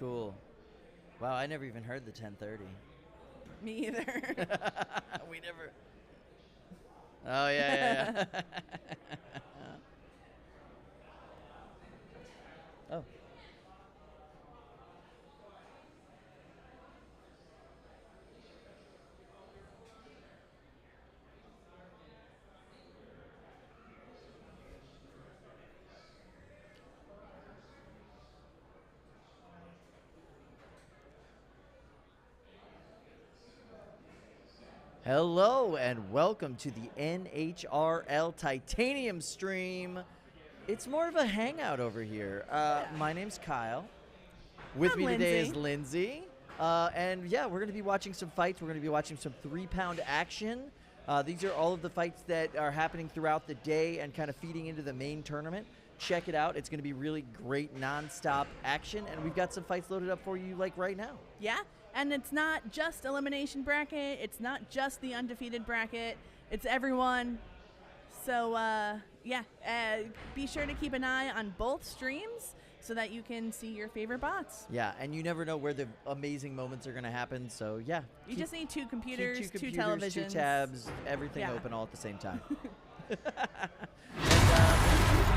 Cool. Wow, I never even heard the 10:30. Me either. We never. Oh yeah. Oh. Hello and welcome to the NHRL Titanium stream. It's more of a hangout over here. My name's Kyle. With me today is Lindsay. And yeah, we're going to be watching some fights. We're going to be watching some 3-pound action. These are all of the fights that are happening throughout the day and kind of feeding into the main tournament. Check it out. It's going to be really great non-stop action. And we've got some fights loaded up for you like right now. Yeah. And it's not just elimination bracket. It's not just the undefeated bracket. It's everyone. So, be sure to keep an eye on both streams so that you can see your favorite bots. Yeah, and you never know where the amazing moments are going to happen. So, yeah. You just need two computers, two televisions. 2 tabs, everything open all at the same time. And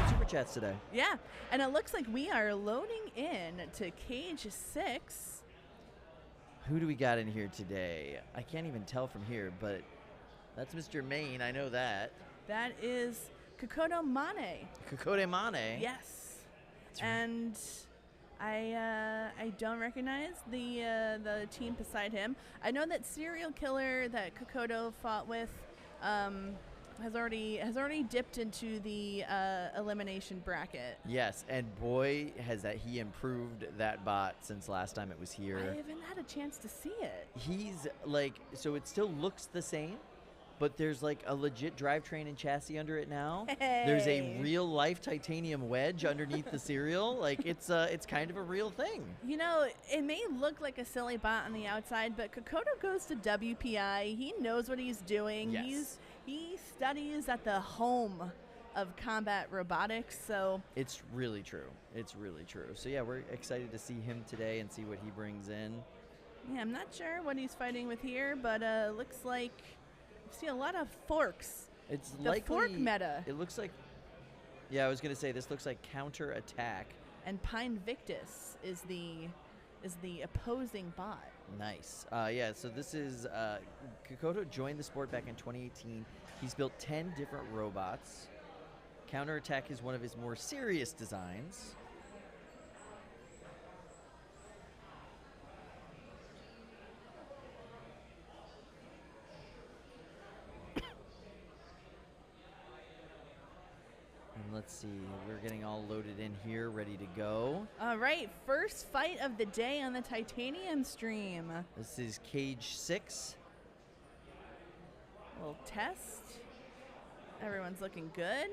super chats today. Yeah, and it looks like we are loading in to Cage 6. Who do we got in here today? I can't even tell from here, but that's Mr. Main. I know that. That is Komodo Mane. Komodo Mane? Yes. And I don't recognize the team beside him. I know that serial killer that Komodo fought with has already dipped into the elimination bracket. Yes, and boy, has he improved that bot since last time it was here. I haven't had a chance to see it. He's like, so it still looks the same, but there's like a legit drivetrain and chassis under it now. Hey. There's a real life titanium wedge underneath the serial. Like it's kind of a real thing. You know, it may look like a silly bot on the outside, but Komodo goes to WPI. He knows what he's doing. Yes. He studies at the home of combat robotics, so it's really true. It's really true. So yeah, we're excited to see him today and see what he brings in. Yeah, I'm not sure what he's fighting with here, but looks like I see a lot of forks. It's the likely fork meta. It looks like, yeah, I was gonna say this looks like counter attack. And Pinevictus is the opposing bot. Nice. Yeah, so this is Komodo joined the sport back in 2018. He's built 10 different robots. Counterattack is one of his more serious designs. And let's see, we're getting all loaded in here, ready to go. All right, first fight of the day on the Titanium stream. This is Cage 6. Little test. Everyone's looking good.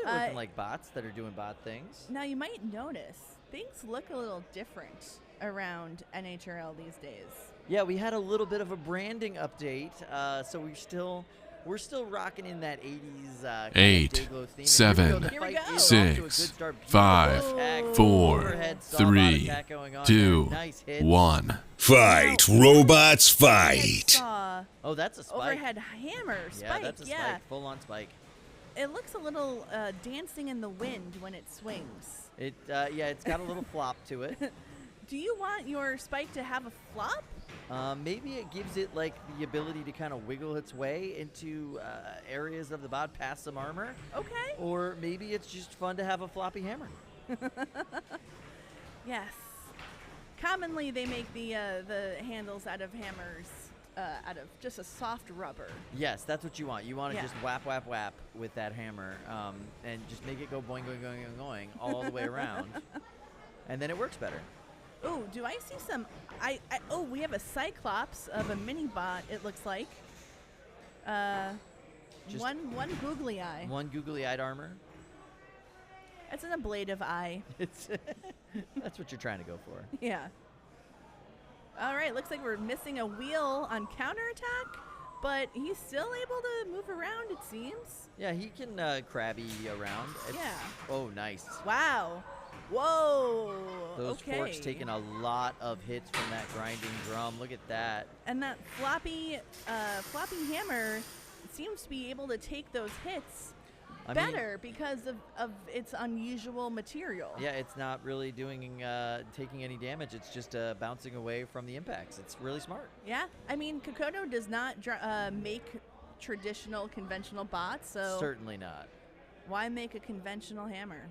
They're looking like bots that are doing bot things. Now you might notice things look a little different around NHRL these days. Yeah, we had a little bit of a branding update, so we're still rocking in that 80s 8, 7, 6, 5, 4, 3, 2, 1. Fight, robots, fight! Oh, that's a spike. Overhead hammer, spike. Yeah, that's a spike, full on spike. It looks a little dancing in the wind when it swings. Yeah, it's got a little flop to it. Do you want your spike to have a flop? Maybe it gives it like the ability to kind of wiggle its way into areas of the bot past some armor. Okay. Or maybe it's just fun to have a floppy hammer. Yes. Commonly, they make the handles out of hammers out of just a soft rubber. Yes, that's what you want. You want to just whap, whap, whap with that hammer and just make it go boing, going, going, going, going all the way around. And then it works better. Oh, do I see some? Oh, we have a Cyclops of a mini bot. It looks like. One googly eye. One googly-eyed armor. It's an ablative eye. It's that's what you're trying to go for. Yeah. All right, looks like we're missing a wheel on counterattack, but he's still able to move around, it seems. Yeah, he can crabby around. Yeah. Oh, nice. Wow. Whoa. Those forks taking a lot of hits from that grinding drum. Look at that. And that floppy hammer seems to be able to take those hits better because of its unusual material. Yeah, it's not really doing taking any damage. It's just bouncing away from the impacts. It's really smart. Yeah, I mean, Komodo does not make traditional conventional bots, so certainly not. Why make a conventional hammer?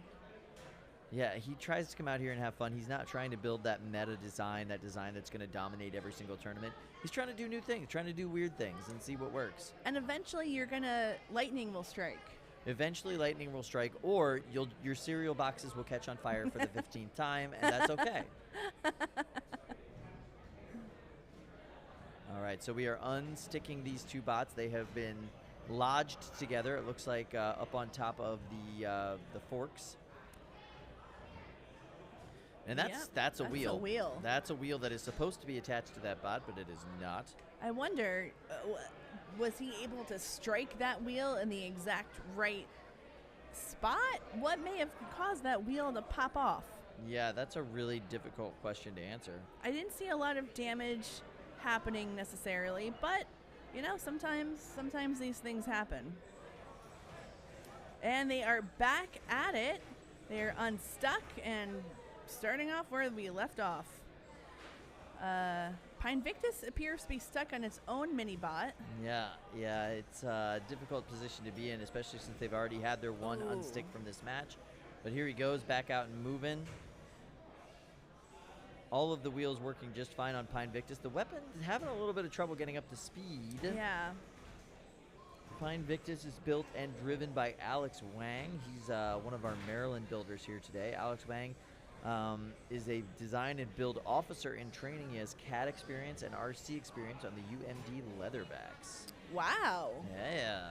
Yeah, he tries to come out here and have fun. He's not trying to build that meta design, that design that's going to dominate every single tournament. He's trying to do new things, trying to do weird things and see what works. And eventually lightning will strike. Eventually lightning will strike, or your cereal boxes will catch on fire for the 15th time, and that's okay. All right, so we are unsticking these two bots. They have been lodged together. It looks like up on top of the forks. And that's a wheel. That's a wheel. That's a wheel that is supposed to be attached to that bot, but it is not. I wonder, was he able to strike that wheel in the exact right spot? What may have caused that wheel to pop off? Yeah, that's a really difficult question to answer. I didn't see a lot of damage happening necessarily, but you know, sometimes these things happen. And they are back at it. They're unstuck and starting off where we left off. Pinevictus appears to be stuck on its own mini-bot. Yeah, it's a difficult position to be in, especially since they've already had their one unstick from this match. But here he goes, back out and moving. All of the wheels working just fine on Pinevictus. The weapon is having a little bit of trouble getting up to speed. Yeah. Pinevictus is built and driven by Alex Wang. He's one of our Maryland builders here today. Alex Wang is a design and build officer in training. He has CAD experience and RC experience on the UMD Leatherbacks. Wow. Yeah.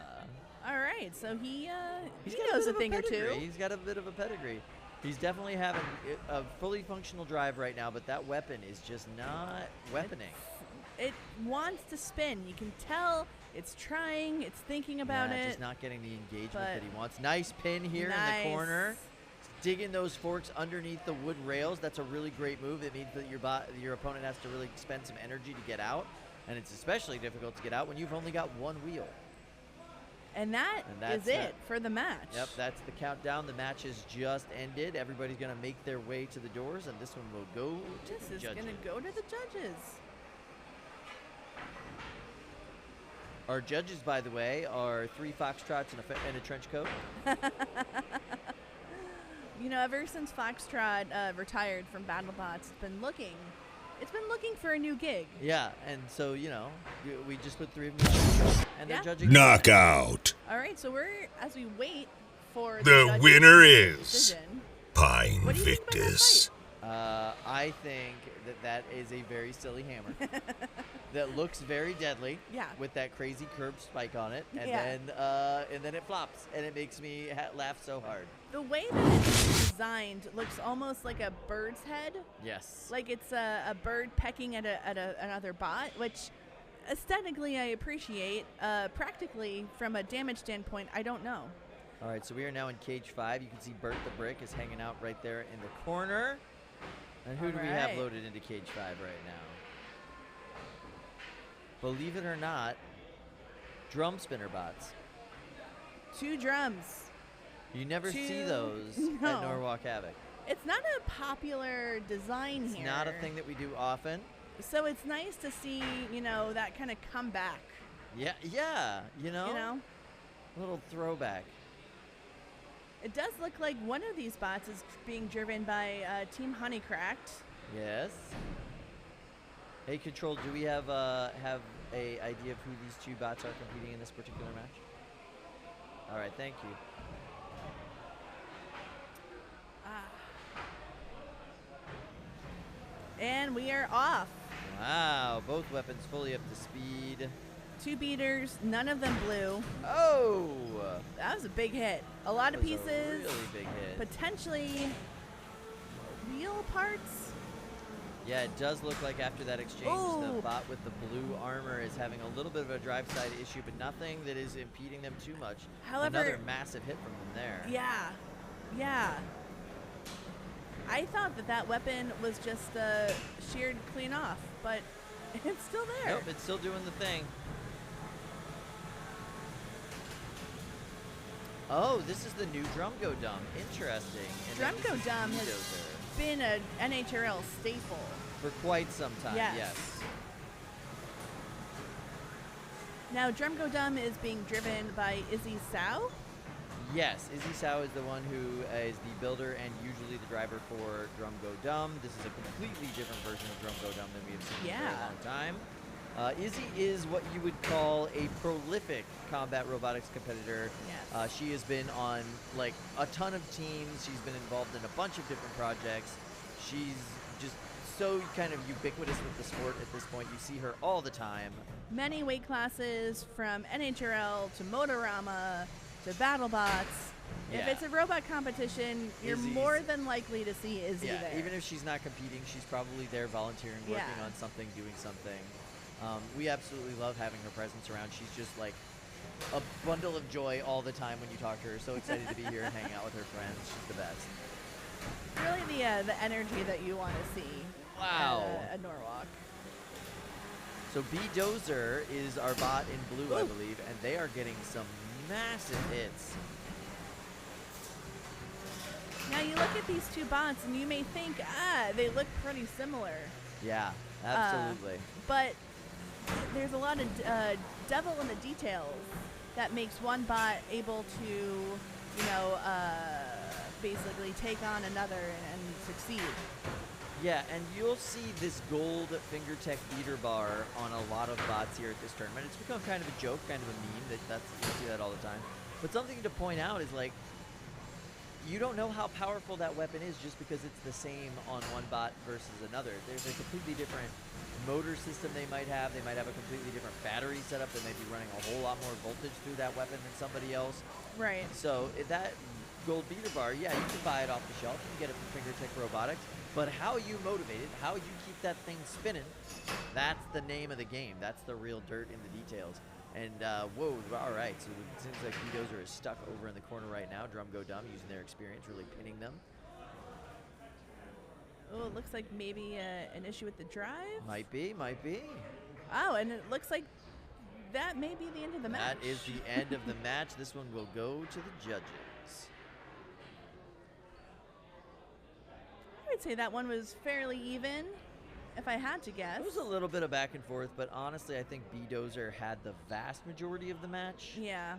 All right, so he got knows a thing or two. He's got a bit of a pedigree. He's definitely having a fully functional drive right now, but that weapon is just not weaponing. It wants to spin. You can tell it's trying. It's thinking about it. Just not getting the engagement that he wants. Nice pin here in the corner. Digging those forks underneath the wood rails. That's a really great move. It means that your opponent has to really spend some energy to get out, and it's especially difficult to get out when you've only got one wheel. And that's it for the match. Yep, that's the countdown. The match has just ended. Everybody's going to make their way to the doors, and this one will go to the judges. This is going to go to the judges. Our judges, by the way, are 3 foxtrots and a trench coat. You know, ever since Foxtrot retired from BattleBots, it's been looking for a new gig. Yeah, and so, you know, we just put 3 of them and they're judging. Knockout. All right, so as we wait for the winner is decision, Pinevictus. I think that is a very silly hammer that looks very deadly. Yeah. With that crazy curved spike on it, and then it flops, and it makes me laugh so hard. The way that it's designed looks almost like a bird's head. Yes. Like it's a bird pecking at another bot, which aesthetically I appreciate. Practically, from a damage standpoint, I don't know. All right, so we are now in cage 5. You can see Bert the Brick is hanging out right there in the corner. And who do we have loaded into cage 5 right now? Believe it or not, drum spinner bots. 2 drums. You never see those at Norwalk Havoc. It's not a popular design here. It's not a thing that we do often. So it's nice to see, you know, that kind of comeback. Yeah, you know, a little throwback. It does look like one of these bots is being driven by Team Honeycracked. Yes. Hey, Control, do we have a idea of who these 2 bots are competing in this particular match? All right, thank you. And we are off. Wow, both weapons fully up to speed. 2 beaters, none of them blew. Oh! That was a big hit. A lot of pieces. A really big hit. Potentially wheel parts. Yeah, it does look like after that exchange, the bot with the blue armor is having a little bit of a drive side issue, but nothing that is impeding them too much. However, another massive hit from them there. Yeah. I thought that weapon was just sheared clean off, but it's still there. Nope, it's still doing the thing. Oh, this is the new Go Dum. Interesting. And Go Dum has been an NHRL staple for quite some time. Yes. Now, Go Dum is being driven by Izzy Sow. Yes, Izzy Sow is the one who is the builder and usually the driver for Go Dum. This is a completely different version of Go Dum than we have seen for a long time. Izzy is what you would call a prolific combat robotics competitor. Yes. She has been on like a ton of teams. She's been involved in a bunch of different projects. She's just so kind of ubiquitous with the sport at this point. You see her all the time. Many weight classes from NHRL to Motorama to BattleBots. Yeah. If it's a robot competition, you're more than likely to see Izzy there. Even if she's not competing, she's probably there volunteering, working on something, doing something. We absolutely love having her presence around. She's just like a bundle of joy all the time when you talk to her. So excited to be here and hang out with her friends. She's the best. Really the energy that you want to see at Norwalk. So Dozer is our bot in blue, I believe, and they are getting some massive hits. Now you look at these two bots and you may think, they look pretty similar. Yeah, absolutely. But there's a lot of devil in the details that makes one bot able to, basically take on another and succeed. Yeah, and you'll see this gold fingertech beater bar on a lot of bots here at this tournament. It's become kind of a joke, kind of a meme. You see that all the time. But something to point out is like, you don't know how powerful that weapon is just because it's the same on one bot versus another. There's a completely different motor system they might have. They might have a completely different battery setup. They might be running a whole lot more voltage through that weapon than somebody else. Right. So that gold beater bar, yeah, you can buy it off the shelf. You can get it from Fingertech Robotics. But how you motivate it, how you keep that thing spinning, that's the name of the game. That's the real dirt in the details. And, whoa, all right. So it seems like Dozer is stuck over in the corner right now. Go Dum using their experience, really pinning them. Oh, it looks like maybe an issue with the drive. Might be. Oh, and it looks like that may be the end of the match. That is the end of the match. This one will go to the judges. I would say that one was fairly even, if I had to guess. It was a little bit of back and forth, but honestly, I think Dozer had the vast majority of the match. Yeah.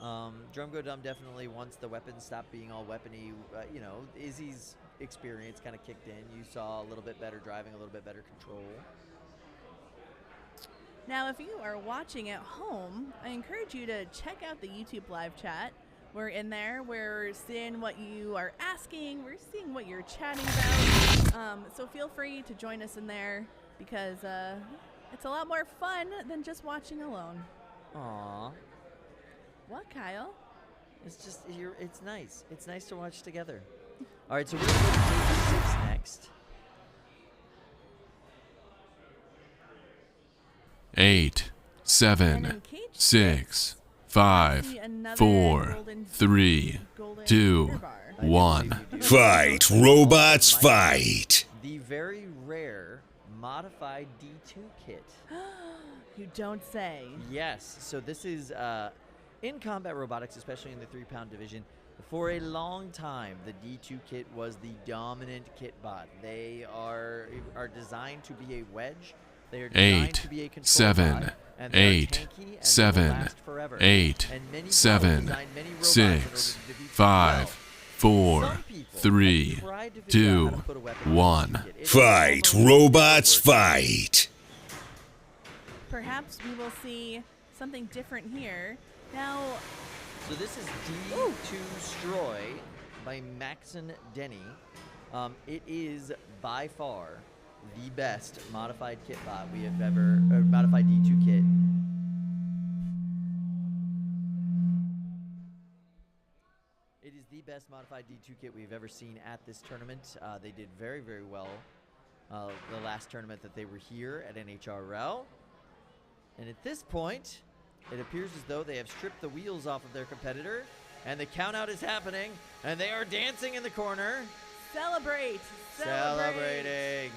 Go Dum definitely, once the weapons stopped being all weapony, Izzy's experience kind of kicked in. You saw a little bit better driving, a little bit better control. Now, if you are watching at home, I encourage you to check out the YouTube live chat. We're in there. We're seeing what you are asking. We're seeing what you're chatting about. So feel free to join us in there because it's a lot more fun than just watching alone. Aww. What, Kyle? It's just, it's nice. It's nice to watch together. All right, so we're going to go to Table 6 next. 8, 7, 6, 5, 4, 3, 2, 1. Fight, robots, fight! The very rare modified D2 kit. You don't say. Yes, so this is in combat robotics, especially in the 3-pound division. For a long time, the D2 kit was the dominant kit bot. They are designed to be a wedge. They are designed to be a control 7, bot, and 8, 7, 8, 7, 6, 5, 4, 3, 2, 1. Fight, robots, fight! Perhaps we will see something different here. Now, so this is D2 Stroy by Maxon Denny. It is by far the best modified kit bot we have ever, or modified D2 kit. It is the best modified D2 kit we've ever seen at this tournament. They did very, very well the last tournament that they were here at NHRL. And at this point, it appears as though they have stripped the wheels off of their competitor, and the count out is happening, and they are dancing in the corner. Celebrate. Celebrating.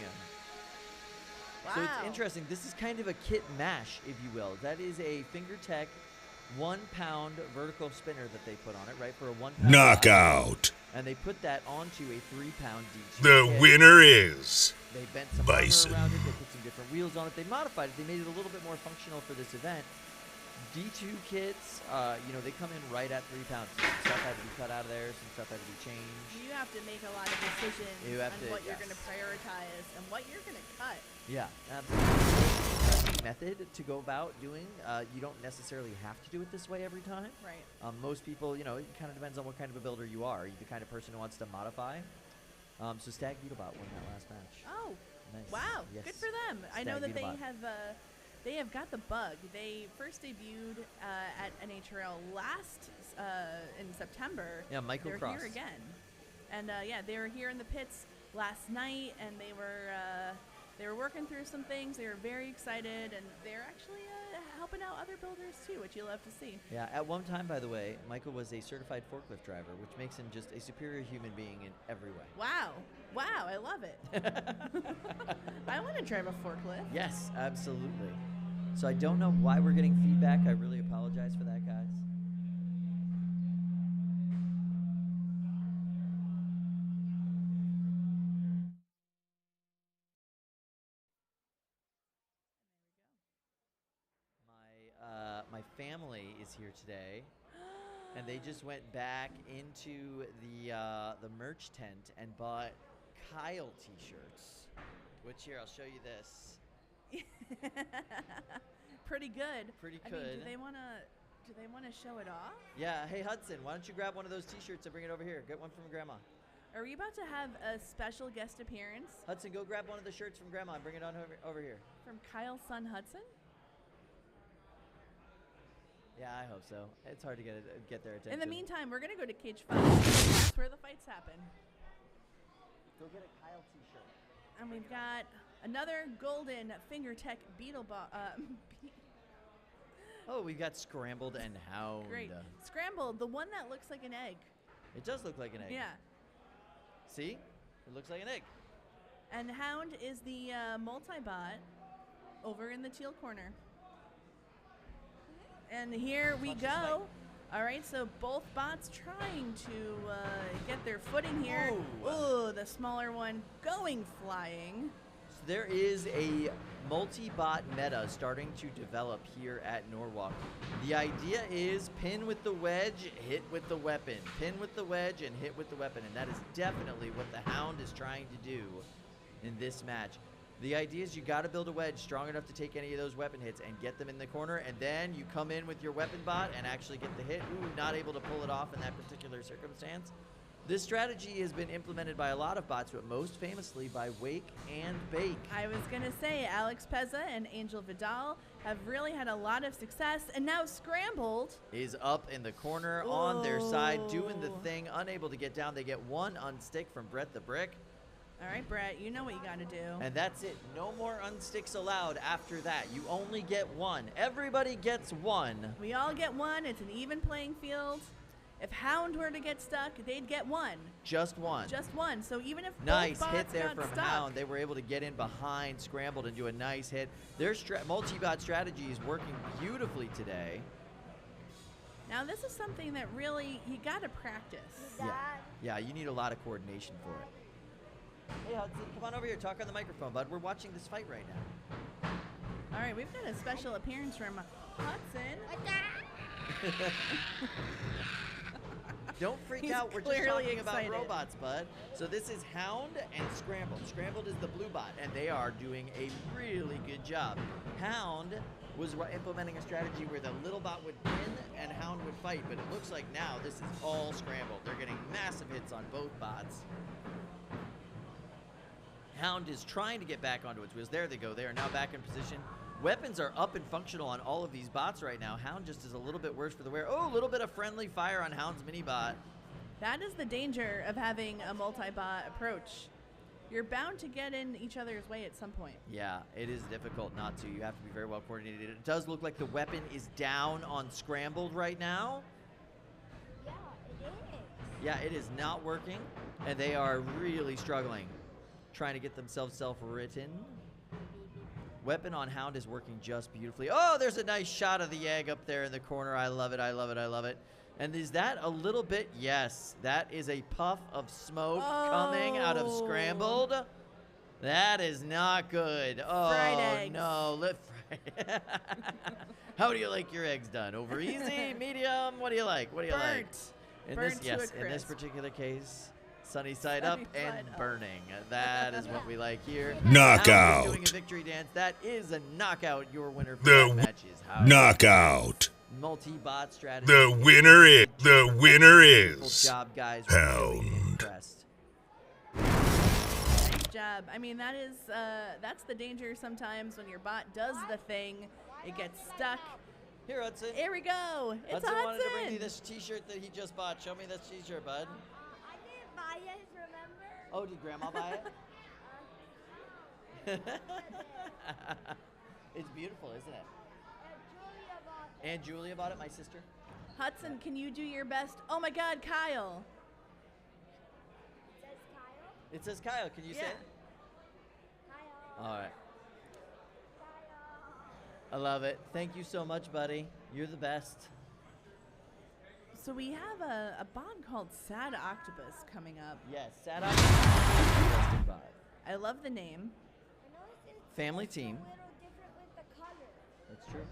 Wow. So it's interesting. This is kind of a kit mash, if you will. That is a FingerTech 1 pound vertical spinner that they put on it, right? For a 1 pound Knockout. and they put that onto a 3 pound D2 The kit. winner is They bent some Bison. armor around it. They put some different wheels on it. They modified it. They made it a little bit more functional for this event. D2 kits, you know, they come in right at 3 pounds. Some stuff had to be cut out of there. Some stuff had to be changed. You have to make a lot of decisions You have on to- what you're yes. going to prioritize and what you're going to cut. Yeah, absolutely. Method to go about doing. You don't necessarily have to do it this way every time. Right. Most people, you know, it kind of depends on what kind of a builder you are. Are you the kind of person who wants to modify? So Stag Beetlebot won that last match. Oh, Nice. wow. Yes. Good for them. I know Stag that Beetlebot. they have got the bug. They first debuted at NHRL last in September. Yeah, Michael They're Cross. here again. And yeah, they were here in the pits last night, and they were working through some things. They were very excited, and they're actually helping out other builders too, which you love to see. Yeah, at one time, by the way, Michael was a certified forklift driver, which makes him just a superior human being in every way. Wow. Wow, I love it. I want to drive a forklift. Yes, absolutely. So I don't know why we're getting feedback. I really apologize for that, guys. My family is here today, and they just went back into the merch tent and bought Kyle t-shirts. Which here, I'll show you this. Pretty good. Pretty I good. mean, do they wanna show it off? Yeah. Hey Hudson, why don't you grab one of those t-shirts and bring it over here? Get one from Grandma. Are we about to have a special guest appearance Hudson, go grab one of the shirts from Grandma and bring it on over here. from Kyle's son Hudson? Yeah, I hope so. It's hard to get their attention. In the meantime, we're gonna go to Cage 5. That's where the fights happen. Go get a Kyle t-shirt. And we've got another golden FingerTech beetle Oh, we got Scrambled and Hound. Great. Scrambled, the one that looks like an egg. It does look like an egg. Yeah. See? It looks like an egg. And Hound is the multi-bot over in the teal corner. And here we Watch this go. All right, so both bots trying to get their footing here. Oh. Ooh, the smaller one going flying. So there is a multi-bot meta starting to develop here at Norwalk. The idea is pin with the wedge, hit with the weapon. Pin with the wedge and hit with the weapon. And that is definitely what the Hound is trying to do in this match. The idea is you got to build a wedge strong enough to take any of those weapon hits and get them in the corner, and then you come in with your weapon bot and actually get the hit. Ooh, not able to pull it off in that particular circumstance. This strategy has been implemented by a lot of bots, but most famously by Wake and Bake. I was going to say Alex Pezza and Angel Vidal have really had a lot of success, and now Scrambled Is up in the corner on their side, doing the Ooh. thing, unable to get down. They get one unstick from Brett the Brick. All right, Brett, you know what you got to do. And that's it. No more unsticks allowed after that. You only get one. Everybody gets one. We all get one. It's an even playing field. If Hound were to get stuck, they'd get one. Just one. Just one. So even if Nice both hit bots there got from stuck, Hound. They were able to get in behind Scrambled and do a nice hit. Their multi-bot strategy is working beautifully today. Now this is something that really you got to practice. Yeah, you need a lot of coordination for it. Hey Hudson, come on over here. Talk on the microphone, bud. We're watching this fight right now. All right, we've got a special appearance from Hudson. Don't freak He's out. We're just clearly talking about excited. robots, bud. So this is Hound and Scrambled. Scrambled is the blue bot, and they are doing a really good job. Hound was implementing a strategy where the little bot would pin and Hound would fight, but it looks like now this is all Scrambled. They're getting massive hits on both bots. Hound is trying to get back onto its wheels. There they go. They are now back in position. Weapons are up and functional on all of these bots right now. Hound just is a little bit worse for the wear. Oh, a little bit of friendly fire on Hound's mini bot. That is the danger of having a multi-bot approach. You're bound to get in each other's way at some point. Yeah, it is difficult not to. You have to be very well coordinated. It does look like the weapon is down on Scrambled right now. Yeah, it is. Yeah, it is not working, and they are really struggling, trying to get themselves self-written. Weapon on Hound is working just beautifully. Oh, there's a nice shot of the egg up there in the corner. I love it, I love it, I love it. And is that a little bit? Yes, that is a puff of smoke coming out of Scrambled. That is not good. Oh, Fried eggs. no. How do you like your eggs done? Over easy, medium? What do you like? What do you like? Burnt to a Yes, in this crisp. particular case, sunny side up and burning. That is what we like here. Knockout. Doing a victory dance. That is a knockout. Your winner for that match is Hound. Knockout. Multi-bot strategy. The winner is Good job, guys. Hound. Really impressed. Nice job. I mean, that's the danger sometimes when your bot does the thing, it gets stuck. Here, Hudson. Here we go. It's Hudson Hudson. wanted to bring me this T-shirt that he just bought. Show me this T-shirt, bud. I didn't buy it, remember? Oh, did Grandma buy it? It's beautiful, isn't it? Julia bought it. And Julia bought it, my sister. Hudson, can you do your best? Oh my God, Kyle. It says Kyle. It says Kyle. Can you say it? Kyle. All right. Kyle. I love it. Thank you so much, buddy. You're the best. So we have a bot called Sad Octopus coming up. Yes, Sad Octopus. I love the name. I noticed it's Family team. a little different with the color. That's true.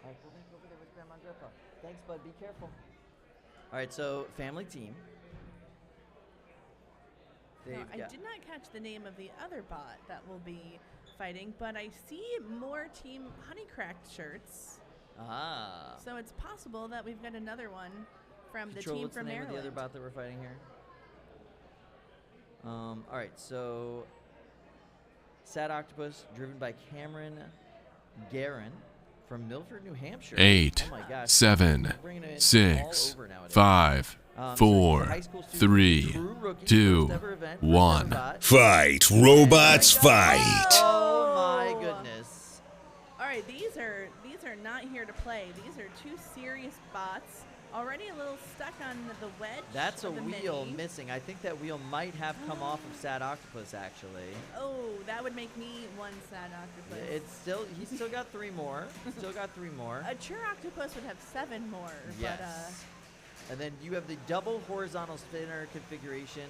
All right, go back over there with Grandma and Grandpa. Thanks, bud. Be careful. All right, so family team. Now, They've I got- did not catch the name of the other bot that will be fighting, but I see more Team Honeycracked shirts. Ah. So it's possible that we've got another one from the Control, team what's from the name Maryland. of the other bot that we're fighting here? All right, so Sad Octopus, driven by Cameron Guerin from Milford, New Hampshire. 8, Oh my gosh. 7, Bringing it in all 6, over nowadays. 5, So he's a 4, high school student, 3, true rookie, 2, first ever event, first 1. ever bot. Fight, robots, fight. Oh my goodness. All right, these are not here to play. These are two serious bots. Already a little stuck on the wedge. That's a of the wheel mini. missing. I think that wheel might have come off of Sad Octopus, actually. Oh, that would make me one Sad Octopus. He's still got 3 more. Still got 3 more. A true octopus would have 7 more. Yes. But, And then you have the double horizontal spinner configuration.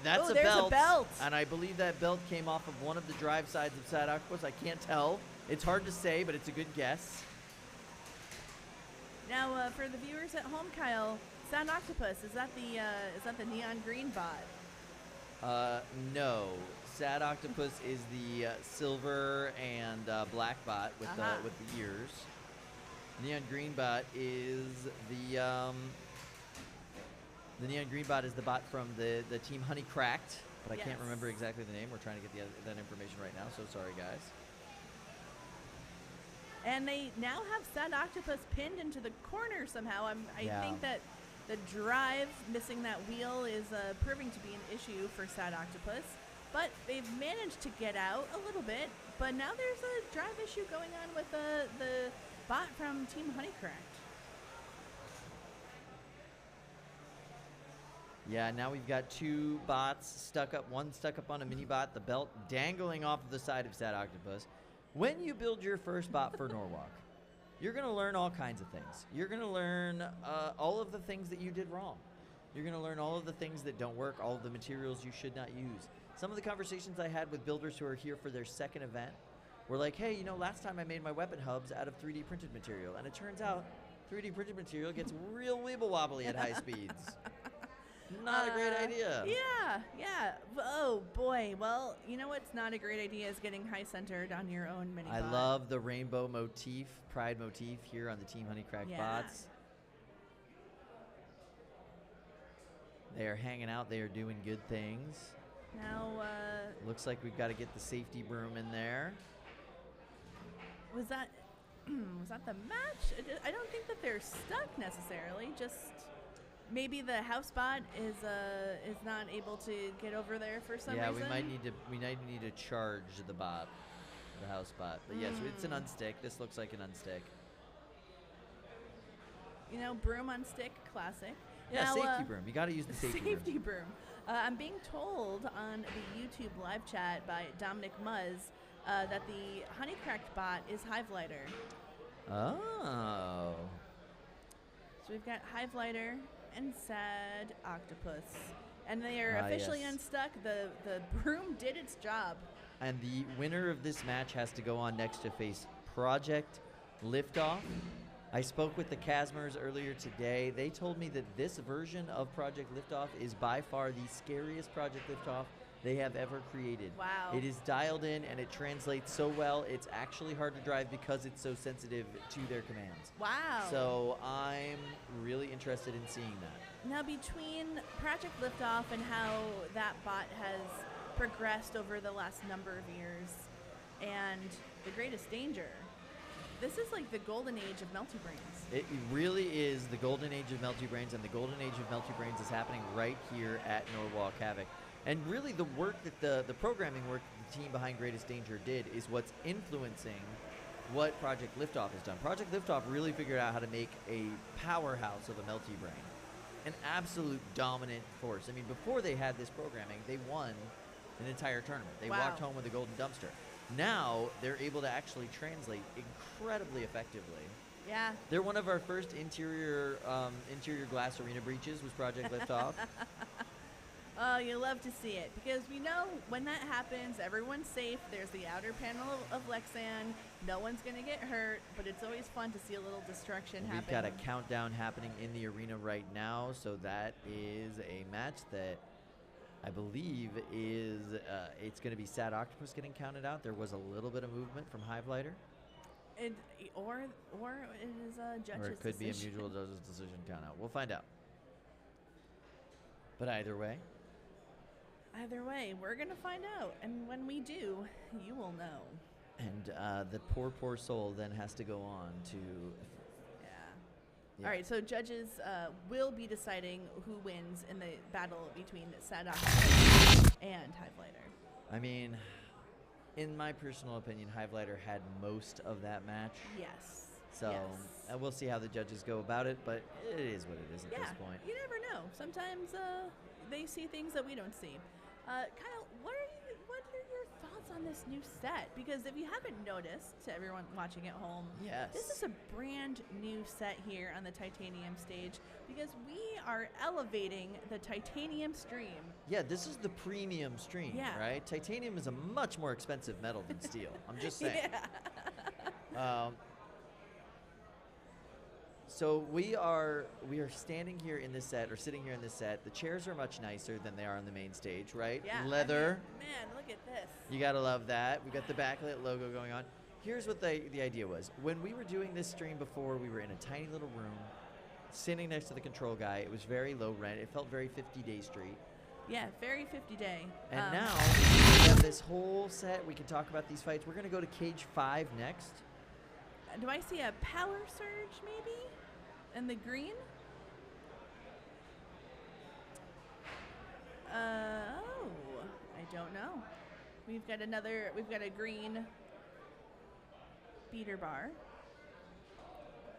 That's Oh, there's a belt. And I believe that belt came off of one of the drive sides of Sad Octopus. I can't tell. It's hard to say, but it's a good guess. now, for the viewers at home, Kyle, Sad Octopus, is that the neon green bot? No. Sad Octopus is the silver and black bot with Uh-huh. with the ears. Neon green bot is the neon green bot is the bot from the team Honeycracked, but I can't Yes. remember exactly the name. We're trying to get that information right now, so sorry guys. And they now have Sad Octopus pinned into the corner somehow. I Yeah. think that the drive missing that wheel is proving to be an issue for Sad Octopus. But they've managed to get out a little bit. But now there's a drive issue going on with the bot from Team Honeycracked. Yeah, now we've got 2 bots stuck up, one stuck up on a mini bot, the belt dangling off of the side of Sad Octopus. When you build your first bot for Norwalk, you're going to learn all kinds of things. You're going to learn all of the things that you did wrong. You're going to learn all of the things that don't work, all of the materials you should not use. Some of the conversations I had with builders who are here for their second event were like, hey, you know, last time I made my weapon hubs out of 3D printed material. And it turns out 3D printed material gets real weeble wobbly at high speeds. Not a great idea. Yeah. Oh, boy. Well, you know what's not a great idea is getting high-centered on your own mini I bot. love the rainbow motif, pride motif here on the Team Honeycracked Yeah. bots. They are hanging out. They are doing good things. Now, Looks like we've got to get the safety broom in there. was that the match? I don't think that they're stuck necessarily. Just maybe the house bot is not able to get over there for some reason. Yeah, we might need to charge the bot, the house bot. But yes, it's an unstick. This looks like an unstick. You know, broom on stick, classic. Yeah, Now, safety broom. You got to use the safety broom. broom. I'm being told on the YouTube live chat by Dominic Muzz that the Honeycracked bot is HiveLighter. Oh. So we've got HiveLighter and Sad Octopus. And they are officially yes. unstuck. The broom did its job. And the winner of this match has to go on next to face Project Liftoff. I spoke with the Casmers earlier today. They told me that this version of Project Liftoff is by far the scariest Project Liftoff they have ever created. Wow. It is dialed in and it translates so well. It's actually hard to drive because it's so sensitive to their commands. Wow. So I'm really interested in seeing that. Now, between Project Liftoff and how that bot has progressed over the last number of years and the Greatest Danger, this is like the golden age of Melty Brains. It really is the golden age of Melty Brains, and the golden age of Melty Brains is happening right here at Norwalk Havoc. And really the work that the programming work that the team behind Greatest Danger did is what's influencing what Project Liftoff has done. Project Liftoff really figured out how to make a powerhouse of a Melty Brain. An absolute dominant force. I mean, before they had this programming, they won an entire tournament. They walked home with a golden dumpster. Now they're able to actually translate incredibly effectively. Yeah. They're one of our first interior glass arena breaches was Project Liftoff. Oh, you love to see it, because we know when that happens, everyone's safe. There's the outer panel of Lexan. No one's going to get hurt, but it's always fun to see a little destruction happen. We've got a countdown happening in the arena right now, so that is a match that I believe is it's going to be Sad Octopus getting counted out. There was a little bit of movement from HiveLighter. Or it is a judge's decision. Or it could be a mutual judge's decision count out. We'll find out. But either way, we're going to find out. And when we do, you will know. And the poor soul then has to go on to... Yeah. All right, so judges will be deciding who wins in the battle between Sad Octopus and HiveLighter. I mean, in my personal opinion, HiveLighter had most of that match. Yes. So we'll see how the judges go about it, but it is what it is at this point. You never know. Sometimes they see things that we don't see. Kyle, what are your thoughts on this new set? Because if you haven't noticed, to everyone watching at home, this is a brand new set here on the Titanium stage, because we are elevating the Titanium stream. Yeah, this is the premium stream, right? Titanium is a much more expensive metal than steel. I'm just saying. So we are standing here in this set, or sitting here in this set. The chairs are much nicer than they are on the main stage, right? Yeah. Leather. I mean, man, look at this. You gotta love that. We got the backlit logo going on. Here's what the idea was. When we were doing this stream before, we were in a tiny little room, sitting next to the control guy. It was very low rent. It felt very 50 Day Street. Yeah, very 50 Day. And now we have this whole set. We can talk about these fights. We're gonna go to Cage 5 next. Do I see a Power Surge maybe? And the green? I don't know. We've got a green beater bar.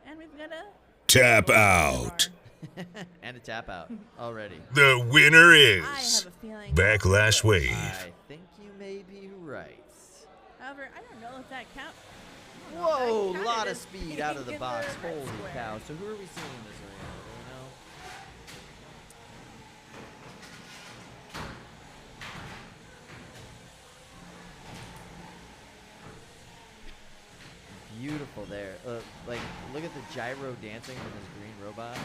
And we've got a tap out. And a tap out already. The winner is I have a feeling Backlash Wave. I think you may be right. However, I don't know if that counts. Whoa, a lot of speed out of the box. Holy cow. So who are we seeing in this arena? Do we know? Beautiful there. Like, look at the gyro dancing from this green robot.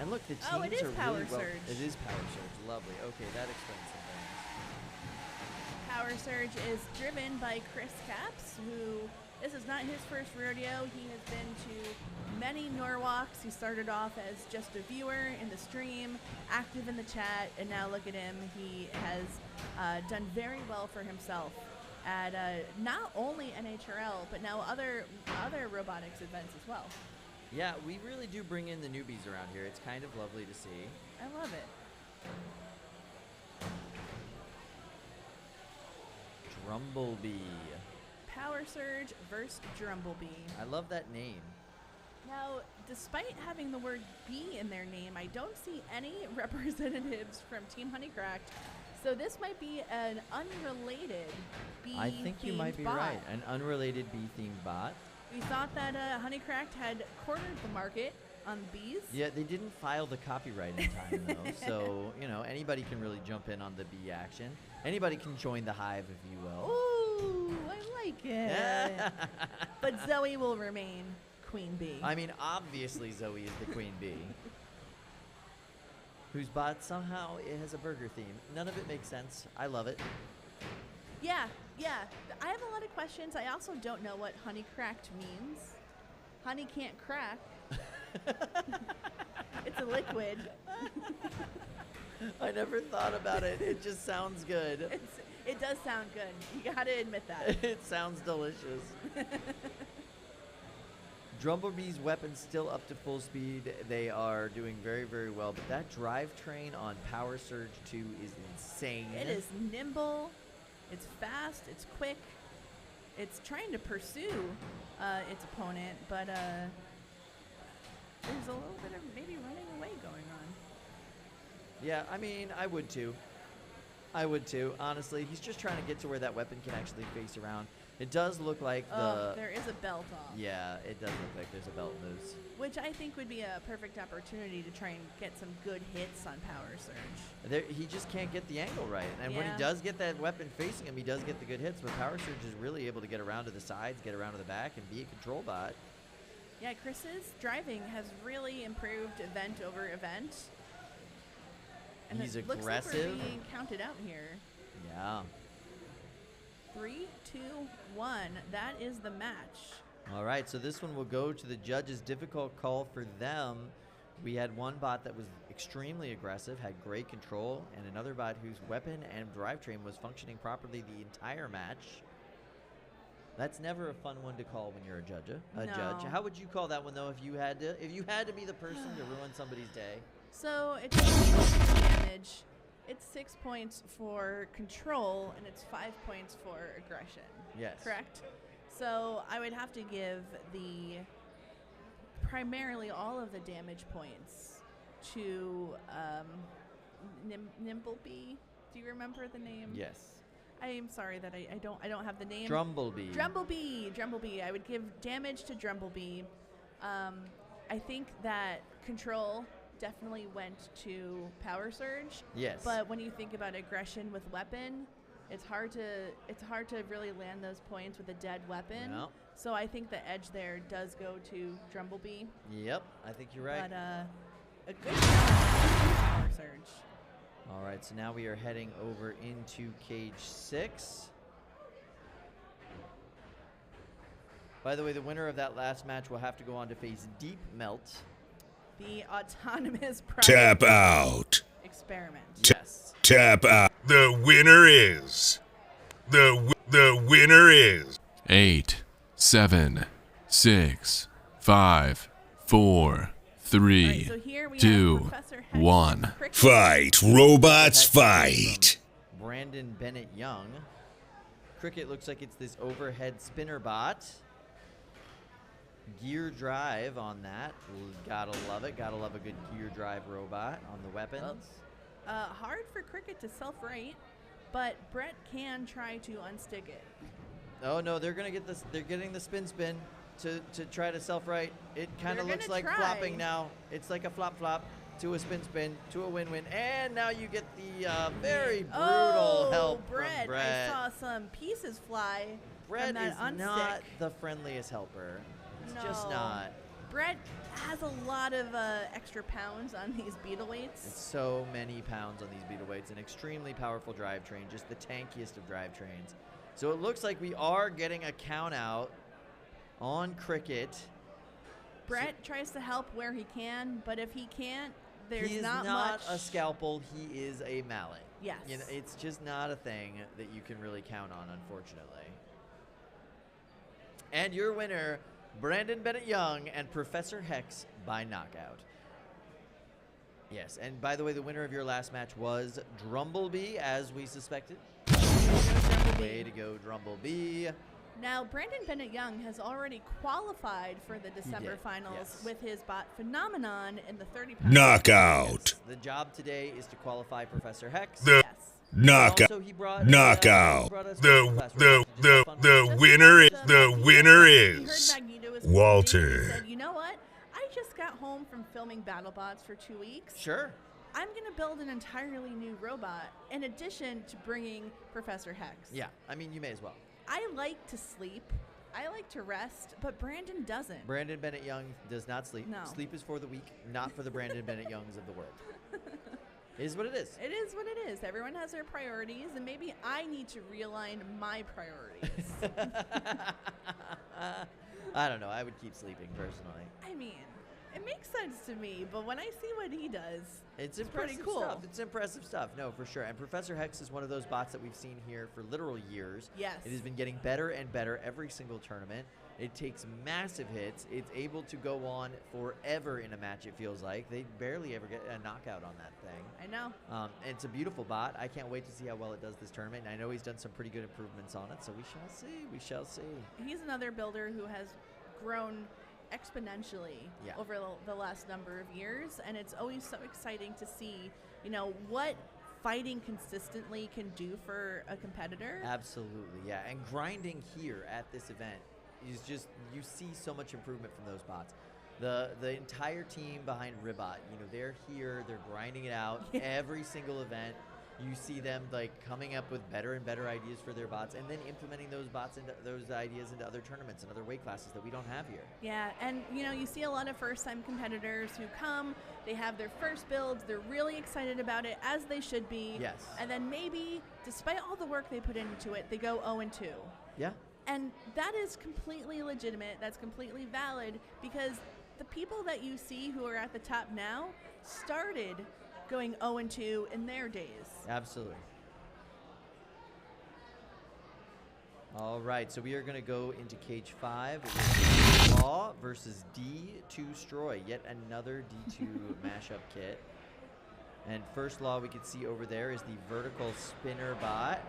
And look, the teams it is are Power really well. Surge. It is Power Surge. Lovely. Okay, that explains some things. Power Surge is driven by Chris Caps, who this is not his first rodeo. He has been to many Norwalks. He started off as just a viewer in the stream, active in the chat, and now look at him. He has done very well for himself at not only NHRL, but now other robotics events as well. Yeah, we really do bring in the newbies around here. It's kind of lovely to see. I love it. Drumblbee. Power Surge versus Drumblbee. I love that name. Now, despite having the word bee in their name, I don't see any representatives from Team Honeycracked. So this might be an unrelated bee. I think you might be bot. right. An unrelated bee-themed bot. We thought that Honeycracked had cornered the market on bees. Yeah, they didn't file the copyright in time, though. So, you know, anybody can really jump in on the bee action. Anybody can join the hive, if you will. Ooh, I like it. But Zoe will remain queen bee. I mean, obviously Zoe is the queen bee. Whose bot somehow it has a burger theme. None of it makes sense. I love it. Yeah. I have a lot of questions. I also don't know what honey cracked means. Honey can't crack. It's a liquid. I never thought about it. It just sounds good. It does sound good. You gotta admit that. It sounds delicious. Drumblebee's weapon's still up to full speed. They are doing very, very well. But that drivetrain on Power Surge 2 is insane. It is nimble. It's fast. It's quick. It's trying to pursue its opponent, but there's a little bit of maybe running away going on. Yeah, I mean, I would too. Honestly, he's just trying to get to where that weapon can actually face around. It does look like there is a belt off. Yeah, it does look like there's a belt loose. Which I think would be a perfect opportunity to try and get some good hits on Power Surge. He just can't get the angle right. And when he does get that weapon facing him, he does get the good hits. But Power Surge is really able to get around to the sides, get around to the back, and be a control bot. Yeah, Chris's driving has really improved event over event. And He's it looks aggressive. like we're being counted out here. Yeah. 3, 2, 1. That is the match. All right, so this one will go to the judges. Difficult call for them. We had one bot that was extremely aggressive, had great control, and another bot whose weapon and drivetrain was functioning properly the entire match. That's never a fun one to call when you're a judge. How would you call that one though if you had to be the person to ruin somebody's day? So it's 6 points for damage. It's 6 points for control, and it's 5 points for aggression. Yes. Correct? So I would have to give primarily all of the damage points to Drumblbee. Do you remember the name? Yes. I am sorry that I don't have the name. Drumblbee. Drumblbee. I would give damage to Drumblbee. I think that control definitely went to Power Surge. Yes. But when you think about aggression with weapon, it's hard to really land those points with a dead weapon. No. So I think the edge there does go to Drumblbee. Yep, I think you're right. But a good Power Surge. All right, so now we are heading over into Cage 6. By the way, the winner of that last match will have to go on to face Deep Melt. The autonomous Tap out. experiment. Yes. Tap out. The winner is. The winner is. 8, 7, 6, 5, 4, 3, All right, so here we 2, have Professor Hex 1. Krikit. Fight, robots, fight. Brandon Bennett Young. Krikit looks like it's this overhead spinner bot. Gear drive on that. Gotta love it. Gotta love a good gear drive robot on the weapons. Hard for Krikit to self-right, but Brett can try to unstick it. Oh no, they're gonna get this. They're getting the spin to try to self-right. It kind of They're looks gonna like try. flopping now. It's like a flop to a spin to a win-win, and now you get the very brutal help Brett. from Brett. I saw some pieces fly Brett from that is unstick. not the friendliest helper. It's just No. not. Brett has a lot of extra pounds on these beetle weights. It's so many pounds on these beetle weights. An extremely powerful drivetrain, just the tankiest of drivetrains. So it looks like we are getting a count out on Krikit. Brett tries to help where he can, but if he can't, there's He is not not much. a scalpel. He is a mallet. Yes. You know, it's just not a thing that you can really count on, unfortunately. And your winner, Brandon Bennett Young and Professor Hex by knockout. Yes, and by the way, the winner of your last match was Drumblbee, as we suspected. Way to go, Drumblbee. Now, Brandon Bennett Young has already qualified for the December finals yes. with his bot Phenomenon in the 30-pound. Knockout. The job today is to qualify Professor Hex. The Yes. knockout. Also, he brought Knockout. he brought a special class robot to just have fun with. The winner is He heard Magneto was Walter. competing, and he said, you know what? I just got home from filming BattleBots for 2 weeks. Sure. I'm going to build an entirely new robot in addition to bringing Professor Hex. Yeah, I mean, you may as well. I like to sleep. I like to rest, but Brandon doesn't. Brandon Bennett Young does not sleep. No. Sleep is for the weak, not for the Brandon Bennett Youngs of the world. It is what it is. It is what it is. Everyone has their priorities, and maybe I need to realign my priorities. I don't know. I would keep sleeping personally. I mean, it makes sense to me, but when I see what he does, It's pretty impressive cool. stuff. It's impressive stuff. No, for sure. And Professor Hex is one of those bots that we've seen here for literal years. Yes. It has been getting better and better every single tournament. It takes massive hits. It's able to go on forever in a match, it feels like. They barely ever get a knockout on that thing. I know. It's a beautiful bot. I can't wait to see how well it does this tournament. And I know he's done some pretty good improvements on it, so we shall see. We shall see. He's another builder who has grown exponentially over the last number of years, and it's always so exciting to see, what fighting consistently can do for a competitor. Absolutely, yeah. And grinding here at this event is just, you see so much improvement from those bots. The entire team behind Ribot, they're here, they're grinding it out every single event. You see them coming up with better and better ideas for their bots, and then implementing those ideas into other tournaments and other weight classes that we don't have here. Yeah, and you see a lot of first-time competitors who come, they have their first builds, they're really excited about it, as they should be. Yes. And then maybe, despite all the work they put into it, they go 0-2. Yeah. And that is completely legitimate. That's completely valid, because the people that you see who are at the top now started going 0-2 in their days. Absolutely. All right, so we are going to go into Cage 5 with Law versus D2 Stroy, yet another D2 mashup kit. And first Law we can see over there is the vertical spinner bot.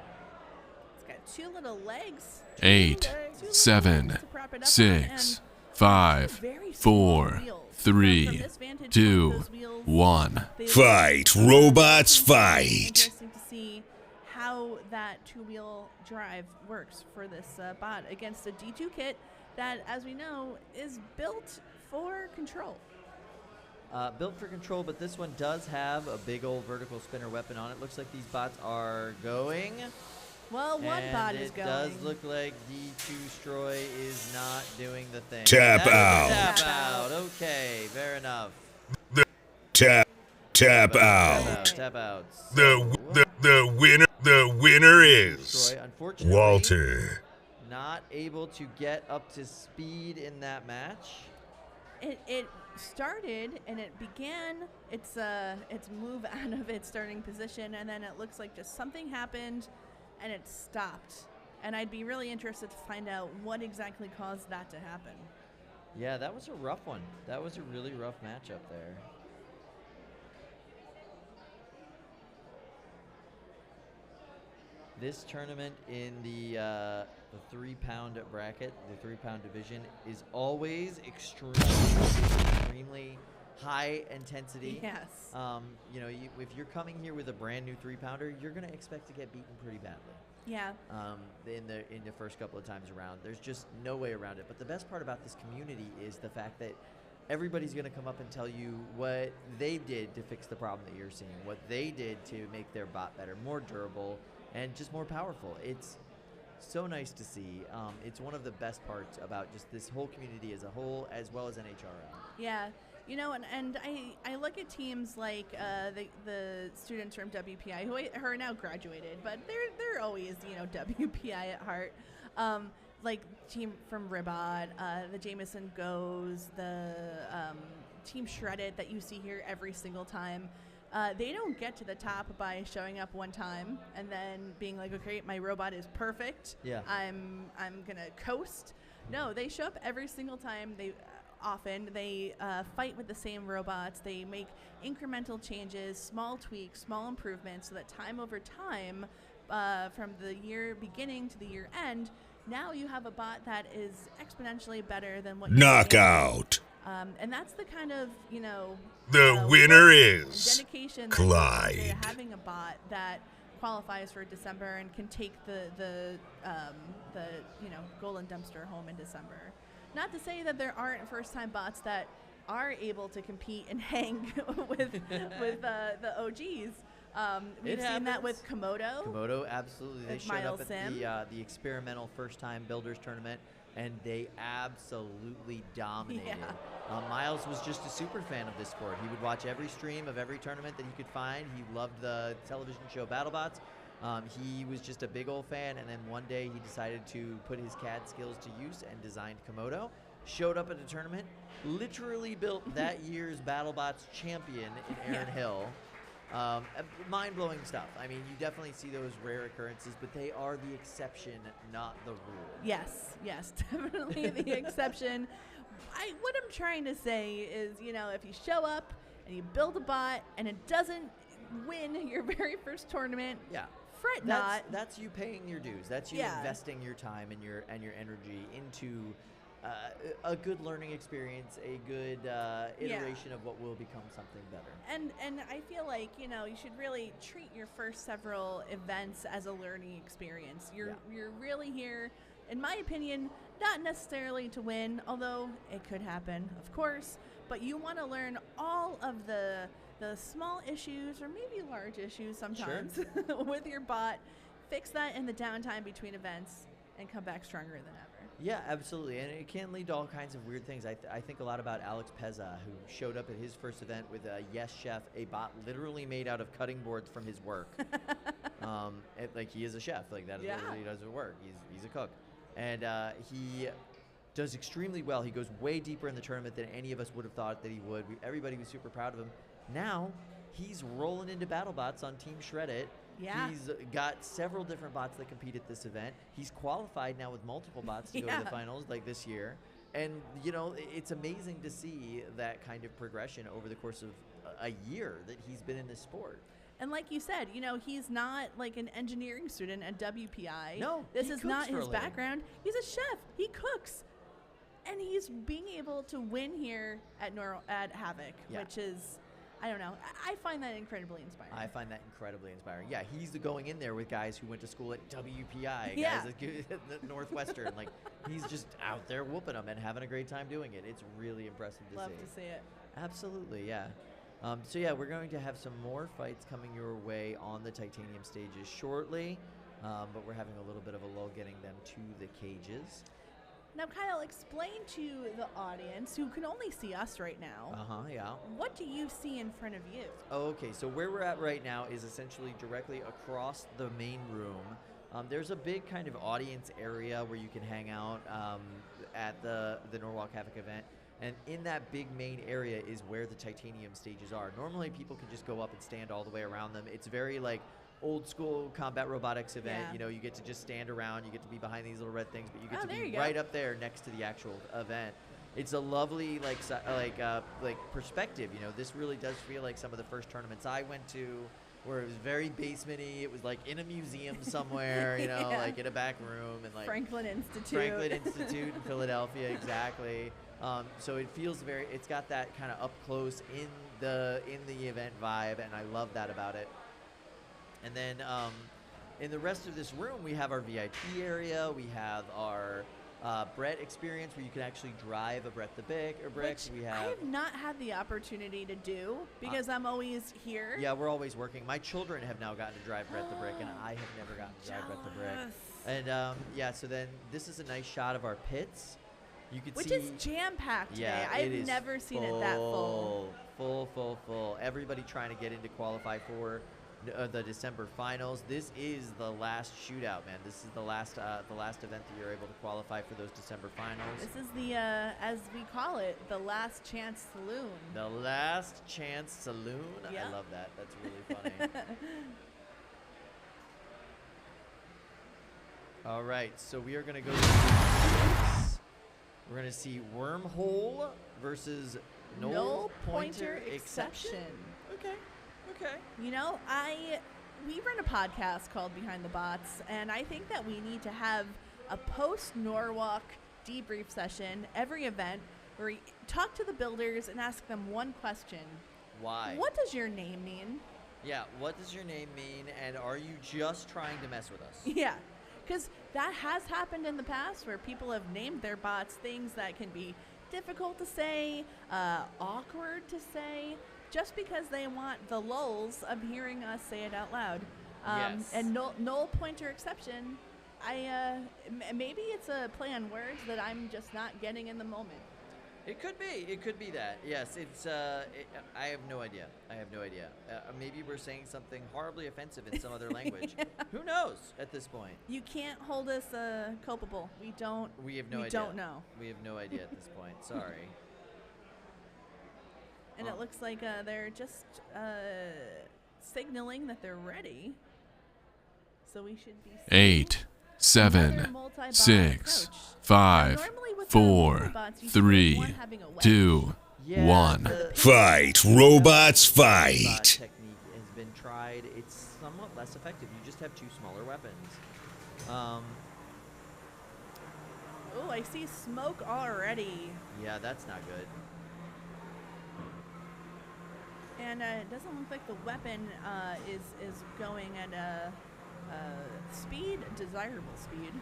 It's got two little legs. 8, 7, 6, 5, 4, 3, 2, 1. Fight, robots, fight. Interesting to see how that two-wheel drive works for this bot against a D2 kit that, as we know, is built for control. Built for control, but this one does have a big old vertical spinner weapon on it. Looks like these bots are going. Well, one bot is going. It does look like D2 Stroy is not doing the thing. Tap out. Tap out. Okay, fair enough. Tap out. Tap out. The winner is Stroy, unfortunately, Walter. not able to get up to speed in that match. It started and it began its move out of its starting position, and then it looks like just something happened and it stopped. And I'd be really interested to find out what exactly caused that to happen. Yeah, that was a rough one. That was a really rough matchup there. This tournament in the 3-pound bracket, the 3-pound division, is always extremely high intensity. Yes. If you're coming here with a brand new 3-pounder, you're going to expect to get beaten pretty badly. Yeah. In the first couple of times around, there's just no way around it. But the best part about this community is the fact that everybody's going to come up and tell you what they did to fix the problem that you're seeing, what they did to make their bot better, more durable, and just more powerful. It's so nice to see. It's one of the best parts about just this whole community as a whole, as well as NHRL. Yeah. And I look at teams like the students from WPI who are now graduated, but they're always WPI at heart. Like team from Ribot, the Jameson Goes, the team Shredded that you see here every single time. They don't get to the top by showing up one time and then being like, okay, my robot is perfect. Yeah. I'm gonna coast. No, they show up every single time. They fight with the same robots. They make incremental changes, small tweaks, small improvements, so that time over time, from the year beginning to the year end, now you have a bot that is exponentially better than what you Knockout. and that's the kind of, The winner is dedication Clyde. to having a bot that qualifies for December and can take the golden dumpster home in December. Not to say that there aren't first-time bots that are able to compete and hang with the OGs. We've seen that with Komodo. Komodo, absolutely. They showed up Miles at the experimental first-time builders tournament, and they absolutely dominated. Yeah. Miles was just a super fan of this sport. He would watch every stream of every tournament that he could find. He loved the television show BattleBots. He was just a big old fan, and then one day he decided to put his CAD skills to use and designed Komodo. Showed up at a tournament, literally built that year's BattleBots champion in Aaron Hill. Mind-blowing stuff. I mean, you definitely see those rare occurrences, but they are the exception, not the rule. Yes, definitely the exception. What I'm trying to say is, if you show up and you build a bot and it doesn't win your very first tournament, fret not. That's you paying your dues. That's you investing your time and your energy into a good learning experience, a good iteration of what will become something better. And I feel like, you should really treat your first several events as a learning experience. You're really here, in my opinion, not necessarily to win, although it could happen, of course, but you want to learn all of the small issues or maybe large issues sometimes with your bot, fix that in the downtime between events, and come back stronger than ever. Yeah, absolutely, and it can lead to all kinds of weird things. I think a lot about Alex Pezza, who showed up at his first event with a Yes Chef, a bot literally made out of cutting boards from his work. He is a chef, that is what he does at work. He's a cook, and he does extremely well. He goes way deeper in the tournament than any of us would have thought that he would. Everybody was super proud of him. Now he's rolling into BattleBots on Team Shreddit. Yeah. He's got several different bots that compete at this event. He's qualified now with multiple bots to go to the finals this year. And, it's amazing to see that kind of progression over the course of a year that he's been in this sport. And like you said, he's not like an engineering student at WPI. No, this is not his background. He's a chef. He cooks. And he's being able to win here at Havoc, which is... I don't know. I find that incredibly inspiring. I find that incredibly inspiring. Yeah, he's going in there with guys who went to school at WPI, guys at Northwestern. He's just out there whooping them and having a great time doing it. It's really impressive to see. Love to see it. Absolutely, yeah. We're going to have some more fights coming your way on the titanium stages shortly, but we're having a little bit of a lull getting them to the cages. Now, Kyle, explain to the audience who can only see us right now. Yeah. What do you see in front of you? Okay, so where we're at right now is essentially directly across the main room. There's a big kind of audience area where you can hang out at the Norwalk Havoc event. And in that big main area is where the titanium stages are. Normally, people can just go up and stand all the way around them. It's very old school combat robotics event. You get to just stand around, you get to be behind these little red things, but you get to be right up there next to the actual event. It's a lovely perspective. This really does feel like some of the first tournaments I went to, where it was very basement-y. It was in a museum somewhere, in a back room, and Franklin Institute in Philadelphia, exactly. So it feels it's got that kind of up close in the event vibe, and I love that about it. And then in the rest of this room, we have our VIP area. We have our Brett experience, where you can actually drive a Brett the Brick. Which I have not had the opportunity to do because I'm always here. Yeah, we're always working. My children have now gotten to drive Brett the Brick, and I have never gotten to drive Brett the Brick. And so then this is a nice shot of our pits. You can Which is jam-packed today. I've never seen it that full. Full. Everybody trying to get in to qualify for the December finals. This is the last shootout, man. This is the last event that you're able to qualify for those December finals. This is the, as we call it, the last chance saloon. The last chance saloon? Yep. I love that. That's really funny. All right, so we are going to go to the We're going to see Wormhole versus Null Pointer Exception. Okay. We run a podcast called Behind the Bots, and I think that we need to have a post-Norwalk debrief session every event where we talk to the builders and ask them one question. Why? What does your name mean? Yeah, what does your name mean, and are you just trying to mess with us? Yeah, because that has happened in the past where people have named their bots things that can be difficult to say, awkward to say, just because they want the lulz of hearing us say it out loud. Yes. And null pointer exception, maybe it's a play on words that I'm just not getting in the moment. It could be. It could be that. Yes, it's. I have no idea. Maybe we're saying something horribly offensive in some other language. Yeah. Who knows at this point? You can't hold us culpable. We don't. We have no idea. We don't know. We have no idea at this point. Sorry. And it looks like they're just signaling that they're ready. So we should be. 8, 7, 6, 5, 4, 3, 2, Yeah, 1. the Fight, robots, robot fight! technique has been tried. It's somewhat less effective. You just have 2 smaller weapons. Oh, I see smoke already. Yeah, that's not good. And it doesn't look like the weapon is going at a desirable speed.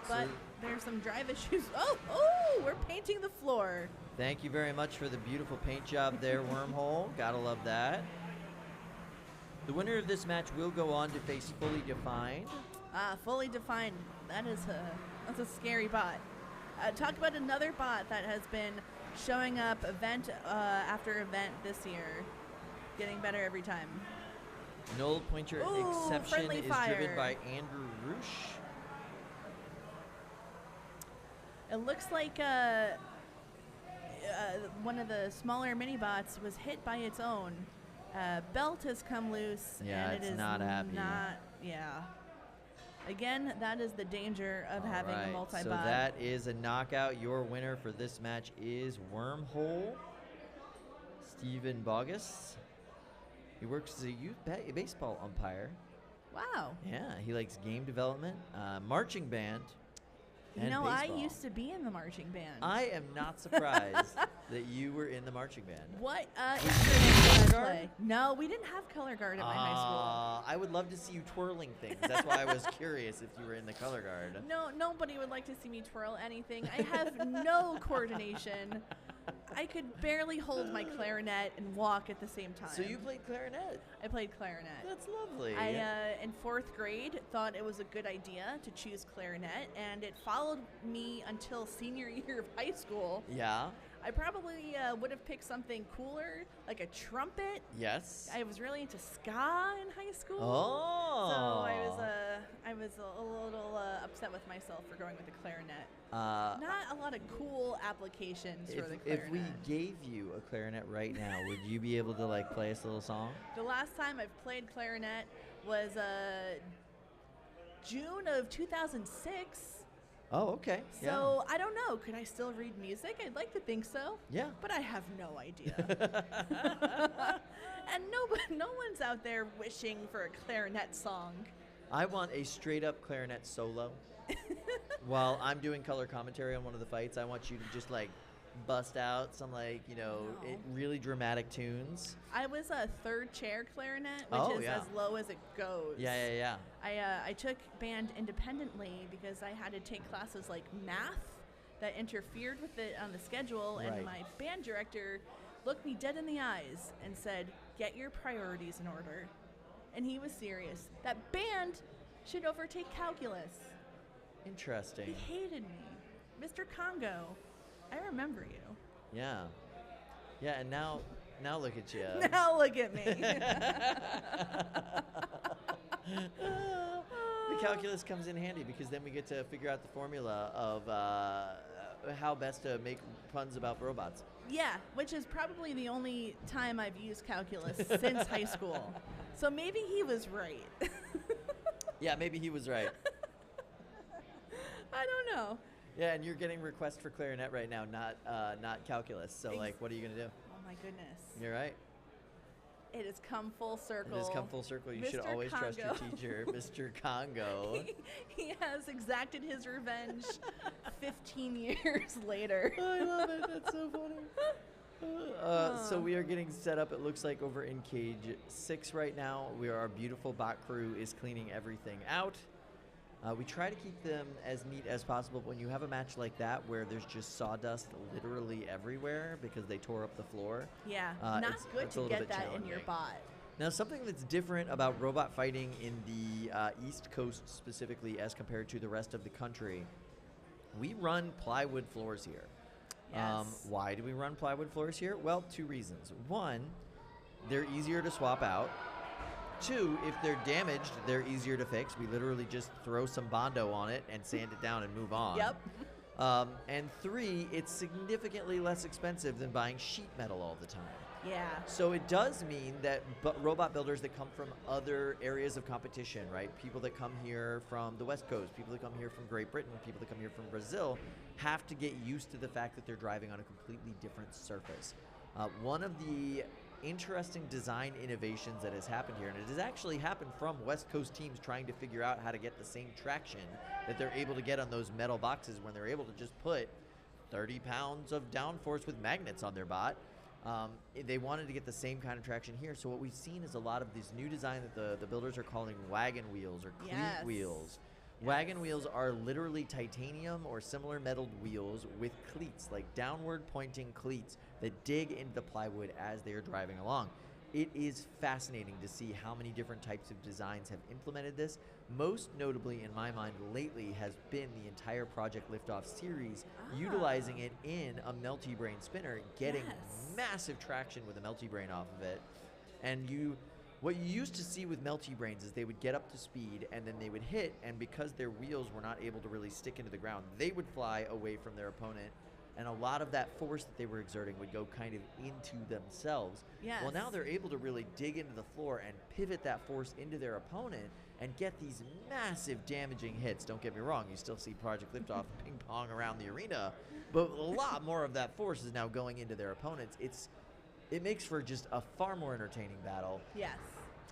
But there's some drive issues. Oh, we're painting the floor. Thank you very much for the beautiful paint job there, Wormhole. Gotta love that. The winner of this match will go on to face Fully Defined. Fully defined. That's a scary bot. Talk about another bot that has been showing up event after event this year, getting better every time. Null pointer exception friendly is fire. driven by Andrew Roosh. It looks like one of the smaller mini bots was hit by its own. Belt has come loose. Yeah, and it's it is not happy. Yeah. Again, that is the danger of having a multi-bot. So that is a knockout. Your winner for this match is Wormhole, Stephen Bogus. He works as a youth baseball umpire. Wow. Yeah, he likes game development, marching band, You and know, baseball. I used to be in the marching band. I am not surprised that you were in the marching band. What Was instrument color did I guard? play? No, we didn't have color guard at my high school. I would love to see you twirling things. That's why I was curious if you were in the color guard. No, nobody would like to see me twirl anything. I have no coordination. I could barely hold my clarinet and walk at the same time. So you played clarinet. I played clarinet. That's lovely. I, in 4th grade, thought it was a good idea to choose clarinet, and it followed me until senior year of high school. Yeah. I probably would have picked something cooler, like a trumpet. Yes. I was really into ska in high school. Oh. So I was a little upset with myself for going with the clarinet. Not a lot of cool applications for the clarinet. If we gave you a clarinet right now, would you be able to like play us a little song? The last time I've played clarinet was June of 2006. Oh, okay. So I don't know. Could I still read music? I'd like to think so. Yeah. But I have no idea. And no one's out there wishing for a clarinet song. I want a straight up clarinet solo. While I'm doing color commentary on one of the fights, I want you to just like bust out some like, really dramatic tunes. I was a 3rd chair clarinet, which is as low as it goes. Yeah. I took band independently because I had to take classes like math that interfered with it on the schedule, and my band director looked me dead in the eyes and said, "Get your priorities in order." And he was serious. That band should overtake calculus. Interesting. He hated me. Mr. Congo, I remember you. Yeah. Yeah, and now look at you. Now look at me. The calculus comes in handy because then we get to figure out the formula of how best to make puns about robots. Yeah, which is probably the only time I've used calculus since high school. So maybe he was right. Yeah, maybe he was right. I don't know. Yeah, and you're getting requests for clarinet right now, not calculus. So, what are you going to do? Oh, my goodness. You're right. It has come full circle. It has come full circle. You should Mr. always trust your Congo. teacher, Mr. Congo. He has exacted his revenge 15 years later. I love it. That's so funny. So we are getting set up, it looks like, over in cage 6 right now. Our beautiful bot crew is cleaning everything out. We try to keep them as neat as possible. But when you have a match like that where there's just sawdust literally everywhere because they tore up the floor. Yeah, it's- not good it's a to little get bit that in your challenging. bot. Now, something that's different about robot fighting in the East Coast specifically as compared to the rest of the country, we run plywood floors here. Yes. Why do we run plywood floors here? Well, 2 reasons. 1, they're easier to swap out. 2, if they're damaged, they're easier to fix. We literally just throw some Bondo on it and sand it down and move on. Yep. And 3, it's significantly less expensive than buying sheet metal all the time. Yeah. So it does mean that robot builders that come from other areas of competition, right? People that come here from the West Coast, people that come here from Great Britain, people that come here from Brazil, have to get used to the fact that they're driving on a completely different surface. One of the interesting design innovations that has happened here, and it has actually happened from West Coast teams trying to figure out how to get the same traction that they're able to get on those metal boxes when they're able to just put 30 pounds of downforce with magnets on their bot. They wanted to get the same kind of traction here. So what we've seen is a lot of this new design that the builders are calling wagon wheels or cleat Yes. wheels. Wagon wheels are literally titanium or similar metal wheels with cleats, like downward pointing cleats that dig into the plywood as they are driving along. It is fascinating to see how many different types of designs have implemented this. Most notably, in my mind, lately has been the entire Project Liftoff series, utilizing it in a multi-brain spinner, getting Yes. massive traction with a multi-brain off of it. And what you used to see with multi-brains is they would get up to speed and then they would hit, and because their wheels were not able to really stick into the ground, they would fly away from their opponent, and a lot of that force that they were exerting would go kind of into themselves. Yes. Well, now they're able to really dig into the floor and pivot that force into their opponent and get these massive damaging hits. Don't get me wrong, you still see Project Liftoff ping pong around the arena, but a lot more of that force is now going into their opponents. It makes for just a far more entertaining battle. Yes.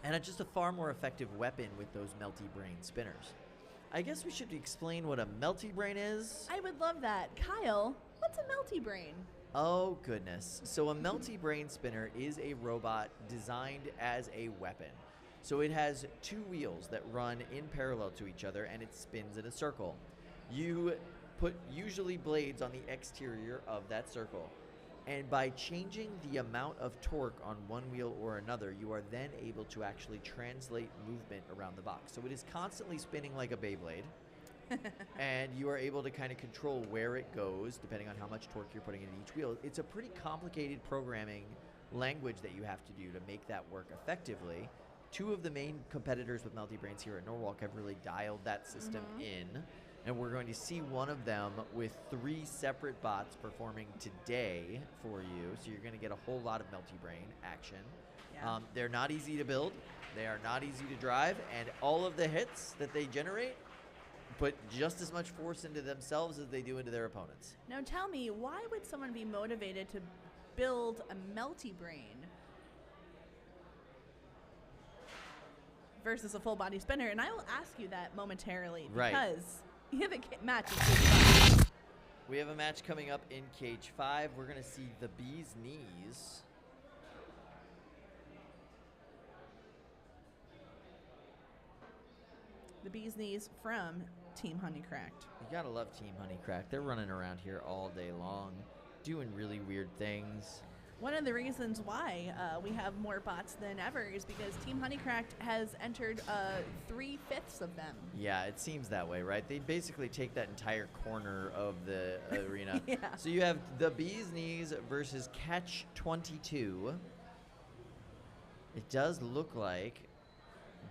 And just a far more effective weapon with those multi-brain spinners. I guess we should explain what a multi-brain is. I would love that. Kyle, what's a multi-brain? Oh, goodness. So a multi-brain spinner is a robot designed as a weapon. So it has 2 wheels that run in parallel to each other, and it spins in a circle. You put usually blades on the exterior of that circle. And by changing the amount of torque on one wheel or another, you are then able to actually translate movement around the box. So it is constantly spinning like a Beyblade. And you are able to kind of control where it goes depending on how much torque you're putting into each wheel. It's a pretty complicated programming language that you have to do to make that work effectively. 2 of the main competitors with multi-brains here at Norwalk have really dialed that system in. And we're going to see one of them with 3 separate bots performing today for you. So you're going to get a whole lot of multi-brain action. Yeah. They're not easy to build. They are not easy to drive. And all of the hits that they generate put just as much force into themselves as they do into their opponents. Now tell me, why would someone be motivated to build a multi-brain versus a full-body spinner? And I will ask you that momentarily, Right. because you have a match in Cage 5. We have a match coming up in Cage 5. We're going to see the Bee's Knees. The Bee's Knees from Team Honeycracked. You gotta love Team Honeycrack. They're running around here all day long, doing really weird things. One of the reasons why we have more bots than ever is because Team Honeycracked has entered 3/5 of them. Yeah, it seems that way, right? They basically take that entire corner of the arena. Yeah. So you have the Bee's Knees versus Catch 22. It does look like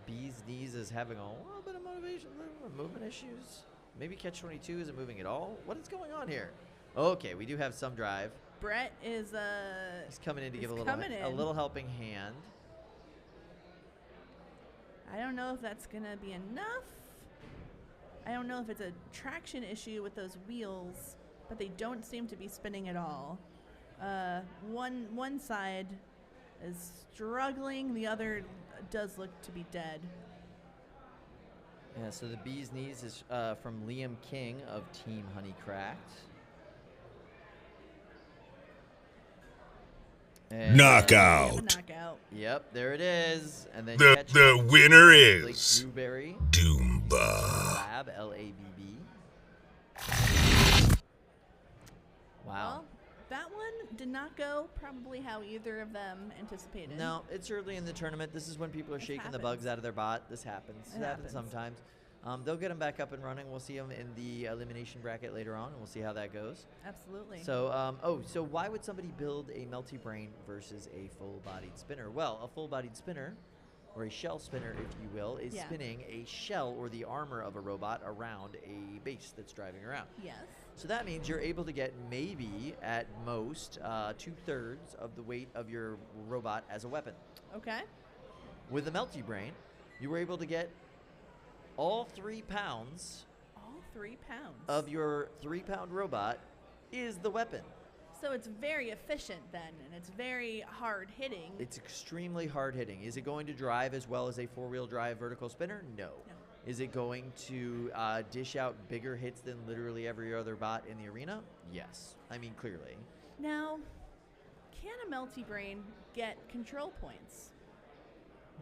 Bee's Knees is having a little bit of motivation, a little bit of movement issues. Maybe Catch 22 isn't moving at all. What is going on here? Okay, we do have some drive. Brett is He's coming in to give a coming little in. helping hand. I don't know if that's gonna be enough. I don't know if it's a traction issue with those wheels, but they don't seem to be spinning at all. One side is struggling. The other does look to be dead. Yeah, so the bee's knees is from Liam King of Team Honeycracked. And Knockout. Knockout. Yep, there it is. And then The winner Blake is Dewberry. Doomba. Lab, L-A-B-B. Wow. Well, that one did not go probably how either of them anticipated. No, it's early in the tournament. This is when people are shaking the bugs out of their bot. This happens. It happens sometimes. They'll get them back up and running. We'll see them in the elimination bracket later on, and we'll see how that goes. Absolutely. So, so why would somebody build a melty brain versus a full-bodied spinner? Well, a full-bodied spinner, or a shell spinner, if you will, is spinning a shell or the armor of a robot around a base that's driving around. Yes. So that means you're able to get maybe, at most, 2/3 of the weight of your robot as a weapon. Okay. With a melty brain, you were able to get all 3 pounds All 3 pounds. of your 3-pound robot is the weapon. So it's very efficient then, and it's very hard hitting. It's extremely hard hitting. Is it going to drive as well as a 4-wheel drive vertical spinner? No. Is it going to dish out bigger hits than literally every other bot in the arena? Yes. I mean, clearly. Now, can a melty brain get control points?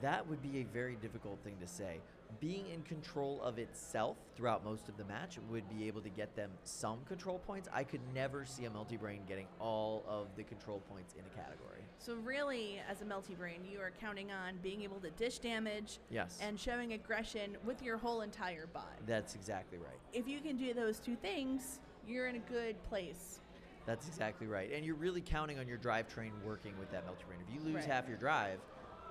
That would be a very difficult thing to say. Being in control of itself throughout most of the match would be able to get them some control points. I could never see a melty brain getting all of the control points in a category. So really, as a melty brain, you are counting on being able to dish damage and showing aggression with your whole entire bot. That's exactly right. If you can do those 2 things, you're in a good place. That's exactly right. And you're really counting on your drivetrain working with that melty brain. If you lose half your drive,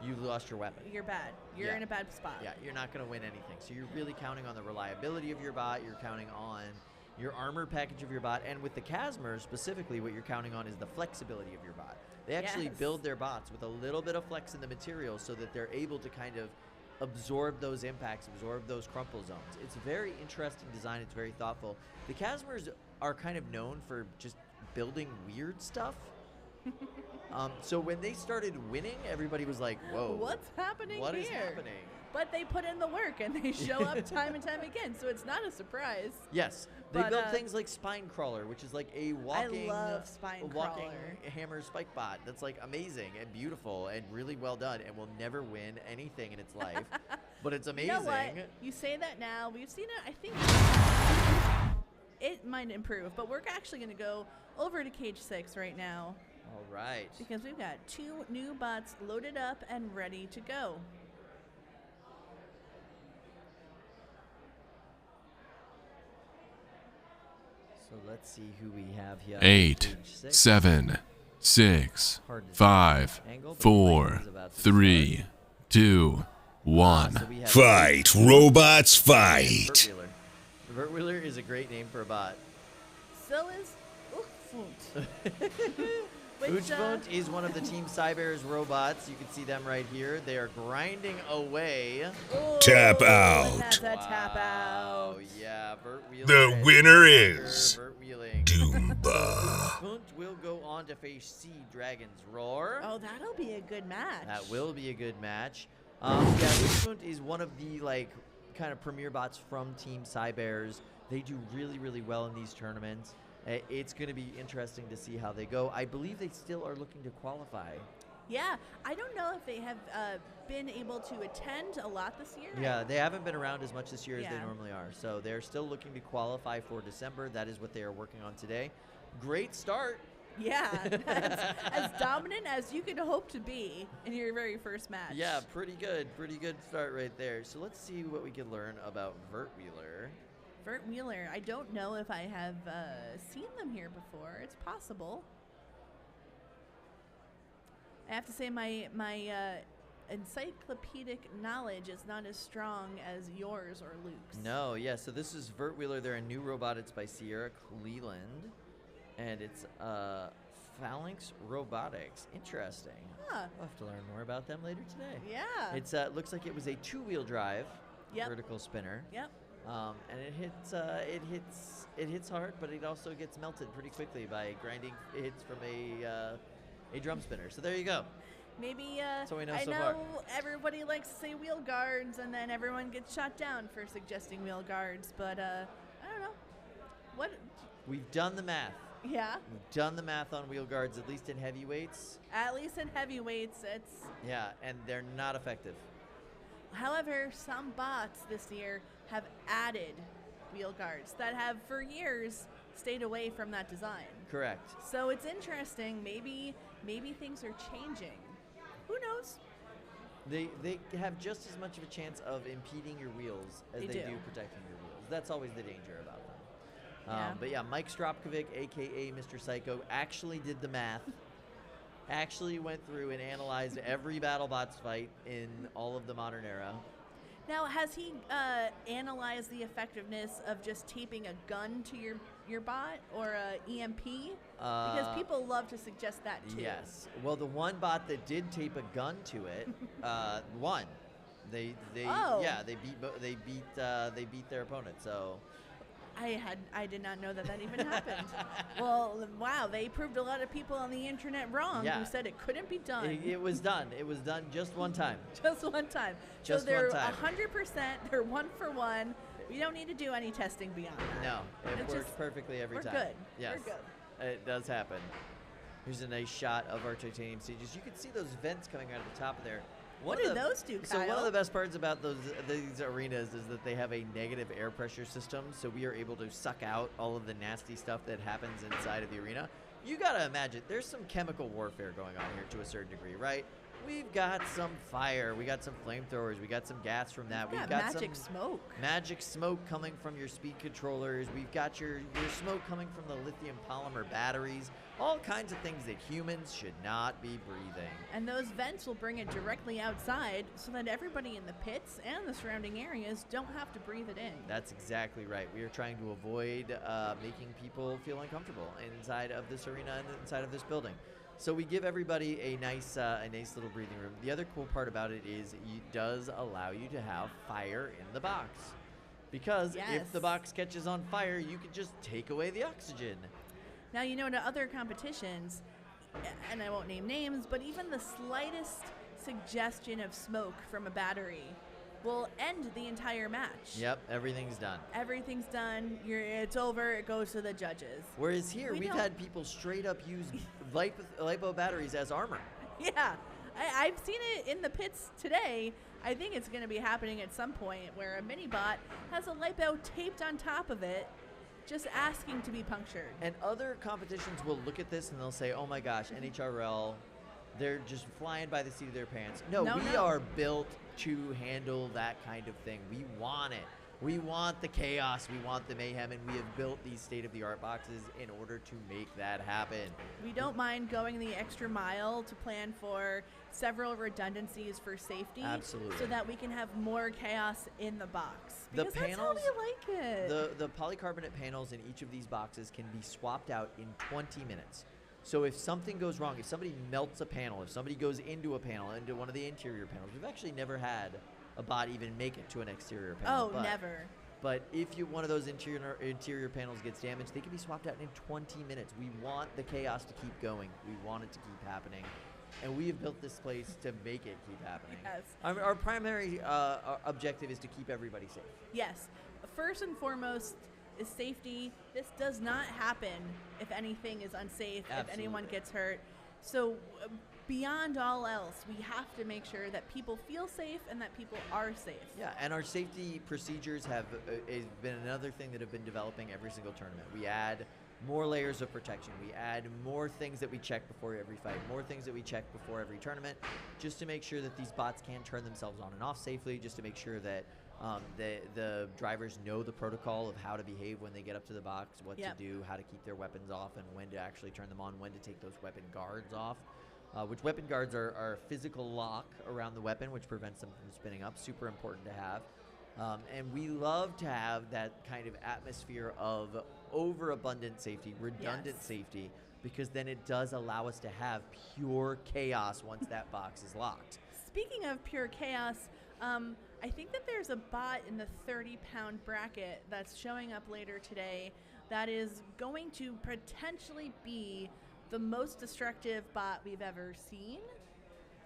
you've lost your weapon. You're bad. You're in a bad spot. Yeah, you're not going to win anything. So you're really counting on the reliability of your bot. You're counting on your armor package of your bot. And with the Chasmer specifically, what you're counting on is the flexibility of your bot. They actually build their bots with a little bit of flex in the material so that they're able to kind of absorb those impacts, absorb those crumple zones. It's a very interesting design. It's very thoughtful. The Chasmers are kind of known for just building weird stuff. So when they started winning, everybody was like, whoa. What's happening What here? is happening? But they put in the work, and they show up time and time again, so it's not a surprise. Yes. They built things like Spine Crawler, which is like a walking, Crawler. hammer spike bot that's like amazing and beautiful and really well done and will never win anything in its life. But it's amazing. You know what? You say that now. We've seen it. I think it might improve, but we're actually going to go over to Cage 6 right now. All right. Because we've got 2 new bots loaded up and ready to go. So let's see who we have here. 8, 7, 6, 5, 4, 3, 2, 1. Fight, robots, fight. The Vert Wheeler is a great name for a bot. So is Funt. Funt is one of the Team Saber's robots. You can see them right here. They are grinding away. Tap out. That's a tap out. Oh, yeah. Vert Wheeler. The winner is Vert Wheeling. Doomba. Funt will go on to face Sea Dragon's Roar. Oh, that'll be a good match. That will be a good match. Funt is one of the kind of premier bots from Team Saber's. They do really, really well in these tournaments. It's going to be interesting to see how they go. I believe they still are looking to qualify. Yeah, I don't know if they have been able to attend a lot this year. Yeah, they haven't been around as much this year as they normally are. So they're still looking to qualify for December. That is what they are working on today. Great start. Yeah, as dominant as you could hope to be in your very first match. Yeah, pretty good. Pretty good start right there. So let's see what we can learn about Vert Wheeler. Vert Wheeler, I don't know if I have seen them here before. It's possible. I have to say my encyclopedic knowledge is not as strong as yours or Luke's. No, yeah, so this is Vert Wheeler. They're a new robot. It's by Sierra Cleland. And it's Phalanx Robotics. Interesting. Huh. We'll have to learn more about them later today. Yeah. It's looks like it was a 2-wheel drive vertical spinner. Yep. And it hits hard, but it also gets melted pretty quickly by grinding hits from a drum spinner. So there you go. Maybe So we know I so know far. everybody likes to say wheel guards, and then everyone gets shot down for suggesting wheel guards. But I don't know. What? We've done the math. Yeah. We've done the math on wheel guards, at least in heavyweights. At least in heavyweights, it's. Yeah, and they're not effective. However, some bots this year have added wheel guards that have for years stayed away from that design. Correct. So it's interesting. Maybe things are changing. Who knows? They have just as much of a chance of impeding your wheels as They they do. do protecting your wheels. That's always the danger about them. Yeah. But yeah, Mike Stropkovic, a.k.a. Mr. Psycho, actually did the math. Actually went through and analyzed every BattleBots fight in all of the modern era. Now, has he analyzed the effectiveness of just taping a gun to your bot or a EMP? Because people love to suggest that too. Yes. Well, the one bot that did tape a gun to it won. They Oh. yeah they beat their opponent. So I did not know that even happened. Well, wow, they proved a lot of people on the internet wrong Yeah. who said it couldn't be done. it was done. It was done just one time. Just one time. Just so they're one time. 100%, they're 1 for 1. We don't need to do any testing beyond that. No, it It's works just- perfectly every we're time. good. Yes. We're good. It does happen. Here's a nice shot of our titanium stages. You can see those vents coming out of the top of there. What do those do, So one Kyle? of the best parts about these arenas is that they have a negative air pressure system, so we are able to suck out all of the nasty stuff that happens inside of the arena. You gotta imagine, there's some chemical warfare going on here to a certain degree, right? We've got some fire, we got some flamethrowers, we got some gas from that. Yeah, We've got magic some smoke. magic smoke coming from your speed controllers. We've got your smoke coming from the lithium polymer batteries. All kinds of things that humans should not be breathing. And those vents will bring it directly outside so that everybody in the pits and the surrounding areas don't have to breathe it in. That's exactly right. We are trying to avoid making people feel uncomfortable inside of this arena and inside of this building. So we give everybody a nice little breathing room. The other cool part about it is it does allow you to have fire in the box. Because Yes. if the box catches on fire, you can just take away the oxygen. Now, you know, to other competitions, and I won't name names, but even the slightest suggestion of smoke from a battery will end the entire match. Yep, everything's done. Everything's done. It's over. It goes to the judges. Whereas here, We we've don't- had people straight up use lipo batteries as armor. Yeah, I've seen it in the pits today. I think it's going to be happening at some point where a mini bot has a lipo taped on top of it, just asking to be punctured. And other competitions will look at this and they'll say, oh my gosh, NHRL, they're just flying by the seat of their pants. No, No, we no. are built to handle that kind of thing. We want it. We want the chaos. We want the mayhem. And we have built these state-of-the-art boxes in order to make that happen. We don't mind going the extra mile to plan for several redundancies for safety. Absolutely. So that we can have more chaos in the box. The Because that's how panels- we like it. The polycarbonate panels in each of these boxes can be swapped out in 20 minutes. So if something goes wrong, if somebody melts a panel, if somebody goes into a panel, into one of the interior panels, we've actually never had a bot even make it to an exterior panel. Oh, never. But if one of those interior panels gets damaged, they can be swapped out in 20 minutes. We want the chaos to keep going. We want it to keep happening. And we have built this place to make it keep happening. Yes. Our primary objective is to keep everybody safe. Yes. First and foremost is safety. This does not happen if anything is unsafe, if anyone Absolutely. gets hurt. So beyond all else, we have to make sure that people feel safe and that people are safe. Yeah, and our safety procedures have been another thing that have been developing every single tournament. We add more layers of protection. We add more things that we check before every fight, more things that we check before every tournament, just to make sure that these bots can turn themselves on and off safely, just to make sure that the drivers know the protocol of how to behave when they get up to the box, what Yep. to do, how to keep their weapons off, and when to actually turn them on, when to take those weapon guards off. Which weapon guards are a physical lock around the weapon, which prevents them from spinning up. Super important to have. And we love to have that kind of atmosphere of overabundant safety, redundant Yes. safety, because then it does allow us to have pure chaos once that box is locked. Speaking of pure chaos, I think that there's a bot in the 30-pound bracket that's showing up later today that is going to potentially be the most destructive bot we've ever seen.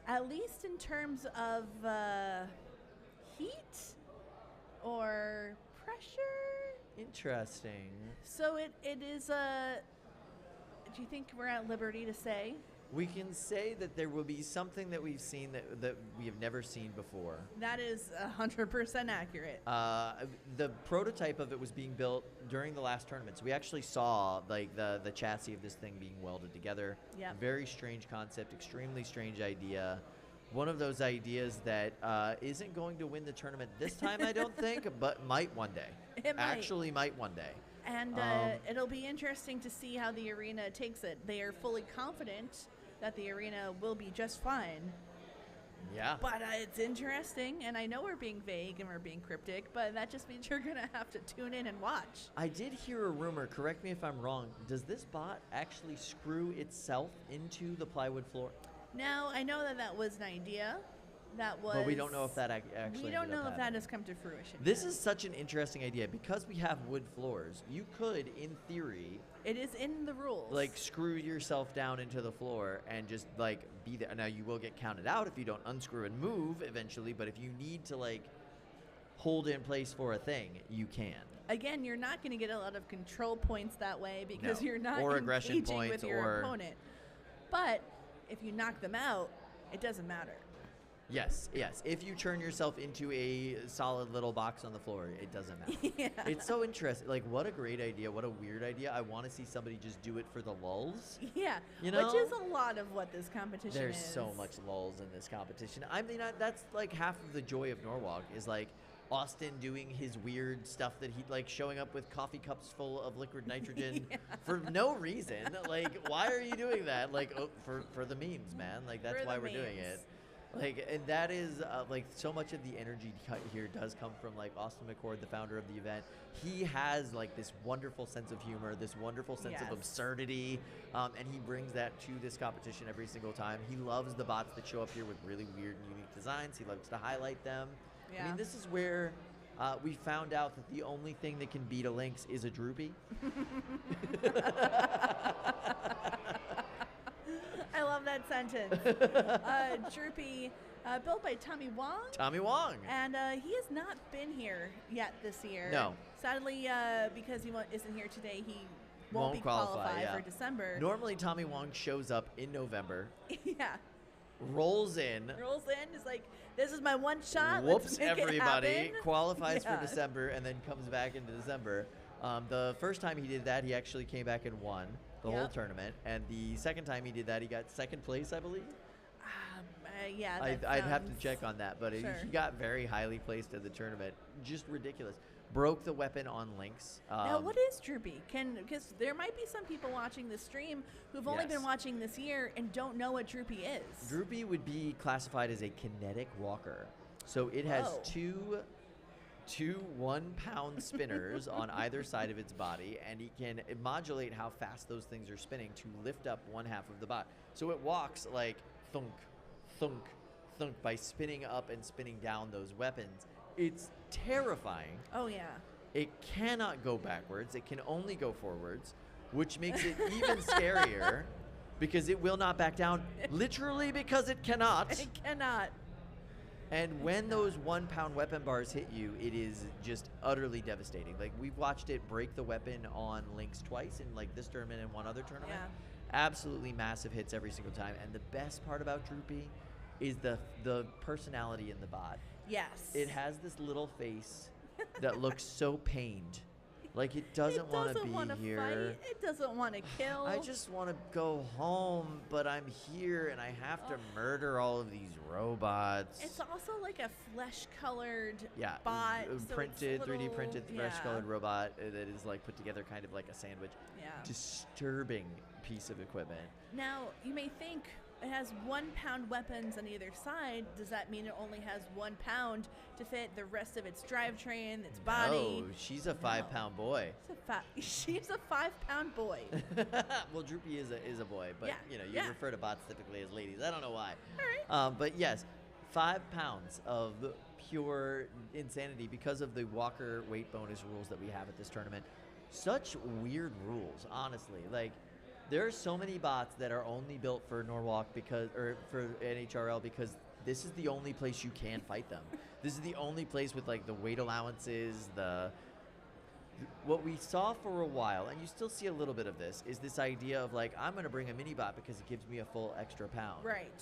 at least in terms of heat or pressure. Interesting. So it is a. Do you think we're at liberty to say? We can say that there will be something that we've seen that we have never seen before. That is 100% accurate. The prototype of it was being built during the last tournament, so we actually saw like the chassis of this thing being welded together. Yeah. Very strange concept, extremely strange idea. One of those ideas that isn't going to win the tournament this time, I don't think, but might one day. It might. Actually might one day. And it'll be interesting to see how the arena takes it. They are fully confident that the arena will be just fine. Yeah. But it's interesting, and I know we're being vague and we're being cryptic, but that just means you're going to have to tune in and watch. I did hear a rumor, correct me if I'm wrong, does this bot actually screw itself into the plywood floor? Now, I know that was an idea. That was. But we don't know if that actually We don't ended up know if that happening. has come to fruition. This yet. is such an interesting idea. Because we have wood floors, you could, in theory, It is in the rules. like screw yourself down into the floor and just like be there. Now you will get counted out if you don't unscrew and move eventually, but if you need to like hold in place for a thing, you can. Again, you're not going to get a lot of control points that way because No. you're not Or aggression engaging points with your or- opponent. But if you knock them out, it doesn't matter. Yes, yes. If you turn yourself into a solid little box on the floor, it doesn't matter. Yeah. It's so interesting. Like, what a great idea. What a weird idea. I want to see somebody just do it for the lulz. Yeah, You which know? is a lot of what this competition There's is. so much lulz in this competition. I mean, that's like half of the joy of Norwalk is like Austin doing his weird stuff that he like showing up with coffee cups full of liquid nitrogen for no reason. Like, why are you doing that? Like, oh, for the memes, man. Like, that's For why the we're doing memes. it. Like, and that is like so much of the energy here does come from like Austin McCord, the founder of the event. He has like this wonderful sense of humor, this wonderful sense of Yes. absurdity, and he brings that to this competition every single time. He loves the bots that show up here with really weird and unique designs. He loves to highlight them. I Yeah. mean, this is where we found out that the only thing that can beat a lynx is a droopy. I love that sentence. Droopy, built by Tommy Wong. Tommy Wong. And he has not been here yet this year. No. Sadly, because he isn't here today, he won't be qualify, qualified yeah. for December. Normally, Tommy Wong shows up in November, Yeah. rolls in, Rolls in, is like, this is my one shot. whoops Let's make everybody, it happen. qualifies Yeah. for December, and then comes back into December. The first time he did that, he actually came back and won the whole Yep. tournament. And the second time he did that, he got second place, I believe. Yeah, I'd have to sounds- check on that, but Sure. he got very highly placed in the tournament. Just ridiculous. Broke the weapon on Lynx. Now, what is Droopy? Because there might be some people watching this stream who've only Yes. been watching this year and don't know what Droopy is. Droopy would be classified as a kinetic walker. So it has Whoa. two 1-pound spinners on either side of its body, and he can modulate how fast those things are spinning to lift up one half of the bot. So it walks like thunk, thunk, thunk by spinning up and spinning down those weapons. It's terrifying. Oh, yeah. It cannot go backwards. It can only go forwards, which makes it even scarier because it will not back down, literally because it cannot. It cannot. And when those 1-pound weapon bars hit you, it is just utterly devastating. Like, we've watched it break the weapon on Lynx twice in like this tournament and one other tournament. Yeah. Absolutely massive hits every single time. And the best part about Droopy is the personality in the bot. Yes. It has this little face that looks so pained. Like it doesn't want to be wanna here. Fight. It doesn't want to kill. I just want to go home, but I'm here and I have to murder all of these robots. It's also like a flesh-colored yeah, bot. so it's printed, 3D little- printed, yeah. fresh-colored robot that is like put together kind of like a sandwich. Yeah. Disturbing piece of equipment. Now, you may think it has 1-pound weapons on either side. Does that mean it only has 1 pound to fit the rest of its drivetrain, its body? Oh, she's a 5-pound boy. She's a 5-pound boy. Well, Droopy is a boy, but Yeah, you know you yeah. refer to bots typically as ladies. I don't know why. All right. But yes, 5 pounds of pure insanity because of the walker weight bonus rules that we have at this tournament. Such weird rules, honestly. Like There are so many bots that are only built for Norwalk or for NHRL because this is the only place you can fight them. This is the only place with like the weight allowances, what we saw for a while, and you still see a little bit of this, is this idea of like, I'm going to bring a mini bot because it gives me a full extra pound. Right.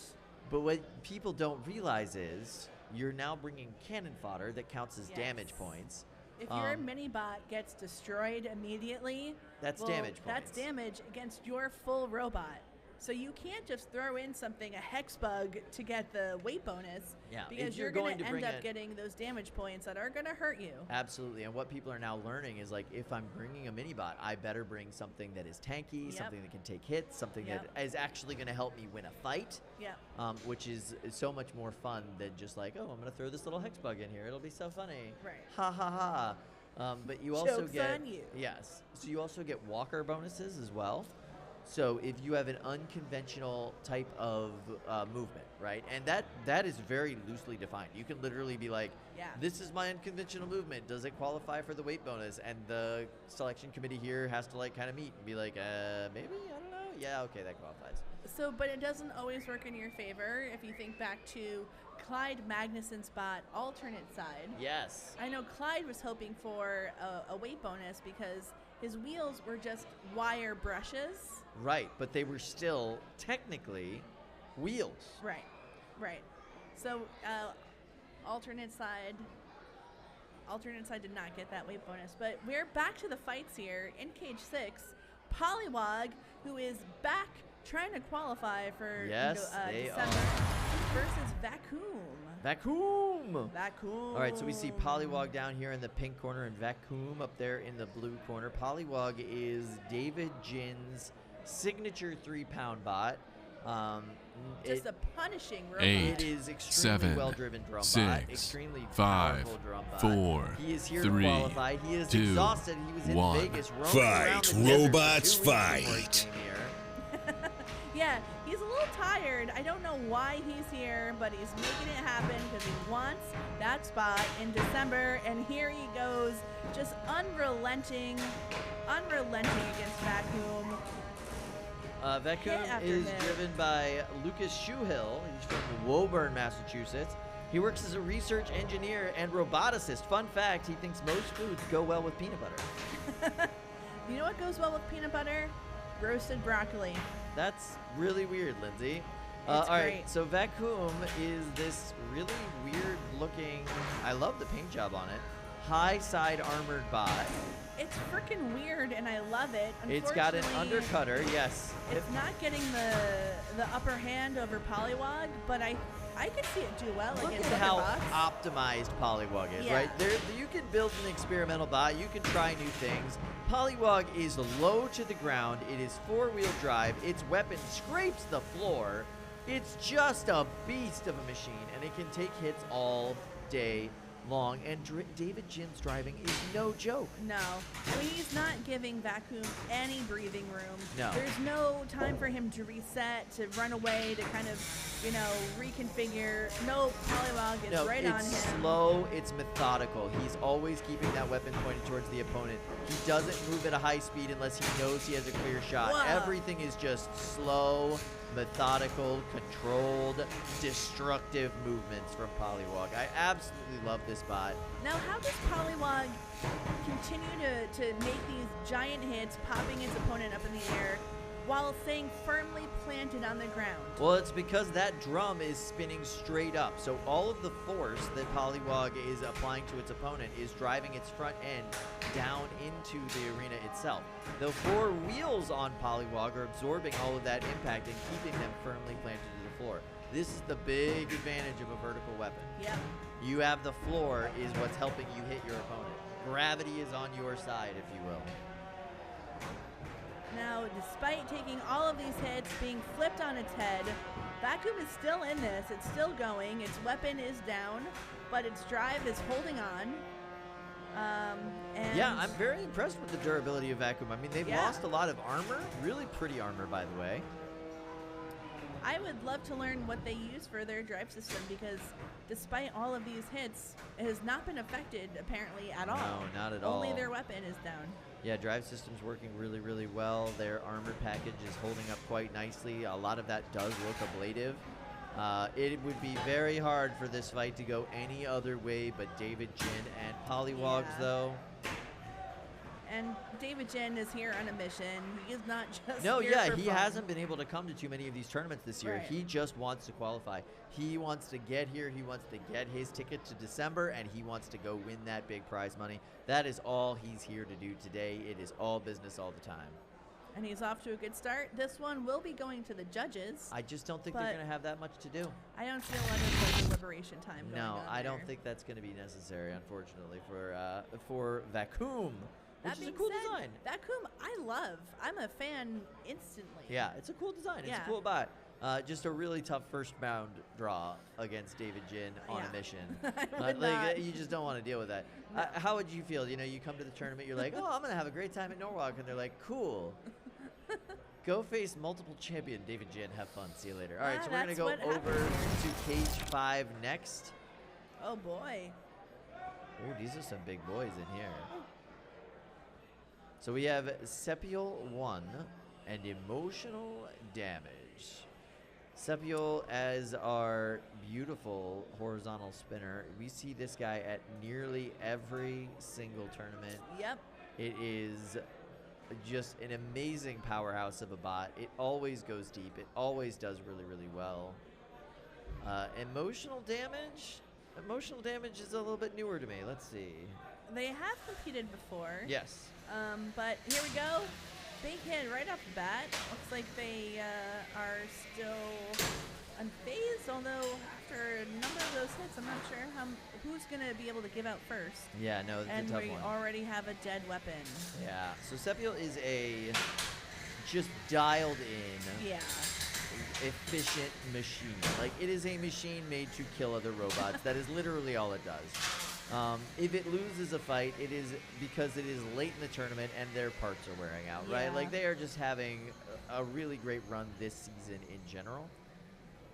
But what people don't realize is you're now bringing cannon fodder that counts as damage points. If your mini bot gets destroyed immediately, that's damage points. That's damage against your full robot. So you can't just throw in something, a hex bug, to get the weight bonus. Yeah, because you're going to end up getting those damage points that are going to hurt you. Absolutely. And what people are now learning is like, if I'm bringing a mini bot, I better bring something that is tanky, something that can take hits, something that is actually going to help me win a fight. Which is so much more fun than just like, oh, I'm going to throw this little hex bug in here. It'll be so funny. Right. Ha ha ha. But you also Joke's get on you. Yes. So you also get walker bonuses as well. So if you have an unconventional type of movement, right? And that is very loosely defined. You can literally be like, this is my unconventional movement. Does it qualify for the weight bonus? And the selection committee here has to like kind of meet and be like, maybe, I don't know. Yeah, okay, that qualifies. So, but it doesn't always work in your favor. If you think back to Clyde Magnuson's bot alternate side. Yes. I know Clyde was hoping for a weight bonus because his wheels were just wire brushes. Right, but they were still technically wheels. Right. So alternate side did not get that weight bonus. But we're back to the fights here in Cage 6. Polywog, who is back trying to qualify for December, versus Vacuum. All right, so we see Polywog down here in the pink corner and Vacuum up there in the blue corner. Polywog is David Jin's signature 3-pound bot. Just a punishing robot. 8, it is extremely well-driven drum 6, bot, extremely 5, powerful drum bot. 4, he is here 3, to qualify. He is 2, exhausted. He was in 1. Vegas roaming Fight, around the desert robots, for 2 weeks before he fight. came here. Yeah, he's a little tired. I don't know why he's here, but he's making it happen because he wants that spot in December. And here he goes, just unrelenting against Vacuum. Vacuum is driven by Lucas Schuhill. He's from Woburn, Massachusetts. He works as a research engineer and roboticist. Fun fact, he thinks most foods go well with peanut butter. You know what goes well with peanut butter? Roasted broccoli. That's really weird, Lindsay. All right, so Vacuum is this really weird looking, I love the paint job on it, high side armored bot. It's freaking weird and I love it. It's got an undercutter, yes. It's not getting the upper hand over Polywog, but I could see it do well against Look at how bots. optimized Polywog is, right? You can build an experimental bot. You can try new things. Polywog is low to the ground. It is 4-wheel drive. Its weapon scrapes the floor. It's just a beast of a machine, and it can take hits all day long. And David Jin's driving is no joke. No. I mean, he's not giving Vacuum any breathing room. No. There's no time for him to reset, to run away, to kind of, reconfigure. No, Polywog is right on him. It's slow. It's methodical. He's always keeping that weapon pointed towards the opponent. He doesn't move at a high speed unless he knows he has a clear shot. Whoa. Everything is just slow, methodical, controlled, destructive movements from Polywog. I absolutely love this bot. Now, how does Polywog continue to make these giant hits, popping its opponent up in the air, while staying firmly planted on the ground? Well, it's because that drum is spinning straight up. So all of the force that Polywog is applying to its opponent is driving its front end down into the arena itself. The 4 wheels on Polywog are absorbing all of that impact and keeping them firmly planted to the floor. This is the big advantage of a vertical weapon. Yep. You have the floor is what's helping you hit your opponent. Gravity is on your side, if you will. Now, despite taking all of these hits, being flipped on its head, Vacuum is still in this. It's still going. Its weapon is down, but its drive is holding on. Yeah, I'm very impressed with the durability of Vacuum. I mean, they've lost a lot of armor. Really pretty armor, by the way. I would love to learn what they use for their drive system because despite all of these hits, it has not been affected, apparently, at all. No, not at all. Only their weapon is down. Yeah, drive system's working really, really well. Their armor package is holding up quite nicely. A lot of that does look ablative. It would be very hard for this fight to go any other way but David Jin and Polywogs, though. And David Jin is here on a mission. He is not just No, here yeah, for he fun. hasn't been able to come to too many of these tournaments this year. Right. He just wants to qualify. He wants to get here. He wants to get his ticket to December, and he wants to go win that big prize money. That is all he's here to do today. It is all business all the time. And he's off to a good start. This one will be going to the judges. I just don't think they're going to have that much to do. I don't see a lot of like, deliberation time going No, on I don't there. think that's going to be necessary, unfortunately, for Vacuum, which is a cool design. Vacuum, I love. I'm a fan instantly. Yeah, it's a cool design. It's Yeah. a cool bot. Just a really tough first round draw against David Jin on a mission. I would not. You just don't want to deal with that. How would you feel? You know, you come to the tournament, you're like, oh, I'm going to have a great time at Norwalk. And they're like, cool. Go face multiple champion David Jin. Have fun. See you later. All right, so we're going to go over to Cage 5 next. Oh, boy. Oh, these are some big boys in here. So we have Sepial 1 and Emotional Damage. Sepial as our beautiful horizontal spinner. We see this guy at nearly every single tournament. Yep. It is just an amazing powerhouse of a bot. It always goes deep. It always does really, really well. Emotional damage? Emotional damage is a little bit newer to me. Let's see. They have competed before. Yes. But here we go. Big hit right off the bat. Looks like they are still unfazed, although after a number of those hits, I'm not sure who's going to be able to give out first. Yeah, no, it's And a tough we one. already have a dead weapon. Yeah, so Sepial is a just dialed in, Yeah. efficient machine. Like, it is a machine made to kill other robots. That is literally all it does. If it loses a fight, it is because it is late in the tournament and their parts are wearing out, right? Yeah. Like, they are just having a really great run this season in general.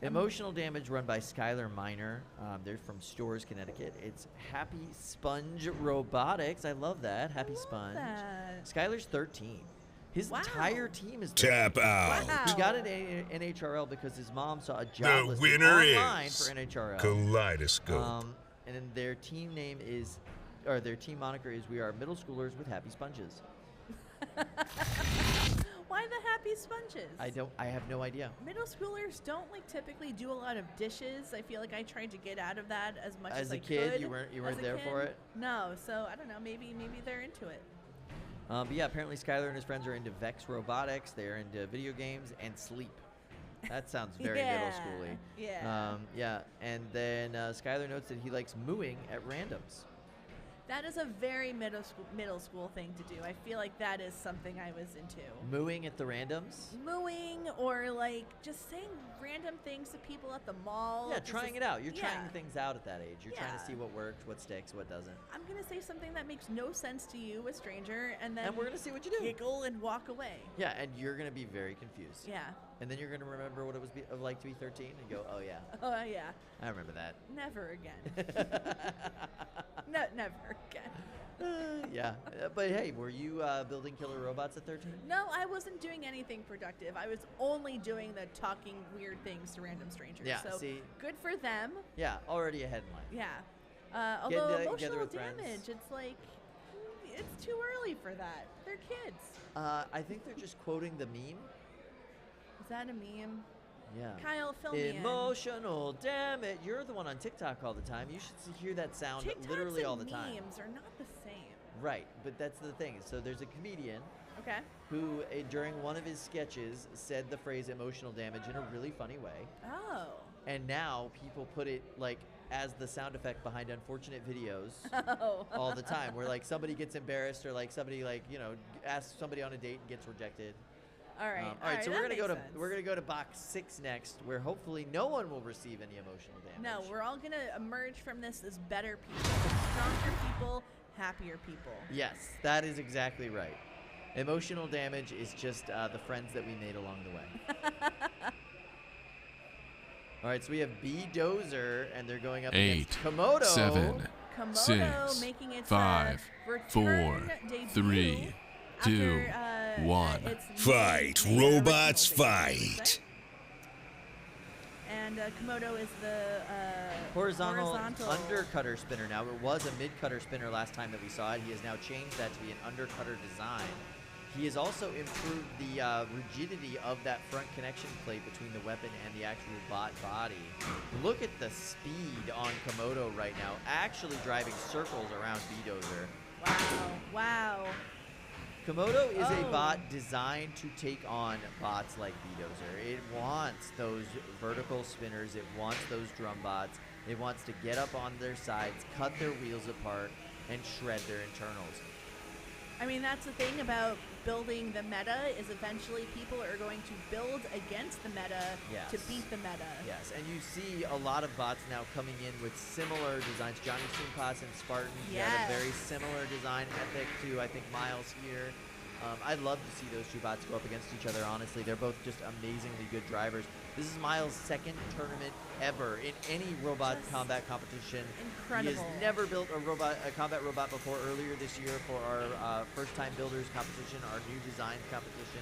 Emotional damage run by Skylar Miner. They're from Stores, Connecticut. It's Happy Sponge Robotics. I love that. Happy Sponge. That. Skylar's 13. His Wow. entire team is 13. Tap out. Wow. He got an NHRL because his mom saw a job The listing winner online is for NHRL. Kaleidoscope. And then their team name is, or their team moniker is, "We are middle schoolers with happy sponges." Why the happy sponges? I have no idea. Middle schoolers don't like typically do a lot of dishes. I feel like I tried to get out of that as much as As I a kid, could. you weren't As a there kid, for it? No, so I don't know. Maybe they're into it. But yeah, apparently Skylar and his friends are into Vex Robotics. They're into video games and sleep. That sounds very middle schooly. Yeah. Yeah, and then Skylar notes that he likes mooing at randoms. That is a very middle school thing to do. I feel like that is something I was into. Mooing at the randoms? Mooing or like just saying random things to people at the mall. Yeah, This trying is- it out. You're yeah. trying things out at that age. You're trying to Yeah. see what works, what sticks, what doesn't. I'm gonna say something that makes no sense to you, a stranger, and then And we're going to see what you do. giggle and walk away. Yeah, and you're going to be very confused. Yeah. And then you're going to remember what it was like to be 13 and go, oh, yeah, Oh yeah. I remember that. Never again. No, never again. Yeah. But hey, were you building killer robots at 13? No, I wasn't doing anything productive. I was only doing the talking weird things to random strangers. Yeah, So see? good for them. Yeah, already ahead in life. Yeah. Although together emotional with friends. damage, it's like it's too early for that. They're kids. I think they're just quoting the meme. Is that a meme? Yeah. Kyle, fill me in. Emotional damage. You're the one on TikTok all the time. You should hear that sound TikToks literally and all the time. memes are not the same. Right, but that's the thing. So there's a comedian Okay. who, during one of his sketches, said the phrase emotional damage in a really funny way. Oh. And now people put it like as the sound effect behind unfortunate videos Oh. all the time, where like somebody gets embarrassed or like somebody like asks somebody on a date and gets rejected. All right. All right, so that we're makes gonna go to box 6 next, where hopefully no one will receive any emotional damage. No, we're all gonna emerge from this as better people, stronger people, happier people. Yes, that is exactly right. Emotional damage is just the friends that we made along the way. All right, so we have Dozer, and they're going up 8, against Komodo. 7, Komodo 6, making its 5, return 4, debut. 3, 2, After, 1. it's Fight, made robots, original fight. design. And Komodo is the Horizontal undercutter spinner now. It was a mid-cutter spinner last time that we saw it. He has now changed that to be an undercutter design. He has also improved the rigidity of that front connection plate between the weapon and the actual bot body. Look at the speed on Komodo right now, actually driving circles around Dozer. Wow. Wow. Komodo is a bot designed to take on bots like Dozer. It wants those vertical spinners. It wants those drum bots. It wants to get up on their sides, cut their wheels apart, and shred their internals. I mean, that's the thing about building the meta is eventually people are going to build against the meta to beat the meta. Yes, and you see a lot of bots now coming in with similar designs. Johnny Soonpass and Spartan have a very similar design ethic to, I think, Miles here. I'd love to see those two bots go up against each other, honestly. They're both just amazingly good drivers. This is Miles' second tournament ever in any robot combat competition. Incredible. He has never built a combat robot before. Earlier this year for our first-time builders competition, our new design competition.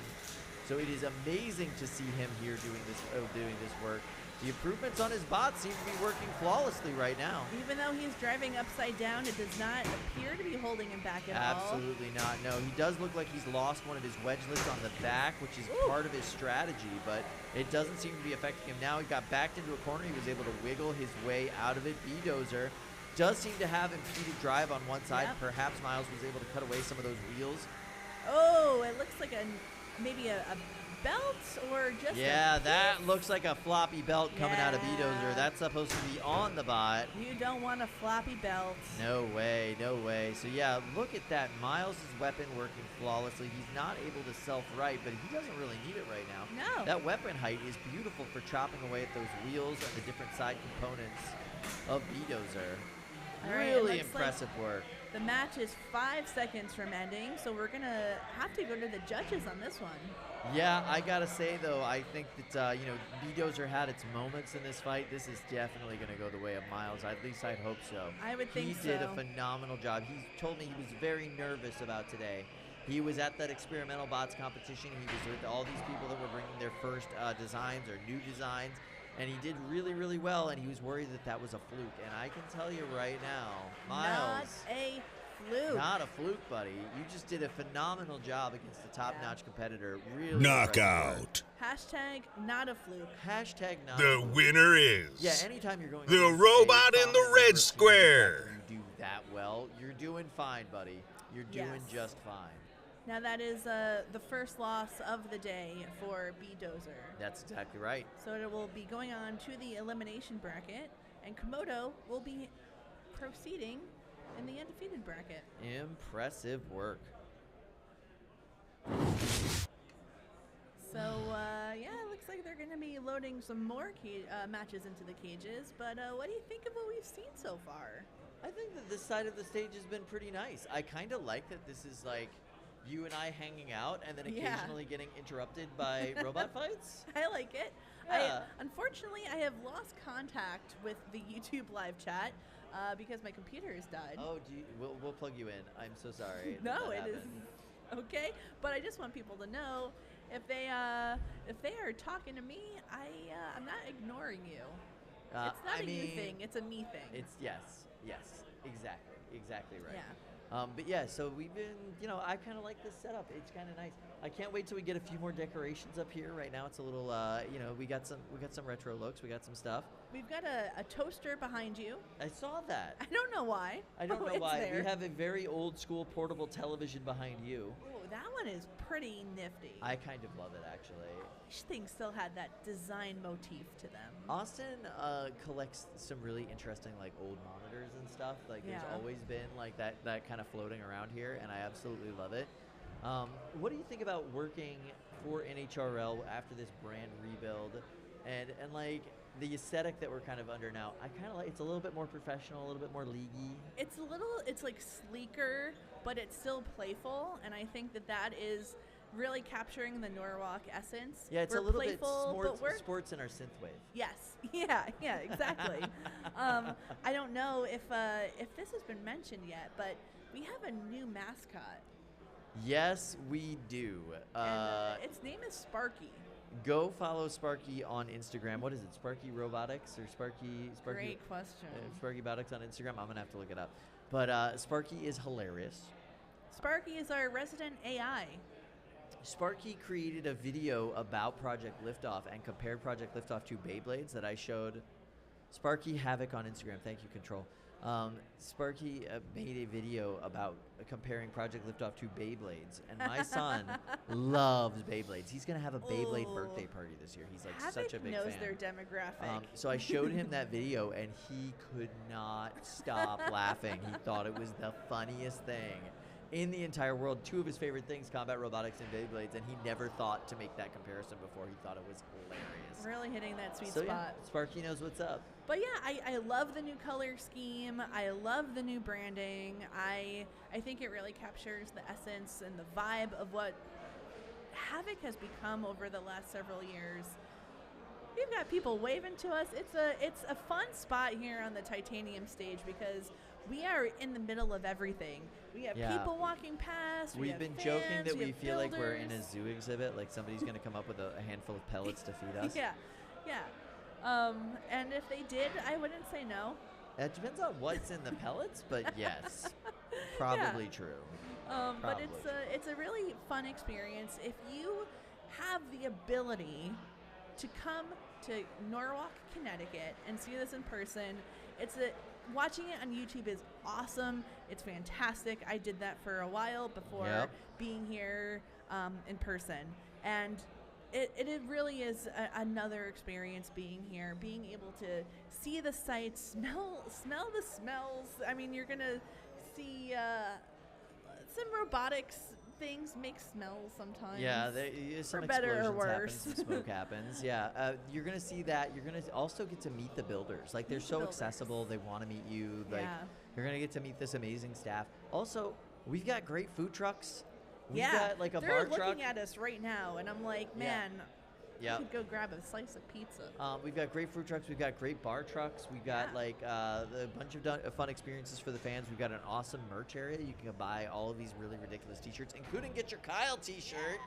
So it is amazing to see him here doing this work. The improvements on his bot seem to be working flawlessly right now. Even though he's driving upside down, it does not appear to be holding him back at all. Absolutely not. No, he does look like he's lost one of his wedge lifts on the back, which is part of his strategy, but it doesn't seem to be affecting him now. He got backed into a corner. He was able to wiggle his way out of it. Dozer does seem to have impeded drive on one side. Perhaps Miles was able to cut away some of those wheels. Oh, it looks like maybe a belt or just that looks like a floppy belt coming out of Dozer. That's supposed to be on the bot. You don't want a floppy belt. No way, no way. So yeah, look at that. Miles' weapon working flawlessly. He's not able to self-right, but he doesn't really need it right now. No. That weapon height is beautiful for chopping away at those wheels and the different side components of Dozer. Really impressive work. The match is 5 seconds from ending, so we're going to have to go to the judges on this one. Yeah, I gotta say though, I think that Dozer had its moments in this fight. This is definitely gonna go the way of Miles. At least I'd hope so. I would think so. He did a phenomenal job. He told me he was very nervous about today. He was at that experimental bots competition. He was with all these people that were bringing their first designs or new designs, and he did really, really well. And he was worried that was a fluke. And I can tell you right now, Miles. Not a fluke. Not a fluke, buddy. You just did a phenomenal job against the top-notch competitor. Really knockout. Hashtag not a fluke. Hashtag not The a fluke. winner is Yeah, anytime you're going the against robot a in the prominent red member of team square. You do that well. You're doing fine, buddy. You're doing just fine. Now that is the first loss of the day for Dozer. That's exactly right. So it will be going on to the elimination bracket, and Komodo will be proceeding in the undefeated bracket. Impressive work. So, it looks like they're going to be loading some more matches into the cages, but what do you think of what we've seen so far? I think that this side of the stage has been pretty nice. I kind of like that this is like you and I hanging out and then occasionally getting interrupted by robot fights. I like it. Yeah. Unfortunately, I have lost contact with the YouTube live chat because my computer has died. Oh, we'll plug you in. I'm so sorry. No, it is okay. But I just want people to know if they are talking to me, I'm not ignoring you. It's not you thing. It's a me thing. It's yes, exactly right. Yeah. But yeah, so we've been, I kind of like this setup. It's kind of nice. I can't wait till we get a few more decorations up here. Right now, it's a little, we got some retro looks. We got some stuff. We've got a toaster behind you. I saw that. I don't know why. I don't know why. There. We have a very old school portable television behind you. Oh, that one is pretty nifty. I kind of love it, actually. I wish things still had that design motif to them. Austin collects some really interesting old monitors and stuff. There's always been that kind of floating around here, and I absolutely love it. What do you think about working for NHRL after this brand rebuild, and the aesthetic that we're kind of under now? I kind of like it's a little bit more professional, a little bit more leaguey. It's like sleeker, but it's still playful, and I think that is really capturing the Norwalk essence. Yeah, it's we're a little playful, bit sports in our synthwave. Yes, yeah, exactly. I don't know if this has been mentioned yet, but we have a new mascot. Yes, we do. Its name is Sparky. Go follow Sparky on Instagram. What is it? Sparky Robotics or Sparky? Great question. Sparky Robotics on Instagram. I'm gonna have to look it up. But Sparky is hilarious. Sparky is our resident AI. Sparky created a video about Project Liftoff and compared Project Liftoff to Beyblades that I showed. Sparky Havoc on Instagram. Thank you, Control. Sparky made a video about comparing Project Liftoff to Beyblades, and my son loves Beyblades. He's gonna have a Beyblade birthday party this year. He's like Havoc such a big knows fan. their demographic. So I showed him that video, and he could not stop laughing. He thought it was the funniest thing in the entire world. Two of his favorite things, combat robotics and Beyblades, and he never thought to make that comparison before. He thought it was hilarious. Really hitting that sweet So spot. yeah, Sparky knows what's up. But yeah, I love the new color scheme. I love the new branding. I think it really captures the essence and the vibe of what Havoc has become over the last several years. We've got people waving to us. It's a fun spot here on the Titanium stage because we are in the middle of everything. We have people walking past. We've been joking that we feel like we're in a zoo exhibit, like somebody's going to come up with a handful of pellets to feed us. Yeah. And if they did, I wouldn't say no. It depends on what's in the pellets, but yes, probably true. But it's a really fun experience. If you have the ability to come to Norwalk, Connecticut, and see this in person, watching it on YouTube is awesome. It's fantastic. I did that for a while before being here in person, and it really is another experience being here, being able to see the sights, smell the smells. I mean, you're gonna see some robotics things make smells sometimes. Yeah, some for better or worse. Happen, some smoke happens. Yeah, you're gonna see that. You're gonna also get to meet the builders. Like they're so accessible. They want to meet you. Like you're gonna get to meet this amazing staff. Also, we've got great food trucks. We've got like a bar truck. They're looking at us right now, and I'm like, man. I could go grab a slice of pizza. We've got great food trucks. We've got great bar trucks. We've got like a bunch of fun experiences for the fans. We've got an awesome merch area. You can buy all of these really ridiculous T-shirts, including get your Kyle T-shirt,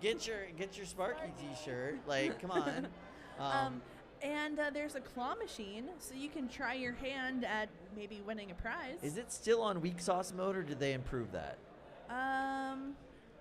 get your Sparky T-shirt. Like, come on. And there's a claw machine, so you can try your hand at maybe winning a prize. Is it still on weak sauce mode, or did they improve that?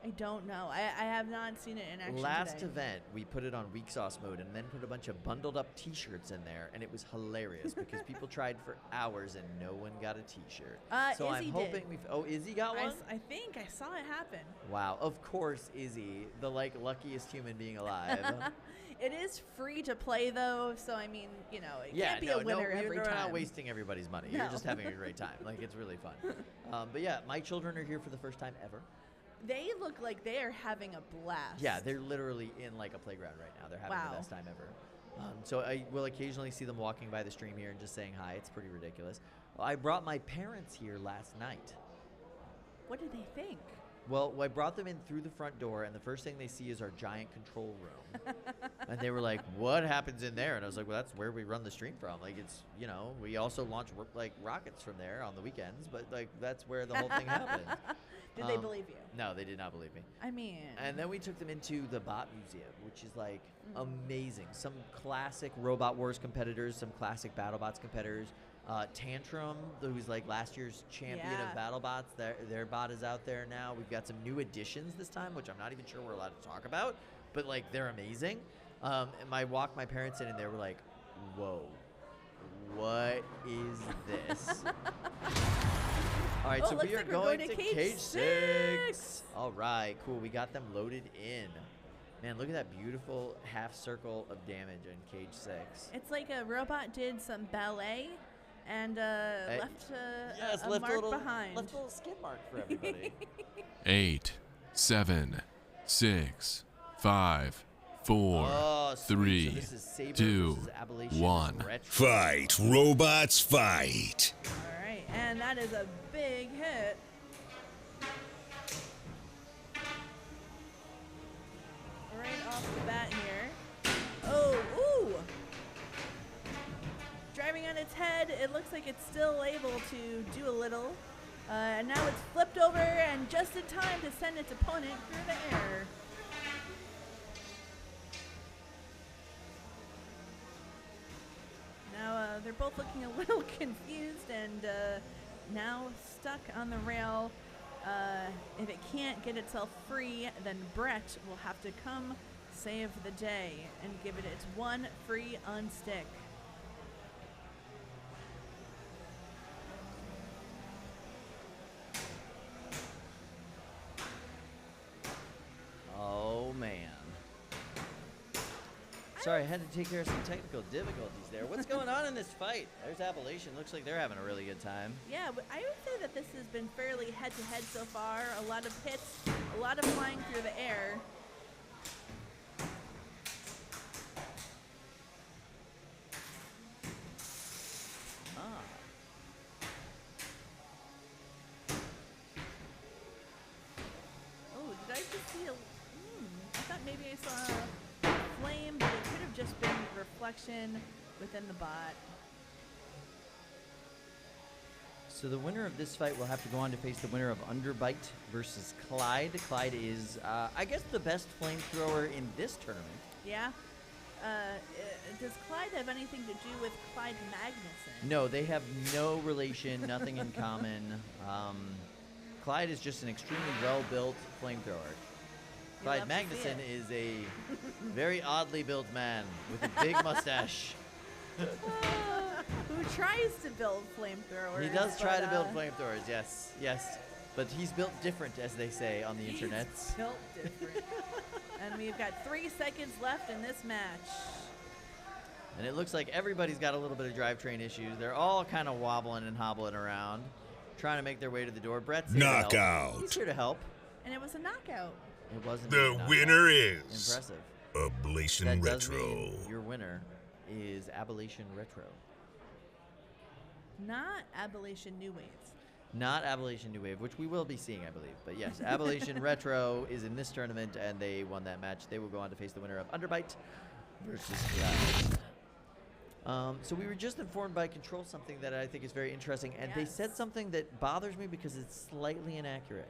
I don't know. I have not seen it in action Last today. event, we put it on weak sauce mode and then put a bunch of bundled up T-shirts in there, and it was hilarious because people tried for hours and no one got a T-shirt. So Izzy I'm hoping Izzy got one? I think I saw it happen. Wow, of course, Izzy, the luckiest human being alive. It is free to play though, so I mean, it can't be a winner every time. You're not wasting everybody's money. No. You're just having a great time. Like, it's really fun. But yeah, my children are here for the first time ever. They look like they are having a blast. Yeah, they're literally in like a playground right now. They're having the best time ever. So I will occasionally see them walking by the stream here and just saying hi. It's pretty ridiculous. I brought my parents here last night. What did they think? Well, I brought them in through the front door, and the first thing they see is our giant control room. And they were like, what happens in there? And I was like, well, that's where we run the stream from. Like, it's, we also launch rockets from there on the weekends, but like that's where the whole thing happens. Did they believe you? No, they did not believe me. I mean. And then we took them into the Bot Museum, which is like amazing. Some classic Robot Wars competitors, some classic BattleBots competitors. Tantrum, who's like last year's champion of BattleBots, their bot is out there now. We've got some new additions this time, which I'm not even sure we're allowed to talk about, but like they're amazing. And I walked my parents in and they were like, whoa, what is this? All right, so we are going to Cage 6. All right, cool. We got them loaded in. Man, look at that beautiful half circle of damage in Cage 6. It's like a robot did some ballet and left a mark behind. Left a little skid mark for everybody. 8, 7, 6, 5, 4, 3, so Saber 2, Ablation 1. Fight, robots, fight. All right, and that is a big hit. Right off the bat here. Oh, ooh! Driving on its head, it looks like it's still able to do a little. And now it's flipped over and just in time to send its opponent through the air. Now they're both looking a little confused and now stuck on the rail. If it can't get itself free, then Brett will have to come save the day and give it its one free unstick. Oh, man. Sorry, I had to take care of some technical difficulties there. What's going on in this fight? There's Ablation. Looks like they're having a really good time. Yeah, but I would say that this has been fairly head-to-head so far. A lot of hits, a lot of flying through the air. Oh, did I just see a... I thought maybe I saw a flame, but it could have just been reflection within the bot. So the winner of this fight will have to go on to face the winner of Underbite versus Clyde. Clyde is, I guess, the best flamethrower in this tournament. Yeah. Does Clyde have anything to do with Clyde Magnuson? No, they have no relation, nothing in common. Clyde is just an extremely well-built flamethrower. Clyde Magnuson is a very oddly built man with a big mustache. Who tries to build flamethrowers. He does try to build flamethrowers, yes, yes. But he's built different, as they say on the internet. Built different. And we've got 3 seconds left in this match. And it looks like everybody's got a little bit of drivetrain issues. They're all kind of wobbling and hobbling around, trying to make their way to the door. Brett's here to help. Knockout. He's here to help. And it was a knockout. It wasn't. The winner is impressive. Ablation That does Retro. mean your winner is Ablation Retro. Not Ablation New Wave. Not Ablation New Wave, which we will be seeing, I believe. But yes, Ablation Retro is in this tournament, and they won that match. They will go on to face the winner of Underbite versus Clyde. So we were just informed by Control something that I think is very interesting, and they said something that bothers me because it's slightly inaccurate.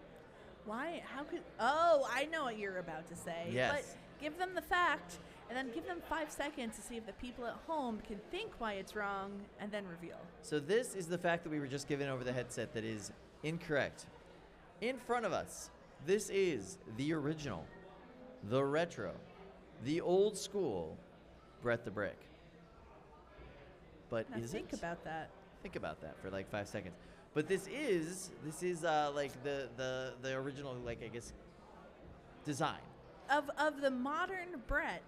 Why? How could... Oh, I know what you're about to say. Yes. But give them the fact, and then give them 5 seconds to see if the people at home can think why it's wrong, and then reveal. So this is the fact that we were just given over the headset that is incorrect. In front of us, this is the original, the retro, the old school Brett the Brick. But Now is think it? about that. Think about that for like 5 seconds. But this is like the original, like, I guess, design. Of the modern Brett,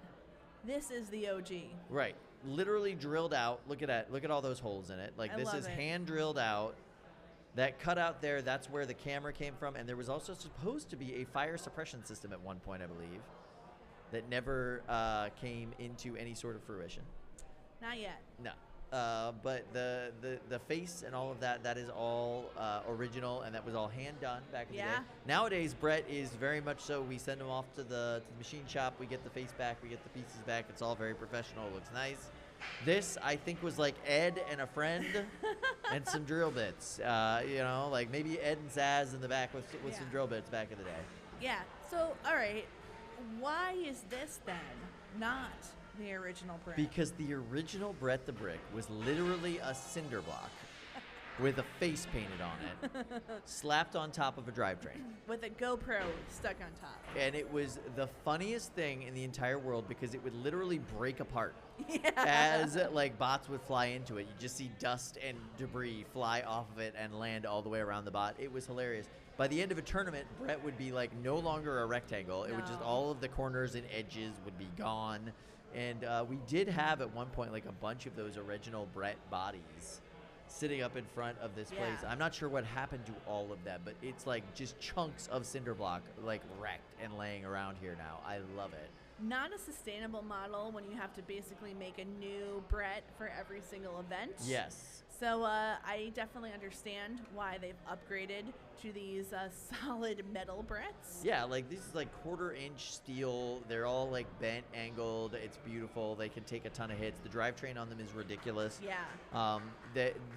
this is the OG. Right. Literally drilled out. Look at that. Look at all those holes in it. Like, I this love is it. hand drilled out. That cutout there, that's where the camera came from. And there was also supposed to be a fire suppression system at one point, I believe, that never came into any sort of fruition. Not yet. No. But the face and all of that, that is all original, and that was all hand done back in the day. Nowadays, Brett is very much so. We send him off to the machine shop. We get the face back. We get the pieces back. It's all very professional. Looks nice. This, I think, was like Ed and a friend and some drill bits. You know, like maybe Ed and Zaz in the back with some drill bits back in the day. Yeah. So, all right. Why is this then not the original Brett? Because the original Brett the Brick was literally a cinder block with a face painted on it, slapped on top of a drivetrain. With a GoPro stuck on top. And it was the funniest thing in the entire world because it would literally break apart. Yeah. As like bots would fly into it. You just see dust and debris fly off of it and land all the way around the bot. It was hilarious. By the end of a tournament, Brett would be like no longer a rectangle. It would just, all of the corners and edges would be gone. And we did have at one point like a bunch of those original Brett bodies sitting up in front of this place. I'm not sure what happened to all of them, but it's like just chunks of cinder block like wrecked and laying around here now. I love it. Not a sustainable model when you have to basically make a new Brett for every single event. Yes. So I definitely understand why they've upgraded to these solid metal Bretts. Yeah, like this is like 1/4-inch steel. They're all like bent, angled. It's beautiful. They can take a ton of hits. The drivetrain on them is ridiculous. Yeah.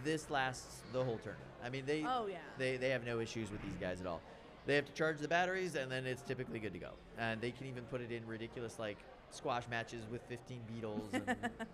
This lasts the whole turn. I mean, they have no issues with these guys at all. They have to charge the batteries, and then it's typically good to go. And they can even put it in ridiculous like squash matches with 15 beetles, and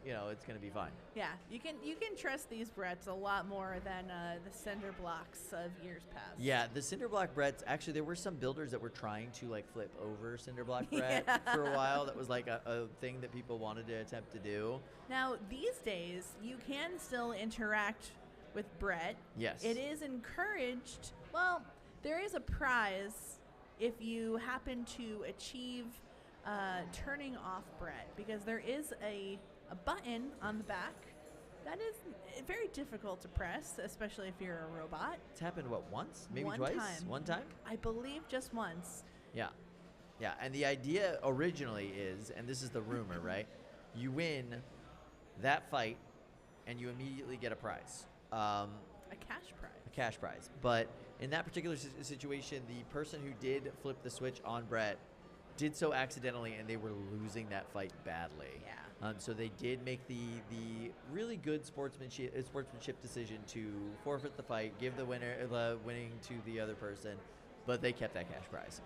it's gonna be fine. Yeah, you can trust these Bretts a lot more than the cinder blocks of years past. Yeah, the cinder block Bretts. Actually, there were some builders that were trying to like flip over cinder block Brett for a while. That was like a thing that people wanted to attempt to do. Now these days, you can still interact with Brett. Yes. It is encouraged. Well, there is a prize if you happen to achieve turning off Brett, because there is a button on the back that is very difficult to press, especially if you're a robot. It's happened, what, once? Maybe One twice? time. One time? I believe just once. Yeah. Yeah, and the idea originally is, and this is the rumor, right? You win that fight, and you immediately get a prize. A cash prize. A cash prize. But in that particular situation, the person who did flip the switch on Brett did so accidentally, and they were losing that fight badly. Yeah. So they did make the really good sportsmanship decision to forfeit the fight, give the winning to the other person, but they kept that cash prize.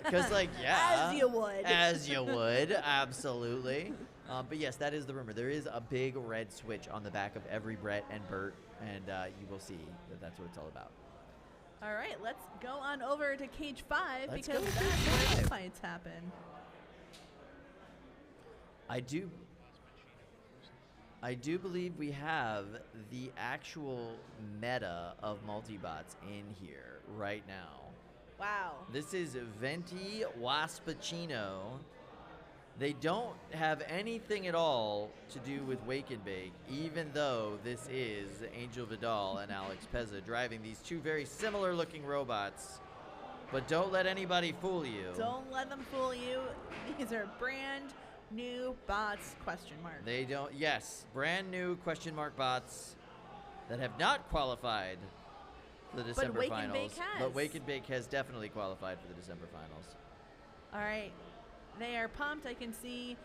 Because as you would. As you would, absolutely. But yes, that is the rumor. There is a big red switch on the back of every Brett and Bert, and you will see that that's what it's all about. All right, let's go on over to Cage 5 Let's because go to that's Cage where 5. the fights happen. I do believe we have the actual meta of multibots in here right now. Wow. This is Venti Waspachino. They don't have anything at all to do with Wake and Bake, even though this is Angel Vidal and Alex Pezza driving these two very similar looking robots. But don't let anybody fool you. Don't let them fool you. These are brand new bots, question mark. They don't, yes, brand new question mark bots that have not qualified for the December Wake finals. and Bake has. But Wake and Bake has definitely qualified for the December finals. All right. They are pumped. I can see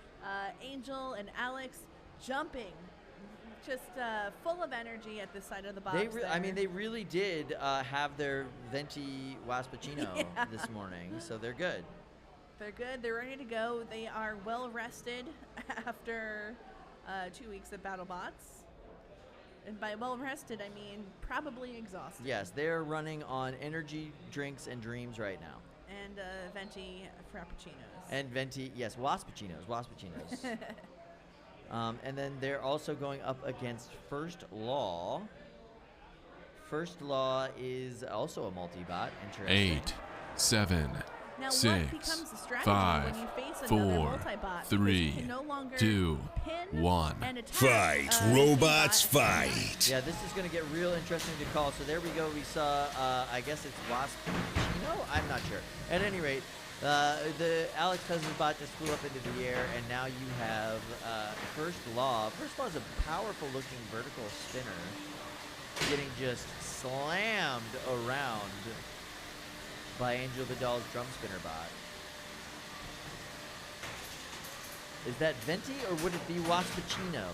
Angel and Alex jumping, just full of energy at the side of the box. They really did have their Venti Waspachino this morning, so they're good. They're good. They're ready to go. They are well rested after 2 weeks of BattleBots. And by well rested, I mean probably exhausted. Yes, they're running on energy drinks and dreams right now. And Venti Frappuccinos. And Venti, yes, Waspachino. And then they're also going up against First Law. First Law is also a multi-bot. Interesting. 8, 7, Now, 6, what becomes the strategy 5, when you face another 4, multi-bot? 3, Because you can no longer 2, pin 1. and attack Fight, a robots, multi-bot. fight! Yeah, this is going to get real interesting to call. So there we go. We saw, I guess it's Waspachino? I'm not sure. At any rate, the Alex Pez's bot just flew up into the air, and now you have First Law. First Law is a powerful-looking vertical spinner getting just slammed around by Angel Vidal's drum spinner bot. Is that Venti, or would it be Waspachino?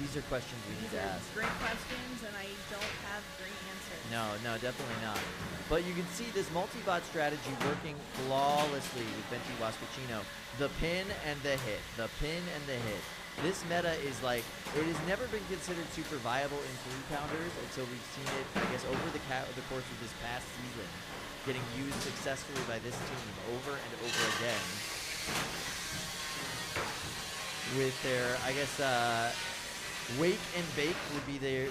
These are questions we need These to are ask. great questions, and I don't have great answers. No, definitely not. But you can see this multi-bot strategy working flawlessly with Venti Waspachino. The pin and the hit. The pin and the hit. This meta is like, it has never been considered super viable in 3-pounders until we've seen it, I guess, over the course of this past season, getting used successfully by this team over and over again. With their, I guess, Wake and Bake would be their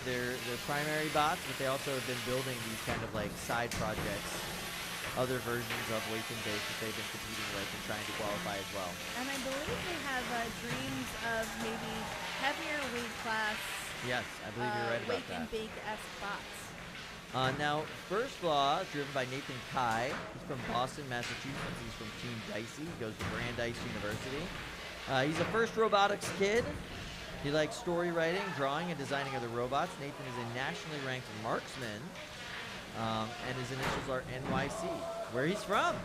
primary bots, but they also have been building these kind of like side projects, other versions of Wake and Bake that they've been competing with and trying to qualify as well. And I believe they have dreams of maybe heavier weight class. Yes, I believe you're right about Wake that. and Bake-esque bots. Now, First Law is driven by Nathan Kai. He's from Boston, Massachusetts. He's from Team Dicey. He goes to Brandeis University. He's a first robotics kid. He likes story writing, drawing, and designing other robots. Nathan is a nationally ranked marksman, and his initials are NYC, where he's from.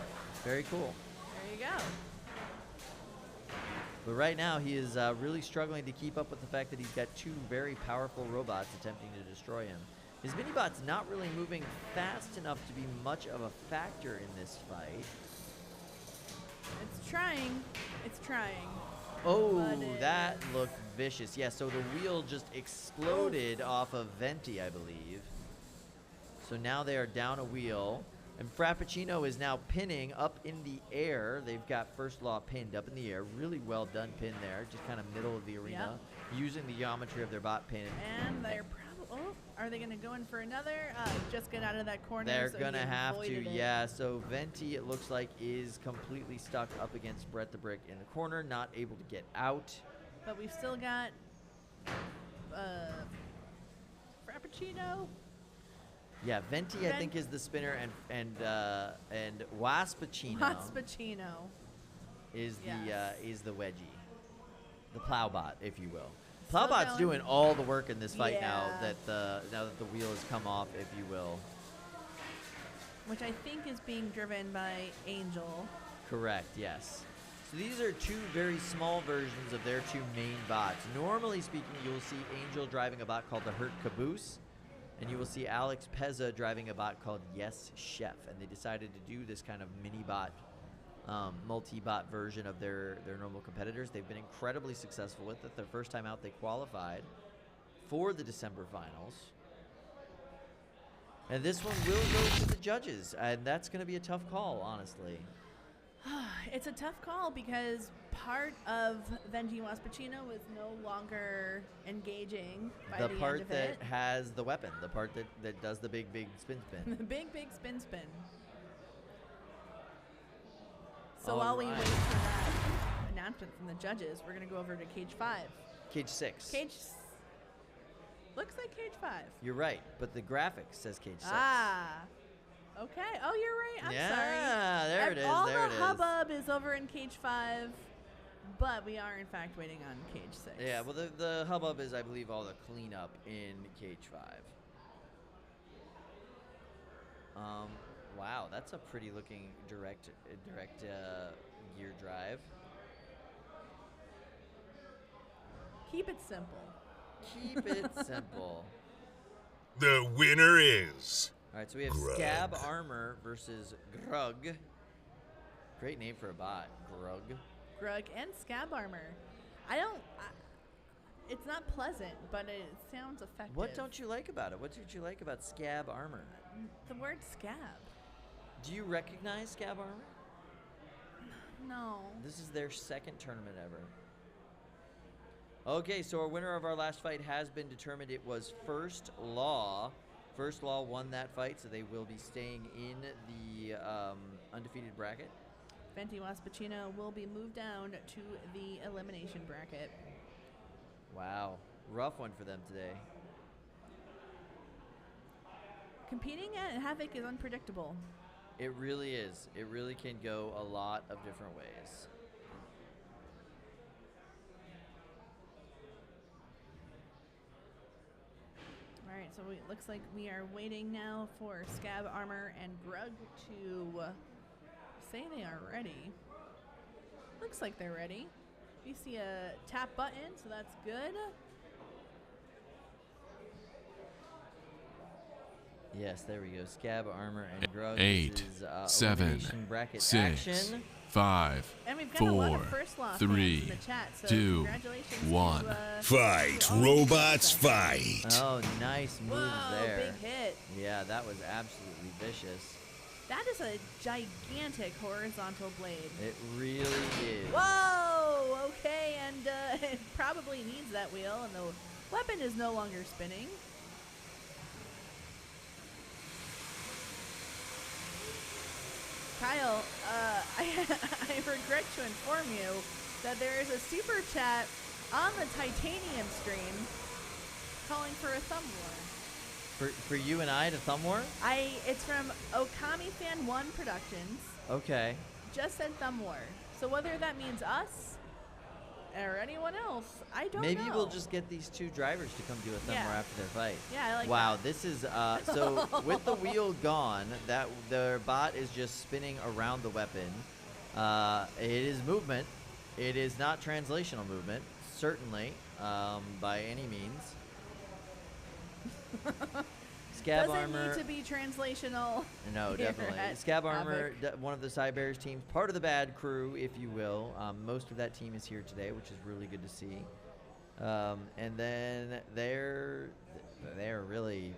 Very cool. There you go. But right now, he is really struggling to keep up with the fact that he's got two very powerful robots attempting to destroy him. His minibot's not really moving fast enough to be much of a factor in this fight. It's trying. It's trying. Oh, that looked vicious. Yeah, so the wheel just exploded off of Venti, I believe. So now they are down a wheel. And Frappuccino is now pinning up in the air. They've got First Law pinned up in the air. Really well done pin there. Just kind of middle of the arena. Using the geometry of their bot pin. And they're probably... Oh, are they going to go in for another? Just get out of that corner. They're so going to have to, it. yeah. So Venti, it looks like, is completely stuck up against Brett the Brick in the corner. Not able to get out. But we've still got... Frappuccino. Yeah, Venti, I think, is the spinner, and Waspachino is the wedgie, the plowbot, if you will. Plowbot's doing all the work in this fight now that the wheel has come off, if you will. Which I think is being driven by Angel. Correct. Yes. So these are two very small versions of their two main bots. Normally speaking, you will see Angel driving a bot called the Hurt Caboose. And you will see Alex Pezza driving a bot called Yes Chef. And they decided to do this kind of mini-bot, multi-bot version of their normal competitors. They've been incredibly successful with it. Their first time out, they qualified for the December finals. And this one will go to the judges. And that's going to be a tough call, honestly. It's a tough call because part of Venti Waspachino is no longer engaging by the part end of that it. has the weapon, the part that does the big spin. The big spin. So All while we right. wait for that announcement from the judges, we're going to go over to Cage 5. Cage 6. Looks like Cage 5. You're right, but the graphic says Cage 6. Ah. Okay. Oh, you're right. I'm sorry. Yeah, there it is. All there it the is. hubbub is over in Cage 5, but we are in fact waiting on Cage 6. Yeah, well, the hubbub is, I believe, all the cleanup in Cage 5. Wow, that's a pretty looking direct gear drive. Keep it simple. Keep it simple. The winner is... All right, so we have GRUG. Scab Armour versus GRUG. Great name for a bot, GRUG. GRUG and Scab Armor. It's not pleasant, but it sounds effective. What don't you like about it? What did you like about Scab Armour? The word scab. Do you recognize Scab Armour? No. This is their second tournament ever. Okay, so our winner of our last fight has been determined. It was First Law. First Law won that fight, so they will be staying in the undefeated bracket. Venti Waspachino will be moved down to the elimination bracket. Wow, rough one for them today. Competing at Havoc is unpredictable. It really is. It really can go a lot of different ways. All right, so it looks like we are waiting now for Scab Armor and GRUG to say they are ready. Looks like they're ready. You see a tap button, so that's good. Yes, there we go. Scab Armor and GRUG. 8, 7, 6, action. 5, And we've got a lot 4, of First Law fans 3, in the chat, so 2, congratulations 1. to, Fight, to all the robots, people. fight. Oh, nice moves Whoa, there. big hit. Yeah, that was absolutely vicious. That is a gigantic horizontal blade. It really is. Whoa! Okay, and it probably needs that wheel, and the weapon is no longer spinning. Kyle, I regret to inform you that there is a super chat on the Titanium stream calling for a thumb war. For you and I to thumb war? It's from Okami Fan 1 Productions. Okay. Just said thumb war. So whether that means us or anyone else. I don't know. Maybe we'll just get these 2 drivers to come do a Thumbler after their fight. Yeah, I like wow, that. this is so with the wheel gone, that their bot is just spinning around the weapon. It is movement. It is not translational movement, certainly, by any means. Scab Doesn't Armour. need to be translational. No, here definitely. at Scab Armour, Havoc. one of the Cyber's teams, part of the bad crew, if you will. Most of that team is here today, which is really good to see. And then they're really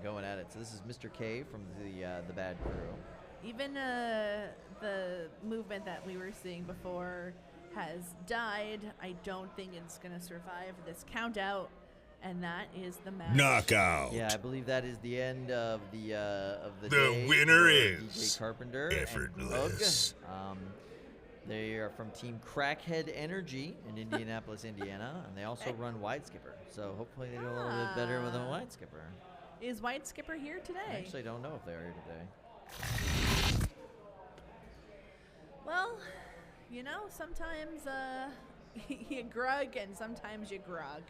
going at it. So this is Mr. K from the bad crew. Even the movement that we were seeing before has died. I don't think it's going to survive this count out, and that is the match. Knockout. Yeah, I believe that is the end of the The day winner for is DJ Carpenter effortless. and GRUG. They are from Team Crackhead Energy in Indianapolis, Indiana, and they also run Wide Skipper. So hopefully they do a little bit better with a Wide Skipper. Is White Skipper here today? I actually don't know if they are here today. Well, you know, sometimes you grug and sometimes you grog.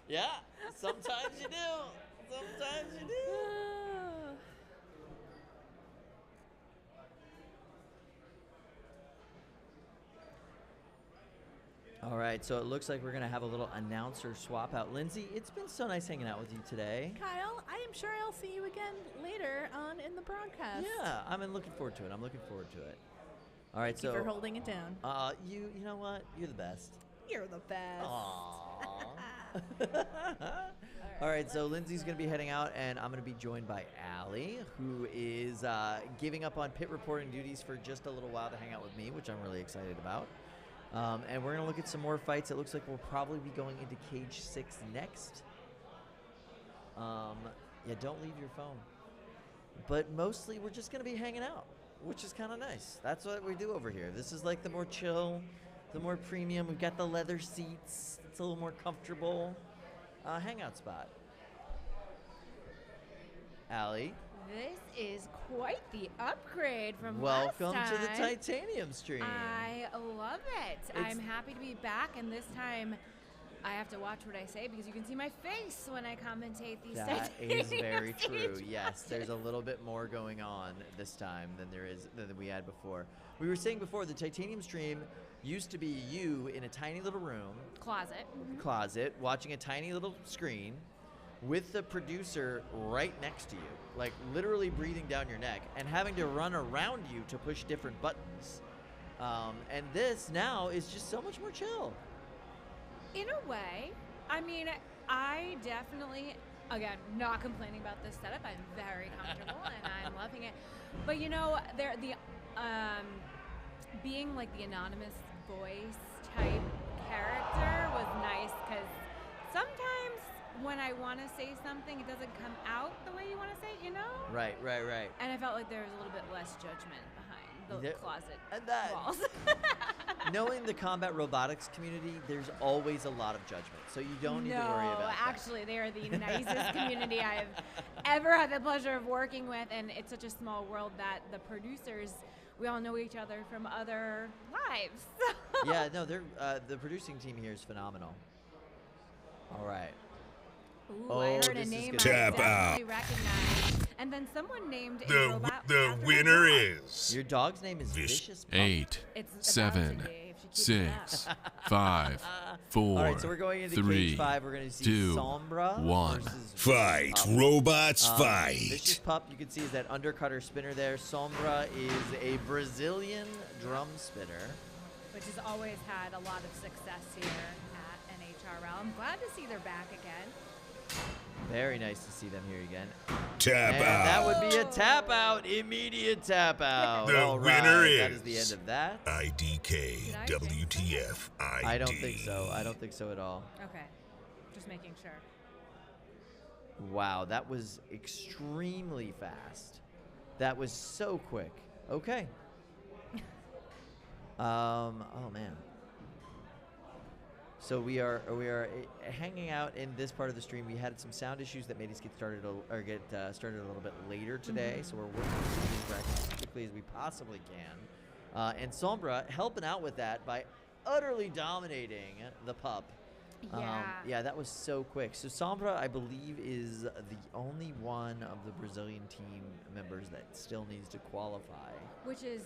Yeah, sometimes you do. Sometimes you do. All right, so it looks like we're going to have a little announcer swap out. Lindsay, it's been so nice hanging out with you today. Kyle, I am sure I'll see you again later on in the broadcast. Yeah, I'm looking forward to it. I'm looking forward to it. All right, Thank you for so holding it down. you know what? You're the best. You're the best. Aww. All right, so Lindsay's going to be heading out, and I'm going to be joined by Allie, who is giving up on pit reporting duties for just a little while to hang out with me, which I'm really excited about. And we're going to look at some more fights. It looks like we'll probably be going into Cage 6 next. Yeah, don't leave your phone. But mostly we're just going to be hanging out, which is kind of nice. That's what we do over here. This is like the more chill, the more premium. We've got the leather seats. It's a little more comfortable hangout spot. Allie. This is quite the upgrade from Welcome last to the time. Titanium stream. I love it. I'm happy to be back, and this time I have to watch what I say because you can see my face when I commentate these That Titanium is very true. stage Yes, matches. there's a little bit more going on this time than we had before. We were saying before the Titanium stream used to be you in a tiny little room, closet, watching a tiny little screen with the producer right next to you, like literally breathing down your neck and having to run around you to push different buttons. And this now is just so much more chill. In a way, I mean, I definitely, again, not complaining about this setup. I'm very comfortable and I'm loving it. But you know, being like the anonymous voice type character was nice because sometimes when I want to say something, it doesn't come out the way you want to say it, you know? Right. And I felt like there was a little bit less judgment behind the closet And that, walls. knowing the combat robotics community, there's always a lot of judgment, so you don't need to worry about that. Actually, they are the nicest community I have ever had the pleasure of working with, and it's such a small world that the producers, we all know each other from other lives. Yeah, no, the producing team here is phenomenal. All right. Ooh, I heard a this is name I gonna Tap definitely recognized. And then someone named a The robot the after my winner dog. is Your dog's name is Vicious Pup. 8, It's about 7, to be, if she keeps it up. 6, 5, 4, All right, so we're going into 3, Cage 5. We're going to see 2, Sombra 1. versus fight. Vicious Pup. Robots Vicious fight. Pup, you can see, is that undercutter spinner there. Sombra is a Brazilian drum spinner. Which has always had a lot of success here at NHRL. I'm glad to see they're back again. Very nice to see them here again. Tap And out. that would be a tap out, immediate tap out. The All right, winner that is the is end of that. IDK WTF ID. I don't think so. I don't think so at all. Okay, just making sure. Wow, that was extremely fast. That was so quick. Okay. Oh man. So we are hanging out in this part of the stream. We had some sound issues that made us get started a little bit later today. So we're working as quickly as we possibly can And Sombra helping out with that by utterly dominating the pup. Yeah. That was so quick. So Sombra, I believe, is the only one of the Brazilian team members that still needs to qualify. Which is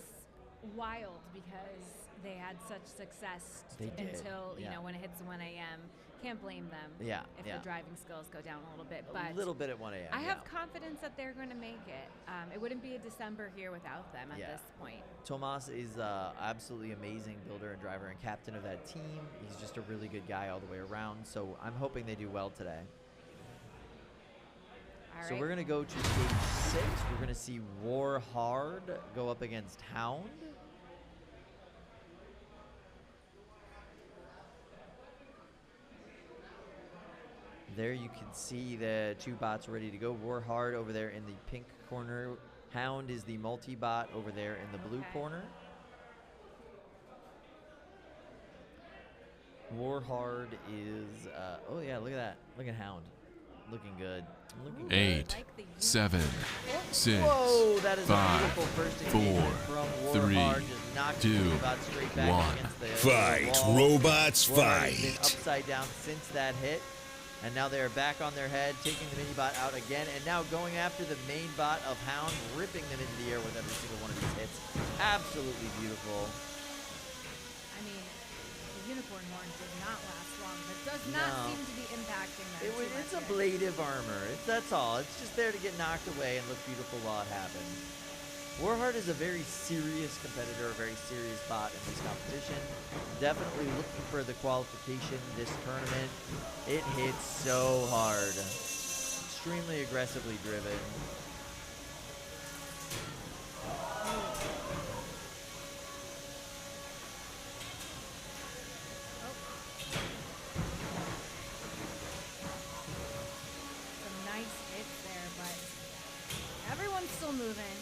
wild because they had such success They did, until, you yeah. know, when it hits 1 a.m. Can't blame them if Yeah. the driving skills go down a little bit. A But little bit at 1 a.m. I have confidence that they're going to make it. It wouldn't be a December here without them at Yeah. this point. Tomas is absolutely amazing builder and driver and captain of that team. He's just a really good guy all the way around. So I'm hoping they do well today. All So right. we're going to go to stage 6. We're going to see War Hard go up against Hound. There you can see the 2 bots ready to go. War Hard over there in the pink corner. Hound is the multi-bot over there in the blue Okay. corner. War Hard is, oh yeah, look at that. Look at Hound. Looking good. Looking good. 8, Like the 7, 6, Whoa, that is a 5, beautiful first 4, engagement from War 3, Hard. Just knocked the 2, robot straight back 1. against the Fight, wall. robots, War Hard has been fight. upside down since that hit. And now they are back on their head, taking the mini bot out again, and now going after the main bot of Hound, ripping them into the air with every single one of these hits. Absolutely beautiful. I mean, the unicorn horn did not last long, but does not No. seem to be impacting them. too It's much ablative armor. That's all. It's just there to get knocked away and look beautiful while it happens. Warheart is a very serious competitor, a very serious bot in this competition. Definitely looking for the qualification this tournament. It hits so hard. Extremely aggressively driven. Some nice hits there, but everyone's still moving.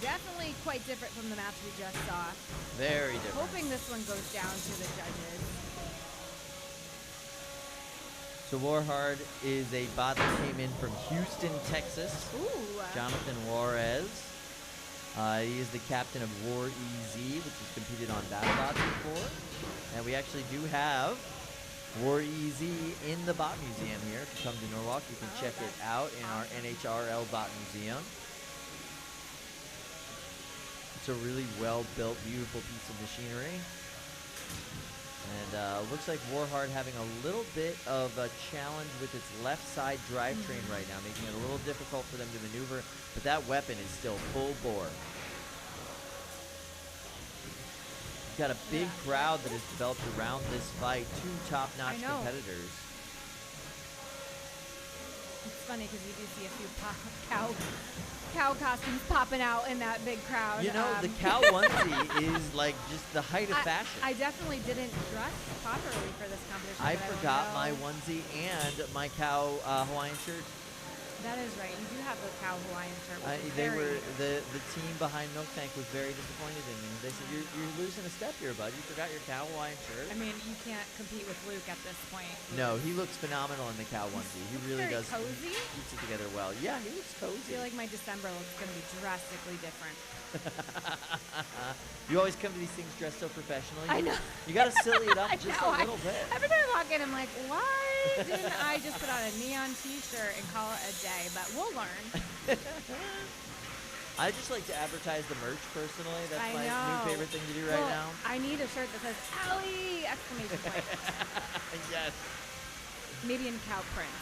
Definitely quite different from the match we just saw. Very different. Hoping this one goes down to the judges. So Warhard is a bot that came in from Houston, Texas. Ooh. Jonathan Juarez. He is the captain of War EZ, which has competed on BattleBots before. And we actually do have War EZ in the bot museum here. If you come to Norwalk, you can check it out in our NHRL bot museum. It's a really well-built, beautiful piece of machinery. And looks like Warhard having a little bit of a challenge with its left side drivetrain right now, making it a little difficult for them to maneuver, but that weapon is still full bore. You've got a big crowd that has developed around this fight, 2 top-notch I know. competitors. It's funny because you do see a few cow costumes popping out in that big crowd. You know, the cow onesie is like just the height of fashion. I definitely didn't dress properly for this competition. I but forgot don't my know. onesie and my cow Hawaiian shirt. That is right. You do have the cow Hawaiian shirt. Which is They very were the team behind Milk Tank was very disappointed in me. They said you're losing a step here, bud. You forgot your cow Hawaiian shirt. I mean, you can't compete with Luke at this point. No, he looks phenomenal in the cow onesie. He really very does. cozy. Keeps it together well. Yeah, he looks I cozy. feel like my December look's going to be drastically different. You always come to these things dressed so professionally. I know. You got to silly it up I just know, a little bit. Every time I walk in, I'm like, why didn't I just put on a neon T-shirt and call it a day? But we'll learn. I just like to advertise the merch personally. That's I my know. new favorite thing to do right Well, now. I need a shirt that says Allie! Exclamation point. Yes. Maybe in cow print.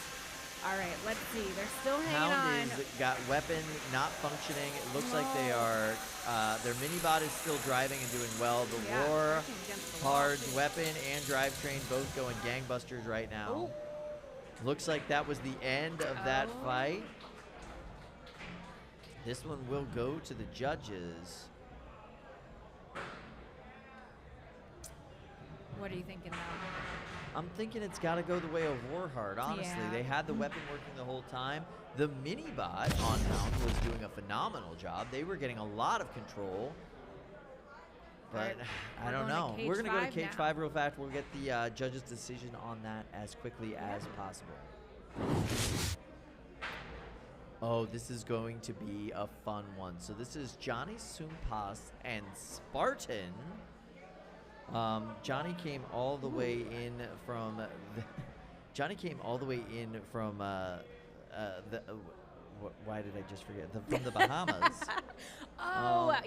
All right, let's see. They're still hanging Hound on. is got weapon not functioning. It looks like they No. are. Their mini bot is still driving and doing well. The Yeah, War pushing against the wall, Hard's too. weapon and drivetrain both going gangbusters right now. Oh. Looks like that was the end of that Oh. fight. This one will go to the judges. What are you thinking though? I'm thinking it's got to go the way of Warhard, honestly. Yeah. They had the weapon working the whole time. The mini-bot on Hound was doing a phenomenal job. They were getting a lot of control. But Alright, I we're don't going to know. cage We're going to go to 5 Cage now. 5 real fast. We'll get the judge's decision on that as quickly as possible. Oh, this is going to be a fun one. So this is Johnny Sumpas and Spartan. Johnny came all the way in from why did I just forget? From the Bahamas.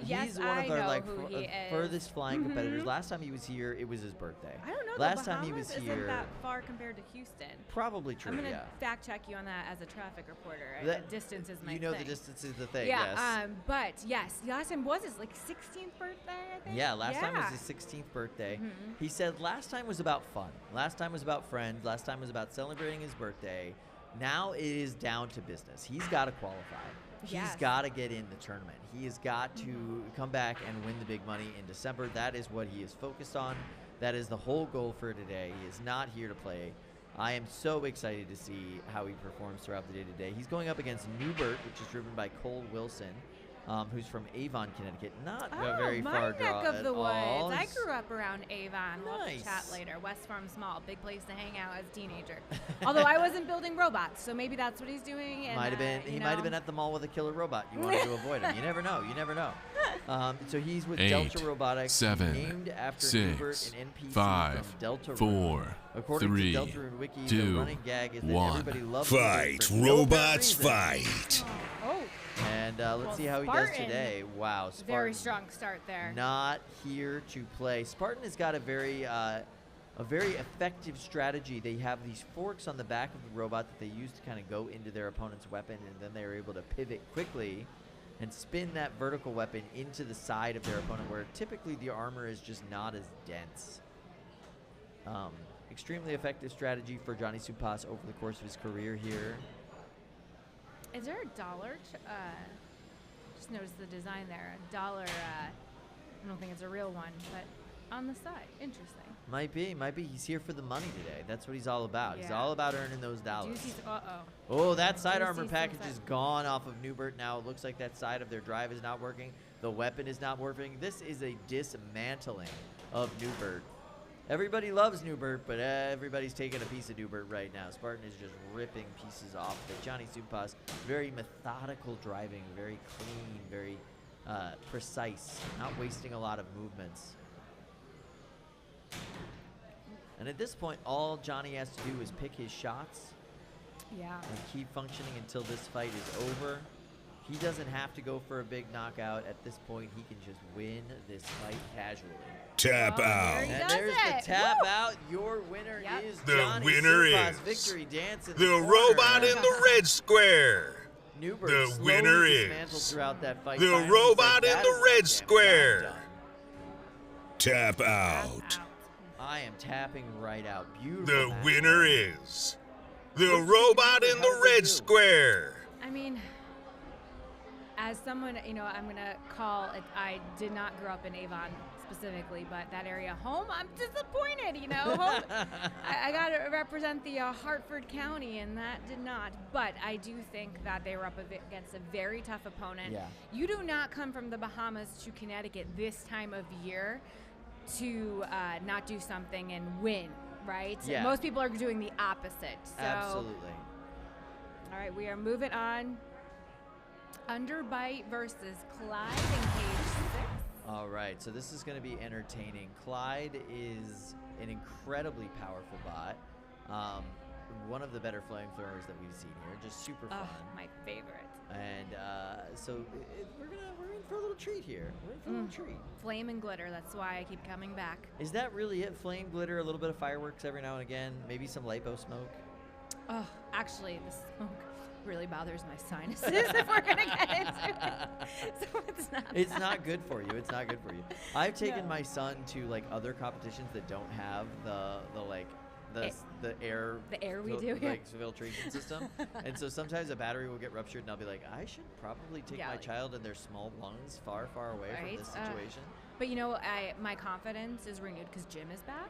Yes, he's one of I our know like who he is. furthest flying competitors. Last time he was here, it was his birthday. I don't know. Last the time he Bahamas was isn't here, that far compared to Houston. probably true. I'm gonna Yeah. fact check you on that as a traffic reporter. That- Distance is my You know thing. the distance is the thing. Yeah, Yes. but yes, last time was his like 16th birthday, I think. Yeah, last time was his 16th birthday. He said last time was about fun. Last time was about friends. Last time was about celebrating his birthday. Now it is down to business. He's got to qualify. He's Yes. got to get in the tournament. He has got to come back and win the big money in December. That is what he is focused on. That is the whole goal for today. He is not here to play. I am so excited to see how he performs throughout the day today. He's going up against Nubert, which is driven by Cole Wilson, who's from Avon, Connecticut. Not a very my far neck draw of at the all. woods. I grew up around Avon. We'll have to Nice. chat later. West Farm Small, big place to hang out as a teenager. Although I wasn't building robots, so maybe that's what he's doing. And, Might have been. He might have been at the mall with a killer robot. You wanted to avoid him. You never know. You never know. So he's with 8, Delta Robotics, 7, named after 6, Nubert, an NPC 5, from Delta 4, Rune. According 3, to Deltarune Wiki, the 2, running gag is that 1. everybody loves Fight, Nubert for no apparent robots, reason. fight. Oh, And let's Well, see how he does Spartan, today. Wow, Spartan. very strong start there. Not here to play. Spartan has got a very effective strategy. They have these forks on the back of the robot that they use to kind of go into their opponent's weapon, and then they're able to pivot quickly and spin that vertical weapon into the side of their opponent, where typically the armor is just not as dense. Extremely effective strategy for Johnny Sumpas over the course of his career here. Is there a dollar? Just noticed the design there. A dollar. I don't think it's a real one, but on the side. Interesting. Might be. He's here for the money today. That's what he's all about. He's Yeah. all about earning those dollars. Juicy. Uh-oh. Oh, that side Do armor see some package side- is gone off of Nubert now. It looks like that side of their drive is not working. The weapon is not working. This is a dismantling of Nubert. Everybody loves Nubert, but everybody's taking a piece of Nubert right now. Spartan is just ripping pieces off. But Johnny Sumpas, very methodical driving, very clean, very precise, not wasting a lot of movements. And at this point, all Johnny has to do is pick his shots Yeah. and keep functioning until this fight is over. He doesn't have to go for a big knockout. At this point, he can just win this fight casually. Tap Oh, there out. he And does there's it. the tap Woo! out. Your winner Yep. is The Johnny winner Sumpas. is Victory dance in The corner. robot in the red square. Nubert the slowly winner dismantled is throughout that fight. the Finally robot said, in "That the is red it, damn it, square." I'm done." Tap Tap out. I am tapping right out. Beautiful. The match. winner is the What's he robot do? in How the does he red do? square. I mean, as someone, I'm going to call it, I did not grow up in Avon specifically, but that area home, I'm disappointed, Home, I got to represent the Hartford County, and that did not. But I do think that they were up against a very tough opponent. Yeah. You do not come from the Bahamas to Connecticut this time of year to not do something and win, right? Yeah. Most people are doing the opposite. So, Absolutely. all right, we are moving on. Underbite versus Clyde in cage 6. All right, so this is going to be entertaining. Clyde is an incredibly powerful bot. One of the better flamethrowers that we've seen here. Just super fun. Oh, my favorite. And so we're in for a little treat here. We're in for a little treat. Flame and glitter, that's why I keep coming back. Is that really it? Flame, glitter, a little bit of fireworks every now and again, maybe some lipo smoke. Oh, actually, the smoke really bothers my sinuses if we're going to get into it. So it's not It's bad. not good for you. It's not good for you. I've taken No. my son to like other competitions that don't have the air The air we fil- do here. like filtration system, and so sometimes a battery will get ruptured, and I'll be like, I should probably take Yeah, my like- child and their small lungs far away from Right? this situation. But my confidence is renewed because Jim is back,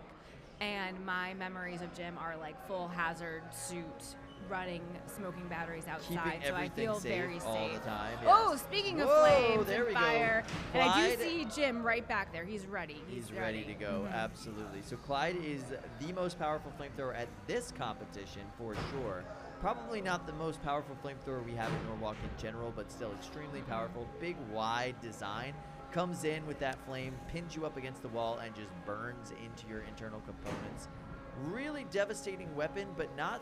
and my memories of Jim are like full hazard suit, running smoking batteries outside. Keeping So I everything feel safe very all safe. the time. Oh, yes. speaking of Whoa, flames there and we go. fire, and I do Clyde- see Jim right back there. He's ready. He's ready to go, absolutely. So Clyde is the most powerful flamethrower at this competition for sure. Probably not the most powerful flamethrower we have in Norwalk in general, but still extremely powerful. Big, wide design. Comes in with that flame, pins you up against the wall, and just burns into your internal components. Really devastating weapon, but not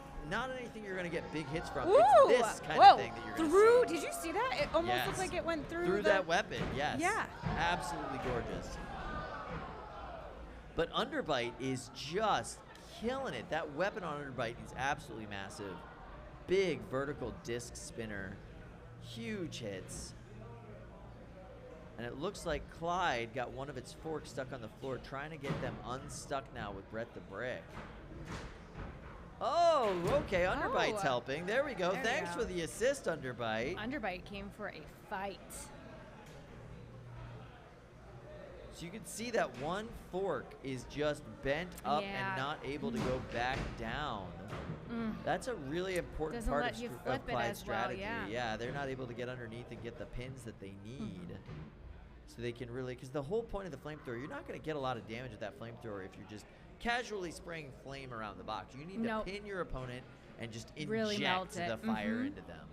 anything you're going to get big hits from. Ooh, it's this kind of thing that you're going to see. Did you see that? It almost Yes. looked like it went through Through that weapon, yes. Yeah. Absolutely gorgeous. But Underbite is just killing it. That weapon on Underbite is absolutely massive. Big vertical disc spinner. Huge hits. And it looks like Clyde got one of its forks stuck on the floor, trying to get them unstuck now with Brett the Brick. Oh, okay, Underbite's helping. There we go. There we Thanks go. for the assist, Underbite. Underbite came for a fight. So you can see that one fork is just bent up Yeah. and not able to go back down. That's a really important Doesn't part let of, you of flip it Clyde's as well, strategy. yeah. They're not able to get underneath and get the pins that they need. So they can really, because the whole point of the flamethrower, you're not going to get a lot of damage with that flamethrower if you're just casually spraying flame around the box. You need to pin your opponent and just Really melt inject it. the fire into them.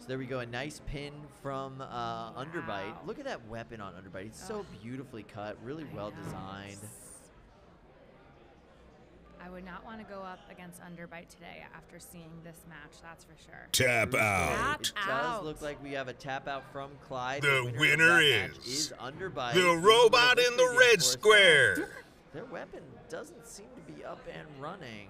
So there we go, a nice pin from Underbite. Look at that weapon on Underbite. It's so beautifully cut, really well designed. I would not want to go up against Underbite today after seeing this match, that's for sure. Tap out. It does look like we have a tap out from Clyde. The of winner that match is Underbite. the robot in the red square. Their weapon doesn't seem to be up and running.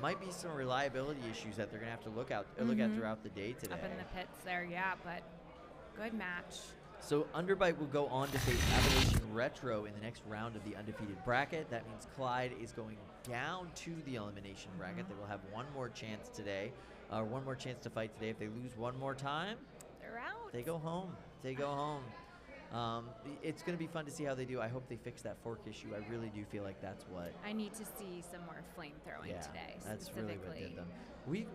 Might be some reliability issues that they're gonna have to look at throughout the day today. Up in the pits there, yeah, but good match. So Underbite will go on to face Ablation Retro in the next round of the undefeated bracket. That means Clyde is going down to the elimination bracket. They will have one more chance today, one more chance to fight today. If they lose one more time, they're out. They go home. They go home. It's going to be fun to see how they do. I hope they fix that fork issue. I really do feel like that's what. I need to see some more flame throwing today. That's really what did them. We've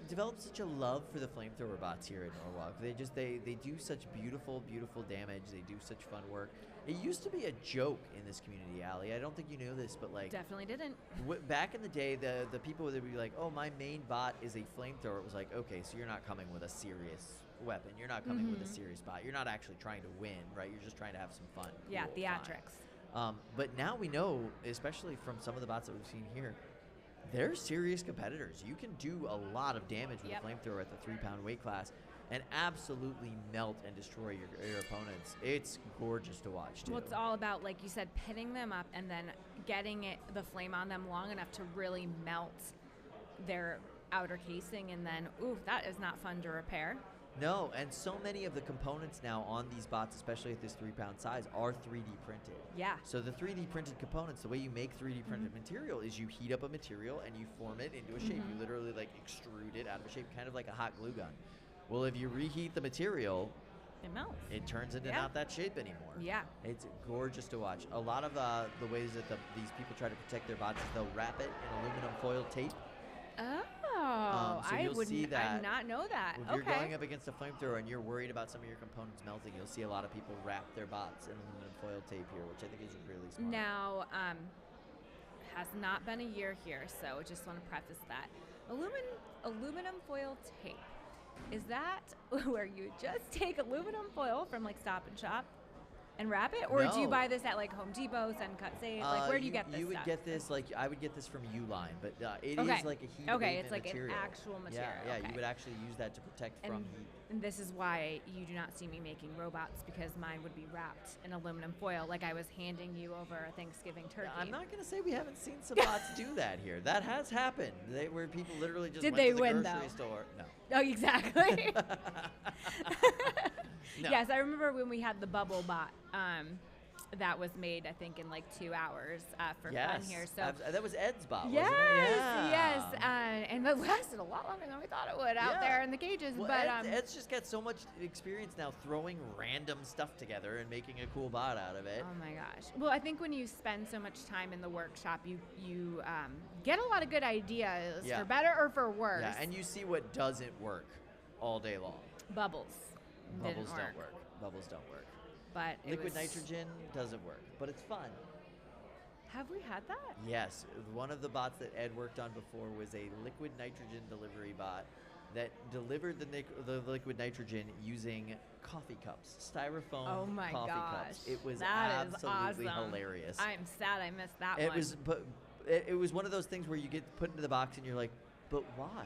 developed such a love for the flamethrower bots here at Norwalk. They do such beautiful damage. They do such fun work. It used to be a joke in this community, Allie. I don't think you know this, but like definitely didn't. Back in the day, the people would be like, "Oh, my main bot is a flamethrower." It was like, okay, so you're not coming with a serious weapon. You're not coming with a serious bot. You're not actually trying to win, right? You're just trying to have some fun. Yeah, cool, theatrics. But now we know, especially from some of the bots that we've seen here, they're serious competitors. You can do a lot of damage with a flamethrower at the 3-pound weight class and absolutely melt and destroy your opponents. It's gorgeous to watch, too. Well, it's all about, like you said, pinning them up and then getting the flame on them long enough to really melt their outer casing, and then, ooh, that is not fun to repair. No, and so many of the components now on these bots, especially at this 3-pound size, are 3D printed. Yeah. So the 3D printed components, the way you make 3D printed material is you heat up a material and you form it into a shape. You literally like extrude it out of a shape, kind of like a hot glue gun. Well, if you reheat the material, it melts. It turns into not that shape anymore. Yeah. It's gorgeous to watch. A lot of the ways that these people try to protect their bots is they'll wrap it in aluminum foil tape. Oh, so you'll see that. I did not know that. If you're going up against a flamethrower and you're worried about some of your components melting, you'll see a lot of people wrap their bots in aluminum foil tape here, which I think is really smart. Now, has not been a year here, so just want to preface that. Aluminum foil tape. Is that where you just take aluminum foil from like Stop and Shop and wrap it, or do you buy this at like Home Depot, Cut Save? Like, where do you get this? You would stuff? get this I would get this from Uline, but it is like a heat. Okay, it's like material. an actual material. Yeah, okay. you would actually use that to protect from heat. And this is why you do not see me making robots, because mine would be wrapped in aluminum foil, like I was handing you over a Thanksgiving turkey. I'm not gonna say we haven't seen some bots do that here. That has happened. Where people literally just Did went they to the win, grocery though? store. No. Oh, exactly. No. Yes, I remember when we had the bubble bot. That was made, I think, in like 2 hours for fun here. So that was Ed's bot, yes, wasn't it? yes, and it lasted a lot longer than we thought it would out there in the cages. Well, but Ed's just got so much experience now throwing random stuff together and making a cool bot out of it. Oh my gosh! Well, I think when you spend so much time in the workshop, you get a lot of good ideas for better or for worse. Yeah, and you see what doesn't work all day long. Bubbles Don't didn't work. work. Bubbles don't work. But Liquid nitrogen doesn't work, but it's fun. Have we had that? Yes, one of the bots that Ed worked on before was a liquid nitrogen delivery bot that delivered the liquid nitrogen using coffee cups, styrofoam Oh my coffee gosh. cups. It was That is absolutely awesome. hilarious. I'm sad I missed that It one. was, but it was one of those things where you get put into the box and you're like, but why?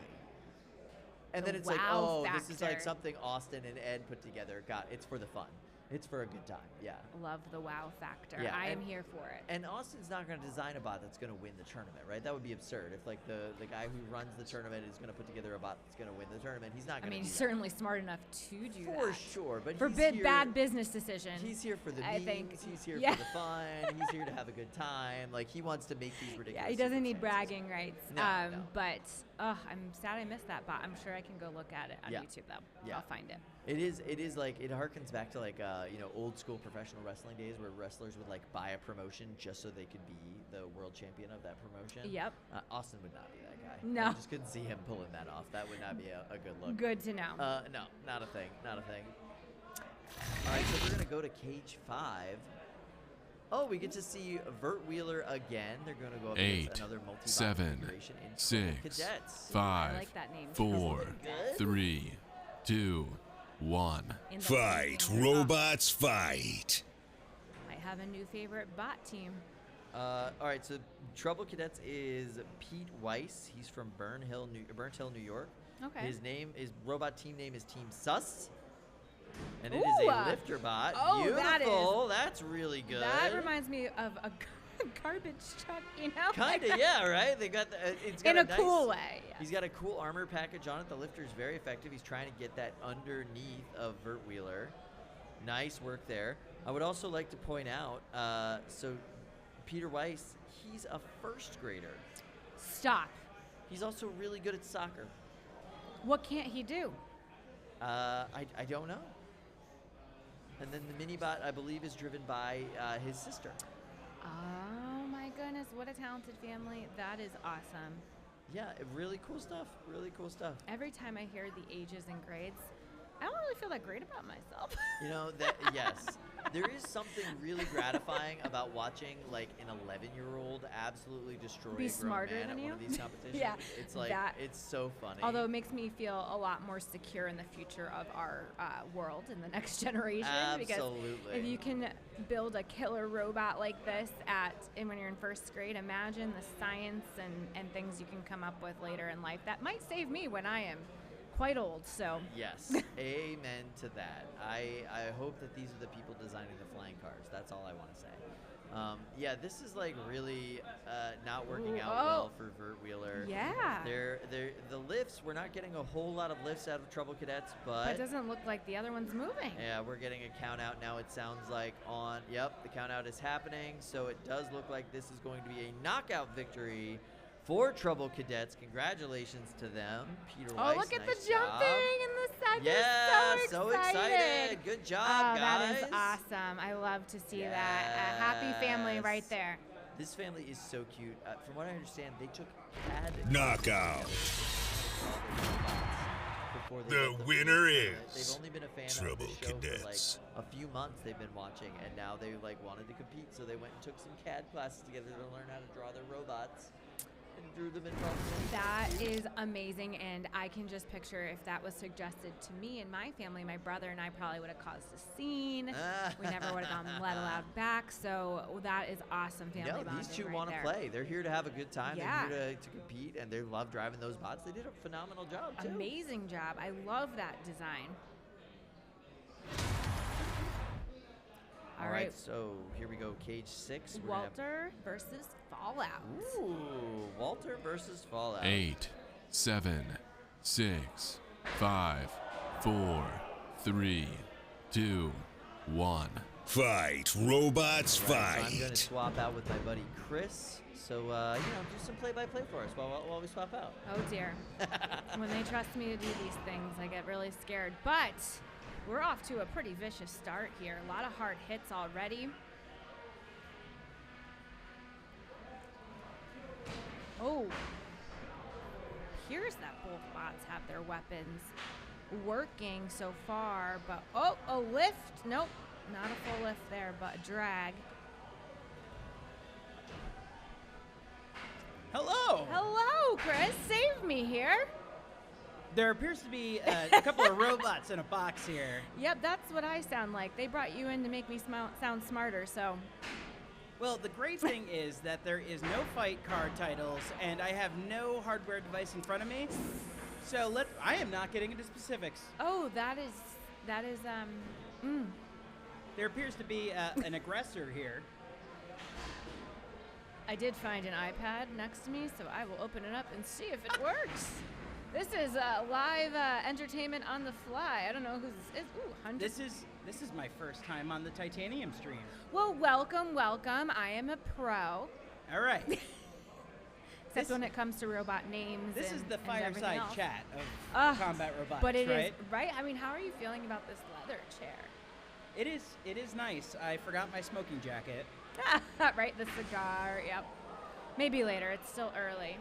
And The then it's like, wow oh, this is like factor. something Austin and Ed put together. God, it's for the fun. It's for a good time. Yeah. Love the wow factor. Yeah, I am and- here for it. And Austin's not going to design a bot that's going to win the tournament, right? That would be absurd. If like the guy who runs the tournament is going to put together a bot that's going to win the tournament, he's not I going to. mean, do he's that. certainly smart enough to do For that. sure, but For he's bad, here, bad business decision. He's here for the I memes. think- He's here yeah. for the fun. He's here to have a good time. Like he wants to make these ridiculous. Yeah, he doesn't need circumstances. bragging rights. No, no. But I'm sad I missed that bot. I'm sure I can go look at it on Yeah. YouTube though. Yeah. I'll find it. It is like it harkens back to like old school professional wrestling days where wrestlers would like buy a promotion just so they could be the world champion of that promotion. Yep. Austin would not be that guy. No. I just couldn't see him pulling that off. That would not be a good look. Good to know. No, not a thing. Not a thing. All right, so we're gonna go to cage 5. Oh, we get to see Vert Wheeler again. They're gonna go up against 8, another multi-bot 7, configuration in Trouble 6, Cadets. 5, I like that name. 4, Good. 3, 2, 1. In the Fight, beginning. robots, fight. Might have a new favorite bot team. All right, so Trouble Cadets is Pete Weiss. He's from Burnt Hill, New York. Okay. His robot team name is Team Sus. And it is Ooh, a lifter bot. oh, that Beautiful. That's really good. That reminds me of a garbage truck, you know? Kind of, yeah, right? They got it's got In a nice, cool way. Yeah. He's got a cool armor package on it. The lifter is very effective. He's trying to get that underneath of Vert Wheeler. Nice work there. I would also like to point out, so Peter Weiss, he's a first grader. Stop. He's also really good at soccer. What can't he do? I don't know. And then the mini-bot, I believe, is driven by his sister. Oh my goodness, what a talented family. That is awesome. Yeah, really cool stuff. Really cool stuff. Every time I hear the ages and grades, I don't really feel that great about myself. You know, that yes, there is something really gratifying about watching like an 11-year-old absolutely destroy Be a grown smarter man than at you? one of these competitions. Yeah, It's like that- it's so funny. Although it makes me feel a lot more secure in the future of our world in the next generation. Because Absolutely. if you can build a killer robot like this when you're in first grade, imagine the science and things you can come up with later in life that might save me when I am quite old. So Yes, amen to that. I hope that these are the people designing the flying cars. That's all I want to say. Yeah, this is like really not working Ooh, out oh. well for Vert Wheeler. yeah, The lifts, we're not getting a whole lot of lifts out of Trouble Cadets, but but it doesn't look like the other one's moving. yeah, we're getting a count out now. It sounds like the count out is happening. So it does look like this is going to be a knockout victory for Trouble Cadets. Congratulations to them. Peter Oh, Weiss, look at nice the jumping job. in the second. Yeah, so excited. Good job, Oh, guys. that is awesome. I love to see that. A happy family right Yes. there. This family is so cute. From what I understand, they took CAD Knockout. before they The built winner tournament. is They've only been a fan Trouble of the show Cadets. for like a few months. They've been watching, and now they like wanted to compete, so they went and took some CAD classes together to learn how to draw their robots. And drew them in front of them. That is amazing, and I can just picture if that was suggested to me and my family, my brother and I probably would have caused a scene. We never would have gotten let allowed back. So that is awesome family No, bonding these two right want to there. play. They're here to have a good time. Yeah. They're here to compete, and they love driving those bots. They did a phenomenal job, too. Amazing job. I love that design. All right, so here we go, cage 6. We're gonna have- Walter versus Fallout. Ooh, Walter versus Fallout. 8, 7, 6, 5, 4, 3, 2, 1. Fight, robots, All right, so I'm going to fight. swap out with my buddy Chris. So, do some play-by-play for us while we swap out. Oh dear. When they trust me to do these things, I get really scared. But we're off to a pretty vicious start here. A lot of hard hits already. Oh. Appears that both bots have their weapons working so far, but a lift. Nope, not a full lift there, but a drag. Hello, Chris. Save me here. There appears to be a couple of robots in a box here. Yep, that's what I sound like. They brought you in to make me sound smarter, so. Well, the great thing is that there is no fight card titles, and I have no hardware device in front of me. So I am not getting into specifics. Oh, that is. There appears to be an aggressor here. I did find an iPad next to me, so I will open it up and see if it works. This is live entertainment on the fly. I don't know who this is. Ooh, 100. This is my first time on the Titanium stream. Well, welcome. I am a pro. All right. Except when it comes to robot names. This is the and everything fireside else. chat of combat robotics, but it right? is right. I mean, how are you feeling about this leather chair? It is nice. I forgot my smoking jacket. Right, the cigar. Yep. Maybe later. It's still early.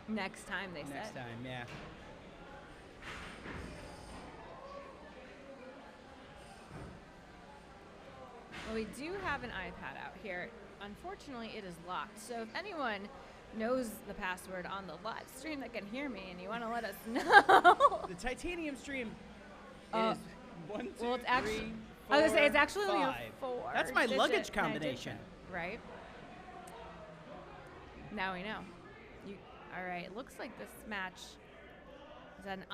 Next time, they said. Next time, yeah. Well, we do have an iPad out here. Unfortunately, it is locked. So if anyone knows the password on the live stream that can hear me and you want to let us know. The Titanium stream Oh. is 1, 2, Well, it's 3, actually, 4, I was going to say, it's actually only a 5. 4. That's my digit luggage combination. Right? Now we know. All right, it looks like this match is an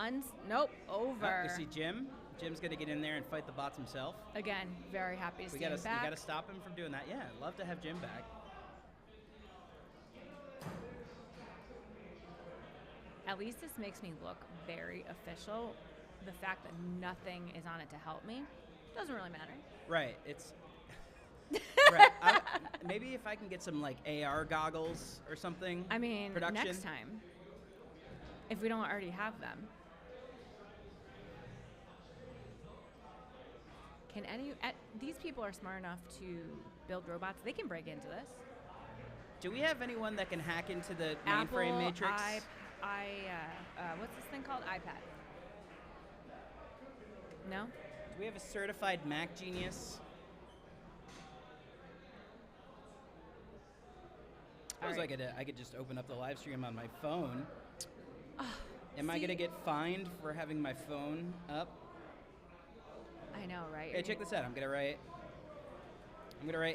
nope, over. Oh, you see Jim? Jim's going to get in there and fight the bots himself. Again, very happy to see him back. We got to stop him from doing that. Yeah, I'd love to have Jim back. At least this makes me look very official. The fact that nothing is on it to help me doesn't really matter. Right, it's... right. Maybe if I can get some like AR goggles or something. I mean, production. next time, if we don't already have them. Can these people are smart enough to build robots. They can break into this. Do we have anyone that can hack into the Apple, mainframe matrix? what's this thing called? iPad. No? Do we have a certified Mac genius? I suppose I could just open up the live stream on my phone. Am I gonna get fined for having my phone up? I know, right? Hey, check this out. I'm gonna write,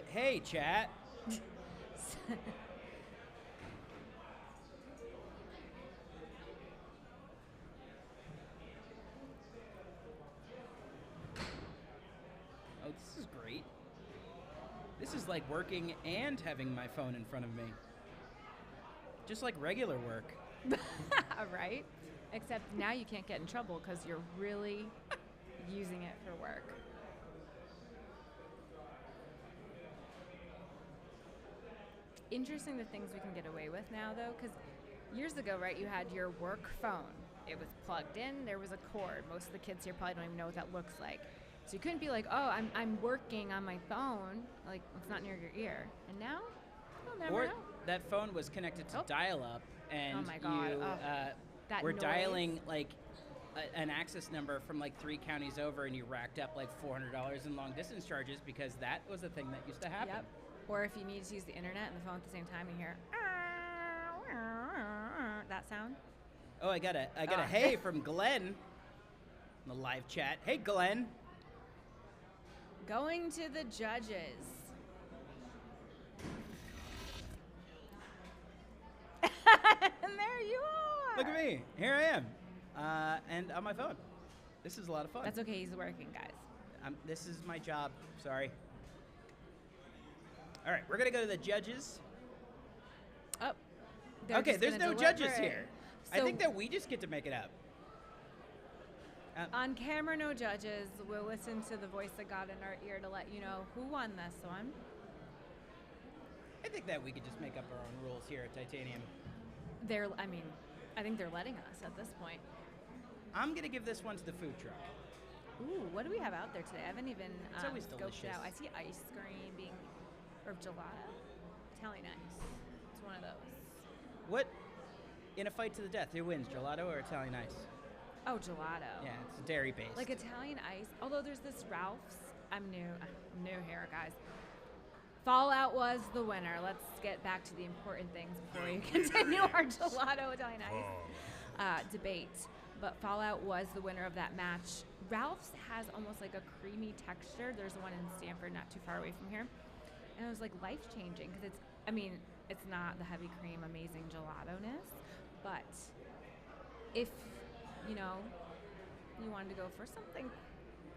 hey, chat. Oh, this is great. This is like working and having my phone in front of me. Just like regular work. Right? Except now you can't get in trouble because you're really using it for work. Interesting the things we can get away with now, though, because years ago, right, you had your work phone. It was plugged in. There was a cord. Most of the kids here probably don't even know what that looks like. So you couldn't be like, oh, I'm working on my phone. Like, it's not near your ear. And now, you'll never know. That phone was connected to dial-up, and oh my God. you were dialing like an access number from like 3 counties over, and you racked up like $400 in long distance charges because that was a thing that used to happen. Yep. Or if you need to use the internet and the phone at the same time, you hear that sound. Oh, I got a hey from Glenn in the live chat. Hey, Glenn. Going to the judges. And there you are. Look at me. Here I am. And on my phone. This is a lot of fun. That's okay. He's working, guys. This is my job. Sorry. All right, we're going to go to the judges. Oh. Okay, there's no judges here. So I think that we just get to make it up. On camera, no judges. We'll listen to the voice of God in our ear to let you know who won this one. I think that we could just make up our own rules here at Titanium. I think they're letting us at this point. I'm going to give this one to the food truck. Ooh, what do we have out there today? I haven't even It's always scoped delicious. it out. I see ice cream being, or gelato. Italian ice. It's one of those. What, in a fight to the death, who wins, gelato or Italian ice? Oh, gelato. Yeah, it's dairy-based. Like Italian ice. Although there's this Ralph's. I'm new here, guys. Fallout was the winner. Let's get back to the important things before we continue our gelato Italian ice debate. But Fallout was the winner of that match. Ralph's has almost like a creamy texture. There's one in Stanford, not too far away from here. And it was like life-changing because it's not the heavy cream, amazing gelato-ness. But if, you wanted to go for something.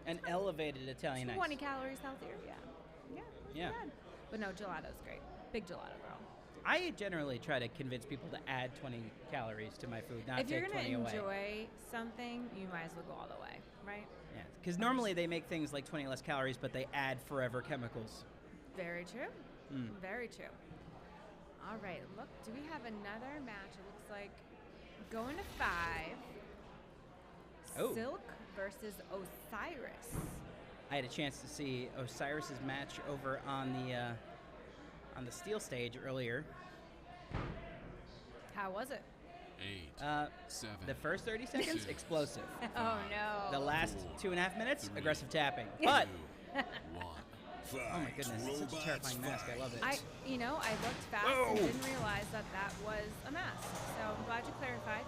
An elevated Italian ice. 20 calories healthier, yeah. Bad. But no, gelato's great. Big gelato girl. I generally try to convince people to add 20 calories to my food, not if take you're 20 gonna away. enjoy something, you might as well go all the way, right? Yeah, because normally they make things like 20 less calories, but they add forever chemicals. Very true. Very true. All right, look, do we have another match? It looks like going to 5. Oh. Silk versus Osiris. I had a chance to see Osiris's match over on the steel stage earlier. How was it? 8, 7. The first 30 seconds, 6, explosive. Oh no. The last 2.5 minutes, 3, aggressive tapping. But 2, 1. oh my goodness, it's such a terrifying mask. I love it. I looked fast and didn't realize that was a mask. So I'm glad you clarified.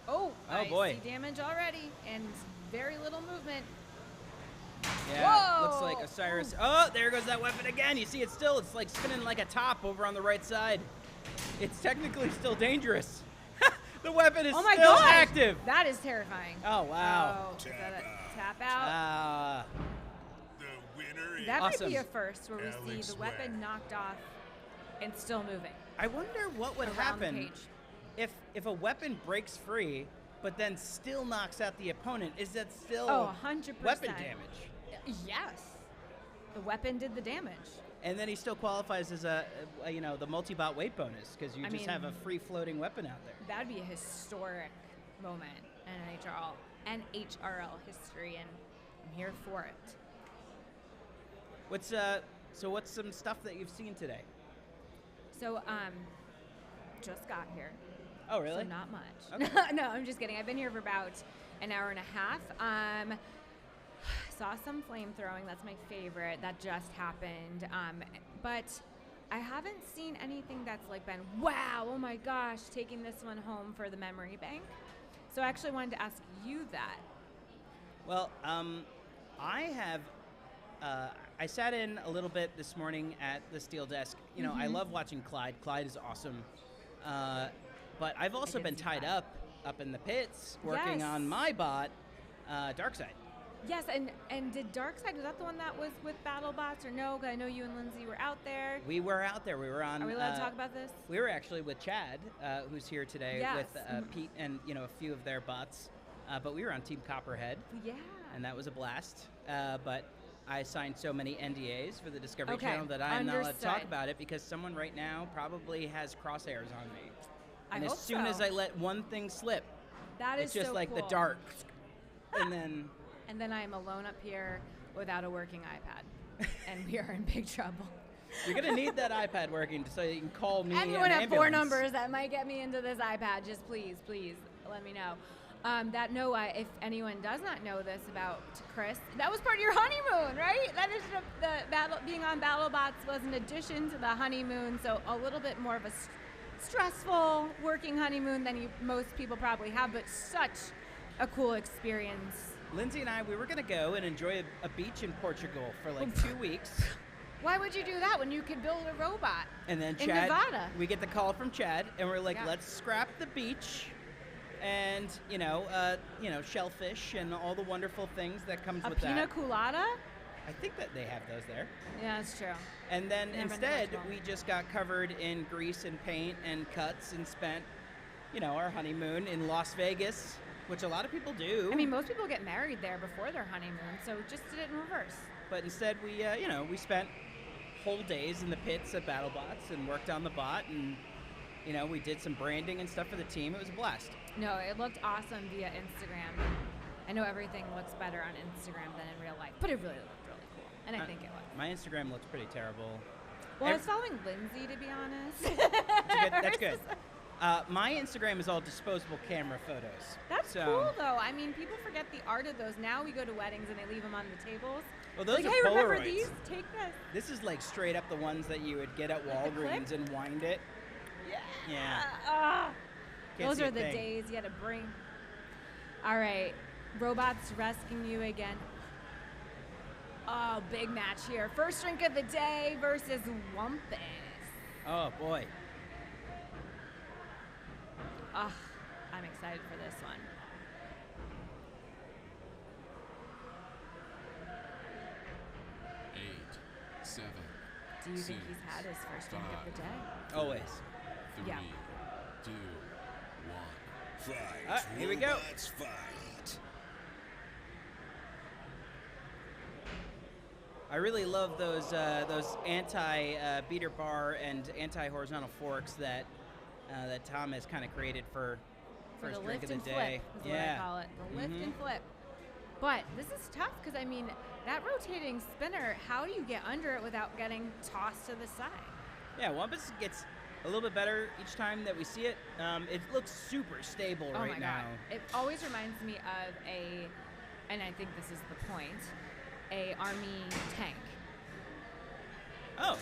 Oh, I boy. see damage already and very little movement. Yeah, Whoa! looks like Osiris. Oh, there goes that weapon again. You see it still. It's like spinning like a top over on the right side. It's technically still dangerous. The weapon is Oh my still God. active. That is terrifying. Oh, wow. Oh, is that a tap out? The winner is That Awesome. might be a first where we Alex see the weapon Webb. knocked off and still moving I wonder what would around the happen page. if a weapon breaks free, but then still knocks out the opponent. Is that still Oh, 100%. weapon damage? Yes. The weapon did the damage. And then he still qualifies as the multi-bot weight bonus because you just have a free-floating weapon out there. That would be a historic moment in NHRL history, and I'm here for it. What's some stuff that you've seen today? So, just got here. Oh, really? So not much. Okay. No, I'm just kidding. I've been here for about an hour and a half. Saw some flamethrowing. That's my favorite. That just happened. But I haven't seen anything that's like been, wow, oh my gosh, taking this one home for the memory bank. So I actually wanted to ask you that. Well, I have. I sat in a little bit this morning at the steel desk. I love watching Clyde. Clyde is awesome. But I've also did been see tied Clyde. up in the pits working Yes. on my bot, Darkside. Yes, and did Darkside, was that the one that was with BattleBots or no? 'Cause I know you and Lindsay were out there. We were out there. We were on. Are we allowed to talk about this? We were actually with Chad, who's here today, Yes. with Pete and a few of their bots. But we were on Team Copperhead, Yeah. and that was a blast. But I signed so many NDAs for the Discovery Okay, Channel that I am not allowed to talk understood. about it because someone right now probably has crosshairs on me. I And hope as soon as so. I let one thing slip, That is it's just so like the cool. dark, and then. And then I am alone up here without a working iPad, and we are in big trouble. You're gonna need that iPad working so you can call me. Anyone an have 4 ambulance. numbers that might get me into this iPad, just please let me know. If anyone does not know this about Chris, that was part of your honeymoon, right? That is being on BattleBots was an addition to the honeymoon, so a little bit more of a stressful working honeymoon than most people probably have, but such a cool experience. Lindsay and I, we were gonna go and enjoy a beach in Portugal for like 2 weeks. Why would you do that when you could build a robot? And then In Chad, Nevada. we get the call from Chad, and we're like, Yeah. let's scrap the beach, and shellfish and all the wonderful things that comes A with pina that. colada? I think that they have those there. Yeah, that's true. And then Never been to instead, Portugal. we just got covered in grease and paint and cuts and spent, our honeymoon in Las Vegas, which a lot of people do. I mean, most people get married there before their honeymoon, so just did it in reverse. But instead, we spent whole days in the pits at BattleBots and worked on the bot, and we did some branding and stuff for the team. It was a blast. No, it looked awesome via Instagram. I know everything looks better on Instagram than in real life, but it really looked really cool, and I think it was. My Instagram looks pretty terrible. Well, I was following Lindsay, to be honest. That's good. My Instagram is all disposable camera photos. That's so, cool, though. I mean, people forget the art of those. Now we go to weddings and they leave them on the tables. Well, those like, are hey, remember Polaroids. these? Take this. This is like straight up the ones that you would get at Like the clip? Walgreens and wind it. Yeah. Can't Those see a are the thing. days you had to bring. All right, robots rescuing you again. Oh, big match here. First drink of the day versus Wumpus. Oh boy. I'm excited for this one. Eight, 7. Do you think he's had his first drink of the day? Always. 3, Yeah. 2, 1. Fight. Here we go. Robots fight. I really love those anti beater bar and anti horizontal forks that that Tom has kind of created for For first the drink lift of and the flip day. is what I call it. The lift and flip. But this is tough because, I mean, that rotating spinner, how do you get under it without getting tossed to the side? Yeah, Wumpus gets a little bit better each time that we see it. It looks super stable Oh right my now. God. It always reminds me of and I think this is the point, a army tank. Oh,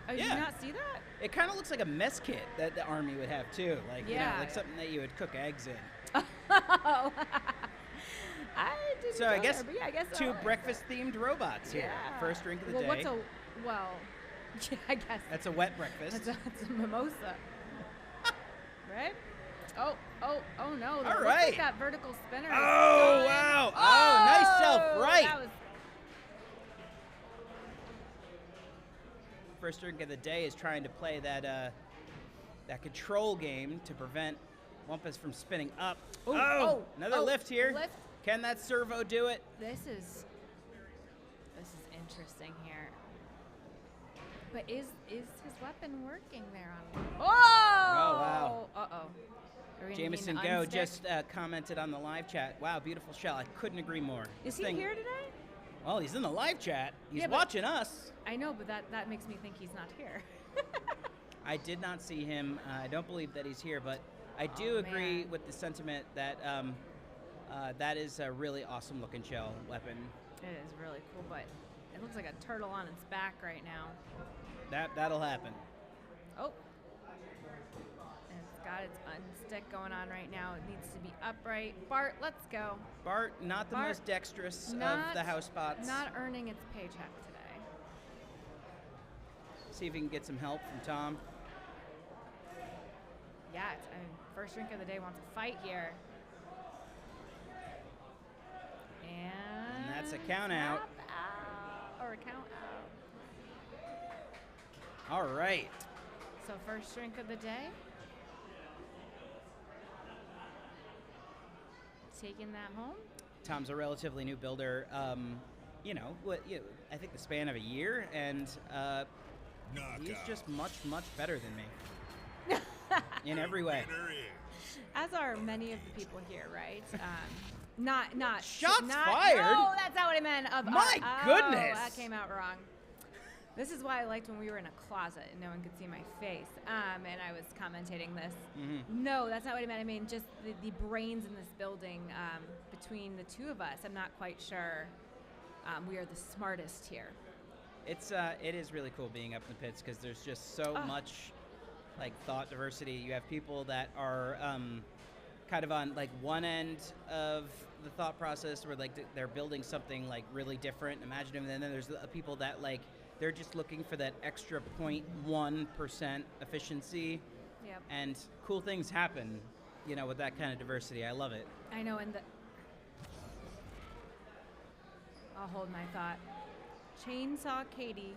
Oh, did Yeah. you not see that? it kind of looks like a mess kit that the army would have too. Like, Yeah. like something that you would cook eggs in. Oh. I didn't So go I guess there, but yeah, I guess two so. breakfast-themed robots here. Yeah. First drink of the well, day. yeah, I guess. That's a wet breakfast. That's a mimosa. Right? Oh no. All Looks right. like that vertical spinner. is Oh, done. wow. Oh, nice self-right. That was First drink of the day is trying to play that control game to prevent Wumpus from spinning up. Another lift here. Lift. Can that servo do it? This is interesting here. But is his weapon working there on? Oh! wow. Uh-oh. Jameson Go just commented on the live chat. Wow, beautiful shell. I couldn't agree more. Is This he thing- here today? Well, he's in the live chat. He's Yeah, but- watching us. I know, but that makes me think he's not here. I did not see him. I don't believe that he's here, but I do agree man. with the sentiment that that is a really awesome looking shell weapon. It is really cool, but it looks like a turtle on its back right now. That'll happen. Oh. And it's got its unstick going on right now. It needs to be upright. Bart, let's go. Bart, not the Bart, most dexterous of Not- the house spots. Not earning its paycheck today. See if we can get some help from Tom. Yeah, I mean, first drink of the day wants a fight here. And that's a count out. tap out. Or a count out. All right. So first drink of the day. Taking that home. Tom's a relatively new builder. I think the span of a year, and he's just much better than me in every way. Winner is As are many of the people here, right? Not Shots not, fired? No, that's not what I meant. My goodness. That came out wrong. This is why I liked when we were in a closet and no one could see my face, and I was commentating this. Mm-hmm. No, that's not what I meant. I mean just the brains in this building. Between the two of us, I'm not quite sure we are the smartest here. It is really cool being up in the pits because there's just so much like thought diversity. You have people that are kind of on like one end of the thought process where like they're building something like really different, imaginative, and then there's the people that like they're just looking for that extra 0.1% efficiency. Yep. And cool things happen, with that kind of diversity. I love it. I know, and I'll hold my thought. Chainsaw Katie.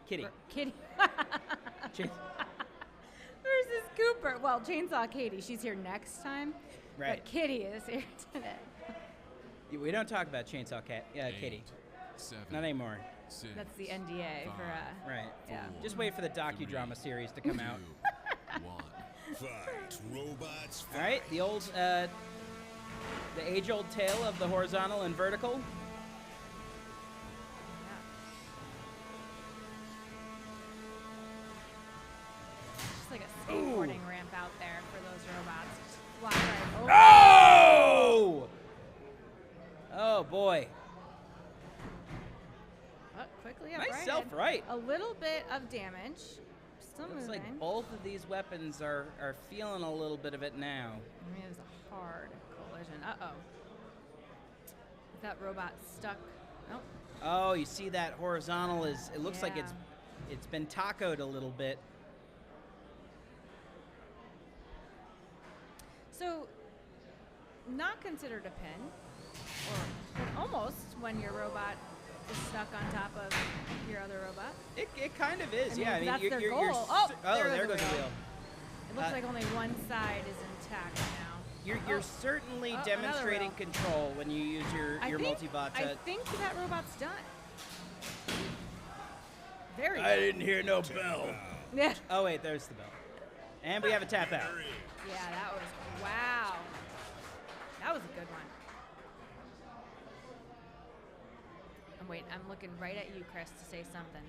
Kitty. Kitty. Chain- Versus Cooper. Well, Chainsaw Katie, she's here next time. Right. But Kitty is here today. We don't talk about Chainsaw Kitty. 7. Not anymore. 6. That's the NDA for Right. yeah. Just wait for the docudrama series to come out. 2, 1. fight. Robots fight. All right, the age-old tale of the horizontal and vertical. Just like a skateboarding ramp out there. boy. Oh, quickly Nice uprighted. self-right. A little bit of damage. Still Looks moving. like both of these weapons are feeling a little bit of it now. I mean, it was a hard collision. Uh-oh. Is that robot stuck? Nope. Oh, you see that horizontal is, it looks like Yeah. it's been tacoed a little bit. So, not considered a pin, or almost when your robot is stuck on top of your other robot. It kind of is, I mean, yeah. I mean, that's you're, their you're, goal. you're Oh, oh, there there goes goes the the wheel. It looks like only one side is intact now. You're certainly Oh, demonstrating another wheel. control when you use your multi-bot I to... think that robot's done. Very I good. didn't hear no bell. Yeah. Oh, wait, there's the bell. And we have a tap out. Yeah, that was, wow. That was a good one. I'm looking right at you, Chris, to say something.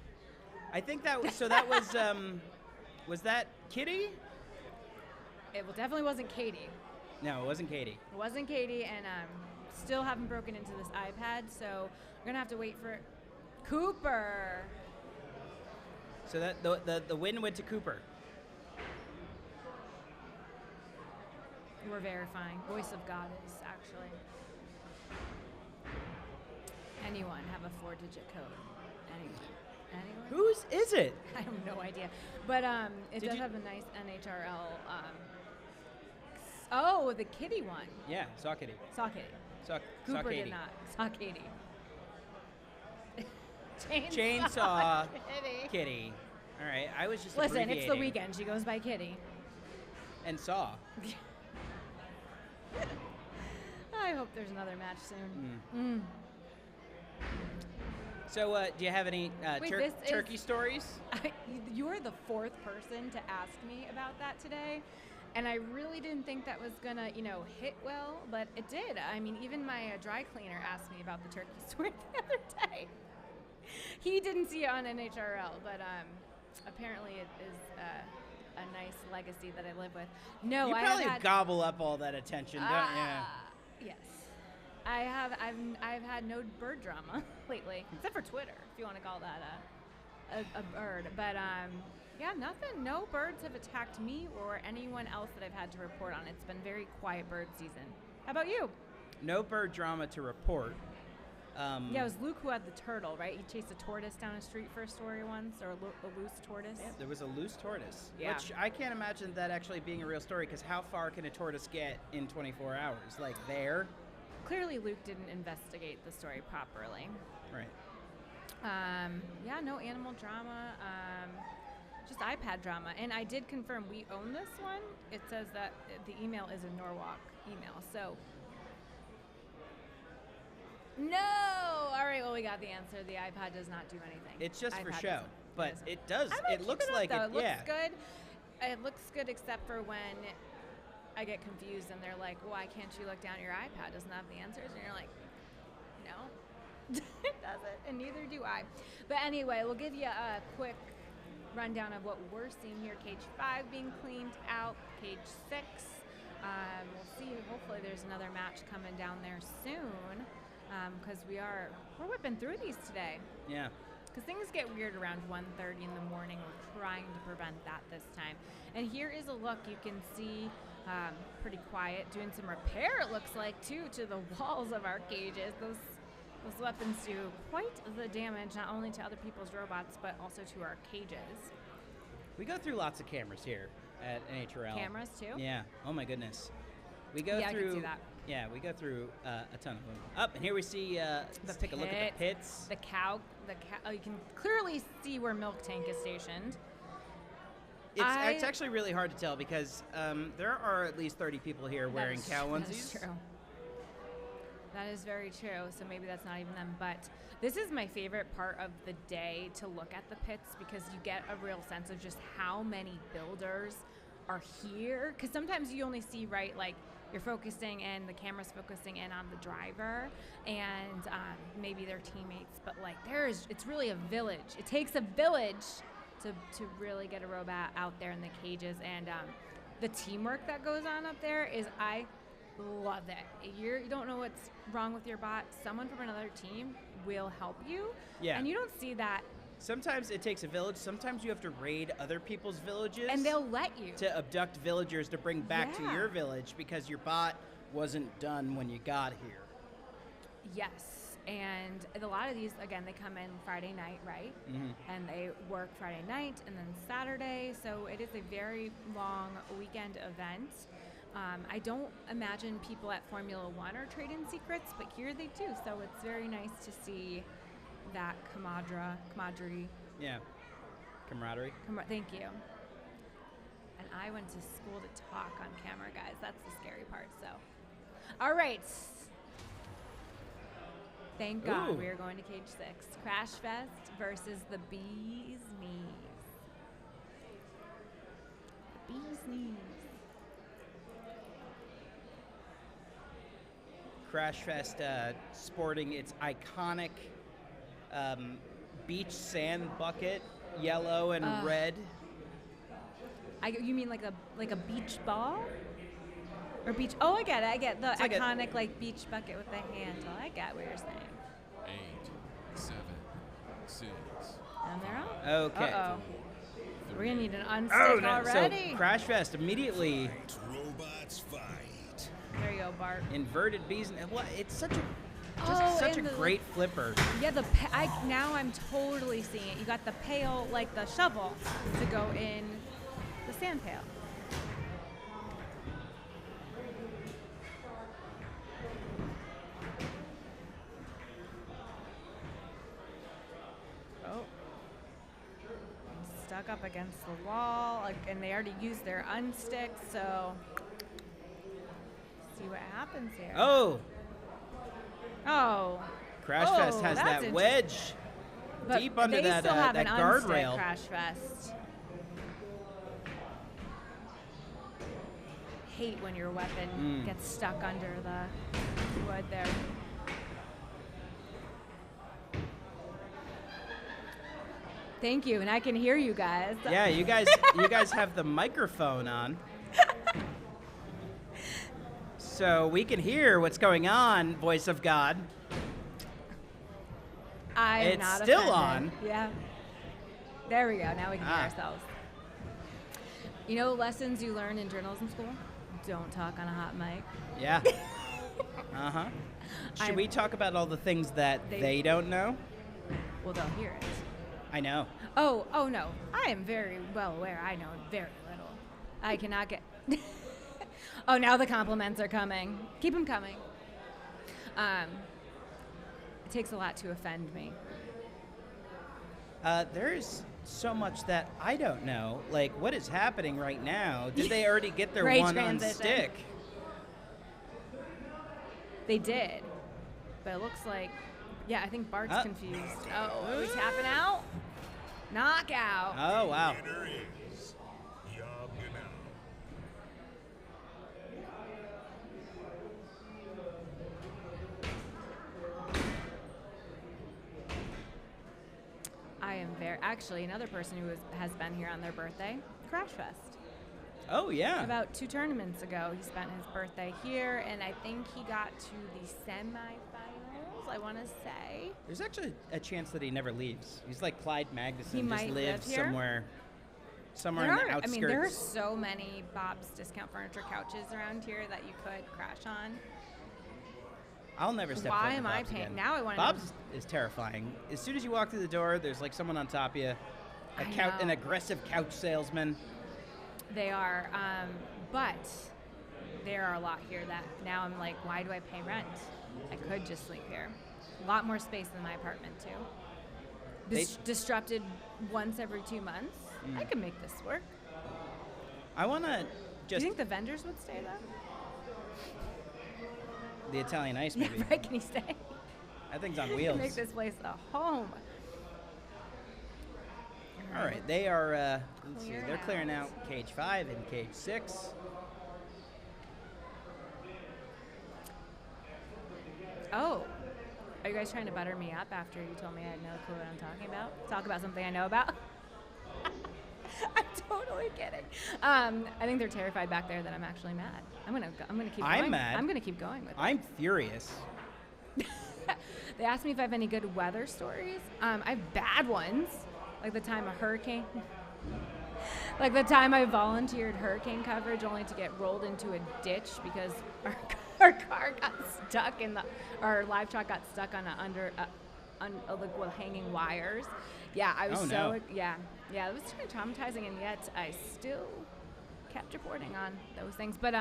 I think that was, was that Kitty? It definitely wasn't Katie. No, it wasn't Katie. It wasn't Katie, and still haven't broken into this iPad, so we're gonna have to wait for Cooper. So that the win went to Cooper. We're verifying. Voice of God is actually. Anyone have a 4-digit code? Anyone? Whose is it? I have no idea. But it Did does you- have a nice NHRL. Oh, the kitty one. Yeah, Saw Kitty. Saw Kitty. Saw Cooper Katie. did not. Saw Katie. Chainsaw Kitty. Kitty. All right, I was just Listen, it's the abbreviating. weekend. She goes by Kitty. And Saw. I hope there's another match soon. So, do you have any Wait, this is- turkey stories? You're the fourth person to ask me about that today, and I really didn't think that was gonna, hit well, but it did. I mean, even my dry cleaner asked me about the turkey story the other day. He didn't see it on NHRL, but apparently it is a nice legacy that I live with. No, You I probably have had, gobble up all that attention, don't you? Yes. I've had no bird drama lately, except for Twitter, if you want to call that a bird. But yeah, nothing. No birds have attacked me or anyone else that I've had to report on. It's been very quiet bird season. How about you? No bird drama to report. Yeah, it was Luke who had the turtle, right? He chased a tortoise down a street for a story once, or a loose tortoise. Yeah, there was a loose tortoise, Yeah. which I can't imagine that actually being a real story, because how far can a tortoise get in 24 hours? Like there? Clearly, Luke didn't investigate the story properly. Right. Yeah, no animal drama, just iPad drama. And I did confirm we own this one. It says that the email is a Norwalk email, so. No! All right, well, we got the answer. The iPad does not do anything. It's just for iPad show, doesn't. but doesn't. it does. I might It keep looks up, like though. it. It looks Yeah. good. It looks good except for when I get confused and they're like, why can't you look down at your iPad? Doesn't have the answers? And you're like, no, it doesn't, and neither do I. But anyway, we'll give you a quick rundown of what we're seeing here. Cage 5 being cleaned out, Cage 6. We'll see, hopefully there's another match coming down there soon, because we're whipping through these today. Yeah. Because things get weird around 1:30 in the morning. We're trying to prevent that this time. And here is a look. You can see pretty quiet, doing some repair, it looks like, too, to the walls of our cages. Those weapons do quite the damage, not only to other people's robots, but also to our cages. We go through lots of cameras here at NHRL. Cameras, too? Yeah. Oh, my goodness. We go Yeah, I can through. see that. Yeah, we go through a ton of them. Up, and here we see. Let's take a look at the pits. The cow. Oh, you can clearly see where Milk Tank is stationed. It's actually really hard to tell because there are at least 30 people here wearing cow onesies. That is true. That is very true. So maybe that's not even them. But this is my favorite part of the day to look at the pits because you get a real sense of just how many builders are here. Because sometimes you only see, right, like you're focusing and the camera's focusing in on the driver and maybe their teammates. But like it's really a village. It takes a village to really get a robot out there in the cages. And the teamwork that goes on up there is love it. You don't know what's wrong with your bot. Someone from another team will help you. Yeah. And you don't see that. Sometimes it takes a village. Sometimes you have to raid other people's villages. And they'll let you. To abduct villagers to bring back to Yeah. your village because your bot wasn't done when you got here. Yes. And a lot of these, again, they come in Friday night, right? And they work Friday night and then Saturday. So it is a very long weekend event. I don't imagine people at Formula One are trading secrets, but here they do. So it's very nice to see that camaraderie. Yeah. Camaraderie. Thank you. And I went to school to talk on camera, guys. That's the scary part. So, all right. Thank God Ooh. we are going to Cage 6. Crash Fest versus the Bee's Knees. Bee's Knees. Crash Fest sporting its iconic beach sand bucket, yellow and red. You mean like a beach ball? Or beach? Oh, I get it. I get the It's like iconic beach bucket with the handle. I get what you're saying. 8, 7, 6, And they're out. Okay. Uh-oh. We're gonna need an Oh, unstick no. already. So Crash Fest immediately Robots fight. There you go, Bart. inverted bees. And what? It's such a Oh, such a and the- great flipper. Yeah, now I'm totally seeing it. You got the pail, like the shovel, to go in the sand pail. Oh. Stuck up against the wall, and they already used their unstick, so see what happens here. Oh, Oh. Crash Oh, Fest has that's that wedge But deep under they that still have that an guardrail. unstick Crash Fest. Hate when your weapon gets stuck under the wood there. Thank you, and I can hear you guys. Yeah, you guys have the microphone on. So we can hear what's going on, voice of God. I'm It's not still offended. on. Yeah. There we go. Now we can hear Ah. ourselves. You know lessons you learn in journalism school? Don't talk on a hot mic. Yeah. Uh-huh. Should I'm- we talk about all the things that they don't know? Well, they'll hear it. I know. Oh no. I am very well aware. I know very little. I cannot get. Oh, now the compliments are coming. Keep them coming. It takes a lot to offend me. There's so much that I don't know. Like, what is happening right now? Did they already get their Great one on transition. stick? They did, but it looks like, yeah, I think Bart's confused. Oh, are we tapping out? Knockout. Oh, wow. Winner is Yabgana. I am very, actually, another person who has been here on their birthday, Crash Fest. Oh, yeah. About 2 tournaments ago, he spent his birthday here, and I think he got to the semifinals, I want to say. There's actually a chance that he never leaves. He's like Clyde Magnuson, He just might live lives here. somewhere in the outskirts. I mean, there are so many Bob's Discount Furniture couches around here that you could crash on. I'll never step Why foot in am I Bob's paying? again. Now I wanna Bob's is terrifying. As soon as you walk through the door, there's like someone on top of you, I an know. aggressive couch salesman. They are, but there are a lot here that now I'm like, why do I pay rent? I could just sleep here. A lot more space than my apartment too. Disrupted once every 2 months. I can make this work. I want to Do you just think the vendors would stay though? the Italian ice Yeah, maybe. right. Can he stay? That thing's on Make wheels. this place a home. All right, they are. Let's see, Clear they're clearing out. out cage 5 and cage 6. Oh, are you guys trying to butter me up after you told me I had no clue what I'm talking about? Talk about something I know about. I'm totally totally kidding. I think they're terrified back there that I'm actually mad. I'm gonna keep going. I'm mad. I'm gonna keep going with it. I'm furious. They asked me if I have any good weather stories. I have bad ones, like the time a hurricane. Like the time I volunteered hurricane coverage only to get rolled into a ditch because our car got stuck our live truck got stuck on with hanging wires. Yeah, I was yeah, it was kind of traumatizing, and yet I still kept reporting on those things. But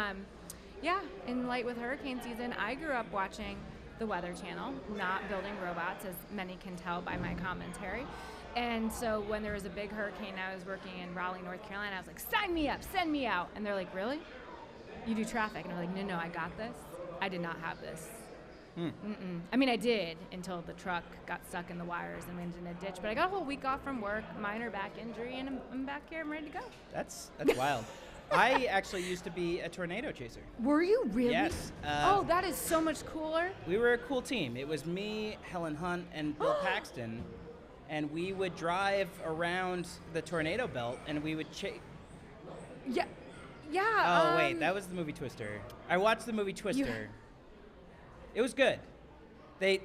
yeah, in light with hurricane season, I grew up watching the Weather Channel, not building robots, as many can tell by my commentary. And so when there was a big hurricane, I was working in Raleigh, North Carolina. I was like, sign me up, send me out. And they're like, really? You do traffic? And I'm like, no, I got this. I did not have this. I mean, I did until the truck got stuck in the wires and went in a ditch. But I got a whole week off from work, minor back injury, and I'm back here. I'm ready to go. That's wild. I actually used to be a tornado chaser. Were you really? Yes. Oh, that is so much cooler. We were a cool team. It was me, Helen Hunt, and Bill Paxton. And we would drive around the tornado belt, and we would chase. Yeah. Oh, wait, that was the movie Twister. I watched the movie Twister. It was good. They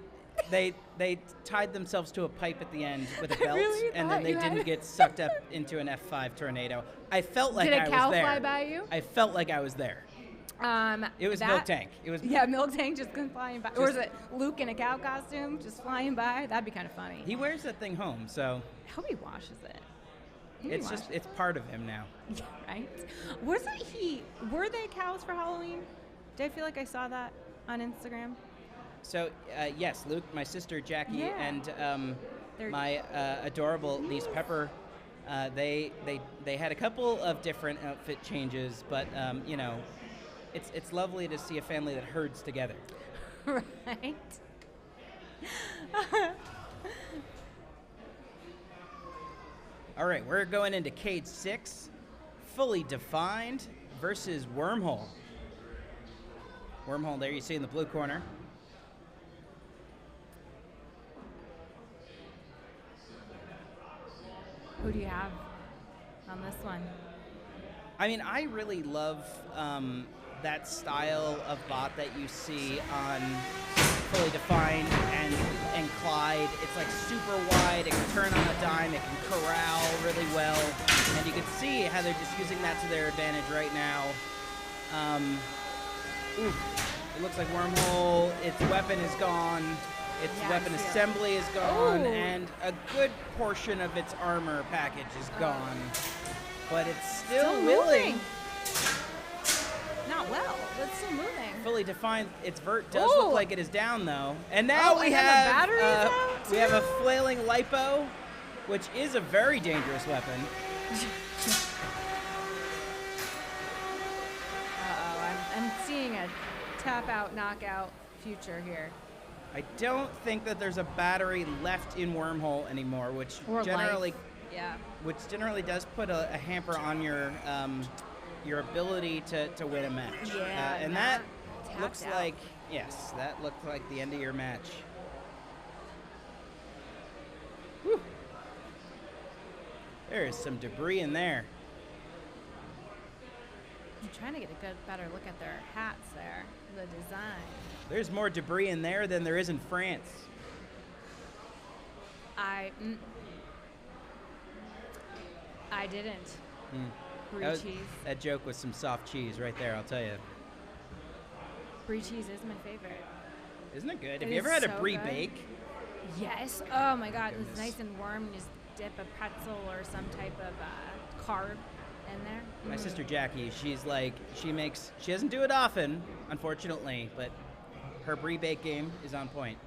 tied themselves to a pipe at the end with a belt, and then they didn't get sucked up into an F5 tornado. I felt like I was there. Did a cow fly by you? I felt like I was there. It was Milk Tank. It was Milk Tank just flying by. Or is it Luke in a cow costume just flying by? That'd be kind of funny. He wears that thing home, so. I hope he washes it. It's part of him now. Yeah, right? Were they cows for Halloween? Did I feel like I saw that on Instagram? So, yes, Luke, my sister Jackie, and They're my adorable niece Pepper, they had a couple of different outfit changes, but, it's lovely to see a family that herds together. Right. All right, we're going into Cage 6, Fully Defined versus Wormhole. Wormhole there you see in the blue corner. Who do you have on this one? I mean, I really love that style of bot that you see on Fully Defined and Clyde. It's like super wide, it can turn on a dime, it can corral really well, and you can see how they're just using that to their advantage right now. It looks like Wormhole, its weapon is gone, its weapon assembly is gone, and a good portion of its armor package is gone. But it's still willing. Not well, but still moving. Fully Defined, its Vert does look like it is down though. And now we and have the battery's out, we have a flailing lipo, which is a very dangerous weapon. I'm seeing a tap out, knockout future here. I don't think that there's a battery left in Wormhole anymore, which generally does put a hamper on your ability to win a match. Yeah, and that looks like that looked like the end of your match. Whew. There is some debris in there. I'm trying to get a better look at their hats there, the design. There's more debris in there than there is in France. I didn't. Brie cheese. That joke was some soft cheese right there, I'll tell you. Brie cheese is my favorite. Isn't it good? Have you ever had a Brie bake? Yes. Oh my God, it's nice and warm. You just dip a pretzel or some type of carb in there. My sister Jackie, she doesn't do it often, unfortunately, but her Brie bake game is on point.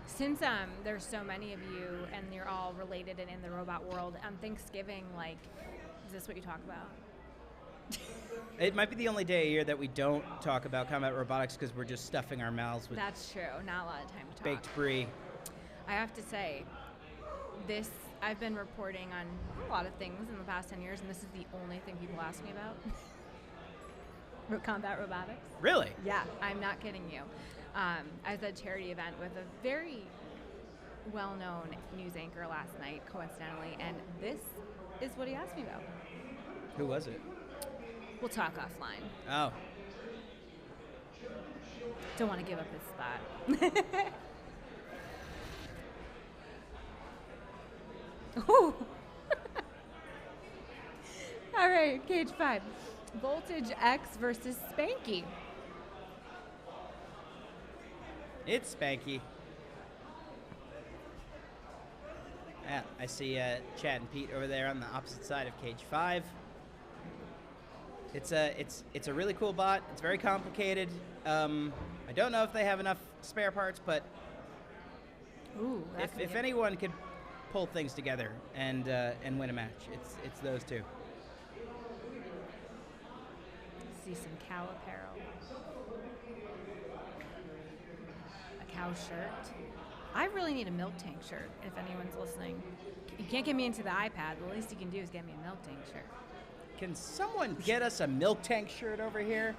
Since there's so many of you and you're all related and in the robot world, on Thanksgiving, is this what you talk about? It might be the only day a year that we don't talk about combat robotics because we're just stuffing our mouths with That's true. Not a lot of time to talk. Baked Brie. I have to say, I've been reporting on a lot of things in the past 10 years, and this is the only thing people ask me about. Combat robotics. Really? Yeah, I'm not kidding you. I was at a charity event with a very well-known news anchor last night, coincidentally, and this is what he asked me about. Who was it? We'll talk offline. Oh. Don't want to give up his spot. Ooh. All right, cage 5. Voltage X versus Spanky. It's Spanky. Yeah, I see Chad and Pete over there on the opposite side of cage 5. It's a really cool bot. It's very complicated. I don't know if they have enough spare parts, but Ooh, if anyone could pull things together and win a match, it's those two. See some cow apparel. A cow shirt. I really need a milk tank shirt, if anyone's listening. You can't get me into the iPad, the least you can do is get me a milk tank shirt. Can someone get us a milk tank shirt over here?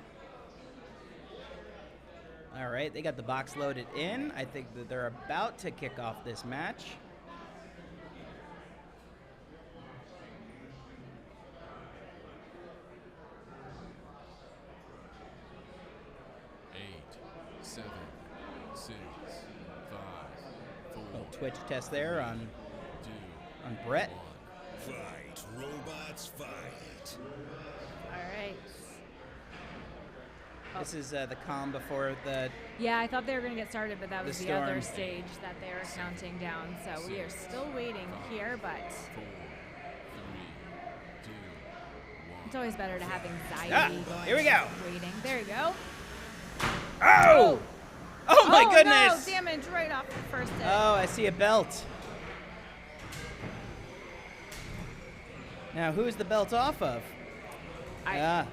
All right, they got the box loaded in. I think that they're about to kick off this match. Twitch test there on Brett. Fight, robots, fight. All right. This is the calm before the... Yeah, I thought they were going to get started, but that was the other storm. stage that they were counting down. So we are still waiting here, but it's always better to have anxiety going. Here we go. Waiting. There you go. Oh! Oh my goodness! No, damage right off the first hit. Oh, I see a belt. Now, who's the belt off of? I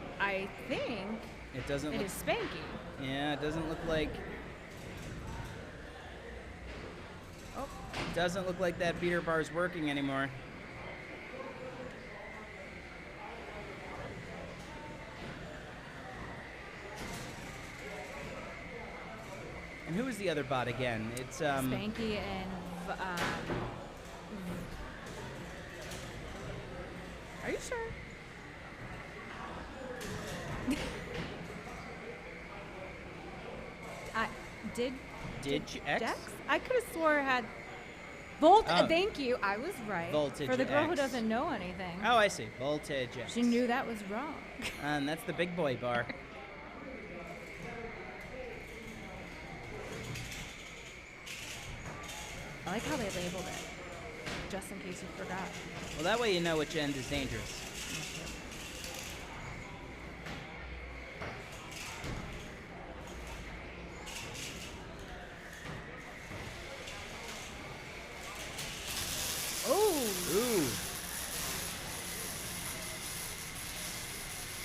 think It doesn't it look... is Spanky. Yeah, it doesn't look like... Oh. It doesn't look like that beater bar is working anymore. And who is the other bot again? It's Spanky and are you sure? Did X? Dex? I could have swore it had Volt. Oh. Thank you. I was right. Voltage For the girl who X. doesn't know anything. Oh, I see. Voltage X. She knew that was wrong. And that's the big boy bar. I like how they labeled it, just in case you forgot. Well, that way you know which end is dangerous. Oh! Ooh.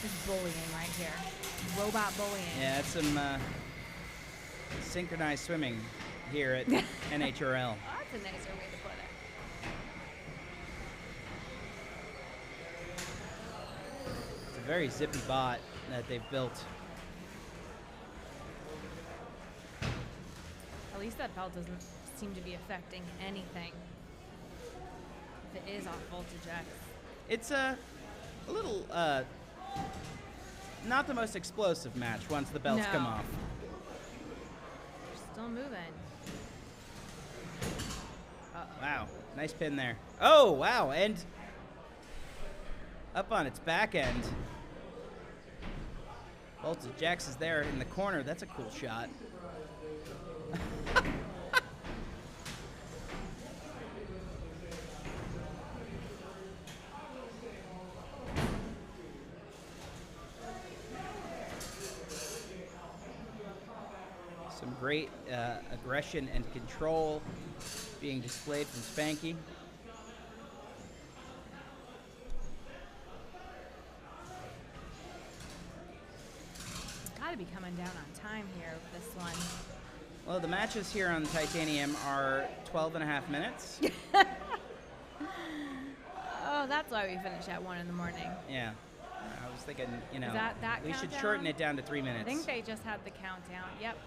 This is bullying right here. Robot bullying. Yeah, that's some synchronized swimming here at NHRL. Oh, that's a nicer way to put it. It's a very zippy bot that they've built. At least that belt doesn't seem to be affecting anything. If it is off voltage X. It's a little, not the most explosive match once the belts come No. off. Still moving. Wow, nice pin there. Oh, wow, and up on its back end. Voltage Jax is there in the corner. That's a cool shot. Some great aggression and control being displayed from Spanky. Gotta be coming down on time here with this one. Well, the matches here on Titanium are 12 and a half minutes. Oh, that's why we finish at 1 in the morning. Yeah. I was thinking, you know, that we should countdown? shorten it down to 3 minutes. I think they just had the countdown. Yep.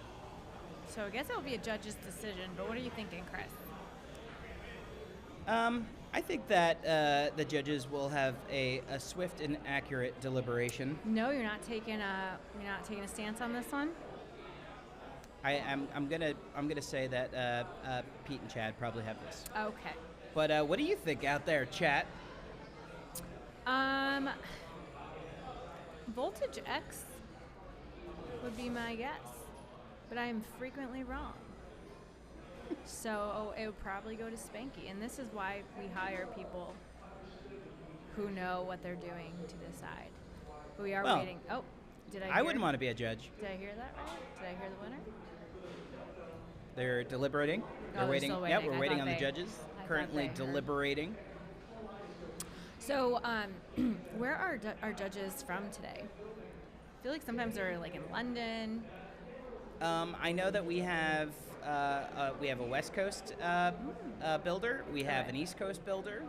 So I guess it'll be a judge's decision, but what are you thinking, Chris? I think that the judges will have a swift and accurate deliberation. No, you're not taking a stance on this one. I'm gonna say that Pete and Chad probably have this. Okay. But what do you think out there, chat? Voltage X would be my guess, but I am frequently wrong. So it would probably go to Spanky, and this is why we hire people who know what they're doing to decide. But we are waiting. Oh, did I wouldn't want to be a judge. Did I hear that right? Did I hear the winner? They're deliberating. They're they're waiting. still Yeah, waiting. we're I waiting thought on the they- judges. I thought Currently they heard. deliberating. So, where are our judges from today? I feel like sometimes they're like in London. I know that we have a West Coast builder. We have an East Coast builder.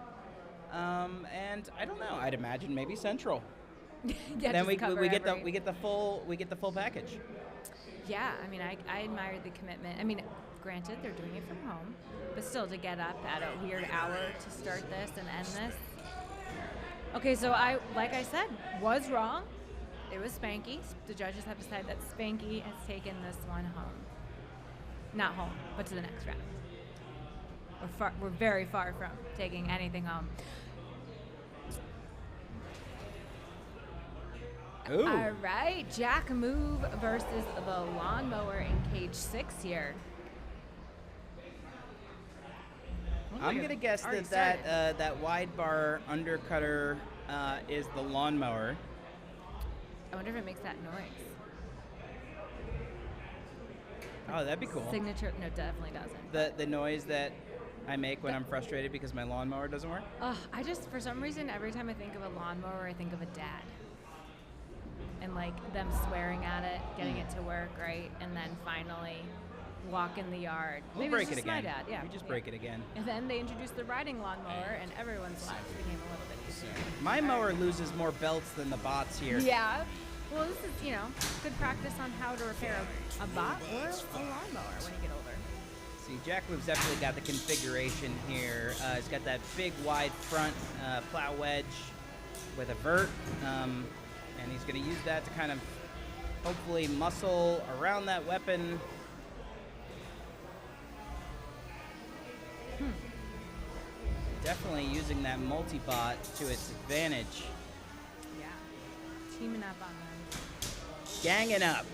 And I don't know. I'd imagine maybe Central. Yeah, Then just cover we get every- the full package. Yeah, I mean, I admire the commitment. I mean, granted, they're doing it from home, but still to get up at a weird hour to start this and end this. Okay, so like I said, was wrong. It was Spanky. The judges have decided that Spanky has taken this one home. Not home, but to the next round. We're very far from taking anything home. Ooh. All right, Jack Move versus the lawnmower in cage 6 here. I'm gonna guess Already that wide bar undercutter is the lawnmower. I wonder if it makes that noise. Oh, that'd be cool. Signature? No, definitely doesn't. The noise that I make when I'm frustrated because my lawnmower doesn't work. I just, for some reason, every time I think of a lawnmower, I think of a dad. And like them swearing at it, getting it to work, right? And then finally walk in the yard. We'll Maybe break it's it just my again. dad, yeah. We just yeah. break it again. And then they introduced the riding lawnmower, and everyone's lives became a little bit easier. My mower loses more belts than the bots here. Yeah. Well, this is, good practice on how to repair a bot or a lawnmower when you get older. See, Jack Move's definitely got the configuration here. He's got that big wide front plow wedge with a vert, and he's going to use that to kind of hopefully muscle around that weapon. Definitely using that multi-bot to its advantage. Yeah. Teaming up on them. Ganging up.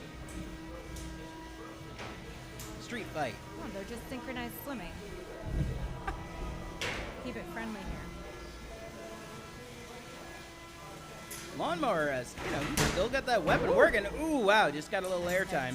Street fight. Oh, they're just synchronized swimming. Keep it friendly here. Lawnmower has, still got that weapon working. Ooh, wow, just got a little airtime.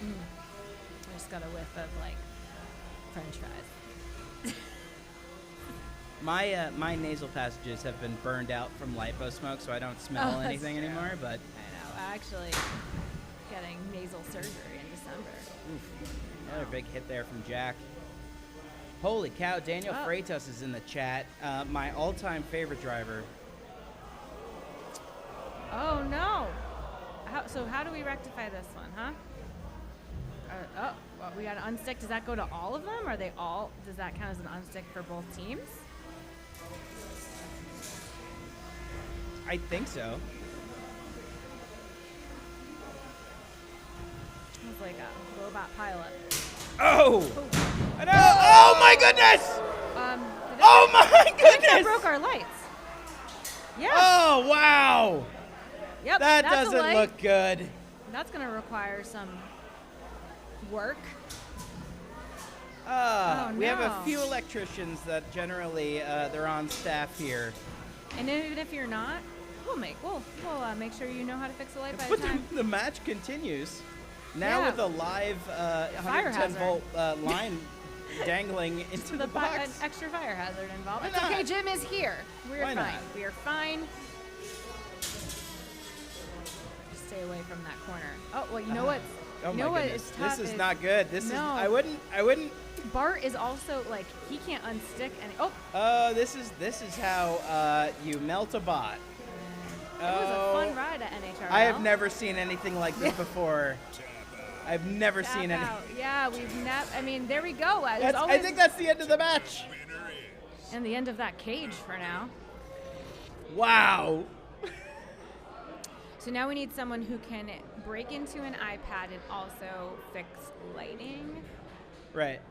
I just got a whiff of like French fries. My nasal passages have been burned out from lipo smoke, so I don't smell Oh, that's anything true. anymore. But I know. Actually, getting nasal surgery in December. another big hit there from Jack. Holy cow, Daniel Oh. Freitas is in the chat. My all-time favorite driver. Oh no! So how do we rectify this one, huh? Well, we got to unstick. Does that go to all of them? Are they all? Does that count as an unstick for both teams? I think so. It's like a robot pilot. Oh! I know! Oh my goodness! Oh my That goodness! broke our lights. Yeah. Oh wow! Yep. That that's a doesn't light. look good. That's gonna require some work. We have a no. few electricians that generally they're on staff here. And even if you're not, we'll make sure you know how to fix a light by the But time. the match continues. Now Yeah. with a live 110 hazard. volt line dangling into the An box. extra fire hazard involved. Why It's okay, not? Jim is here. We're Why fine. not? We are fine. Just stay away from that corner. Oh, well, you know what? Oh You know my what goodness. is tough This is is- not good. This is. No. I wouldn't. Bart is also like he can't unstick any. Oh, Oh, this is how you melt a bot. it was a fun ride at NHRL. I have never seen anything like this before. I've never Tap seen any. out. Yeah, we've never. I mean, there we go. There's I always think that's the end of the match. and the end of that cage for now. Wow. So now we need someone who can break into an iPad and also fix lighting. Right.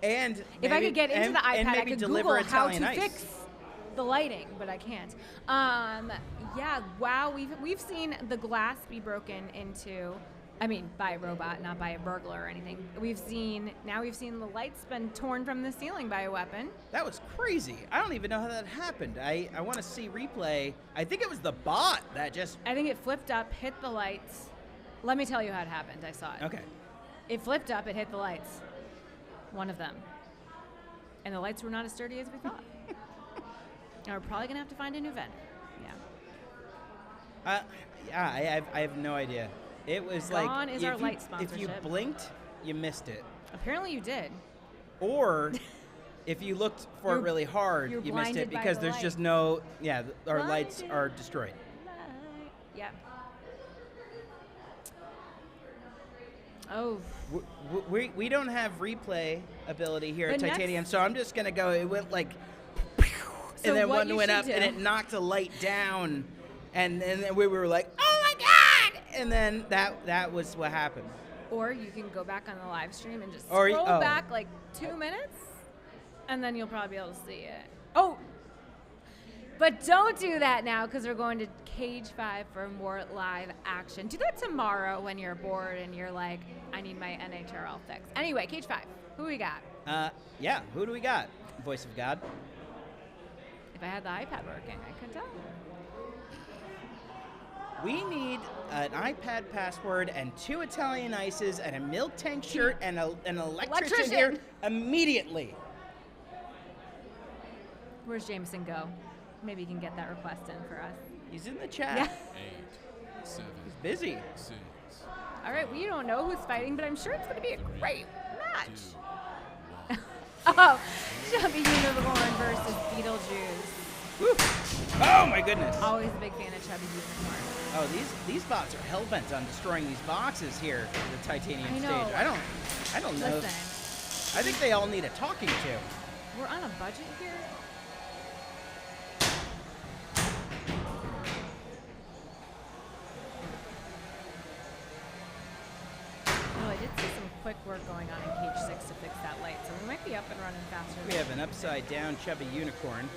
And If I could get into the and iPad, I maybe could deliver Google how Italian to ice. fix the lighting, but I can't. Yeah, wow, we've seen the glass be broken into, I mean, by a robot, not by a burglar or anything. We've seen the lights been torn from the ceiling by a weapon. That was crazy. I don't even know how that happened. I want to see replay. I think it was the bot that just. I think it flipped up, hit the lights. Let me tell you how it happened. I saw it. Okay. It flipped up, it hit the lights. One of them. And the lights were not as sturdy as we thought. And we're probably going to have to find a new vendor. Yeah. Yeah, I have no idea. It was Gone like is our if light if you sponsorship. blinked, you missed it. Apparently you did. Or if you looked for it You're- really hard, you're you missed blinded it by because the there's light. just no. Yeah, our lights Blinded. are destroyed. Yeah. Oh. We don't have replay ability here at But next- Titanium, so I'm just gonna go. It went like, So and then what one you went should up, do- and it knocked a light down, and then we were like, oh my god! And then that was what happened. Or you can go back on the live stream and just Or- scroll oh. back like 2 minutes, and then you'll probably be able to see it. Oh! But don't do that now because we're going to Cage 5 for more live action. Do that tomorrow when you're bored and you're like, I need my NHRL fix. Anyway, Cage 5. Who we got? Yeah. Who do we got? Voice of God. If I had the iPad working, I could tell. We need an iPad password and 2 Italian ices and a milk tank shirt and an electrician here immediately. Where's Jameson go? Maybe you can get that request in for us. He's in the chat. Yeah. 8, 7, He's busy. 6, All right, we don't know who's fighting, but I'm sure it's going to be a great match. 2, 1. Oh, Chubby Unicorn versus Beetlejuice. Woo. Oh my goodness. Always a big fan of Chubby Unicorn. Oh, these bots are hell-bent on destroying these boxes here for the Titanium I know. stage. I don't know. Listen, I think they all need a talking to. we're on a budget here. Oh, I did see some quick work going on in Cage 6 to fix that light, so we might be up and running faster. We have an upside-down chubby unicorn.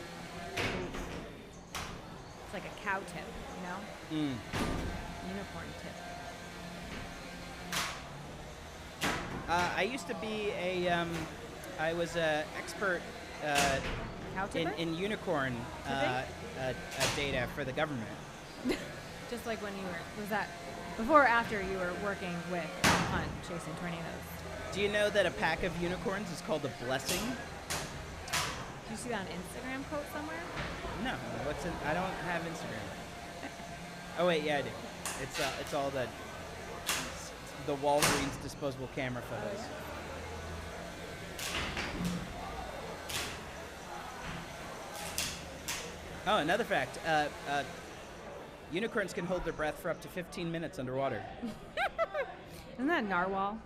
It's like a cow tip, you know? Unicorn tip. I used to be I was an expert Cow tipper? in unicorn data for the government. Just like when you were, was that before or after you were working with Hunt chasing tornadoes? Do you know that a pack of unicorns is called a blessing? Did you see that on Instagram quote somewhere? No, I don't have Instagram. Oh wait, yeah I do. It's all the Walgreens disposable camera photos. Oh, another fact. Unicorns can hold their breath for up to 15 minutes underwater. Isn't that narwhal?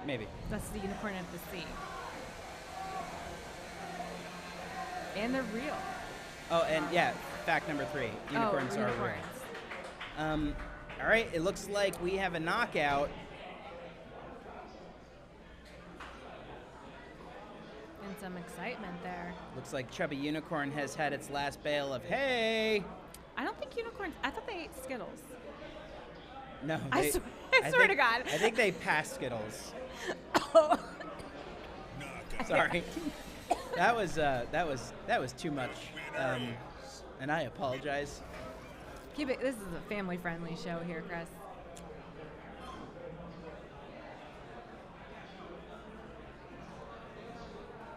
Maybe. That's the unicorn of the sea. And they're real. Oh, and yeah, fact number 3. Unicorns are real. All right, it looks like we have a knockout. And some excitement there. Looks like Chubby Unicorn has had its last bale of hay. I don't think unicorns, I thought they ate Skittles. No, I they, swear to God. I think they passed Skittles. Sorry, that was too much, and I apologize. Keep it, this is a family-friendly show here, Chris.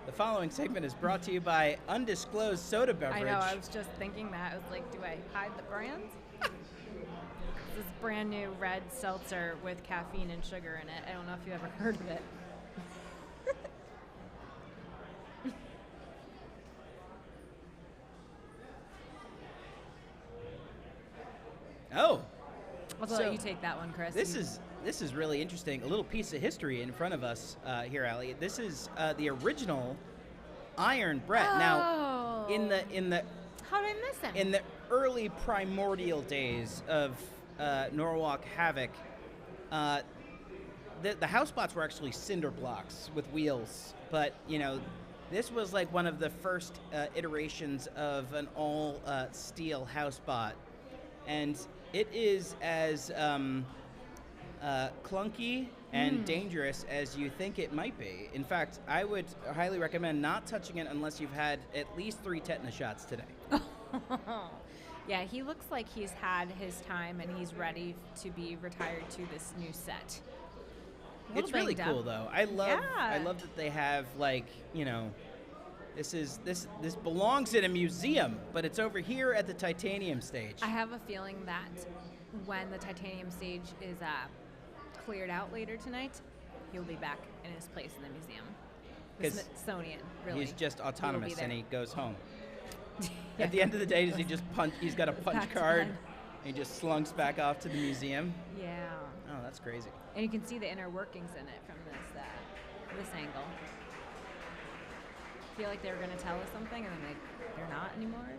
The following segment is brought to you by Undisclosed Soda Beverage. I know, I was just thinking that. I was like, do I hide the brands? This is brand new red seltzer with caffeine and sugar in it. I don't know if you ever heard of it. Oh. I'll So, let you take that one, Chris. This is really interesting. A little piece of history in front of us here, Allie. This is the original Iron Brett. Now, in the How did I miss him? in the early primordial days of Norwalk Havoc, the house bots were actually cinder blocks with wheels. But this was like one of the first iterations of an all steel house bot, and it is as clunky and dangerous as you think it might be. In fact, I would highly recommend not touching it unless you've had at least 3 tetanus shots today. Yeah, he looks like he's had his time and he's ready to be retired to this new set. It's really cool though. I love that they have this belongs in a museum, but it's over here at the titanium stage. I have a feeling that when the titanium stage is cleared out later tonight, he'll be back in his place in the museum. The 'Cause Smithsonian, really. He's just autonomous and he goes home. Yeah. At the end of the day, does he just punch? He's got a punch Back to card. bed. And he just slunks back off to the museum. Yeah. Oh, that's crazy. And you can see the inner workings in it from this angle. I feel like they were going to tell us something, and then they're not anymore.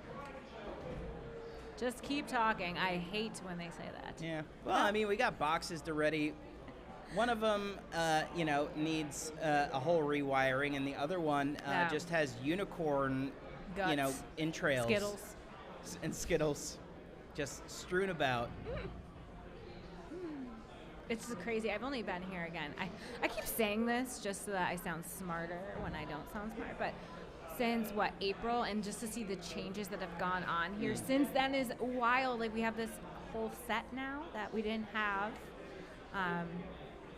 Just keep talking. I hate when they say that. Yeah. Well, I mean, we got boxes to ready. One of them, needs a whole rewiring, and the other one Yeah. just has unicorn, Guts. entrails. Skittles. And Skittles just strewn about. It's just crazy. I've only been here again. I keep saying this just so that I sound smarter when I don't sound smart, but since April, and just to see the changes that have gone on here since then is wild. Like, we have this whole set now that we didn't have.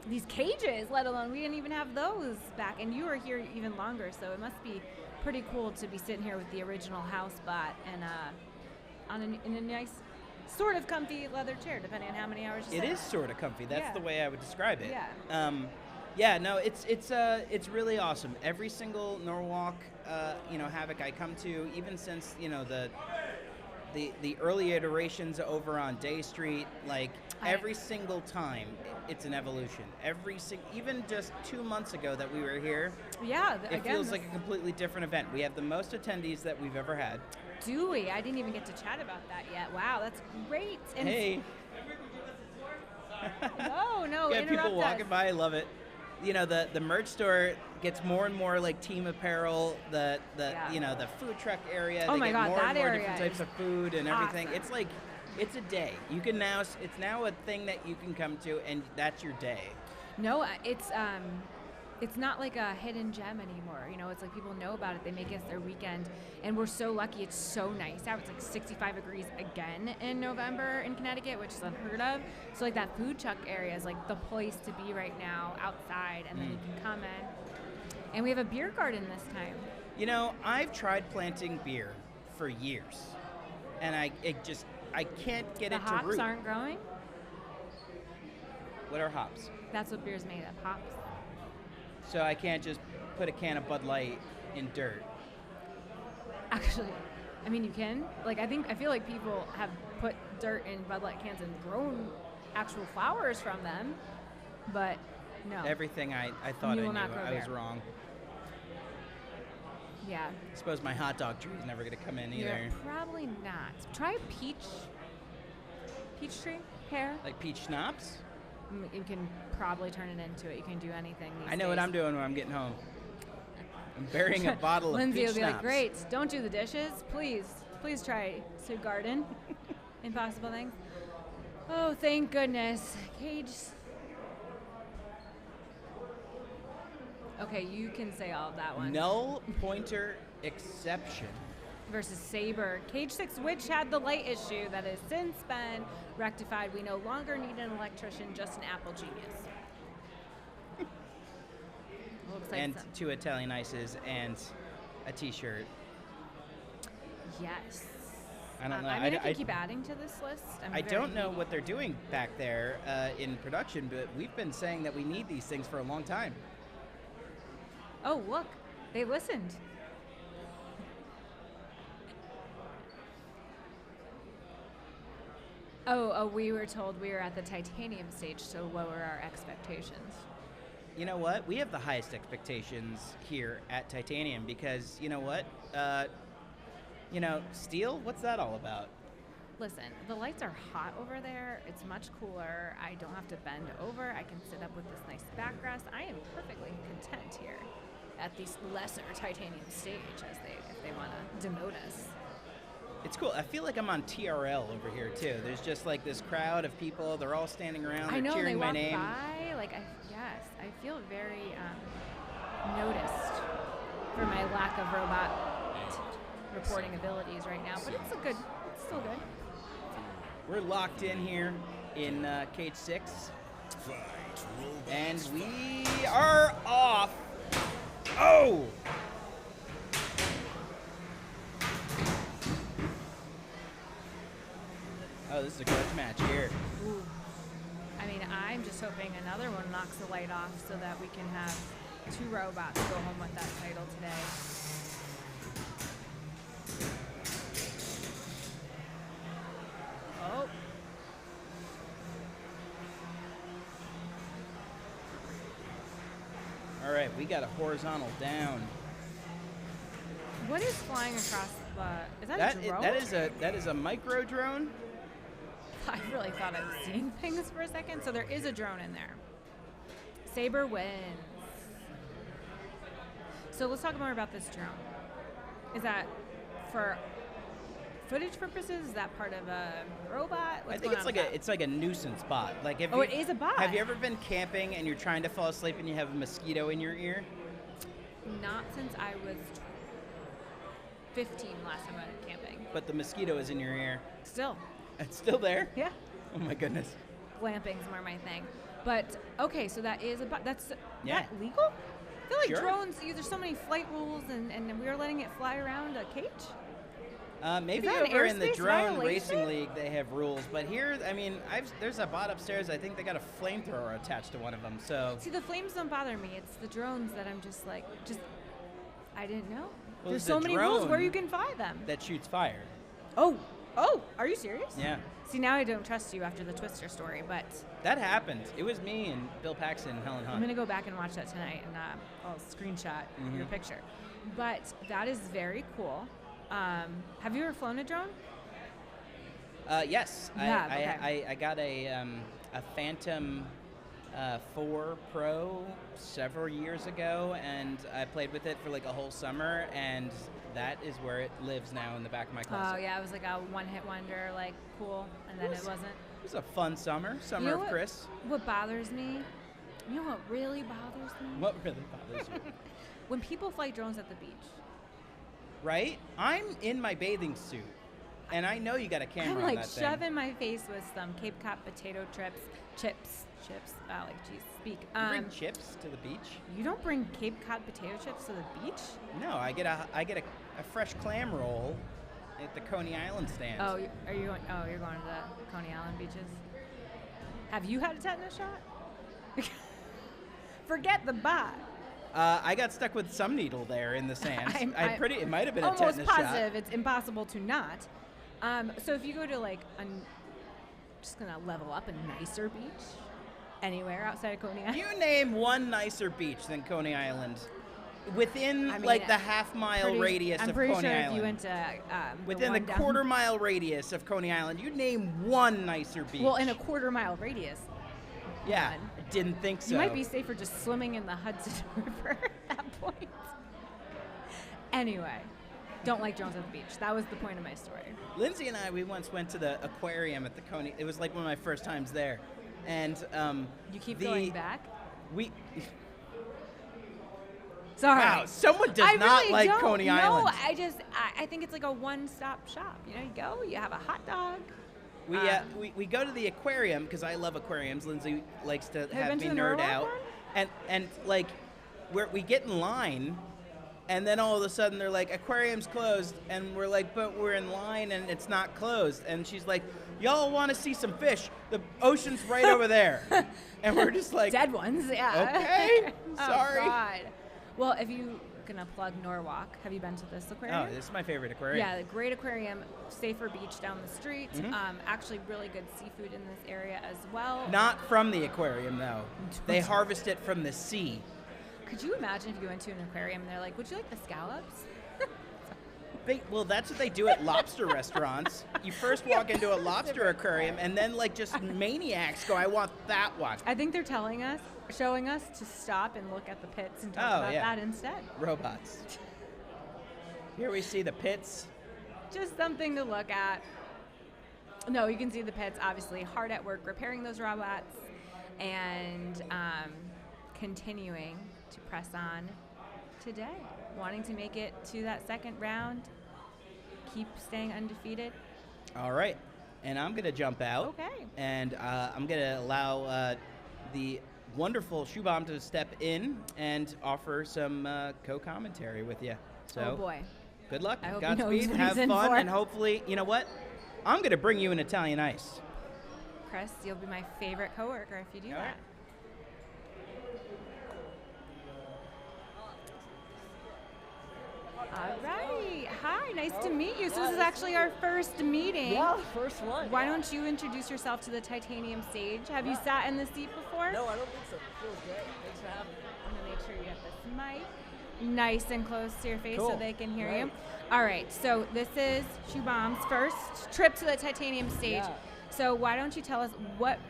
These cages, let alone, we didn't even have those back, and you were here even longer, so it must be pretty cool to be sitting here with the original house bot and in a nice, sort of comfy leather chair, depending on how many hours you sit. It is sort of comfy. That's Yeah. the way I would describe it. Yeah. No, it's really awesome. Every single Norwalk, Havoc I come to, even since the early iterations over on Day Street, every single time, it's an evolution. Even just 2 months ago that we were here, Yeah, it feels like a completely different event. We have the most attendees that we've ever had. Do we? I didn't even get to chat about that yet. Wow, that's great. And Hey, no, we have people interrupt walking us. by. I love it. The merch store gets more and more like team apparel. The food truck area. Oh they my get God, more that and more area different types is of food and everything. awesome. It's a day. You can now. It's now a thing that you can come to, and that's your day. No, it's not like a hidden gem anymore. It's like people know about it. They make it their weekend, and we're so lucky. It's so nice out. It's like 65 degrees again in November in Connecticut, which is unheard of. So that food truck area is like the place to be right now, outside, and then you can come in. And we have a beer garden this time. I've tried planting beer for years, and I can't get The it to hops root. aren't growing. What are hops? That's what beer's made of, hops. So I can't just put a can of Bud Light in dirt. Actually, I mean, you can. I feel like people have put dirt in Bud Light cans and grown actual flowers from them, but no. Everything I thought You I will knew, not grow I was there. wrong. Yeah. I suppose my hot dog tree is never going to come in either. You're probably not. Try peach tree pear. Like peach schnapps? You can probably turn it into it. You can do anything these I know what days. I'm doing when I'm getting home. I'm burying a bottle of Lindsay peach will be schnapps. like, great, don't do the dishes. Please try to garden. Impossible things. Oh, thank goodness. Cage. Okay, you can say all of that one. Null pointer exception. Versus Saber. Cage 6 Witch had the light issue that has since been rectified. We no longer need an electrician, just an Apple genius. Looks like And some- 2 Italian ices and a t-shirt. Yes. I don't know. I mean, I can keep adding to this list. I don't know what they're doing back there in production, but we've been saying that we need these things for a long time. Oh, look. They listened. Oh, we were told we were at the titanium stage to lower our expectations. You know what? We have the highest expectations here at Titanium because, you know what? Steel, what's that all about? Listen, the lights are hot over there. It's much cooler. I don't have to bend over. I can sit up with this nice backrest. I am perfectly content here at the lesser titanium stage if they want to demote us. It's cool. I feel like I'm on TRL over here too. There's just like this crowd of people. They're all standing around. They're cheering my name. By. Like, I feel very noticed for my lack of robot reporting abilities right now. But it's still good. We're locked in here in Cage 6. And we are off. Oh! Oh, this is a grudge match here. Ooh. I mean, I'm just hoping another one knocks the light off so that we can have 2 robots go home with that title today. Oh. All right, we got a horizontal down. What is flying across the? Is that a drone? That is a micro drone. I really thought I was seeing things for a second. So there is a drone in there. Saber wins. So let's talk more about this drone. Is that for footage purposes? Is that part of a robot? I think it's like a nuisance bot. Like if it is a bot. Have you ever been camping and you're trying to fall asleep and you have a mosquito in your ear? Not since I was 15 last time I went camping. But the mosquito is in your ear. Still. It's still there? Yeah. Oh my goodness. Glamping's more my thing. But okay, so that is that legal? I feel like Sure. drones, there's so many flight rules and we are letting it fly around a cage? Maybe Is that an over in the airspace drone violation? racing league they have rules, but here, I mean, there's a bot upstairs. I think they got a flamethrower attached to one of them. So See, the flames don't bother me. It's the drones that I'm just I didn't know. Well, There's it's so a many rules where drone you can fly them. that shoots fire. Oh, are you serious? Yeah, See, now I don't trust you after the Twister story, but that happened. It was me and Bill Paxton and Helen I'm Hunt. going to go back and watch that tonight and I'll screenshot your picture. But that is very cool. Have you ever flown a drone? Yes, You have, okay. I got a Phantom 4 Pro several years ago, and I played with it for like a whole summer, and that is where it lives now in the back of my closet. Oh, yeah, it was like a one-hit wonder, like, cool, and then it wasn't. It was a fun summer You know of what- Chris. What bothers me? You know what really bothers me? What really bothers you? When people fly drones at the beach. Right? I'm in my bathing suit, and I know you got a camera I'm on like that thing. shoving my face with some Cape Cod potato chips. Wow, like, geez, speak. You bring chips to the beach? You don't bring Cape Cod potato chips to the beach? No, I get a fresh clam roll at the Coney Island stand. Oh, you're going to the Coney Island beaches? Have you had a tetanus shot? Forget the bot. I got stuck with some needle there in the sand. It might have been a almost tetanus positive shot. it's impossible to not. So if you go to like just gonna level up a nicer beach anywhere outside of Coney Island. You name one nicer beach than Coney Island within I mean, like the half-mile radius I'm of pretty Coney sure Island. if you went to Within the one down- quarter-mile radius of Coney Island, you name one nicer beach. Well, in a quarter-mile radius. yeah, one. I didn't think so. You might be safer just swimming in the Hudson River at that point. Anyway, don't like drones at the beach. That was the point of my story. Lindsay and I, we once went to the aquarium at the Coney. It was like one of my first times there, and You keep going back? We Sorry. wow, someone does I not really like don't. Coney Island. No, I think it's like a one-stop shop. You know, you go, you have a hot dog. We go to the aquarium because I love aquariums. Lindsay likes to Have you have me been to the nerd Norwalk out, one? and like we get in line, And then all of a sudden they're like, aquarium's closed. And we're like, but we're in line and it's not closed. And she's like, y'all want to see some fish? The ocean's right over there. And we're just like, Dead ones, yeah. okay, Oh, sorry. God. Well, if you gonna plug Norwalk, have you been to this aquarium? Oh, this is my favorite aquarium. Yeah, the great aquarium, safer beach down the street. Actually, really good seafood in this area as well. Not from the aquarium, though. They harvest it from the sea. Could you imagine if you went to an aquarium and they're like, would you like the scallops? Well, that's what they do at lobster restaurants. You first walk into a lobster aquarium, and then like just maniacs go, I want that one. I think they're showing us to stop and look at the pits and talk about that instead. Robots. Here we see the pits. Just something to look at. No, you can see the pits, obviously, hard at work repairing those robots and continuing to press on today, wanting to make it to that second round, keep staying undefeated. All right, and I'm gonna jump out. Okay. And I'm gonna allow the wonderful Shoebomb to step in and offer some co-commentary with you. So, Oh boy. good luck, I hope he knows Godspeed, what have he's in fun, for. and hopefully, you know what? I'm gonna bring you an Italian ice. Chris, you'll be my favorite coworker if you do All that. right. All right. Hi, nice to meet you. So this is actually our first meeting. Yeah, first one. Why don't you introduce yourself to the titanium stage? Have you sat in the seat before? No, I don't think so. It feels great. Thanks for having me. I'm gonna make sure you get this mic nice and close to your face so Cool. they can hear Right. you. All right, so this is Shoebomb's first trip to the titanium stage. Yeah. So why don't you tell us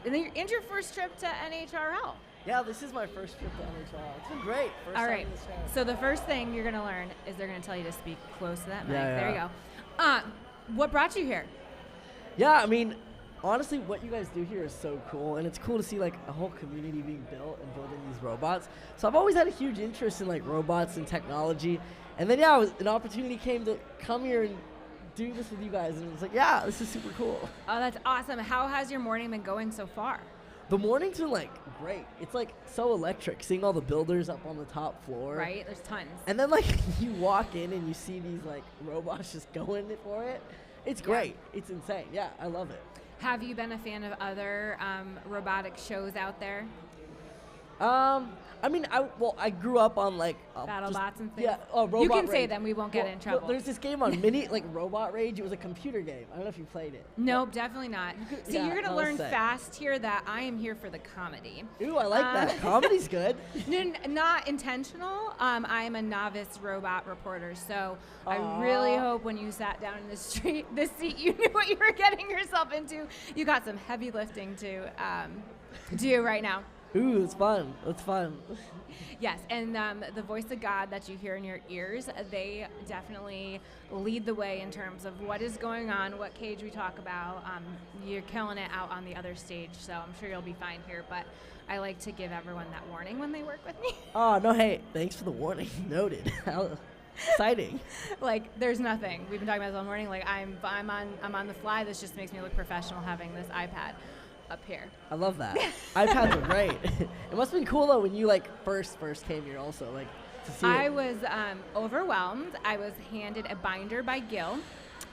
and your first trip to NHRL? Yeah, this is my first trip to NHRL. It's been great. First All time right. in this show. So the first thing you're gonna learn is they're gonna tell you to speak close to that mic. Yeah, There you yeah. go. What brought you here? Yeah, I mean, honestly, what you guys do here is so cool, and it's cool to see like a whole community being built and building these robots. So I've always had a huge interest in like robots and technology, and then an opportunity came to come here and do this with you guys, and it was like, yeah, this is super cool. Oh, that's awesome. How has your morning been going so far? The mornings are like great. It's like so electric, seeing all the builders up on the top floor. Right? There's tons. And then like you walk in and you see these like robots just going for it. It's great. It's insane. Yeah, I love it. Have you been a fan of other robotic shows out there? I mean, I grew up on like BattleBots and things? Yeah, Robot You can say Rage. them, we won't get in Well, trouble. there's this game on Mini, like Robot Rage. It was a computer game. I don't know if you played it. Nope, definitely not. See, yeah, you're going to I'll learn say. fast here that I am here for the comedy. Ooh, I like that. Comedy's good. Not intentional. I am a novice robot reporter, so I really hope when you sat down in this seat, you knew what you were getting yourself into. You got some heavy lifting to do right now. Ooh, it's fun. It's fun. Yes, and the voice of God that you hear in your ears, they definitely lead the way in terms of what is going on, what cage we talk about. You're killing it out on the other stage, so I'm sure you'll be fine here, but I like to give everyone that warning when they work with me. Oh, no, hey, thanks for the warning. Noted. How exciting. Like, there's nothing. We've been talking about this all morning. Like, I'm on the fly. This just makes me look professional having this iPad up here. I love that. iPads are great. It must have been cool though when you like first came here also, like to see I it. was overwhelmed. I was handed a binder by Gil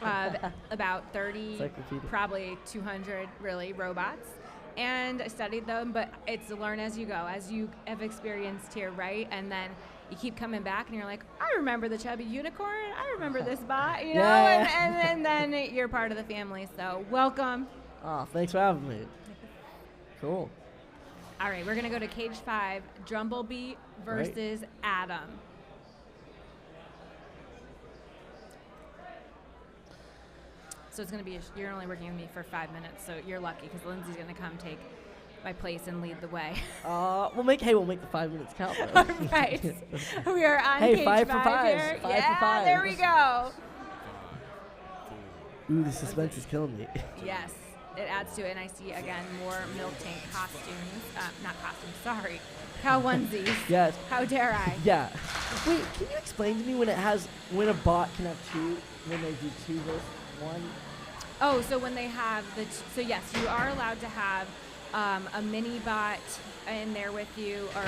of about 30, Encyclopedia. probably 200 really robots. And I studied them, but it's learn as you go, as you have experienced here, right? And then you keep coming back and you're like, I remember the chubby unicorn. I remember this bot, you know? Yeah. And then you're part of the family. So welcome. Oh, thanks for having me. Cool. All right, we're going to go to cage 5, Drumblbee versus Adam. So it's going to be, you're only working with me for 5 minutes, so you're lucky because Lindsay's going to come take my place and lead the way. We'll make the 5 minutes count. Though. All right. We are on Hey, cage 5 for 5s. here. 5 yeah, for 5. there we go. Ooh, the suspense is killing me. Yes, it adds to it, and I see, again, more milk tank costumes. Not costumes, sorry. Cow onesies. Yes. How dare I? Yeah. Wait, can you explain to me when a bot can have two, when they do 2 versus 1? Oh, so when they have so yes, you are allowed to have a mini bot in there with you, or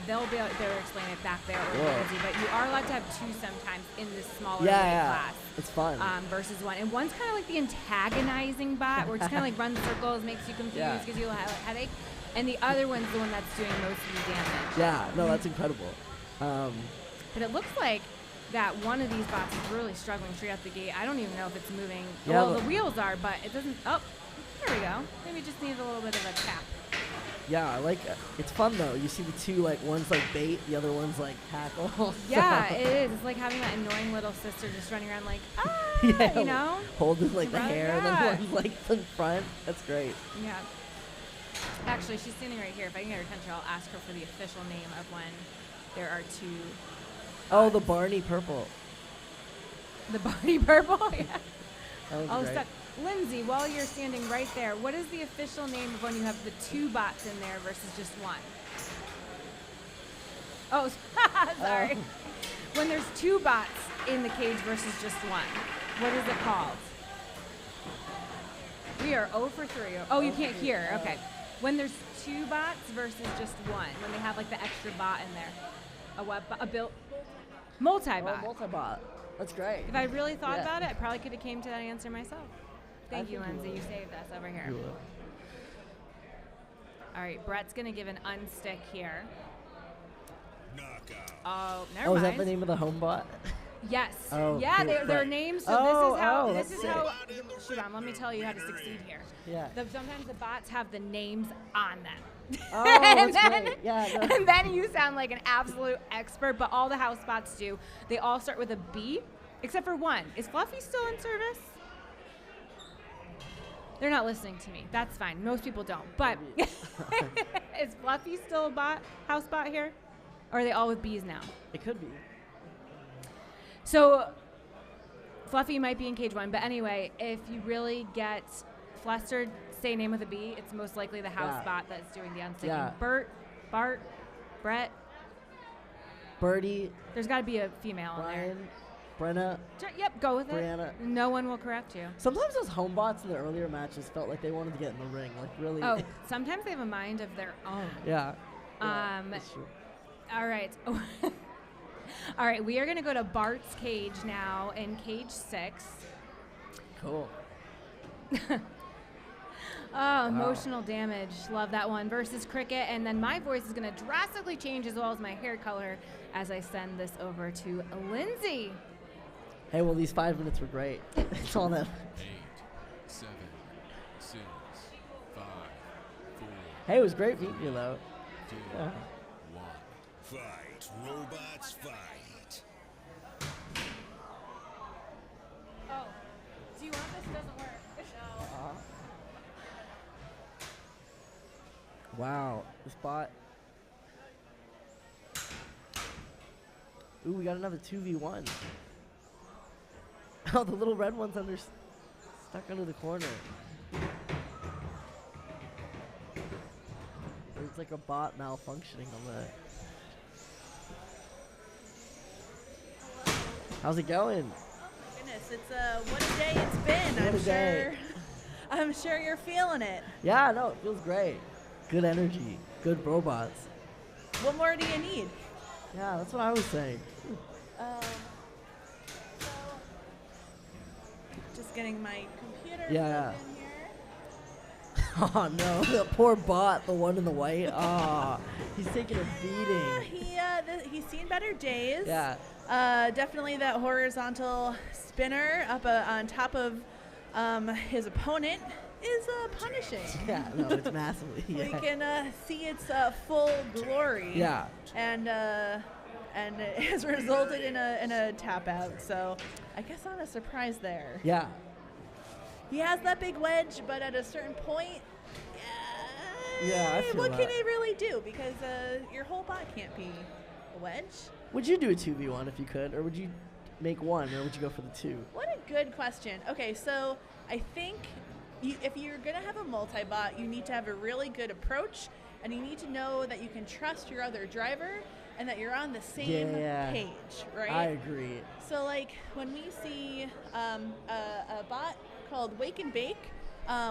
they'll explain it back there, or Lindsay, but you are allowed to have 2 sometimes in this smaller class. It's fun. Versus 1. And one's kind of like the antagonizing bot, where it just kind of like runs circles, makes you confused, gives you a headache. And the other one's the one that's doing most of the damage. Yeah, no, that's incredible. But it looks like that one of these bots is really struggling straight out the gate. I don't even know if it's moving. Yeah, well, the wheels are, but it doesn't. Oh, there we go. Maybe it just needs a little bit of a tap. Yeah, I like it. It's fun though. You see the 2, like one's like bait, the other one's like tackle. Yeah, it is. It's like having that annoying little sister just running around like, you know? Holding like the Right, hair, and then one's like in front. That's great. Yeah. Actually, she's standing right here. If I can get her attention, I'll ask her for the official name of when there are 2. Oh, the Barney purple. The Barney purple? Yeah. That was Oh, great. stop. Lindsay, while you're standing right there, what is the official name of when you have the 2 bots in there versus just 1? Oh, sorry. When there's 2 bots in the cage versus just 1, what is it called? We are 0 for 3. Oh, you can't hear. Okay. When there's 2 bots versus just 1, when they have like the extra bot in there. Multi-bot. Oh, multi-bot. That's great. If I really thought about it, I probably could have came to that answer myself. Thank you, think Lindsay. you You saved us over here. You will. All right, Brett's going to give an unstick here. Knockout. Oh, never Oh, mind. is that the name of the home bot? Yes. Oh, yeah, cool. their Right. names. So this is how. Shoot on. Let me tell you how to succeed here. Yeah. Sometimes the bots have the names on them. Oh, and that's then, great. Yeah. and then you sound like an absolute expert. But all the house bots do. They all start with a B, except for one. Is Fluffy still in service? They're not listening to me. That's fine. Most people don't. But is Fluffy still a house bot here? Or are they all with Bs now? It could be. So Fluffy might be in cage 1. But anyway, if you really get flustered, say name with a B, it's most likely the house bot that's doing the unsticking. Yeah. Bart, Brett. Birdie, There's got to be a female in there. Brian, Brenna. Yep, go with Brianna. it. No one will correct you. Sometimes those home bots in the earlier matches felt like they wanted to get in the ring. Like, really. Oh, sometimes they have a mind of their own. Yeah. That's true. All right. All right, we are going to go to Bart's cage now in cage 6. Cool. Oh, emotional damage. Love that one. Versus Krikit. And then my voice is going to drastically change as well as my hair color as I send this over to Lindsay. Hey, well, these 5 minutes were great. It's all that. 8, 7, 6, 5, 4. Hey, it was great meeting you, though. 2, Yeah. 1. Fight, robots, fight. Oh, do you want this? It doesn't work. No. Wow, this bot. Ooh, we got another 2v1. Oh, the little red one's stuck under the corner. It's like a bot malfunctioning on the. How's it going? Goodness, it's what a day it's been. What a day. I'm sure you're feeling it. Yeah, no, it feels great. Good energy, good robots. What more do you need? Yeah, that's what I was saying. So, just getting my computer Yeah. plugged in here. Oh no, the poor bot, the one in the white. Oh, he's taking a beating. He's seen better days. Yeah. Definitely that horizontal spinner up on top of his opponent is punishing. Yeah, no, it's massively. We Yeah. can see its full glory. Yeah. And it has resulted in a tap out. So I guess not a surprise there. Yeah. He has that big wedge, but at a certain point, Yeah, I feel what that. can he really do? Because your whole bot can't be a wedge. Would you do a 2v1 if you could, or would you make one, or would you go for the 2? What a good question. Okay, so I think if you're going to have a multi-bot, you need to have a really good approach, and you need to know that you can trust your other driver and that you're on the same page, right? I agree. So, like, when we see a bot called Wake and Bake,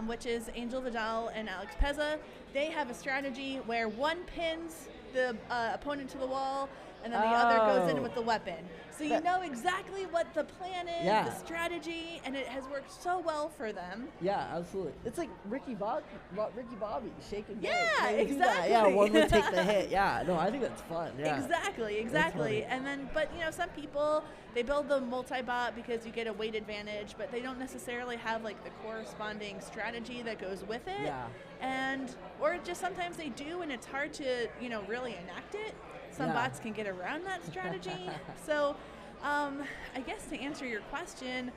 which is Angel Vidal and Alex Pezza. They have a strategy where one pins the opponent to the wall, and then the other goes in with the weapon. So you know exactly what the plan is, the strategy, and it has worked so well for them. Yeah, absolutely. It's like Ricky Bobby shaking. Yeah, exactly. Yeah, one would take the hit. Yeah, no, I think that's fun. Yeah. Exactly. And then, but some people, they build the multi-bot because you get a weight advantage, but they don't necessarily have like the corresponding strategy that goes with it. Yeah. Or just sometimes they do, and it's hard to really enact it. Some bots can get around that strategy. So, I guess to answer your question,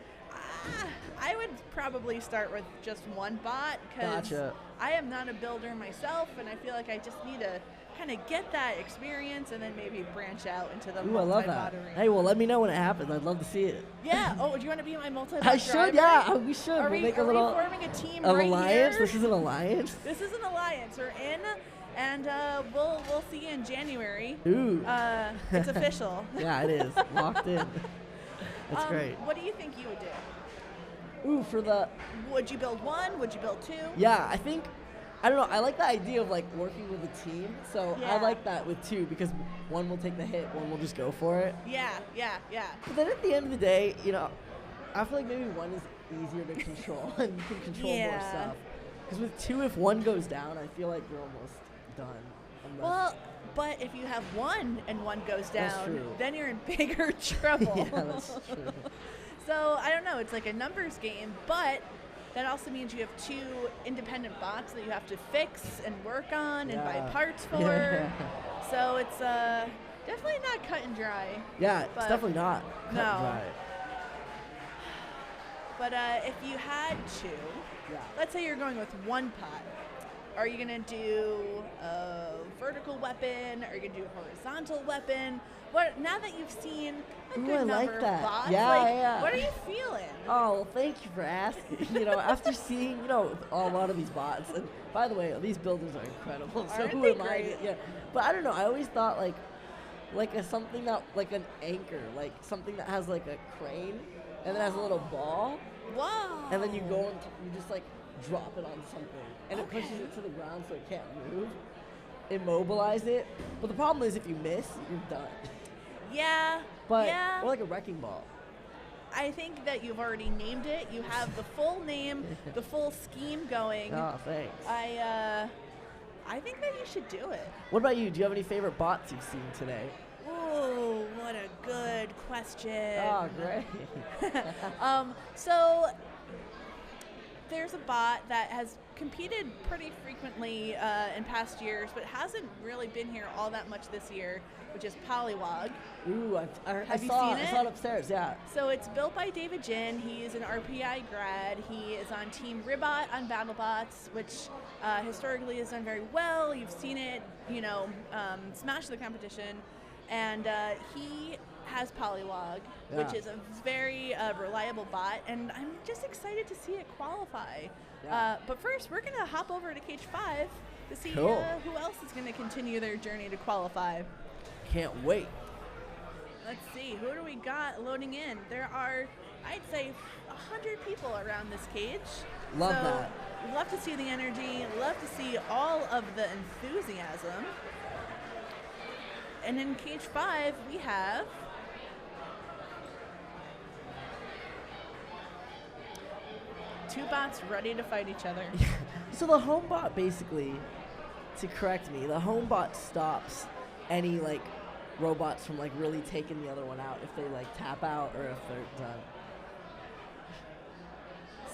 I would probably start with just one bot because I am not a builder myself, and I feel like I just need to kind of get that experience and then maybe branch out into the multi-bot I love that. arena. Hey, well, let me know when it happens. I'd love to see it. Yeah. Oh, do you want to be my multi-bot I should. driver? Yeah, we should. Are we'll we, make are a little we forming a team of right alliance. here? This is an alliance. This is an alliance. We're in, and we'll see you in January. Ooh. It's official. Yeah, it is. Locked in. That's great. What do you think you would do? Ooh, for the... Would you build one? Would you build two? Yeah, I think... I don't know. I like the idea of like working with a team. So I like that with two because one will take the hit, one will just go for it. Yeah. But then at the end of the day, I feel like maybe one is easier to control and you can control more stuff. Because with two, if one goes down, I feel like you're almost done. Well, but if you have one and one goes down, true. then you're in bigger trouble. Yeah, that's true. So I don't know. It's like a numbers game, but that also means you have two independent bots that you have to fix and work on and buy parts for. Yeah. So it's definitely not cut and dry. Yeah, it's definitely not cut and dry. But if you had to, let's say you're going with one pot, are you going to do a vertical weapon? Are you going to do a horizontal weapon? Now that you've seen a good number of bots, what are you feeling? Oh, well, thank you for asking. After seeing, a lot of these bots, and by the way, these builders are incredible. So who am I? Yeah, but I don't know. I always thought something that like an anchor, like something that has like a crane, and then has a little ball. Whoa! And then you go and you just like drop it on something, and it pushes it to the ground so it can't move. Immobilize it. But the problem is if you miss, you're done. Yeah. Or like a wrecking ball. I think that you've already named it. You have the full name, the full scheme going. Oh, thanks. I think that you should do it. What about you? Do you have any favorite bots you've seen today? Ooh, what a good question. Oh, great. So there's a bot that has competed pretty frequently in past years, but hasn't really been here all that much this year, which is Polywog. Ooh, Have you seen it? I saw it upstairs, yeah. So it's built by David Jin. He is an RPI grad. He is on Team Ribot on BattleBots, which historically has done very well. You've seen it, smash the competition. And he has Polywog, which is a very reliable bot, and I'm just excited to see it qualify. Yeah. But first, we're going to hop over to Cage 5 to see Cool. who else is going to continue their journey to qualify. Can't wait. Let's see, who do we got loading in? There are, I'd say, 100 people around this cage. Love that. Love to see the energy, love to see all of the enthusiasm. And in Cage 5, we have two bots ready to fight each other. So the home bot basically, to correct me, the home bot stops any robots from really taking the other one out if they tap out or if they're done.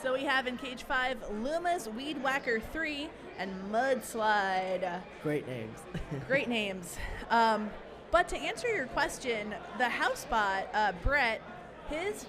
So we have in Cage 5, Luma's Weed Whacker 3 and Mudslide. Great names. Great names. But to answer your question, the house bot, Brett, his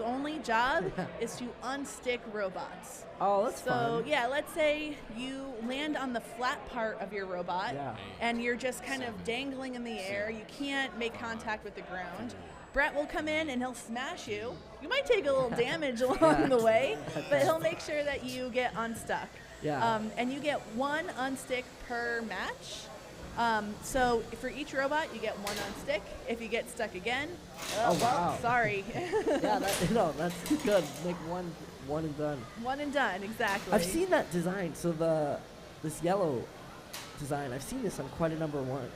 only job is to unstick robots. Oh, that's So, fun. yeah, let's say you land on the flat part of your robot and you're just kind of dangling in the air. You can't make contact with the ground. Brett will come in and he'll smash you. You might take a little damage along the way, but he'll make sure that you get unstuck. Yeah. And you get one unstick per match. So for each robot, you get one unstick. If you get stuck again, Oh, wow. sorry. Yeah, that's good. Make one One and done. One and done, exactly. I've seen that design. So this yellow design, I've seen this on quite a number of robots.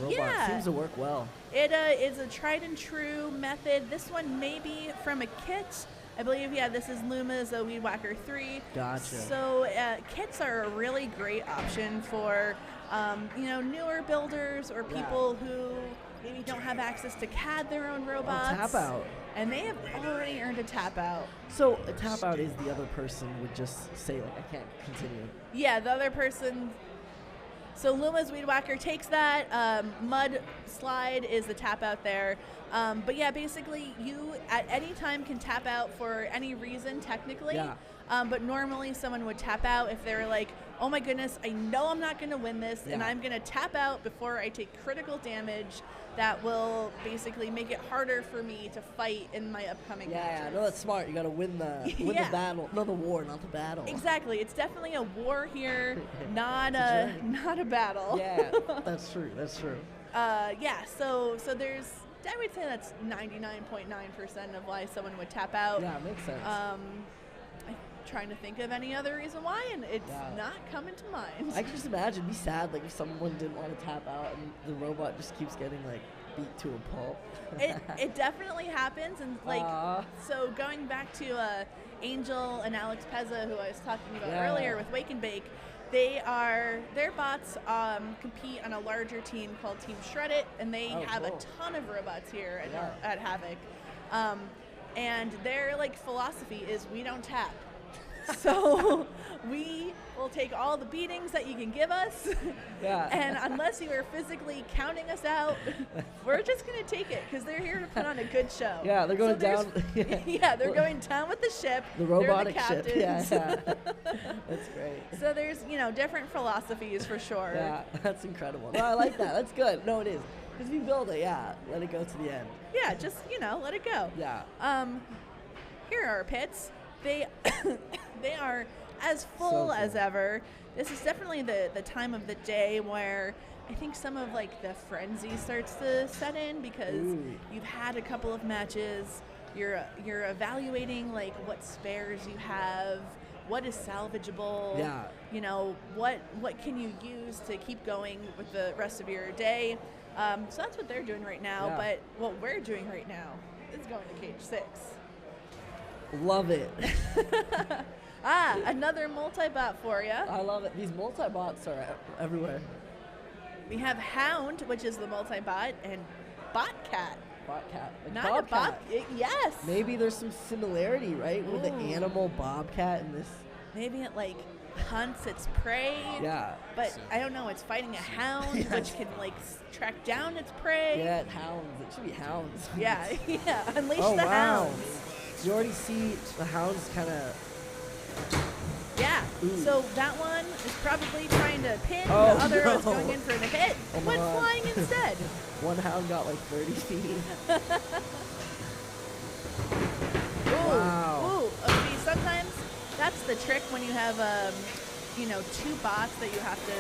Yeah. Seems to work well. It is a tried and true method. This one may be from a kit. I believe, yeah, this is Luma's Weed Whacker 3. Gotcha. So kits are a really great option for, newer builders or people who maybe don't have access to CAD their own robots. Tap out. And they have already earned a tap out. So a tap out is the other person would just say, like, I can't continue. Yeah, the other person. So Luma's Weed Whacker takes that. Mud Slide is the tap out there. But yeah, basically you at any time can tap out for any reason technically. Yeah. But normally someone would tap out if they're like, oh my goodness, I know I'm not going to win this, and I'm going to tap out before I take critical damage that will basically make it harder for me to fight in my upcoming matches. Yeah, no, that's smart. You got to win the the battle, not the war, not the battle. Exactly. It's definitely a war here, not a battle. Yeah, that's true. That's true. So there's, I would say that's 99.9% of why someone would tap out. Yeah, it makes sense. I'm trying to think of any other reason why, and it's not coming to mind. I can just imagine, be sad, like if someone didn't want to tap out and the robot just keeps getting like beat to a pulp. It definitely happens, and like so going back to Angel and Alex Pezza, who I was talking about earlier with Wake and Bake. Their bots compete on a larger team called Team Shred It, and they have a ton of robots here at Havoc. And their like philosophy is we don't tap. So we will take all the beatings that you can give us, and unless you are physically counting us out, we're just going to take it because they're here to put on a good show. Yeah, they're going down. They're going down with the ship. The robotic they're the ship. Yeah, captains. that's great. So there's different philosophies for sure. Yeah, that's incredible. No, I like that. That's good. No, it is. Because if you build it, let it go to the end. Yeah, just let it go. Yeah. Here are our pits. They they are as full as ever. This is definitely the time of the day where I think some of like the frenzy starts to set in because you've had a couple of matches. You're evaluating like what spares you have, what is salvageable. Yeah. What can you use to keep going with the rest of your day. So that's what they're doing right now. Yeah. But what we're doing right now is going to cage 6. Love it. Another multi-bot for you. I love it. These multi-bots are everywhere. We have Hound, which is the multi-bot, and Botcat. Bobcat. Like Not Bobcat. a bot. Yes. Maybe there's some similarity, right, with the animal bobcat and this. Maybe it like hunts its prey. Yeah. But I don't know. It's fighting a hound, which can like track down its prey. Yeah, hounds. It should be hounds. Yeah. Unleash oh, the wow. hounds. You already see the hounds kind of. Yeah. So that one is probably trying to pin. Oh, The other no. is going in for the hit. Oh my Went God. flying instead. One hound got like 30 feet. Ooh. See, sometimes that's the trick when you have, two bots that you have to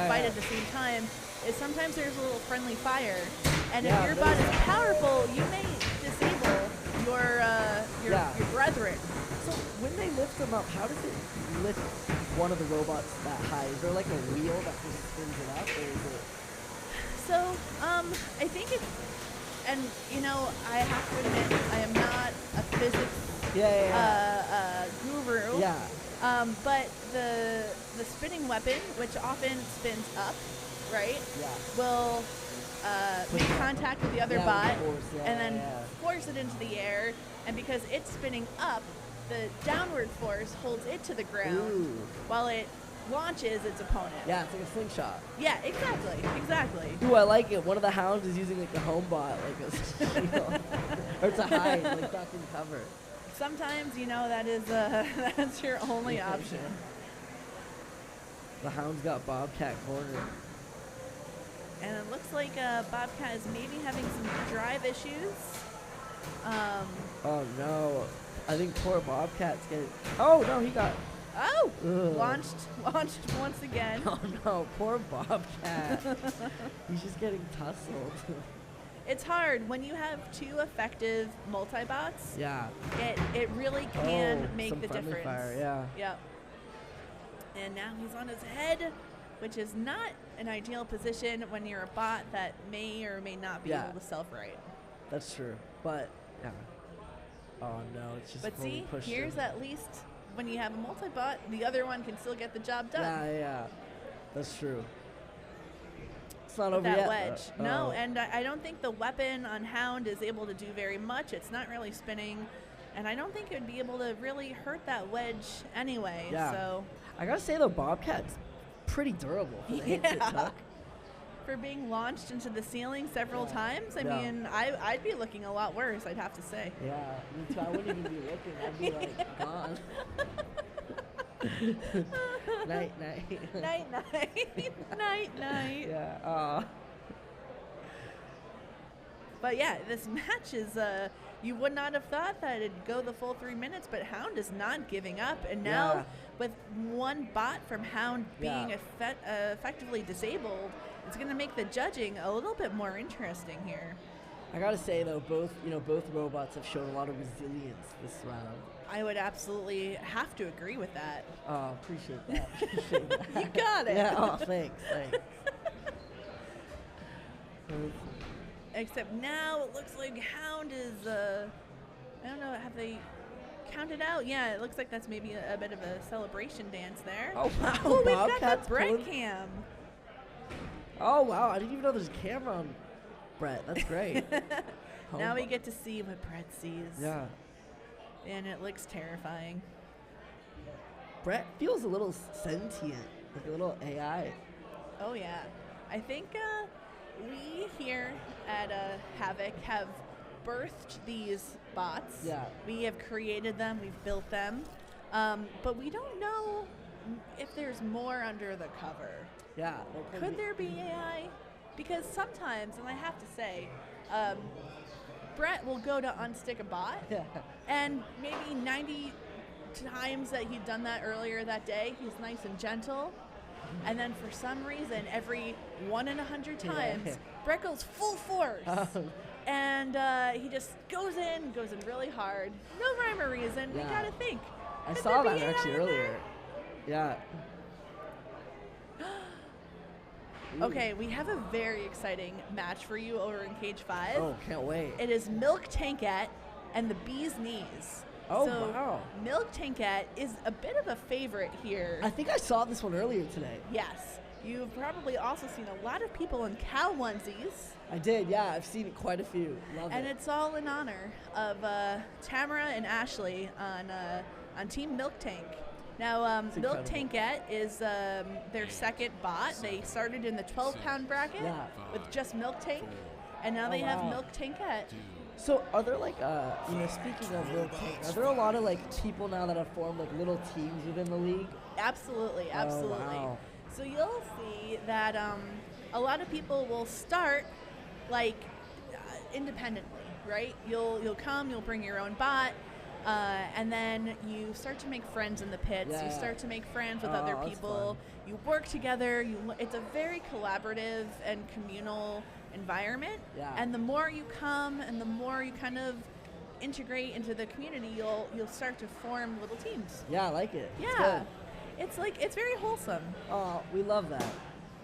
fight at the same time. Is sometimes there's a little friendly fire, and if your bot is powerful, you may disable your brethren. So when they lift them up, how does it lift one of the robots that high? Is there like a wheel that just spins it up, or is it? So, I think it's, and I have to admit, I am not a physics guru. Yeah. But the spinning weapon, which often spins up, right? Yeah. Will make contact with the other bot force, and then force it into the air. And because it's spinning up, the downward force holds it to the ground while it launches its opponent. Yeah, it's like a slingshot. Yeah, exactly. Ooh, I like it. One of the hounds is using like the home bot, like a shield. Or to hide, like duck and cover. Sometimes, that is that's your only option. The hound's got Bobcat cornered. And it looks like Bobcat is maybe having some drive issues. Oh no. I think poor Bobcat's getting. Oh no, he got. Launched once again. Oh no, poor Bobcat. He's just getting tussled. It's hard when you have 2 effective multi-bots. Yeah. It really can make some the friendly difference. fire, yeah. Yep. And now he's on his head, which is not an ideal position when you're a bot that may or may not be Yeah. able to self-right. That's true. But, yeah. Oh, no. It's just But fully see, pushed here's in. at least when you have a multi-bot, the other one can still get the job done. Yeah. That's true. It's not With over that yet. wedge. though. No, Oh. and I don't think the weapon on Hound is able to do very much. It's not really spinning, and I don't think it would be able to really hurt that wedge anyway. Yeah. So I gotta say, though, Bobcat's pretty durable for the hits it Yeah. took. for being launched into the ceiling several times, I Yeah. mean, I'd be looking a lot worse, I'd have to say. Yeah, me too. I wouldn't even be looking. I'd be like, gone. Night, night. Night, night. Night, night. Yeah. But yeah, this match is, you would not have thought that it'd go the full 3 minutes, but Hound is not giving up. And now, Yeah. with one bot from Hound being Yeah. effectively disabled, it's going to make the judging a little bit more interesting here. I gotta say though, both robots have shown a lot of resilience this round. I would absolutely have to agree with that. Oh, appreciate that. Appreciate that. You got it. Yeah. Oh, thanks. Except now it looks like Hound is, I don't know, have they counted out? Yeah, it looks like that's maybe a bit of a celebration dance there. Oh wow. Oh, we've got Bobcat's the Brett pulling- cam. Oh wow, I didn't even know there's a camera on Brett. That's great. Now we Home- get to see what Brett sees. Yeah. And it looks terrifying. Brett feels a little sentient, like a little AI. Oh, yeah. I think we here at Havoc have birthed these bots. Yeah. We have created them, we've built them. But we don't know if there's more under the cover. Yeah. Could there be AI? Because sometimes, and I have to say, Brett will go to unstick a bot, Yeah. and maybe 90 times that he'd done that earlier that day, he's nice and gentle. And then for some reason, every 1 in 100 times, Yeah. Brett goes full force. And he just goes in really hard. No rhyme or reason. Yeah. We gotta think. I Could saw there that be actually AI in earlier. there? Yeah. Okay, we have a very exciting match for you over in Cage 5. Oh, can't wait. It is Milk Tankette and the Bee's Knees. Oh, so wow. Milk Tankette is a bit of a favorite here. I think I saw this one earlier today. Yes. You've probably also seen a lot of people in cow onesies. I did, yeah. I've seen quite a few. Love And it. it's all in honor of Tamara and Ashley on Team Milk Tank. Now, It's Milk incredible. Tankette is their second bot. They started in the 12-pound bracket Yeah. with just Milk Tank, and now Oh, they have wow. Milk Tankette. So are there like, speaking of Milk Tank, are there a lot of like people now that have formed like little teams within the league? Absolutely, absolutely. wow. So you'll see that a lot of people will start like independently, right? You'll come, you'll bring your own bot, and then you start to make friends in the pits. Yeah. You start to make friends with other that's people. You work together. It's a very collaborative and communal environment. Yeah. And the more you come and the more you kind of integrate into the community, you'll start to form little teams. Yeah, I like it. It's Yeah. good. It's very wholesome. Oh, we love that.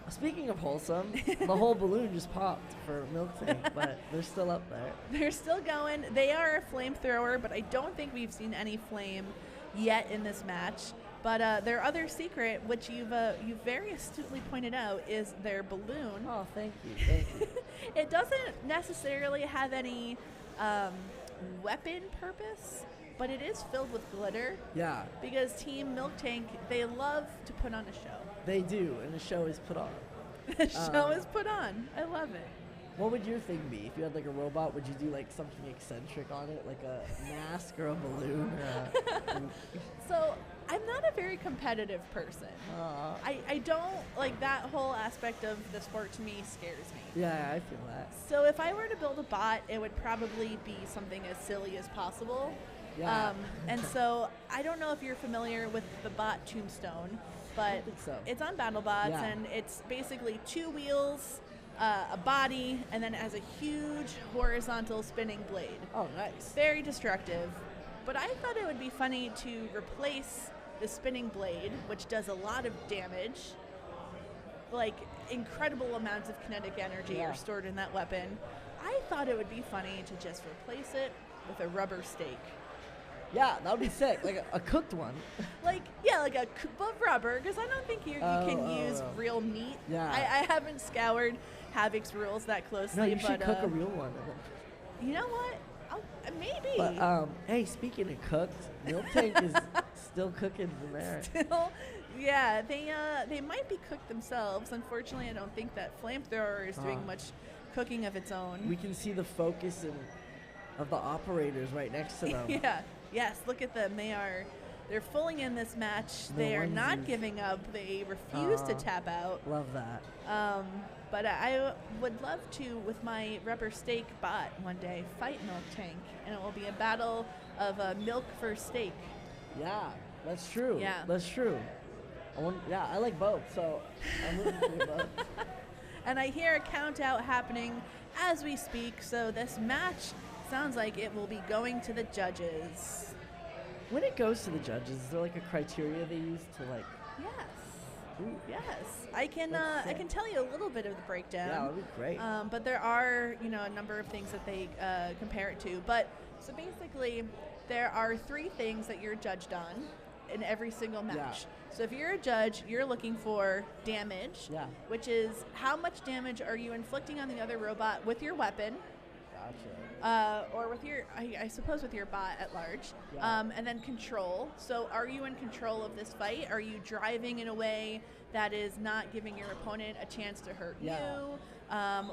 Speaking of wholesome, the whole balloon just popped for Milk Tank, but they're still up there. They're still going. They are a flamethrower, but I don't think we've seen any flame yet in this match. But their other secret, which you've very astutely pointed out, is their balloon. Oh, thank you. Thank you. It doesn't necessarily have any weapon purpose, but it is filled with glitter Yeah, because Team Milk Tank, they love to put on a show. they do, and the show is put on. The show is put on. I love it. What would your thing be? If you had like a robot, would you do like something eccentric on it, like a mask or a balloon? Or So I'm not a very competitive person. I don't like that whole aspect of the sport. To me, scares me. yeah, I feel that. So if I were to build a bot, it would probably be something as silly as possible. Yeah. And so I don't know if you're familiar with the bot Tombstone, but think so. it's on BattleBots, Yeah. and it's basically 2 wheels a body, and then it has a huge horizontal spinning blade. Oh, nice. Very destructive. But I thought it would be funny to replace the spinning blade, which does a lot of damage. Like, incredible amounts of kinetic energy are stored in that weapon. I thought it would be funny to just replace it with a rubber stake. Yeah, that would be sick. Like a cooked one. Like a rubber, because I don't think you can use real meat. Yeah. I haven't scoured Havoc's rules that closely. No, you but, should cook a real one. You know what? Maybe. But, hey, speaking of cooked, Milk Tank is still cooking from there. Still, yeah, they might be cooked themselves. Unfortunately, I don't think that Flamethrower is doing much cooking of its own. We can see the focus of the operators right next to them. Yeah. Yes, look at them. They're fully in this match. They are not giving up. They refuse to tap out. Love that. But I would love to, with my rubber stake bot one day, fight Milk Tank, and it will be a battle of milk for steak. Yeah, that's true. Yeah. That's true. I like both, so I'm rooting for both. And I hear a count out happening as we speak, so this match sounds like it will be going to the judges. When it goes to the judges, is there like a criteria they use to like? Yes. Ooh. Yes. I can tell you a little bit of the breakdown. Yeah, that would be great. But there are, a number of things that they compare it to. But so basically, there are 3 things that you're judged on in every single match. Yeah. So if you're a judge, you're looking for damage, which is how much damage are you inflicting on the other robot with your weapon. Gotcha. Or with your, I suppose with your bot at large. Yeah. And then control. So are you in control of this fight? Are you driving in a way that is not giving your opponent a chance to hurt you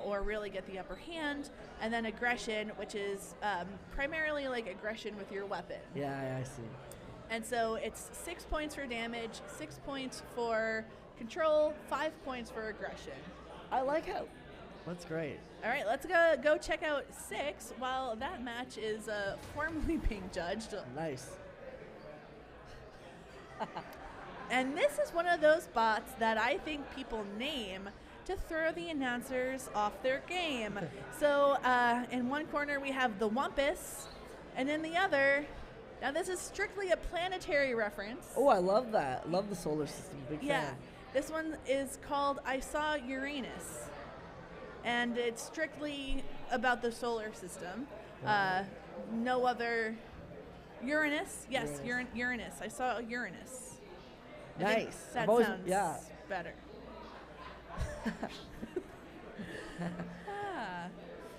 or really get the upper hand? And then aggression, which is primarily like aggression with your weapon. Yeah, I see. And so it's 6 points for damage, 6 points for control, 5 points for aggression. I like how. That's great. All right, let's go check out 6 while that match is formally being judged. Nice. And this is one of those bots that I think people name to throw the announcers off their game. So in one corner we have the Wumpus, and in the other, now this is strictly a planetary reference. Oh, I love that. Love the solar system. Big fan. This one is called I Saw Uranus. And it's strictly about the solar system. No other. Uranus? Yes, Uranus. I saw Uranus. Nice. That sounds better.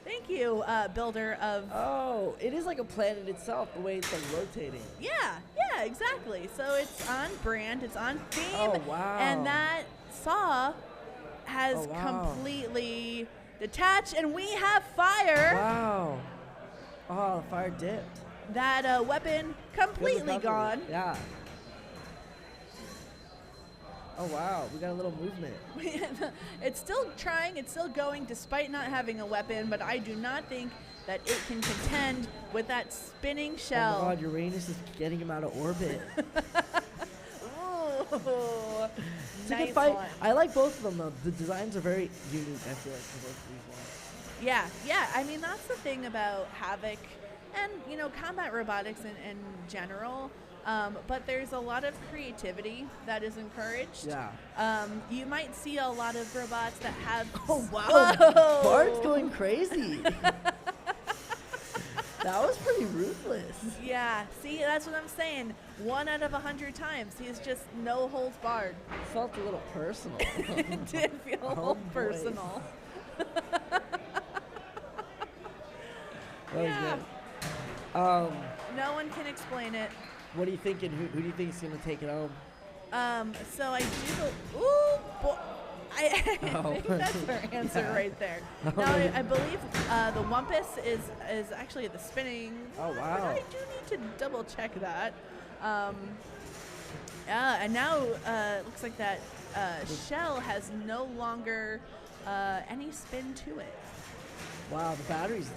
Thank you, builder of... Oh, it is like a planet itself, the way it's like rotating. Yeah, exactly. So it's on brand, it's on theme. Oh, wow. And that saw has completely detached, and we have fire. Wow. Oh, the fire dipped. That weapon completely gone. Yeah. Oh, wow. We got a little movement. It's still trying. It's still going despite not having a weapon, but I do not think that it can contend with that spinning shell. Oh, my God. Uranus is getting him out of orbit. Ooh. It's a good fight. I like both of them, though. The designs are very unique, I feel like, for both of these ones. Yeah. I mean, that's the thing about Havoc and, combat robotics in general. But there's a lot of creativity that is encouraged. Yeah. You might see a lot of robots that have... Oh, wow. Bart's going crazy. That was pretty ruthless. Yeah. See, that's what I'm saying. 1 out of 100 times. He's just no holds barred. It felt a little personal. It did feel a little personal. That was good. No one can explain it. What are you thinking? Who do you think is going to take it home? So I do. Ooh, boy. I think that's our answer right there. Now, I believe the Wumpus is actually the spinning. Oh, wow. I do need to double check that. And now it looks like that shell has no longer any spin to it. Wow, the battery's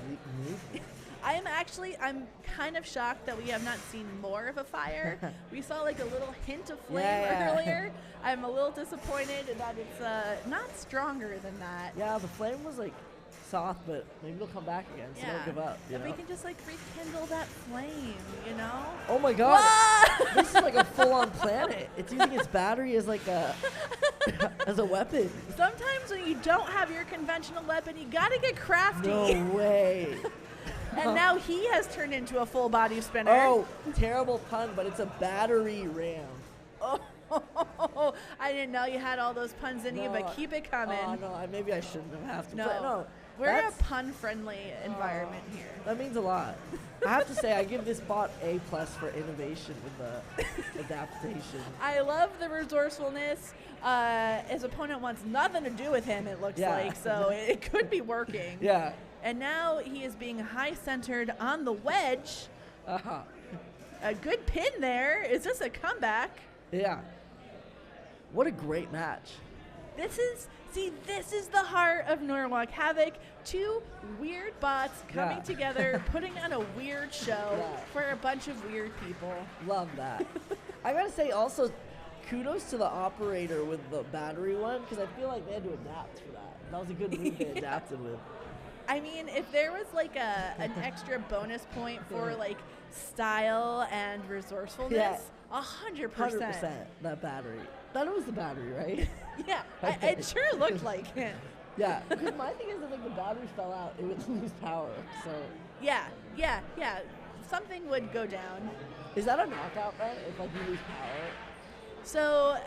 moving. I'm kind of shocked that we have not seen more of a fire. We saw like a little hint of flame earlier. I'm a little disappointed that it's not stronger than that. Yeah, the flame was like soft, but maybe it'll come back again, so don't give up. If we can just like rekindle that flame, you know? Oh my god. This is like a full-on planet. It's using its battery as like a as a weapon. Sometimes when you don't have your conventional weapon, you gotta get crafty. No way. And now he has turned into a full body spinner. Oh, terrible pun, but it's a battery ram. Oh, I didn't know you had all those puns in you, but keep it coming. Oh, no, maybe I shouldn't have to. No, we're in a pun-friendly environment here. That means a lot. I have to say, I give this bot A+ for innovation with the adaptation. I love the resourcefulness. His opponent wants nothing to do with him, it looks like, so it could be working. Yeah. And now he is being high-centered on the wedge. Uh-huh. A good pin there. Is this a comeback? Yeah. What a great match. This is the heart of Norwalk Havoc. Two weird bots coming together, putting on a weird show for a bunch of weird people. Love that. I gotta say also, kudos to the operator with the battery one, because I feel like they had to adapt for that. That was a good move they adapted with. I mean, if there was like an extra bonus point for like style and resourcefulness, 100%. 100% that battery. That was the battery, right? Yeah, it sure looked like it. Yeah, because my thing is that like the battery fell out, it would lose power. So yeah, something would go down. Is that a knockout then? If like you lose power? So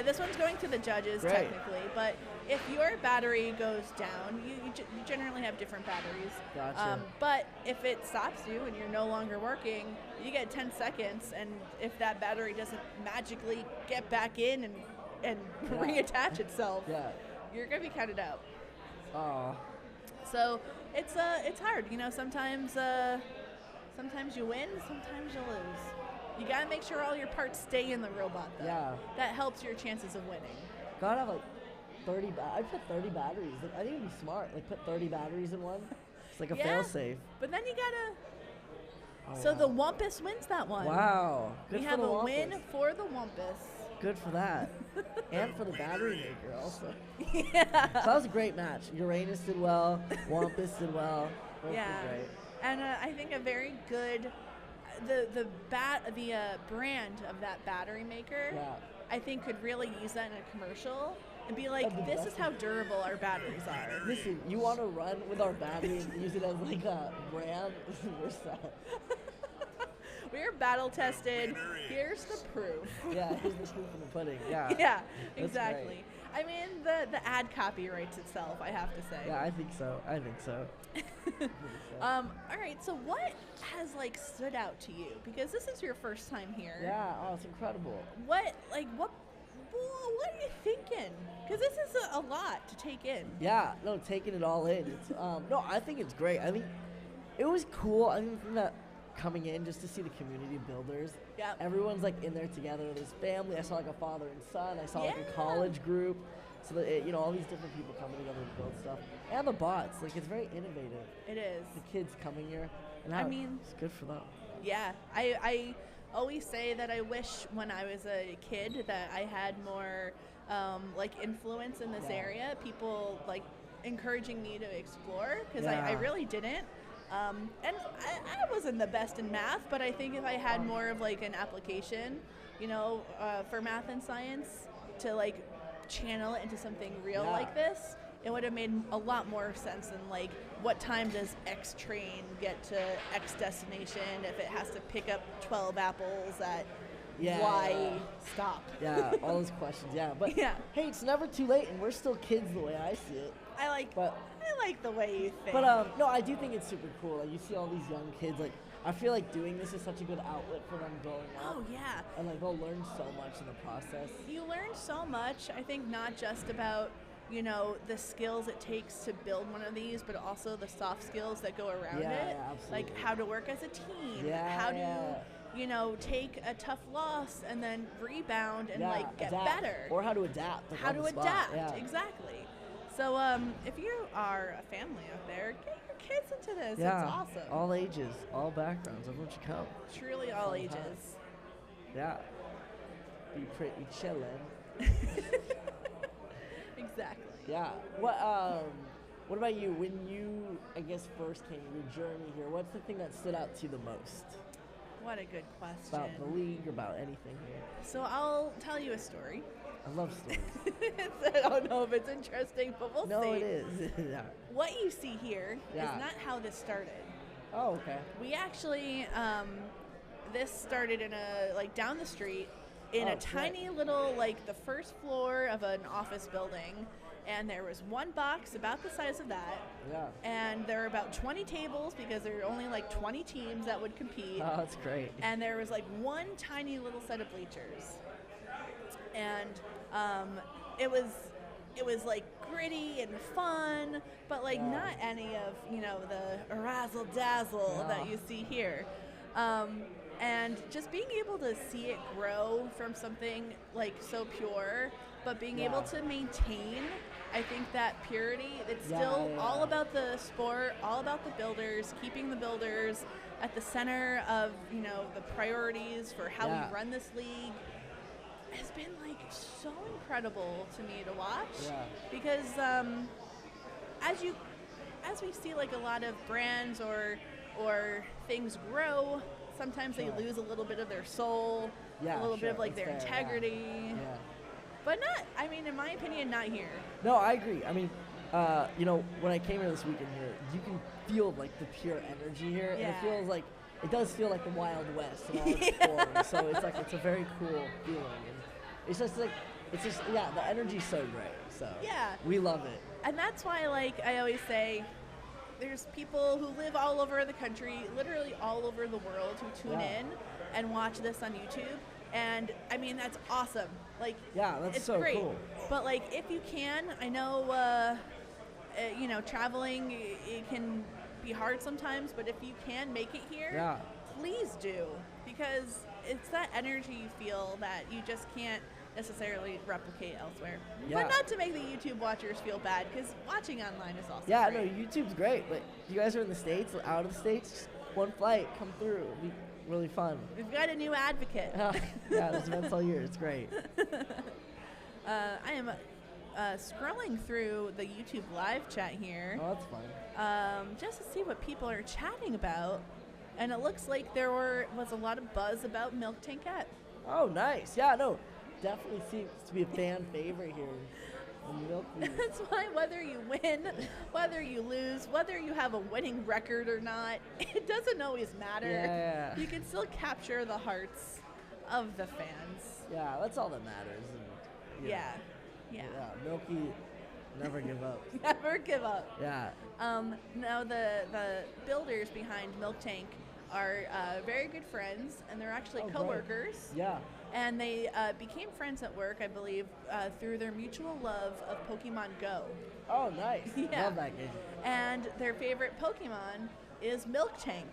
this one's going to the judges technically, but if your battery goes down, you generally have different batteries. Gotcha. But if it stops you and you're no longer working, you get 10 seconds, and if that battery doesn't magically get back in and reattach itself, you're gonna be counted out. Oh. So it's hard, you know. Sometimes you win, sometimes you lose. You gotta make sure all your parts stay in the robot, though. Yeah. That helps your chances of winning. Gotta have like 30. I put 30 batteries. Like, I think it'd be smart. Like put 30 batteries in one. It's like a fail-safe. But then you gotta. The Wumpus wins that one. Wow. Good we for have the a Wumpus. win for the Wumpus. Good for that. And for the battery maker also. Yeah. So that was a great match. Uranus did well. Wumpus did well. Both did great. And I think a very good. The brand of that battery maker, I think could really use that in a commercial and be like, this is how durable our batteries are. Listen, you want to run with our battery and use it as like a brand? We're set. We're battle tested. Here's the proof. Yeah, here's the proof in the pudding. Yeah. Yeah, exactly. I mean, the ad copyrights itself, I have to say. Yeah, I think so. All right, so what has like stood out to you? Because this is your first time here. Yeah, it's incredible. What are you thinking? Because this is a lot to take in. Yeah, no, taking it all in. It's no, I think it's great. I think it was cool. I think that coming in just to see the community builders. Yeah. Everyone's like in there together. There's family. I saw like a father and son. I saw like a college group. So that all these different people coming together to build stuff. And the bots, like it's very innovative. It is. The kids coming here. And I mean, it's good for them. Yeah, I always say that I wish when I was a kid that I had more like influence in this area. People like encouraging me to explore because I really didn't. And I wasn't the best in math, but I think if I had more of like an application, for math and science to like channel it into something real like this, it would have made a lot more sense than like what time does X train get to X destination if it has to pick up 12 apples at Y stop. Yeah, all those questions. Yeah, but hey, it's never too late, and we're still kids the way I see it. I like the way you think. But no, I do think it's super cool. Like you see all these young kids. Like I feel like doing this is such a good outlet for them growing up. Oh yeah. And like they'll learn so much in the process. You learn so much. I think not just about the skills it takes to build one of these, but also the soft skills that go around it. Yeah, absolutely. Like how to work as a team. Yeah, how to take a tough loss and then rebound and like get adapt. better. Or how to adapt. Like how on to the spot. adapt. Yeah. Exactly. So if you are a family out there, get your kids into this. Yeah. It's awesome. All ages, all backgrounds. Everyone should come. Truly all Fun ages. time. Yeah. Be pretty chillin'. Exactly. Yeah. What about you? When you, I guess, first came, your journey here, what's the thing that stood out to you the most? What a good question. About the league, about anything here? So I'll tell you a story. I love stories. I don't know if it's interesting, but we'll see. No, it is. Yeah. What you see here Yeah. is not how this started. Oh, okay. We actually, this started in down the street in Oh, a tiny little, the first floor of an office building. And there was one box about the size of that. Yeah. And there were about 20 tables because there were only 20 teams that would compete. Oh, that's great. And there was one tiny little set of bleachers. And it was gritty and fun, but not any of the razzle dazzle that you see here. And just being able to see it grow from something so pure, but being able to maintain, I think that purity, it's still all about the sport, all about the builders, keeping the builders at the center of, the priorities for how we run this league. Has been so incredible to me to watch because as we see a lot of brands or things grow, sometimes they lose a little bit of their soul, a little bit of their integrity. Yeah. But not, in my opinion, not here. No, I agree. When I came here this weekend here, you can feel the pure energy here, and it feels it does feel like the Wild West in all its forms. So it's a very cool feeling, and it's just the energy's so great. So we love it. And that's why I always say, there's people who live all over the country, literally all over the world, who tune in and watch this on YouTube. And that's awesome. That's it's so great. cool. But if you can, I know, traveling it can be hard sometimes. But if you can make it here, please do, because it's that energy you feel that you just can't necessarily replicate elsewhere. But not to make the YouTube watchers feel bad, because watching online is also great. No, YouTube's great. But if you guys are in the States, out of the States, just one flight, come through. It'll be really fun. We've got a new advocate. There's events all year. It's great. I am scrolling through the YouTube live chat here. Oh, that's fun. Just to see what people are chatting about. And it looks like there was a lot of buzz about Milk Tankette. Oh, nice. Yeah, no, definitely seems to be a fan favorite here. That's why whether you win, whether you lose, whether you have a winning record or not, it doesn't always matter. Yeah. You can still capture the hearts of the fans. Yeah, that's all that matters. And, Yeah. Milky, never give up. Never give up. Yeah. Now the builders behind Milk Tank are very good friends, and they're actually coworkers. Great. Yeah. And they became friends at work, I believe, through their mutual love of Pokemon Go. Oh, nice. Yeah. Love that game. And their favorite Pokemon is Milk Tank.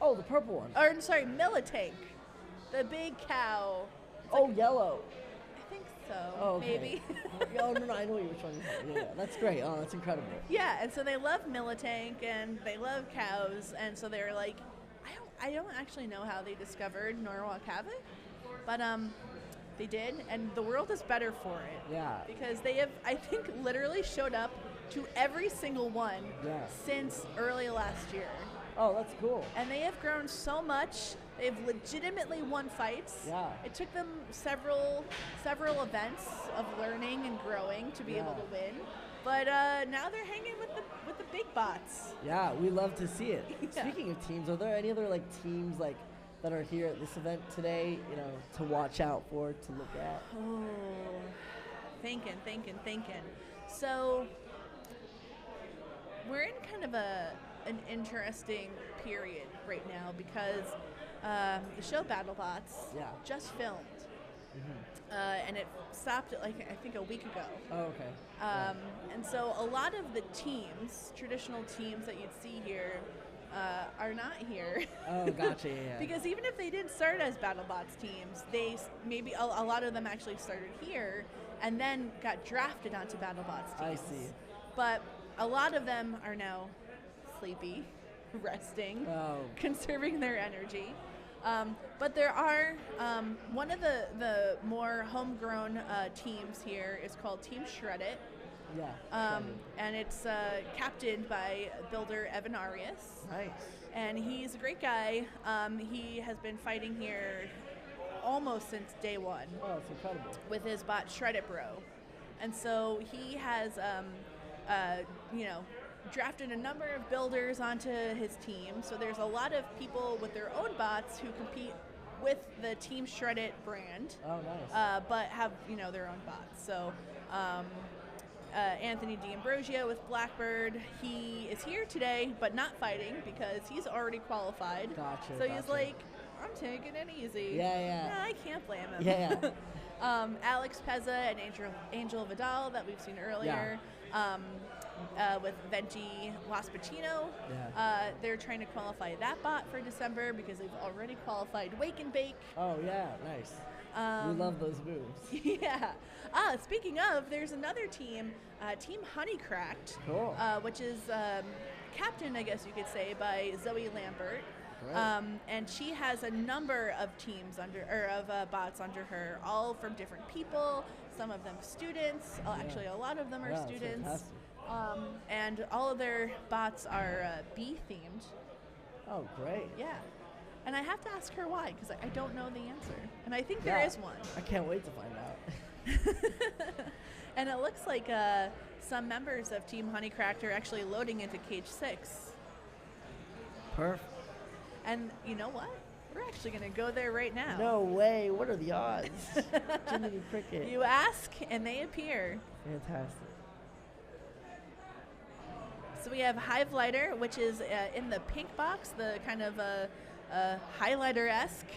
Oh, the purple one. Or, sorry, Miltank. The big cow. It's yellow. I think so. Oh, okay. Maybe. Oh, no, I know what you're trying to say. Yeah, that's great. Oh, that's incredible. Yeah, and so they love Miltank, and they love cows, and so they're like, I don't actually know how they discovered Norwalk Havoc, but they did, and the world is better for it. Yeah. Because they have, I think, literally showed up to every single one since early last year. Oh, that's cool. And they have grown so much. They've legitimately won fights. Yeah. It took them several events of learning and growing to be able to win. But now they're hanging with the big bots. Yeah, we love to see it. Yeah. Speaking of teams, are there any other teams that are here at this event today, to watch out for, to look at? Oh, thinking. So we're in kind of an interesting period right now because the show BattleBots just filmed. Mm-hmm. And it stopped I think a week ago. Oh, okay. And so a lot of the teams, traditional teams that you'd see here, are not here. Oh, gotcha. Yeah. Because even if they did start as BattleBots teams, they maybe a lot of them actually started here, and then got drafted onto BattleBots teams. I see. But a lot of them are now sleepy, resting, conserving their energy. But there are one of the more homegrown teams here is called Team Shreddit. Yeah. And it's captained by builder Evan Arias. Nice. And he's a great guy. He has been fighting here almost since day one. Oh, it's incredible. With his bot Shreddit Bro. And so he has, drafted a number of builders onto his team. So there's a lot of people with their own bots who compete with the Team Shreddit brand. Oh, nice. But have, their own bots. So Anthony D'Ambrosio with Blackbird, he is here today, but not fighting because he's already qualified. Gotcha. So he's like, I'm taking it easy. Yeah. No, I can't blame him. Yeah. Alex Pezza and Angel Vidal that we've seen earlier. With Venti Waspachino. Yeah. They're trying to qualify that bot for December because they've already qualified Wake and Bake. Oh, yeah. Nice. We love those moves. Yeah. Speaking of, there's another team, Team Honeycracked, Cool. which is captained, I guess you could say, by Zoe Lambert. Right. And she has a number of teams bots under her, all from different people. Some of them students. Actually, a lot of them are students. Fantastic. And all of their bots are bee themed. Oh, great. Yeah. And I have to ask her why, because I don't know the answer. And I think there is one. I can't wait to find out. And it looks like some members of Team Honeycracked are actually loading into Cage 6. Perfect. And you know what? We're actually going to go there right now. No way. What are the odds? Jiminy Cricket. You ask, and they appear. Fantastic. So we have HiveLighter, which is in the pink box, the kind of highlighter-esque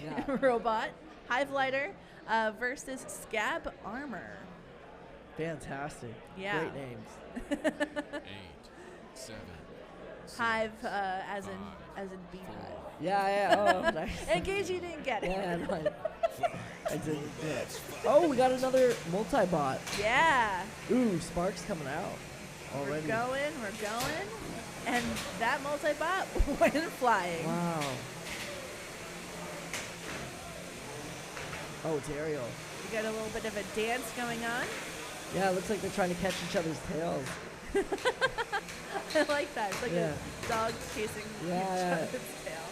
robot. HiveLighter versus Scab Armour. Fantastic. Yeah. Great names. 8, 7, 6, Hive as 5, in beehive. Yeah. Oh, nice. In case you didn't get it. Yeah, no, I didn't. Yeah. Oh, we got another multi-bot. Yeah. Ooh, Spark's coming out already. We're going. And that multi-bot went flying. Wow. Oh, it's Ariel. We got a little bit of a dance going on. Yeah, it looks like they're trying to catch each other's tails. I like that. It's like a dog chasing each other's tail.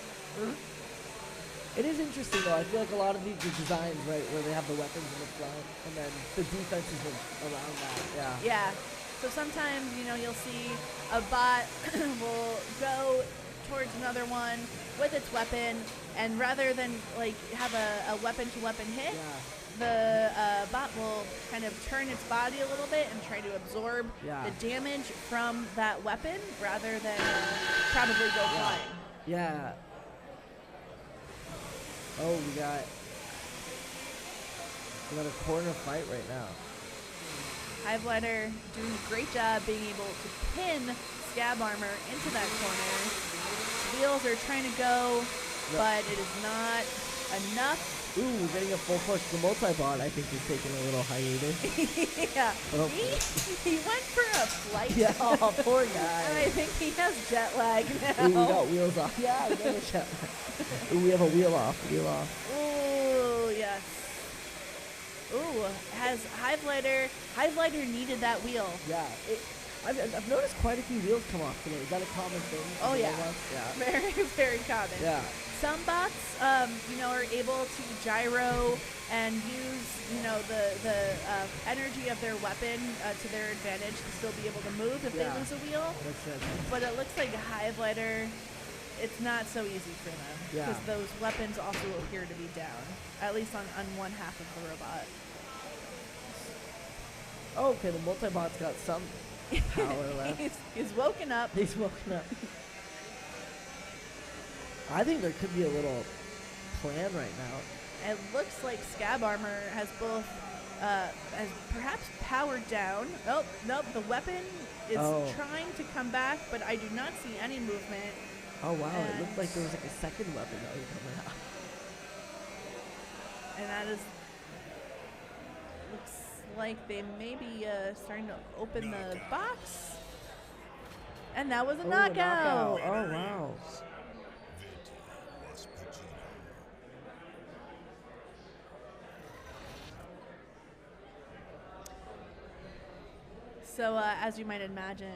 It is interesting, though. I feel like a lot of these designs, right, where they have the weapons in the front and then the defenses around that. Yeah. Yeah. So sometimes, you'll see a bot will go towards another one with its weapon, and rather than have a weapon-to-weapon hit, the bot will kind of turn its body a little bit and try to absorb the damage from that weapon rather than probably go flying. Yeah. Oh, we got a corner fight right now. HiveLighter doing a great job being able to pin Scab Armour into that corner. Wheels are trying to go, but it is not enough. Ooh, we're getting a full push. The multi-bot, I think, is taking a little hiatus. Yeah. Oh. He went for a flight. Yeah, oh, poor guy. And I think he has jet lag now. Ooh, we got wheels off. Yeah, we got a jet lag. Ooh, we have a wheel off. Ooh, yes. Ooh, has HiveLighter needed that wheel. Yeah. I've noticed quite a few wheels come off today. Is that a common thing? Oh, yeah. Yeah. Very, very common. Yeah. Some bots, are able to gyro and use, the energy of their weapon to their advantage to still be able to move if they lose a wheel. Makes sense. But it looks like a HiveLighter, it's not so easy for them. Because those weapons also appear to be down, at least on one half of the robot. Oh, okay, the multi-bot's got some power left. He's woken up. He's woken up. I think there could be a little plan right now. It looks like Scab Armour has both, has perhaps powered down. Oh, nope, the weapon is trying to come back, but I do not see any movement. Oh, wow, it looked like there was like a second weapon that was coming out. And that is, looks like they may be starting to open the box. And that was a Ooh, knockout. Oh, wow. Venti Waspachino. So, as you might imagine,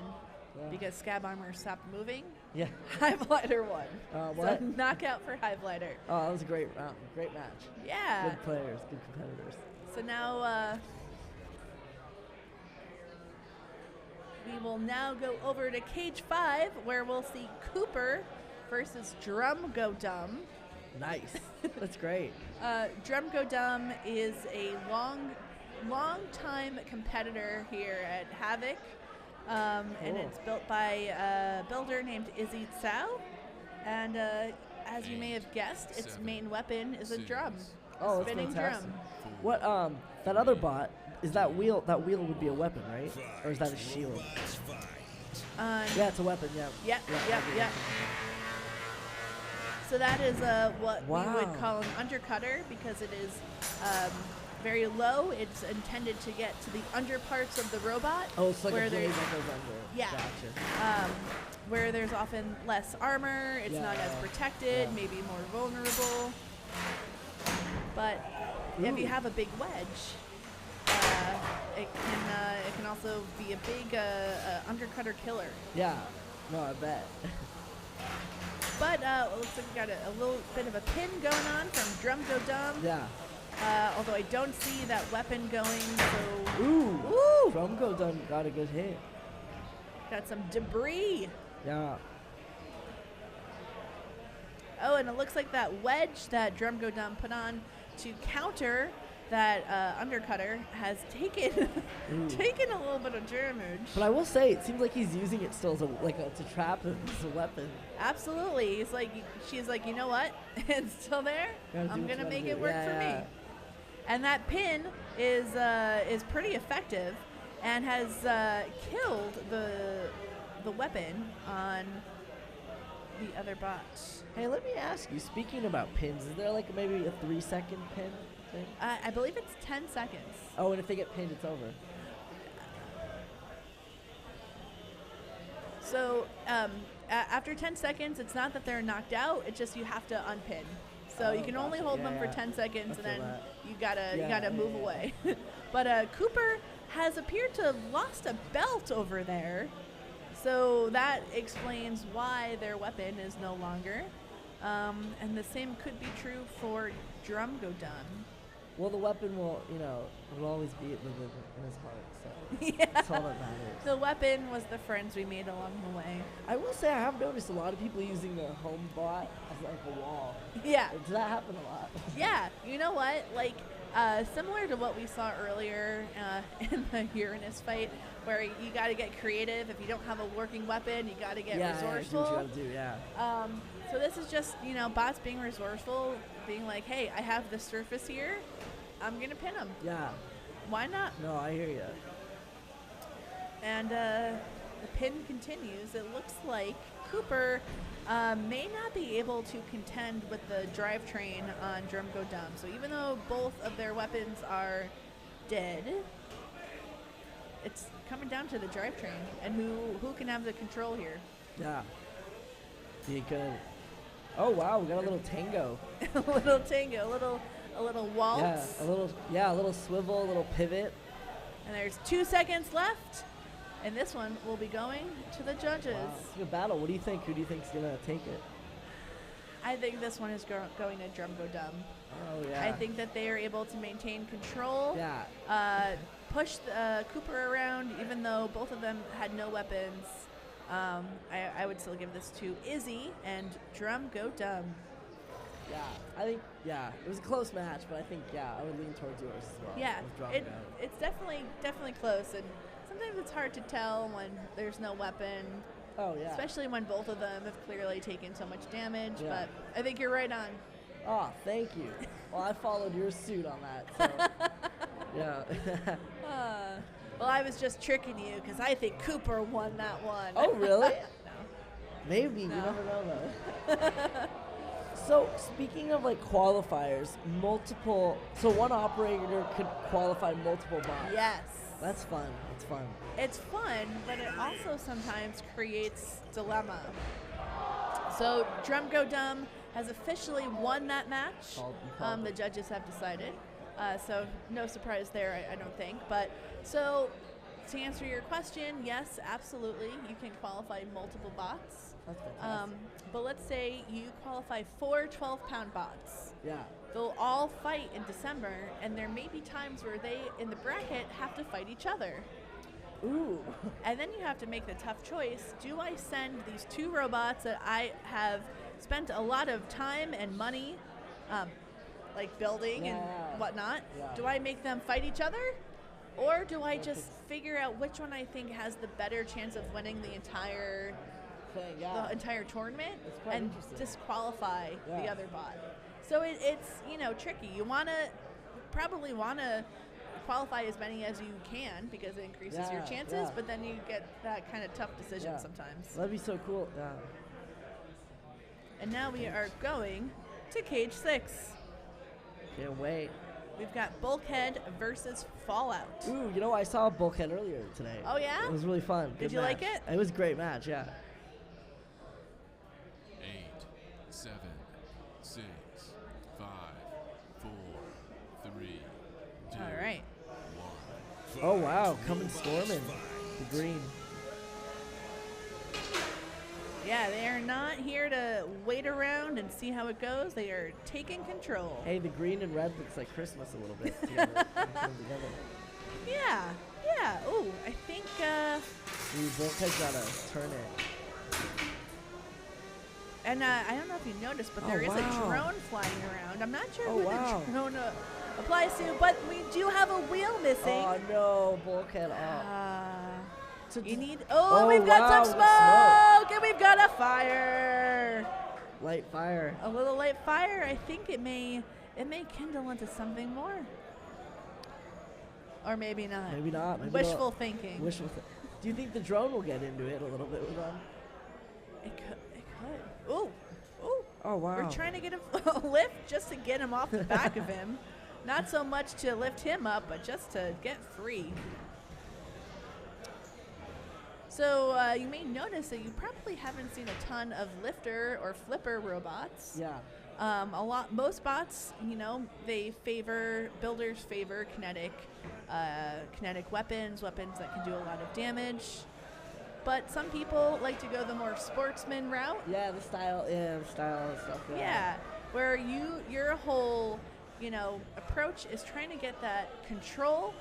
Yeah. because Scab Armour stopped moving, Yeah. HiveLighter won. What? So, knockout for HiveLighter. Oh, that was a great round. Great match. Yeah. Good players, good competitors. So now, we will now go over to Cage 5, where we'll see Cooper versus Go Dum. Nice. That's great. Go Dum is a long-time competitor here at Havoc, and Cool. it's built by a builder named Izzy Tsao. And as you may have guessed, its main weapon is a drum, Oh, a that's spinning fantastic. drum. What that other bot is that wheel? That wheel would be a weapon, right? Or is that a shield? Yeah, it's a weapon. Yeah. Yep. So that is what we Wow. would call an undercutter because it is very low. It's intended to get to the under parts of the robot. Oh, it's like where a blade there's that goes under. Yeah. Gotcha. where there's often less armor. It's not as Yeah. protected, Yeah. maybe more vulnerable. But if you have a big wedge, it can also be a big undercutter killer. Yeah. No, I bet. But it looks like we got a little bit of a pin going on from Go Dum. Yeah. Although I don't see that weapon going, so Ooh. Go Dum got a good hit. got some debris. Yeah. Oh, and it looks like that wedge that Go Dum put on to counter that undercutter has taken taken a little bit of damage. But I will say, it seems like he's using it still as to trap him as a weapon. Absolutely. She's like, you know what? It's still there. Gotta do I'm what you gonna gotta make do. it work Yeah, for yeah. me. And that pin is pretty effective and has killed the weapon on the other bot. Hey, let me ask you, speaking about pins, is there like maybe a 3-second pin thing? I believe it's 10 seconds. Oh, and if they get pinned, it's over. So after 10 seconds, it's not that they're knocked out. It's just you have to unpin. So you can only gotcha. hold them for Yeah, 10 seconds, I and then feel that. you gotta move yeah. away. But Cooper has appeared to have lost a belt over there, so that explains why their weapon is no longer. And the same could be true for Go Dum. Well, the weapon will always be in his heart, so Yeah. that's all that matters. The weapon was the friends we made along the way. I will say I have noticed a lot of people using the home bot as like a wall. Yeah. Does that happen a lot? Yeah, you know what? Like, similar to what we saw earlier in the Uranus fight, where you got to get creative. If you don't have a working weapon, you got to get resourceful. do what you gotta do, yeah. So this is just, bots being resourceful, being like, hey, I have this surface here. I'm going to pin them. Yeah. Why not? No, I hear you. And the pin continues. It looks like Cooper may not be able to contend with the drivetrain on Go Dum. So even though both of their weapons are dead, it's coming down to the drivetrain and who can have the control here. Yeah. Be good. Oh wow, we got a little tango. A little tango, a little waltz. Yeah, a little swivel, a little pivot. And there's 2 seconds left. And this one will be going to the judges. Wow. It's a good battle. What do you think? Who do you think's gonna take it? I think this one is going to Go Dum. Oh yeah. I think that they are able to maintain control. Yeah. Push Cooper around, even though both of them had no weapons. I would still give this to Izzy and Go Dum. Yeah. I think it was a close match, but I think I would lean towards yours as well. Yeah, with Drum Go. it's definitely close, and sometimes it's hard to tell when there's no weapon. Oh yeah. Especially when both of them have clearly taken so much damage, Yeah. but I think you're right on. Oh, thank you. Well, I followed your suit on that, so yeah. Well, I was just tricking you because I think Cooper won that one. Oh, really? No. Maybe. No. You never know though. So speaking of like qualifiers, so one operator could qualify multiple bots. Yes. That's fun. It's fun. It's fun, but it also sometimes creates dilemma. So Go Dum has officially won that match. The judges have decided. So no surprise there, I don't think. But so to answer your question, yes, absolutely. You can qualify multiple bots. That's fantastic. But let's say you qualify 4 12-pound bots. Yeah. They'll all fight in December, and there may be times where they, in the bracket, have to fight each other. Ooh. And then you have to make the tough choice. Do I send these 2 robots that I have spent a lot of time and money like building and whatnot? Yeah. Do I make them fight each other? Or do I just figure out which one I think has the better chance of winning the entire tournament and disqualify the other bot? So it's tricky. You probably want to qualify as many as you can because it increases your chances, but then you get that kind of tough decision sometimes. That'd be so cool. Yeah. And now we are going to Cage 6. Can't wait. We've got Bulkhead versus Fallout. Ooh, I saw Bulkhead earlier today. Oh, yeah? It was really fun. Did you like it? It was a great match, yeah. 8, 7, 6, 5, 4, 3, 2, All right. 1. Oh, wow. Coming storming. The green. Yeah, they are not here to wait around and see how it goes. They are taking control. Hey, the green and red looks like Christmas a little bit together. Yeah. Ooh, I think... Bulkhead's got to turn it. And I don't know if you noticed, but there is a drone flying around. I'm not sure who the drone applies to, but we do have a wheel missing. Oh, no. Bulkhead So you need... we've got some smoke! And we've got a fire! Light fire. A little light fire. I think it may kindle into something more. Or maybe not. Maybe not. Maybe Wishful thinking. Do you think the drone will get into it a little bit with them? It could. Ooh. Oh, wow. We're trying to get a lift just to get him off the back of him. Not so much to lift him up, but just to get free. So you may notice that you probably haven't seen a ton of lifter or flipper robots. Yeah. Most bots, builders favor kinetic weapons that can do a lot of damage. But some people like to go the more sportsman route. Yeah, the style and stuff. Yeah, where your whole, approach is trying to get that control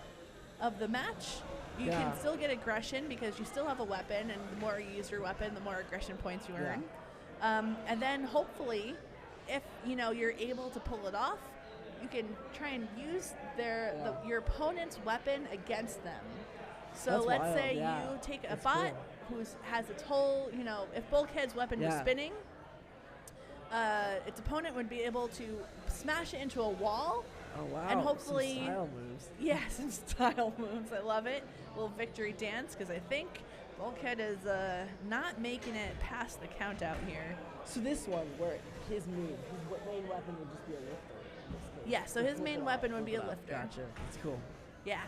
of the match. You can still get aggression because you still have a weapon, and the more you use your weapon, the more aggression points you earn. And then hopefully, if you're able to pull it off, you can try and use your opponent's weapon against them. So That's let's wild, say you take a bot who has its whole, if Bulkhead's weapon was spinning, its opponent would be able to smash it into a wall. Oh, wow. And hopefully, some style moves. Yeah, some style moves. I love it. A little victory dance because I think Bulkhead is not making it past the count out here. So this one, where his main weapon would just be a lifter. Yeah, so his main weapon would be a lifter. Gotcha. That's cool. Yeah.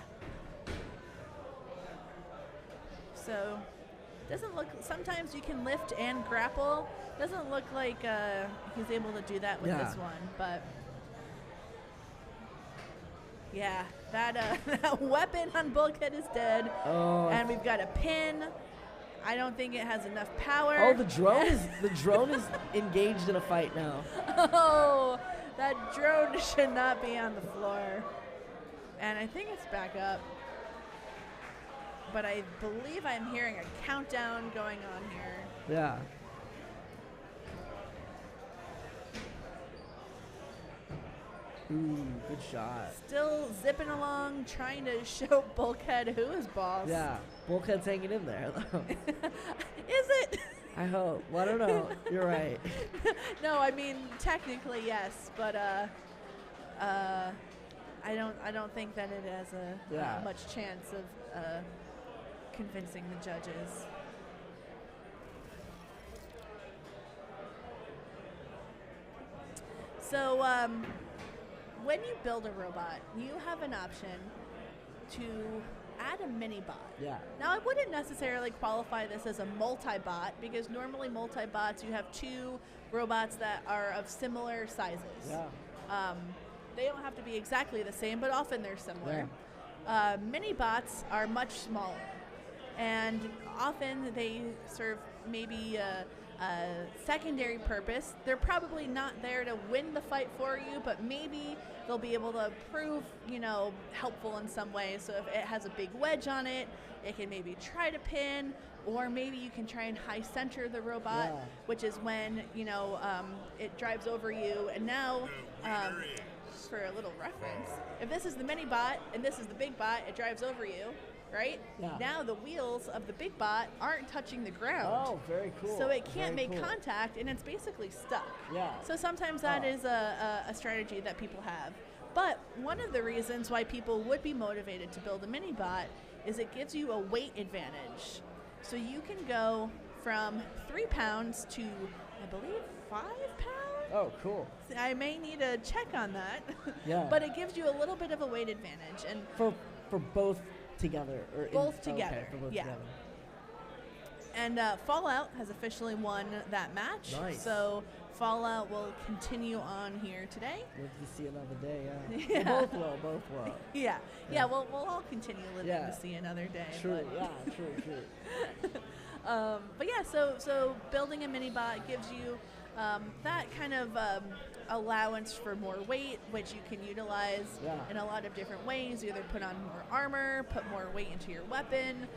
So, doesn't look. Sometimes you can lift and grapple. Doesn't look like he's able to do that with this one, but. Yeah, that weapon on Bulkhead is dead. Oh. And we've got a pin. I don't think it has enough power. Oh, the drone is engaged in a fight now. Oh, that drone should not be on the floor. And I think it's back up. But I believe I'm hearing a countdown going on here. Yeah. Ooh, good shot. Still zipping along, trying to show Bulkhead who is boss. Yeah, Bulkhead's hanging in there, though. Is it? I hope. Well, I don't know. You're right. No, I mean, technically, yes. But I don't think that it has much chance of convincing the judges. So when you build a robot, you have an option to add a mini bot. Yeah. Now, I wouldn't necessarily qualify this as a multi-bot because normally multi-bots, you have two robots that are of similar sizes. Yeah. They don't have to be exactly the same, but often they're similar. Mini bots are much smaller, and often they serve maybe a secondary purpose. They're probably not there to win the fight for you, but maybe they'll be able to prove, helpful in some way. So if it has a big wedge on it, it can maybe try to pin, or maybe you can try and high center the robot, which is when, it drives over you. And now, for a little reference, if this is the mini bot and this is the big bot, it drives over you, right? Yeah. Now the wheels of the big bot aren't touching the ground. Oh, very cool. So it can't Very make cool. contact, and it's basically stuck. Yeah. So sometimes that is a strategy that people have. But one of the reasons why people would be motivated to build a mini bot is it gives you a weight advantage. So you can go from 3 pounds to, I believe, 5 pounds? Oh, cool. I may need a check on that. Yeah. But it gives you a little bit of a weight advantage. And For both together? Both together, Okay, for both yeah. together. And Fallout has officially won that match. Nice. So Fallout will continue on here today. Live to see another day, yeah. Yeah. Both will. Yeah. Yeah, we'll all continue living Yeah. to see another day. True, but- yeah, true. But yeah, so building a mini bot gives you that kind of allowance for more weight, which you can utilize in a lot of different ways. Either put on more armor, put more weight into your weapon.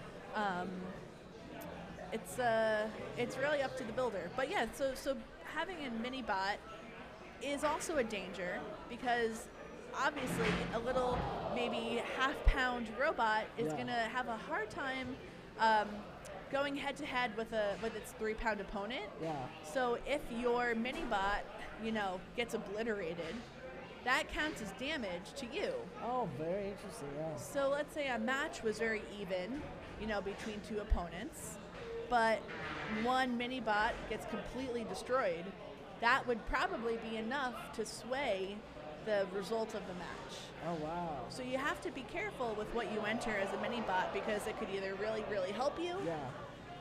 It's really up to the builder. But yeah, so having a mini bot is also a danger because obviously a little maybe half-pound robot is going to have a hard time going head-to-head with its 3-pound opponent. Yeah. So if your mini bot, gets obliterated, that counts as damage to you. Oh, very interesting, yeah. So let's say a match was very even, between two opponents, but one mini bot gets completely destroyed. That would probably be enough to sway the result of the match. Oh, wow. So you have to be careful with what you enter as a mini bot because it could either really, really help you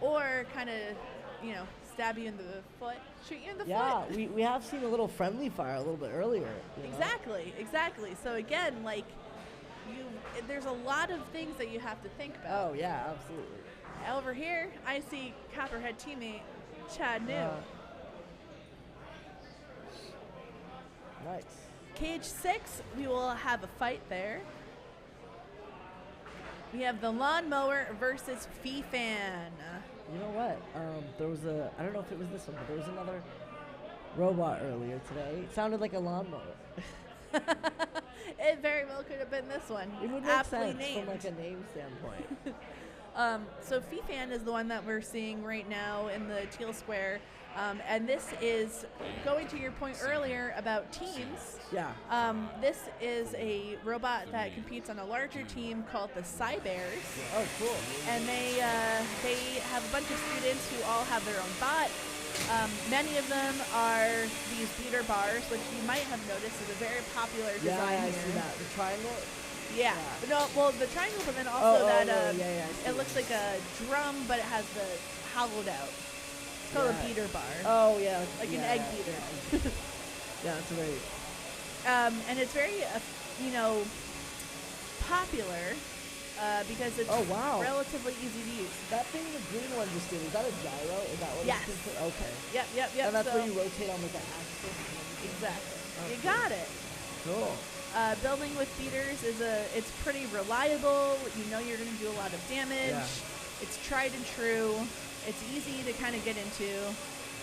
or kind of, stab you in the foot, shoot you in the Yeah, foot. we have seen a little friendly fire a little bit earlier. you know? Exactly. So again, there's a lot of things that you have to think about. Oh, yeah, absolutely. Over here, I see Copperhead teammate Chad New. Nice. Cage 6, we will have a fight there. We have the lawnmower versus Fee-Fan. You know what? There was I don't know if it was this one, but there was another robot earlier today. It sounded like a lawnmower. It very well could have been this one. It would make Aptly sense named. from like a name standpoint. So Fee-Fan is the one that we're seeing right now in the teal square. And this is going to your point earlier about teams. Yeah. This is a robot that competes on a larger team called the Sabers. Oh, cool. And they have a bunch of students who all have their own bot. Many of them are these beater bars, which you might have noticed is a very popular design Yeah, I here. see that. The triangle? Yeah. But no, well, the triangle, but then also I it see looks like a drum, but it has the hollowed out. It's called a beater bar. Oh, yeah. Like an egg beater. Yeah, it's very... And it's very, popular because it's relatively easy to use. That thing the green one just did, is that a gyro? Is that what Yes. it's considered? Okay. Yep. And that's so where you rotate on like the axis? Exactly. Okay. You got it. Cool. Building with beaters it's pretty reliable. You know you're going to do a lot of damage. Yeah. It's tried and true. It's easy to kind of get into.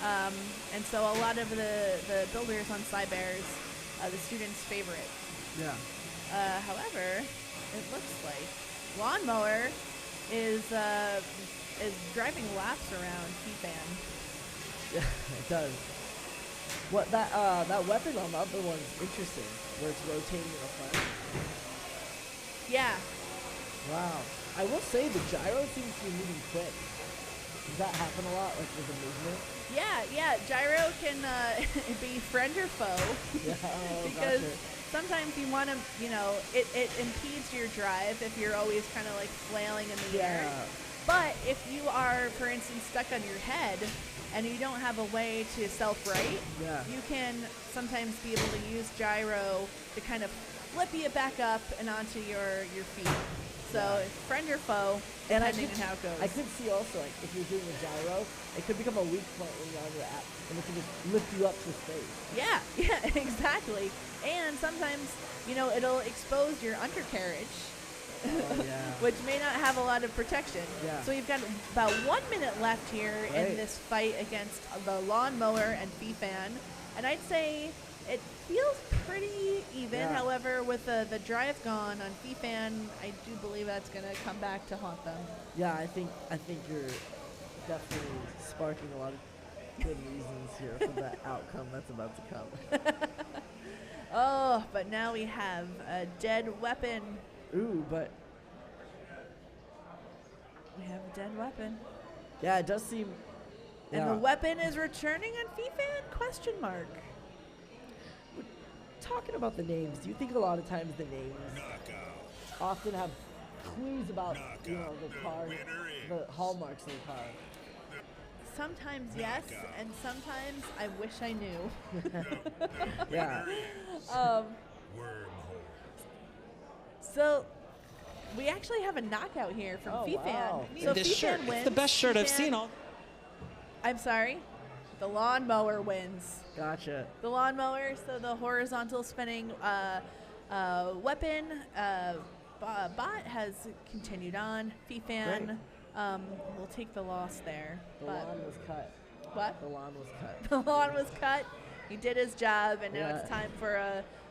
And so a lot of the builders on Sabers, the students' favorite. Yeah. However, it looks like Lawnmower is driving laps around Fee-Fan. Yeah, it does. What that weapon on the other one's interesting, where it's rotating in the front. Yeah. Wow. I will say the gyro seems to be moving quick. Does that happen a lot, like with the movement? Yeah. Gyro can be friend or foe. Yeah, oh, because gotcha. sometimes you want to, it impedes your drive if you're always kind of like flailing in the air. But if you are, for instance, stuck on your head and you don't have a way to self-right, you can sometimes be able to use gyro to kind of flip you back up and onto your feet. So friend or foe, depending on how it goes. I could see also, like, if you're doing a gyro, it could become a weak point when you're on your app, and it can just lift you up to space. Yeah, exactly. And sometimes, it'll expose your undercarriage. Which may not have a lot of protection. So we've got about 1 minute left here in this fight against the lawnmower and Fan. And I'd say it feels pretty even. However, with the drive gone on Fan, I do believe that's going to come back to haunt them. Yeah, I think you're definitely sparking a lot of good reasons here for that outcome that's about to come. Oh, but now we have a dead weapon. Ooh, but we have a dead weapon. Yeah, it does seem. And the weapon is returning on Fan? Question mark. Talking about the names, do you think a lot of times the names often have clues about the car, the hallmarks of the car? Sometimes yes, and sometimes I wish I knew. Yeah. So we actually have a knockout here from Fan. Wow. So this Fan shirt, wins. it's the best shirt I've seen all. I'm sorry. The lawnmower wins. Gotcha. The lawnmower, so the horizontal spinning weapon. Bot has continued on. Fan will take the loss there. The lawn was cut. What? The lawn was cut. The lawn was cut. He did his job, and now it's time for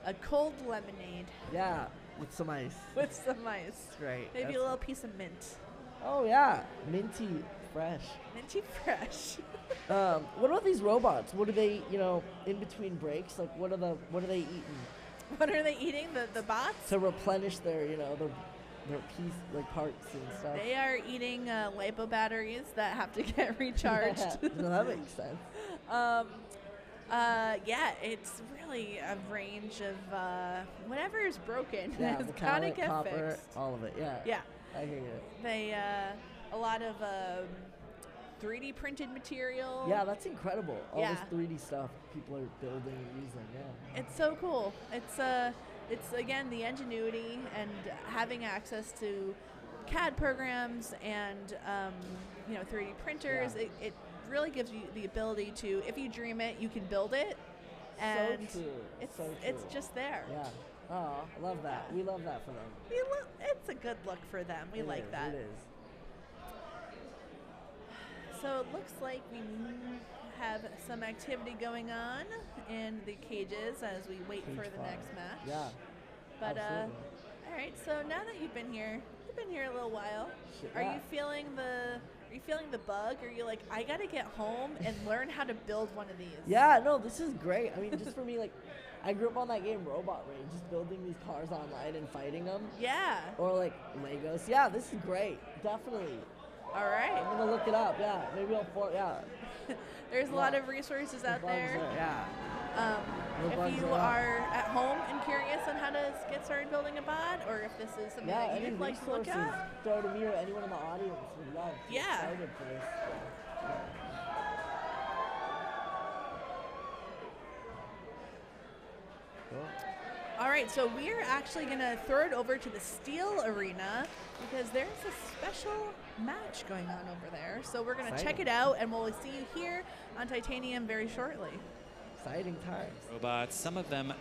a cold lemonade. Yeah, with some ice. With some ice. That's great. Maybe a little piece of mint. Oh yeah, minty fresh. Minty fresh. What about these robots? What are they, in between breaks? Like, what are they eating? What are they eating? The bots? To replenish their, their piece, like parts and stuff. They are eating lipo batteries that have to get recharged. No, that makes sense. Yeah, it's really a range of whatever is broken. Yeah, it's gotta get copper, fixed. all of it. Yeah. Yeah. I hear you. They a lot of 3D printed material. Yeah, that's incredible. All Yeah. this 3D stuff people are building and using. Yeah. It's so cool. It's again the ingenuity and having access to CAD programs and 3D printers. Yeah. It really gives you the ability to, if you dream it, you can build it. And so true. it's just there. Yeah. Oh, I love that. We love that for them. It's a good look for them. We like that. It is. So it looks like we have some activity going on in the cages as we wait for the next match. Yeah. But absolutely. all right. So now that you've been here a little while. Are Yeah. you feeling the bug? Are you like, I gotta get home and learn how to build one of these? Yeah, no, this is great. I mean, just for me, like, I grew up on that game Robot Rage, just building these cars online and fighting them. Yeah. Or like Legos. Yeah, this is great. Definitely. All right. I'm gonna look it up. Yeah, maybe I'll There's a lot of resources out there. Yeah. If you are at home and curious on how to get started building a bot, or if this is something that any you'd like to look resources, at, throw to me or anyone in the audience would love to get started for this. All right, so we're actually going to throw it over to the Steel Arena because there's a special match going on over there. So we're going to check it out, and we'll see you here on Titanium very shortly. Exciting times. Robots, some of them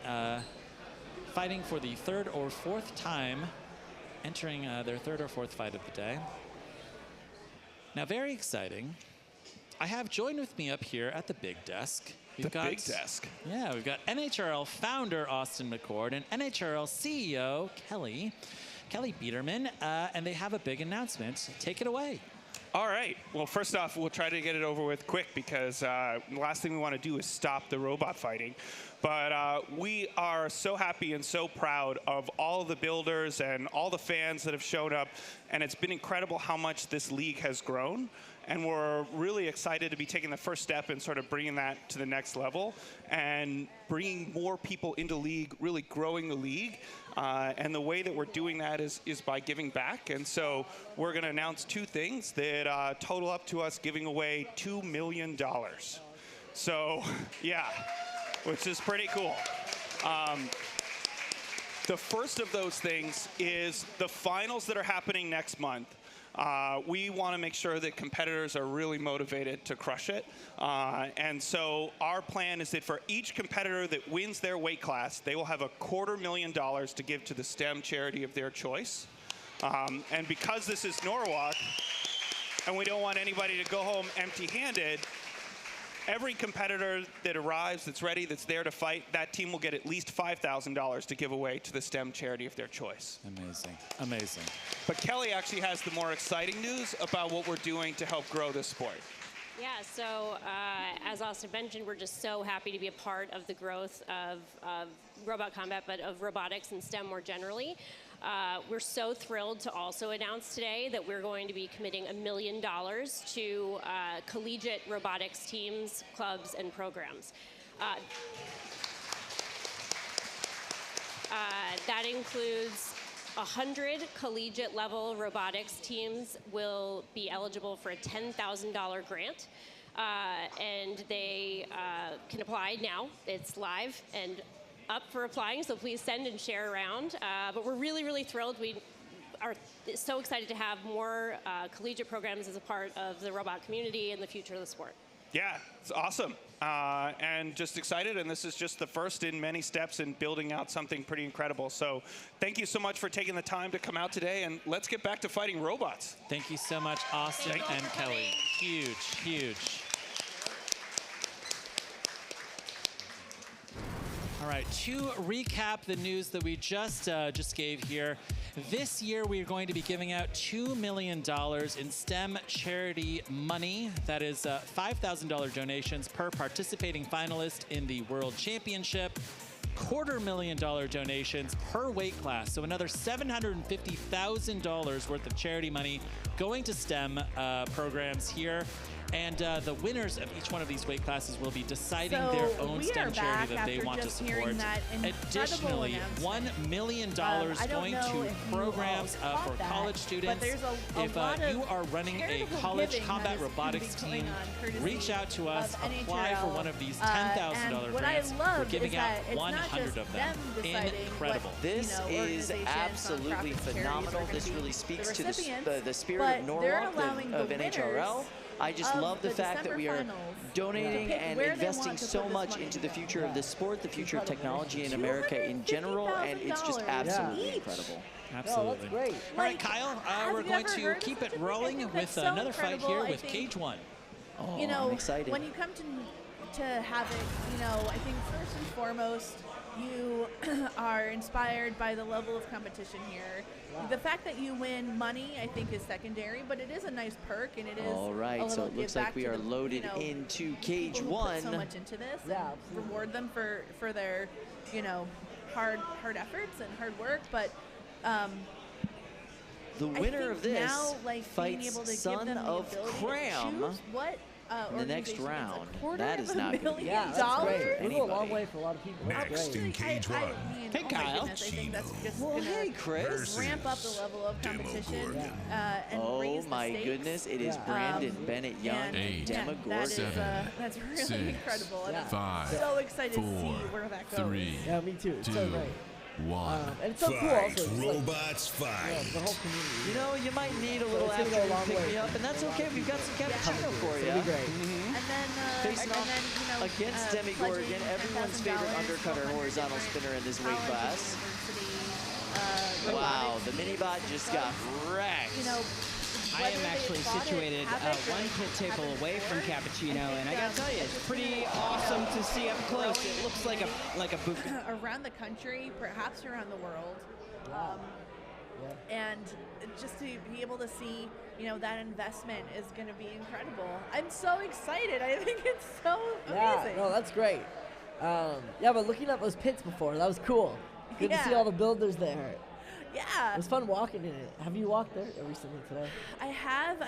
fighting for the third or fourth time, entering their third or fourth fight of the day. Now, very exciting. I have joined with me up here at the big desk. Big desk. Yeah, we've got NHRL founder Austin McCord and NHRL CEO Kelly Biederman, and they have a big announcement. Take it away. All right. Well, first off, we'll try to get it over with quick because the last thing we want to do is stop the robot fighting. But we are so happy and so proud of all the builders and all the fans that have shown up and it's been incredible how much this league has grown. And we're really excited to be taking the first step in sort of bringing that to the next level and bringing more people into league, really growing the league. And the way that we're doing that is by giving back. And so we're going to announce 2 things that total up to us giving away $2 million. So, yeah, which is pretty cool. The first of those things is the finals that are happening next month. We want to make sure that competitors are really motivated to crush it. And so our plan is that for each competitor that wins their weight class, they will have $250,000 to give to the STEM charity of their choice. And because this is Norwalk, and we don't want anybody to go home empty-handed, every competitor that arrives, that's ready, that's there to fight, that team will get at least $5,000 to give away to the STEM charity of their choice. Amazing, amazing. But Kelly actually has the more exciting news about what we're doing to help grow this sport. Yeah, so as Austin mentioned, we're just so happy to be a part of the growth of robot combat, but of robotics and STEM more generally. We're so thrilled to also announce today that we're going to be committing $1 million to collegiate robotics teams, clubs, and programs. That includes 100 collegiate level robotics teams will be eligible for a $10,000 grant. And they can apply now. It's live and up for applying, so please send and share around. But we're really, really thrilled. We are so excited to have more collegiate programs as a part of the robot community and the future of the sport. Yeah, it's awesome. And just excited, and this is just the first in many steps in building out something pretty incredible. So thank you so much for taking the time to come out today, and let's get back to fighting robots. Thank you so much, Austin and Kelly. Huge, huge. All right, to recap the news that we just gave here, this year we are going to be giving out $2 million in STEM charity money. That is $5,000 donations per participating finalist in the World Championship, $250,000 donations per weight class. So another $750,000 worth of charity money going to STEM programs here. And the winners of each one of these weight classes will be deciding their own STEM charity that they want to support. Additionally, $1 million going to programs for college students. If you are running a college combat robotics team, reach out to us, apply for one of these $10,000 grants. We're giving out 100 of them. Incredible. This is absolutely phenomenal. This really speaks to the spirit of Norwalk, of NHRL. I just love the fact that we are donating and investing so much into the future of this sport, the future of technology in America in general, and it's just absolutely incredible. Absolutely. Oh, that's great. All right, Kyle, we're going to keep it rolling with another fight here with Cage 1. Oh, you know, I'm excited. When you come to Havoc, you know, I think first and foremost, you are inspired by the level of competition here. Wow. The fact that you win money, I think, is secondary, but it is a nice perk, and it is all right. So it looks like we are loaded into Cage 1. Put so much into this, and reward them for their, you know, hard efforts and hard work. But the winner of this now, like, fights Son of Cram in the next round. That is not going to be that's great. We go a long way for a lot of people. Next in Cage 1. Hey, Kyle. I think that's just hey, Chris. Ramp up the level of competition and raise my the stakes. Goodness, it is Brandon Bennett Young and Demogorgon. That's really incredible. And I'm 5, so excited to see where that goes. 3, Yeah, me too. It's so great. 1. And it's so cool also. Robots fight. The whole community. You know, you might need a little It's gonna go a afternoon long way. pick-me-up, and that's okay. We've got some cappuccino for you. It'll be great. And then, Facing off against Demogorgon, everyone's favorite undercutter horizontal spinner in this weight class. Wow, the mini-bot just got wrecked. You know, I am actually situated one pit table away from Cappuccino, and I gotta tell you, it's pretty awesome to see up close. It looks like a boot. Around the country, perhaps around the world, and just to be able to see, you know, that investment is going to be incredible. I'm so excited. I think it's so amazing. No, that's great. Yeah, but looking at those pits before, that was cool. Good to see all the builders there. Yeah. It was fun walking in it. Have you walked there recently today? I have.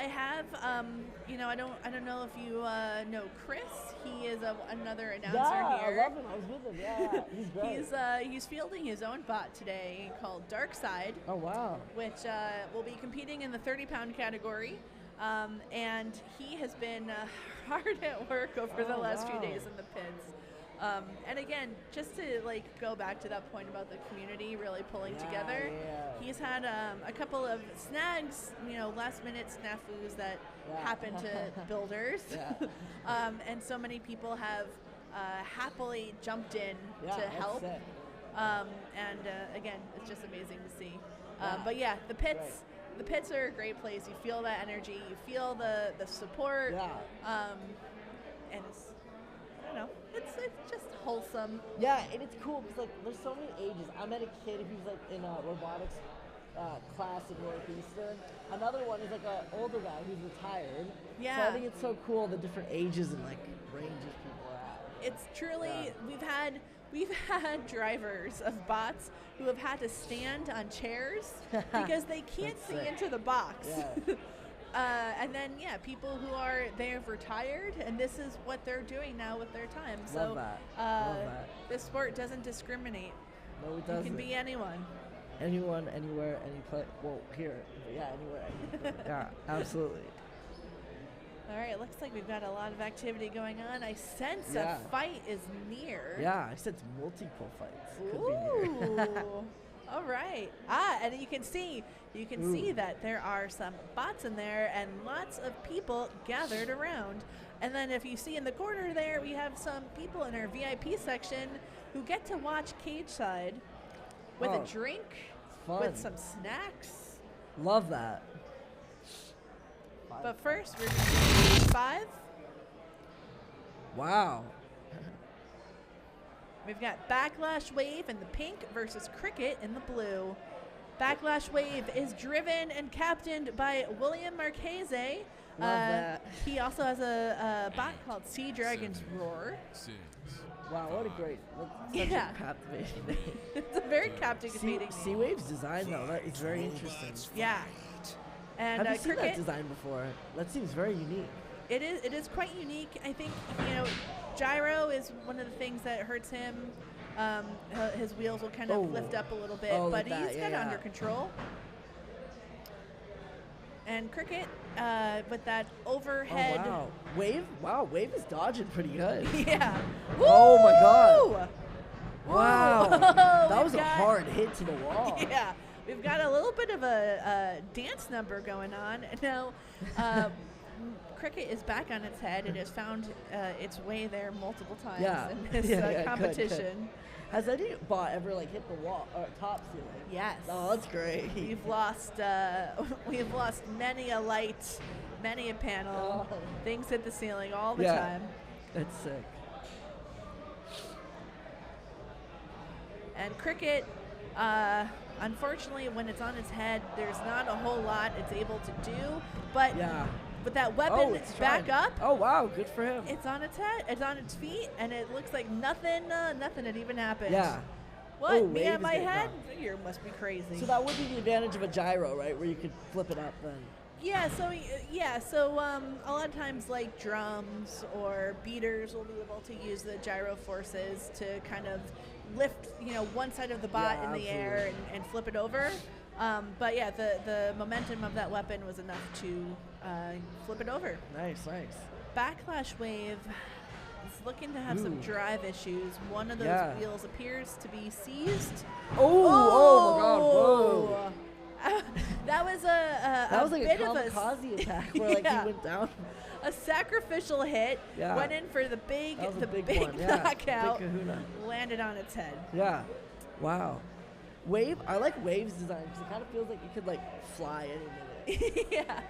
You know, I don't know if you know Chris. He is another announcer Yeah, here. I love him. I was with him. Yeah, he's great. He's fielding his own bot today called Dark Side. Oh, wow. Which will be competing in the 30-pound category. And he has been hard at work over the last few days in the pits. And again, just to like go back to that point about the community really pulling together, he's had a couple of snags, you know, last-minute snafus that happen to builders, and so many people have happily jumped in to help. And again, it's just amazing to see. But yeah, the pits. The pits are a great place. You feel that energy. You feel the support. And it's, I don't know, it's just wholesome. Yeah, and it's cool because like there's so many ages. I met a kid who's like in a robotics class in Northeastern. Another one is like an older guy who's retired. Yeah. So I think it's so cool the different ages and like ranges people are at. It's truly we've had drivers of bots who have had to stand on chairs because they can't see into the box. And then people who they've retired and this is what they're doing now with their time. Love that. This sport doesn't discriminate. No, it doesn't. You can be anyone. Anyone, anywhere, any place. Well, here. Yeah, anywhere. Yeah, absolutely. All right, it looks like we've got a lot of activity going on. I sense a fight is near. Yeah, I sense multiple fights. Could be near. All right. And you can see that there are some bots in there and lots of people gathered around. And then if you see in the corner there, we have some people in our VIP section who get to watch cage side with a drink, with some snacks. Love that. But first, we're going to do 5. Wow. We've got Backlash Wave in the pink versus Krikit in the blue. Backlash Wave is driven and captained by William Marchese. Love that. He also has a bot called Sea Dragon's Roar. 6. Wow, what a great, such a captivating name. It's a very captivating name. Sea Wave's design, though, that is very interesting. Yeah. And have you seen Krikit, that design before? That seems very unique. It is quite unique. I think, gyro is one of the things that hurts him. His wheels will kind of lift up a little bit, but like he's got it under control. And Krikit, with that overhead. Oh, wow. Wave is dodging pretty good. Yeah. Oh, my God. Whoa. Wow. That was a hard hit to the wall. Yeah. We've got a little bit of a dance number going on. Now, Krikit is back on its head. It has found its way there multiple times in this competition. Good. Has any bot ever hit the wall or top ceiling? Yes. Oh, that's great. We've lost many a light, many a panel. Things hit the ceiling all the time. That's sick. And Krikit, unfortunately, when it's on its head, there's not a whole lot it's able to do. But with that weapon back up. Oh, wow. Good for him. It's on its head. It's on its feet, and it looks like nothing had even happened. Yeah. What? Me at my head? You must be crazy. So that would be the advantage of a gyro, right? Where you could flip it up then. Yeah. So a lot of times, like drums or beaters will be able to use the gyro forces to kind of lift, one side of the bot in the air and flip it over. But yeah, the momentum of that weapon was enough to flip it over. Nice. Backlash Wave is looking to have some drive issues. One of those wheels appears to be seized. Oh my God! Whoa. That was that was like bit a of kamikaze attack where he went down. A sacrificial hit. Went in for the big one. knockout. Big kahuna. Landed on its head. Yeah. Wow. Wave. I like Wave's design because it kind of feels like it could fly any minute. Yeah.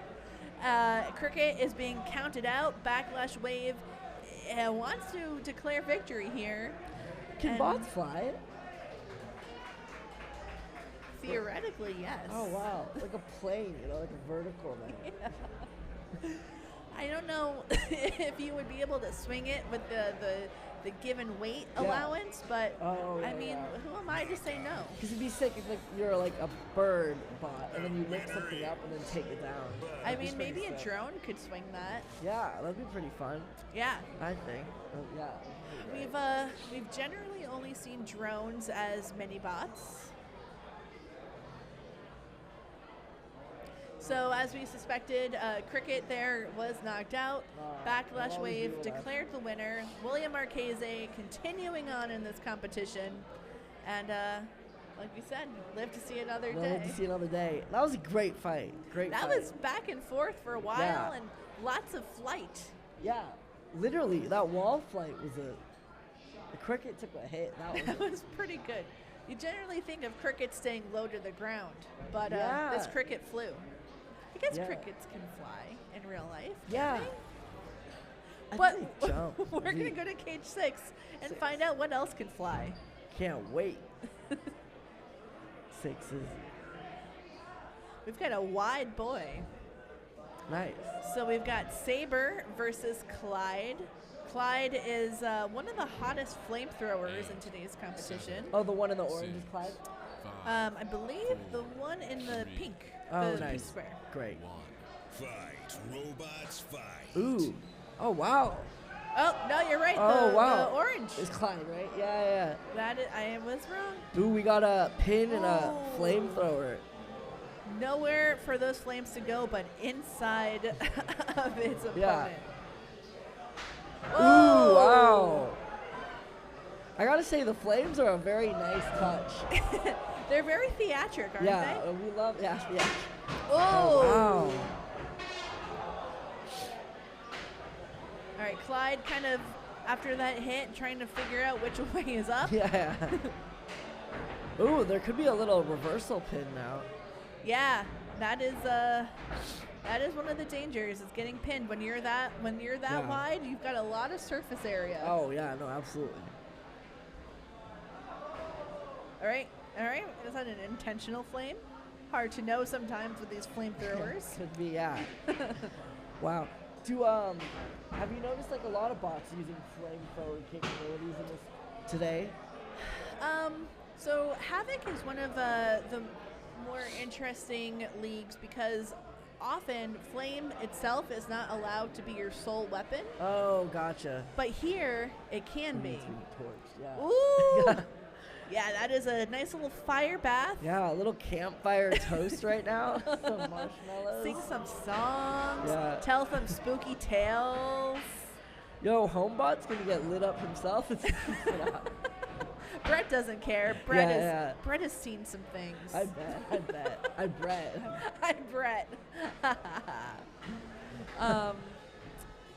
Krikit is being counted out. Backlash Wave wants to declare victory here. Can bots fly? Theoretically, yes. Oh, wow. Like a plane, like a vertical. I don't know if you would be able to swing it with the given weight allowance, but I mean, who am I to say no? Because it'd be sick if like you're like a bird bot and then you lift something up and then take it down. I mean, maybe a drone could swing that. Yeah, that'd be pretty fun. Yeah, I think. We've generally only seen drones as mini bots. So as we suspected, Krikit there was knocked out. Backlash Wave declared the winner. William Marchese continuing on in this competition. And like we said, live to see another day. Live to see another day. That was a great fight. That was back and forth for a while and lots of flight. Yeah, literally, that wall flight was the Krikit took a hit. That was pretty good. You generally think of Krikit staying low to the ground, but this Krikit flew. I guess crickets can fly in real life. Yeah. But we're going to go to cage 6 and find out what else can fly. Can't wait. 6s. We've got a wide boy. Nice. So we've got Saber versus Clyde. Clyde is one of the hottest flamethrowers in today's competition. Oh, the one in the orange is Clyde? I believe the one in the pink. Oh, the nice. pink square. Great. Fight. Robots fight. Ooh. Oh, wow. Oh, no, you're right. Oh, wow. The orange. It's Clyde, right? Yeah. That is, I was wrong. Ooh, we got a pin and a flamethrower. Nowhere for those flames to go but inside of its opponent. Yeah. Ooh, wow. I gotta say, the flames are a very nice touch. They're very theatric, aren't they? Yeah, we love theatric. Oh, wow. All right, Clyde kind of, after that hit, trying to figure out which way is up. Yeah. Ooh, there could be a little reversal pin now. Yeah, that is one of the dangers, is getting pinned. When you're that wide, you've got a lot of surface area. Oh, yeah, no, absolutely. All right. Is that an intentional flame? Hard to know sometimes with these flamethrowers. Could be, yeah. Wow. Have you noticed like a lot of bots using flamethrower capabilities in this today? So Havoc is one of the more interesting leagues because often flame itself is not allowed to be your sole weapon. Oh, gotcha. But here it can be. Torch, yeah. Ooh. Yeah, that is a nice little fire bath. Yeah, a little campfire toast right now. Some marshmallows. Sing some songs. Yeah. Tell some spooky tales. Yo, Homebot's gonna get lit up himself. Brett doesn't care. Brett has seen some things. I bet. I Brett.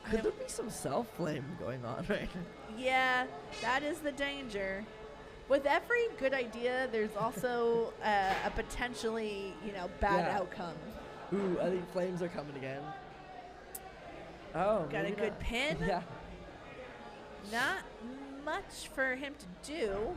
Could there be some self-flame going on right now? Yeah, that is the danger. With every good idea, there's also a potentially, bad outcome. Ooh, I think flames are coming again. Oh, got a good pin. Yeah. Not much for him to do.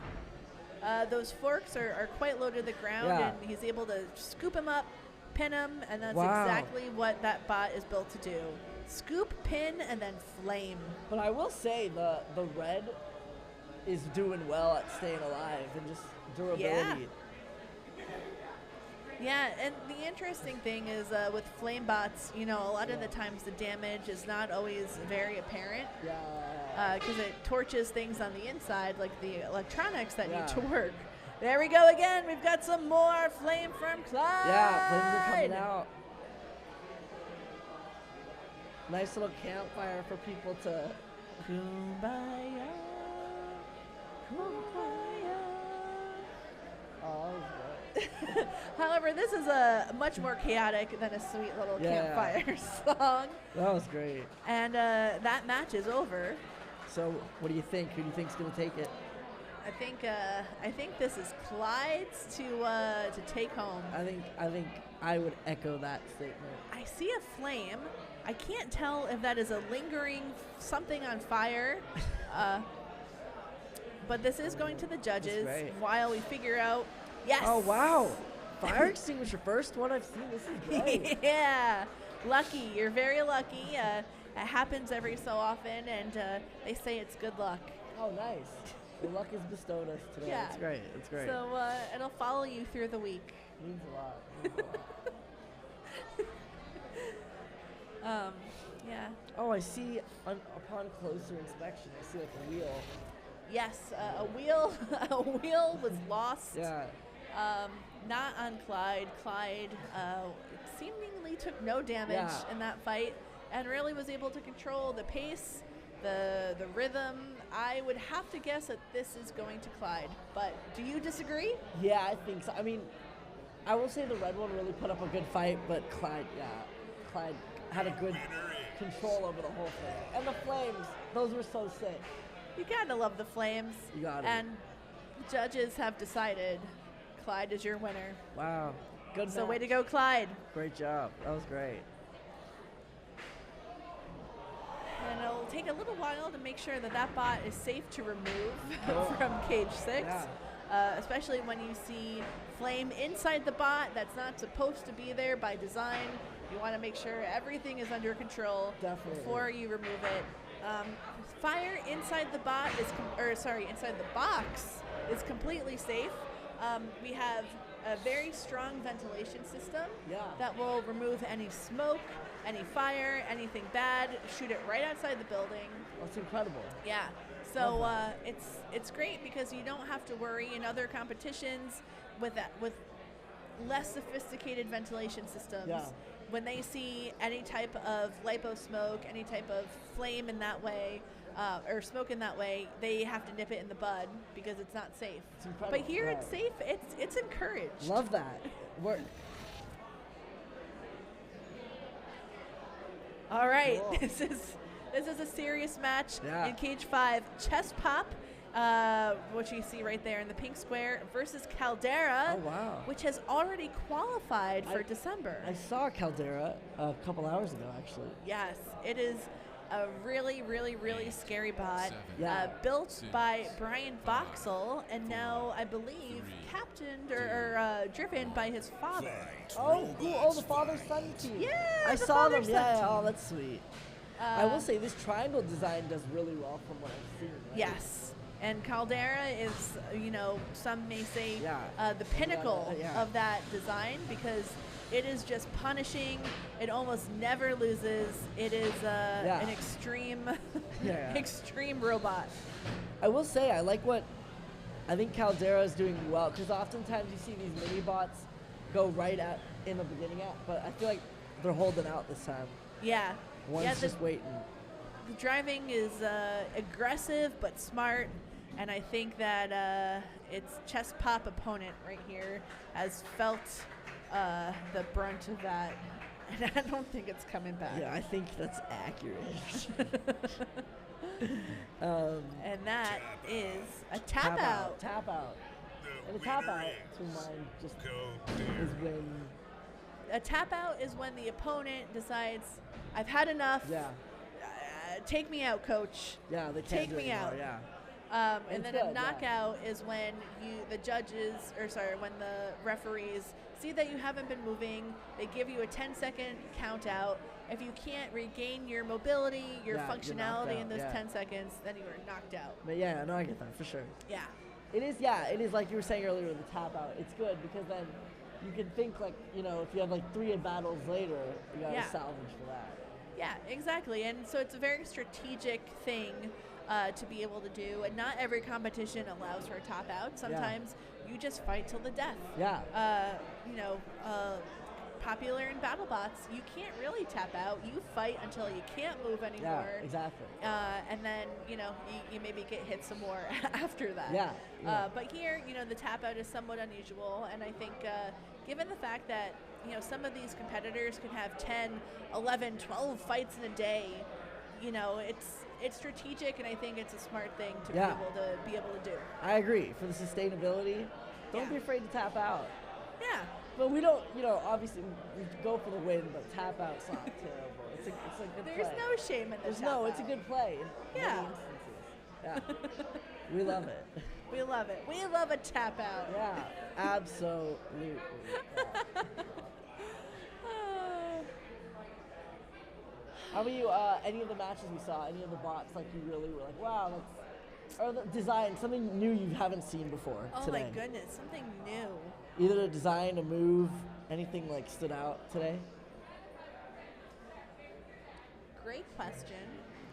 Those forks are quite low to the ground, and he's able to scoop him up, pin him, and that's exactly what that bot is built to do. Scoop, pin, and then flame. But I will say the red is doing well at staying alive and just durability. Yeah, and the interesting thing is with flame bots, a lot of the times the damage is not always very apparent. Yeah. Because it torches things on the inside, like the electronics that need to work. There we go again. We've got some more flame from Clyde. Yeah, flames are coming out. Nice little campfire for people to. Kumbaya. Kumbaya. Oh, however, this is a much more chaotic than a sweet little campfire song. That was great. And that match is over. So, what do you think? Who do you think's gonna take it? I think this is Clyde's to take home. I think I would echo that statement. I see a flame. I can't tell if that is a lingering something on fire. But this is going to the judges while we figure out. Yes. Oh wow! Fire extinguisher, first one I've seen. This is great. Yeah. lucky. You're very lucky. It happens every so often, and they say it's good luck. Oh, nice. The luck is bestowed us today. Yeah. It's great. It's great. So it'll follow you through the week. Means a lot. Means a lot. Yeah. Oh, I see. Upon closer inspection, I see like a wheel. Yes, a wheel. A wheel was lost. Yeah. Not on Clyde. Clyde seemingly took no damage in that fight, and really was able to control the pace, the rhythm. I would have to guess that this is going to Clyde, but do you disagree? Yeah, I think so. I mean, I will say the red one really put up a good fight, but Clyde had a good control over the whole thing. And the flames, those were so sick. You gotta love the flames. You got it. And the judges have decided Clyde is your winner. Wow. Good So match. way to go, Clyde. Great job. That was great. And it'll take a little while to make sure that that bot is safe to remove from cage 6. Especially when you see flame inside the bot that's not supposed to be there by design. You want to make sure everything is under control before you remove it. Fire inside the bot inside the box is completely safe. We have a very strong ventilation system that will remove any smoke, any fire, anything bad, shoot it right outside the building. That's incredible. Yeah. So it's great because you don't have to worry in other competitions with less sophisticated ventilation systems. Yeah. When they see any type of lipo smoke, any type of flame in that way, or smoke in that way, they have to nip it in the bud because it's not safe. It's incredible. But here it's safe. It's encouraged. Love that. All right, Cool. this is a serious match Yeah. in cage 5. Chest Pop, which you see right there in the pink square, versus Caldera, Oh, wow. which has already qualified for December. I saw Caldera a couple hours ago, actually. Yes, it is a really, really, really scary bot. Yeah. Built by Brian Boxall, and now I believe captained or driven by his father. Oh, cool. Oh, the father-son team. Yeah, I the saw them. father-son Yeah. team. Oh, that's sweet. I will say this triangle design does really well from what I've seen. Right? Yes. And Caldera is, some may say the pinnacle Yeah. of that design because it is just punishing. It almost never loses. It is an extreme, extreme robot. I will say I think Caldera is doing well because oftentimes you see these mini bots go right in the beginning but I feel like they're holding out this time. Yeah. One's just waiting. The driving is aggressive but smart, and I think that its chest pop opponent right here has felt the brunt of that, and I don't think it's coming back. Yeah, I think that's accurate. And that is a tap out. Tap out. And a tap out, to mine, just is when... A tap out is when the opponent decides, I've had enough. Yeah. Take me out, coach. Yeah, they can't Take do me anymore, out. Yeah. And It's then a good, yeah. knockout is when when the referees see that you haven't been moving, they give you a 10-second count out. If you can't regain your mobility, your Yeah, you're knocked functionality in out, those yeah. 10 seconds, then you are knocked out. But yeah, no, I get that for sure. Yeah. It is like you were saying earlier with the tap out. It's good because then you can think if you have 3 battles later, you gotta salvage for that. Yeah, exactly. And so it's a very strategic thing to be able to do. And not every competition allows for a top out. Sometimes you just fight till the death. Yeah. Popular in BattleBots, you can't really tap out. You fight until you can't move anymore. Yeah, exactly. And then, you maybe get hit some more after that. Yeah. But here, the tap out is somewhat unusual. And I think given the fact that, some of these competitors can have 10, 11, 12 fights in a day, it's strategic, and I think it's a smart thing to be able to do. I agree. For the sustainability, don't be afraid to tap out. Yeah. But we don't, obviously we go for the win, but tap out's not terrible. It's a good play. There's no shame in the There's tap out. it's a good play in Yeah. many instances. Yeah. We love it. We love it. We love a tap out. Yeah, absolutely. How about you? Any of the matches we saw, any of the bots, like you really were like, wow, that's, or the design, something new you haven't seen before Oh today? my goodness, something new. Either a design, a move, anything like stood out today? Great question.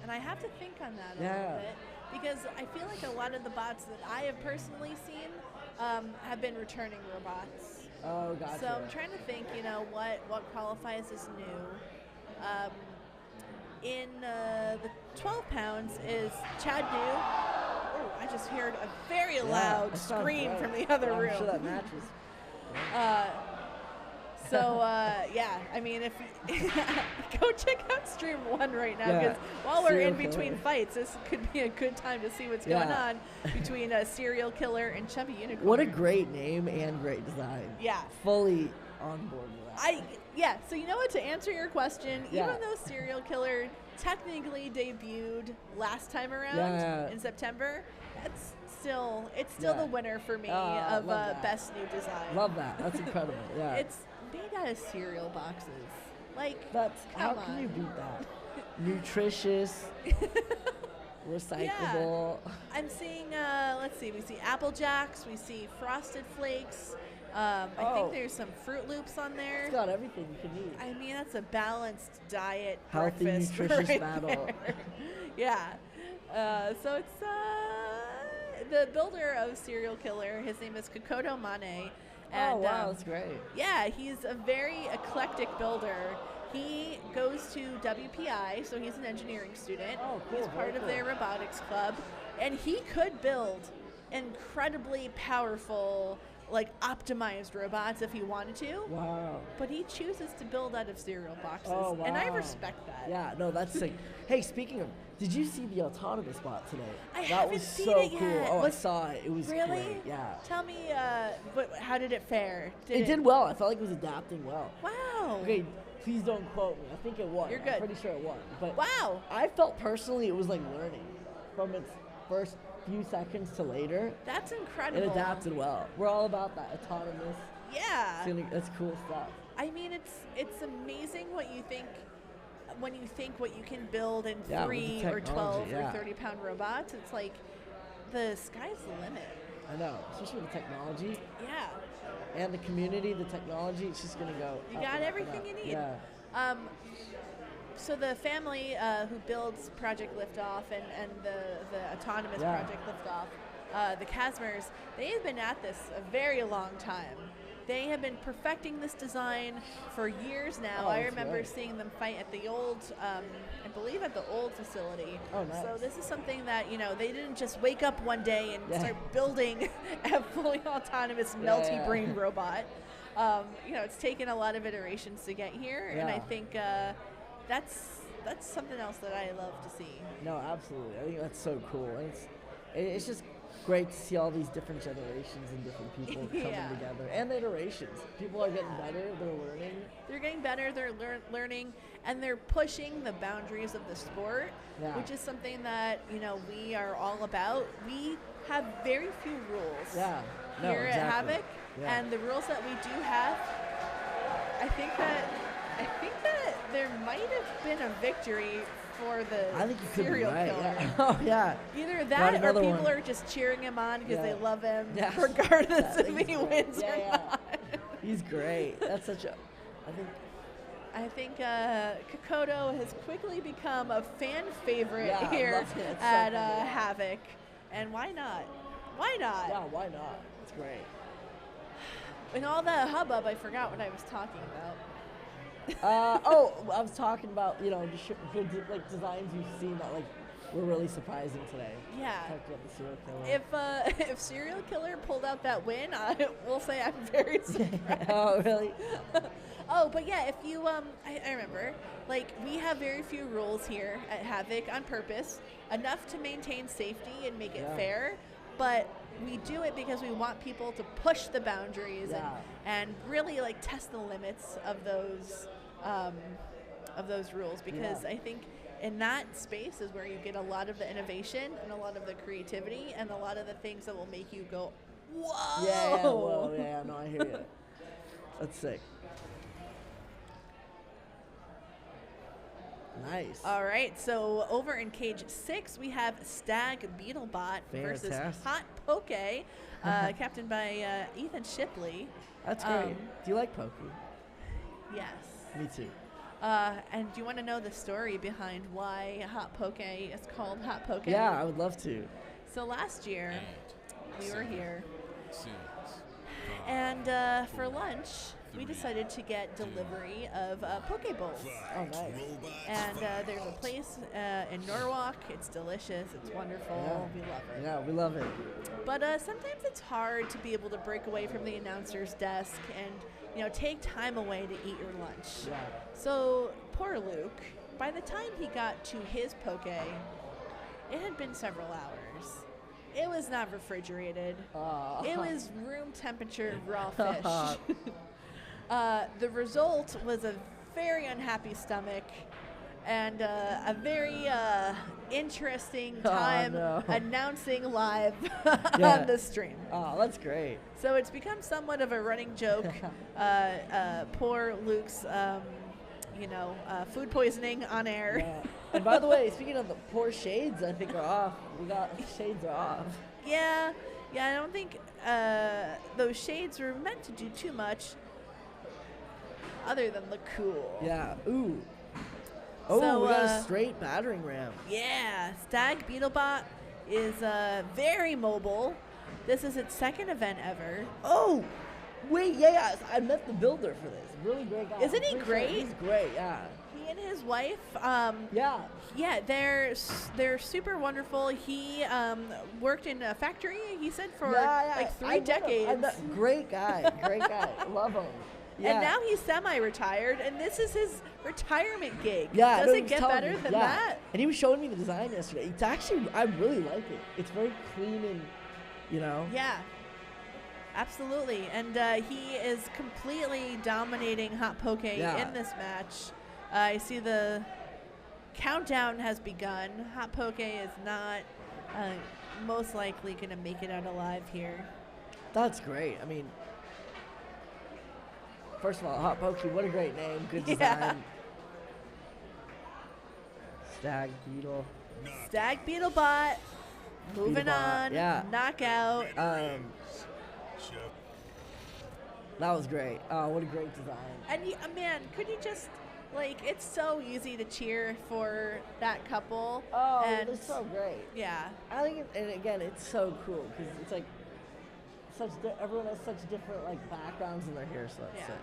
And I have to think on that a Yeah. little bit because I feel like a lot of the bots that I have personally seen have been returning robots. Oh, gotcha. So I'm trying to think, what qualifies as new. In the 12 pounds is Chad New. Oh, I just heard a very loud that sounds scream right. from the other I'm room. sure that matches. Yeah, I mean, if go check out stream 1 right now, Yeah, because while we're in serial between killer. fights, this could be a good time to see what's Yeah. going on between a serial killer and Chubby Unicorn. What a great name and great design. Yeah. Fully on board with that. So you know what, to answer your question, Yeah. even though Serial Killer technically debuted last time around Yeah. in September, it's still Yeah. the winner for me Ah, of love that. best new design. Love that. That's incredible. Yeah. It's made out of cereal boxes. Like, That's how come can on. you beat that? Nutritious, recyclable. I'm seeing, let's see, we see Apple Jacks, we see Frosted Flakes. I Oh. think there's some Fruit Loops on there. It's got everything you can need. I mean, that's a balanced diet Healthy, breakfast nutritious right battle. there. Yeah. So it's the builder of Serial Killer. His name is Komodo Mane. And, Oh, wow, that's great. Yeah, he's a very eclectic builder. He goes to WPI, so he's an engineering student. Oh, cool, He's part very of their robotics club, and he could build incredibly powerful, like optimized robots if he wanted to. Wow. But he chooses to build out of cereal boxes, Oh, wow. and I respect that. Yeah, no, that's sick. Hey, speaking of, did you see the autonomous bot today? I that haven't was seen so it cool. yet. Oh, I Was- saw it. It was Really? great. Yeah. Tell me, how did it fare? It did well. I felt like it was adapting well. Wow. Okay, please don't quote me. I think it won. You're I'm good. pretty sure it won. But Wow. I felt personally it was like learning from its first few seconds to later. That's incredible. It adapted well. We're all about that autonomous. Yeah. That's cool stuff. I mean, it's amazing what you think when you think what you can build in Yeah, with the 3 or 12 technology, or yeah. 30-pound robots. It's like the sky's the limit. I know, especially with the technology Yeah. and the community, the technology, it's just gonna go. You up got and up everything and you up. need. Yeah. So the family who builds Project Liftoff and the autonomous Yeah. Project Liftoff, the Casmers, they have been at this a very long time. They have been perfecting this design for years now. Oh, I that's remember great. seeing them fight at the old, I believe at the old facility. Oh, nice. So this is something that, they didn't just wake up one day and Yeah. start building a fully autonomous Yeah, melty yeah. brain robot. It's taken a lot of iterations to get here, and I Yeah. think that's something else that I love to see. No, absolutely. I think that's so cool. And it's just great to see all these different generations and different people coming Yeah. together. And the iterations. People are getting better, they're learning. They're getting better, they're learning, and they're pushing the boundaries of the sport, Yeah. which is something that, we are all about. We have very few rules Yeah. No, here exactly. at Havoc, Yeah. and the rules that we do have, I think that there might have been a victory for the I think you could be serial right. killer. Yeah. Oh, yeah. Either Got that or another people one. are just cheering him on because they Yeah. love him, Yeah. regardless Yeah, if he he's great. wins Yeah, or yeah. not. He's great. That's such a. I think. Komodo has quickly become a fan favorite Yeah, I here love it. It's so at funny. Havoc. And why not? Why not? Yeah, why not? It's great. In all the hubbub, I forgot what I was talking about. I was talking about just good designs you've seen that were really surprising today. Yeah. Talked about the serial killer. If Serial Killer pulled out that win, I will say I'm very surprised. Oh, really? Oh, but yeah, if you I remember, we have very few rules here at Havoc on purpose, enough to maintain safety and make it Yeah. fair, but we do it because we want people to push the boundaries Yeah. and really test the limits of those rules, because Yeah. I think in that space is where you get a lot of the innovation and a lot of the creativity and a lot of the things that will make you go, whoa! Yeah, whoa, yeah, no, I hear you. That's sick. Nice. All right, so over in cage 6, we have Stag Beetlebot versus Fantastic. Hot Poke, captained by Ethan Shipley. That's great. Do you like Pokey? Yes. Me too. And do you want to know the story behind why Hot Poke is called Hot Poke? Yeah, I would love to. So last year, we were here, 6, and for lunch, we decided to get delivery of Poke Bowls. Oh, nice. And there's a place in Norwalk. It's delicious. It's wonderful. Yeah. We love it. Yeah, we love it. But sometimes it's hard to be able to break away from the announcer's desk and, take time away to eat your lunch. Yeah. So poor Luke, by the time he got to his poke, it had been several hours. It was not refrigerated. It was room temperature raw fish. The result was a very unhappy stomach and a very interesting time announcing live on the stream. Oh, that's great. So it's become somewhat of a running joke. Poor Luke's, food poisoning on air. Yeah. And by the way, speaking of the poor shades, I think are off. Shades are off. Yeah, I don't think those shades were meant to do too much other than look cool. Yeah. Ooh. Oh, So, we got a straight battering ram. Yeah, Stag Beetlebot is very mobile. This is its second event ever. Oh, wait, yeah, I met the builder for this. Really great guy. Isn't he Pretty great? Sure. He's great, yeah. He and his wife, Yeah, they're super wonderful. He worked in a factory, he said, for yeah. like 3 I met him. decades. Great guy, Love him. Yeah. And now he's semi-retired, and this is his retirement gig. Yeah, Does no, it he was get telling better me, than yeah. that? And he was showing me the design yesterday. It's actually, I really like it. It's very clean and, Yeah, absolutely. And he is completely dominating Hot Poke in this match. I see the countdown has begun. Hot Poke is not most likely going to make it out alive here. That's great. I mean, first of all, Hot Pokey, what a great name. Good design. Yeah. Stag Beetle. Stag Beetlebot. Moving Beetlebot, on. yeah. Knockout. That was great. Oh, what a great design. And man, could you just it's so easy to cheer for that couple. Oh, and they're so great. Yeah. I think, and again, it's so cool because it's like everyone has such different backgrounds in their hair, so that's sick.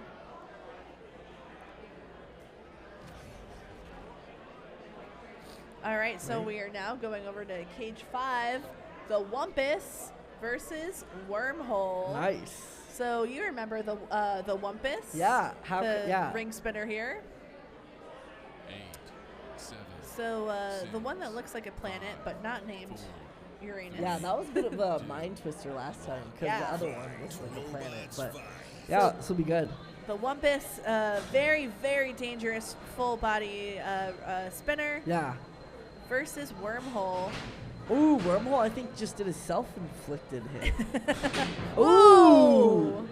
All right, so we are now going over to cage 5, the Wumpus versus Wormhole. Nice. So you remember the Wumpus? Yeah. The ring spinner here. 8, 7. So the one that looks like a planet but not named Uranus. Yeah, that was a bit of a mind twister last time because the other one looks like a planet. But So this will be good. The Wumpus, very, very dangerous full body spinner. Yeah. Versus Wormhole. Ooh, Wormhole, I think just did a self-inflicted hit. Ooh!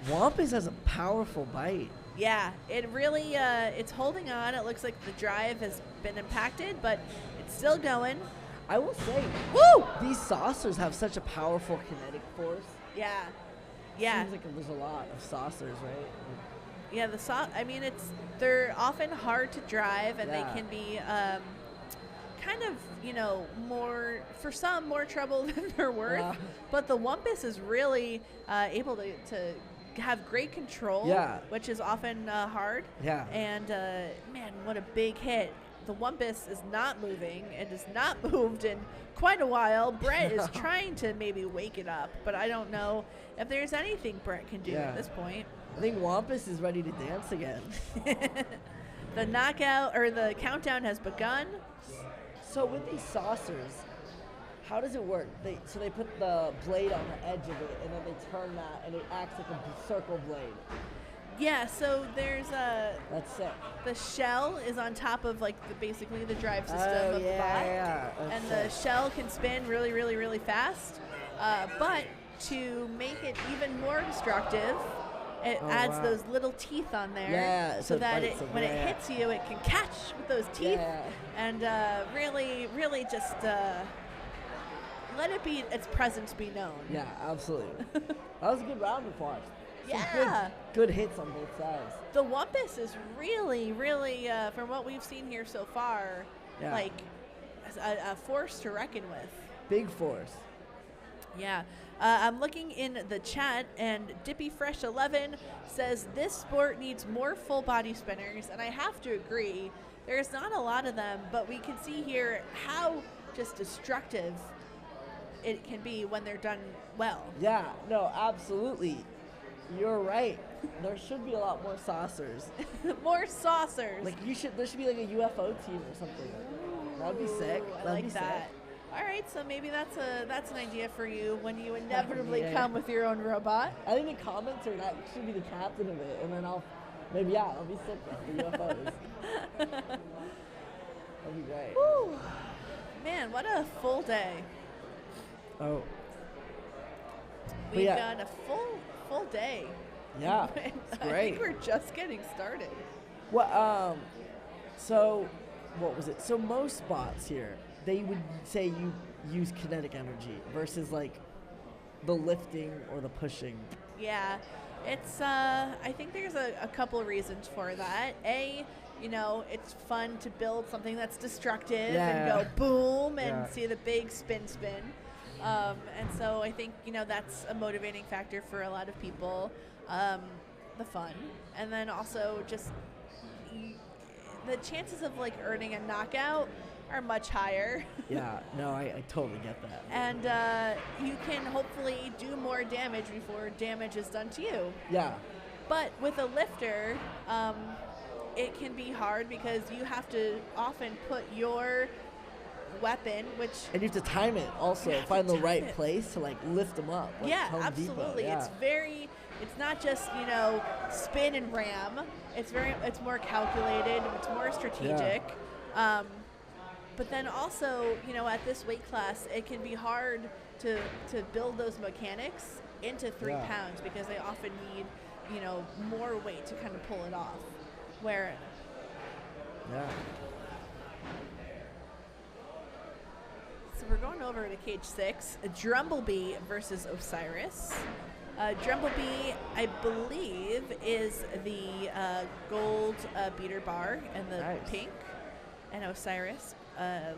Wumpus has a powerful bite. Yeah, it really, it's holding on. It looks like the drive has been impacted, but it's still going. I will say, woo! These saucers have such a powerful kinetic force. Yeah. Yeah. Seems like there's a lot of saucers, right? Yeah, they're often hard to drive, and they can be kind of, more trouble than they're worth. Yeah. But the Wumpus is really able to have great control, which is often hard. Yeah. And man, what a big hit. The Wumpus is not moving. It has not moved in quite a while. Brett is trying to maybe wake it up, but I don't know if there's anything Brett can do at this point. I think Wumpus is ready to dance again. The knockout or the countdown has begun. So with these saucers, how does it work? So they put the blade on the edge of it, and then they turn that, and it acts like a circle blade. Yeah, so there's That's sick. The shell is on top of basically the drive system of the bot. And the shell can spin really, really, really fast. But to make it even more destructive, It adds those little teeth on there, so that when it hits you, it can catch with those teeth, and really, really just let it be its presence be known. Yeah, absolutely. That was a good round of watch. Yeah. Good hits on both sides. The Wumpus is really, really, from what we've seen here so far, like a force to reckon with. Big force. Yeah. I'm looking in the chat, and Dippy Fresh 11 says this sport needs more full body spinners, and I have to agree. There's not a lot of them, but we can see here how just destructive it can be when they're done well. Yeah, no, absolutely. You're right. There should be a lot more saucers. More saucers. Like there should be like a UFO team or something. That'd be sick. I like that. All right, so maybe that's an idea for you when you inevitably come with your own robot. I think the commenter that should be the captain of it, and then I'll be sick with the UFOs. That'd be great. Woo. Man, what a full day. Oh. We've got a full day. Yeah, it's great. I think we're just getting started. Well, so what was it? So most spots here, they would say you use kinetic energy versus like the lifting or the pushing. Yeah, it's I think there's a couple reasons for that. It's fun to build something that's destructive and go boom and see the big spin. And so I think, that's a motivating factor for a lot of people, the fun. And then also just the chances of like earning a knockout are much higher. Yeah, no, I totally get that. And you can hopefully do more damage before damage is done to you. Yeah. But with a lifter, it can be hard because you have to often put your weapon, and you have to time it also, find the right place to like lift them up. Like Home absolutely. Depot. It's not just spin and ram. It's more calculated. It's more strategic. But then also at this weight class, it can be hard to build those mechanics into 3 pounds because they often need more weight to kind of pull it off. So we're going over to cage 6, Drumblbee versus Osiris. Drumblbee, I believe, is the gold beater bar and the pink, and Osiris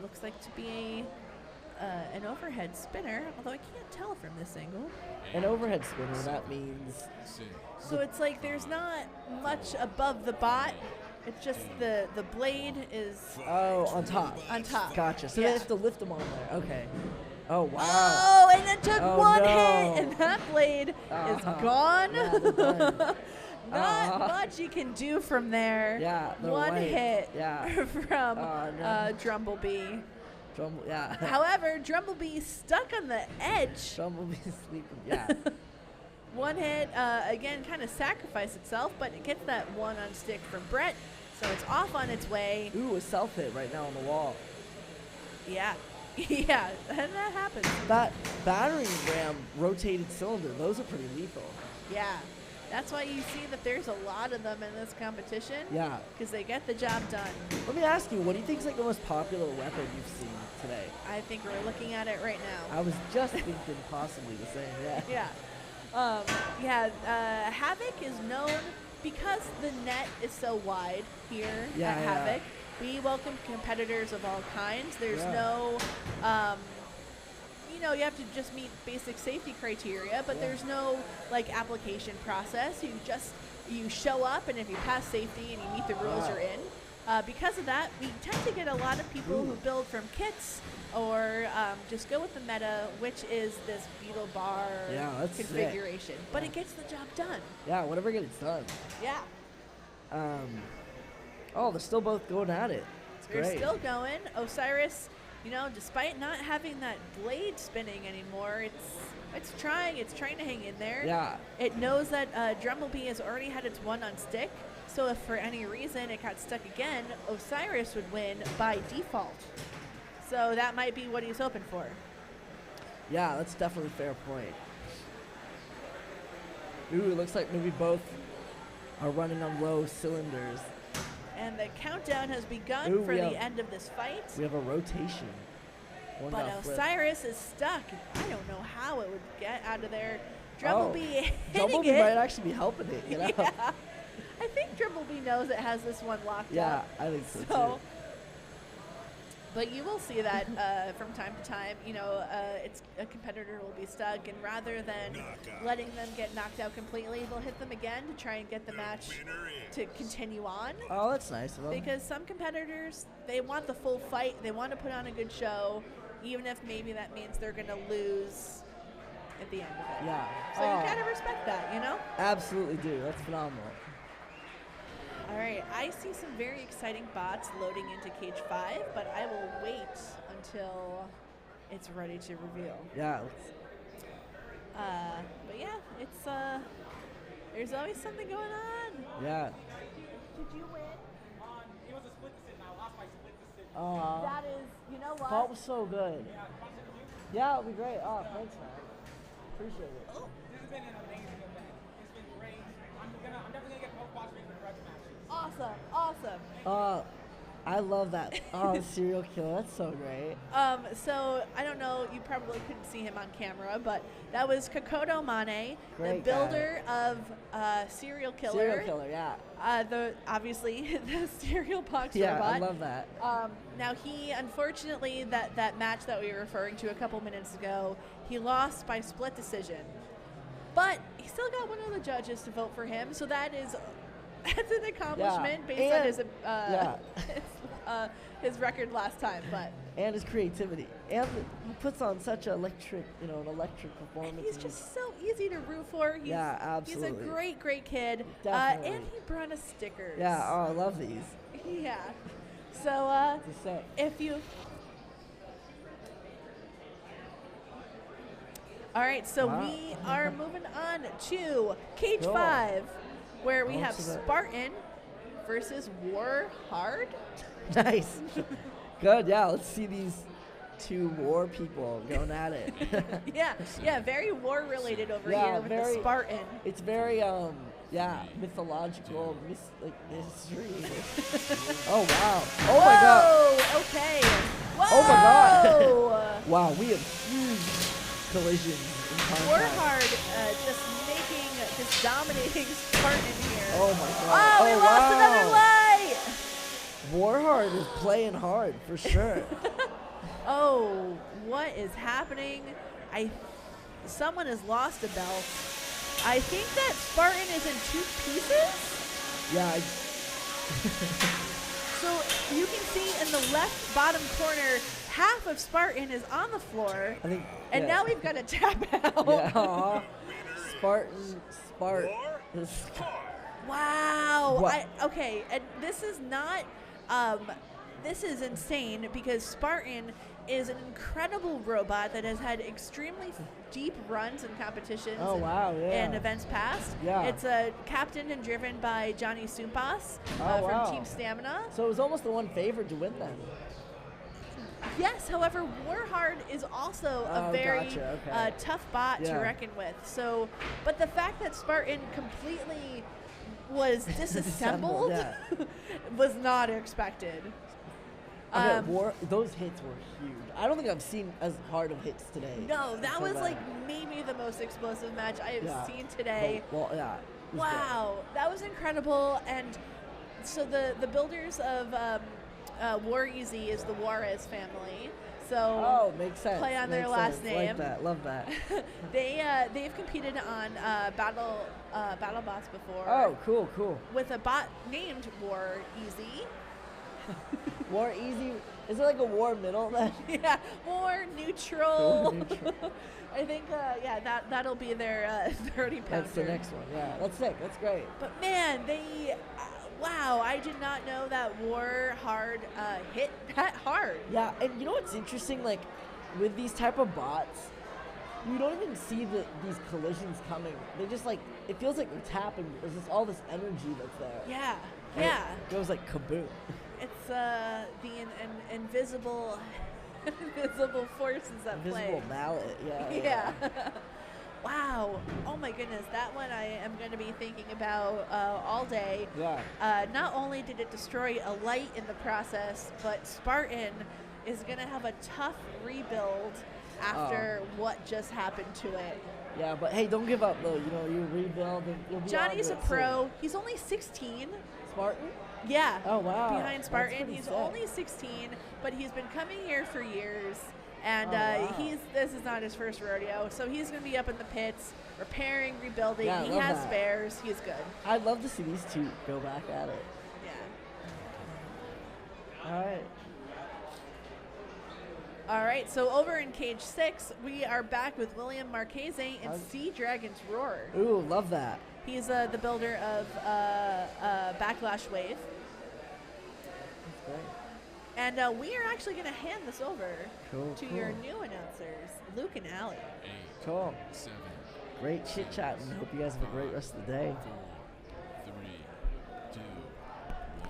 looks like to be an overhead spinner, although I can't tell from this angle. An overhead spinner, that means... So it's like there's not much above the bot. It's just the blade is... Oh, on top. On top. Gotcha. So they have to lift them on there. Okay. Oh, wow. Oh, and it took one hit, and that blade is gone. Yeah, they're done. Not much you can do from there. Yeah, one hit from Drumblbee. However, Drumblbee stuck on the edge. Drumblebee's sleeping. Yeah. One hit, again, kind of sacrificed itself, but it gets that one on stick from Brett, so it's off on its way. Ooh, a self-hit right now on the wall. Yeah. Yeah, and that happens. That battering ram rotated cylinder, those are pretty lethal. Yeah. That's why you see that there's a lot of them in this competition. Yeah. Because they get the job done. Let me ask you, what do you think is like the most popular weapon you've seen today? I think we're looking at it right now. I was just thinking possibly the same, yeah. Havoc is known because the net is so wide here at Havoc. We welcome competitors of all kinds. There's no, you have to just meet basic safety criteria, but there's no like application process. You show up, and if you pass safety and you meet the rules, you're in. Because of that, we tend to get a lot of people who build from kits or just go with the meta, which is this beetle bar configuration. Sick. But it gets the job done. Yeah, whatever gets done. Yeah. They're still both going at it. They're still going. Osiris, despite not having that blade spinning anymore, it's trying to hang in there. Yeah. It knows that Drumblbee has already had its one on stick. So if for any reason it got stuck again, Osiris would win by default. So that might be what he's hoping for. Yeah, that's definitely a fair point. Ooh, it looks like maybe both are running on low cylinders. And the countdown has begun Ooh, for the end of this fight. We have a rotation. One But got flipped. Osiris is stuck. I don't know how it would get out of there. Drumblbee Drumblbee hitting might it. actually be helping it, you know? Yeah. I think Drumblbee knows it has this one locked Yeah, up. I think so too. But you will see that from time to time, it's a competitor will be stuck, and rather than letting them get knocked out completely, they'll hit them again to try and get the match to continue on. Oh, that's nice of them. Because some competitors, they want the full fight, they want to put on a good show, even if maybe that means they're going to lose at the end of it. Yeah. So you gotta respect that, you know? Absolutely do. That's phenomenal. All right, I see some very exciting bots loading into Cage 5, but I will wait until it's ready to reveal. Yeah. But yeah, it's there's always something going on. Yeah. Did you win? It was a split decision. I lost by split decision. That is, you know what? That was so good. Yeah, it'll be great. Oh, thanks, man. Appreciate it. This has been an amazing event. It's been great. I'm definitely gonna get both bots ready for the grudge match. Awesome. I love that. Oh, serial killer. That's so great. So I don't know, you probably couldn't see him on camera, but that was Komodo Mane, the Great builder of Serial Killer. Serial killer, yeah. Obviously the serial box Yeah, robot. I love that. Now he, unfortunately, that match that we were referring to a couple minutes ago, he lost by split decision. But he still got one of the judges to vote for him, so that's an accomplishment based on his record last time. But and his creativity, and he puts on such an electric performance. He's just so easy to root for. Absolutely. He's a great kid. Definitely. And he brought us stickers. Yeah, I love these. Yeah. So if you. All right, so we are moving on to Cage 5, where we have Spartan versus Warhard. Nice. Good, yeah, let's see these two war people going at it. yeah, very war-related over here with the Spartan. It's very, mythological, mystery. Oh, wow. Oh, my God. Okay. Whoa! Oh, my God. Wow, we have huge collisions in contact. Warhard just dominating Spartan here. Oh, my God. Oh, we lost another light! Warhard is playing hard, for sure. Oh, what is happening? Someone has lost a belt. I think that Spartan is in 2 pieces. Yeah. So you can see in the left bottom corner, half of Spartan is on the floor. And now we've got to tap out. Yeah. Spartan. Wow. Okay, and this is not, this is insane because Spartan is an incredible robot that has had extremely deep runs in competitions and events past. Yeah. It's captained and driven by Johnny Sumpas from Team Stamina. So it was almost the one favored to win then. Yes, however, Warhard is also a very tough bot to reckon with. So, but the fact that Spartan completely was disassembled was not expected. Those hits were huge. I don't think I've seen as hard of hits today. No, that was like maybe the most explosive match I have seen today. Wow, that was incredible. And so the builders of War Easy is the Juarez family. So makes sense. Play on their last name. Like that. Love that. They've competed on Battle Bots before. Oh, cool. With a bot named War Easy. War Easy. Is it like a war middle then? Yeah, war neutral. I think that'll be their 30-pounder. That's the next one. Yeah, that's sick. That's great. But man, they. Wow, I did not know that Warhard hit that hard. Yeah, and you know what's interesting? Like, with these type of bots, you don't even see these collisions coming. They just it feels like they're tapping. There's just all this energy that's there. Yeah, and it goes like kaboom. It's the invisible forces at play. Invisible mallet, Yeah. Wow. Oh my goodness. That one I am going to be thinking about all day. Yeah. Not only did it destroy a light in the process, but Spartan is going to have a tough rebuild after what just happened to it. Yeah, but hey, don't give up though. You know, you rebuild and you'll be Johnny's a onto it pro. soon. He's only 16. Spartan? Yeah. Oh, wow. Behind That's Spartan. pretty He's sick. only 16, but he's been coming here for years. And Oh, wow. this is not his first rodeo, so he's going to be up in the pits, repairing, rebuilding. Yeah, I he love has that. spares. He's good. I'd love to see these two go back at it. Yeah. All right. All right, so over in cage 6, we are back with William Marchese and Sea Dragon's Roar. Ooh, love that. He's the builder of Backlash Wave. That's great. And we are actually going to hand this over Cool, to cool. your new announcers, Luke and Allie. 8, Cool. 7, Great chit chat, and hope you guys have a great rest of the day. 4, 3, 2, 1.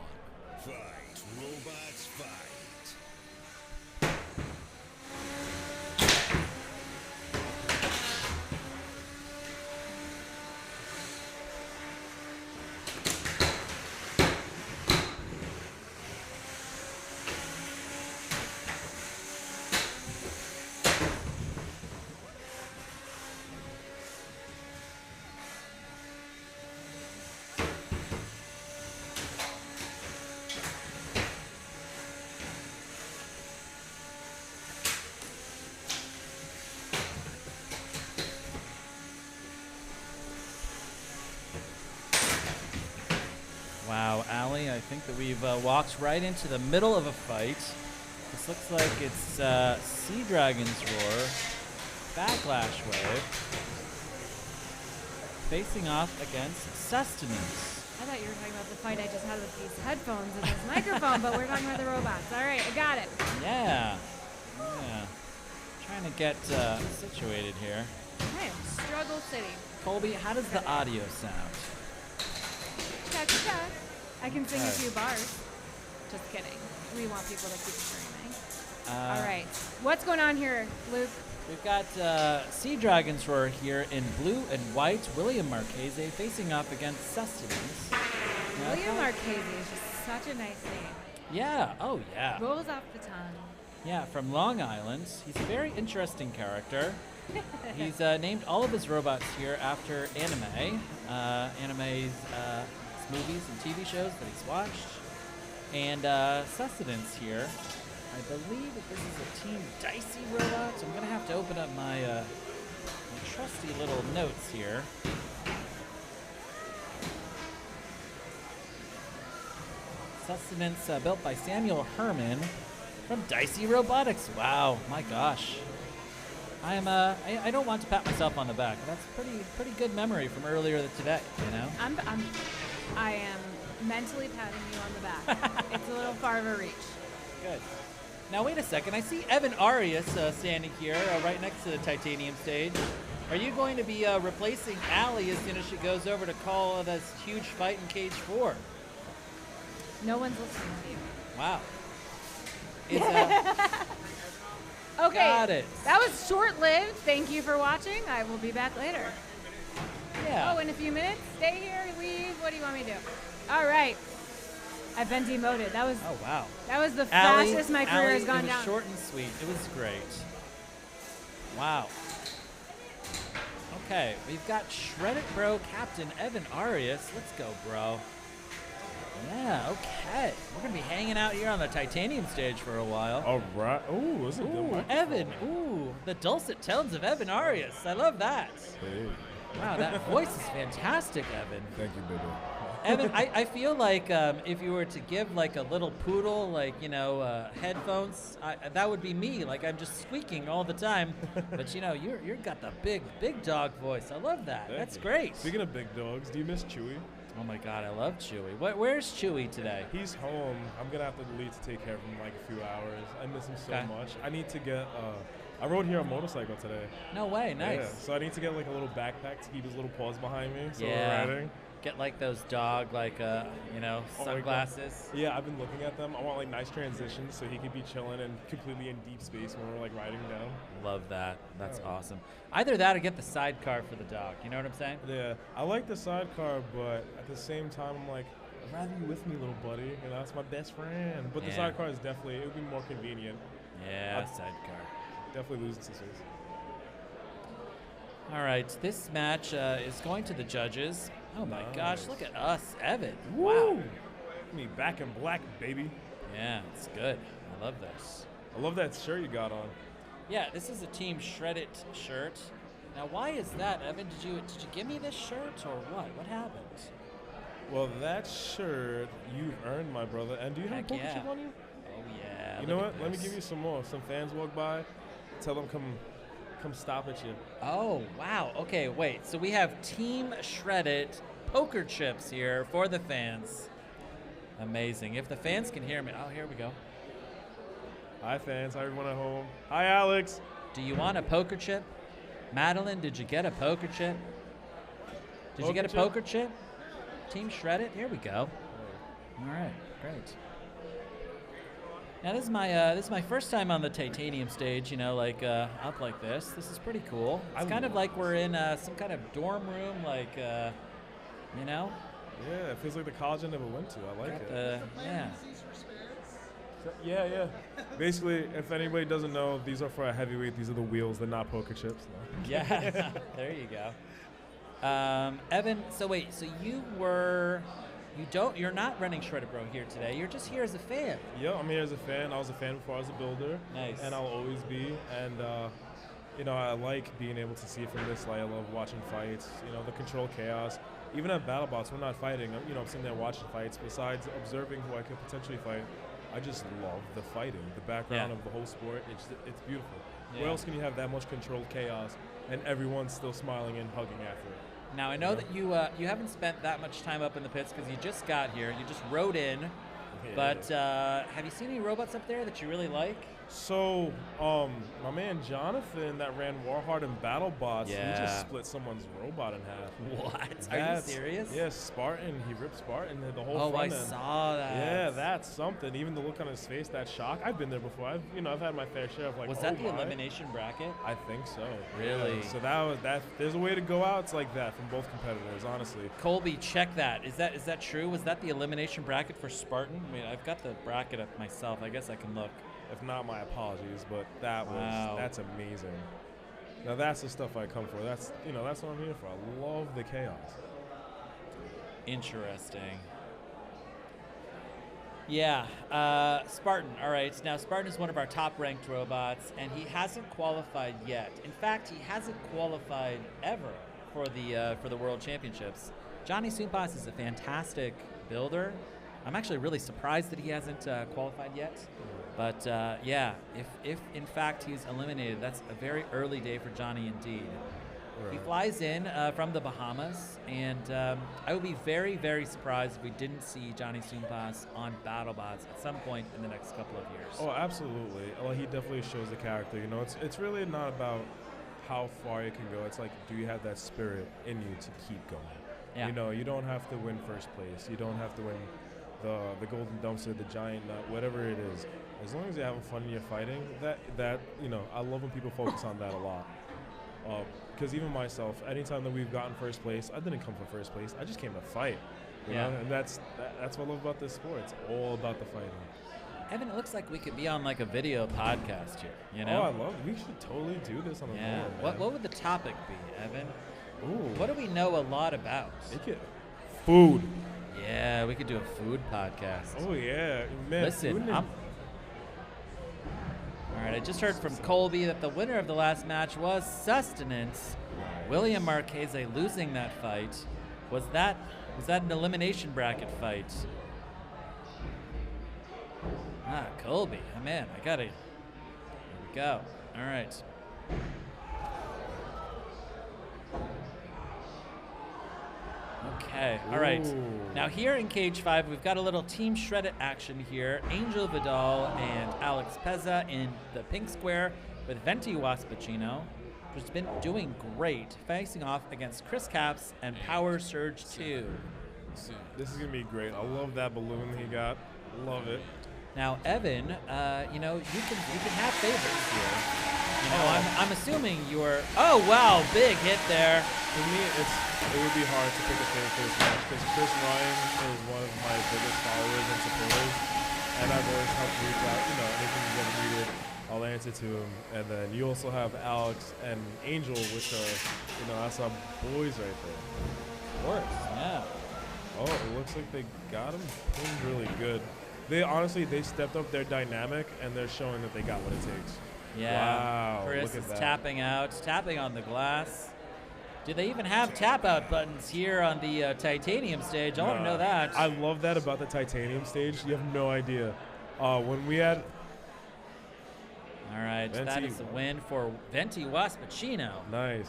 Fight, robots, fight. Wow, Allie, I think that we've walked right into the middle of a fight. This looks like it's Sea Dragon's Roar, Backlash Wave, facing off against Sustenance. I thought you were talking about the fight I just had with these headphones and this microphone, but we're talking about the robots. All right, I got it. Yeah. Trying to get situated here. I am Struggle City. Colby, how does the audio sound? Check, check. I can sing a Okay. few bars. Just kidding. We want people to keep streaming. All right. What's going on here, Luke? We've got Sea Dragon's Roar here in blue and white. William Marchese facing off against Sustenance. William Marchese is just such a nice name. Yeah. Oh, yeah. Rolls off the tongue. Yeah, from Long Island. He's a very interesting character. He's named all of his robots here after anime. Anime's movies and TV shows that he's watched. And Sustenance here. I believe that this is a Team Dicey robot, so I'm going to have to open up my, my trusty little notes here. Sustenance built by Samuel Herman from Dicey Robotics. Wow, my gosh. I don't want to pat myself on the back. That's pretty good memory from earlier today, you know? I am mentally patting you on the back. It's a little far of a reach. Good. Now wait a second. I see Evan Arias standing here right next to the titanium stage. Are you going to be replacing Allie as soon as she goes over to call this huge fight in Cage 4? No one's listening to you. Wow. Okay. Got it. That was short-lived. Thank you for watching. I will be back later. Yeah. Oh, in a few minutes? Stay here, leave. What do you want me to do? All right. I've been demoted. That was. Oh wow. That was the Allie, fastest my career Allie, has gone it was down. short and sweet. It was great. Wow. Okay, we've got Shredded Bro Captain Evan Arias. Let's go, bro. Yeah, okay. We're going to be hanging out here on the titanium stage for a while. All right. Ooh, this is a good one. Evan. Ooh, the dulcet tones of Evan Arias. I love that. Hey. Wow, that voice is fantastic, Evan. Thank you, baby. Evan, I feel like if you were to give like a little poodle, like, you know, headphones, that would be me. Like I'm just squeaking all the time. But you know, you're got the big dog voice. I love that. Thank That's you. great. Speaking of big dogs, do you miss Chewy? Oh my God, I love Chewy. Where's Chewy today? He's home. I'm gonna have to leave to take care of him in like a few hours. I miss him so Okay. much. I need to get. I rode here on a motorcycle today. No way, nice. Yeah, so I need to get like a little backpack to keep his little paws behind me. So Yeah. we're riding. get like those dog sunglasses? Yeah, I've been looking at them. I want like nice transitions so he could be chilling and completely in deep space when we're like riding down. Love that. That's awesome. Either that or get the sidecar for the dog. You know what I'm saying? Yeah, I like the sidecar, but at the same time, I'm like, I'd rather you with me, little buddy. You know, that's my best friend. But the sidecar is definitely, it would be more convenient. Yeah, sidecar. Definitely losing sisters. All right, this match is going to the judges. Oh my gosh, look at us, Evan. Woo! Me back in black, baby. Yeah, it's good. I love this. I love that shirt you got on. Yeah, this is a Team Shreddit shirt. Now, why is that, Evan? Did you give me this shirt or what? What happened? Well, that shirt you've earned, my brother. And do you have a poker chip on you? Oh yeah. You know what? Let me give you some more. Some fans walk by, tell them come stop at you. Oh wow. Okay, wait. So we have Team Shreddit poker chips here for the fans. Amazing. If the fans can hear me. Oh, here we go. Hi, fans. Hi, everyone at home. Hi, Alex. Do you want a poker chip? Madeline, did you get a poker chip? Did you get a poker chip? Team Shreddit? Here we go. All right, great. Now this is my first time on the titanium stage. You know, like up like this. This is pretty cool. It's kind of like we're in some kind of dorm room, like you know. Yeah, it feels like the college I never went to. I like it. Yeah. Yeah. Basically, if anybody doesn't know, these are for a heavyweight. These are the wheels. They're not poker chips. No. Yeah. There you go. Evan, so wait, so you're not running Shredded Bro here today. You're just here as a fan. Yeah, I'm here as a fan. I was a fan before I was a builder. Nice. And I'll always be. And, you know, I like being able to see it from this light. I love watching fights, you know, the control chaos. Even at BattleBots, we're not fighting. You know, I'm sitting there watching fights. Besides observing who I could potentially fight, I just love the fighting, the background of the whole sport. It's beautiful. Yeah. Where else can you have that much controlled chaos and everyone's still smiling and hugging after it? Now I know that you haven't spent that much time up in the pits because you just got here. You just rode in. Yeah. But have you seen any robots up there that you really like? So, my man Jonathan that ran Warhard and BattleBots, he just split someone's robot in half. What? Are you serious? Yes, Spartan. He ripped Spartan the whole front end. I saw that. Yeah, that's something. Even the look on his face, that shock. I've been there before. I've had my fair share of like. Was that the elimination bracket? I think so. Really? Yeah, so that was that. There's a way to go out. It's like that from both competitors, honestly. Colby, check that. Is that true? Was that the elimination bracket for Spartan? I mean, I've got the bracket up myself. I guess I can look. If not, my apologies, but that's amazing. Now that's the stuff I come for. That's what I'm here for. I love the chaos. Interesting. Yeah, Spartan. All right. Now Spartan is one of our top-ranked robots, and he hasn't qualified yet. In fact, he hasn't qualified ever for the World Championships. Johnny Soompas is a fantastic builder. I'm actually really surprised that he hasn't qualified yet. But yeah, if in fact he's eliminated, that's a very early day for Johnny indeed. Right. He flies in from the Bahamas, and I would be very, very surprised if we didn't see Johnny Soompas on BattleBots at some point in the next couple of years. Oh, absolutely. Well, he definitely shows the character. You know, it's really not about how far you can go. It's like, do you have that spirit in you to keep going? Yeah. You know, you don't have to win first place. You don't have to win the golden dumpster, the giant nut, whatever it is. As long as you're having fun and you're fighting, that you know, I love when people focus on that a lot. Because even myself, anytime that we've gotten first place, I didn't come for first place. I just came to fight. You know? And that's what I love about this sport. It's all about the fighting. Evan, it looks like we could be on like a video podcast here. You know? Oh, I love it. We should totally do this on the board. What would the topic be, Evan? Ooh. What do we know a lot about? Food. Yeah, we could do a food podcast. Oh yeah, man. Listen, all right, I just heard from Colby that the winner of the last match was Sustenance. William Marchese losing that fight. Was that an elimination bracket fight? Colby. Oh, man, I gotta. Here we go. All right. Okay, all right. Now here in Cage 5, we've got a little Team Shreddit action here. Angel Vidal and Alex Pezza in the pink square with Venti Waspachino. who's been doing great, facing off against Chris Caps and Power Surge 2. This is gonna be great. I love that balloon he got. Love it. Now, Evan, you know, you can have favorites here. You know, I'm assuming you're. Oh wow, big hit there. For me, it would be hard to pick a favorite for this match because Chris Ryan is one of my biggest followers and supporters, and I've always helped reach out. You know, anything he's ever needed, I'll answer to him. And then you also have Alex and Angel, which are, you know, that's our boys right there. Of course, yeah. Oh, it looks like they got him pinned really good. They honestly, they stepped up their dynamic, and they're showing that they got what it takes. Yeah. Wow. Chris look is at that. tapping on the glass. Do they even have tap out buttons here on the titanium stage? I want to know that. I love that about the titanium stage. You have no idea. When we had. All right, that is a win for Venti Waspachino. Nice.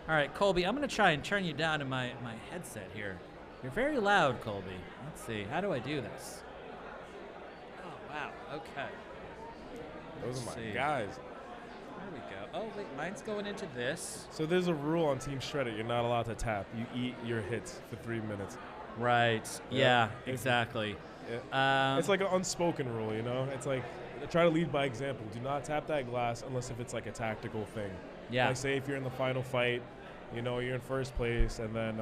All right, Colby, I'm going to try and turn you down to my headset here. You're very loud, Colby. Let's see. How do I do this? Oh, wow. Okay. Those are my guys. There we go. Oh, wait. Mine's going into this. So there's a rule on Team Shreddit. You're not allowed to tap. You eat your hits for 3 minutes. Right. Yeah, exactly. It's like an unspoken rule, you know? It's like, try to lead by example. Do not tap that glass unless if it's like a tactical thing. Yeah. Like say if you're in the final fight, you know, you're in first place, and then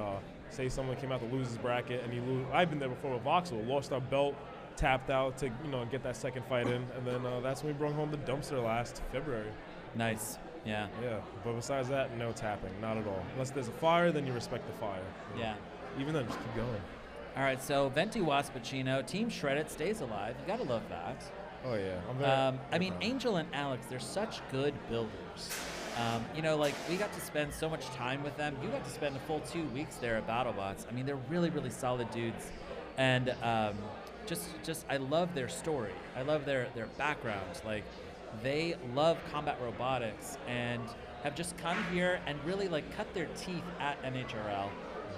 say someone came out the losers bracket and you lose. I've been there before with Voxel. Lost our belt, tapped out to, you know, get that second fight in, and then that's when we brought home the dumpster last February. Nice. Yeah. Yeah. But besides that, no tapping. Not at all. Unless there's a fire, then you respect the fire. You know? Yeah. Even then, just keep going. All right, so Venti Waspachino, Team Shreddit stays alive. You got to love that. Oh, yeah. I mean, Angel and Alex, they're such good builders. You know, like, we got to spend so much time with them. You got to spend a full 2 weeks there at BattleBots. I mean, they're really, really solid dudes. And just I love their story. I love their background. Like, they love combat robotics and have just come here and really, like, cut their teeth at NHRL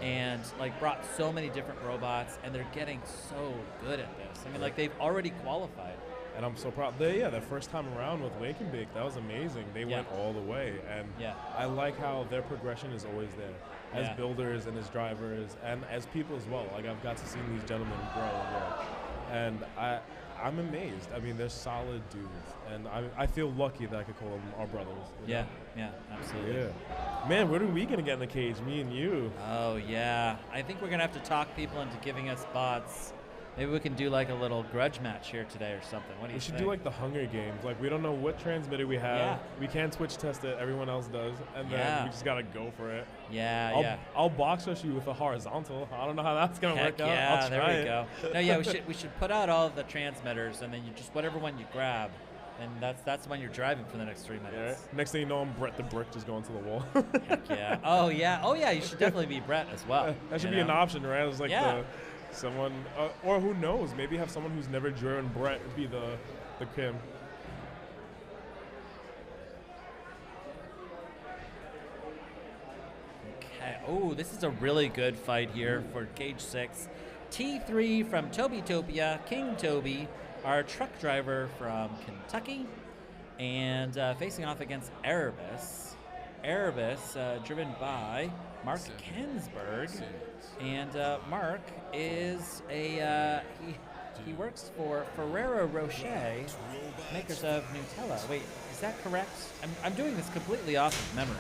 and, like, brought so many different robots, and they're getting so good at this. I mean, like, they've already qualified. And I'm so proud. Their first time around with Wake and Bake, that was amazing. They went all the way. And I like how their progression is always there. As builders and as drivers and as people as well. Like, I've got to see these gentlemen grow and grow. And I'm amazed. I mean, they're solid dudes. And I feel lucky that I could call them our brothers. You know? Yeah, absolutely. Yeah. Man, when are we going to get in the cage, me and you? Oh, yeah. I think we're going to have to talk people into giving us bots. Maybe we can do like a little grudge match here today or something. What do you think? We should do like the Hunger Games. Like, we don't know what transmitter we have. Yeah. We can't Twitch test it. Everyone else does. And then we just got to go for it. Yeah, I'll box rush you with a horizontal. I don't know how that's going to work out. Yeah, I'll try there we go. No, yeah, we should put out all of the transmitters, and then you just whatever one you grab, and that's the one you're driving for the next 3 minutes. Yeah. Next thing you know, I'm Brett the Brick just going to the wall. Heck yeah. Oh, yeah. You should definitely be Brett as well. That should be an option, right? It's like someone, or who knows, maybe have someone who's never driven Brett be the Kim. Okay. Oh, this is a really good fight here for Cage 6. T3 from Tobytopia, King Toby, our truck driver from Kentucky, and facing off against Erebus. Erebus, driven by Mark Kensberg. And Mark is he works for Ferrero Rocher, makers of Nutella. Wait, is that correct? I'm doing this completely off of memory.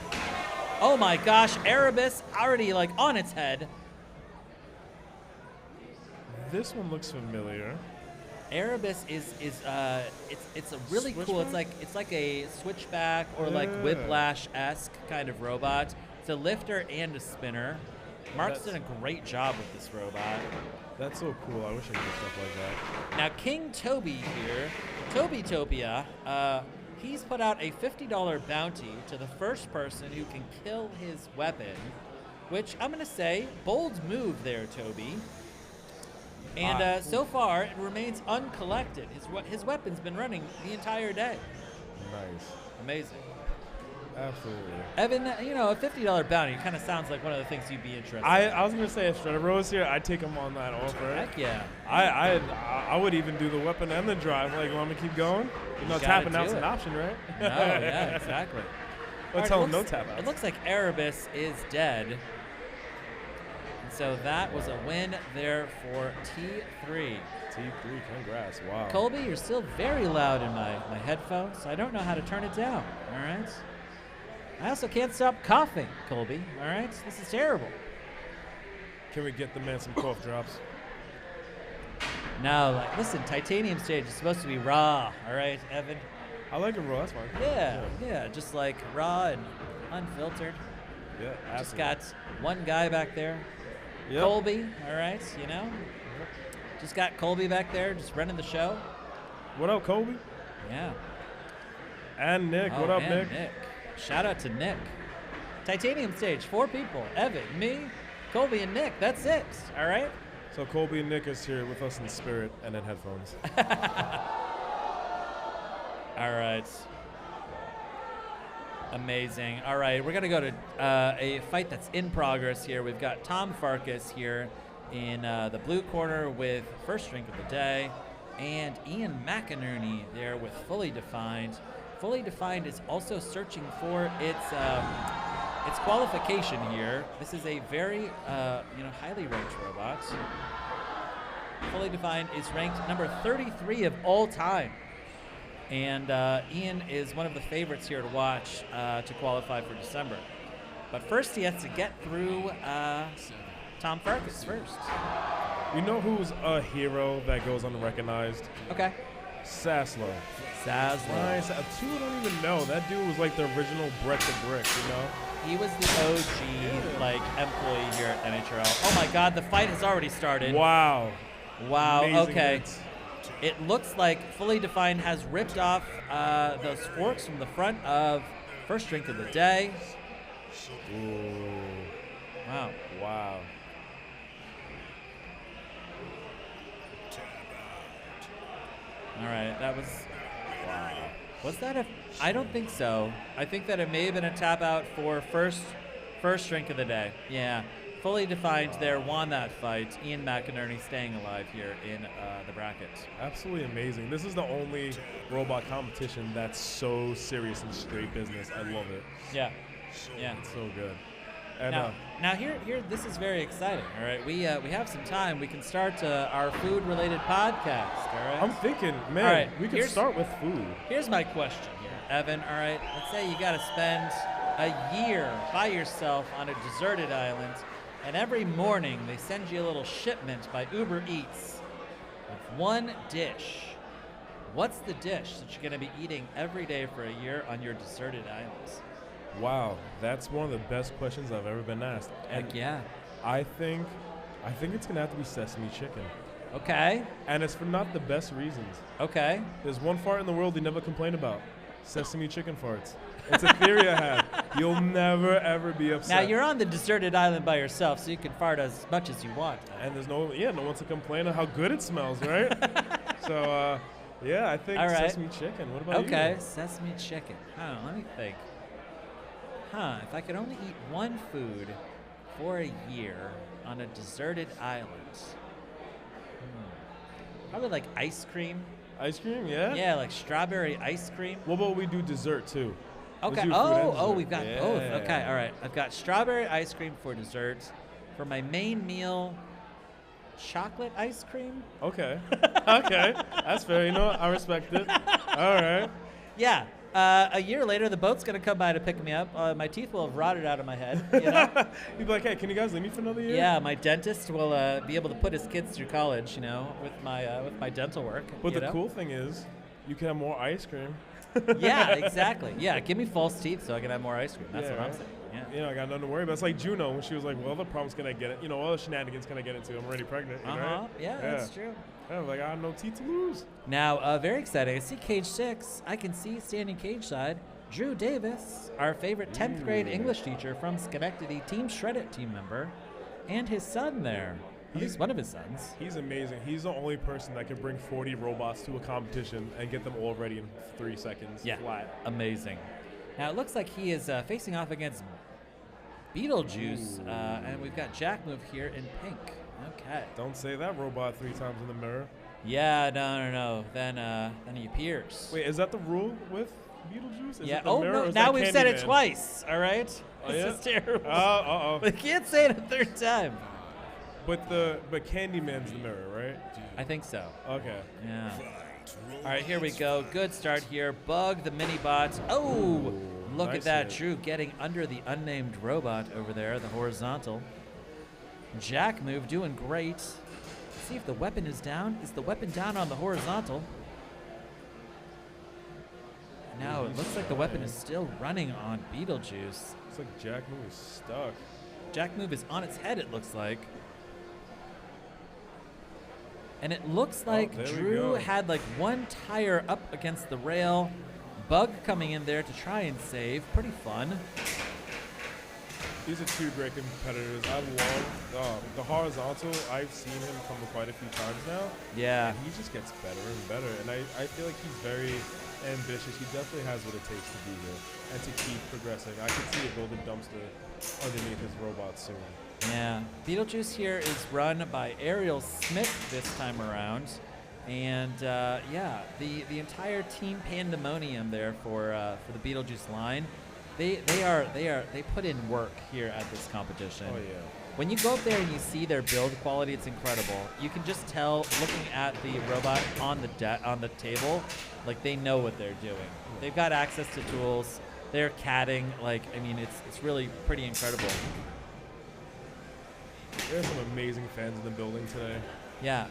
Oh my gosh, Erebus already like on its head. This one looks familiar. Erebus is it's a really cool. It's like a switchback or like Whiplash-esque kind of robot. It's a lifter and a spinner. Mark's done a great job with this robot. That's so cool. I wish I could do stuff like that. Now, King Toby here, Tobytopia, he's put out a $50 bounty to the first person who can kill his weapon, which I'm going to say, bold move there, Toby. And so far, it remains uncollected. His weapon's been running the entire day. Nice. Amazing. Absolutely. Evan, you know, a $50 bounty kind of sounds like one of the things you'd be interested in. I was going to say, if Shredder was here, I'd take him on that offer. Heck yeah. I would even do the weapon and the drive. Like, want me to keep going? You know, tapping out's an option, right? No, yeah, exactly. Or tell him no tap outs. It looks like Erebus is dead. And so that was a win there for T3. T3, congrats. Wow. Colby, you're still very loud in my headphones, so I don't know how to turn it down. All right. I also can't stop coughing, Colby. All right. This is terrible. Can we get the man some cough drops? No, like, listen, Titanium stage is supposed to be raw. All right, Evan. I like it raw. That's fine. Yeah, just like raw and unfiltered. Yeah, absolutely. Just got one guy back there. Yep. Colby, all right, you know. Just got Colby back there, just running the show. What up, Colby? Yeah. And Nick. Oh, what up, and Nick? Shout out to Nick. Titanium stage, 4 people. Evan, me, Colby, and Nick. That's it. All right. So Colby and Nick is here with us in spirit and in headphones. All right. Amazing. All right, we're going to go to a fight that's in progress here. We've got Tom Farkas here in the blue corner with first drink of the day, and Ian McInerney there with Fully Defined. Fully Defined is also searching for its qualification here. This is a very highly ranked robot. Fully Defined is ranked number 33 of all time. And Ian is one of the favorites here to watch to qualify for December. But first he has to get through Tom Farkas first. You know who's a hero that goes unrecognized? Okay. Saslo. Nice. Two don't even know. That dude was like the original Brett the Brick, you know? He was the OG employee here at NHRL. Oh my God, the fight has already started. Wow. Amazing Okay. hits. It looks like Fully Defined has ripped off those forks from the front of first drink of the day. Ooh. Wow. All right, that was. Wow. Was that a? I don't think so. I think that it may have been a tap out for first drink of the day. Yeah. Fully Defined there won that fight. Ian McInerney staying alive here in the bracket. Absolutely amazing. This is the only robot competition that's so serious and straight business. I love it. Yeah. It's so good. And now here, this is very exciting. All right, we have some time. We can start our food-related podcast. All right. I'm thinking, man, all right, we can start with food. Here's my question here, Evan. All right, let's say you got to spend a year by yourself on a deserted island. And every morning they send you a little shipment by Uber Eats with one dish. What's the dish that you're going to be eating every day for a year on your deserted islands? Wow, that's one of the best questions I've ever been asked. Heck yeah. I think it's going to have to be sesame chicken. Okay. And it's for not the best reasons. Okay. There's one fart in the world they never complain about. Sesame chicken farts. It's a theory I have. You'll never, ever be upset. Now, you're on the deserted island by yourself, so you can fart as much as you want. And there's no one to complain on how good it smells, right? So, I think sesame chicken. What about you? Okay, sesame chicken. Let me think. If I could only eat one food for a year on a deserted island. Probably like ice cream. Ice cream, yeah? Yeah, like strawberry ice cream. What about we do dessert, too? Okay. We've got both. Okay, all right. I've got strawberry ice cream for dessert. For my main meal, chocolate ice cream. Okay. Okay. That's fair. You know what? I respect it. All right. Yeah. A year later, the boat's going to come by to pick me up. My teeth will have rotted out of my head. You know? You'd be like, hey, can you guys leave me for another year? Yeah, my dentist will be able to put his kids through college, with my dental work. But the cool thing is, you can have more ice cream. Yeah, exactly. Yeah, give me false teeth so I can have more ice cream. That's what I'm saying. Yeah. I got nothing to worry about. It's like Juno when she was like, what other problems can I get it? What other shenanigans can I get into? I'm already pregnant. Right? Yeah, that's true. Yeah, like, I have no teeth to lose. Now, very exciting. I see cage 6. I can see standing cage side Drew Davis, our favorite 10th grade English teacher from Schenectady, Team Shreddit team member, and his son there. At least one of his sons. He's amazing. He's the only person that can bring 40 robots to a competition and get them all ready in 3 seconds flat. Amazing. Now, it looks like he is facing off against Beetlejuice, and we've got Jack Move here in pink. Okay. Don't say that robot 3 times in the mirror. Yeah, no. Then he appears. Wait, is that the rule with Beetlejuice? Is Yeah. it the Oh mirror, no! or is Now that we've said it Candyman? twice. All right. Oh, This yeah? is terrible. Uh-oh. We can't say it a third time. But Candyman's the mirror, right? I think so. Okay. Yeah. All right, here we go. Good start here. Bug the mini bot. Oh, look nice at that. hit. Drew getting under the unnamed robot over there, the horizontal. Jack move doing great. Let's see if the weapon is down. Is the weapon down on the horizontal? No, it looks like the weapon is still running on Beetlejuice. It's like Jack Move is stuck. Jack move is on its head, it looks like. And it looks like there we Drew go. had like one tire up against the rail. Bug coming in there to try and save. Pretty fun. These are two great competitors. I love the horizontal. I've seen him come quite a few times now. Yeah. And he just gets better and better. And I feel like he's very ambitious. He definitely has what it takes to be here and to keep progressing. I can see a golden dumpster underneath his robot soon. Yeah. Beetlejuice here is run by Ariel Smith this time around. And yeah, the entire team pandemonium there for the Beetlejuice line. They put in work here at this competition. Oh yeah. When you go up there and you see their build quality, it's incredible. You can just tell looking at the robot on the table, like they know what they're doing. They've got access to tools. They're catting. Like, I mean, it's really pretty incredible. There's some amazing fans in the building today. Yeah.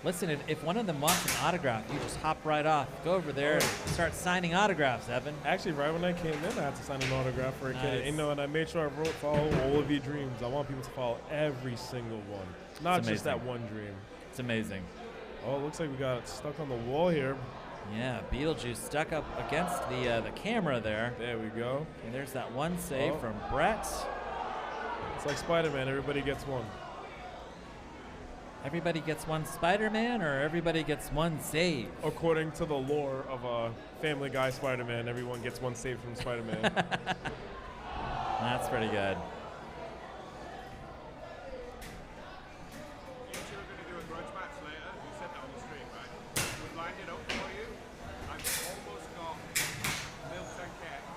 Listen, if one of them wants an autograph, you just hop right off. Go over there and start signing autographs, Evan. Actually, right when I came in, I had to sign an autograph for a kid. Nice. And I made sure I wrote follow all of your dreams. I want people to follow every single one, not just that one dream. It's amazing. Oh, it looks like we got stuck on the wall here. Yeah, Beetlejuice stuck up against the camera there. There we go. And there's that one save from Brett. It's like Spider-Man. Everybody gets one. Everybody gets one Spider-Man, or everybody gets one save? According to the lore of Family Guy Spider-Man, everyone gets one save from Spider-Man. That's pretty good. You two are going to do a grudge match later. You said that on the stream, right? We've lined it up for you. I've almost got Milk and Cat.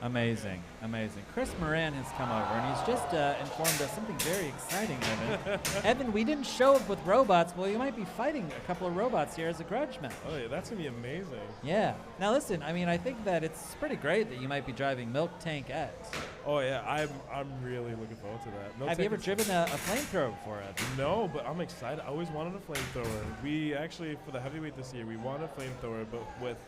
Amazing, amazing. Chris Moran has come over, and he's just informed us something very exciting, Evan. Evan, we didn't show up with robots. Well, you might be fighting a couple of robots here as a grudge match. Oh, yeah, that's going to be amazing. Yeah. Now, listen, I mean, I think that it's pretty great that you might be driving Milk Tank X. Oh, yeah, I'm really looking forward to that. Milk Have you Tank ever driven a flamethrower before, Evan? No, but I'm excited. I always wanted a flamethrower. We actually, for the heavyweight this year, we wanted a flamethrower, but with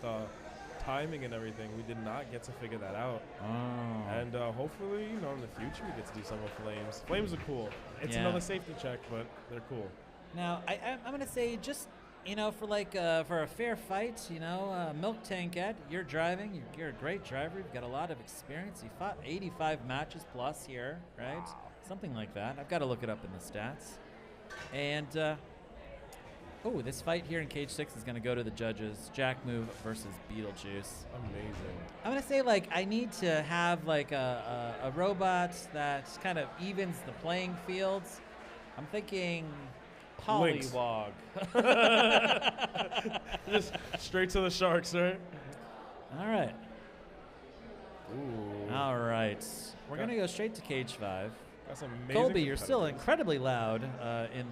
timing and everything, we did not get to figure that out. Oh. And hopefully, in the future, we get to do some with flames. Flames are cool. It's another safety check, but they're cool. Now, I'm going to say just, for a fair fight, Milk Tankette, you're driving. You're a great driver. You've got a lot of experience. You fought 85 matches plus here, right? Something like that. I've got to look it up in the stats. And, this fight here in Cage 6 is going to go to the judges. Jack Move versus Beetlejuice. Amazing. I'm going to say, I need to have, a robot that kind of evens the playing fields. I'm thinking Polywog. Just straight to the sharks, right? All right. Ooh. All right. We're going to go straight to Cage 5. That's amazing. Colby, you're still incredibly loud in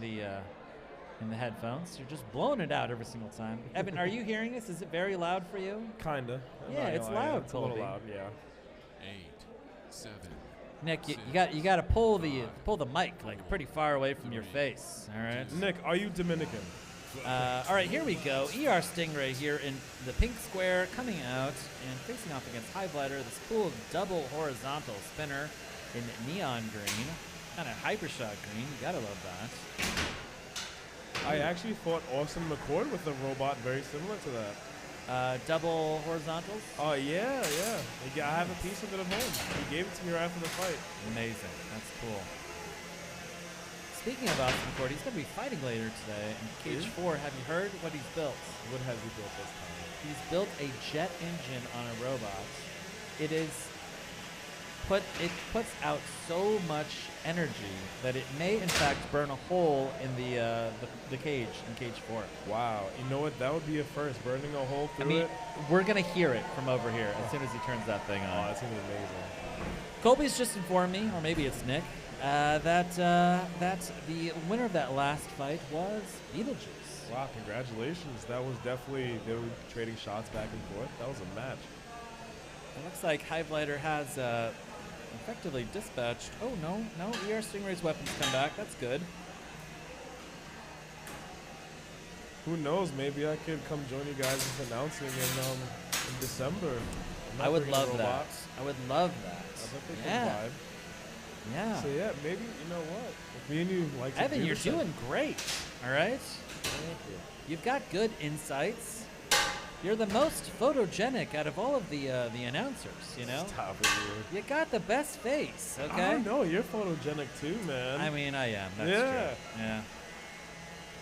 the headphones. You're just blowing it out every single time. Evan, are you hearing this? Is it very loud for you? Kinda. Yeah, it's loud, It's Colby. a little loud, yeah. 8, 7. Nick, you got to pull the mic pretty far away from your face. All right. Nick, are you Dominican? All right, here we go. ER Stingray here in the pink square, coming out and facing off against HiveLighter. This cool double horizontal spinner in neon green, kind of hypershot green. You gotta love that. I actually fought Austin McCord with a robot very similar to that. Double horizontals? Oh, yeah. I have a piece of it at home. He gave it to me right after the fight. Amazing. That's cool. Speaking of Austin McCord, he's going to be fighting later today in Cage 4. Have you heard what he's built? What has he built this time? He's built a jet engine on a robot. It is puts out so much energy that it may in fact burn a hole in the cage in cage 4. Wow, you know what? That would be a first, burning a hole through it. We're gonna hear it from over here as soon as he turns that thing on. Oh, that's gonna be amazing. Colby's just informed me, or maybe it's Nick, that the winner of that last fight was Beetlejuice. Wow, congratulations. That was definitely, they were trading shots back and forth. That was a match. It looks like HiveLighter has effectively dispatched. Oh, no. ER Stingray's weapons come back. That's good. Who knows? Maybe I could come join you guys with announcing in December. I would love that. I would love that. I bet they Yeah. can vibe. Yeah. So yeah, maybe, you know what? If me and you like to Evan, do you're this, doing great. All right? Thank you. You've got good insights. You're the most photogenic out of all of the announcers, you know? Stop it, you. You got the best face, okay? I don't know. You're photogenic too, man. I mean, I am. That's yeah. true. Yeah.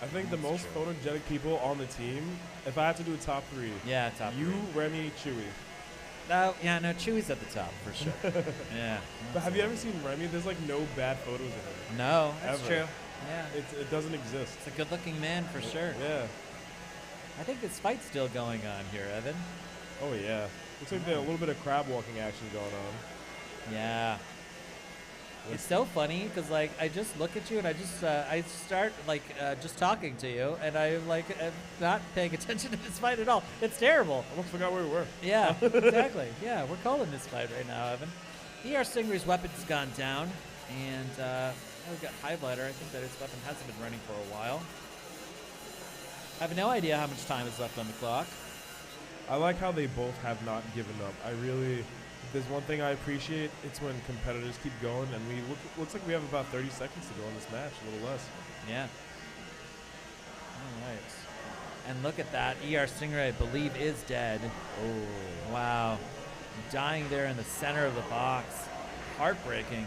I think the That's most true. photogenic people on the team, if I had to do a top 3. Yeah, top you, 3. Remy, Chewy. Yeah, no, Chewy's at the top for sure. Yeah. But have you ever seen Remy? There's like no bad photos of him. No, that's Ever. true. Yeah. It doesn't exist. It's a good-looking man for sure. Yeah. I think this fight's still going on here, Evan. Oh yeah. Looks like there's a little bit of crab walking action going on. Yeah. It's so funny because like I just look at you and I start like just talking to you and I'm like not paying attention to this fight at all. It's terrible. I almost forgot where we were. Yeah, exactly. Yeah, we're calling this fight right now, Evan. ER Stingray's weapon's gone down, and we've got HiveLighter. I think that his weapon hasn't been running for a while. I have no idea how much time is left on the clock. I like how they both have not given up. If there's one thing I appreciate, it's when competitors keep going, and looks like we have about 30 seconds to go in this match, a little less. Yeah. All right. And look at that. ER Stingray, I believe, is dead. Oh, wow. Dying there in the center of the box. Heartbreaking.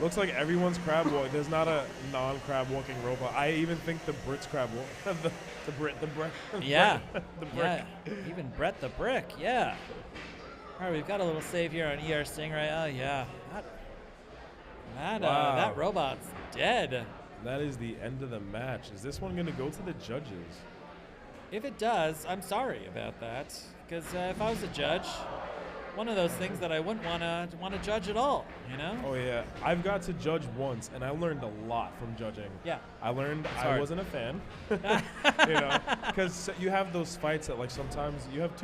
Looks like everyone's crab walking. There's not a non-crab walking robot. I even think the Brit's crab walk. the Brit. Yeah. the brick. Yeah. Even Brett the Brick. Yeah. All right, we've got a little save here on ER Stingray. Oh, yeah. Wow. That robot's dead. That is the end of the match. Is this one going to go to the judges? If it does, I'm sorry about that. Because if I was a judge, one of those things that I wouldn't want to judge at all, you know? Oh, yeah. I've got to judge once, and I learned a lot from judging. Yeah. I learned It's I hard. wasn't a fan. You know? Because you have those fights that, like, sometimes you have a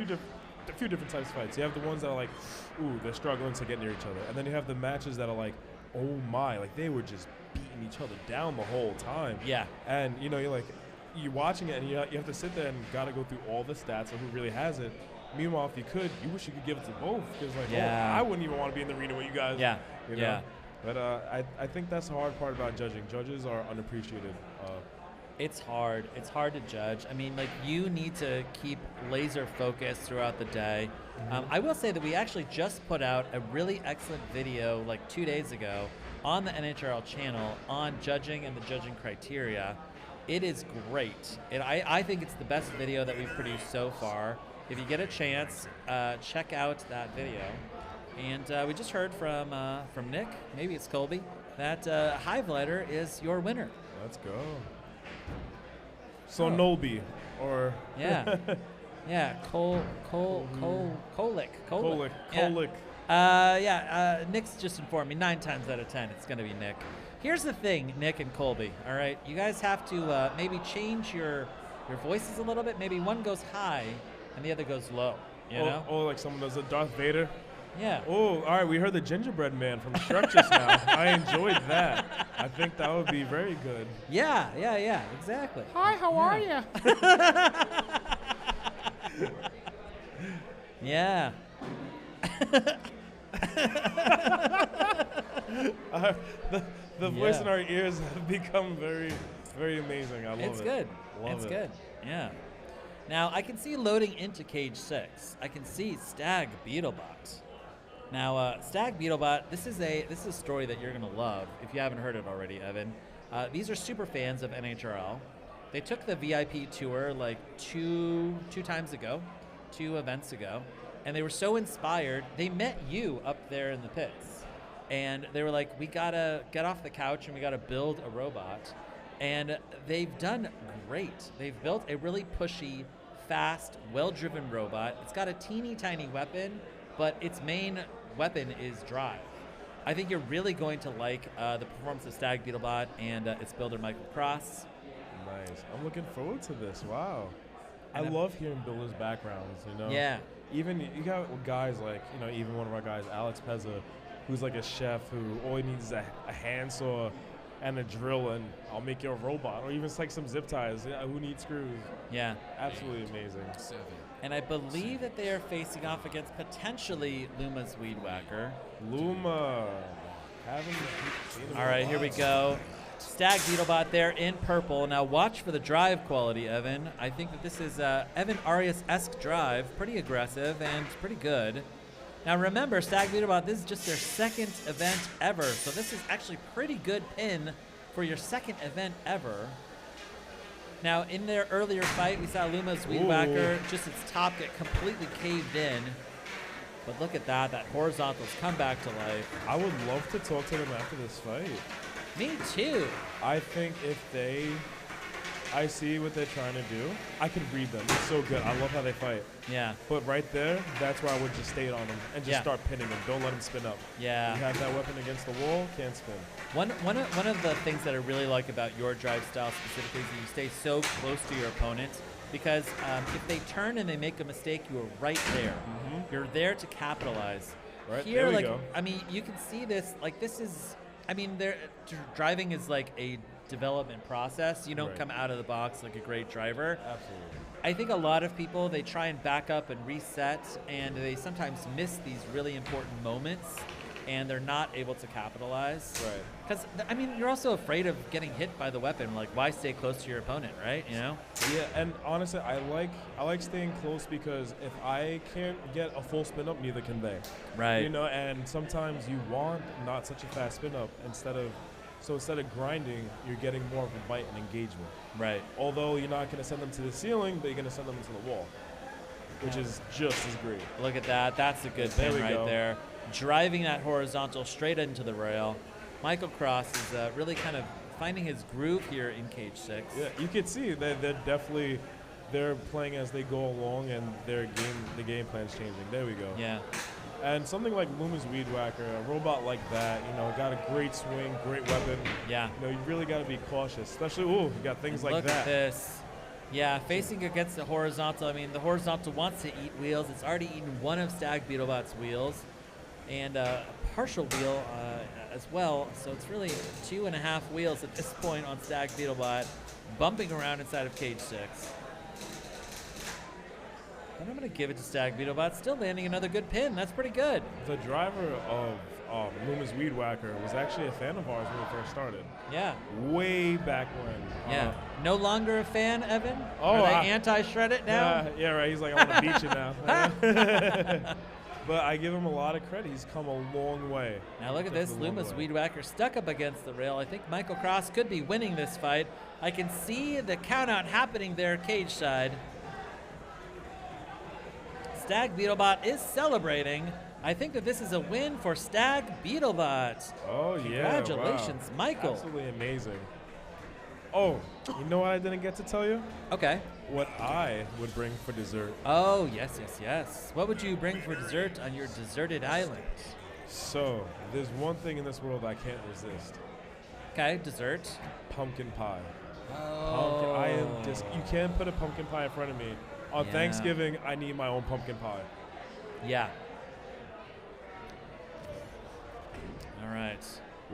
few different types of fights. You have the ones that are like, ooh, they're struggling to get near each other. And then you have the matches that are like, oh my, like they were just beating each other down the whole time. Yeah. And you know, you're watching it and you have to sit there and got to go through all the stats of who really has it. Meanwhile, if you could, you wish you could give it to both. Because like, Yeah. oh, I wouldn't even want to be in the arena with you guys. Yeah. You know? Yeah. But I think that's the hard part about judging. Judges are unappreciated. It's hard. It's hard to judge. I mean, like, you need to keep laser focused throughout the day. I will say that we actually just put out a really excellent video like 2 days ago on the NHRL channel on judging and the judging criteria. It is great. I think it's the best video that we've produced so far. If you get a chance, check out that video. And we just heard from Nick, maybe it's Colby, that HiveLighter is your winner. Let's go. So Nullbee, or yeah, yeah, Kolick. Nick's just informed me 9 times out of 10 it's gonna be Nick. Here's the thing, Nick and Colby. All right, you guys have to maybe change your voices a little bit. Maybe one goes high and the other goes low. You know? Oh, like someone does a Darth Vader. Yeah. Oh, all right. We heard the gingerbread man from Shrek just now. I enjoyed that. I think that would be very good. Yeah, exactly. Hi, how are you? Yeah. The voice in our ears have become very, very amazing. I love it. It's good. Love it's it. good. Yeah. Now I can see loading into cage 6. I can see Stag Beetlebot. Now Stag Beetlebot. This is a story that you're gonna love if you haven't heard it already, Evan. These are super fans of NHRL. They took the VIP tour like two times ago, 2 events ago, and they were so inspired, they met you up there in the pits. And they were like, we gotta get off the couch and we gotta build a robot. And they've done great. They've built a really pushy, fast, well-driven robot. It's got a teeny tiny weapon, but its main weapon is drive. I think you're really going to like the performance of Stag Beetlebot and its builder, Michael Cross. Nice. I'm looking forward to this. Wow. I love hearing builders' backgrounds, you know? Yeah. Even, you got guys like, you know, even one of our guys, Alex Pezza, who's like a chef who all he needs is a handsaw and a drill, and I'll make you a robot. Or even like some zip ties. Yeah, who needs screws? Yeah. Absolutely amazing. And I believe that they are facing off against potentially Luma's Weed Whacker. Luma. All right, here we go. Stag Beetlebot there in purple. Now watch for the drive quality, Evan. I think that this is Evan Arias-esque drive. Pretty aggressive and pretty good. Now remember, Stag Beetlebot, this is just their second event ever. So this is actually pretty good pin for your second event ever. Now in their earlier fight, we saw Luma's Weed Whacker, just its top get completely caved in. But look at that horizontal's come back to life. I would love to talk to them after this fight. Me too. I think if I see what they're trying to do, I could read them. It's so good. I love how they fight. Yeah. But right there, that's where I would just stay on them and just start pinning them. Don't let them spin up. Yeah. You have that weapon against the wall, can't spin. One of the things that I really like about your drive style specifically is that you stay so close to your opponent, because if they turn and they make a mistake, you are right there. You're there to capitalize. Right, here, there we go. I mean, you can see this. Like, this is, I mean, driving is like a development process. You don't come out of the box like a great driver. Absolutely. I think a lot of people, they try and back up and reset, and they sometimes miss these really important moments, and they're not able to capitalize. Right. Because, I mean, you're also afraid of getting hit by the weapon. Like, why stay close to your opponent, right? You know? Yeah, and honestly, I like staying close, because if I can't get a full spin up, neither can they. Right. You know, and sometimes you want not such a fast spin up instead of grinding, you're getting more of a bite and engagement. Right. Although you're not going to send them to the ceiling, but you're going to send them to the wall, which is just as great. Look at that. That's a good pin right there. Driving that horizontal straight into the rail. Michael Cross is really kind of finding his groove here in Cage 6. Yeah, you can see that they're playing as they go along, and the game plan's changing. There we go. Yeah. And something like Luma's Weed Whacker, a robot like that, you know, got a great swing, great weapon. Yeah. You know, you really got to be cautious, especially, you got things like that. Look at this. Yeah, facing against the horizontal, I mean, the horizontal wants to eat wheels. It's already eaten one of Stag Beetlebot's wheels, and a partial wheel as well. So it's really 2.5 wheels at this point on Stag Beetlebot, bumping around inside of Cage 6. And I'm going to give it to Stag Beetlebot, still landing another good pin. That's pretty good. The driver of Luma's Weed Whacker was actually a fan of ours when we first started. Yeah. Way back when. Yeah. No longer a fan, Evan? Oh, Are they anti-shred it now? Yeah, right. He's like, I want to beat you now. But I give him a lot of credit. He's come a long way. Now look at this. Luma's Weed Whacker stuck up against the rail. I think Michael Cross could be winning this fight. I can see the count out happening there cage side. Stag Beetlebot is celebrating. I think that this is a win for Stag Beetlebot. Oh, Congratulations, wow. Michael. Absolutely amazing. Oh, you know what I didn't get to tell you? Okay. What I would bring for dessert. Oh, yes, yes, yes. What would you bring for dessert on your deserted island? So, there's one thing in this world I can't resist. Okay, dessert. Pumpkin pie. Oh. You can't put a pumpkin pie in front of me. On Thanksgiving, I need my own pumpkin pie. Yeah. All right.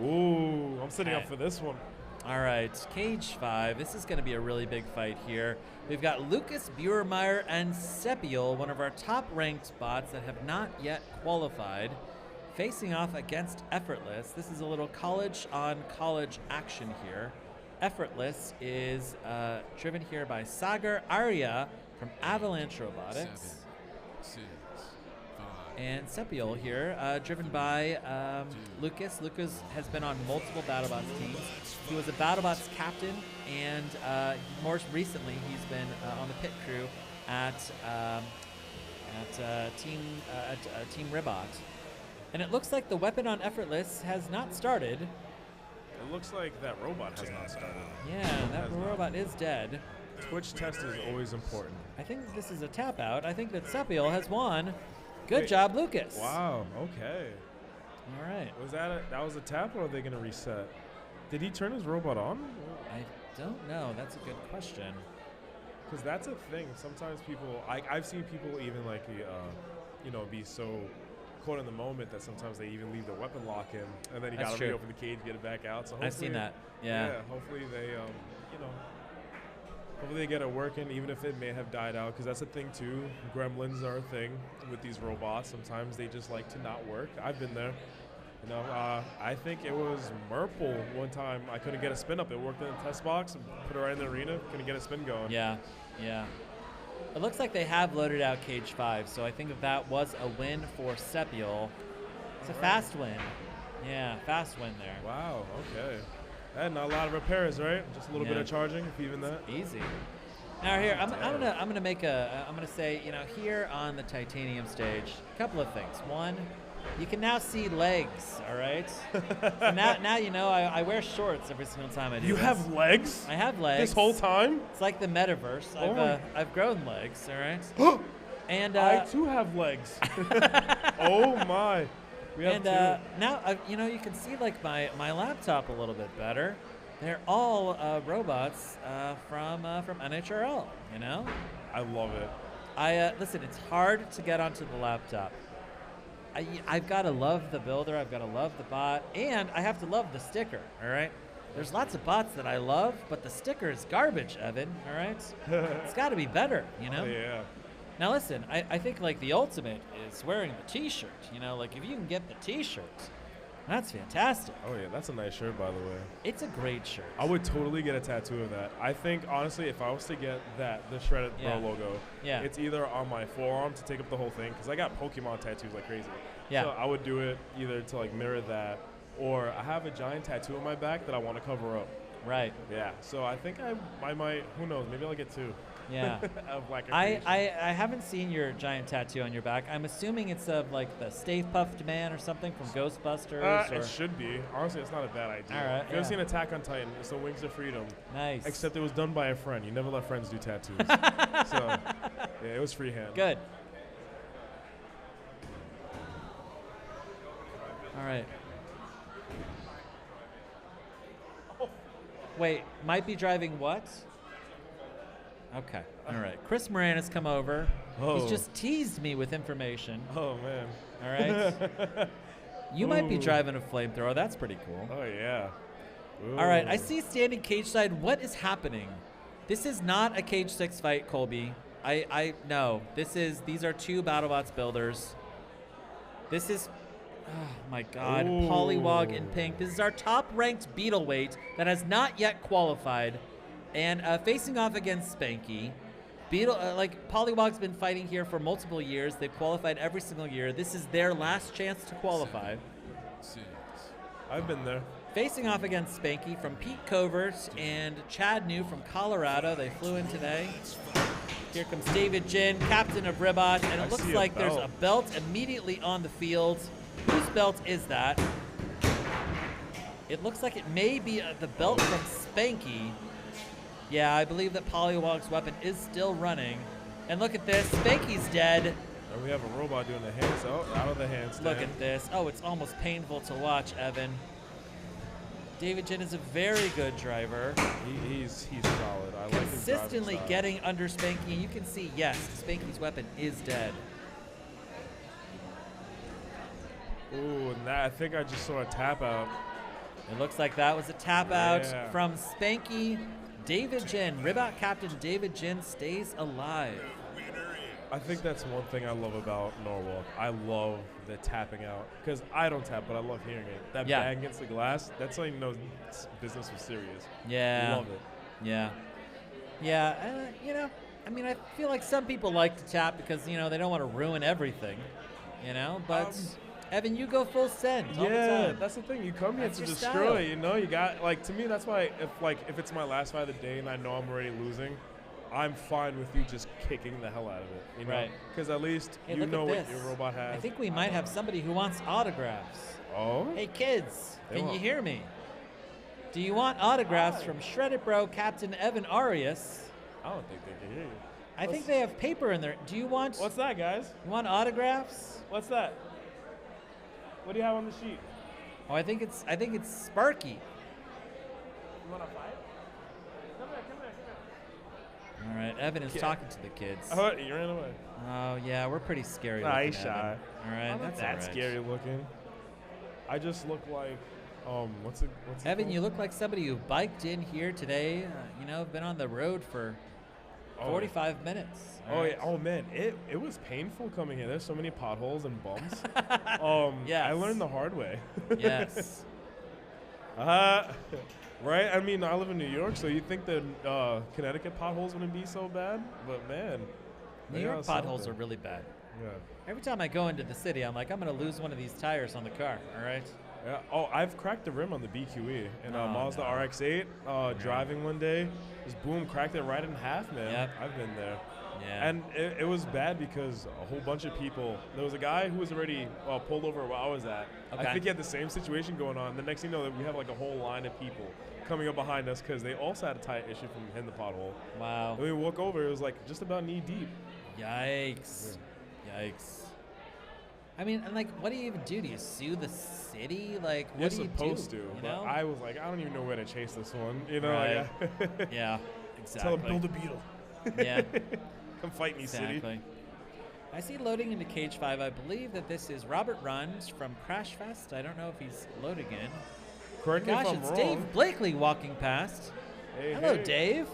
Ooh, I'm sitting up for this one. All right, Cage 5. This is going to be a really big fight here. We've got Lucas Buermeyer and Sepiel, one of our top-ranked bots that have not yet qualified, facing off against Effortless. This is a little college-on-college action here. Effortless is driven here by Sagar Arya from Avalanche Robotics. 7, 6, 5. And Sepiel here, driven by Lucas. Lucas has been on multiple BattleBots teams. He was a BattleBots captain, and more recently he's been on the pit crew at at Team Ribot. And it looks like the weapon on Effortless has not started. It looks like that robot has not started. Yeah, that robot is dead. Twitch test is always important. I think this is a tap out. I think that Sepiel has won. Good job, Lucas. Wow, okay. All right. Was that was a tap, or are they going to reset? Did he turn his robot on? I don't know. That's a good question. Because that's a thing. Sometimes people, I've seen people even like, be so caught in the moment that sometimes they even leave the weapon lock in, and then you got to reopen the cage, get it back out. So I've seen that. Yeah. Hopefully they, hopefully they get it working, even if it may have died out. Because that's a thing too. Gremlins are a thing with these robots. Sometimes they just like to not work. I've been there. I think it was Merple one time. I couldn't get a spin up. It worked in the test box and put it right in the arena. Couldn't get a spin going. Yeah. It looks like they have loaded out Cage 5, so I think that was a win for Sepiel. It's a fast win. Yeah, fast win there. Wow, okay. And not a lot of repairs, right? Just a little bit of charging, if even that. Easy. Now here, I'm gonna say, here on the Titanium stage, a couple of things. One, you can now see legs, all right? So now I wear shorts every single time I do You this. have legs? I have legs. This whole time? It's like the metaverse. I've grown legs, all right? And I too have legs. Oh my. We have two. Now, you can see like my laptop a little bit better. They're all robots from NHRL, I love it. Listen, it's hard to get onto the laptop. I've got to love the builder, I've got to love the bot, and I have to love the sticker, all right? There's lots of bots that I love, but the sticker is garbage, Evan, all right? It's got to be better, Yeah. Now listen, I think like the ultimate is wearing the t-shirt, like if you can get the t-shirt, that's fantastic. Oh yeah, that's a nice shirt, by the way. It's a great shirt. I would totally get a tattoo of that. I think, honestly, if I was to get the Shredded Bro logo, it's either on my forearm to take up the whole thing, because I got Pokemon tattoos like crazy. Yeah. So I would do it either to like mirror that, or I have a giant tattoo on my back that I want to cover up. Right. Yeah. So I think I might, who knows, maybe I'll get two. Yeah. Of Black I haven't seen your giant tattoo on your back. I'm assuming it's of like the Stay Puffed Man or something from Ghostbusters. It should be. Honestly, it's not a bad idea. All right. If you ever seen Attack on Titan, it's the Wings of Freedom. Nice. Except it was done by a friend. You never let friends do tattoos. So, yeah, it was freehand. Good. All right. Wait, might be driving what? Okay. All right. Chris Moran has come over. Oh. He's just teased me with information. Oh, man. All right. You might be driving a flamethrower. That's pretty cool. Oh, yeah. Ooh. All right. I see standing cage side. What is happening? This is not a cage 6 fight, Colby. No. These are two BattleBots builders. This is, oh my God, Polywog in pink. This is our top-ranked beetle weight that has not yet qualified. And facing off against Spanky, Polywog's been fighting here for multiple years. They've qualified every single year. This is their last chance to qualify. I've been there. Facing off against Spanky from Pete Covert and Chad New from Colorado. They flew in today. Here comes David Jin, captain of Ribot, and it looks like there's a belt immediately on the field. Whose belt is that? It looks like it may be the belt from Spanky. Yeah, I believe that Polywog's weapon is still running. And look at this, Spanky's dead. And we have a robot doing the hands out of the handstand. Look at this. Oh, it's almost painful to watch, Evan. David Jin is a very good driver. He's solid. I like his consistently driving style. getting under Spanky. You can see, yes, Spanky's weapon is dead. Ooh, and I think I just saw a tap out. It looks like that was a tap out from Spanky. David Jin, Ribot captain David Jin stays alive. I think that's one thing I love about Norwalk. I love the tapping out. Because I don't tap, but I love hearing it. That bang against the glass, that's how you know business was serious. Yeah. Love it. Yeah. Yeah, I feel like some people like to tap because, they don't want to ruin everything, but... Evan, you go full send all the time. That's the thing. You come here to destroy, style. You got, to me, that's why if it's my last fight of the day and I know I'm already losing, I'm fine with you just kicking the hell out of it. You know? Right. Because at least Hey, you look know at what this. your robot has. I think we might have somebody who wants autographs. Oh? Hey, kids, They can you want- hear me? Do you want autographs from Shredded Bro Captain Evan Arias? I don't think they can hear you. I think they have paper in there. Do you want? What's that, guys? You want autographs? What's that? What do you have on the sheet? Oh, I think it's Sparky. You want to fight? Come here, come here, come here. All right, Evan is Kid. talking to the kids. Oh, you ran away. Oh yeah, we're pretty scary. Nah, looking, he's shy. Evan. All right, I'm not that's that all right. scary looking. I just look like, what's it Evan, called? you look like somebody who biked in here today. You know, been on the road for 45 minutes. Oh yeah. Oh man, it was painful coming here. There's so many potholes and bumps. Yes. I learned the hard way. Yes. Right. I mean, I live in New York, so you think the Connecticut potholes wouldn't be so bad, but man, New they York are potholes something. are really bad. Yeah. Every time I go into the city, I'm like, I'm gonna lose one of these tires on the car. All right. Yeah. Oh, I've cracked the rim on the BQE in Oh, Mazda no. RX-8. Driving one day, just boom, cracked it right in half, man. Yep. I've been there. Yeah. And it was bad because a whole bunch of people. There was a guy who was already pulled over where I was at. Okay. I think he had the same situation going on. The next thing you know, we have like a whole line of people coming up behind us because they also had a tire issue from hitting the pothole. Wow. And we walk over, it was like just about knee deep. Yikes. Yikes. I mean, and like, what do you even do? Do you sue the city? Like, what You're do you supposed do? to, You but know? I was like, I don't even know where to chase this one. You know, Right. like, Yeah, Tell exactly. him build a beetle. Yeah. Come fight me, Exactly. city. I see loading into Cage 5. I believe that this is Robert Runs from Crash Fest. I don't know if he's loading in. Correct me if Gosh, I'm it's wrong. Dave Blakely walking past. Hey, Hello, hey. Dave.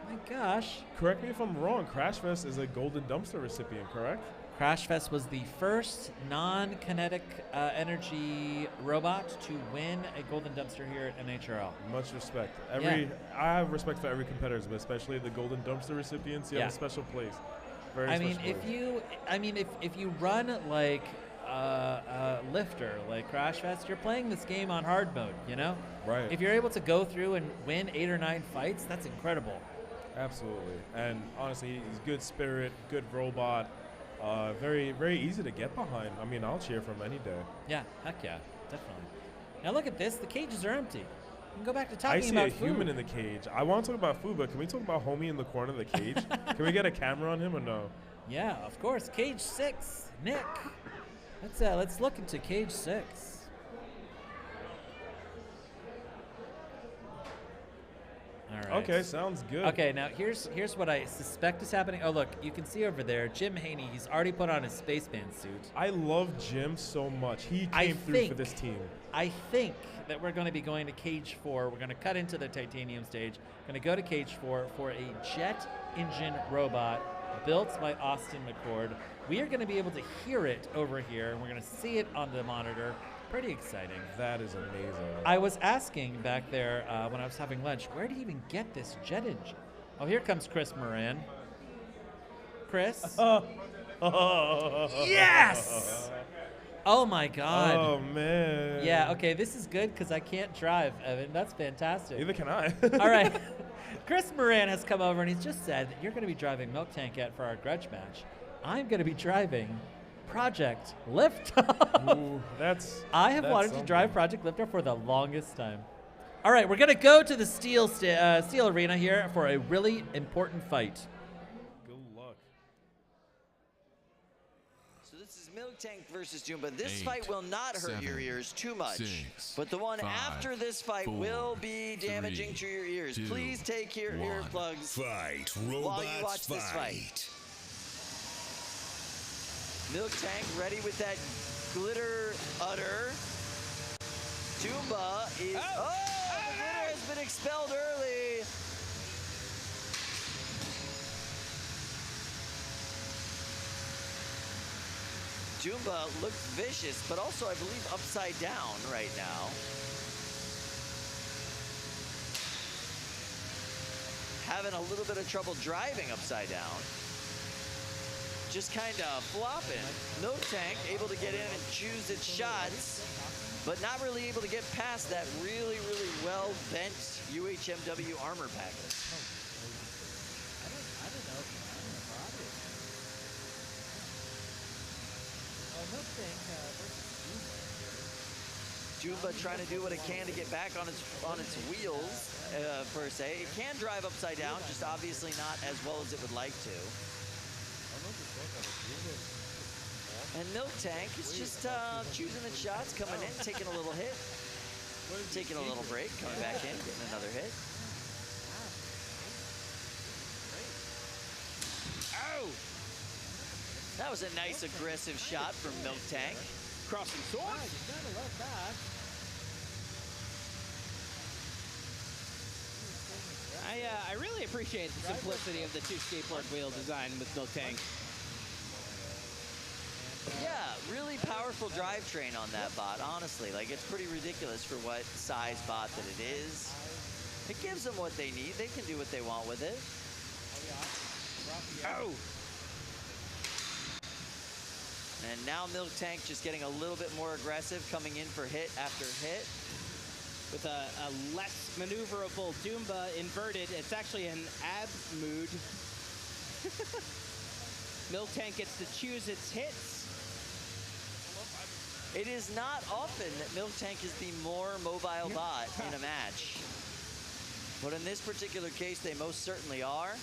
My gosh. Correct me if I'm wrong. Crash Fest is a golden dumpster recipient, correct? Crash Fest was the first non-kinetic energy robot to win a golden dumpster here at NHRL. Much respect. Yeah. I have respect for every competitor, but especially the golden dumpster recipients. You have Yeah. a special place. Very I special mean, place. if you run like lifter, like Crash Fest, you're playing this game on hard mode. You know. Right. If you're able to go through and win 8 or 9 fights, that's incredible. Absolutely. And honestly, he's good spirit, good robot. Very, very easy to get behind. I mean, I'll cheer for him any day. Yeah, heck yeah, definitely. Now look at this. The cages are empty. You can go back to I talking see about a human in the cage. I want to talk about food, but can we talk about homie in the corner of the cage? Can we get a camera on him or no? Yeah, of course. Cage 6, Nick. Let's look into Cage 6. All right. Okay, sounds good. Okay, now here's what I suspect is happening. Oh, look, you can see over there, Jim Haney. He's already put on his spaceman suit. I love Jim so much. He came through for this team. I think that we're going to be going to Cage 4. We're going to cut into the titanium stage. Going to go to Cage 4 for a jet engine robot built by Austin McCord. We are going to be able to hear it over here, and we're going to see it on the monitor. Pretty exciting. That is amazing. I was asking back there when I was having lunch, where do you even get this jet engine? Oh, here comes Chris Moran. Chris? Yes! Oh my God. Oh man. Yeah, okay, this is good because I can't drive, Evan. That's fantastic. Neither can I. All right. Chris Moran has come over and he's just said that you're going to be driving Milk Tankette for our grudge match. I'm going to be driving Project Liftoff. Ooh, I have wanted to drive Project Liftoff for the longest time. All right, we're going to go to the Steel Arena here for a really important fight. Good luck. So this is Milk Tank versus Jumba. This 8, fight will not hurt your 7, ears too much. 6, but the one 5, after this fight 4, will be damaging 3, to your ears. 2, Please take your 1. earplugs Fight, while you robots, watch this fight. Milk Tank ready with that glitter udder. Jumba is... Oh! The glitter has been expelled early. Jumba looks vicious, but also, I believe, upside down right now. Having a little bit of trouble driving upside down. Just kind of flopping. Milk Tank able to get in and choose its shots, but not really able to get past that really, really well-bent UHMW armor package. Milk Tank versus Jumba trying to do what it can to get back on its wheels, per se. It can drive upside down, just obviously not as well as it would like to. And Milk Tank is just choosing its shots, coming in, taking a little hit, taking a little break, coming back in, getting another hit. Oh! That was a nice aggressive shot from Milk Tank. Crossing swords. You gotta love that. I really appreciate the simplicity of the two skateboard wheel design with Milk Tank. Yeah, really powerful drivetrain on that bot, honestly. Like, it's pretty ridiculous for what size bot that it is. It gives them what they need. They can do what they want with it. Oh! And now Milk Tank just getting a little bit more aggressive, coming in for hit after hit. With a less maneuverable Doomba inverted, it's actually an ab mood. Milk Tank gets to choose its hits. It is not often that Milk Tank is the more mobile bot in a match. But in this particular case, they most certainly are.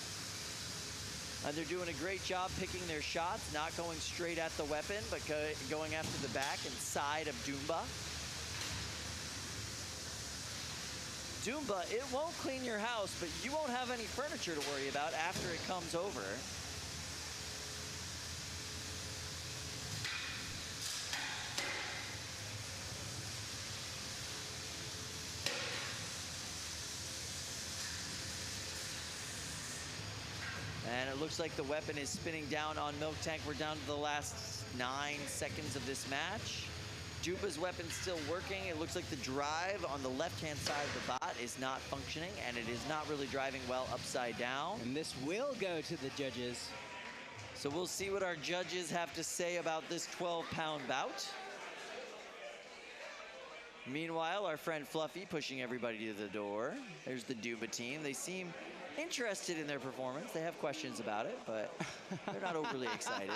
And they're doing a great job picking their shots, not going straight at the weapon, but going after the back and side of Doomba. Doomba, it won't clean your house, but you won't have any furniture to worry about after it comes over. And it looks like the weapon is spinning down on Milk Tank. We're down to the last 9 seconds of this match. Doomba's weapon's still working. It looks like the drive on the left-hand side of the bot is not functioning, and it is not really driving well upside down. And this will go to the judges. So we'll see what our judges have to say about this 12-pound bout. Meanwhile, our friend Fluffy pushing everybody to the door. There's the Doomba team. They seem interested in their performance. They have questions about it, but they're not overly excited.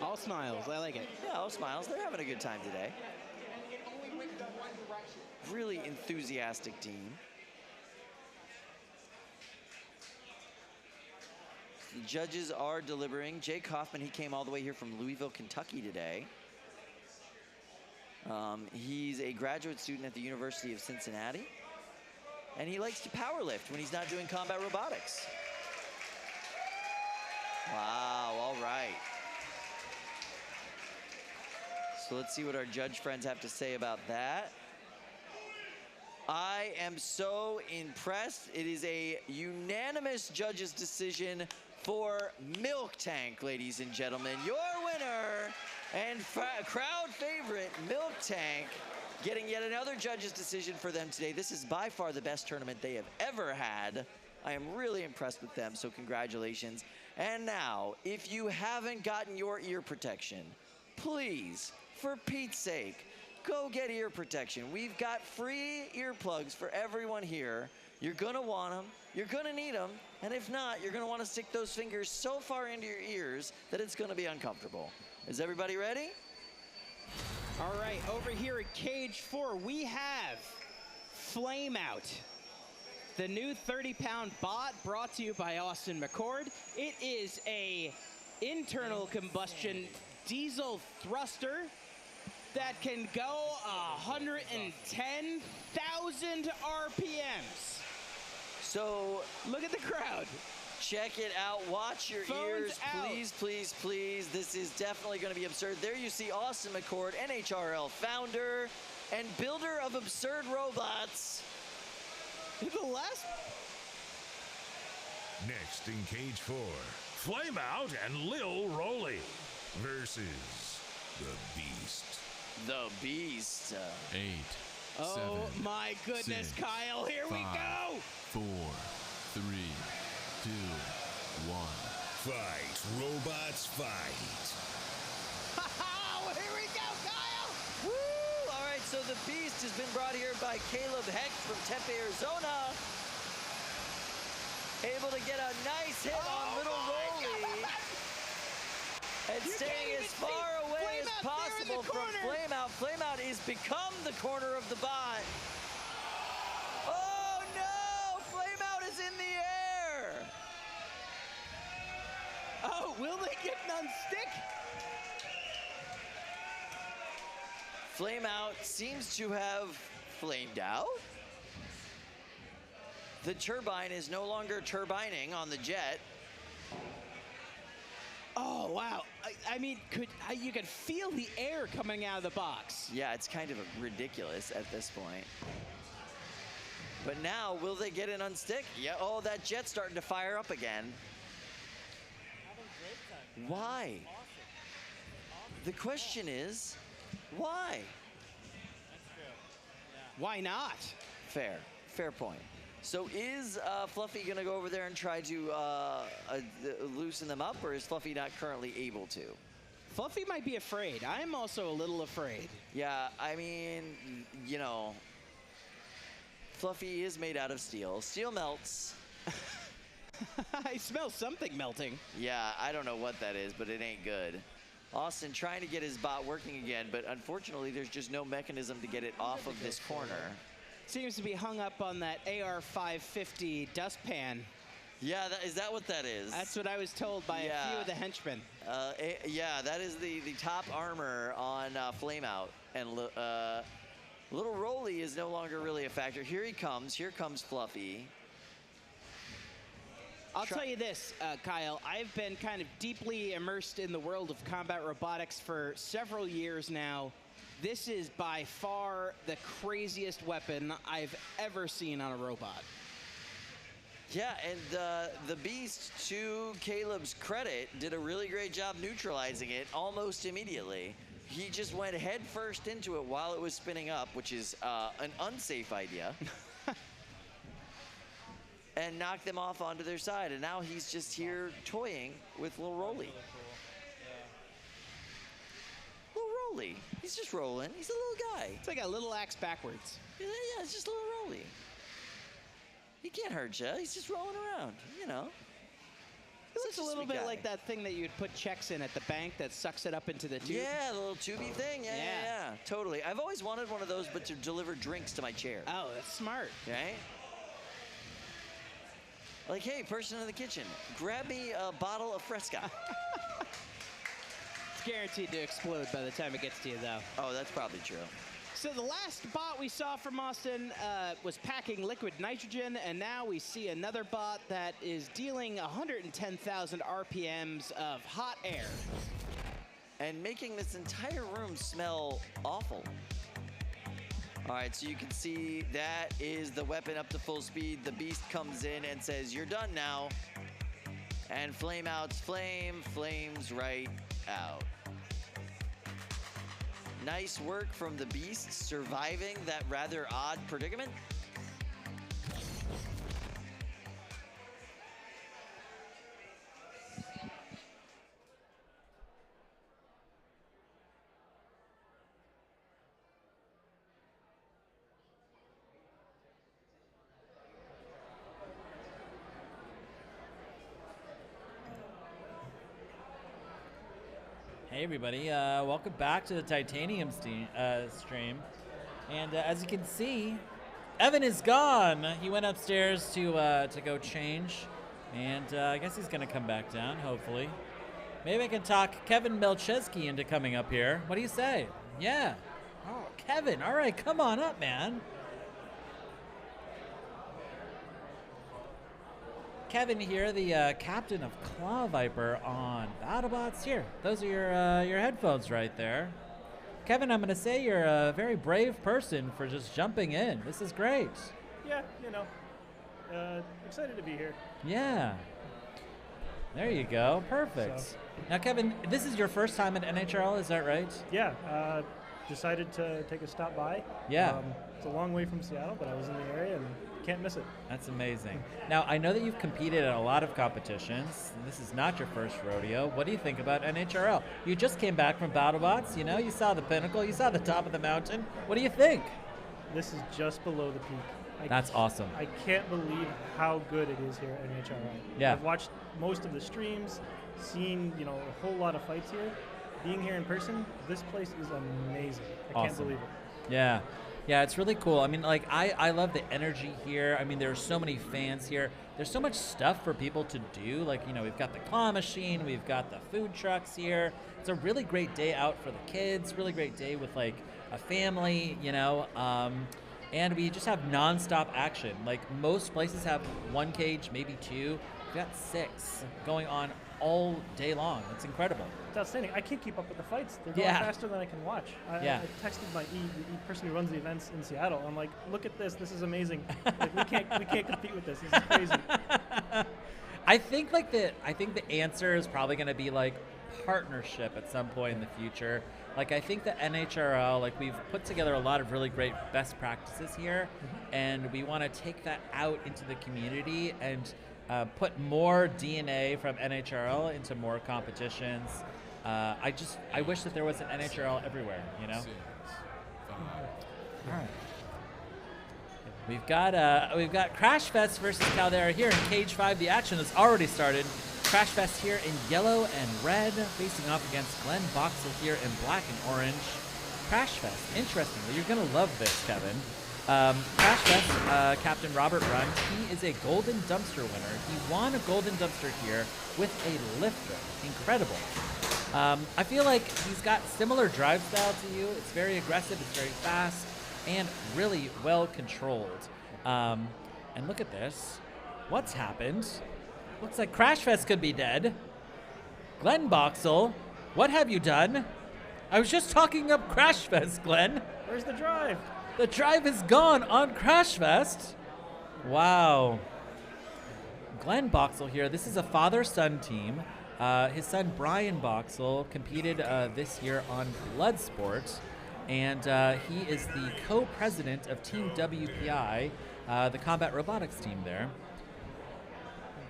All smiles. I like it. Yeah, all smiles. They're having a good time today. Really enthusiastic team. The judges are deliberating. Jake Hoffman, he came all the way here from Louisville, Kentucky today. He's a graduate student at the University of Cincinnati. And he likes to power lift when he's not doing combat robotics. Wow, all right. So let's see what our judge friends have to say about that. I am so impressed. It is a unanimous judge's decision for Milk Tank, ladies and gentlemen. Your winner and crowd favorite, Milk Tank, getting yet another judge's decision for them today. This is by far the best tournament they have ever had. I am really impressed with them, so congratulations. And now, if you haven't gotten your ear protection, please, for Pete's sake, go get ear protection. We've got free earplugs for everyone here. You're gonna want them, you're gonna need them, and if not, you're gonna wanna stick those fingers so far into your ears that it's gonna be uncomfortable. Is everybody ready? All right, over here at Cage 4, we have Flame Out, the new 30-pound bot brought to you by Austin McCord. It is a internal combustion diesel thruster that can go 110,000 RPMs. So look at the crowd. Check it out. Watch your ears, please, please, please. This is definitely going to be absurd. There you see Austin McCord, NHRL founder and builder of absurd robots. The last. Next in Cage 4, Flame Out and Lil Rolly versus the Beast. The Beast. 8. Oh 7, my goodness, 6, Kyle, here 5, we go! 4, 3, 2, 1. Fight, robots, fight. Oh, here we go, Kyle! Woo! All right, so the Beast has been brought here by Caleb Hecht from Tempe, Arizona. Able to get a nice hit on Little Rolly. And staying as far away as possible from Flameout. Flameout has become the corner of the bot. Oh no! Flameout is in the air! Oh, will they get an unstick? Flameout seems to have flamed out. The turbine is no longer turbining on the jet. Oh, wow. I mean, you could feel the air coming out of the box. Yeah, it's kind of ridiculous at this point. But now, will they get an unstick? Yeah, oh, that jet's starting to fire up again. Why? The question is, why? Why not? Fair point. So is Fluffy going to go over there and try to loosen them up, or is Fluffy not currently able to? Fluffy might be afraid. I'm also a little afraid. Yeah, I mean, you know, Fluffy is made out of steel. Steel melts. I smell something melting. Yeah, I don't know what that is, but it ain't good. Austin trying to get his bot working again, but unfortunately there's just no mechanism to get it off of this corner. Seems to be hung up on that AR-550 dustpan. Yeah, is that what that is? That's what I was told by a few of the henchmen. Yeah, that is the top armor on Flameout. And Little Rolly is no longer really a factor. Here he comes. Here comes Fluffy. I'll tell you this, Kyle. I've been kind of deeply immersed in the world of combat robotics for several years now. This is by far the craziest weapon I've ever seen on a robot. Yeah, and the Beast, to Caleb's credit, did a really great job neutralizing it almost immediately. He just went head first into it while it was spinning up, which is an unsafe idea. And knocked them off onto their side. And now he's just here toying with Lil Rolly. Rolly. He's just rolling. He's a little guy. It's like a little axe backwards. Yeah, it's just a little Rolly. He can't hurt you. He's just rolling around, you know. It looks a little bit like that thing that you'd put checks in at the bank that sucks it up into the tube. Yeah, the little tubey thing. Yeah, totally. I've always wanted one of those, but to deliver drinks to my chair. Oh, that's smart. Right? Like, hey, person in the kitchen, grab me a bottle of Fresca. It's guaranteed to explode by the time it gets to you, though. Oh, that's probably true. So the last bot we saw from Austin was packing liquid nitrogen, and now we see another bot that is dealing 110,000 RPMs of hot air. And making this entire room smell awful. All right, so you can see that is the weapon up to full speed. The Beast comes in and says, "You're done now." And Flameout's flame flames right out. Nice work from the Beast surviving that rather odd predicament. Hey everybody, welcome back to the Titanium stream. And as you can see, Evan is gone. He went upstairs to go change, and I guess he's gonna come back down, hopefully. Maybe I can talk Kevin Melchesky into coming up here. What do you say? Yeah. Oh, Kevin, all right, come on up, man. Kevin here, the captain of Claw Viper on BattleBots. Here, those are your headphones right there. Kevin, I'm going to say you're a very brave person for just jumping in. This is great. Yeah, you know, excited to be here. Yeah. There you go. Perfect. So. Now, Kevin, this is your first time at NHRL, is that right? Yeah. Decided to take a stop by. Yeah. It's a long way from Seattle, but I was in the area and can't miss it. That's amazing. Now, I know that you've competed at a lot of competitions. This is not your first rodeo. What do you think about NHRL? You just came back from BattleBots, you know, you saw the pinnacle, you saw the top of the mountain. What do you think? this is just below the peak. That's awesome. I can't believe how good it is here at NHRL. Yeah. I've watched most of the streams, seen a whole lot of fights here. Being here in person, this place is amazing. I can't believe it. Yeah. Yeah, it's really cool. I mean, like, I love the energy here. I mean, there are so many fans here. There's so much stuff for people to do. Like, we've got the claw machine. We've got the food trucks here. It's a really great day out for the kids. Really great day with, like, a family, and we just have nonstop action. Like, most places have one cage, maybe two. We've got 6 going on all day long. It's incredible. It's outstanding. I can't keep up with the fights. They're going faster than I can watch. I texted my the person who runs the events in Seattle. I'm like, look at this. This is amazing. Like, we can't compete with this. This is crazy. I think the answer is probably going to be like partnership at some point in the future. Like, I think the NHRL, like, we've put together a lot of really great best practices here, and we want to take that out into the community and put more DNA from NHRL into more competitions. I wish that there was an NHRL everywhere, All right. We've got Crash Fest versus Caldera here in Cage 5. The action has already started. Crash Fest here in yellow and red, facing off against Glenn Boxel here in black and orange. Crash Fest, interestingly, you're going to love this, Kevin. Crash Fest, Captain Robert Rund, he is a Golden Dumpster winner. He won a Golden Dumpster here with a lifter. Incredible. I feel like he's got similar drive style to you. It's very aggressive, it's very fast, and really well controlled. And look at this. What's happened? Looks like Crash Fest could be dead. Glenn Boxel, what have you done? I was just talking up Crash Fest, Glenn. Where's the drive? The drive is gone on Crash Fest. Wow. Glenn Boxel here. This is a father-son team. His son Brian Boxel competed this year on Bloodsport, and he is the co-president of Team WPI, the combat robotics team there.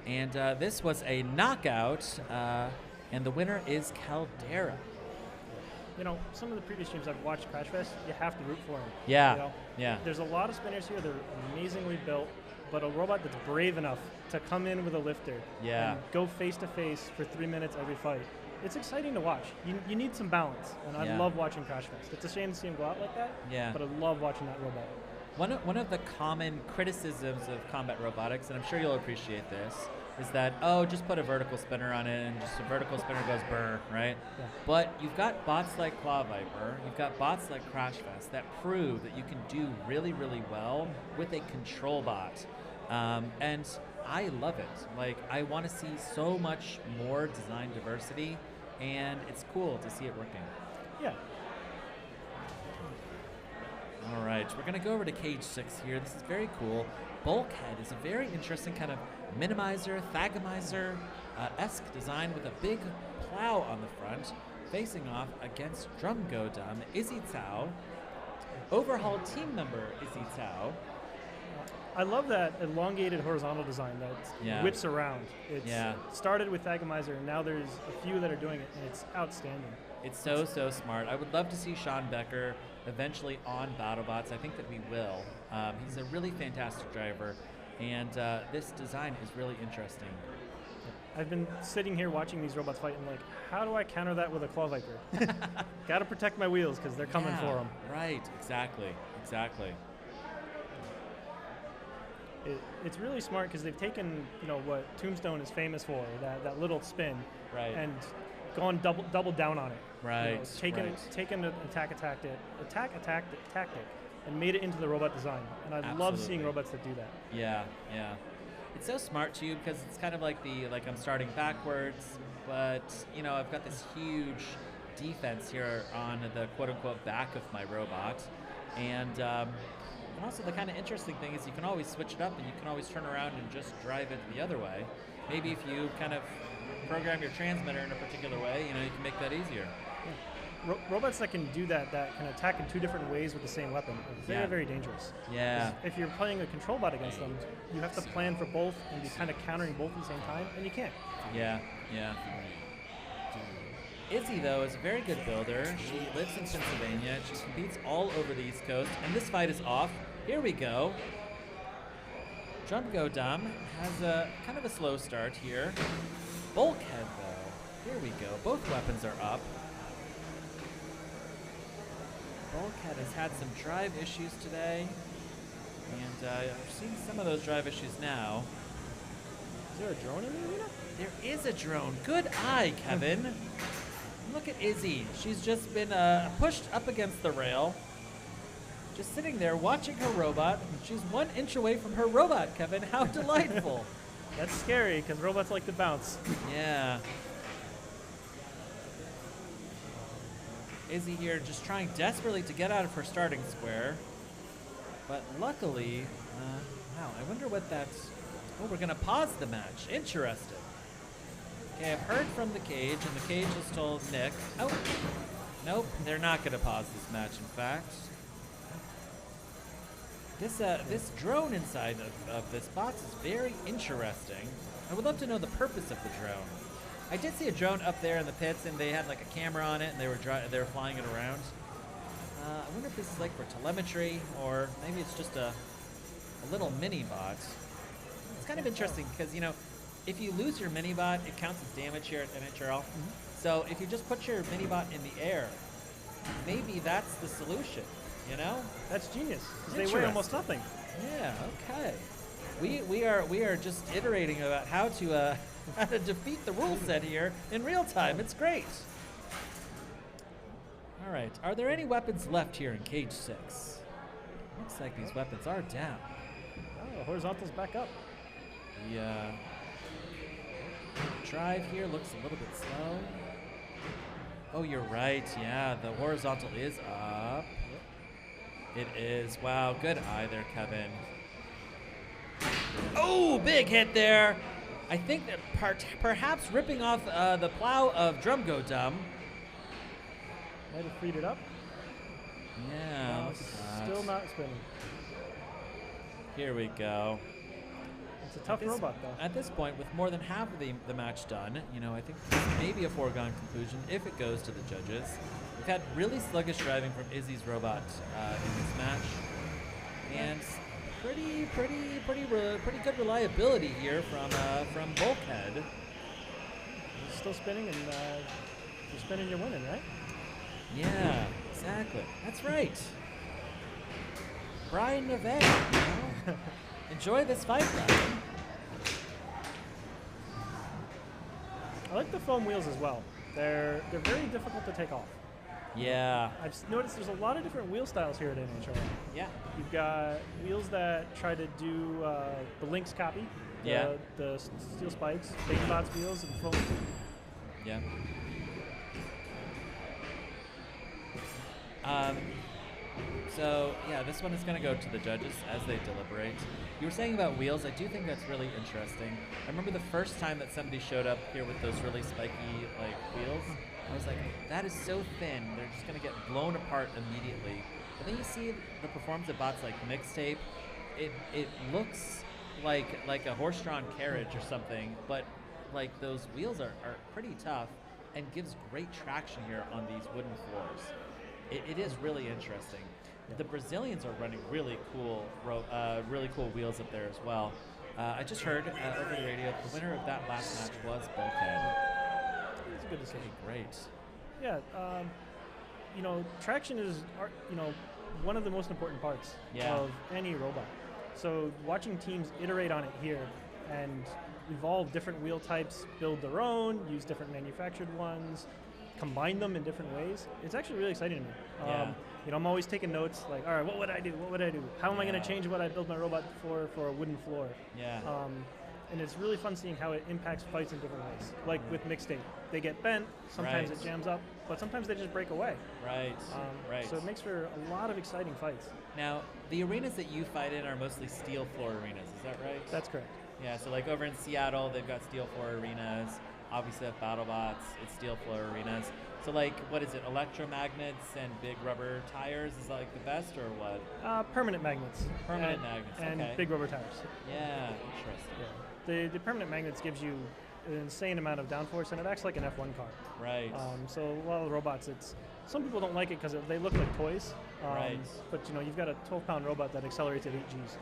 And this was a knockout, and the winner is Caldera. Some of the previous streams I've watched Crash Fest, you have to root for him. Yeah, yeah. There's a lot of spinners here. They're amazingly built, but a robot that's brave enough to come in with a lifter and go face-to-face for 3 minutes every fight. It's exciting to watch. You need some balance, and I love watching Crash Fest. It's a shame to see him go out like that, but I love watching that robot. One of the common criticisms of combat robotics, and I'm sure you'll appreciate this, is that, just put a vertical spinner on it and just a vertical spinner goes brr, right? Yeah. But you've got bots like Claw Viper, you've got bots like Crash Fest that prove that you can do really, really well with a control bot. And I love it. Like, I want to see so much more design diversity, and it's cool to see it working. Yeah. All right, we're going to go over to Cage 6 here. This is very cool. Bulkhead is a very interesting kind of minimizer, thagomizer-esque design with a big plow on the front, facing off against Go Dum, Izzy Tao, Overhaul team member Izzy Tao. I love that elongated horizontal design that whips around. It's started with thagomizer, and now there's a few that are doing it, and it's outstanding. It's so smart. I would love to see Sean Becker eventually on BattleBots. I think that we will. He's a really fantastic driver, and this design is really interesting. I've been sitting here watching these robots fight and like, how do I counter that with a Claw Viper? Got to protect my wheels because they're coming for them. Right, exactly. It's really smart because they've taken, what Tombstone is famous for, that little spin, and gone double down on it. Right. Taken an attack tactic and made it into the robot design. And I love seeing robots that do that. Yeah. It's so smart too because it's kind of like I'm starting backwards, but I've got this huge defense here on the quote-unquote back of my robot, and also the kind of interesting thing is you can always switch it up and you can always turn around and just drive it the other way. Maybe if you kind of program your transmitter in a particular way, you can make that easier. Yeah. Robots that can do that can attack in 2 different ways with the same weapon are very, very dangerous. Yeah. If you're playing a control bot against them, you have to plan for both and be kind of countering both at the same time, and you can't. Yeah. Izzy, though, is a very good builder. She lives in Pennsylvania. She competes all over the East Coast. And this fight is off. Here we go. Go Dum has a kind of a slow start here. Bulkhead, though. Here we go. Both weapons are up. Bulkhead has had some drive issues today. And we're seeing some of those drive issues now. Is there a drone in the arena? There is a drone. Good eye, Kevin. Look at Izzy. She's just been pushed up against the rail. Just sitting there watching her robot. She's 1 inch away from her robot, Kevin. How delightful. That's scary, because robots like to bounce. Yeah. Izzy here just trying desperately to get out of her starting square. But luckily, wow, I wonder what that's... Oh, we're going to pause the match. Interesting. Okay, I've heard from the cage, and the cage has told Nick... Oh, nope, they're not going to pause this match, in fact. This drone inside of this box is very interesting. I would love to know the purpose of the drone. I did see a drone up there in the pits, and they had like a camera on it, and they were flying it around. I wonder if this is like for telemetry, or maybe it's just a little mini bot. It's kind of interesting because, you know, if you lose your mini bot, it counts as damage here at NHRL. So if you just put your mini bot in the air, maybe that's the solution, you know? That's genius, because they weigh almost nothing. Yeah, okay. We are just iterating about how to defeat the rule set here in real time. It's great. All right, are there any weapons left here in Cage 6? Looks like these weapons are down. Oh, horizontal's back up. The drive here looks a little bit slow. Oh, you're right. Yeah, the horizontal is up. It is. Wow, good eye there, Kevin. Oh, big hit there. I think that perhaps ripping off the plow of Go Dum. Might have freed it up. Yeah, no, still not spinning. Here we go. It's a tough robot, though. At this point, with more than half of the match done, you know, I think this may be a foregone conclusion if it goes to the judges. We've had really sluggish driving from Izzy's robot in this match, and pretty good reliability here from Bulkhead. Still spinning, and you're spinning, you're winning, right? Yeah, exactly. That's right. Brian Neve, you know? Enjoy this fight, Brian. I like the foam wheels as well. They're very difficult to take off. Yeah. I've noticed there's a lot of different wheel styles here at NHRL. Yeah. You've got wheels that try to do the Lynx copy. The steel spikes, Big Bots wheels, and foam. Yeah. So, yeah, this one is going to go to the judges as they deliberate. You were saying about wheels, I do think that's really interesting. I remember the first time that somebody showed up here with those really spiky, like, wheels. I was like, that is so thin, they're just going to get blown apart immediately. But then you see the performance of bots like Mixtape, it looks like a horse-drawn carriage or something, but, like, those wheels are pretty tough and gives great traction here on these wooden floors. It is really interesting. The Brazilians are running really cool wheels up there as well. I just heard over the radio the winner of that last match was Bulkhead. It's a good decision. Great. Yeah, you know, traction is one of the most important parts of any robot. So watching teams iterate on it here and evolve different wheel types, build their own, use different manufactured ones, combine them in different ways, it's actually really exciting to me. You know, I'm always taking notes like, all right, what would I do? What would I do? How am I going to change what I build my robot for a wooden floor? Yeah. And it's really fun seeing how it impacts fights in different ways. Like with Mixtape, they get bent, sometimes it jams up, but sometimes they just break away. Right, So it makes for a lot of exciting fights. Now, the arenas that you fight in are mostly steel floor arenas, is that right? That's correct. Yeah, so like over in Seattle, they've got steel floor arenas. Obviously at BattleBots, it's steel floor arenas. So like, what is it, electromagnets and big rubber tires is like the best, or what? Permanent magnets. Permanent magnets, and okay. big rubber tires. Yeah, interesting. Yeah. The permanent magnets gives you an insane amount of downforce, and it acts like an F1 car. Right. So a lot of the robots, some people don't like it because they look like toys. Right. But you've got a 12-pound robot that accelerates at 8 Gs.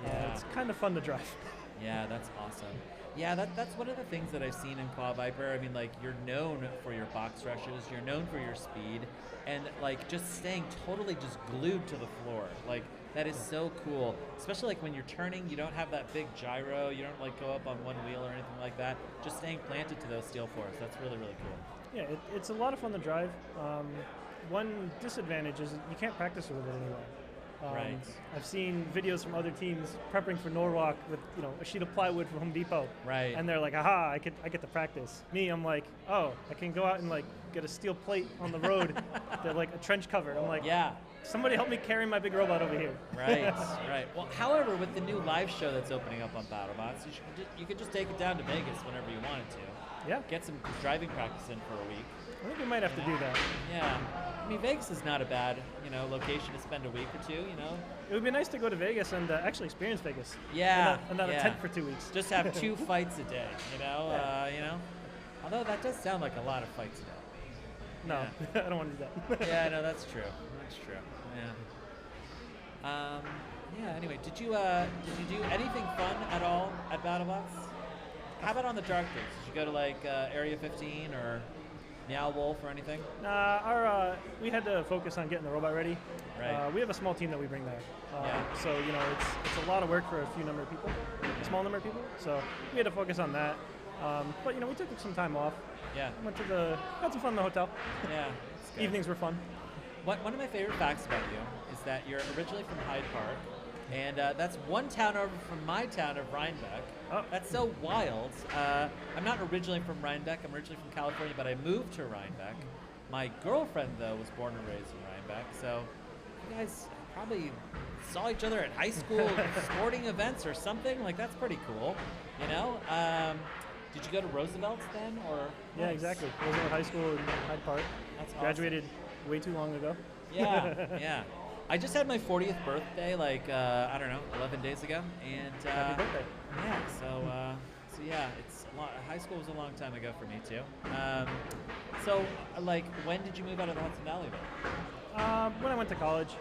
Yeah. It's kind of fun to drive. Yeah, that's awesome. Yeah, that's one of the things that I've seen in Claw Viper. I mean, like, you're known for your box rushes, you're known for your speed, and like just staying totally just glued to the floor. Like, that is so cool. Especially like when you're turning, you don't have that big gyro, you don't like go up on one wheel or anything like that. Just staying planted to those steel floors. That's really, really cool. Yeah, it's a lot of fun to drive. One disadvantage is you can't practice with it anywhere. Right. I've seen videos from other teams prepping for Norwalk with a sheet of plywood from Home Depot. Right. And they're like, aha, I get to practice. Me, I'm like, oh, I can go out and like get a steel plate on the road. They're like a trench cover. I'm like, yeah. Somebody help me carry my big robot over here. Right, right. Well, however, with the new live show that's opening up on BattleBots, you could just take it down to Vegas whenever you wanted to. Yeah. Get some driving practice in for a week. I think we might have to do that. Yeah. I mean, Vegas is not a bad, location to spend a week or two, It would be nice to go to Vegas and actually experience Vegas. Yeah. And not a tent for 2 weeks. Just have 2 fights a day, Yeah. Although that does sound like a lot of fights a day. No, Yeah. I don't want to do that. Yeah, no, that's true. That's true. Yeah. Anyway, did you do anything fun at all at BattleBots? How about on the dark days? Did you go to like Area 15 or Meow Wolf or anything? Nah, we had to focus on getting the robot ready. Right. We have a small team that we bring there. So it's a lot of work for a few number of people, a small number of people. So we had to focus on that. But we took some time off. Yeah. Had some fun in the hotel. Yeah. Evenings were fun. One of my favorite facts about you is that you're originally from Hyde Park, and that's one town over from my town of Rhinebeck. Oh. That's so wild. I'm not originally from Rhinebeck. I'm originally from California, but I moved to Rhinebeck. My girlfriend, though, was born and raised in Rhinebeck, so you guys probably saw each other at high school sporting events or something. Like, that's pretty cool, Did you go to Roosevelt's then, or? Yeah, exactly. Roosevelt High School in Hyde Park. That's awesome. Graduated way too long ago. Yeah, yeah. I just had my 40th birthday, 11 days ago, and Happy birthday. Yeah, so yeah, high school was a long time ago for me too. When did you move out of the Hudson Valley then? When I went to college,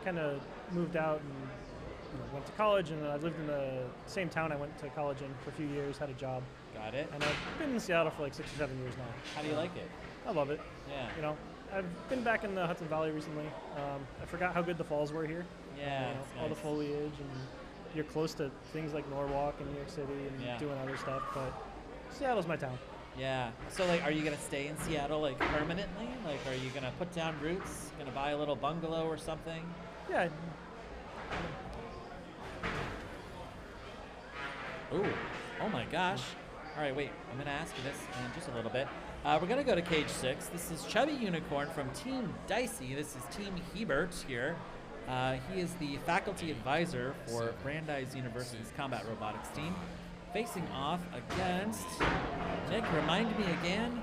kind of moved out and went to college, and I've lived in the same town I went to college in for a few years, had a job. Got it. And I've been in Seattle for like 6 or 7 years now. How do you like it? I love it. Yeah. I've been back in the Hudson Valley recently. I forgot how good the falls were here. Yeah. All the foliage, and you're close to things like Norwalk and New York City and doing other stuff, but Seattle's my town. Yeah. So are you gonna stay in Seattle permanently? Are you gonna put down roots? Gonna buy a little bungalow or something? Yeah. Ooh. Oh my gosh. All right, wait. I'm gonna ask you this in just a little bit. We're going to go to Cage 6. This is Chubby Unicorn from Team Dicey. This is Team Hebert here. He is the faculty advisor for Brandeis University's Combat Robotics team. Facing off against, Nick, remind me again,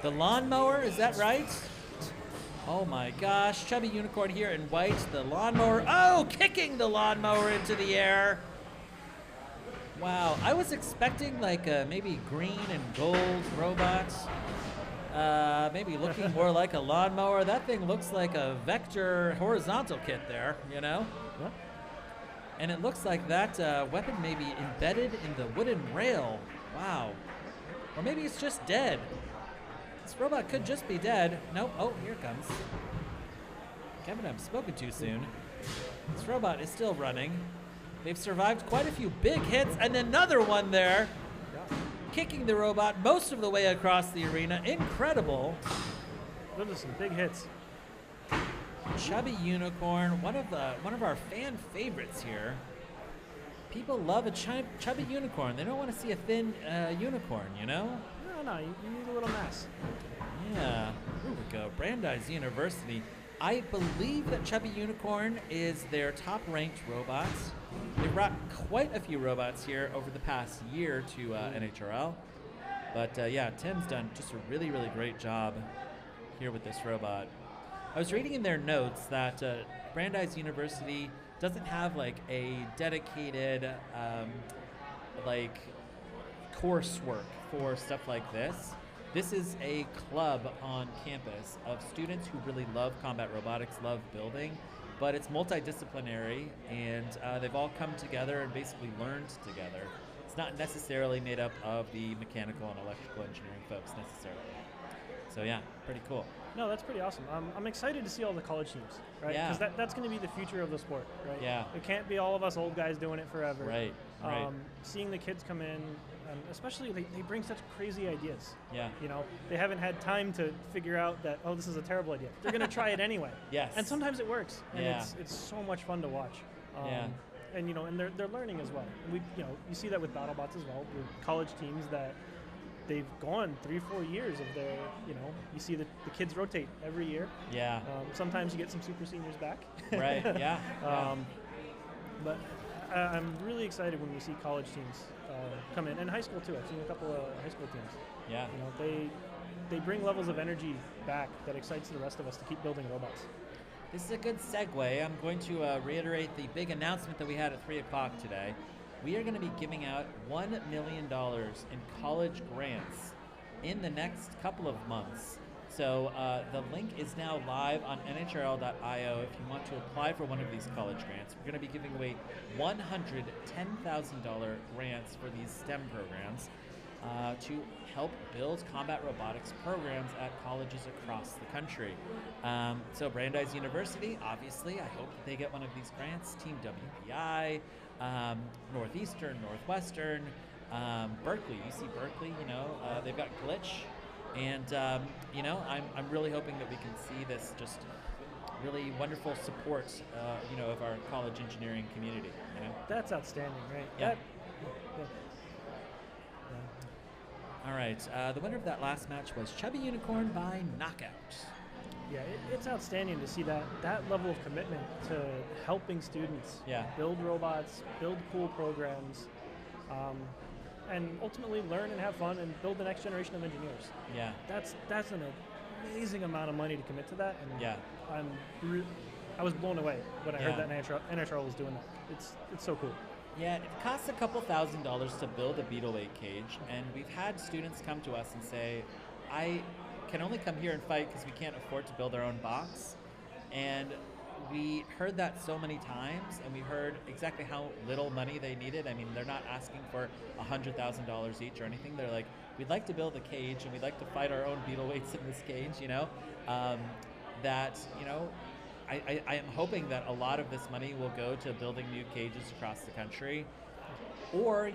the lawnmower, is that right? Oh my gosh, Chubby Unicorn here in white, the lawnmower, kicking the lawnmower into the air. Wow, I was expecting maybe green and gold robots. Maybe looking more like a lawnmower. That thing looks like a vector horizontal kit there, Yeah. And it looks like that weapon may be embedded in the wooden rail. Wow. Or maybe it's just dead. This robot could just be dead. Nope. Oh, here it comes. Kevin, I've spoken too soon. This robot is still running. They've survived quite a few big hits, and another one there, kicking the robot most of the way across the arena. Incredible. Those are some big hits. Chubby Unicorn, one of our fan favorites here. People love a chubby unicorn. They don't want to see a thin unicorn, No, you need a little mass. Yeah. Here we go. Brandeis University. I believe that Chubby Unicorn is their top-ranked robots. They brought quite a few robots here over the past year to NHRL. But Tim's done just a really, really great job here with this robot. I was reading in their notes that Brandeis University doesn't have a dedicated coursework for stuff like this. This is a club on campus of students who really love combat robotics, love building, but it's multidisciplinary, and they've all come together and basically learned together. It's not necessarily made up of the mechanical and electrical engineering folks necessarily. So yeah, pretty cool. No, that's pretty awesome. I'm excited to see all the college teams, right? Yeah. Because that's going to be the future of the sport, right? Yeah. It can't be all of us old guys doing it forever. Right, right. Seeing the kids come in, and especially they bring such crazy ideas. Yeah. You know, they haven't had time to figure out that, oh, this is a terrible idea. They're going to try it anyway. Yes. And sometimes it works. And Yeah. it's so much fun to watch. Yeah. And, you know, and they're learning as well. And you see that with BattleBots as well, with college teams that they've gone 3-4 years of their, you see the kids rotate every year. Yeah. Sometimes you get some super seniors back. Right, yeah. But I'm really excited when we see college teams come in, and high school too. I've seen a couple of high school teams. Yeah. You know, they bring levels of energy back that excites the rest of us to keep building robots. This is a good segue. I'm going to reiterate the big announcement that we had at 3 o'clock today. We are going to be giving out $1 million in college grants in the next couple of months. So the link is now live on NHRL.io if you want to apply for one of these college grants. We're going to be giving away $110,000 grants for these STEM programs to help build combat robotics programs at colleges across the country. So Brandeis University, obviously, I hope that they get one of these grants. Team WPI, Northeastern, Northwestern, Berkeley, UC Berkeley, they've got Glitch. And, I'm really hoping that we can see this just really wonderful support, of our college engineering community. That's outstanding, right? Yeah. All right. The winner of that last match was Chubby Unicorn by knockout. Yeah, it's outstanding to see that level of commitment to helping students build robots, build cool programs, and ultimately learn and have fun and build the next generation of engineers. Yeah. That's an amazing amount of money to commit to that. And I was blown away when I heard that NHRL was doing that. It's so cool. Yeah, it costs a couple $1,000s to build a beetle weight cage, and we've had students come to us and say, I can only come here and fight because we can't afford to build our own box. And we heard that so many times, and we heard exactly how little money they needed. I mean, they're not asking for $100,000 each or anything. They're like, we'd like to build a cage, and we'd like to fight our own beetle weights in this cage, I am hoping that a lot of this money will go to building new cages across the country. Or,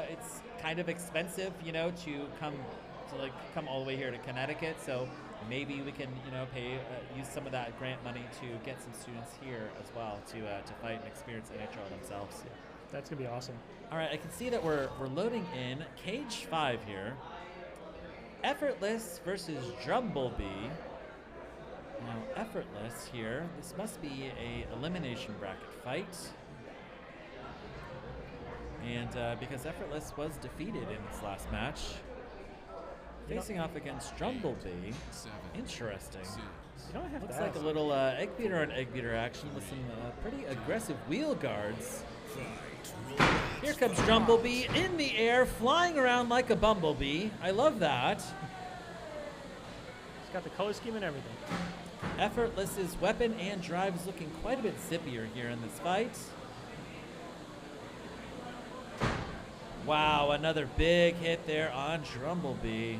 it's kind of expensive, to come all the way here to Connecticut. So maybe we can, use some of that grant money to get some students here as well to fight and experience NHRL themselves. Yeah, that's gonna be awesome. All right, I can see that we're loading in Cage 5 here. Effortless versus Drumblbee. Now, Effortless here. This must be a elimination bracket fight. And because Effortless was defeated in this last match, facing off against Drumblbee. Interesting. Looks like a little egg beater on egg beater action with some pretty aggressive wheel guards. Here comes Drumblbee in the air, flying around like a bumblebee. I love that. It's got the color scheme and everything. Effortless's weapon and drive is looking quite a bit zippier here in this fight. Wow, another big hit there on Drumblbee.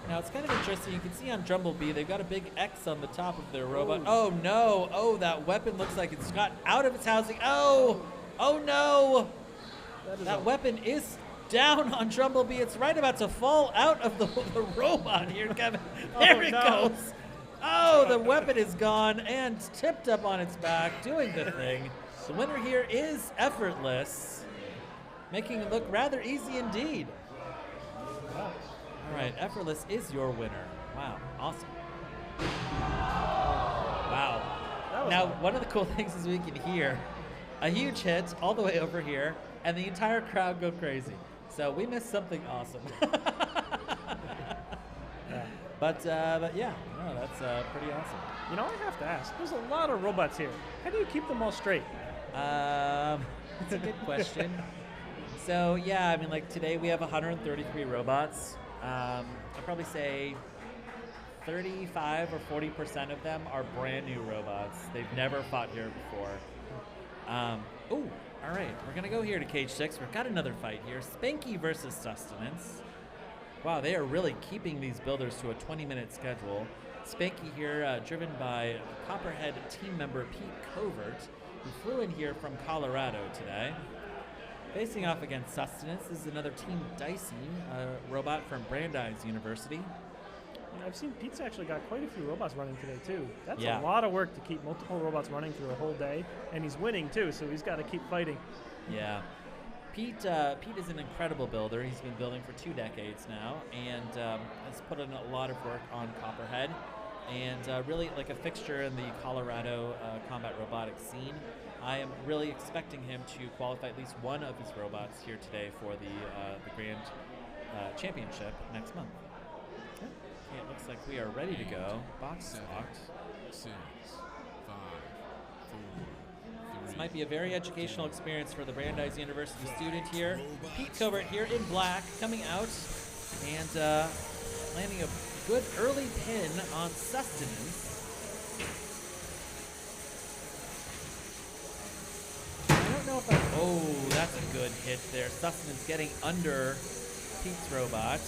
Now, it's kind of interesting. You can see on Drumblbee, they've got a big X on the top of their robot. Oh, no. Oh, that weapon looks like it's got out of its housing. Oh, oh, no. That weapon is down on Drumblbee. It's right about to fall out of the robot here, Kevin. There it goes. Oh, the weapon is gone and tipped up on its back, doing the thing. The winner here is Effortless, making it look rather easy indeed. Wow. All right, Effortless is your winner. Wow, awesome. Wow. Now, one of the cool things is we can hear a huge hit all the way over here, and the entire crowd go crazy. So we missed something awesome. But yeah, no, that's pretty awesome. I have to ask. There's a lot of robots here. How do you keep them all straight? That's a good question. So yeah, I mean, like today we have 133 robots. I'd probably say 35 or 40% of them are brand new robots. They've never fought here before. Oh, all right, we're gonna go here to Cage 6. We've got another fight here. Spanky versus Sustenance. Wow, they are really keeping these builders to a 20-minute schedule. Spanky here, driven by Copperhead team member Pete Covert, who flew in here from Colorado today. Facing off against Sustenance is another Team Dicey, a robot from Brandeis University. I've seen Pete's actually got quite a few robots running today, too. That's Yeah. a lot of work to keep multiple robots running through a whole day, and he's winning, too, so he's got to keep fighting. Yeah. Pete is an incredible builder. He's been building for 2 decades now, and has put in a lot of work on Copperhead, and really like a fixture in the Colorado combat robotics scene. I am really expecting him to qualify at least one of his robots here today for the Grand Championship next month. Okay, it looks like we are ready to go. Box locked. 6, 5, 4, 3. This might be a very educational experience for the Brandeis University student here. Pete Covert here in black, coming out and landing a good early pin on Sustenance. I don't know if oh, that's a good hit there. Sustenance getting under Pete's robot.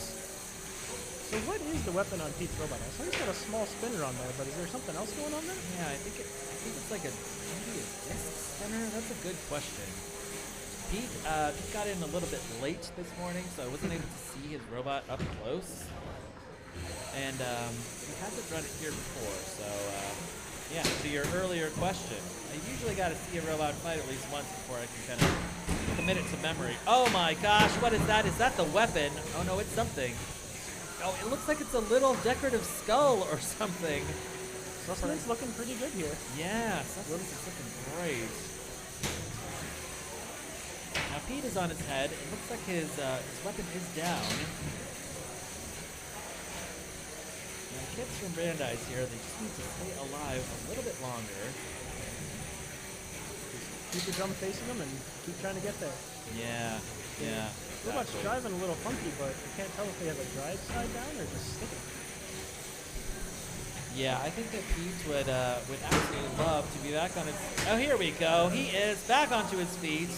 So what is the weapon on Pete's robot? I saw he's got a small spinner on there, but is there something else going on there? Yeah, I think it's like maybe a disc spinner. That's a good question. Pete got in a little bit late this morning, so I wasn't able to see his robot up close. And he hasn't run it here before, so yeah. To your earlier question, I usually got to see a robot fight at least once before I can kind of commit it to memory. Oh my gosh, what is that? Is that the weapon? Oh no, it's something. Oh, it looks like it's a little decorative skull or something. Sustenance looking pretty good here. Yeah, Sustenance is looking great. Now Pete is on his head. It looks like his weapon is down. Now kids from Brandeis here, they just need to stay alive a little bit longer. Keep the drum facing them and keep trying to get there. Yeah, yeah. Robot's driving a little funky, but you can't tell if they have a drive side down or just sticking. Yeah, I think that Pete would absolutely love to be back on his... Oh, here we go. He is back onto his feet.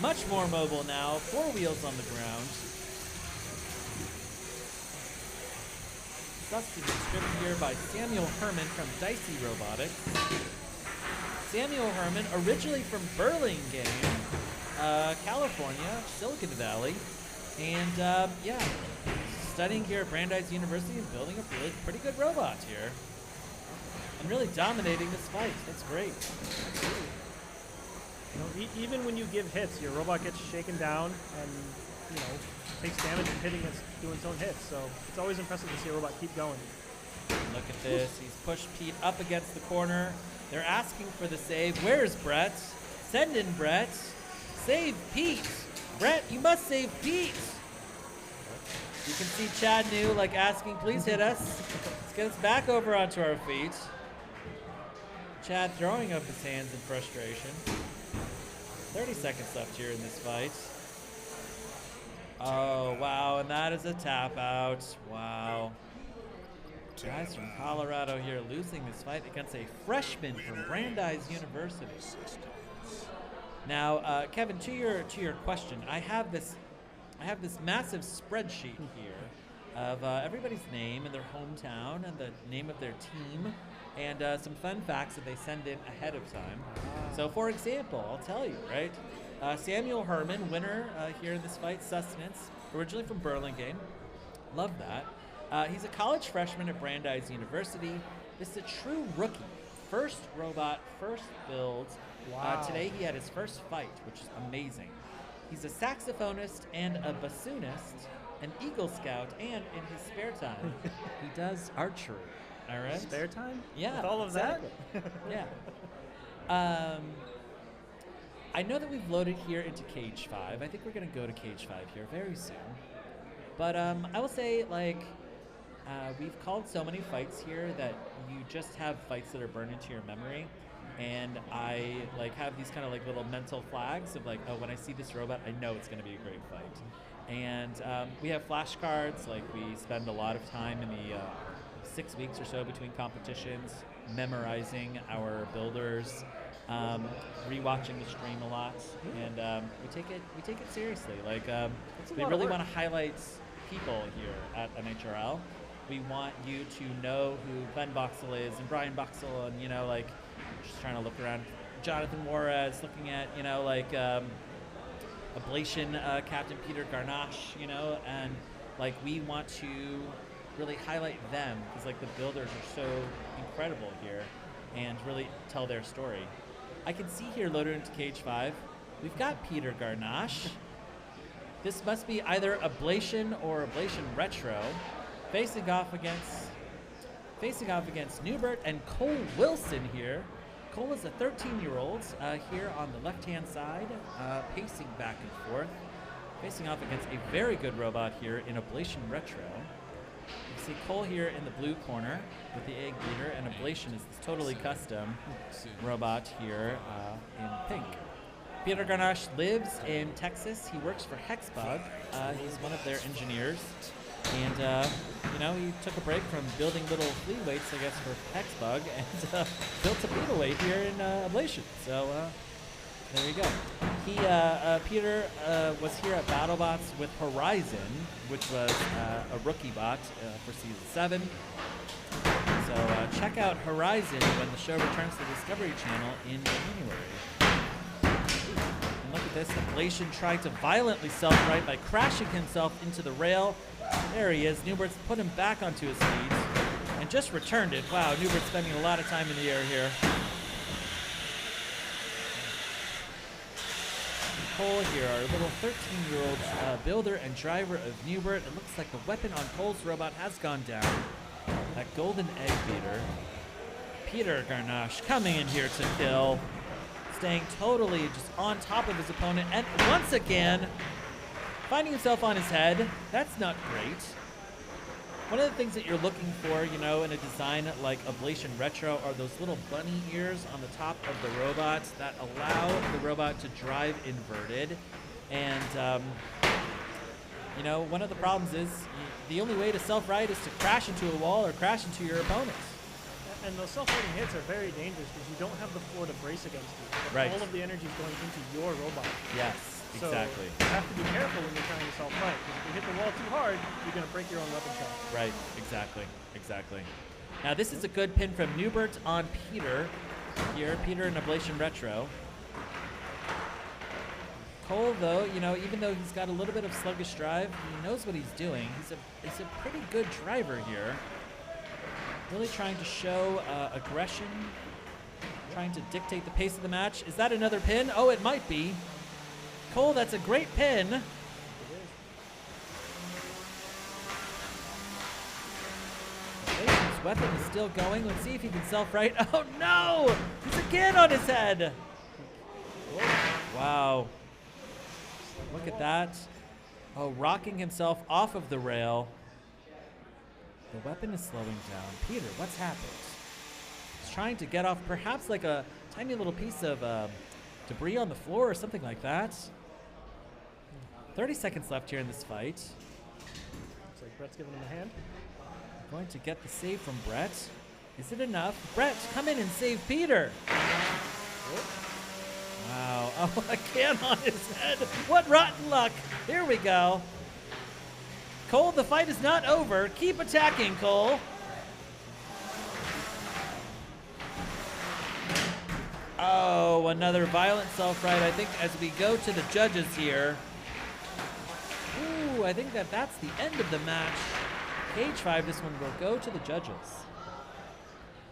Much more mobile now. 4 wheels on the ground. Sustenance driven here by Samuel Herman from Dicey Robotics. Samuel Herman, originally from Burlingame, California, Silicon Valley, and yeah, studying here at Brandeis University and building a really pretty good robot here, and really dominating this fight. That's great. You know, even when you give hits, your robot gets shaken down and takes damage and doing its own hits. So it's always impressive to see a robot keep going. Look at this. He's pushed Pete up against the corner. They're asking for the save. Where's Brett? Send in Brett. Save Pete. Brett, you must save Pete. You can see Chad New asking, please hit us. Let's get us back over onto our feet. Chad throwing up his hands in frustration. 30 seconds left here in this fight. Oh, wow, and that is a tap out. Wow. Guys from Colorado here losing this fight against a freshman from Brandeis University. Now, Kevin, to your question, I have this massive spreadsheet here of everybody's name and their hometown and the name of their team and some fun facts that they send in ahead of time. So, for example, I'll tell you, right? Samuel Herman, winner here in this fight, Sustenance, originally from Burlingame. Love that. He's a college freshman at Brandeis University. This is a true rookie. First robot, first build. Wow. Today he had his first fight, which is amazing. He's a saxophonist and a bassoonist, an Eagle Scout, and in his spare time, he does archery. All right? Spare time? Yeah. With all of exactly. that? Yeah. I know that we've loaded here into Cage 5. I think we're going to go to Cage 5 here very soon. But I will say, we've called so many fights here that you just have fights that are burned into your memory. and I like have these kind of like little mental flags of like, oh, when I see this robot, I know it's going to be a great fight. And we have flashcards. Like we spend a lot of time in the 6 weeks or so between competitions, memorizing our builders, rewatching the stream a lot, and we take it seriously. Like we really want to highlight people here at NHRL. We want you to know who Ben Boxel is and Brian Boxel, and like just trying to look around. Jonathan Juarez, looking at like Ablation Captain Peter Garnache, and like we want to really highlight them because like the builders are so incredible here and really tell their story. I can see here loaded into Cage 5, we've got Peter Garnache. This must be either Ablation or Ablation Retro, facing off against Nubert and Cole Wilson here. Cole is a 13-year-old here on the left-hand side, pacing back and forth, facing off against a very good robot here in Ablation Retro. You see Cole here in the blue corner with the egg beater, and Ablation is this totally custom robot here in pink. Peter Garnache lives in Texas. He works for Hexbug. He's one of their engineers. And, he took a break from building little flea weights, I guess, for Hexbug, and built a beetle weight here in Ablation. So, there you go. Peter was here at BattleBots with Horizon, which was a rookie bot for Season 7. So check out Horizon when the show returns to the Discovery Channel in January. And look at this, Ablation tried to violently self-right by crashing himself into the rail. There he is. Nubert's put him back onto his feet and just returned it. Wow, Nubert's spending a lot of time in the air here. Cole here, our little 13-year-old builder and driver of Nubert. It looks like the weapon on Cole's robot has gone down. That golden egg beater. Peter Garnache coming in here to kill. Staying totally just on top of his opponent. And once again, finding himself on his head. That's not great. One of the things that you're looking for, in a design like Ablation Retro are those little bunny ears on the top of the robot that allow the robot to drive inverted. And, one of the problems is the only way to self-ride is to crash into a wall or crash into your opponent. And those self-riding hits are very dangerous because you don't have the floor to brace against you. Right. All of the energy is going into your robot. Yes. So exactly. You have to be careful when you're trying to self-fight. If you hit the wall too hard, you're going to break your own weapon shot. Right, exactly. Now this is a good pin from Nubert on Peter. Here, Peter in Ablation Retro. Cole, though, even though he's got a little bit of sluggish drive, he knows what he's doing. He's a pretty good driver here. Really trying to show aggression, trying to dictate the pace of the match. Is that another pin? Oh, it might be. Cole, that's a great pin. His weapon is still going. Let's see if he can self-right. Oh no! He's again on his head. Wow. Look at that. Oh, rocking himself off of the rail. The weapon is slowing down. Peter, what's happened? He's trying to get off perhaps like a tiny little piece of debris on the floor or something like that. 30 seconds left here in this fight. Looks like Brett's giving him a hand. Going to get the save from Brett. Is it enough? Brett, come in and save Peter. Wow. Oh, again on his head. What rotten luck. Here we go. Cole, the fight is not over. Keep attacking, Cole. Oh, another violent self-ride. I think as we go to the judges here. Ooh, I think that's the end of the match. Cage 5, this one will go to the judges.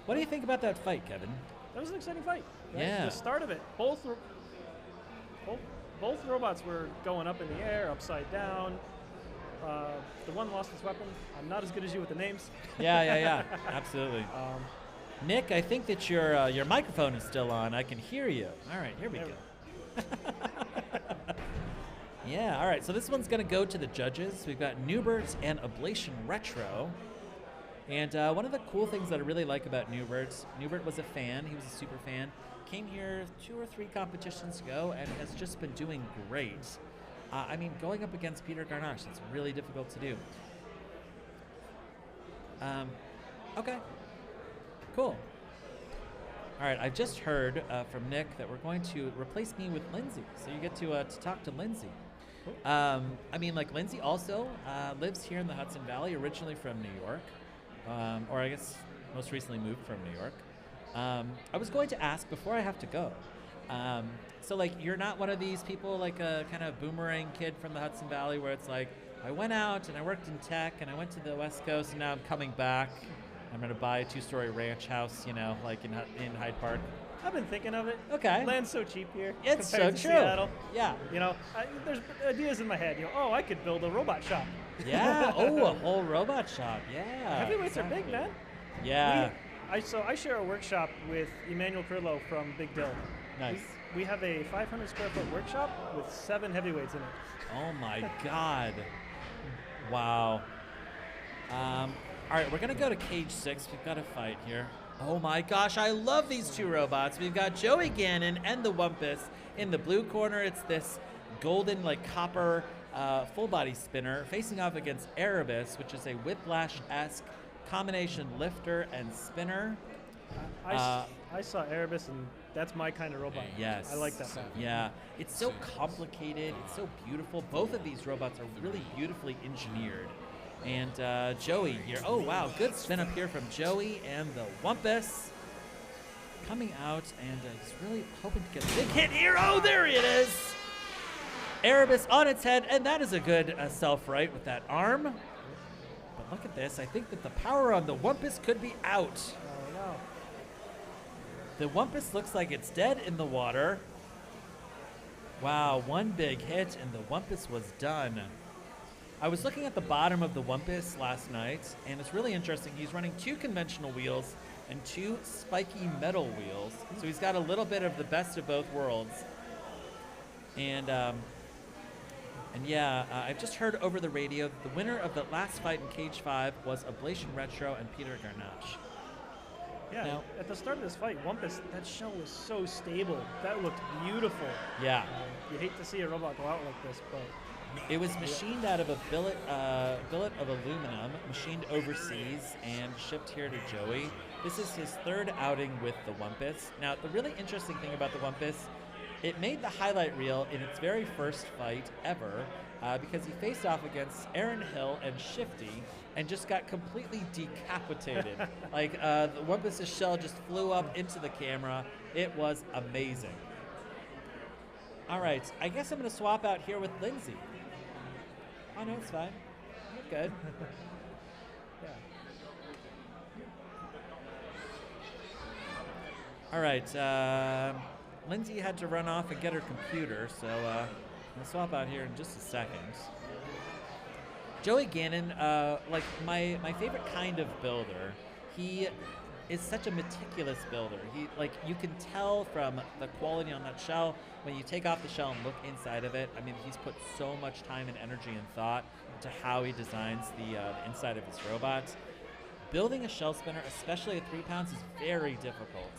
What do you think about that fight, Kevin? That was an exciting fight. Right? Yeah. The start of it, both robots were going up in the air, upside down. The one lost his weapon. I'm not as good as you with the names. Yeah. Absolutely. Nick, I think that your microphone is still on. I can hear you. All right, here we go. Yeah, all right. So this one's going to go to the judges. We've got Nubert and Ablation Retro. And one of the cool things that I really like about Nubert was a fan. He was a super fan. Came here 2 or 3 competitions ago and has just been doing great. I mean, going up against Peter Garnache, it's really difficult to do. Okay, cool. All right, I just heard from Nick that we're going to replace me with Lindsay, so you get to talk to Lindsay. I mean, like, Lindsay also lives here in the Hudson Valley, originally from New York, or I guess most recently moved from New York. I was going to ask before I have to go. So, like, you're not one of these people, like a kind of boomerang kid from the Hudson Valley where it's like, I went out and I worked in tech and I went to the West Coast and now I'm coming back. I'm going to buy a 2-story ranch house, you know, like in Hyde Park. I've been thinking of it. Okay. Land's so cheap here. It's so compared to true. Seattle. Yeah. You know, there's ideas in my head. You know, oh, I could build a robot shop. Yeah. Oh, a whole robot shop. Yeah. Heavyweights are big, man. Yeah. I share a workshop with Emmanuel Curlo from Big Dill. Nice. We have a 500 square foot workshop with 7 heavyweights in it. Oh my God. Wow. All right, we're gonna go to cage 6. We've got a fight here. Oh my gosh, I love these 2 robots. We've got Joey Gannon and the Wumpus. In the blue corner, it's this golden, like, copper full body spinner facing off against Erebus, which is a Whiplash-esque combination lifter and spinner. I saw Erebus, and that's my kind of robot. Yes. I like that. Yeah. It's so complicated. It's so beautiful. Both of these robots are really beautifully engineered. And Joey here. Oh, wow. Good spin up here from Joey and the Wumpus. Coming out, and he's really hoping to get a big hit here. Oh, there it is. Erebus on its head, and that is a good self-right with that arm. But look at this. I think that the power on the Wumpus could be out. Oh, no. The Wumpus looks like it's dead in the water. Wow, one big hit, and the Wumpus was done. I was looking at the bottom of the Wumpus last night, and it's really interesting. He's running 2 conventional wheels and 2 spiky metal wheels. So he's got a little bit of the best of both worlds. And yeah, I've just heard over the radio that the winner of the last fight in Cage 5 was Ablation Retro and Peter Garnache. Yeah, now, at the start of this fight, Wumpus, that shell was so stable. That looked beautiful. Yeah. You hate to see a robot go out like this, but... It was machined out of a billet of aluminum, machined overseas, and shipped here to Joey. This is his 3rd outing with the Wumpus. Now, the really interesting thing about the Wumpus, it made the highlight reel in its very first fight ever because he faced off against Aaron Hill and Shifty and just got completely decapitated. Like, the Wumpus' shell just flew up into the camera. It was amazing. All right, I guess I'm going to swap out here with Lindsay. Oh, no, it's fine. You're good. Yeah. All right, Lindsay had to run off and get her computer, so I'll swap out here in just a second. Joey Gannon, like my favorite kind of builder, he is such a meticulous builder. He, like, you can tell from the quality on that shell when you take off the shell and look inside of it. I mean, he's put so much time and energy and thought into how he designs the inside of his robots. Building a shell spinner, especially at 3 pounds, is very difficult.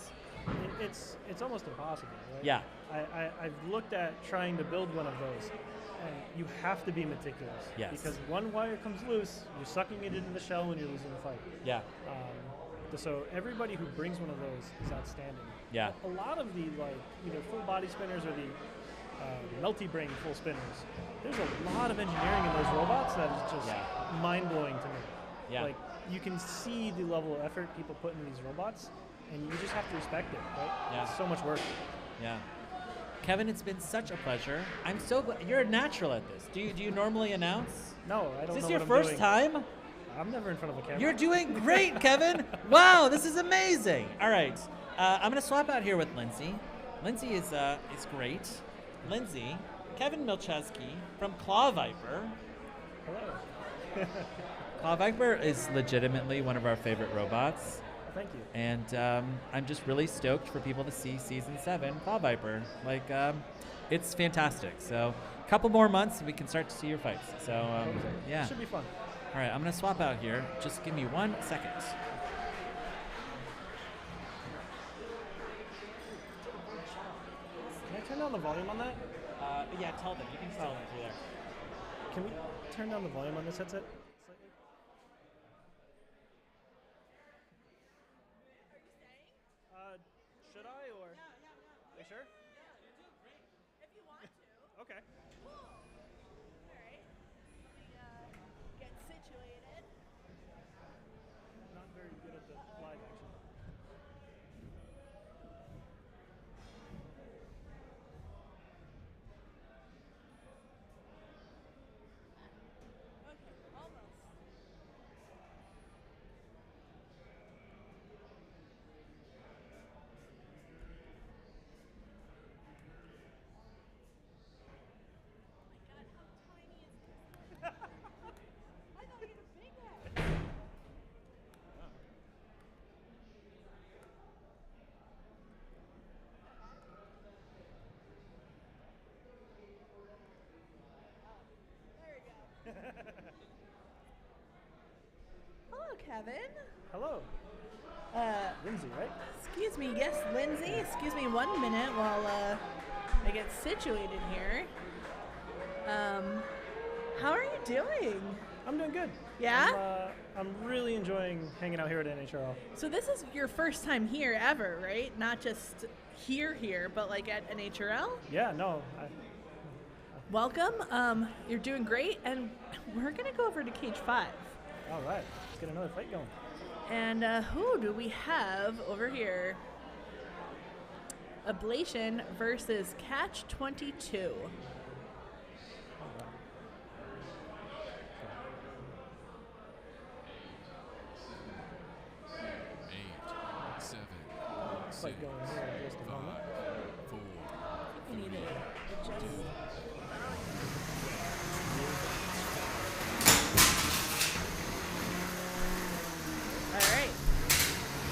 It's almost impossible, right? Yeah. I've looked at trying to build one of those, and you have to be meticulous. Yes. Because one wire comes loose, you're sucking it into the shell and you're losing the fight. Yeah. So everybody who brings one of those is outstanding. Yeah. A lot of the, like, either full body spinners or the melty brain full spinners, there's a lot of engineering in those robots that is just mind-blowing to me. Yeah. Like, you can see the level of effort people put into these robots, and you just have to respect it, right? Yeah. It's so much work. Yeah. Kevin, it's been such a pleasure. I'm so glad you're a natural at this. Do you normally announce? No, I don't know. Is this what your I'm first doing. time? I'm never in front of a camera. You're doing great, Kevin. Wow, this is amazing. All right, I'm gonna swap out here with Lindsay. Lindsay is great. Lindsay, Kevin Milcheski from Claw Viper. Hello. Claw Viper is legitimately one of our favorite robots. Thank you. And I'm just really stoked for people to see Season 7 Claw Viper. Like, it's fantastic. So, a couple more months and we can start to see your fights. So, yeah. It should be fun. All right, I'm going to swap out here. Just give me 1 second. Can I turn down the volume on that? Yeah, tell them. You can tell them through there. Can we turn down the volume on this headset slightly? Should I or? No. Are you sure? Yeah, you're doing great. If you want to. Okay. Cool. All right. Let me get situated. Not very good at the live action. Okay, almost. Hello, Kevin. Hello. Lindsay, right? Excuse me, yes, Lindsay. Excuse me 1 minute while I get situated here. How are you doing? I'm doing good. Yeah? I'm really enjoying hanging out here at NHRL. So this is your first time here ever, right? Not just here, but like at NHRL? Yeah, no. Welcome. You're doing great, and we're gonna go over to Cage 5. All right, let's get another fight going. And who do we have over here? Ablation versus Catch 22. 8, 7, Fight going here in just a moment. 4, You need to adjust. All right.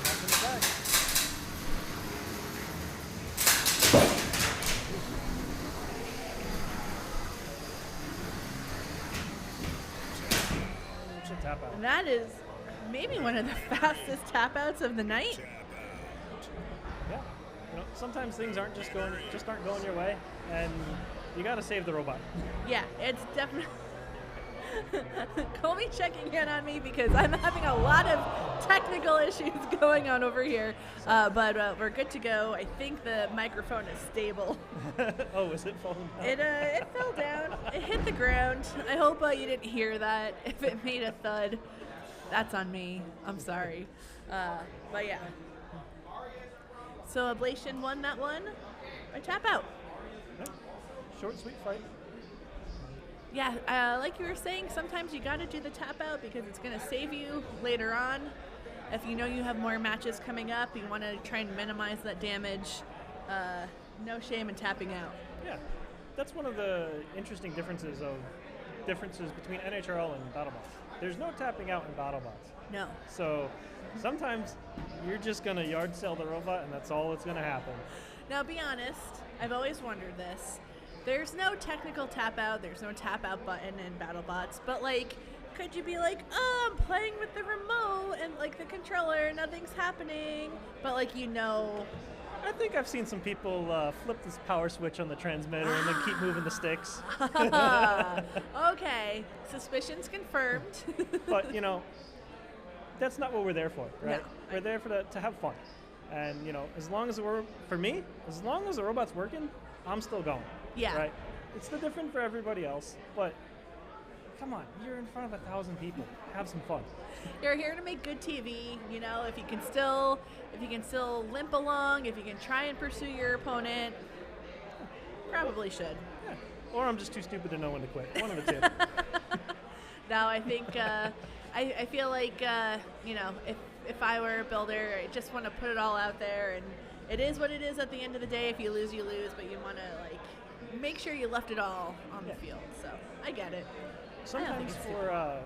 Back in the bag. Tap out. That is maybe one of the fastest tap outs of the night. Yeah. You know, sometimes things aren't going your way, and you got to save the robot. Yeah, it's definitely. Colby checking in on me because I'm having a lot of technical issues going on over here, but we're good to go. I think the microphone is stable. Oh, is it falling down? It fell down. It hit the ground. I hope you didn't hear that. If it made a thud, that's on me. I'm sorry. But yeah. So Ablation won that one by tap out. Yeah. Short, sweet fight. Yeah, like you were saying, sometimes you got to do the tap out because it's going to save you later on. If you know you have more matches coming up, you want to try and minimize that damage. No shame in tapping out. Yeah, that's one of the interesting differences between NHRL and BattleBots. There's no tapping out in BattleBots. No. So sometimes you're just going to yard sell the robot and that's all that's going to happen. Now, be honest, I've always wondered this. There's no technical tap out, there's no tap out button in BattleBots, but like, could you be like, oh, I'm playing with the remote and like the controller, nothing's happening, but like, you know. I think I've seen some people flip this power switch on the transmitter and then keep moving the sticks. Okay, suspicions confirmed. But, you know, that's not what we're there for, right? No. We're there to have fun. And, you know, as long as the robot's working, I'm still going. Yeah. Right? It's no different for everybody else, but come on, you're in front of 1,000 people. Have some fun. You're here to make good TV, you know, if you can still limp along, if you can try and pursue your opponent, probably should. Yeah. Or I'm just too stupid to know when to quit. One of the two. Now, I think, I feel like, you know, if I were a builder, I just want to put it all out there, and it is what it is at the end of the day. If you lose, you lose, but you want to, like, make sure you left it all on the field. So I get it. Sometimes for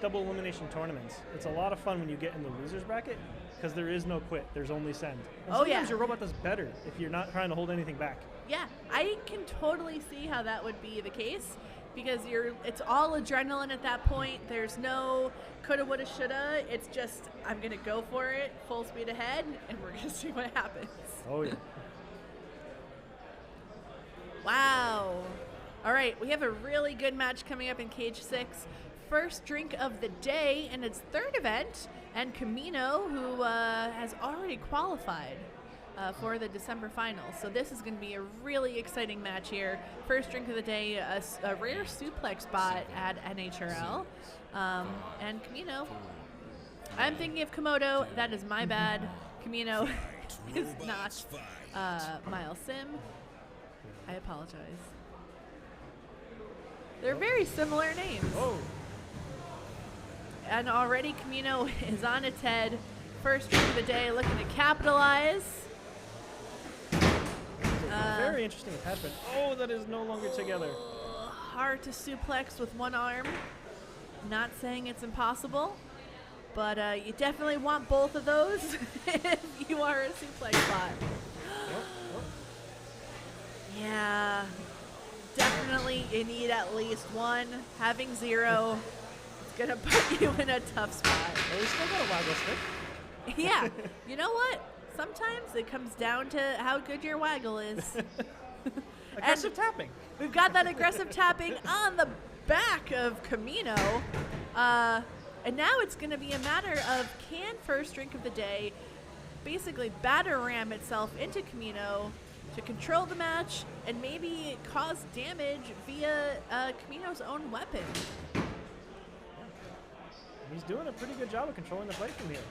double elimination tournaments, it's a lot of fun when you get in the losers bracket because there is no quit. There's only send. And sometimes your robot does better if you're not trying to hold anything back. Yeah, I can totally see how that would be the case because it's all adrenaline at that point. There's no coulda, woulda, shoulda. It's just, I'm going to go for it, full speed ahead, and we're going to see what happens. Oh, yeah. Wow. All right, we have a really good match coming up in Cage 6. First drink of the day and its third event, and Camino, who has already qualified for the December finals. So this is going to be a really exciting match here. First drink of the day, a rare suplex bot at NHRL. And Camino, I'm thinking of Komodo. That is my bad. Camino is not Miles Sim. I apologize. They're very similar names. Oh. And already Camino is on its head. First drink of the day, looking to capitalize. Very interesting attachment. Oh, that is no longer together. Hard to suplex with one arm. Not saying it's impossible, but you definitely want both of those if you are a suplex bot. Yeah, definitely you need at least one. Having zero, it's gonna put you in a tough spot. Well, we still got a waggle stick. Yeah, you know what? Sometimes it comes down to how good your waggle is. Aggressive tapping. We've got that aggressive tapping on the back of Camino. And now it's going to be a matter of, can first drink of the day basically batter ram itself into Camino to control the match and maybe cause damage via Camino's own weapon. He's doing a pretty good job of controlling the fight from here.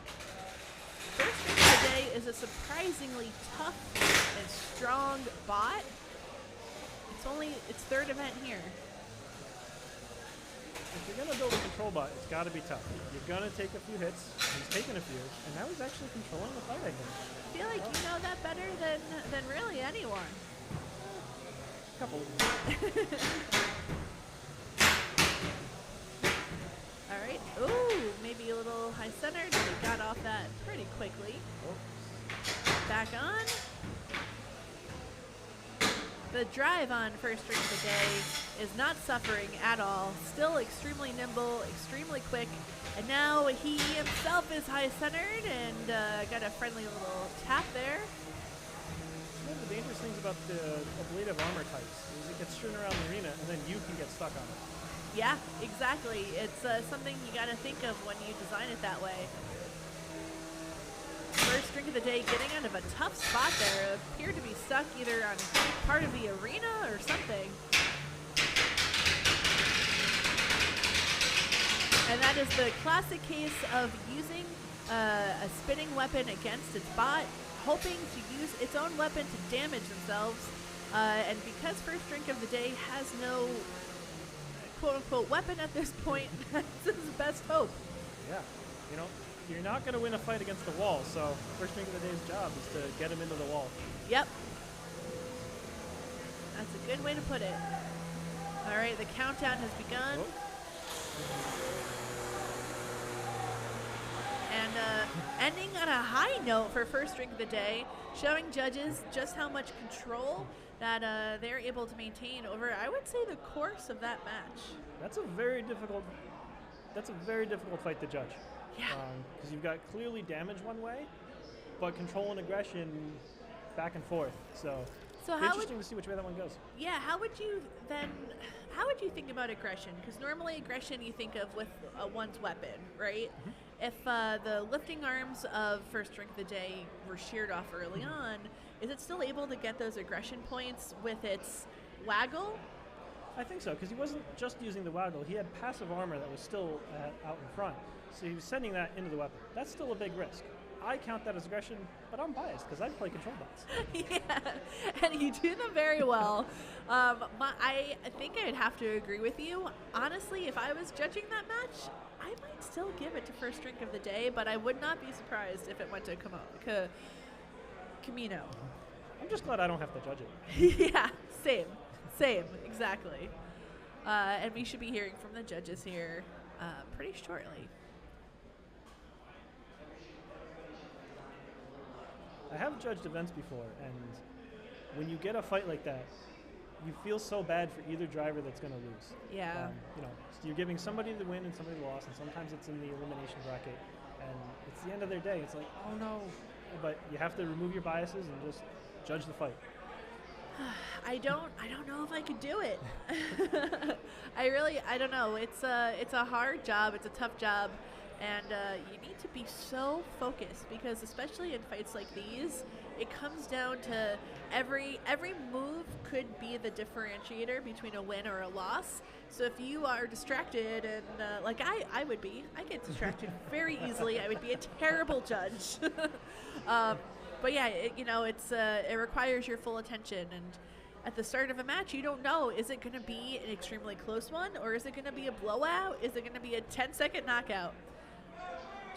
First drink of the day is a surprisingly tough and strong bot. It's only its third event here. If you're going to build a control bot, it's got to be tough. You're going to take a few hits. He's taken a few, and now he's actually controlling the fight, I think. I feel like you know that better than really anyone. A couple. All right. Ooh, maybe a little high centered, but he got off that pretty quickly. Back on. The drive on first drink of the day is not suffering at all. Still extremely nimble, extremely quick. And now he himself is high centered and got a friendly little tap there. One of the dangerous things about the ablative armor types is it gets strewn around the arena and then you can get stuck on it. Yeah, exactly. It's something you got to think of when you design it that way. First drink of the day, getting out of a tough spot there. Appeared to be stuck either on part of the arena or something. And that is the classic case of using a spinning weapon against its bot, hoping to use its own weapon to damage themselves. And because first drink of the day has no quote-unquote weapon at this point, that's his best hope. Yeah, you know, you're not going to win a fight against the wall, so first drink of the day's job is to get him into the wall. Yep. That's a good way to put it. All right, the countdown has begun. And ending on a high note for first drink of the day, showing judges just how much control that they're able to maintain over, I would say, the course of that match. That's a very difficult fight to judge. Yeah. Because you've got clearly damage one way, but control and aggression back and forth. So interesting to see which way that one goes. Yeah, how would you think about aggression? Because normally aggression you think of with one's weapon, right? Mm-hmm. If the lifting arms of first drink of the day were sheared off early on, is it still able to get those aggression points with its waggle? I think so, because he wasn't just using the waggle. He had passive armor that was still out in front. So he was sending that into the weapon. That's still a big risk. I count that as aggression, but I'm biased because I play control bots. Yeah, and you do them very well. I think I'd have to agree with you. Honestly, if I was judging that match, I might still give it to first drink of the day, but I would not be surprised if it went to Camino. I'm just glad I don't have to judge it. Yeah, same, exactly. And we should be hearing from the judges here pretty shortly. I have judged events before, and when you get a fight like that, you feel so bad for either driver that's going to lose. Yeah. You know, so you're giving somebody the win and somebody the loss, and sometimes it's in the elimination bracket, and it's the end of their day. It's like, oh no, but you have to remove your biases and just judge the fight. I don't know if I could do it. I don't know. It's a hard job. It's a tough job, and you need to be so focused because especially in fights like these, it comes down to every move could be the differentiator between a win or a loss. So if you are distracted and like I would be, I get distracted very easily. I would be a terrible judge. But yeah, it requires your full attention. And at the start of a match, you don't know, is it going to be an extremely close one or is it going to be a blowout? Is it going to be a 10-second knockout?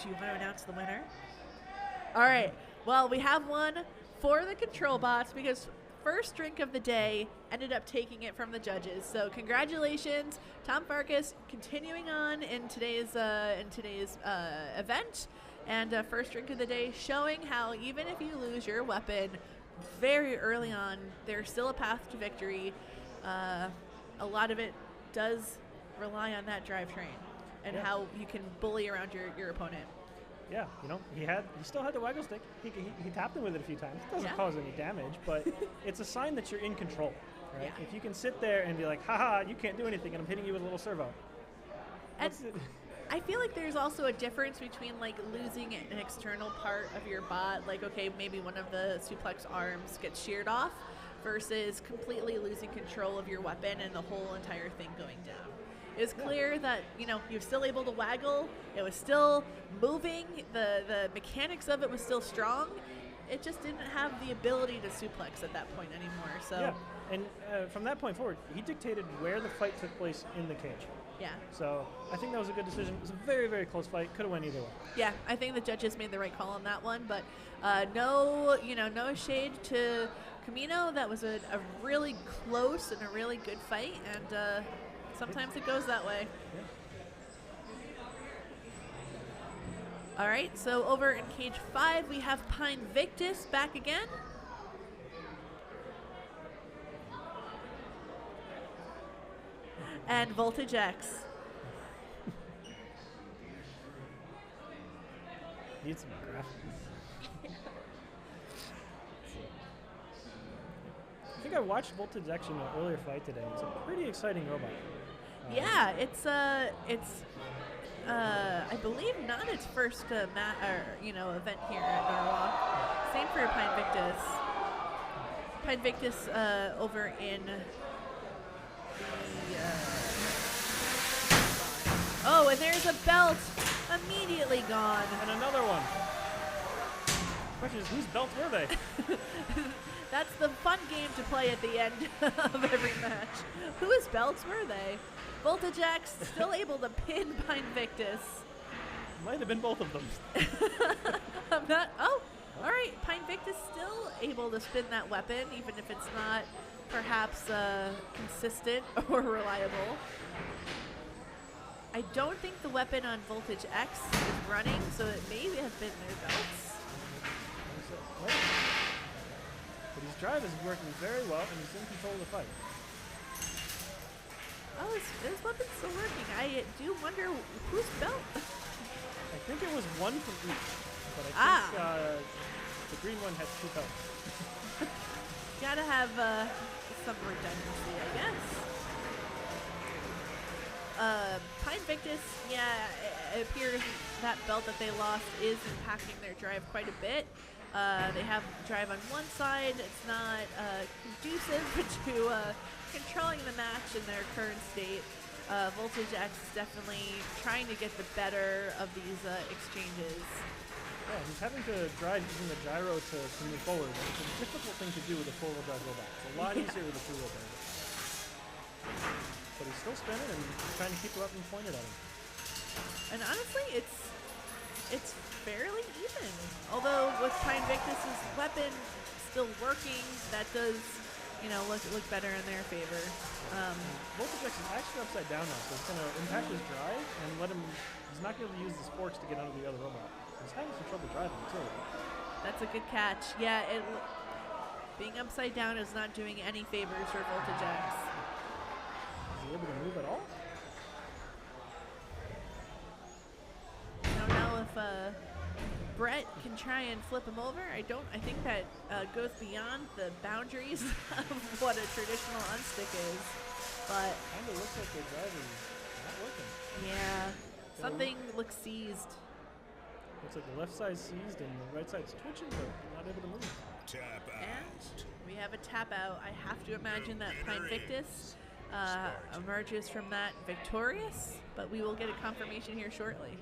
Do you want to announce the winner? All right. Well, we have one for the control bots because first drink of the day ended up taking it from the judges. So congratulations, Tom Farkas, continuing on in today's event. And first drink of the day showing how even if you lose your weapon very early on, there's still a path to victory. A lot of it does rely on that drivetrain and how you can bully around your opponent. Yeah, he still had the waggle stick. He tapped him with it a few times. It doesn't cause any damage, but it's a sign that you're in control, right? Yeah. If you can sit there and be like, haha, you can't do anything, and I'm hitting you with a little servo. And I feel like there's also a difference between like losing an external part of your bot, like okay, maybe one of the suplex arms gets sheared off, versus completely losing control of your weapon and the whole entire thing going down. It's clear that you're still able to waggle. It was still moving. The mechanics of it was still strong. It just didn't have the ability to suplex at that point anymore. So yeah, and from that point forward, he dictated where the fight took place in the cage. Yeah. So I think that was a good decision. It was a very, very close fight. Could have went either way. Yeah, I think the judges made the right call on that one. But no shade to Camino. That was a really close and a really good fight. And sometimes it goes that way. Yeah. All right, so over in cage 5, we have Pinevictus back again. And Voltage X. Need some graphics. I think I watched Voltage X in an earlier fight today. It's a pretty exciting robot. Yeah, it's I believe not its first event here at Norwalk. Same for Pinevictus. Pinevictus over in oh, and there's a belt immediately gone. And another one. Question is, whose belts were they? That's the fun game to play at the end of every match. Whose belts were they? Voltage X still able to pin Pinevictus. Might have been both of them. I'm not. Oh, all right. Pinevictus still able to spin that weapon, even if it's not perhaps consistent or reliable. I don't think the weapon on Voltage X is running, so it may have been their belts. But his drive is working very well, and he's in control of the fight. Oh, his weapon's still working. I do wonder whose belt. I think it was one from each, but I think the green one has 2 belts. Gotta have some redundancy, I guess. Pinevictus, yeah, it appears that belt that they lost is impacting their drive quite a bit. They have drive on one side. It's not conducive to controlling the match in their current state. Voltage X is definitely trying to get the better of these exchanges. Yeah, he's having to drive using the gyro to move forward. It's a difficult thing to do with a 4-wheel drive robot. It's a lot easier with a 2-wheel drive. But he's still spinning and trying to keep the weapon pointed at him. And honestly, it's fairly even. Although with Pinevictus' weapon still working, that does, look better in their favor. Voltage X is actually upside down now, so it's going to impact his drive and let him. He's not going to use his forks to get under the other robot. He's having some trouble driving too. That's a good catch. Yeah, Being upside down is not doing any favors for Voltage X. Is he able to move at all? I don't know if Brett can try and flip him over. I think that goes beyond the boundaries of what a traditional unstick is. But kind of looks like they're driving not working. Yeah, something looks seized. Looks like the left side's seized and the right side's twitching, but not able to move. Tap out. And we have a tap out. I have to imagine that Pinevictus emerges from that victorious, but we will get a confirmation here shortly.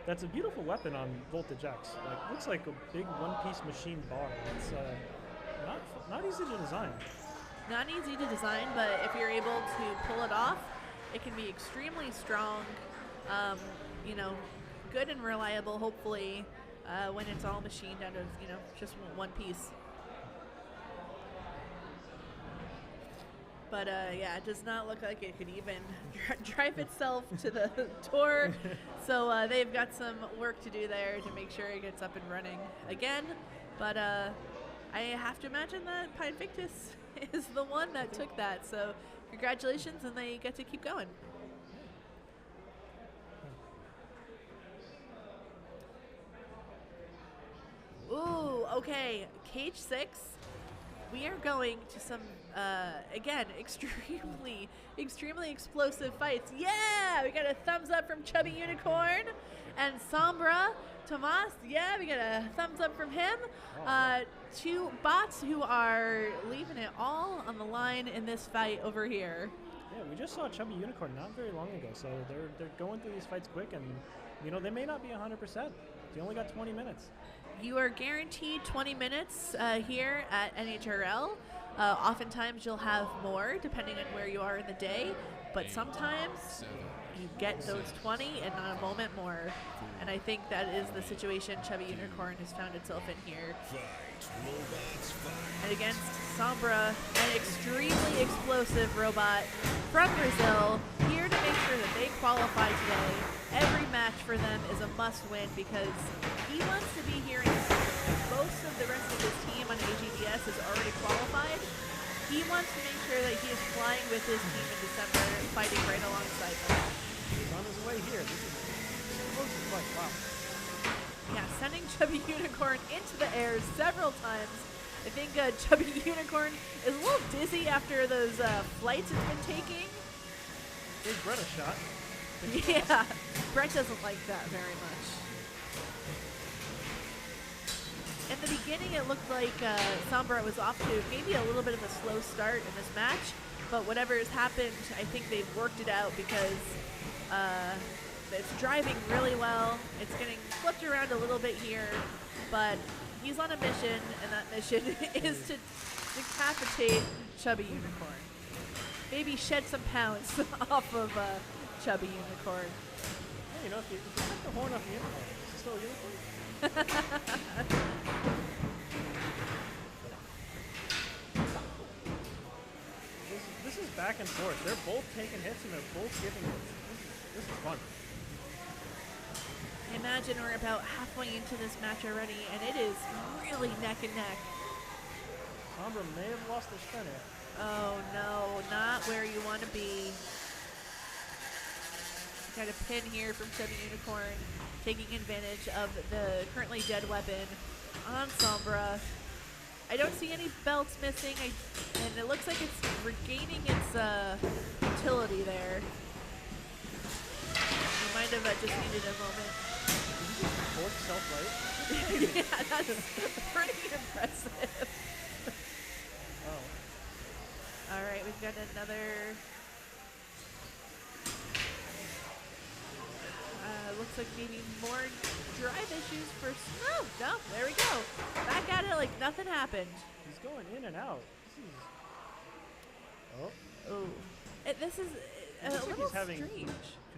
That's a beautiful weapon on Voltage X. Like, looks like a big one-piece machine bar. It's not easy to design. Not easy to design, but if you're able to pull it off, it can be extremely strong. You know, good and reliable. Hopefully, when it's all machined out of just one piece. But yeah, it does not look like it could even drive itself to the door. So they've got some work to do there to make sure it gets up and running again. But I have to imagine that Pinevictus is the one that took that. So congratulations, and they get to keep going. Ooh, okay, cage 6. We are going to some, again, extremely explosive fights. Yeah, we got a thumbs up from Chubby Unicorn. And Sombra, Tomas, yeah, we got a thumbs up from him. Two bots who are leaving it all on the line in this fight over here. Yeah, we just saw Chubby Unicorn not very long ago, so they're going through these fights quick, and, they may not be 100%. They only got 20 minutes. You are guaranteed 20 minutes here at NHRL. Oftentimes you'll have more depending on where you are in the day, but sometimes you get those 20 and not a moment more. And I think that is the situation Chubby Unicorn has found itself in here. And against Sombra, an extremely explosive robot from Brazil, here to make sure that they qualify today. Every match for them is a must-win because he wants to be here in most of the rest of his team on AGDS is already qualified. He wants to make sure that he is flying with his team in December and fighting right alongside them. He's on his way here. This is close to fight. Wow. Yeah, sending Chubby Unicorn into the air several times. I think Chubby Unicorn is a little dizzy after those flights it's been taking. Gave Brett a shot. Yeah, Brett doesn't like that very much. In the beginning, it looked like Sombra was off to maybe a little bit of a slow start in this match, but whatever has happened, I think they've worked it out because it's driving really well. It's getting flipped around a little bit here, but he's on a mission, and that mission is to decapitate Chubby Unicorn. Maybe shed some pounds off of Chubby Unicorn. Yeah, if you cut the horn off the unicorn, is it still a unicorn? This is back and forth. They're both taking hits and they're both giving hits. This is fun. Imagine we're about halfway into this match already, and it is really neck and neck. Sombra may have lost their spinner. Oh no, not where you want to be. Got a pin here from Chubby Unicorn, taking advantage of the currently dead weapon on Sombra. I don't see any belts missing, and it looks like it's regaining its utility there. You might have just needed a moment. Did you just force self-right? Yeah, that's pretty impressive. Oh. All right, we've got another. Looks like maybe more drive issues for no, there we go. Back at it like nothing happened. He's going in and out. This is a looks like little he's having strange.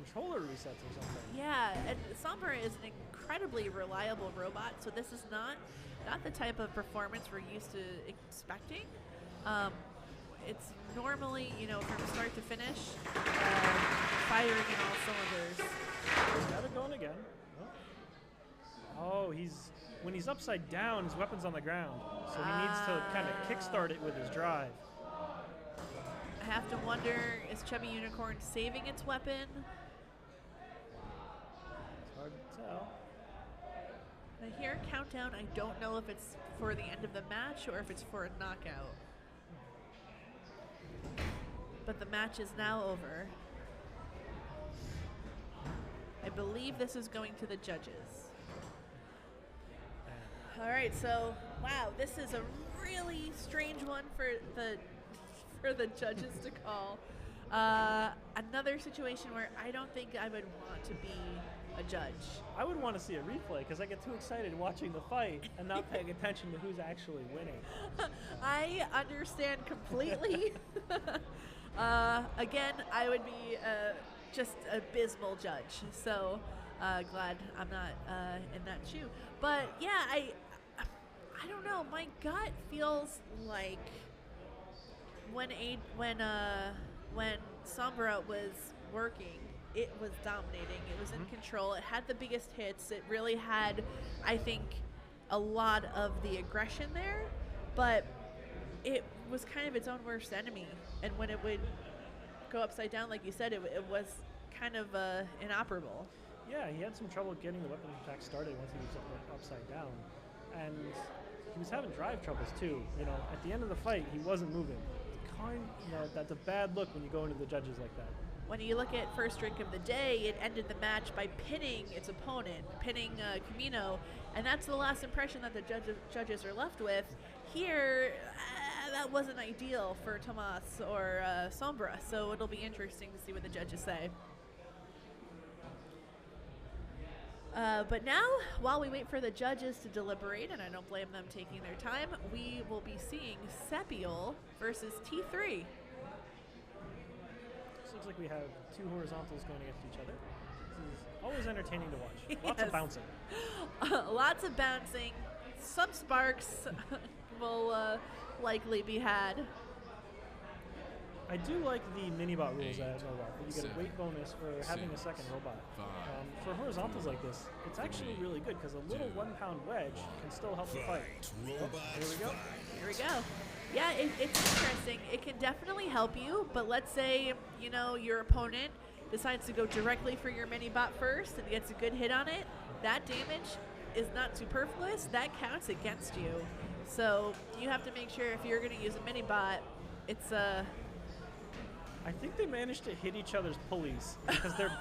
Controller resets or something. Yeah, and Sombra is an incredibly reliable robot, so this is not the type of performance we're used to expecting. It's normally, from start to finish, firing in all cylinders. He's got it going again. Oh. when he's upside down, his weapon's on the ground, so he needs to kind of kickstart it with his drive. I have to wonder, is Chubby Unicorn saving its weapon? It's hard to tell. I hear a countdown. I don't know if it's for the end of the match or if it's for a knockout. But the match is now over. I believe this is going to the judges. All right, so wow, this is a really strange one for the judges to call. Another situation where I don't think I would want to be a judge. I would want to see a replay because I get too excited watching the fight and not paying attention to who's actually winning. I understand completely. Again, I would be just abysmal judge. So glad I'm not in that shoe. But yeah, I don't know. My gut feels like when Sombra was working, it was dominating. It was in control. It had the biggest hits. It really had, I think, a lot of the aggression there, but it was kind of its own worst enemy. And when it would go upside down, like you said, it was kind of inoperable. Yeah, he had some trouble getting the weapon attack started once he was upside down. And he was having drive troubles too. You know, at the end of the fight, he wasn't moving. That's a bad look when you go into the judges like that. When you look at first drink of the day, it ended the match by pinning its opponent, pinning Camino, and that's the last impression that the judges are left with. Here, that wasn't ideal for Tomas or Sombra, so it'll be interesting to see what the judges say. But now, while we wait for the judges to deliberate, and I don't blame them taking their time, we will be seeing Sepiol versus T3. Looks like we have two horizontals going against each other. This is always entertaining to watch. Yes. Lots of bouncing. Lots of bouncing. Some sparks will likely be had. I do like the mini-bot rules at Robot. You get a weight bonus for having a second robot. For horizontals like this, it's actually really good because a little 1 pound wedge can still help the fight. Here we go. Here we go. Yeah, it's interesting. It can definitely help you, but let's say, you know, your opponent decides to go directly for your mini-bot first and gets a good hit on it. That damage is not superfluous. That counts against you. So you have to make sure if you're going to use a mini-bot, it's I think they managed to hit each other's pulleys because they're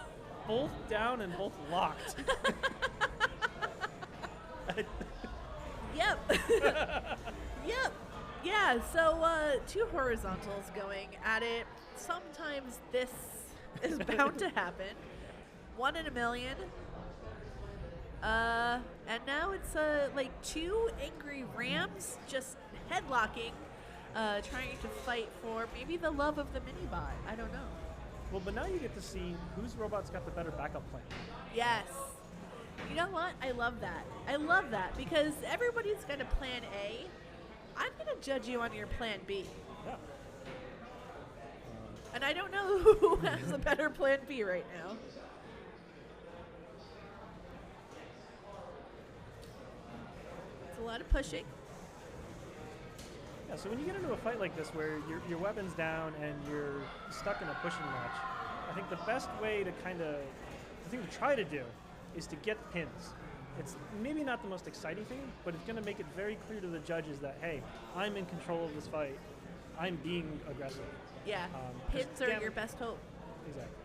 both down and both locked. Yep. Yep. Yeah, so two horizontals going at it. Sometimes this is bound to happen. 1 in a million. And now it's like two angry rams just headlocking, trying to fight for maybe the love of the mini-bot. I don't know. Well, but now you get to see whose robot's got the better backup plan. Yes. You know what? I love that. I love that because everybody's got a plan A. I'm going to judge you on your plan B. Yeah. And I don't know who has a better plan B right now. It's a lot of pushing. Yeah, so when you get into a fight like this where your weapon's down and you're stuck in a pushing match, I think the best way to the thing to try to do is to get pins. It's maybe not the most exciting thing, but it's going to make it very clear to the judges that, hey, I'm in control of this fight. I'm being aggressive. Yeah, pins are your best hope. Exactly.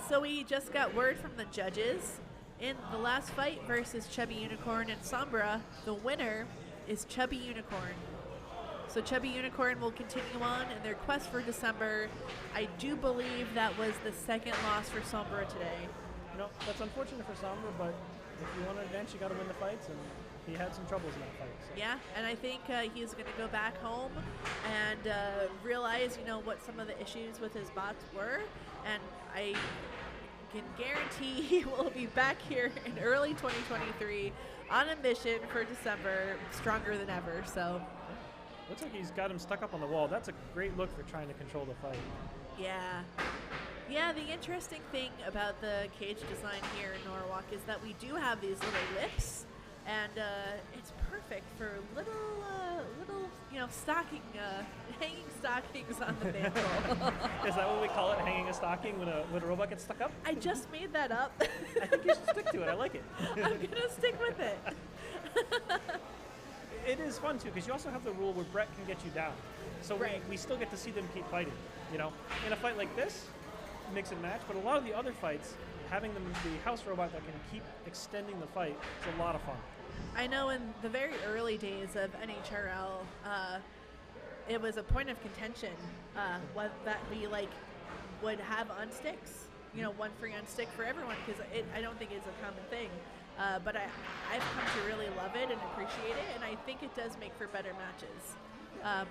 So we just got word from the judges. In the last fight versus Chubby Unicorn and Sombra, the winner is Chubby Unicorn. So Chubby Unicorn will continue on in their quest for December. I do believe that was the second loss for Sombra today. No, that's unfortunate for Sombra, but if you want to advance, you got to win the fights, and he had some troubles in that fight. So. Yeah, and I think he's going to go back home and realize, you know, what some of the issues with his bots were, and I can guarantee he will be back here in early 2023 on a mission for December, stronger than ever. So Looks like he's got him stuck up on the wall. That's a great look for trying to control the fight. Yeah. Yeah, the interesting thing about the cage design here in Norwalk is that we do have these little lips, and it's perfect for little, hanging stockings on the mantle. Is that what we call it, hanging a stocking when a robot gets stuck up? I just made that up. I think you should stick to it. I like it. I'm gonna stick with it. It is fun too, because you also have the rule where Brett can get you down. So we still get to see them keep fighting. You know, in a fight like this, mix and match, but a lot of the other fights, having the house robot that can keep extending the fight is a lot of fun. I know in the very early days of NHRL, it was a point of contention that we would have unsticks. You know, one free unstick for everyone, because I don't think it's a common thing. But I've come to really love it and appreciate it, and I think it does make for better matches.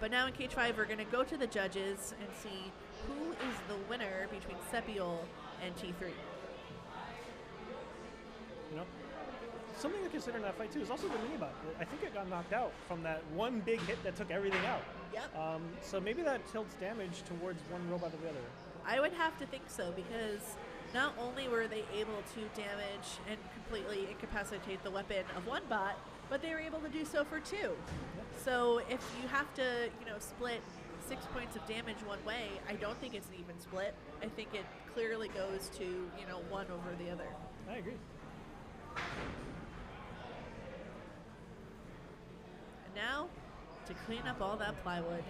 But now in Cage 5, we're going to go to the judges and see who is the winner between Sepiol and T3. You know, something to consider in that fight too is also the minibot. I think it got knocked out from that one big hit that took everything out. Yep. So maybe that tilts damage towards one robot or the other. I would have to think so, because not only were they able to damage and completely incapacitate the weapon of one bot, but they were able to do so for two. Yep. So if you have to, split 6 points of damage one way, I don't think it's an even split. I think it clearly goes to, one over the other. I agree. And now, to clean up all that plywood.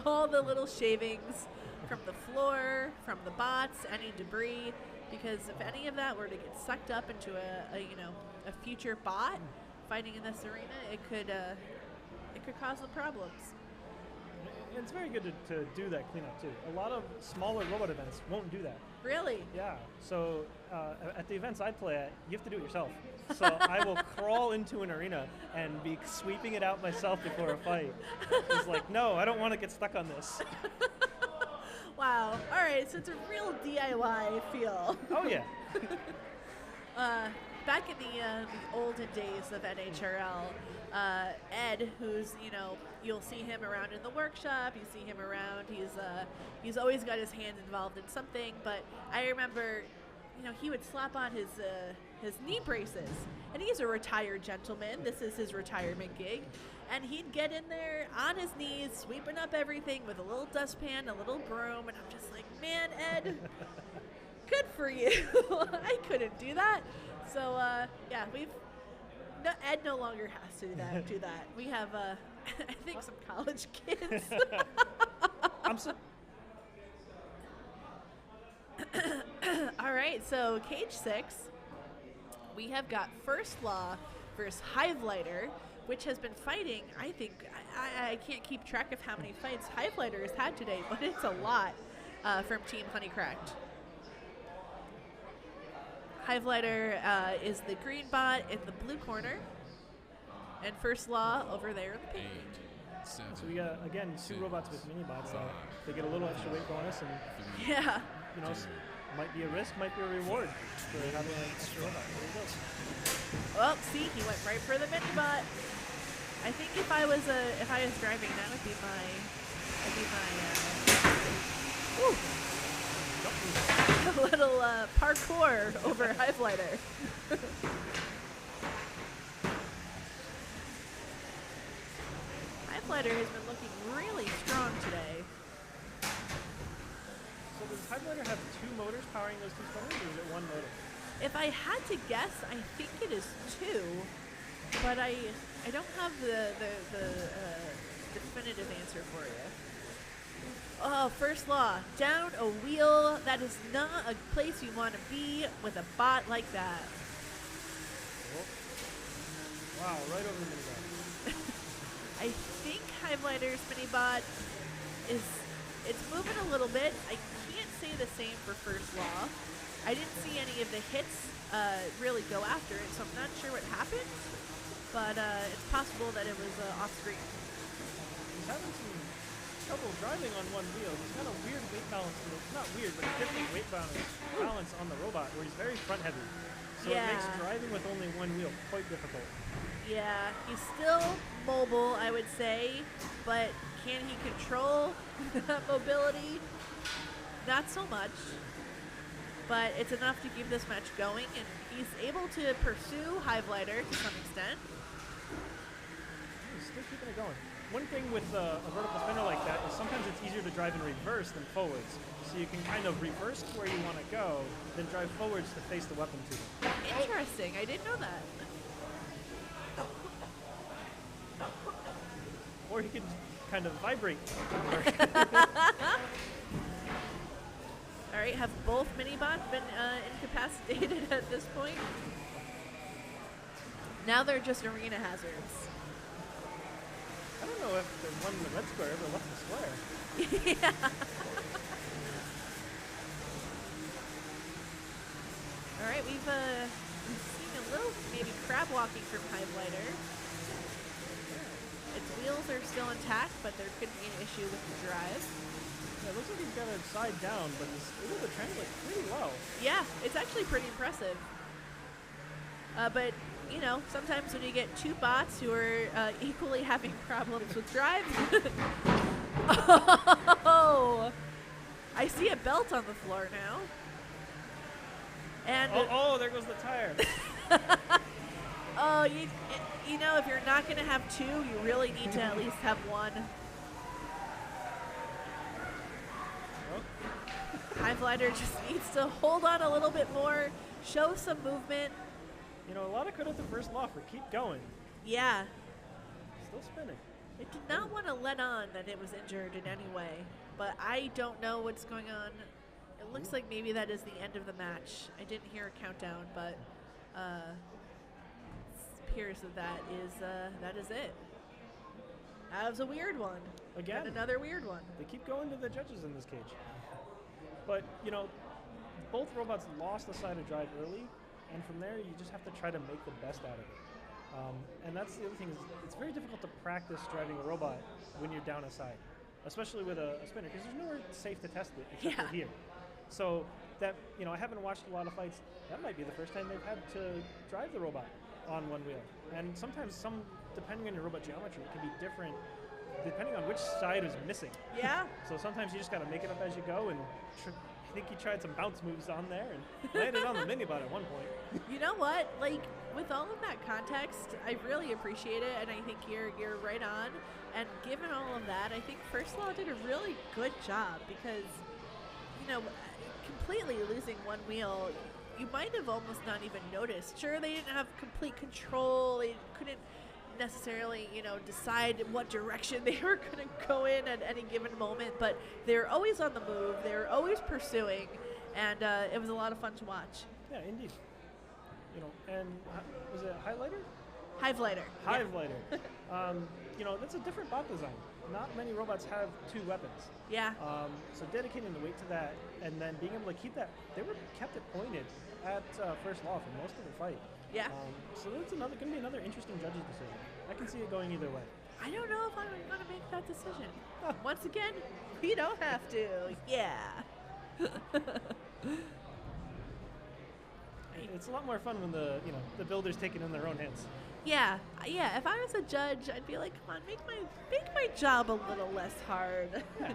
All the little shavings from the floor, from the bots, any debris, because if any of that were to get sucked up into a future bot fighting in this arena, it could cause some problems. It's very good to do that cleanup too. A lot of smaller robot events won't do that. Really? Yeah. So at the events I play at, you have to do it yourself. So I will crawl into an arena and be sweeping it out myself before a fight. It's like, no, I don't want to get stuck on this. Wow. All right. So it's a real DIY feel. Oh yeah. Back in the olden days of NHRL, Ed, who's you'll see him around in the workshop. You see him around. He's always got his hands involved in something. But I remember, he would slap on his knee braces, and he's a retired gentleman. This is his retirement gig. And he'd get in there on his knees, sweeping up everything with a little dustpan, a little broom, and I'm just like, man, Ed, good for you. I couldn't do that. So yeah, Ed no longer has to do that. We have, I think, some college kids. All right, so Cage 6, we have got First Law versus HiveLighter, which has been fighting, I think, I can't keep track of how many fights HiveLighter has had today, but it's a lot from Team Honeycracked. HiveLighter is the green bot in the blue corner, and First Law over there in the pink. 8, 7, so we got, again, 2 robots with mini bots. They get a little extra weight bonus, and yeah, might be a risk, might be a reward for having an extra robot. There you go. Well, see, he went right for the mini bot. I think if I was driving, that would be my a little parkour over HiveLighter. HiveLighter has been looking really strong today. So does HiveLighter have 2 motors powering those 2 spinners, or is it 1 motor? If I had to guess, I think it is 2, but I don't have the definitive answer for you. Oh, First Law, down a wheel. That is not a place you want to be with a bot like that. Oh. Wow, right over the minibot. I think HiveLighter's minibot it's moving a little bit. I can't say the same for First Law. I didn't see any of the hits really go after it, so I'm not sure what happened, but it's possible that it was off screen. He's having some trouble driving on one wheel. He's got a weird weight balance. Not weird, but a different weight balance on the robot where he's very front heavy. So it makes driving with only one wheel quite difficult. Yeah, he's still mobile, I would say, but can he control mobility? Not so much, but it's enough to keep this match going, and he's able to pursue HiveLighter to some extent. He's still keeping it going. One thing with a vertical spinner like that is sometimes it's easier to drive in reverse than forwards. So you can kind of reverse to where you want to go, then drive forwards to face the weapon to them. Interesting. I didn't know that. Or he can kind of vibrate. All right, have both mini-bots been incapacitated at this point? Now they're just arena hazards. I don't know if the one in the red square ever left the square. Yeah. All right, we've seen a little maybe crab walking from HiveLighter. Its wheels are still intact, but there could be an issue with the drive. Yeah, it looks like he's got it side down, but he's able to translate pretty well. Yeah, it's actually pretty impressive. But, you know, sometimes when you get two bots who are equally having problems with drive. Oh! I see a belt on the floor now. And oh, there goes the tire. Oh, you know, if you're not going to have two, you really need to at least have one. HiveLighter just needs to hold on a little bit more, show some movement. You know, a lot of credit to First Law for keep going. Yeah. Still spinning. It did not want to let on that it was injured in any way, but I don't know what's going on. It looks like maybe that is the end of the match. I didn't hear a countdown, but it appears that is it. That was a weird one. Again. And another weird one. They keep going to the judges in this cage. But, you know, both robots lost the side of drive early, and from there you just have to try to make the best out of it. And that's the other thing, is it's very difficult to practice driving a robot when you're down a side, especially with a spinner, because there's nowhere safe to test it except for here. So that, you know, I haven't watched a lot of fights. That might be the first time they've had to drive the robot on one wheel. And sometimes depending on your robot geometry, it can be different depending on which side is missing. Yeah. So sometimes you just got to make it up as you go, and I think he tried some bounce moves on there and landed on the minibot at one point. You know what? Like, with all of that context, I really appreciate it, and I think you're right on. And given all of that, I think First Law did a really good job because, you know, completely losing one wheel, you might have almost not even noticed. Sure, they didn't have complete control. They couldn't necessarily, you know, decide what direction they were going to go in at any given moment, but they're always on the move. They're always pursuing, and it was a lot of fun to watch. Yeah, indeed. You know, and was it HiveLighter? HiveLighter. HiveLighter. Yeah. You know, that's a different bot design. Not many robots have two weapons. Yeah. So dedicating the weight to that, and then being able to keep that, they were kept it pointed at First Law for most of the fight. Yeah. So that's going to be another interesting judge's decision. I can see it going either way. I don't know if I'm going to make that decision. Once again, we don't have to. Yeah. It's a lot more fun when the builders take it in their own hands. Yeah. Yeah. If I was a judge, I'd be like, come on, make my job a little less hard. Yeah.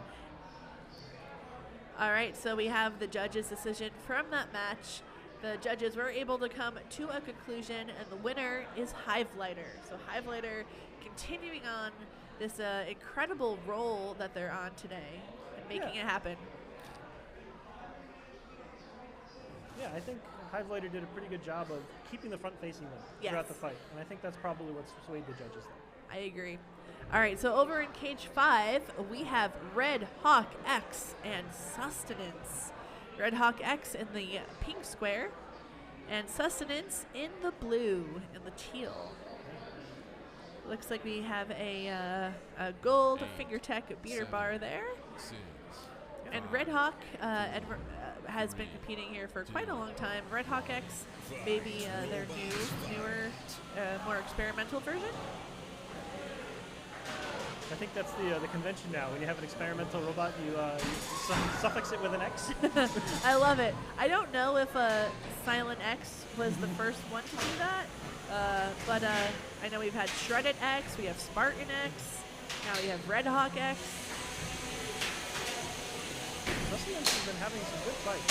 All right. So we have the judge's decision from that match. The judges were able to come to a conclusion, and the winner is HiveLighter. So HiveLighter continuing on this incredible role that they're on today and making it happen. Yeah, I think HiveLighter did a pretty good job of keeping the front facing them throughout the fight, and I think that's probably what's swayed the judges there. I agree. All right, so over in Cage 5, we have Red Hawk X and Sustenance. Red Hawk X in the pink square, and Sustenance in the blue, in the teal. Looks like we have a gold FingerTech beater bar there. And Red Hawk has been competing here for quite a long time. Red Hawk X, maybe their newer, more experimental version. I think that's the convention now. When you have an experimental robot, you suffix it with an X. I love it. I don't know if Silent X was the first one to do that. But I know we've had Shredded X, we have Spartan X, now we have Red Hawk X. Sustenance has been having some good fights.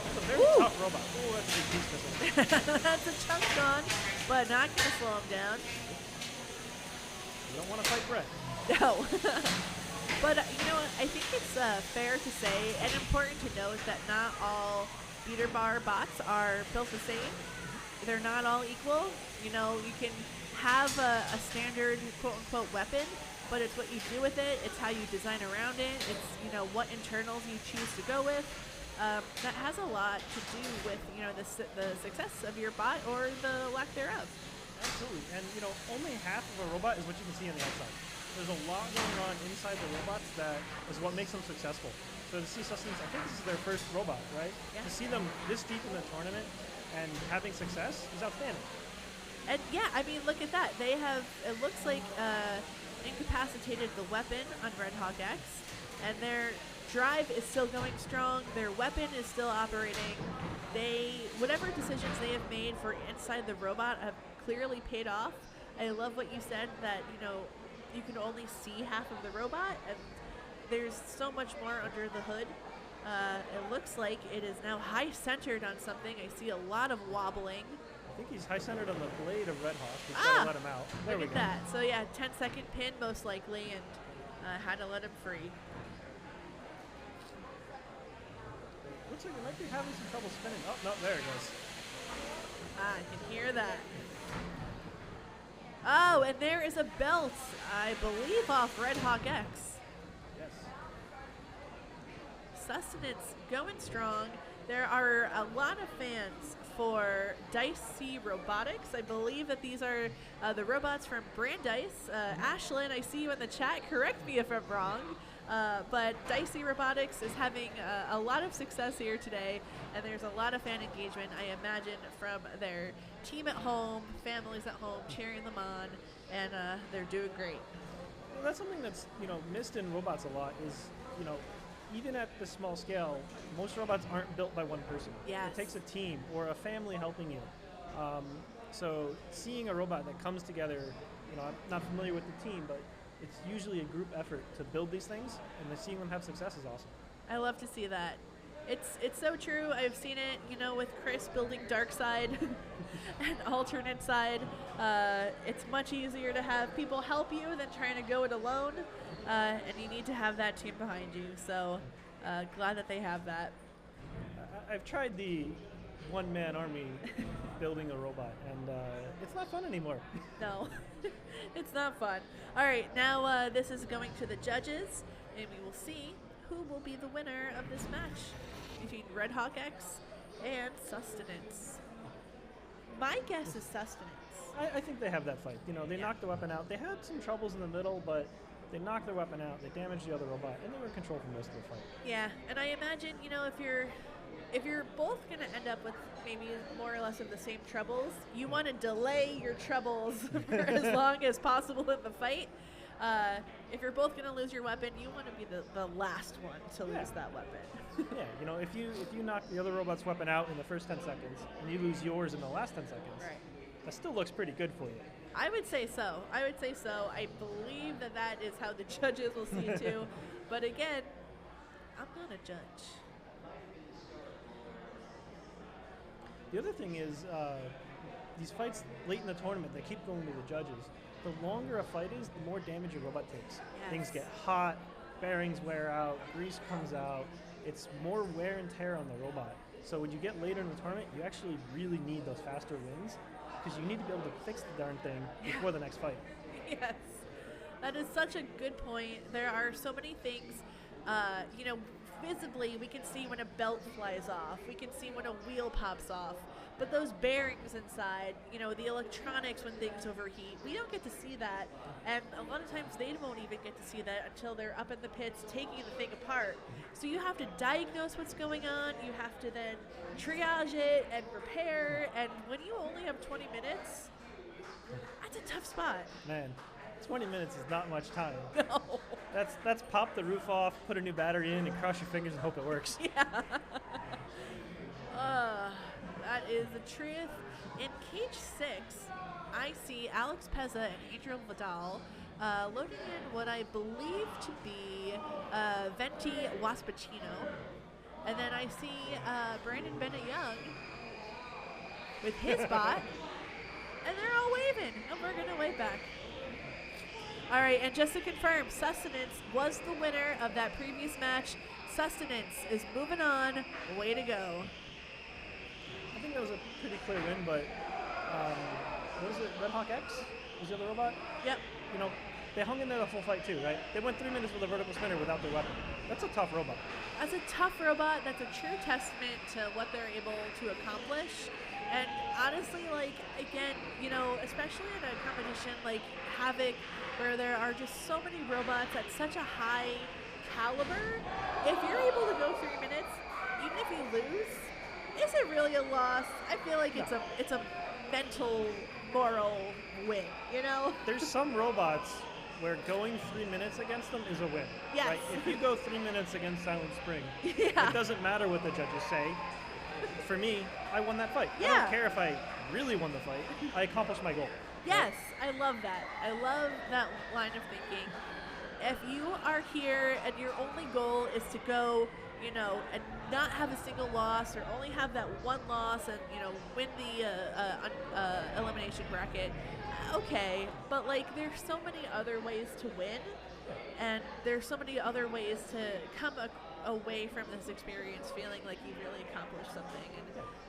It's a very tough robot. Oh, that's a big piece missing. That's a chunk gone, but not going to slow him down. You don't want to fight Brett. No. But you know what? I think it's fair to say and important to note that not all beater bar bots are built the same. They're not all equal. You know, you can have a standard quote-unquote weapon, but it's what you do with it. It's how you design around it. It's, you know, what internals you choose to go with. That has a lot to do with, you know, the success of your bot or the lack thereof. Absolutely. And, you know, only half of a robot is what you can see on the outside. There's a lot going on inside the robots that is what makes them successful. So to see Sustenance, I think this is their first robot, right? Yeah. To see them this deep in the tournament and having success is outstanding. And yeah, I mean, look at that. They have, it looks like, incapacitated the weapon on Red Hawk X, and their drive is still going strong. Their weapon is still operating. Whatever decisions they have made for inside the robot have clearly paid off. I love what you said that, you know, you can only see half of the robot, and there's so much more under the hood. It looks like it is now high-centered on something. I see a lot of wobbling. I think he's high-centered on the blade of Red Hawk. He's got to let him out. There we Look go. at that. So yeah, 10-second pin most likely, and had to let him free. Looks like he might be having some trouble spinning. Oh, no, there it goes. I can hear that. Oh, and there is a belt, I believe, off Red Hawk X. Yes. Sustenance going strong. There are a lot of fans for Dicey Robotics. I believe that these are the robots from Brandeis. Ashlyn, I see you in the chat. Correct me if I'm wrong. But Dicey Robotics is having a lot of success here today, and there's a lot of fan engagement, I imagine, from their team at home, families at home, cheering them on, and they're doing great. Well, that's something that's, you know, missed in robots a lot is, you know, even at the small scale, most robots aren't built by one person. Yes. It takes a team or a family helping you. So seeing a robot that comes together, you know, I'm not familiar with the team, but it's usually a group effort to build these things, and then seeing them have success is awesome. I love to see that. It's so true. I've seen it, you know, with Chris building Dark Side and Alternate Side. It's much easier to have people help you than trying to go it alone, and you need to have that team behind you. So glad that they have that. I've tried the one-man army building a robot, and it's not fun anymore. No, it's not fun. All right, now this is going to the judges, and we will see who will be the winner of this match between Red Hawk X and Sustenance. My guess is Sustenance. I think they have that fight. You know, they knocked the weapon out. They had some troubles in the middle, but they knocked their weapon out. They damaged the other robot, and they were in control for most of the fight. Yeah, and I imagine, you know, if you're both going to end up with maybe more or less of the same troubles, you want to delay your troubles for as long as possible in the fight. If you're both going to lose your weapon, you want to be the last one to lose that weapon. Yeah, you know, if you knock the other robot's weapon out in the first 10 seconds, and you lose yours in the last 10 seconds, right, that still looks pretty good for you. I would say so. I believe that is how the judges will see it too. But again, I'm not a judge. The other thing is, these fights late in the tournament, they keep going to the judges. The longer a fight is, the more damage your robot takes. Yes. Things get hot, bearings wear out, grease comes out. It's more wear and tear on the robot. So when you get later in the tournament, you actually really need those faster wins, because you need to be able to fix the darn thing before the next fight. Yes, that is such a good point. There are so many things, you know, visibly we can see when a belt flies off, we can see when a wheel pops off, but those bearings inside, you know, the electronics when things overheat, we don't get to see that, and a lot of times they won't even get to see that until they're up in the pits taking the thing apart. So you have to diagnose what's going on, you have to then triage it and repair, and when you only have 20 minutes, that's a tough spot. Man, 20 minutes is not much time. No. That's pop the roof off, put a new battery in, and cross your fingers and hope it works. Yeah. That is the truth. In cage 6, I see Alex Pezza and Angel Vidal loading in what I believe to be Venti Waspachino. And then I see Brandon Bennett Young with his bot. And they're all waving. And we're going to wave back. All right, and just to confirm, Sustenance was the winner of that previous match. Sustenance is moving on. Way to go. I think that was a pretty clear win, but what was it? Red Hawk X was the other robot? Yep. You know, they hung in there the full fight too, right? They went 3 minutes with a vertical spinner without their weapon. That's a tough robot. That's a tough robot. That's a true testament to what they're able to accomplish. And honestly, like, again, you know, especially in a competition like Havoc, where there are just so many robots at such a high caliber, if you're able to go 3 minutes, even if you lose, is it really a loss? I feel like it's a mental, moral win, you know? There's some robots where going 3 minutes against them is a win. Yes. Right? If you go 3 minutes against Silent Spring, Yeah. it doesn't matter what the judges say. For me, I won that fight. I Yeah. don't care if I really won the fight. I accomplished my goal. Yes, I love that. I love that line of thinking. If you are here and your only goal is to go, you know, and not have a single loss or only have that one loss and, you know, win the elimination bracket, okay. But, like, there's so many other ways to win, and there's so many other ways to come away from this experience feeling like you've really accomplished something.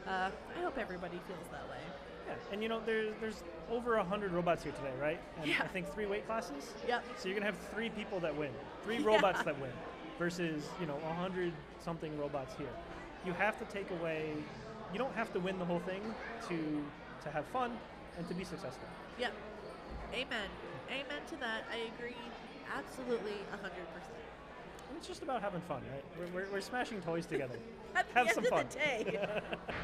And I hope everybody feels that way. Yeah, and you know, there's over 100 robots here today, right? And Yeah. I think 3 weight classes. Yep. So you're gonna have 3 people that win, 3 Yeah. robots that win, versus, you know, 100 something robots here. You have to take away. You don't have to win the whole thing to have fun and to be successful. Yep. Amen. Amen to that. I agree absolutely 100%. And it's just about having fun, right? We're smashing toys together. At the Have end some of fun. the day,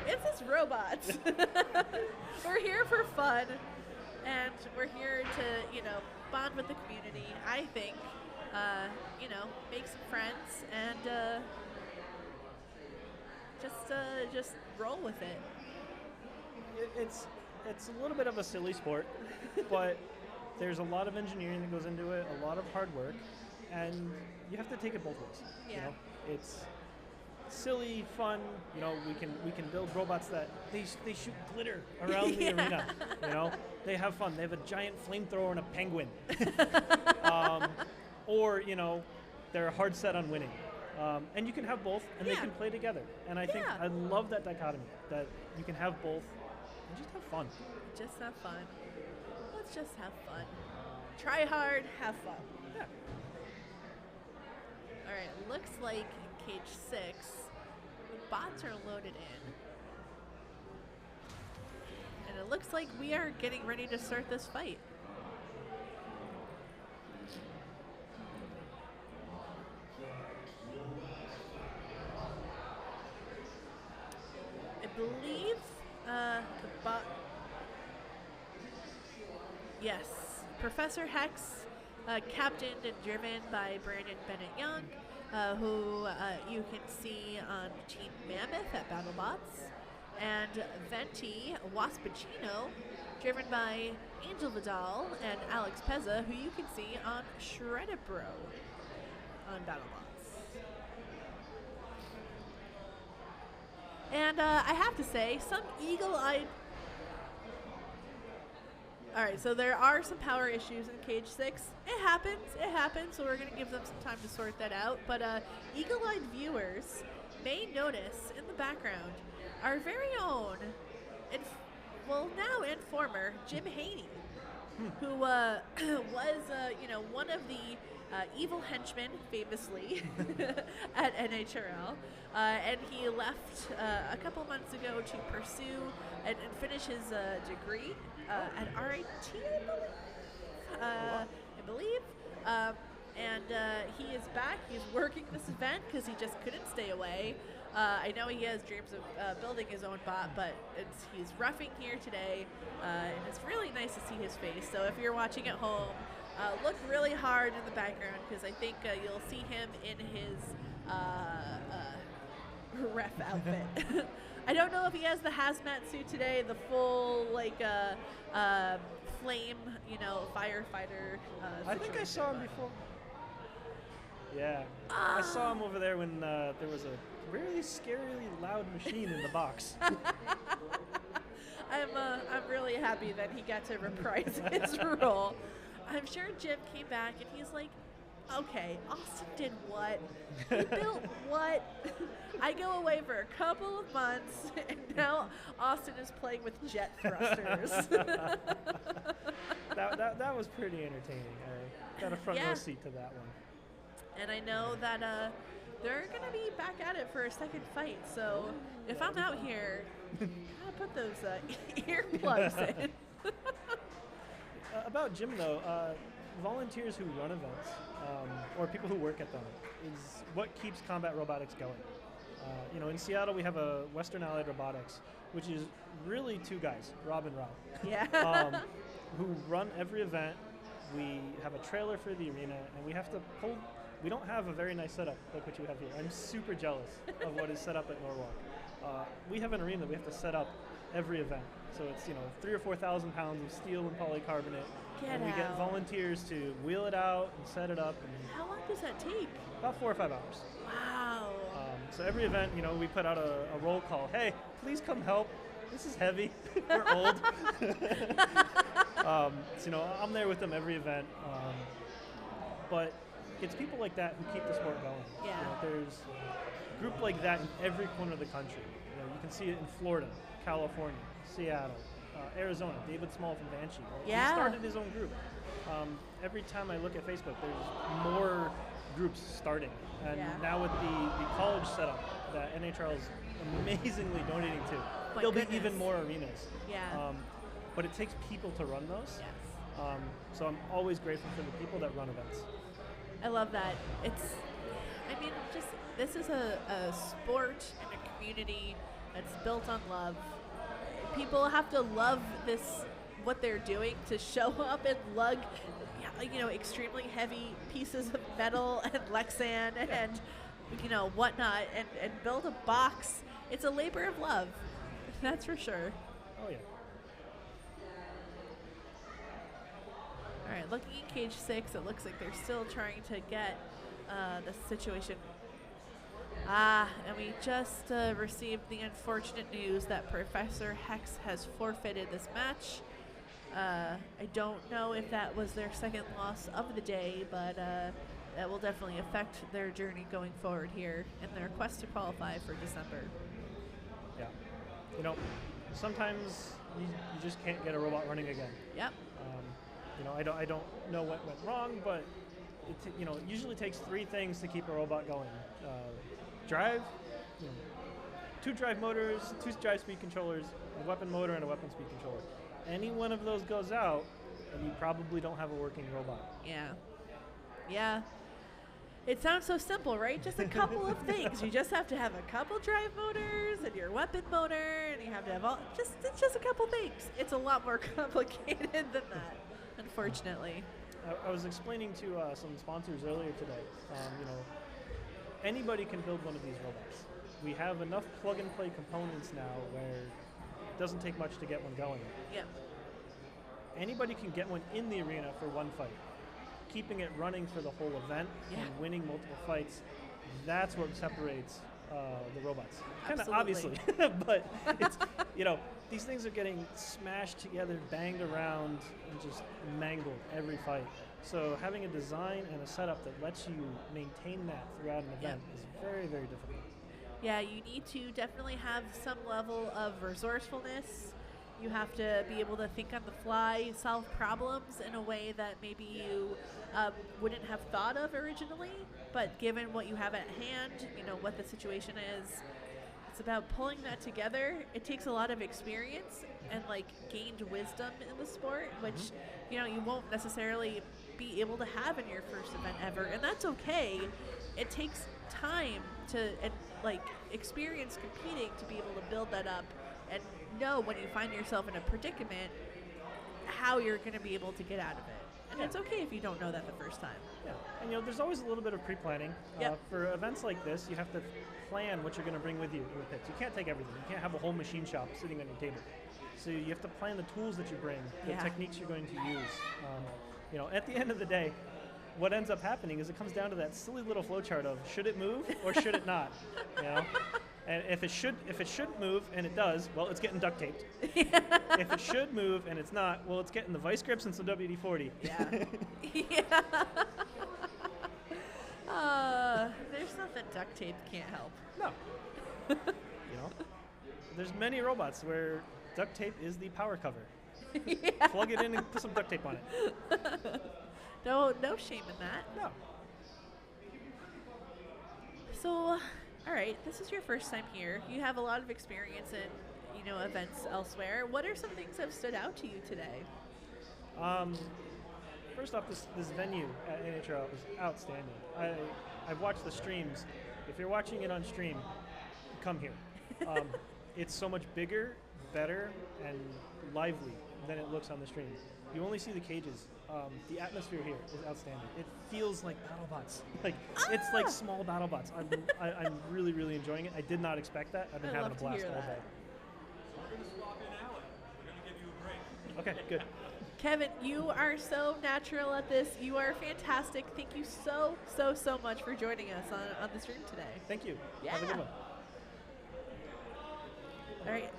it's just robots. We're here for fun, and we're here to, you know, bond with the community. I think, you know, make some friends and just roll with it. It's a little bit of a silly sport, but there's a lot of engineering that goes into it, a lot of hard work, and you have to take it both ways. Yeah. You know, it's silly, fun. You know, we can build robots that they shoot glitter around the arena. You know, they have fun. They have a giant flamethrower and a penguin. Or, you know, they're hard set on winning. And you can have both, and they can play together. And I think I love that dichotomy, that you can have both and just have fun. Just have fun. Let's just have fun. Try hard, have fun. Yeah. All right, looks like in cage 6, the bots are loaded in. And it looks like we are getting ready to start this fight. I believe the bot... Yes, Professor Hex, captained and driven by Brandon Bennett Young, who you can see on Team Mammoth at BattleBots, and Venti Waspachino, driven by Angel Vidal and Alex Pezza, who you can see on Shredded Bro on BattleBots. And I have to say, some eagle-eyed... All right, so there are some power issues in Cage 6. It happens, so we're going to give them some time to sort that out. But eagle-eyed viewers may notice in the background our very own, now and former, Jim Haney, who was, one of the evil henchmen, famously, at NHRL. And he left a couple months ago to pursue and finish his degree at RIT, I believe. And he is back. He's working this event because he just couldn't stay away. I know he has dreams of building his own bot, but he's roughing here today, and it's really nice to see his face. So if you're watching at home, look really hard in the background because I think you'll see him in his ref outfit. I don't know if he has the hazmat suit today, the full like flame, firefighter. I think I saw him before. Yeah, I saw him over there when there was a really scarily loud machine in the box. I'm really happy that he got to reprise his role. I'm sure Jim came back and he's like, okay, Austin did what? He built what? I go away for a couple of months, and now Austin is playing with jet thrusters. that was pretty entertaining. I got a front row seat to that one. And I know that they're going to be back at it for a second fight. So if I'm out here, I'll put those earplugs in. About Jim, though, volunteers who run events or people who work at them is what keeps combat robotics going. In Seattle, we have a Western Allied Robotics, which is really two guys, Rob and Rob, who run every event. We have a trailer for the arena, and we have to pull. We don't have a very nice setup like what you have here. I'm super jealous of what is set up at Norwalk. We have an arena that we have to set up every event. So it's 3,000 or 4,000 pounds of steel and polycarbonate. We get volunteers to wheel it out and set it up. And how long does that take? About 4 or 5 hours. Wow. So every event, we put out a roll call. Hey, please come help. This is heavy. We're old. I'm there with them every event. But it's people like that who keep the sport going. Yeah. There's a group like that in every corner of the country. You can see it in Florida, California, Seattle, Arizona. David Small from Banshee. Yeah. He started his own group. Every time I look at Facebook, there's more groups starting. And now with the college setup that NHRL is amazingly donating to, there'll be even more arenas. Yeah. But it takes people to run those. Yes. So I'm always grateful for the people that run events. I love that. This is a sport and a community that's built on love. People have to love what they're doing to show up and lug, extremely heavy pieces of metal and Lexan and, whatnot and build a box. It's a labor of love. That's for sure. Oh, yeah. All right, looking at cage 6, it looks like they're still trying to get the situation. And we just received the unfortunate news that Professor Hex has forfeited this match. I don't know if that was their second loss of the day, but that will definitely affect their journey going forward here in their quest to qualify for December. Yeah. Sometimes you just can't get a robot running again. Yep. I don't know what went wrong, but it usually takes 3 things to keep a robot going. Drive, 2 drive motors, 2 drive speed controllers, a weapon motor, and a weapon speed controller. Any one of those goes out, and you probably don't have a working robot. Yeah. Yeah. It sounds so simple, right? Just a couple of things. You just have to have a couple drive motors and your weapon motor, and you have to have it's just a couple things. It's a lot more complicated than that, unfortunately. I was explaining to some sponsors earlier today, anybody can build one of these robots. We have enough plug-and-play components now where it doesn't take much to get one going. Yeah. Anybody can get one in the arena for one fight. Keeping it running for the whole event and winning multiple fights, that's what separates the robots. Kind of obviously, but it's, these things are getting smashed together, banged around, and just mangled every fight. So having a design and a setup that lets you maintain that throughout an event is very, very difficult. Yeah, you need to definitely have some level of resourcefulness. You have to be able to think on the fly, solve problems in a way that maybe you wouldn't have thought of originally. But given what you have at hand, what the situation is, it's about pulling that together. It takes a lot of experience and gained wisdom in the sport, which you won't necessarily be able to have in your first event ever, and that's okay. It takes time and experience competing to be able to build that up and know when you find yourself in a predicament how you're going to be able to get out of it. And it's okay if you don't know that the first time. Yeah, and there's always a little bit of pre-planning. For events like this, you have to plan what you're going to bring with you in your picks. You can't take everything. You can't have a whole machine shop sitting on your table. So you have to plan the tools that you bring, the techniques you're going to use. At the end of the day, what ends up happening is it comes down to that silly little flowchart of should it move or should it not? And if it should move and it does, well, it's getting duct taped. If it should move and it's not, well, it's getting the vice grips and some WD-40. Yeah. There's nothing duct tape can't help. No. There's many robots where duct tape is the power cover. Plug it in and put some duct tape on it. No shame in that. No. So, all right, this is your first time here. You have a lot of experience in, events elsewhere. What are some things that have stood out to you today? First off, this venue at NHRL is outstanding. I've watched the streams. If you're watching it on stream, come here. It's so much bigger, better, and lively than it looks on the stream. You only see the cages. The atmosphere here is outstanding. It feels like BattleBots. It's like small BattleBots. I'm really, really enjoying it. I did not expect that. I've been having a blast all day. We're going to swap in Alan. We're going to give you a break. Okay, good. Kevin, you are so natural at this. You are fantastic. Thank you so much for joining us on the stream today. Thank you. Yeah. Have a good one. All right.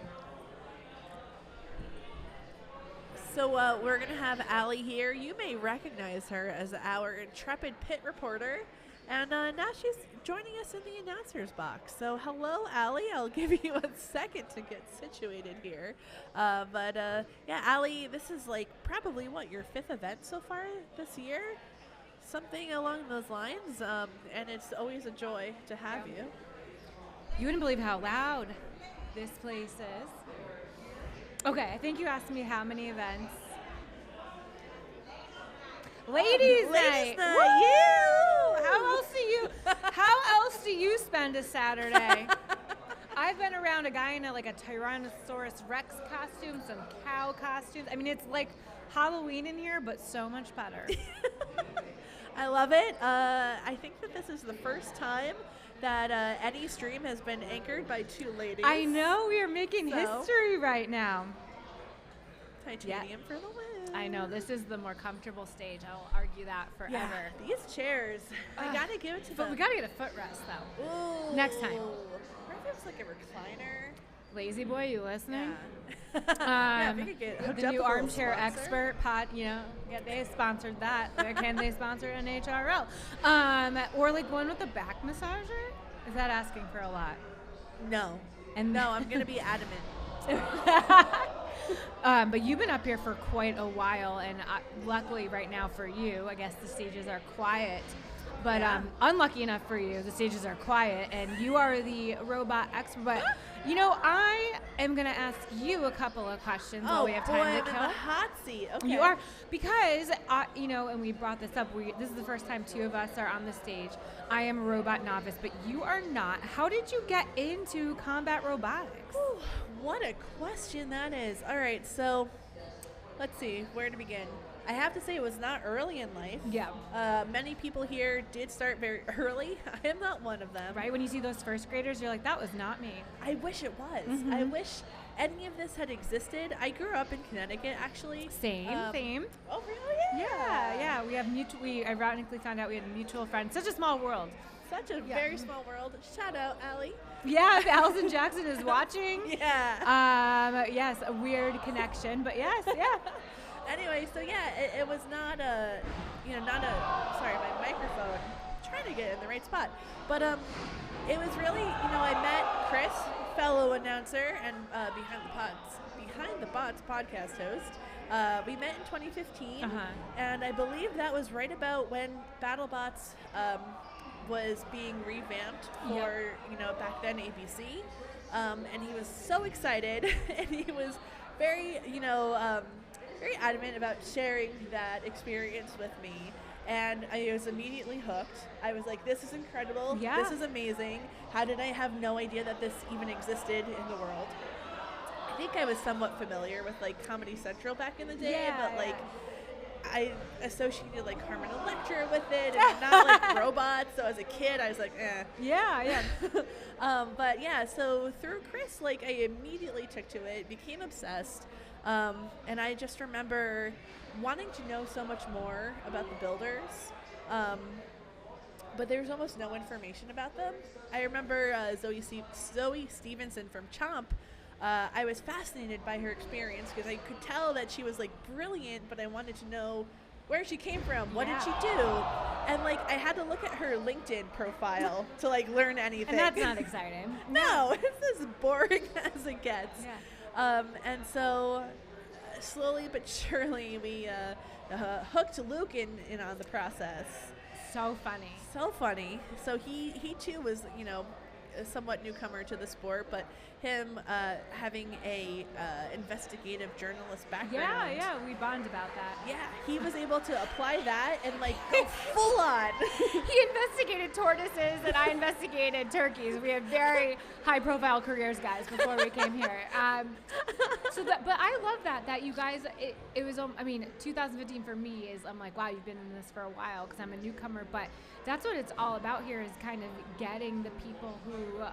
So we're going to have Allie here. You may recognize her as our intrepid pit reporter. And now she's joining us in the announcer's box. So hello, Allie. I'll give you a second to get situated here. Yeah, Allie, this is probably, your 5th event so far this year? Something along those lines. And it's always a joy to have you. You wouldn't believe how loud this place is. Okay, I think you asked me how many events. Ladies night. Woo! How else do you spend a Saturday? I've been around a guy in a Tyrannosaurus Rex costume, some cow costumes. I mean, it's like Halloween in here, but so much better. I love it. I think that this is the first time that any stream has been anchored by 2 ladies. I know, we are making history right now. Titanium for the win. I know, this is the more comfortable stage. I'll argue that forever. Yeah, these chairs, I gotta give it to them. But we gotta get a footrest though. Ooh. Next time. What if it was like a recliner? Lazy boy, you listening? Yeah, we could get the new armchair expert pod, they sponsored that. Can they sponsor NHRL? Or one with a back massager? Is that asking for a lot? No. And no, I'm gonna be adamant. But you've been up here for quite a while, and luckily right now for you, I guess the stages are quiet. But unlucky enough for you, the stages are quiet, and you are the robot expert. But, I am going to ask you a couple of questions while we have time to I'm kill. in the hot seat. Okay. You are, because, and we brought this up, this is the first time 2 of us are on the stage. I am a robot novice, but you are not. How did you get into combat robotics? Ooh, what a question that is. All right, so let's see where to begin. I have to say it was not early in life. Yeah. Many people here did start very early. I am not one of them. Right, when you see those first graders, you're like, that was not me. I wish it was. Mm-hmm. I wish any of this had existed. I grew up in Connecticut, actually. Same. Oh, really? Yeah. We ironically found out we had a mutual friend. Such a small world. Such a very small world. Shout out, Allie. Yeah, if Allison Jackson is watching. Yeah. Yes, a weird connection, but yes, yeah. Anyway, so yeah, it was not a, sorry, my microphone, I'm trying to get it in the right spot. But it was really, I met Chris, fellow announcer and Behind the Bots podcast host. We met in 2015, and I believe that was right about when BattleBots was being revamped for, back then ABC. And he was so excited, and he was very, very adamant about sharing that experience with me, and I was immediately hooked. I was like, this is incredible. Yeah. This is amazing. How did I have no idea that this even existed in the world? I think I was somewhat familiar with Comedy Central back in the day, but I associated like Carmen Electra with it, and not like robots. So as a kid, I was like, eh. Yeah. But yeah, so through Chris, like I immediately took to it, became obsessed, and I just remember wanting to know so much more about the builders. But there's almost no information about them. I remember Zoe Stevenson from Chomp. I was fascinated by her experience because I could tell that she was like brilliant, but I wanted to know where she came from, what did she do, and like I had to look at her LinkedIn profile to like learn anything. And that's not exciting. No, it's as boring as it gets. Yeah. And so slowly but surely we hooked Luke in on the process. So funny. So funny. So he too was, you know, a somewhat newcomer to the sport, but him having a investigative journalist background. Yeah, we bond about that. Yeah, he was able to apply that and like go full on. He investigated tortoises and I investigated turkeys. We had very high profile careers, guys, before we came here. But I love that you guys, it was, I mean, 2015 for me is, I'm like, wow, you've been in this for a while because I'm a newcomer, but that's what it's all about here is kind of getting the people who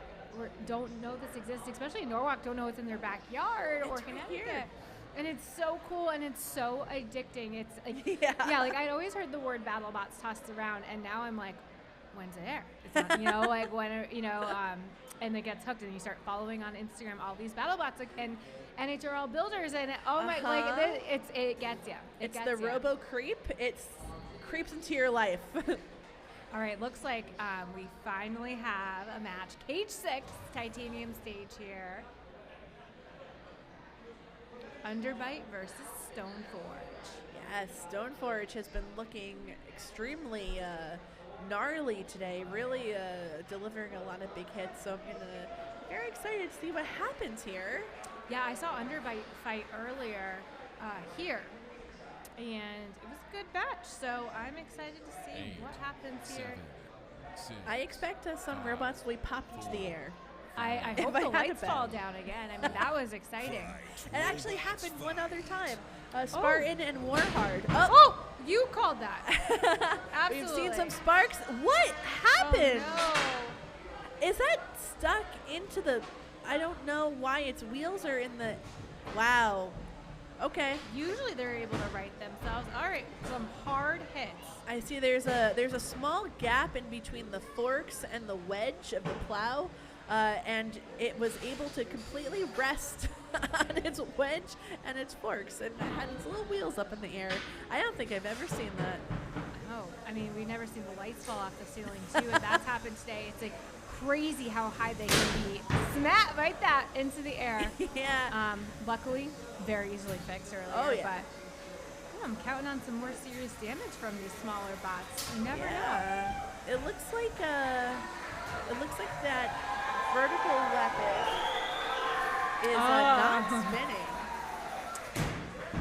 don't know this exists, especially in Norwalk, don't know it's in their backyard or Connecticut. Right, and it's so cool and it's so addicting. It's like, yeah, like I'd always heard the word BattleBots tossed around, and now I'm like, when's it air? It's not, you know, like when, you know, and it gets hooked, and you start following on Instagram all these BattleBots and NHRL builders, and my, like it gets you. It's the Robo Creep. It creeps into your life. All right, looks like we finally have a match. Cage 6, titanium stage here. Underbite versus Stoneforge. Yes, Stoneforge has been looking extremely gnarly today, really delivering a lot of big hits, so I'm very excited to see what happens here. Yeah, I saw Underbite fight earlier here. And it was a good match, so I'm excited to see what happens here. 7, 6, I expect some robots will be popped into the air. I hope the lights fall down again. I mean, that was exciting. It actually happened one other time. Spartan and Warhard. Oh, you called that. Absolutely. We've seen some sparks. What happened? Oh, no. Is that stuck into the... I don't know why its wheels are in the... Wow. Okay. Usually they're able to right themselves. All right, some hard hits. I see there's a small gap in between the forks and the wedge of the plow, and it was able to completely rest on its wedge and its forks, and had its little wheels up in the air. I don't think I've ever seen that. Oh, I mean, we've never seen the lights fall off the ceiling too, and that's happened today. It's like crazy how high they can be. Smack right that into the air. Yeah. Luckily, very easily fixed earlier. Oh, yeah. But I'm counting on some more serious damage from these smaller bots. You never know. It looks like that vertical weapon is not spinning.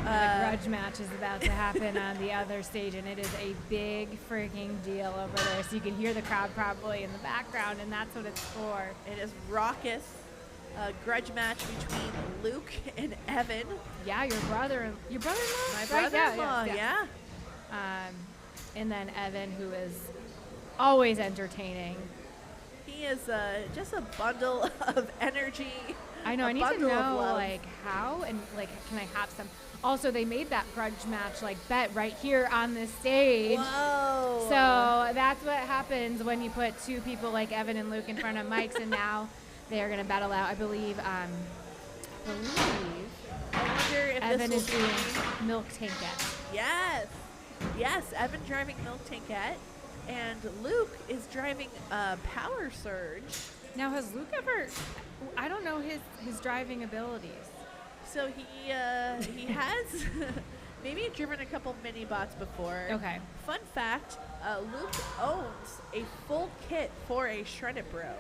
The grudge match is about to happen on the other stage, and it is a big freaking deal over there. So you can hear the crowd probably in the background, and that's what it's for. It is raucous. Grudge match between Luke and Evan. Yeah, your brother-in-law. My brother-in-law, yeah. And then Evan, who is always entertaining. He is just a bundle of energy. I know. I need to know like how and like can I have some. Also, they made that grudge match like bet right here on this stage. Whoa! So that's what happens when you put two people like Evan and Luke in front of mics, and now they are going to battle out. I believe Evan is doing Milk Tankette. Yes, Evan driving Milk Tankette, and Luke is driving Power Surge. Now, has Luke ever? I don't know his driving abilities. So he has maybe driven a couple mini bots before. Okay. Fun fact: Luke owns a full kit for a Shreddit Bro.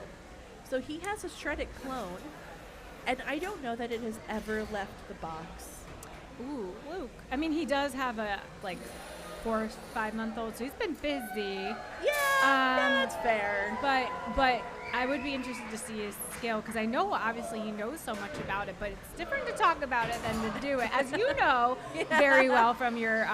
So he has a Shreddit clone, and I don't know that it has ever left the box. Ooh, Luke. I mean, he does have a 4 or 5 month old, so he's been busy. Yeah, that's fair. But I would be interested to see his skill, because I know obviously he knows so much about it, but it's different to talk about it than to do it, as you know very well from your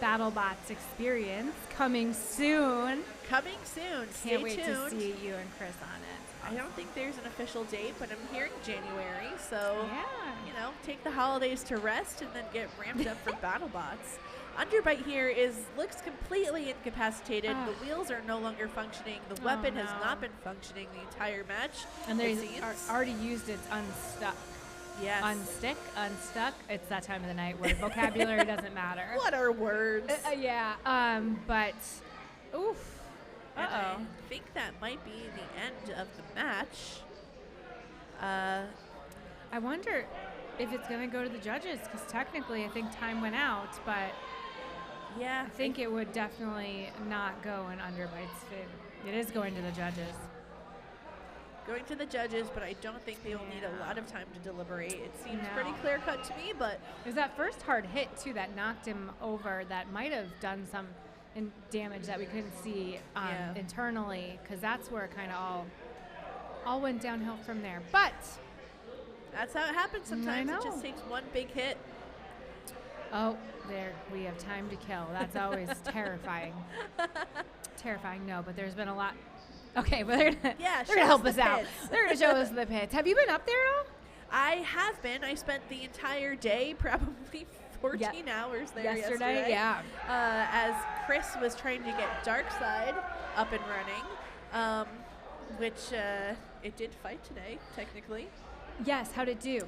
BattleBots experience coming soon. Coming soon. Stay Can't wait tuned. to see you and Chris on it. I don't think there's an official date, but I'm hearing January. So, take the holidays to rest and then get ramped up for BattleBots. Underbite here looks completely incapacitated. The wheels are no longer functioning. The weapon has not been functioning the entire match. And they already used its unstuck. Yes. Unstick, unstuck. It's that time of the night where vocabulary doesn't matter. What are words? But, oof. I think that might be the end of the match. I wonder if it's going to go to the judges, because technically I think time went out, but I think it would definitely not go in Underbite's favor. It is going to the judges. Going to the judges, but I don't think they will need a lot of time to deliberate. It seems pretty clear cut to me, but it was that first hard hit too that knocked him over that might have done some damage that we couldn't see internally, because that's where it kind of all went downhill from there. But that's how it happens sometimes. It just takes one big hit. Oh, there we have time to kill. That's always terrifying. Terrifying, no, but there's been a lot. Okay, but they're gonna help us out. They're gonna show us the pits. Have you been up there at all? I have been. I spent the entire day, probably 14 hours there yesterday. As Chris was trying to get Darkside up and running, which it did fight today, technically. Yes, how'd it do?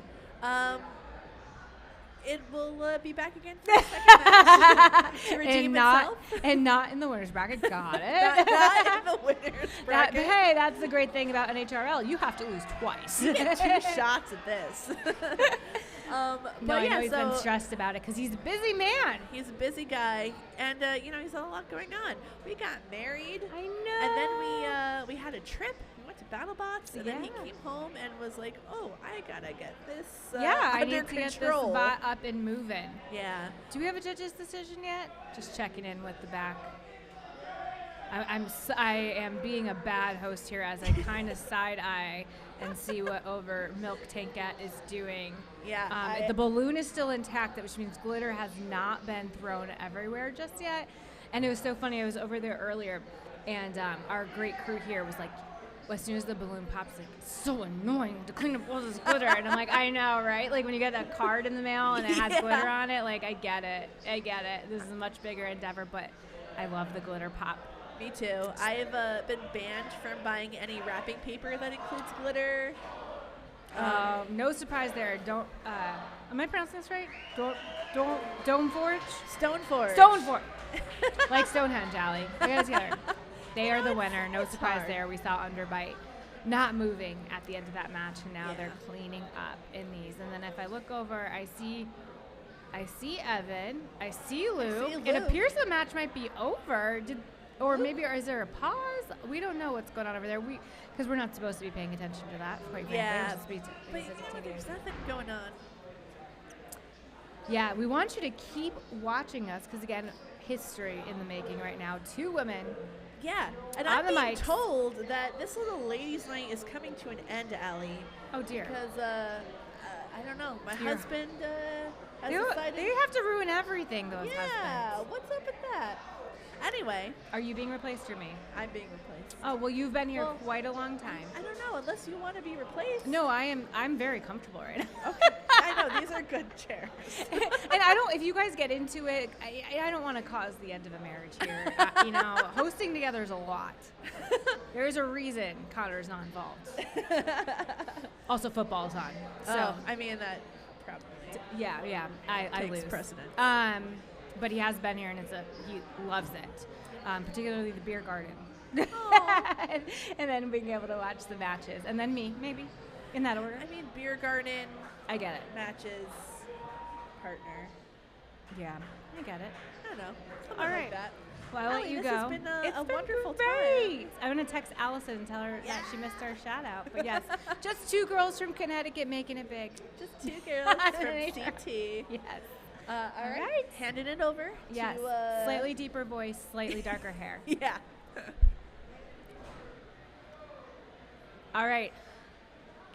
It will be back again for the second match to redeem itself. And not in the winner's bracket. Got it. not in the winner's bracket. Hey, that's the great thing about NHRL. You have to lose twice. You get 2 shots at this. I know he's been stressed about it because he's a busy man. He's a busy guy, and he's got a lot going on. We got married. I know. And then we had a trip. We went to BattleBots, and then he came home and was like, "Oh, I gotta get this I under need to get control. this bot up and moving." Yeah. Do we have a judge's decision yet? Just checking in with the back. I am being a bad host here as I kind of side eye and see what over Milk Tankat is doing. Yeah. The balloon is still intact, which means glitter has not been thrown everywhere just yet. And it was so funny. I was over there earlier, and our great crew here was like, as soon as the balloon pops, like, it's so annoying to clean up all this glitter. And I'm like, I know, right? Like when you get that card in the mail and it has glitter on it, like I get it. This is a much bigger endeavor, but I love the glitter pop. Me too. I have been banned from buying any wrapping paper that includes glitter. No surprise there. Don't. Am I pronouncing this right? Stoneforge. Stoneforge. Like Stonehenge, Allie. We got it together. They are the winner. No surprise there. We saw Underbite not moving at the end of that match, and now they're cleaning up in these. And then if I look over, I see Evan. I see Luke. It appears the match might be over. Or is there a pause? We don't know what's going on over there. Because we're not supposed to be paying attention to that, quite frankly. But there's nothing going on. Yeah, we want you to keep watching us because, again, history in the making right now. 2 women. Yeah, and I'm being told that this little ladies' night is coming to an end, Allie. Oh, dear. Because, I don't know, my husband has decided. They have to ruin everything, those husbands. Yeah, what's up with that? Anyway. Are you being replaced or me? I'm being replaced. Oh, well, you've been here quite a long time. I don't know, unless you want to be replaced. No, I'm very comfortable right now. Okay, I know, these are good chairs. And if you guys get into it, I don't want to cause the end of a marriage here. Hosting together is a lot. There's a reason Connor's not involved. Also, football's on. So, I mean, that probably. Yeah, I takes lose. precedent. But he has been here, and he loves it, particularly the beer garden. and then being able to watch the matches, and then me, maybe, in that order. I mean, beer garden. I get it. Matches, partner. Yeah, I get it. I don't know. All right. Like that. Well, I'll let you go. This has been it's a been wonderful great. time. I'm going to text Allison and tell her that she missed our shout out. But yes, just 2 girls from Connecticut making it big. Just 2 girls from CT. Yes. All right. Handing it over. Yes. To, slightly deeper voice, slightly darker hair. Yeah. All right.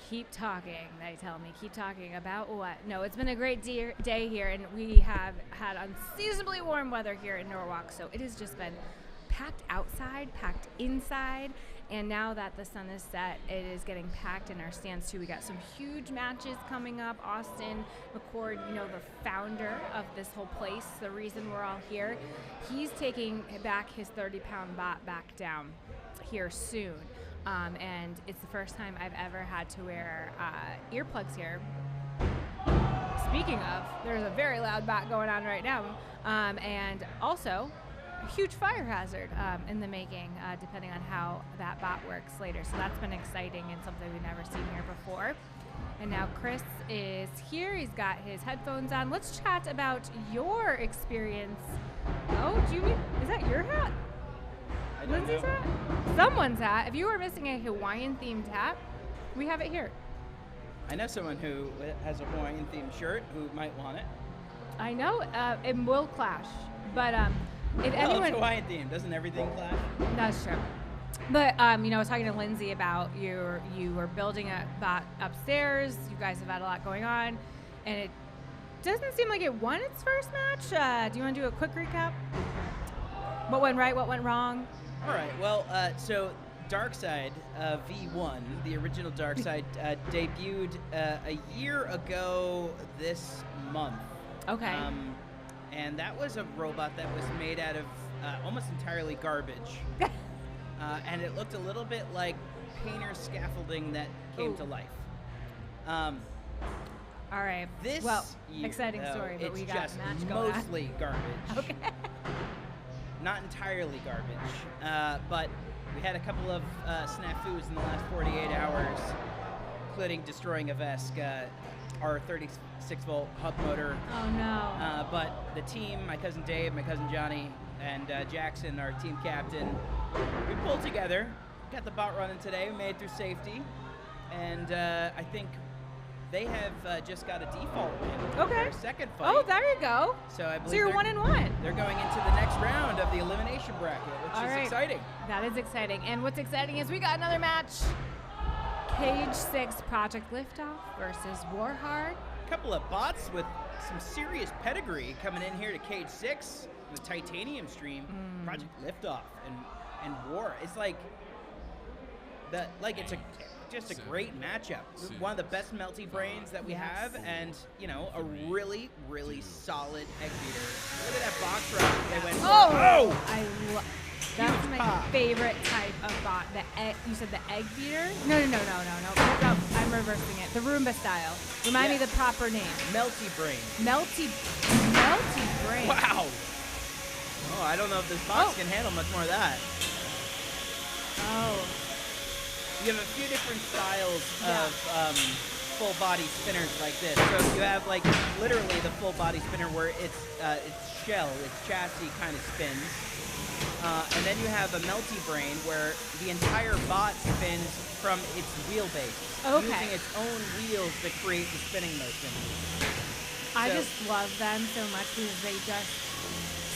Keep talking, they tell me. Keep talking about what? No, it's been a great day here, and we have had unseasonably warm weather here in Norwalk, so it has just been packed outside, packed inside, and now that the sun is set, it is getting packed in our stands too. We got some huge matches coming up. Austin McCord, the founder of this whole place, the reason we're all here, he's taking back his 30-pound bot back down here soon. And it's the first time I've ever had to wear earplugs here. Speaking of, there's a very loud bot going on right now, and also a huge fire hazard in the making, depending on how that bot works later. So that's been exciting and something we've never seen here before. And now Chris is here. He's got his headphones on. Let's chat about your experience. Oh, is that your hat? Lindsay's hat? Someone's hat. If you were missing a Hawaiian-themed hat, we have it here. I know someone who has a Hawaiian-themed shirt who might want it. I know. It will clash. But if anyone... it's Hawaiian-themed. Doesn't everything clash? That's true. But, I was talking to Lindsay about you were building a bot upstairs. You guys have had a lot going on. And it doesn't seem like it won its first match. Do you want to do a quick recap? What went right? What went wrong? All right. Well, so Darkside V1, the original Darkside, debuted a year ago this month. Okay. And that was a robot that was made out of almost entirely garbage. And it looked a little bit like painter scaffolding that came to life. All right. This year, exciting story, but we got just a match going on. mostly garbage. Okay. Not entirely garbage, but we had a couple of snafus in the last 48 hours, including destroying a Vesk, our 36-volt hub motor. Oh, no. But the team, my cousin Dave, my cousin Johnny, and Jackson, our team captain, we pulled together, got the bot running today, we made it through safety, and I think they have just got a default win. Okay. Their second fight. Oh, there you go. So I believe So you're 1-1. They're going into the next round of the elimination bracket, which is exciting. That is exciting. And what's exciting is we got another match. Cage 6 Project Liftoff versus Warhard. A couple of bots with some serious pedigree coming in here to Cage 6, the Titanium stream. Project Liftoff and War. It's like it's just a great matchup. One of the best melty brains that we have, and a really, really solid egg beater. Look at that box rush they went for. That's my favorite type of bot. You said the egg beater? No. I'm reversing it. The Roomba style. Remind me the proper name. Melty brain. Melty brain. Wow. Oh, I don't know if this box can handle much more of that. Oh. You have a few different styles of full body spinners like this. So you have literally the full body spinner where its chassis kind of spins. And then you have a melty brain where the entire bot spins from its wheelbase, using its own wheels to create the spinning motion. I just love them so much because they just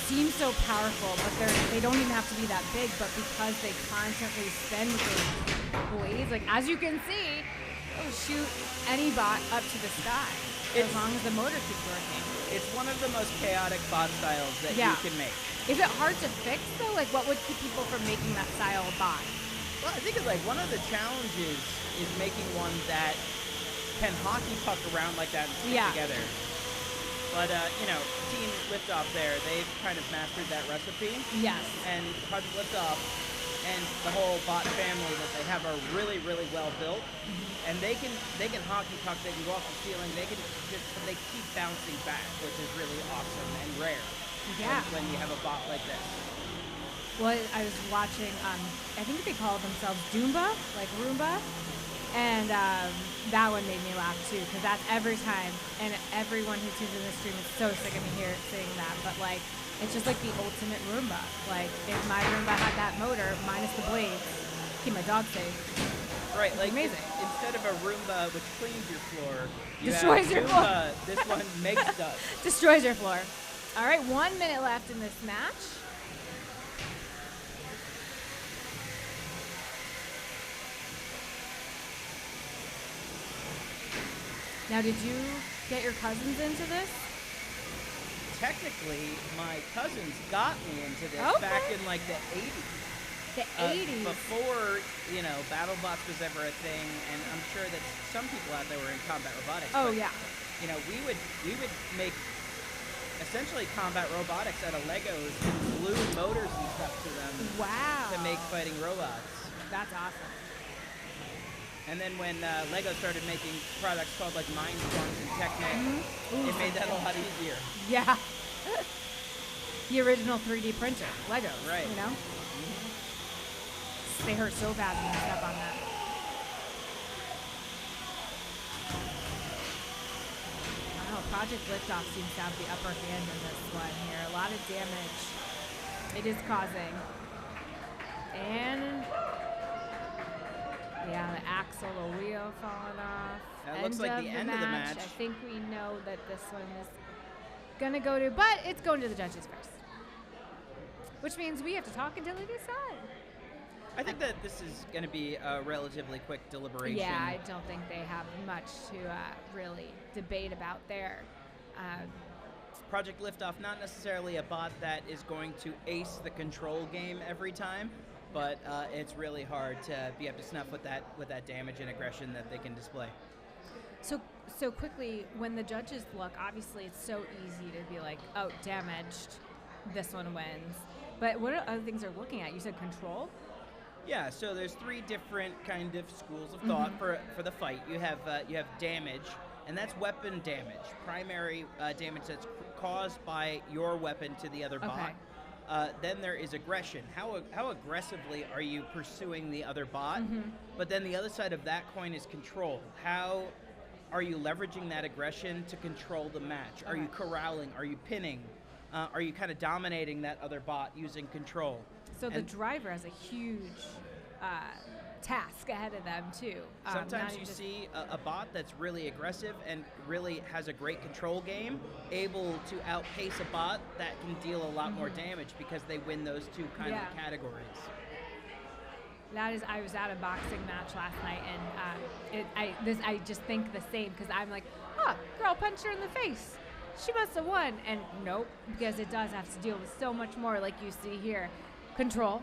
seem so powerful, but they don't even have to be that big, but because they constantly spin with those blades, as you can see, it'll shoot any bot up to the sky as long as the motor keeps working. It's one of the most chaotic bot styles that you can make. Is it hard to fix though? What would keep people from making that style of bot? Well, I think it's one of the challenges is making one that can hockey puck around like that and stick together. But, Team Liftoff there, they've kind of mastered that recipe. Yes. And Project Liftoff and the whole bot family that they have are really, really well built. And they can hockey puck, they can go off the ceiling, they keep bouncing back, which is really awesome and rare. Yeah. When you have a bot like this. Well, I was watching, I think they call themselves Doomba, like Roomba. And that one made me laugh too, because that's every time, and everyone who tunes in the stream is so sick of me saying that, but it's just like the ultimate Roomba. If my Roomba had that motor, minus the blades, keep my dog safe. Right, amazing. Instead of a Roomba which cleans your floor, destroys your floor. This one makes stuff. Destroys your floor. All right, 1 minute left in this match. Now, did you get your cousins into this? Technically, my cousins got me into this back in like the 80s. The 80s? Before, BattleBots was ever a thing, and I'm sure that some people out there were in combat robotics. Oh, but, yeah. We would make essentially combat robotics out of Legos and glue motors and stuff to them. Wow. To make fighting robots. That's awesome. And then when Lego started making products called like Mindstorms and Technic, it made that a lot easier. Yeah. The original 3D printer, Legos. Right. They hurt so bad when you step on that. Wow, Project Liftoff seems to have the upper hand in this one here. A lot of damage it is causing. And yeah, the axle, the wheel falling off. That looks like the end of the match. I think we know that this one is gonna go to, but it's going to the judges first. Which means we have to talk until they decide. I think that this is going to be a relatively quick deliberation. Yeah, I don't think they have much to really debate about there. Project Liftoff, not necessarily a bot that is going to ace the control game every time, but it's really hard to be up to snuff with that damage and aggression that they can display. So quickly, when the judges look, obviously it's so easy to be like, oh, damaged, this one wins. But what are other things they're looking at? You said control? Yeah, so there's 3 different kind of schools of thought for the fight. You have damage, and that's weapon damage, primary damage that's caused by your weapon to the other bot. Then there is aggression. How aggressively are you pursuing the other bot? But then the other side of that coin is control. How are you leveraging that aggression to control the match? Are you corralling? Are you pinning? Are you kind of dominating that other bot using control? So the driver has a huge task ahead of them, too. Sometimes you see a bot that's really aggressive and really has a great control game, able to outpace a bot that can deal a lot more damage because they win those 2 kind of categories. I was at a boxing match last night, and I just think the same, because I'm like, girl punched her in the face. She must have won. And nope, because it does have to deal with so much more, like you see here. Control,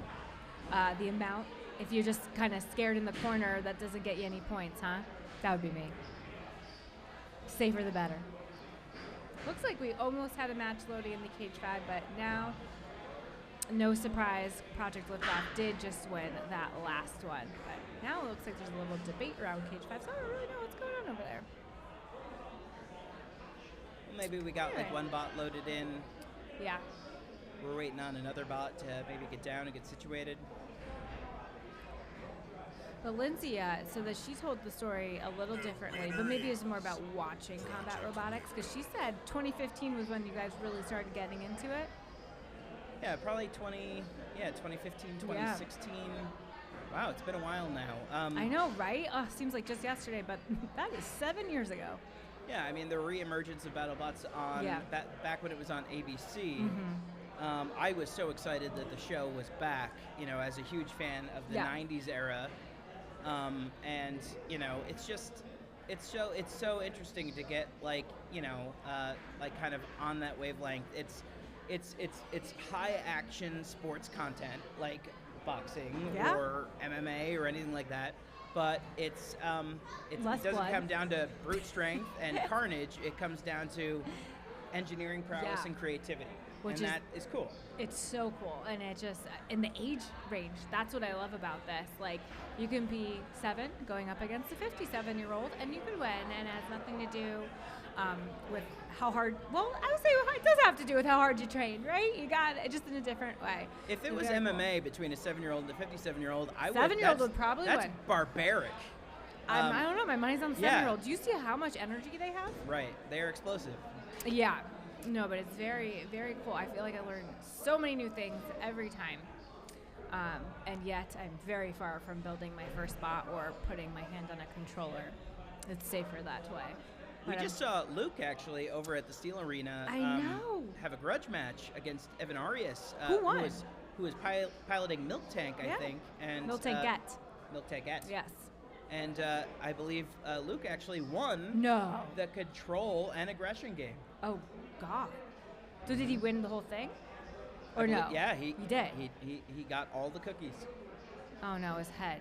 the amount. If you're just kind of scared in the corner, that doesn't get you any points, huh? That would be me. Safer the better. Looks like we almost had a match loading in the cage five, but now, no surprise, Project Liftoff did just win that last one. But now it looks like there's a little debate around cage five, so I don't really know what's going on over there. Well, maybe we got like one bot loaded in. Yeah. We're waiting on another bot to maybe get down and get situated. But Lindsay, so that she told the story a little differently, but maybe it's more about watching combat robotics, because she said 2015 was when you guys really started getting into it. Yeah, probably 2015, 2016. Yeah. Wow, it's been a while now. I know, right? Seems like just yesterday, but that is 7 years ago. Yeah, I mean, the re-emergence of BattleBots on back when it was on ABC. I was so excited that the show was back, as a huge fan of the 90s era. And, it's so interesting to get like kind of on that wavelength. It's high action sports content like boxing or MMA or anything like that. But it doesn't come down to brute strength and carnage. It comes down to engineering prowess and creativity. That is cool. It's so cool. And it just, in the age range, that's what I love about this. Like, you can be 7 going up against a 57-year-old, and you can win, and it has nothing to do with how hard, well, I would say it does have to do with how hard you train, right? You got it just in a different way. If it was MMA between a 7-year-old and a 57-year-old, I would. 7-year-old would probably win. That's barbaric. I don't know. My money's on the 7-year-old. Do you see how much energy they have? Right. They are explosive. Yeah. No, but it's very, very cool. I feel like I learn so many new things every time. And yet, I'm very far from building my first bot or putting my hand on a controller. It's safer that way. We just saw Luke, actually, over at the Steel Arena have a grudge match against Evan Arias. Who won? Who was piloting Milk Tank, I think. And Milk Tankette. Milk Tankette. Yes. And I believe Luke actually won the control and aggression game. Oh, God. So did he win the whole thing? Or I believe- no? Yeah, he did. He got all the cookies. Oh, no, his head.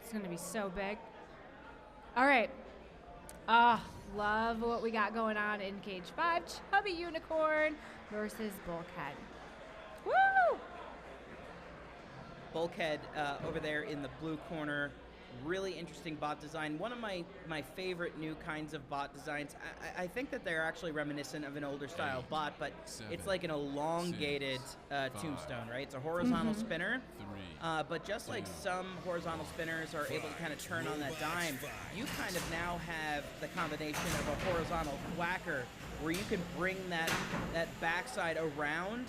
It's going to be so big. All right. Love what we got going on in Cage 5. Chubby Unicorn versus Bulkhead. Woo! Bulkhead over there in the blue corner. Really interesting bot design. One of my favorite new kinds of bot designs. I think that they're actually reminiscent of an older style bot, but it's like an elongated tombstone, right? It's a horizontal spinner. But just like some horizontal spinners are able to kind of turn on that dime, you kind of now have the combination of a horizontal whacker where you can bring that backside around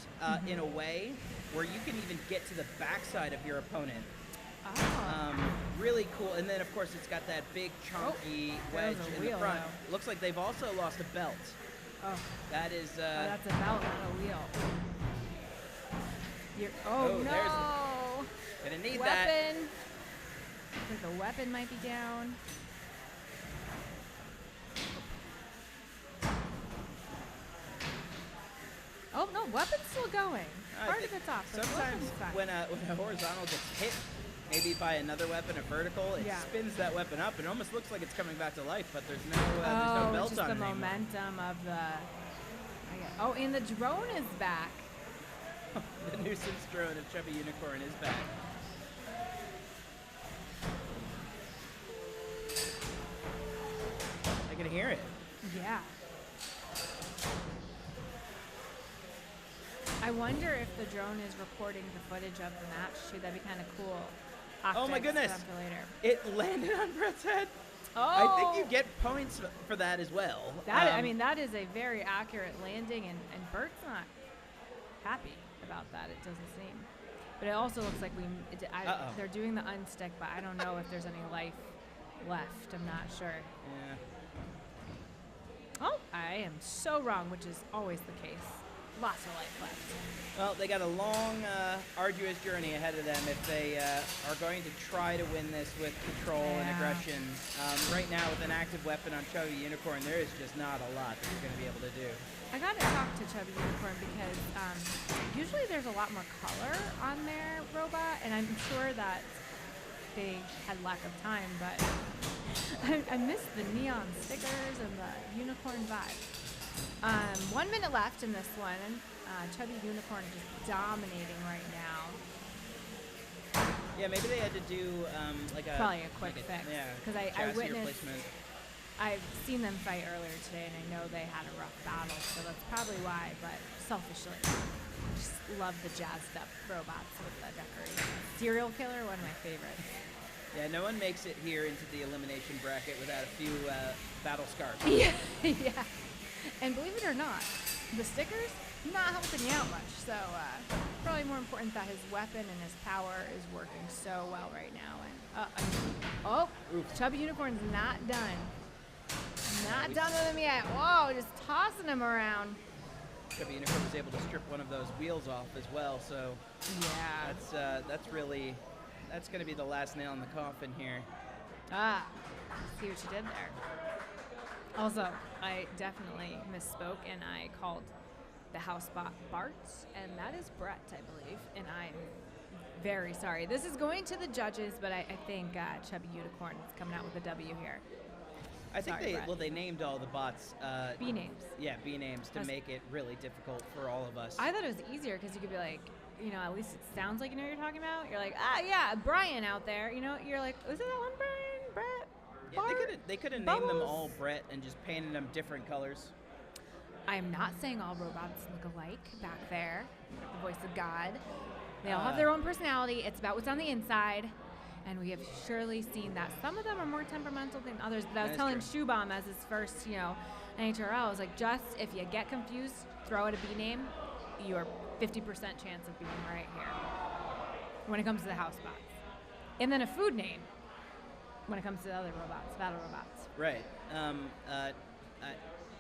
in a way where you can even get to the backside of your opponent. Really cool. And then, of course, it's got that big, chunky wedge in the front. Looks like they've also lost a belt. Oh. That is... that's a belt, not a wheel. No! Gonna need weapon. that. I think the weapon might be down. Oh, no, weapon's still going. Part of it's off. Sometimes when a horizontal gets hit, maybe by another weapon, a vertical, it spins that weapon up and almost looks like it's coming back to life, but there's no belt just on it the anymore. momentum of the... and the drone is back. The nuisance drone of Chubby Unicorn is back. I can hear it. Yeah. I wonder if the drone is recording the footage of the match too. That'd be kind of cool. Oh my goodness! For later. It landed on Brett's head. Oh! I think you get points for that as well. That I mean, that is a very accurate landing, and Bert's not happy about that. It doesn't seem. But it also looks like they're doing the unstick, but I don't know if there's any life left. I'm not sure. Yeah. Oh, I am so wrong, which is always the case. Lots of life left. Well, they got a long, arduous journey ahead of them if they are going to try to win this with control and aggression. Right now, with an active weapon on Chubby Unicorn, there is just not a lot that you're going to be able to do. I got to talk to Chubby Unicorn because usually there's a lot more color on their robot, and I'm sure that they had lack of time, but I missed the neon stickers and the unicorn vibe. 1 minute left in this one. Chubby Unicorn just dominating right now. Yeah, maybe they had to do probably a quick fix. Yeah, because I witnessed. Replacement. I've seen them fight earlier today, and I know they had a rough battle, so that's probably why. But selfishly, I just love the jazzed up robots with the decoration. Serial Killer, one of my favorites. Yeah, no one makes it here into the elimination bracket without a few battle scars. Yeah. And believe it or not, the stickers not helping you out much. So probably more important that his weapon and his power is working so well right now. And Chubby Unicorn's not done. Not done with him yet. Whoa, just tossing him around. Chubby Unicorn was able to strip one of those wheels off as well. So yeah, that's going to be the last nail in the coffin here. See what you did there. Also, I definitely misspoke, and I called the house bot Bart, and that is Brett, I believe, and I'm very sorry. This is going to the judges, but I think Chubby Unicorn is coming out with a W here. I think they named all the bots B names. Yeah, B names to make it really difficult for all of us. I thought it was easier because you could be like, at least it sounds like you know what you're talking about. You're like, yeah, Brian out there. You're like, is it that one Brian? Brett? Yeah, they could have named them all Brett and just painted them different colors. I am not saying all robots look alike back there. The voice of God. They all have their own personality. It's about what's on the inside. And we have surely seen that. Some of them are more temperamental than others. But I was telling Shoebomb as his first, NHRL, I was like, just if you get confused, throw out a B name, you're 50% chance of being right here when it comes to the house bots. And then a food name when it comes to the other robots, battle robots. Right.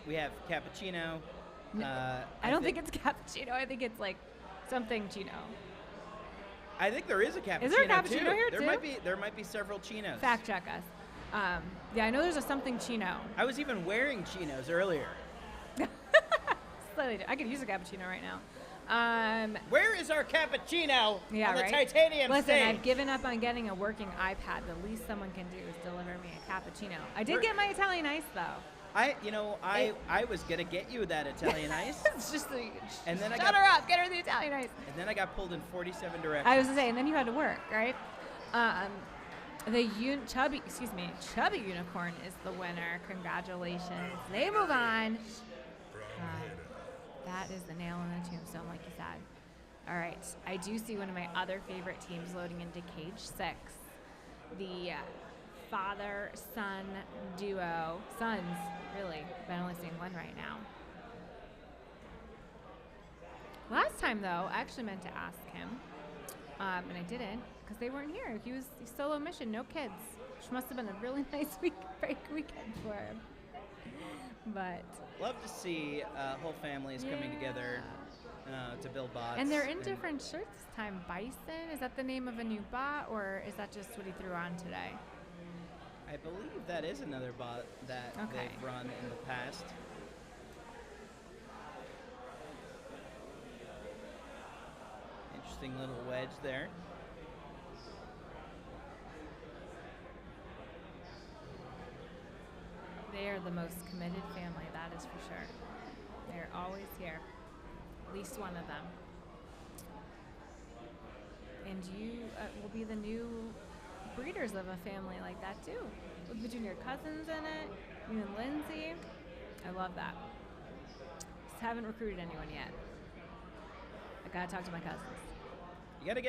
We have Cappuccino. I don't think it's Cappuccino. I think it's like something Chino. I think there is a cappuccino. Is there a cappuccino too. here There might be several chinos. Fact check us. Yeah, I know there's a something chino. I was even wearing chinos earlier. Slightly. I could use a cappuccino right now. Where is our cappuccino Yeah, on the right? titanium Listen, stage? I've given up on getting a working iPad. The least someone can do is deliver me a cappuccino. I did get my Italian ice though. I was gonna get you that Italian ice. It's just the. And then Shut her up. Get her the Italian ice. And then I got pulled in 47 directions. I was gonna say, and then you had to work, right? The chubby unicorn is the winner. Congratulations. They move on. That is the nail in the tombstone, like you said. All right. I do see one of my other favorite teams loading into Cage 6. The father-son duo. Sons, really. But I'm only seeing one right now. Last time, though, I actually meant to ask him, and I didn't, because they weren't here. He was solo mission, no kids, which must have been a really nice break weekend for him. But love to see whole families coming together to build bots. and they're in different shirts this time. Bison, is that the name of a new bot, or is that just what he threw on today? I believe that is another bot that they've run in the past. Interesting little wedge there. They are the most committed family, that is for sure. They're always here. At least one of them. And you will be the new breeders of a family like that too. With between your cousins in it, you and Lindsay. I love that. Just haven't recruited anyone yet. I gotta talk to my cousins. You gotta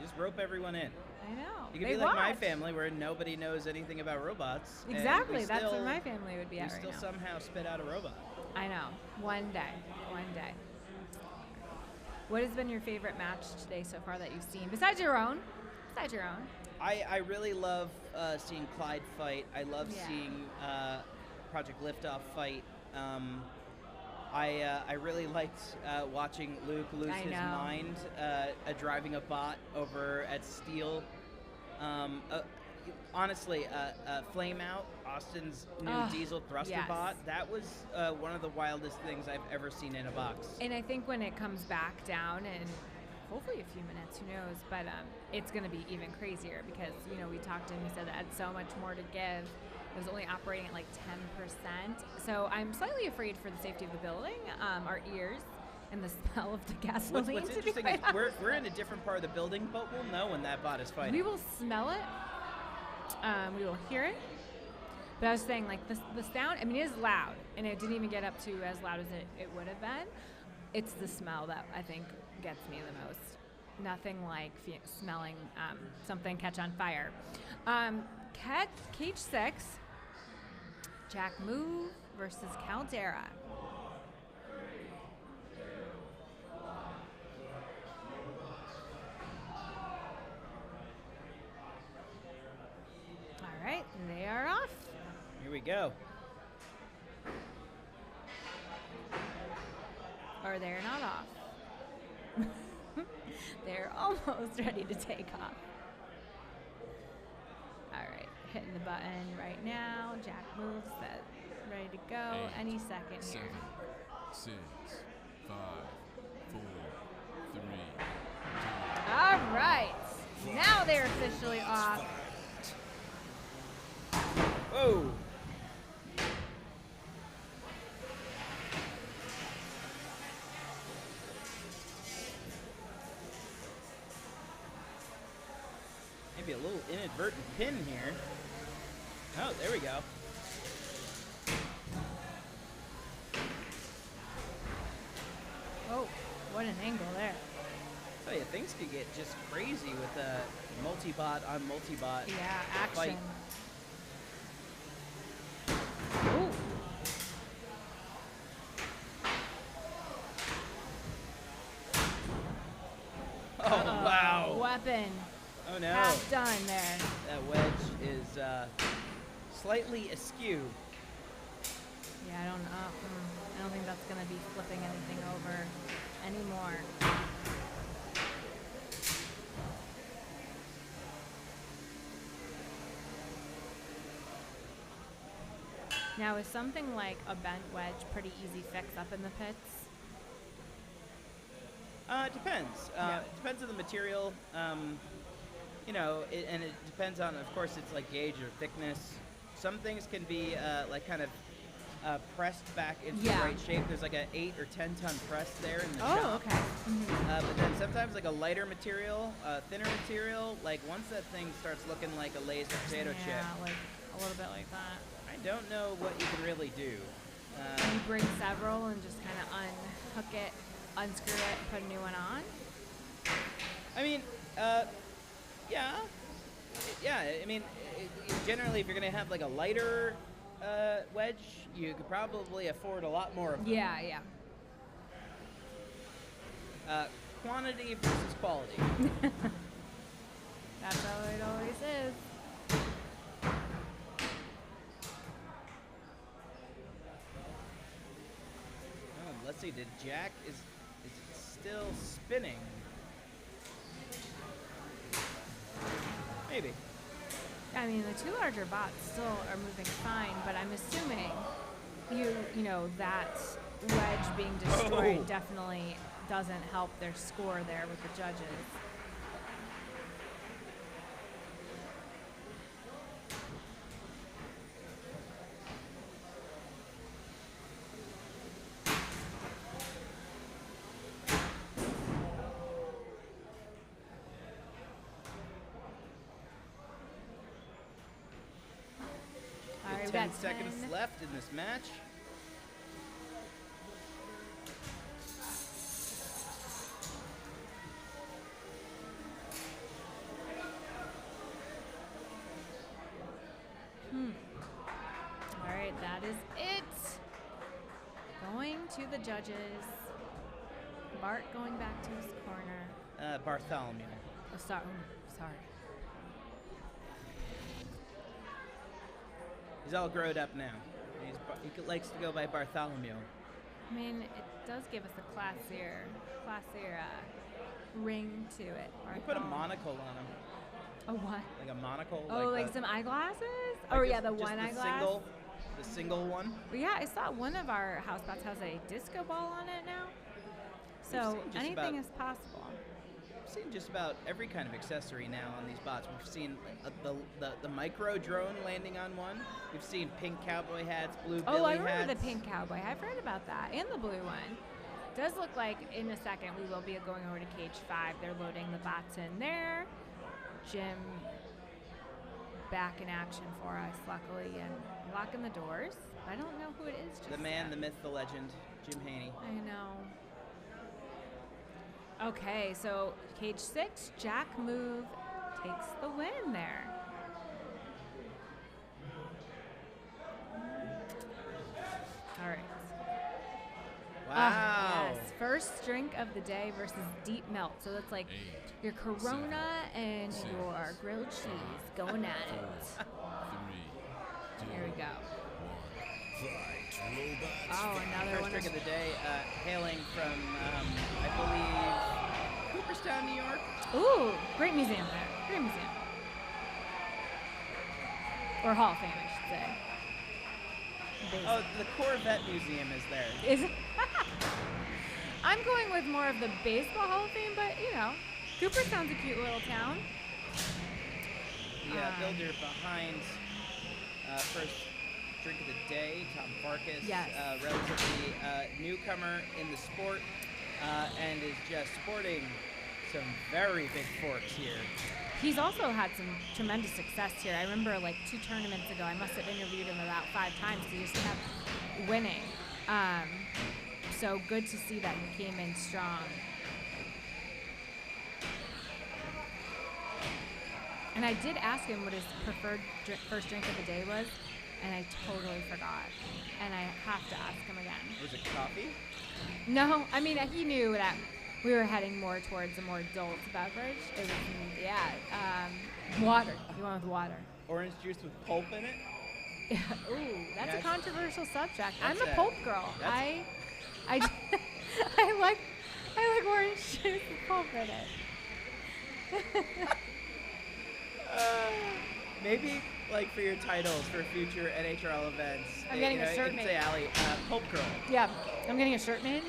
just rope everyone in. I know. You could be like my family where nobody knows anything about robots. Exactly, that's where my family would be at right now. We still somehow spit out a robot. I know. One day. What has been your favorite match today so far that you've seen? Besides your own? I really love seeing Clyde fight. I love seeing Project Liftoff fight. I really liked watching Luke lose his mind driving a bot over at Steel. Honestly, Flame Out, Austin's new diesel thruster bot, that was one of the wildest things I've ever seen in a box. And I think when it comes back down, and hopefully a few minutes, who knows, but it's going to be even crazier because, we talked to him, he said that had so much more to give. It was only operating at like 10%. So I'm slightly afraid for the safety of the building, our ears, and the smell of the gasoline. What's interesting is we're in a different part of the building, but we'll know when that bot is fighting. We will smell it. We will hear it. But I was saying, like, the sound, it is loud, and it didn't even get up to as loud as it would have been. It's the smell that I think gets me the most. Nothing like smelling something catch on fire. Cage 6, Jack Move versus Caldera. All right, they are off. Here we go. Or they're not off. They're almost ready to take off. All right, hitting the button right now. Jack moves, that ready to go 8, any second 7, here. 6, 5, 4, 3, 2. All right, now they're officially off. Whoa. Maybe a little inadvertent pin here. Oh, there we go. Oh, what an angle there. I tell you, things could get just crazy with a multi-bot on multi-bot. Yeah, action. Fight. Ooh. Oh, wow. Weapon. Oh, no. Half done there. That wedge is slightly askew. Yeah, I don't think that's going to be flipping anything over anymore. Now, is something like a bent wedge pretty easy fix up in the pits? It depends. It depends on the material. You know, and it depends on, of course, it's like gauge or thickness. Some things can be like kind of pressed back into the right shape. There's like an 8 or 10 ton press there in the shop. Okay. But then sometimes like a lighter material, thinner material, like once that thing starts looking like a Lay's potato chip. Yeah, like a little bit like that. I don't know what you can really do. You bring several and just kind of unhook it, unscrew it, and put a new one on? I mean, yeah. Yeah, I mean, generally if you're going to have like a lighter wedge, you could probably afford a lot more of them. Yeah, yeah. Quantity versus quality. That's how it always is. Let's see, the jack is still spinning. Maybe. I mean, the two larger bots still are moving fine, but I'm assuming you know, that wedge being destroyed definitely doesn't help their score there with the judges. All right, 10 seconds left in this match. All right, that is it. Going to the judges. Bart going back to his corner. Bartholomew. Oh, sorry. He's all grown up now. He likes to go by Bartholomew. I mean, it does give us a classier ring to it. You put a monocle on him. A what? Like a monocle. Oh, like some eyeglasses? Like Oh, yeah, the one eyeglass. The single one. Well, yeah, I saw one of our housebots has a disco ball on it now. So anything is possible. We've seen just about every kind of accessory now on these bots. We've seen the micro drone landing on one. We've seen pink cowboy hats, blue billy hats. Oh, I remember the pink cowboy. I've heard about that. And the blue one. Does look like in a second we will be going over to cage 5. They're loading the bots in there. Jim back in action for us, luckily, and locking the doors. I don't know who it is just The man, yet. the myth, the legend, Jim Haney. I know. Okay, so cage 6, Jack move takes the win there. All right. Wow. Yes, first drink of the day versus deep melt. So that's like your Corona and your grilled cheese going at it. Here we go. Oh, another First one. drink of the day, hailing from, I believe, Cooperstown, New York. Ooh, great museum there. Great museum. Or Hall of Fame, I should say. Oh, the Corvette Museum is there. Is it? I'm going with more of the Baseball Hall of Fame, but, you know, Cooperstown's a cute little town. The builder behind first drink of the day, Tom Farkas, Yes. Relatively newcomer in the sport, and is just sporting some very big forks here. He's also had some tremendous success here. I remember like 2 tournaments ago, I must have interviewed him about 5 times. He just kept winning. So good to see that he came in strong. And I did ask him what his preferred first drink of the day was, and I totally forgot. And I have to ask him again. Was it coffee? No, I mean, he knew that we were heading more towards a more adult beverage. It was, water. You went with water. Orange juice with pulp in it? Ooh, that's a controversial subject. That's I'm a pulp girl. I like orange juice with pulp in it. Maybe like for your titles for future NHRL events? I'm getting a shirt you can made. say, Allie, pulp girl. Yeah, I'm getting a shirt made.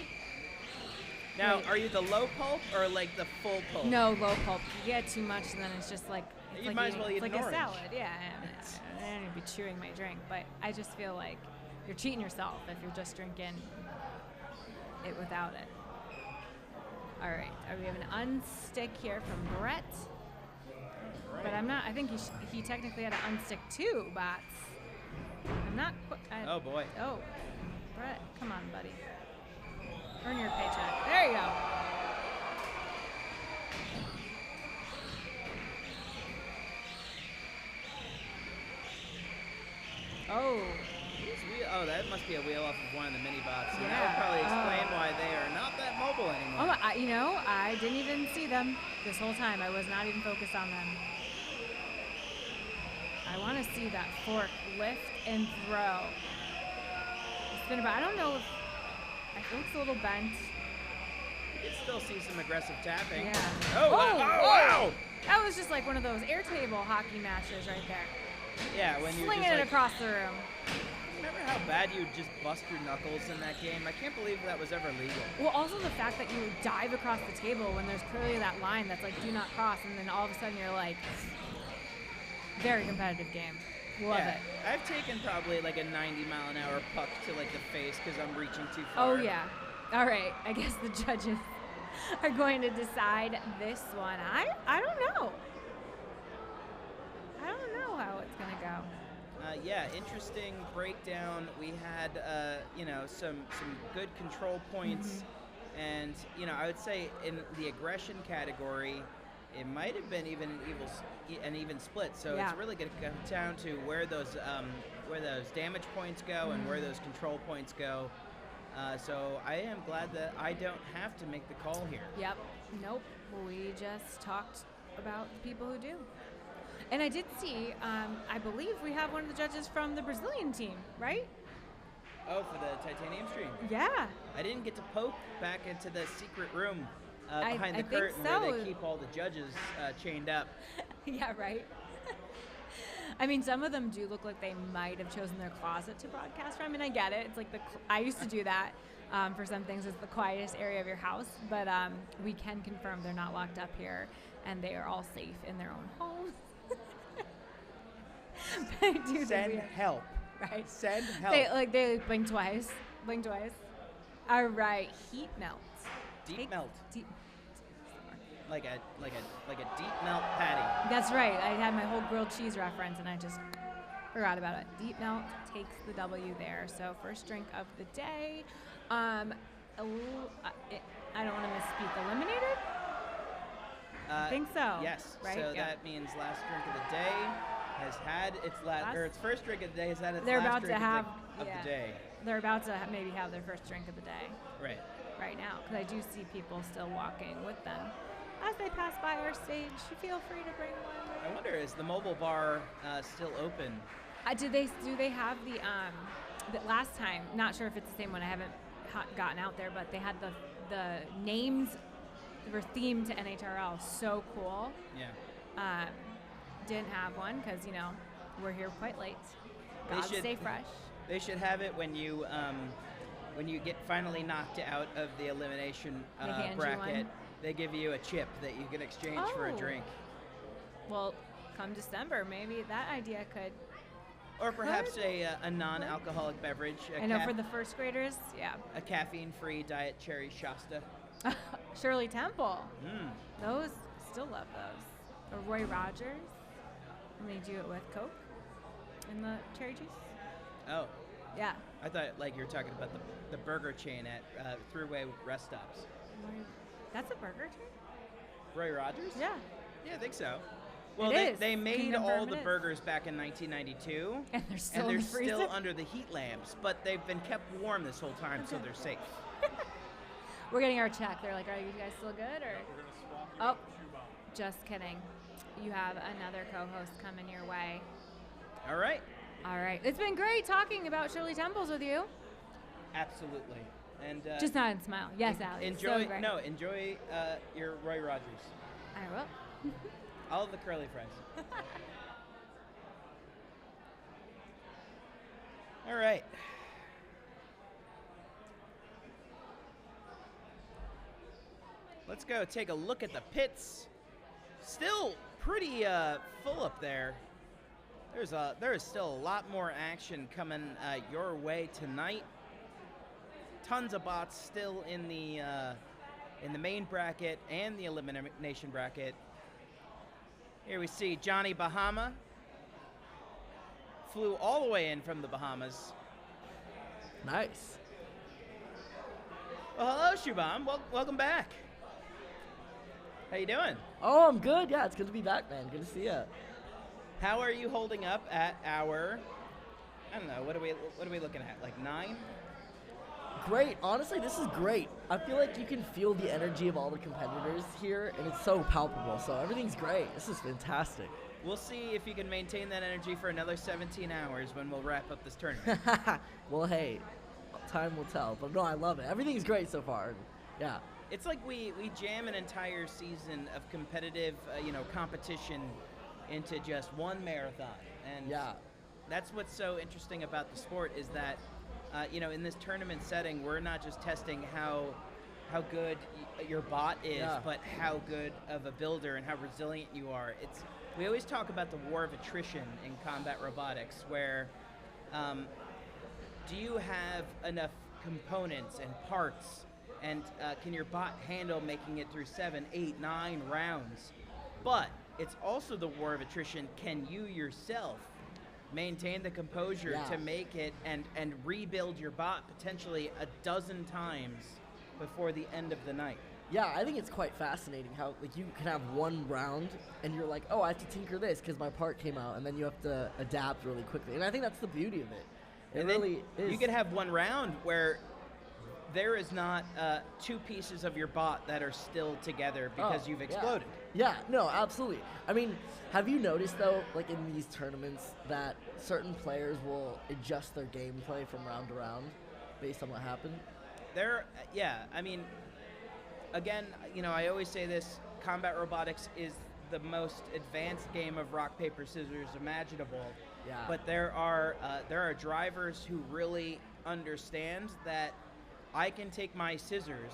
Now, Wait. are you the low pulp or like the full pulp? No, low pulp. You get too much, and then it's just like it's You like might as well eat it's an like a orange. salad. Yeah, I don't need to be chewing my drink, but I just feel like you're cheating yourself if you're just drinking it without it. All right, we have an unstick here from Brett, but I'm not. I think he technically had to unstick 2 bots. I'm not. Oh boy. Oh, Brett, come on, buddy. Earn your paycheck. There you go. Oh. Oh, that must be a wheel off of one of the mini bots. And Yeah. that would probably explain why they are not that mobile anymore. Oh, I didn't even see them this whole time. I was not even focused on them. I want to see that fork lift and throw. Spin about. I don't know if I think it's a little bent. You can still see some aggressive tapping. Yeah. Oh, wow. That was just like one of those airtable hockey matches right there. Yeah, when you're Slinging just it like, across the room. remember how bad you would just bust your knuckles in that game? I can't believe that was ever legal. Well, also the fact that you dive across the table when there's clearly that line that's like do not cross, and then all of a sudden you're like, very competitive game. Love Yeah, it. I've taken probably like a 90-mile-an-hour puck to like the face because I'm reaching too far. Oh yeah. All right. I guess the judges are going to decide this one. I don't know. I don't know how it's gonna go. Yeah, interesting breakdown. We had, some good control points, and I would say in the aggression category, it might have been even an even split. So Yeah. it's really going to come down to where those damage points go and where those control points go. So I am glad that I don't have to make the call here. Yep. Nope. We just talked about the people who do. And I did see, I believe we have one of the judges from the Brazilian team, right? Oh, for the titanium stream? Yeah. I didn't get to poke back into the secret room behind I the think curtain where so. they keep all the judges chained up. Yeah, right. I mean, some of them do look like they might have chosen their closet to broadcast from. I mean, I get it. It's like I used to do that for some things. It's the quietest area of your house, but we can confirm they're not locked up here, and they are all safe in their own homes. Send help. Right. Send help. They blink twice. Blink twice. All right. Heat melt. Deep melt. Deep. Like a deep melt patty. That's right. I had my whole grilled cheese reference, and I just forgot about it. Deep melt takes the W there. So first drink of the day. I don't want to misspeak. Eliminated? I think so. Yes. Right? So Yeah. that means last drink of the day has had its its first drink of the day has had its They're last about drink to have of the day. They're about to maybe have their first drink of the day. Right. Right now, because I do see people still walking with them as they pass by our stage. Feel free to bring one. I wonder, is the mobile bar still open? Do they have the last time? Not sure if it's the same one. I haven't gotten out there, but they had the names were themed to NHRL. So cool. Yeah. Didn't have one because we're here quite late. They Gotta should stay fresh. They should have it when you get finally knocked out of the elimination They hand you bracket. one? They give you a chip that you can exchange for a Oh. drink. Well, come December, maybe that idea could. Or perhaps a non-alcoholic beverage. I know for the first graders, yeah. A caffeine-free Diet Cherry Shasta. Shirley Temple. Mm. Those, still love those. Or Roy Rogers. And they do it with Coke and the cherry juice. Oh. Yeah. I thought like you were talking about the burger chain at Thruway rest stops. That's a burger chain? Roy Rogers? Yeah. Yeah, I think so. Well, It is. they made Kingdom all Burn the it is. burgers back in 1992. And they're still in the freezer? still under the heat lamps, but they've been kept warm this whole time, so they're safe. We're getting our check. They're like, are you guys still good? Or oh, just kidding. You have another co-host coming your way. All right. All right. It's been great talking about Shirley Temples with you. Absolutely. And Just nod and smile. Yes, Allie. Enjoy So great. enjoy your Roy Rogers. I will. All of the curly fries. All right. Let's go take a look at the pits. Still pretty full up there. There is still a lot more action coming your way tonight. Tons of bots still in the main bracket and the elimination bracket. Here we see Johnny Bahama. Flew all the way in from the Bahamas. Nice. Well, hello, Shubham. Welcome back. How you doing? Oh, I'm good. Yeah, it's good to be back, man. Good to see you. How are you holding up at our, I don't know, what are we looking at, like 9? Great. Honestly, this is great. I feel like you can feel the energy of all the competitors here, and it's so palpable. So everything's great. This is fantastic. We'll see if you can maintain that energy for another 17 hours when we'll wrap up this tournament. Well, hey, time will tell. But no, I love it. Everything's great so far. Yeah. It's like we jam an entire season of competitive, competition into just one marathon. And yeah, that's what's so interesting about the sport is that, in this tournament setting, we're not just testing how good your bot is, but how good of a builder and how resilient you are. We always talk about the war of attrition in combat robotics, where do you have enough components and parts, and can your bot handle making it through 7, 8, 9 rounds? But it's also the war of attrition. Can you yourself maintain the composure to make it and rebuild your bot potentially a dozen times before the end of the night? Yeah, I think it's quite fascinating how you can have one round and you're like, oh, I have to tinker this because my part came out, and then you have to adapt really quickly. And I think that's the beauty of it. It really is. You could have one round where there is not 2 pieces of your bot that are still together because you've exploded. Yeah, no, absolutely. I mean, have you noticed, though, like in these tournaments, that certain players will adjust their gameplay from round to round based on what happened? I mean, again, I always say this, combat robotics is the most advanced game of rock, paper, scissors imaginable. Yeah. But there are drivers who really understand that I can take my scissors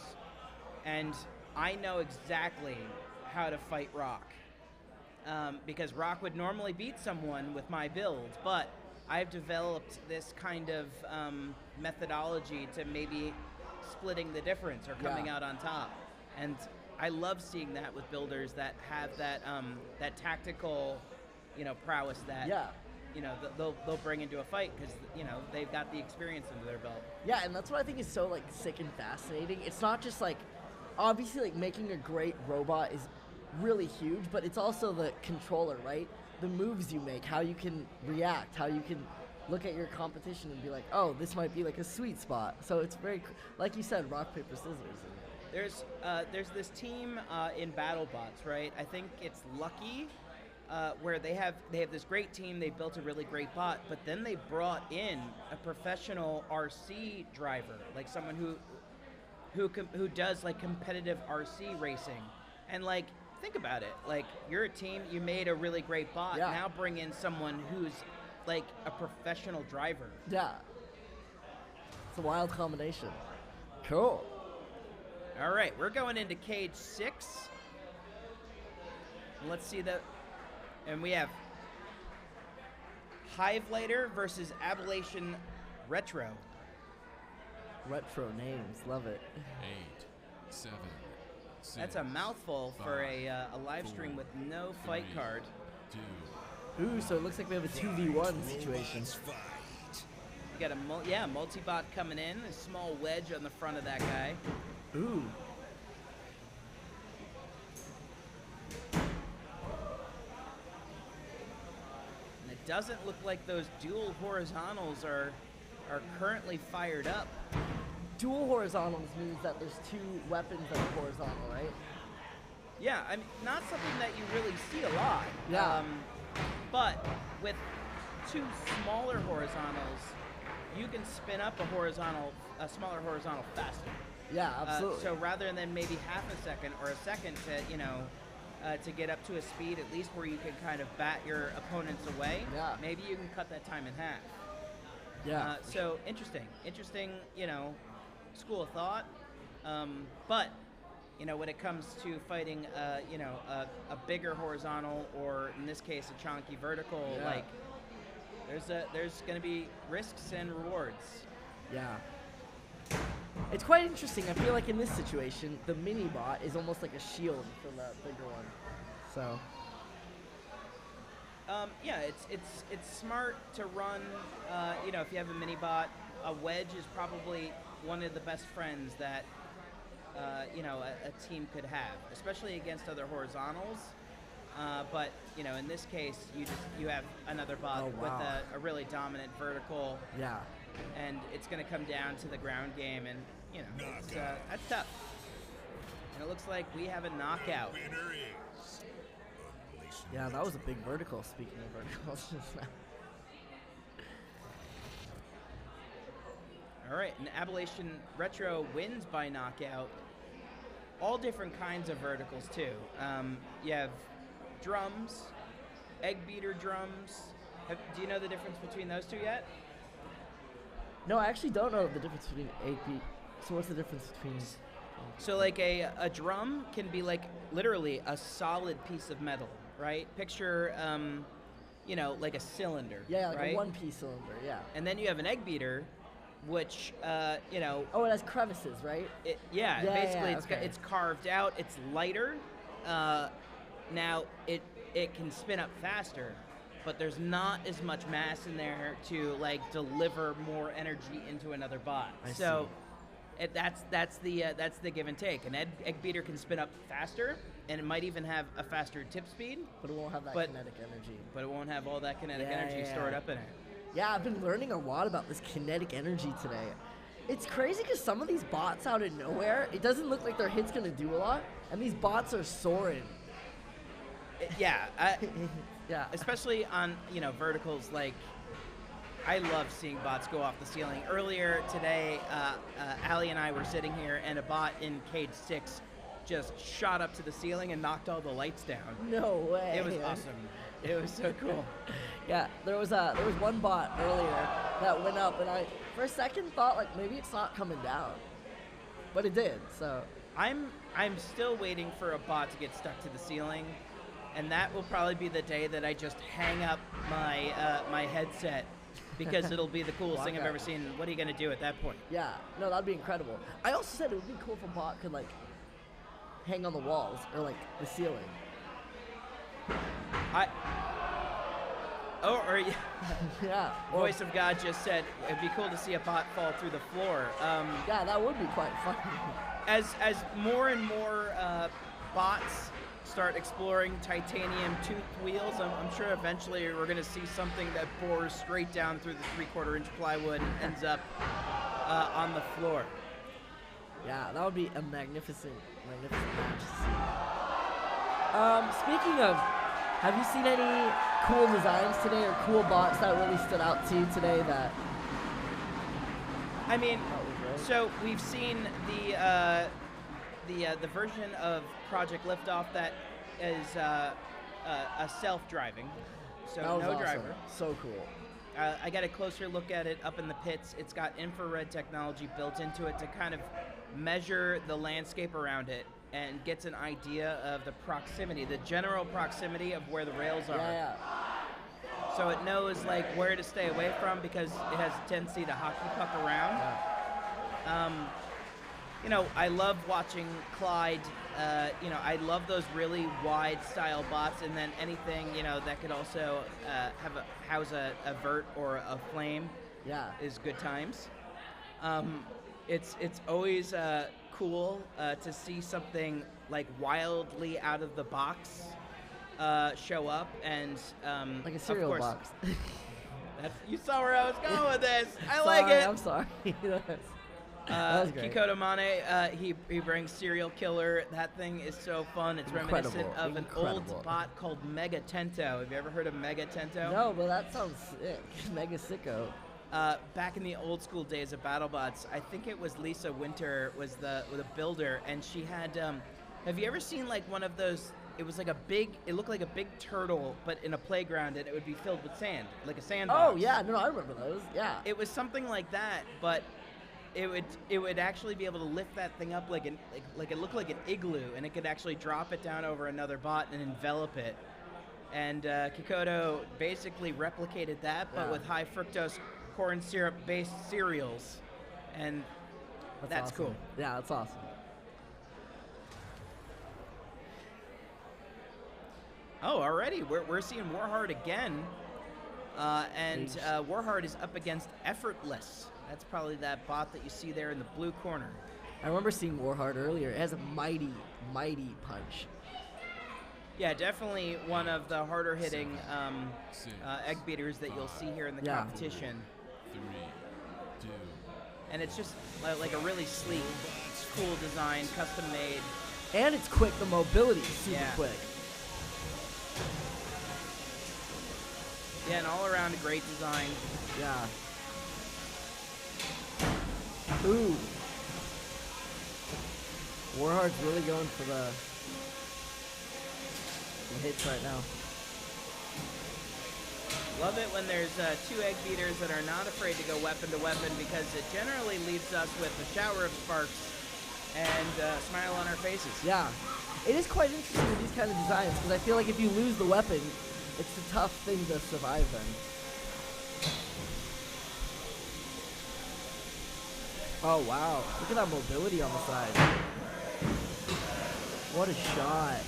and I know exactly how to fight Rock. Because Rock would normally beat someone with my build, but I've developed this kind of methodology to maybe splitting the difference or coming out on top. And I love seeing that with builders that have that tactical, prowess that they'll bring into a fight because they've got the experience under their belt. Yeah, and that's what I think is so sick and fascinating. It's not just obviously making a great robot is really huge, but it's also the controller, right? The moves you make, how you can react, how you can look at your competition and be like, oh, this might be a sweet spot. So it's very, like you said, rock, paper, scissors. There's this team in BattleBots, right? I think it's Lucky, where they have this great team. They built a really great bot, but then they brought in a professional RC driver, like someone who does competitive RC racing. And think about it. You're a team, you made a really great bot. Yeah. Now bring in someone who's a professional driver. Yeah. It's a wild combination. Cool. All right, we're going into cage 6. Let's see that. And we have HiveLighter versus Ablation Retro. Retro names, love it. 8, 7, 6. That's a mouthful 5, for a live stream with no fight card. 2. Ooh, so it looks like we have a 2v1 situation. You got a multi-bot coming in, a small wedge on the front of that guy. Ooh. And it doesn't look like those dual horizontals are currently fired up. Dual horizontals means that there's 2 weapons that are horizontal, right? Yeah, I mean, not something that you really see a lot. Yeah. But with 2 smaller horizontals, you can spin up a smaller horizontal faster. Yeah, absolutely. So rather than maybe half a second or a second to get up to a speed at least where you can kind of bat your opponents away, maybe you can cut that time in half. Yeah. So interesting, school of thought. But when it comes to fighting, a bigger horizontal, or in this case, a chunky vertical, like there's going to be risks and rewards. Yeah. It's quite interesting. I feel like in this situation, the mini bot is almost like a shield for the bigger one. So. It's smart to run. If you have a mini bot, a wedge is probably one of the best friends that a team could have, especially against other horizontals. But in this case, you have another bot with a really dominant vertical. Yeah. And it's going to come down to the ground game, and that's tough. And it looks like we have a knockout. Yeah, that was a big vertical. Speaking of verticals, all right, and Ablation Retro wins by knockout. All different kinds of verticals too. You have drums, egg beater drums. Do you know the difference between those two yet? No, I actually don't know the difference between egg beat. So what's the difference between? So like a drum can be like literally a solid piece of metal, right? Picture, like a cylinder. Yeah, like right? a one-piece cylinder. Yeah. And then you have an egg beater, which Oh, it has crevices, right? Basically it's carved out. It's lighter. Now it can spin up faster, but there's not as much mass in there to like deliver more energy into another bot. So that's the give and take. An egg beater can spin up faster, and it might even have a faster tip speed, but it won't have that kinetic energy. But it won't have all that kinetic energy stored up in it. Yeah, I've been learning a lot about this kinetic energy today. It's crazy because some of these bots out of nowhere, it doesn't look like their hit's gonna do a lot, and these bots are soaring. Yeah, especially on verticals. Like, I love seeing bots go off the ceiling. Earlier today, Allie and I were sitting here, and a bot in cage 6 just shot up to the ceiling and knocked all the lights down. No way! It was awesome. It was so cool. Yeah, there was one bot earlier that went up, and I for a second thought like maybe it's not coming down, but it did. So I'm still waiting for a bot to get stuck to the ceiling, and that will probably be the day that I just hang up my my headset, because it'll be the coolest thing I've ever seen. What are you gonna do at that point? Yeah, no, that'd be incredible. I also said it would be cool if a bot could like hang on the walls or like the ceiling. Yeah. Voice of God just said it'd be cool to see a bot fall through the floor. Yeah, that would be quite fun. As more and more bots start exploring titanium toothed wheels, I'm sure eventually we're going to see something that bores straight down through the 3/4 inch plywood and ends up on the floor. Yeah, that would be a magnificent match to see. Speaking of, have you seen any cool designs today or cool bots that really stood out to you today? I mean, so we've seen the version of Project Liftoff that is a self-driving, so no driver. So cool. I got a closer look at it up in the pits. It's got infrared technology built into it to kind of measure the landscape around it and gets an idea of the proximity, the general proximity of where the rails are. Yeah. So it knows like where to stay away from, because it has a tendency to hockey puck around. Yeah. I love watching Clyde. I love those really wide style bots, and then anything that could also house a Vert or a Flame. Yeah, is good times. It's always cool to see something like wildly out of the box show up, and like a cereal of course, box. You saw where I was going with this. I Sorry, like it. I'm sorry. That was great. Kikoto Mane, he brings Serial Killer. That thing is so fun. It's reminiscent of an old bot called Mega Tento. Have you ever heard of Mega Tento? No, but that sounds sick. Mega sicko. Back in the old school days of BattleBots, I think it was Lisa Winter was the builder, and she had. Have you ever seen like one of those it was like it looked like a big turtle, but in a playground, and it would be filled with sand, like a sandbox. Oh yeah, no, I remember those. Yeah. It was something like that, but it would actually be able to lift that thing up like it looked like an igloo, and it could actually drop it down over another bot and envelop it. And Komodo basically replicated that, but with high fructose corn syrup based cereals, and that's awesome. cool. Yeah, that's awesome. Oh, already we're seeing Warhard again, and Warhard is up against Effortless. That's probably that bot that you see there in the blue corner. I remember seeing Warhard earlier. It has a mighty, mighty punch. Yeah, definitely one of the harder hitting egg beaters that you'll see here in the competition. 3, 2. And it's just like a really sleek, cool design, custom made. And it's quick. The mobility is super quick. Yeah, and all around a great design. Yeah. Ooh. Warhard's really going for the hits right now. Love it when there's two egg beaters that are not afraid to go weapon to weapon, because it generally leaves us with a shower of sparks and a smile on our faces. Yeah. It is quite interesting with these kind of designs, because I feel like if you lose the weapon, it's a tough thing to survive then. Oh, wow. Look at that mobility on the side. What a shot.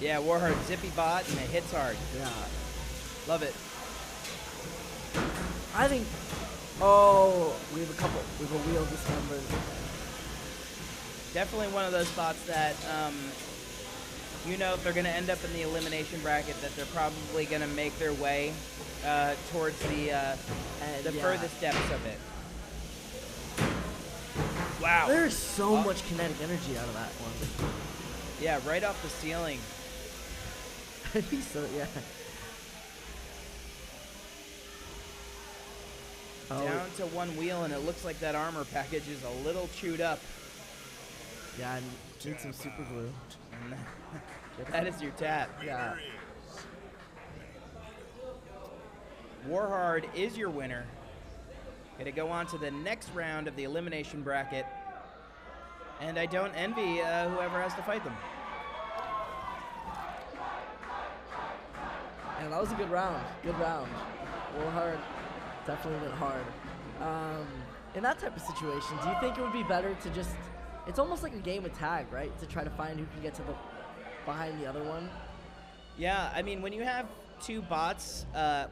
Yeah, Warhard, zippy bot, and it hits hard. Yeah. Love it. I think... Oh, we have a wheel dismembered. Definitely one of those spots that, you know, if they're going to end up in the elimination bracket, that they're probably going to make their way towards the furthest depths of it. Wow. There's so much kinetic energy out of that one. Yeah, right off the ceiling. I'd be so, yeah. Down to one wheel, and it looks like that armor package is a little chewed up. Yeah, and need some super glue. That is your tap. Yeah. Warhard is your winner. Going to go on to the next round of the elimination bracket. And I don't envy whoever has to fight them. Yeah, that was a good round. Good round. Warhard definitely went hard. In that type of situation, do you think it would be better to just... It's almost like a game of tag, right? To try to find who can get to the behind the other one. Yeah, I mean, when you have two bots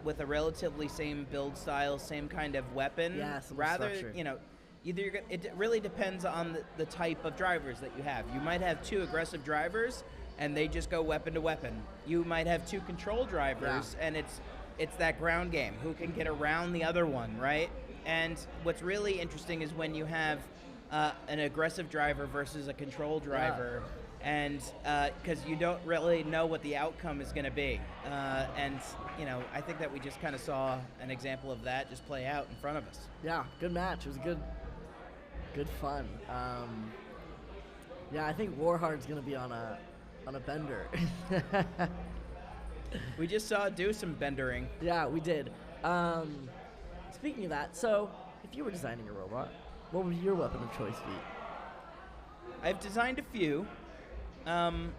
with a relatively same build style, same kind of weapon, rather, structure. you know, it really depends on the type of drivers that you have. You might have two aggressive drivers, and they just go weapon to weapon. You might have two control drivers, and it's that ground game. Who can get around the other one, right? And what's really interesting is when you have an aggressive driver versus a control driver, and because you don't really know what the outcome is going to be. And, you know, I think that we just kind of saw an example of that just play out in front of us. Yeah, good match. It was good fun. Yeah, I think Warhard's going to be on a bender. We just saw do some bendering. Yeah, we did. Speaking of that, so if you were designing a robot, what would your weapon of choice be? I've designed a few, and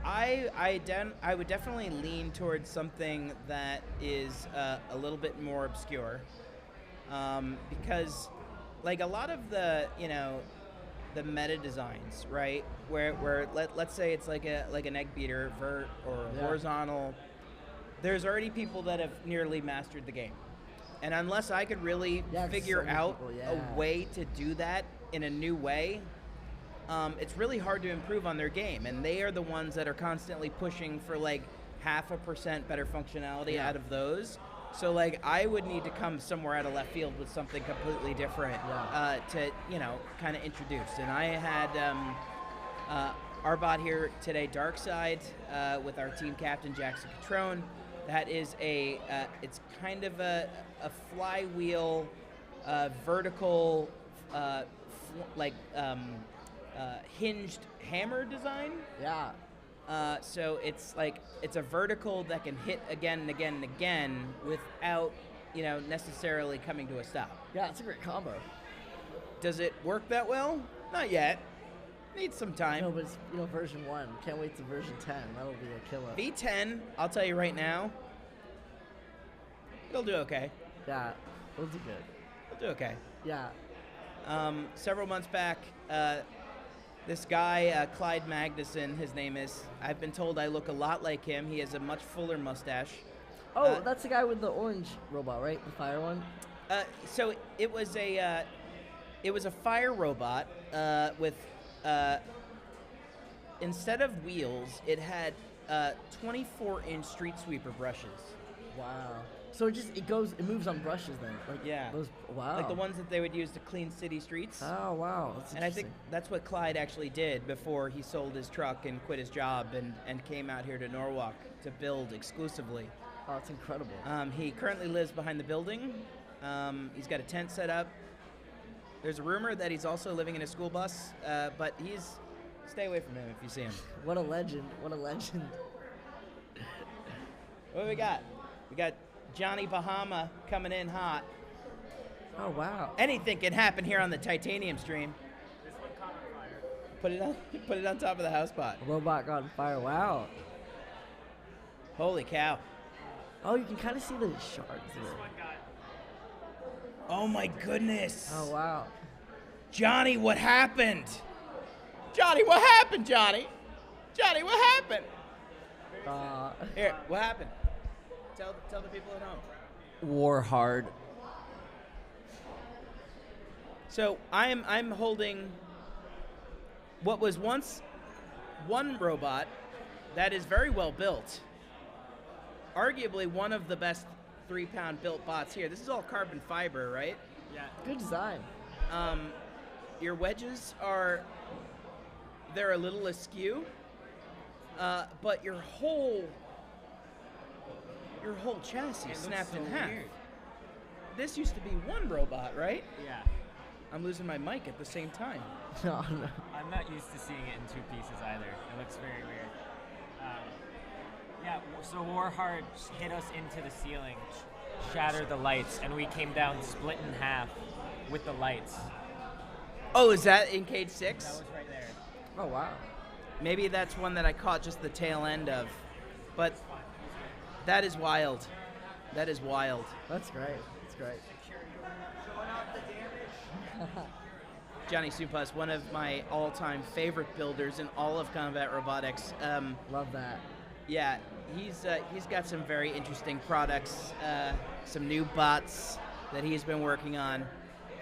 I would definitely lean towards something that is a little bit more obscure, because like a lot of the the meta designs, right? Where let's say it's like an egg beater, vert, or horizontal. There's already people that have nearly mastered the game, and unless I could really figure out a way to do that in a new way, it's really hard to improve on their game. And they are the ones that are constantly pushing for like 0.5% better functionality out of those. So like I would need to come somewhere out of left field with something completely different to kind of introduce. And I had our bot here today, Darkside, with our team captain Jackson Catrone. That is it's kind of a flywheel, vertical, hinged hammer design. Yeah. So it's like it's a vertical that can hit again and again and again without, necessarily coming to a stop. Yeah, it's a great combo. Does it work that well? Not yet. Needs some time. No, but it's version 1. Can't wait to version 10. That'll be a killer. V10, I'll tell you right now, it'll do okay. Yeah, it'll do good. It'll do okay. Yeah. Several months back, this guy, Clyde Magnuson, his name is, I've been told I look a lot like him. He has a much fuller mustache. Oh, that's the guy with the orange robot, right? The fire one? So it was a fire robot with, instead of wheels, it had 24-inch street sweeper brushes. Wow. So it moves on brushes then? Like yeah. Wow. Like the ones that they would use to clean city streets. Oh, wow. That's and I think that's what Clyde actually did before he sold his truck and quit his job and came out here to Norwalk to build exclusively. Oh, that's incredible. He currently lives behind the building. He's got a tent set up. There's a rumor that he's also living in a school bus, but stay away from him if you see him. What a legend. What a legend. What do we got? We got Johnny Bahama coming in hot. Oh, wow. Anything can happen here on the Titanium stream. This one caught on fire. Put it on top of the house pot. Robot got on fire. Wow. Holy cow. Oh, you can kind of see the shards here. Oh my goodness. Oh, wow. Johnny, what happened? Johnny, what happened, Johnny? Johnny, what happened? Here, what happened? Tell the people at home. War hard. So I'm holding what was once one robot that is very well built. Arguably one of the best 3-pound built bots here. This is all carbon fiber, right? Yeah. Good design. Your wedges they're a little askew, but your whole chassis snapped in half. Weird. This used to be one robot, right? Yeah. I'm losing my mic at the same time. Oh, no. I'm not used to seeing it in 2 pieces either. It looks very weird. Yeah, so Warhard hit us into the ceiling, shattered the lights, and we came down split in half with the lights. Oh, is that in Cage 6? That was right there. Oh, wow. Maybe that's one that I caught just the tail end of. But that is wild. That is wild. That's great. That's great. Johnny Supas, one of my all-time favorite builders in all of combat robotics. Love that. Yeah, he's got some very interesting products, some new bots that he's been working on.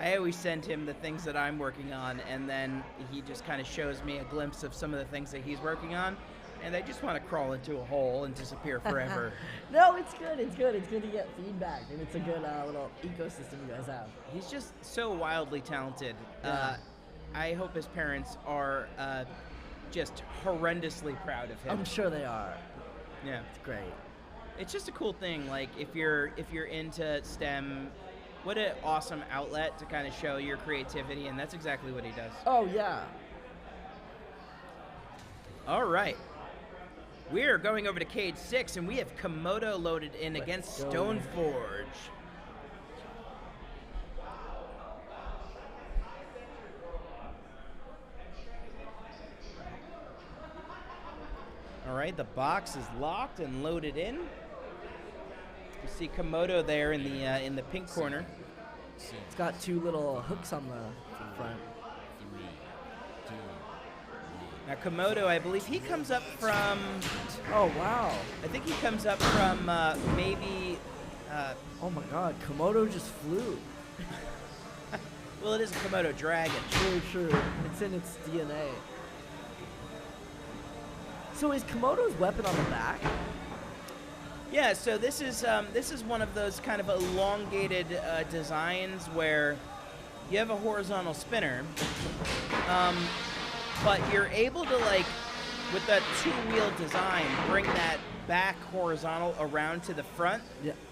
I always send him the things that I'm working on, and then he just kind of shows me a glimpse of some of the things that he's working on, and I just want to crawl into a hole and disappear forever. No, it's good. It's good. It's good to get feedback, and it's a good little ecosystem you guys have. He's just so wildly talented. Yeah. I hope his parents are just horrendously proud of him. I'm sure they are. Yeah, it's great. It's just a cool thing. Like if you're into STEM, what an awesome outlet to kind of show your creativity, and that's exactly what he does. Oh yeah. All right. We're going over to Cage 6, and we have Komodo loaded in against Stoneforge. All right, the box is locked and loaded in. You see Komodo there in the pink corner. It's got 2 little hooks on the front. Now Komodo, I believe he comes up from... Oh, wow. I think he comes up from maybe... oh my god, Komodo just flew. Well, it is a Komodo dragon. True. It's in its DNA. So is Komodo's weapon on the back? Yeah, so this is one of those kind of elongated designs where you have a horizontal spinner, but you're able to, like, with that 2-wheel design, bring that back horizontal around to the front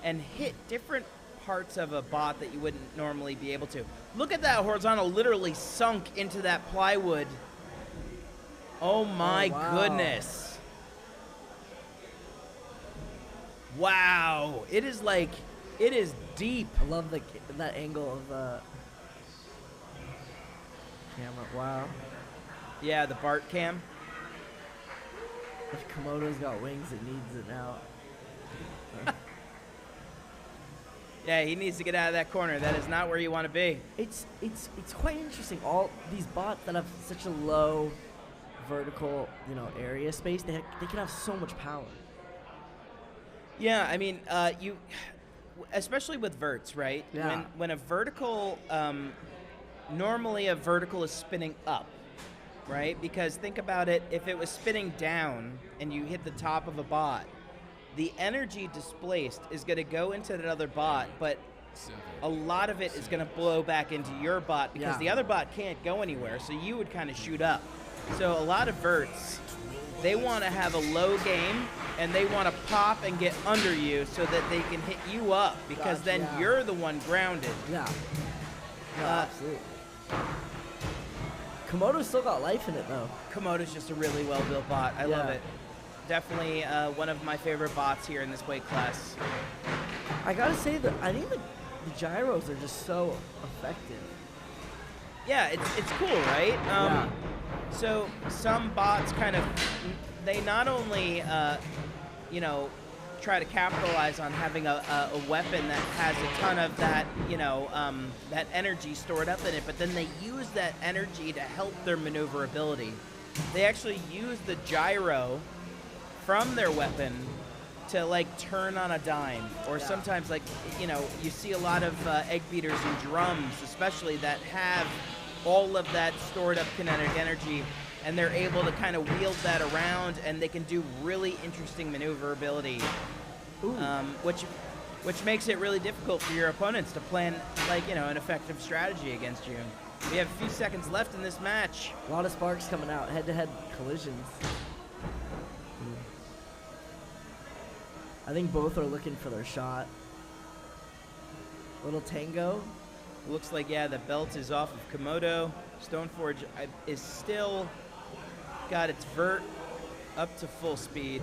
and hit different parts of a bot that you wouldn't normally be able to. Look at that horizontal literally sunk into that plywood Oh my wow. goodness. Wow. It is like, it is deep. I love that angle of the camera. Wow. Yeah, the Bart cam. If Komodo's got wings, it needs it now. Yeah, he needs to get out of that corner. That is not where you want to be. It's quite interesting. All these bots that have such a low vertical, area space, they can have so much power. Yeah, I mean, especially with verts, right? Yeah. When a vertical, normally a vertical is spinning up, right? Because think about it, if it was spinning down and you hit the top of a bot, the energy displaced is going to go into that other bot, but a lot of it is going to blow back into your bot because the other bot can't go anywhere, so you would kind of shoot up. So a lot of verts, they want to have a low game, and they want to pop and get under you so that they can hit you up, because then you're the one grounded. Yeah. No, absolutely. Komodo's still got life in it, though. Komodo's just a really well-built bot. I love it. Definitely one of my favorite bots here in this weight class. I gotta say that I think the gyros are just so effective. Yeah, it's cool, right? So some bots kind of, they not only, try to capitalize on having a weapon that has a ton of that, that energy stored up in it, but then they use that energy to help their maneuverability. They actually use the gyro from their weapon to turn on a dime, or sometimes you see a lot of egg beaters and drums especially that have all of that stored up kinetic energy, and they're able to kind of wield that around, and they can do really interesting maneuverability, which makes it really difficult for your opponents to plan an effective strategy against you. We have a few seconds left in this match. A lot of sparks coming out, head-to-head collisions. I think both are looking for their shot. Little tango. Looks like, the belt is off of Komodo. Stoneforge is still got its vert up to full speed.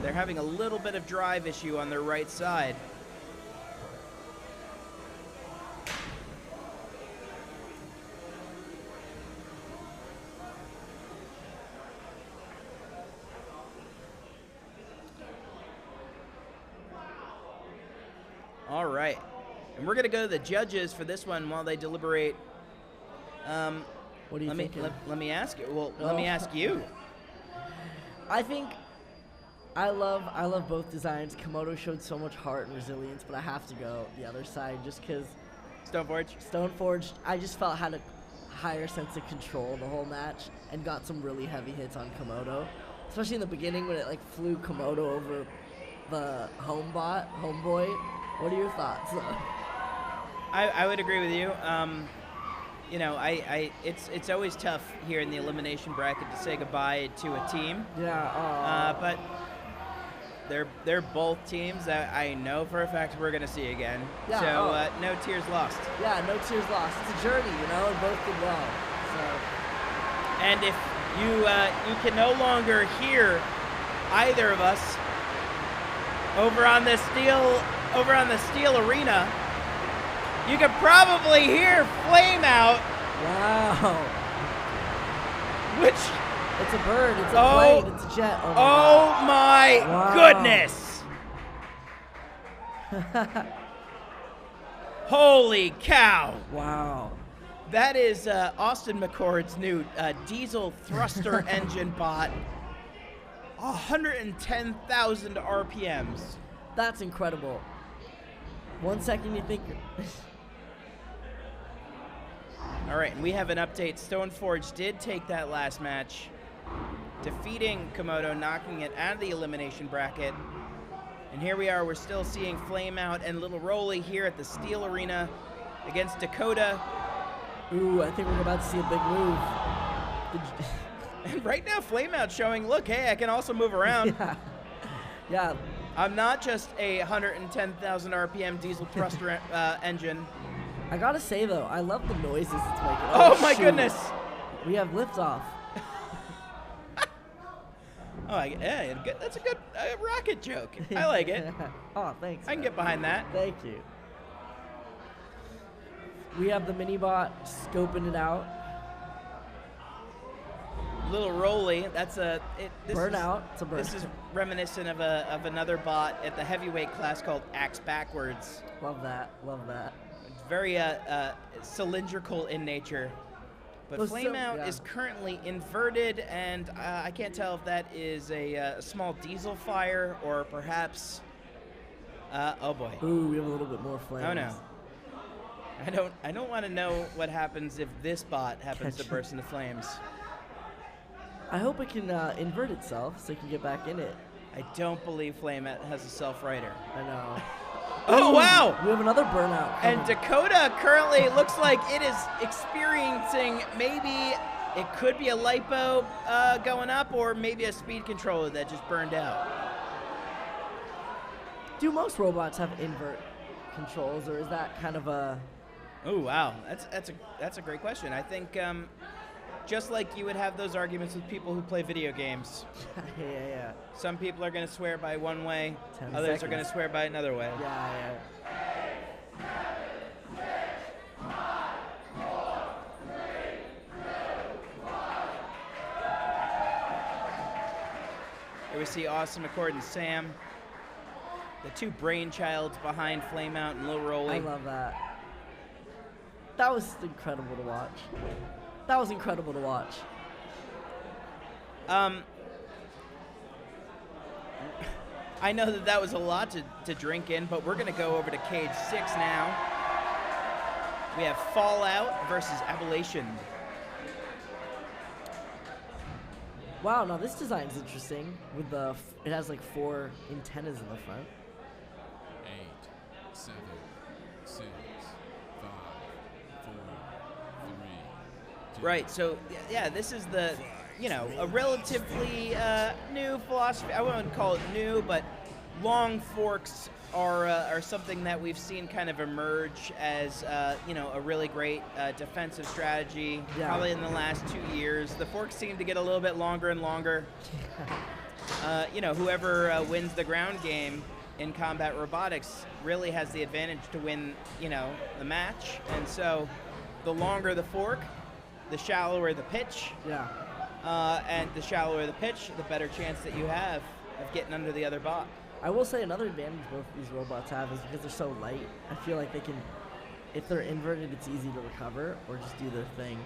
They're having a little bit of drive issue on their right side. All right, and we're gonna go to the judges for this one while they deliberate. What do you think? Let me ask you. Well, let me ask you. I think I love both designs. Komodo showed so much heart and resilience, but I have to go the other side just because Stoneforge, I just felt had a higher sense of control the whole match and got some really heavy hits on Komodo, especially in the beginning when it flew Komodo over the homeboy. What are your thoughts? I would agree with you. It's always tough here in the elimination bracket to say goodbye to a team. Yeah. But they're both teams that I know for a fact we're gonna see again. Yeah, so no tears lost. Yeah, no tears lost. It's a journey, and both did well. So. And if you can no longer hear either of us over on the steel arena, you could probably hear Flame Out. Wow. Which it's a bird, it's a plane, it's a jet. Oh my goodness. Holy cow. Wow. That is Austin McCord's new diesel thruster engine bot. 110,000 RPMs. That's incredible. 1 second you think... All right, and we have an update. Stoneforge did take that last match, defeating Komodo, knocking it out of the elimination bracket. And here we are, we're still seeing Flame Out and Little Rolly here at the Steel Arena against Dakota. Ooh, I think we're about to see a big move. And right now, Flame Out showing, look, hey, I can also move around. Yeah. I'm not just a 110,000 RPM diesel thruster engine. I gotta say though, I love the noises it's making. Oh my goodness! We have liftoff. Oh, yeah, that's a good rocket joke. I like it. Oh, thanks. I can get behind that. Thank you. We have the mini-bot scoping it out. Little Rolly. That's a burnout. It's a burnout. This is reminiscent of another bot at the heavyweight class called Axe Backwards. Love that. Love that. It's very cylindrical in nature. But Flameout is currently inverted, and I can't tell if that is a small diesel fire or perhaps. Oh boy. Ooh, we have a little bit more flames. Oh no. I don't want to know what happens if this bot happens to burst into flames. I hope it can invert itself so it can get back in it. I don't believe Flameout has a self-righter. I know. Oh, wow! We have another burnout coming. And Dakota currently looks like it is experiencing maybe it could be a lipo going up or maybe a speed controller that just burned out. Do most robots have invert controls, or is that kind of a... Oh, wow. That's a great question. I think just like you would have those arguments with people who play video games. Yeah. Some people are going to swear by one way, others are going to swear by another way. Yeah. Here we see Austin McCord and Sam, the two brainchilds behind Flameout and Lil Rolly. I love that. That was incredible to watch. I know that was a lot to drink in, but we're going to go over to Cage 6 now. We have Fallout versus Ablation. Wow, now this design's interesting. With it has like 4 antennas in the front. 8, 7, 6, 5, 4, 3. Right. So yeah, this is the a relatively new philosophy. I wouldn't call it new, but long forks are something that we've seen kind of emerge as a really great defensive strategy. Yeah. Probably in the last 2 years, the forks seem to get a little bit longer and longer. Whoever wins the ground game in combat robotics really has the advantage to win, the match. And so, the longer the fork, the shallower the pitch. Yeah. And the shallower the pitch, the better chance that you have of getting under the other bot. I will say another advantage both these robots have is because they're so light. I feel like they can, if they're inverted, it's easy to recover or just do their thing.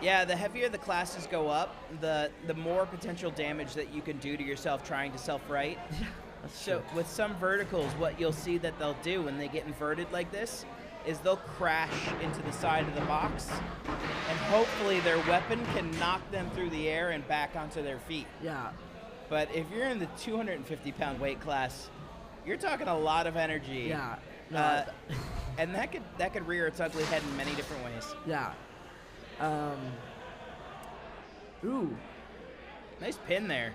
Yeah, the heavier the classes go up, the more potential damage that you can do to yourself trying to self-right. Yeah, that's so true. with some verticals, what you'll see that they'll do when they get inverted like this is they'll crash into the side of the box, and hopefully their weapon can knock them through the air and back onto their feet. Yeah. But if you're in the 250-pound weight class, you're talking a lot of energy. Yeah. No, and that could rear its ugly head in many different ways. Yeah. Ooh. Nice pin there.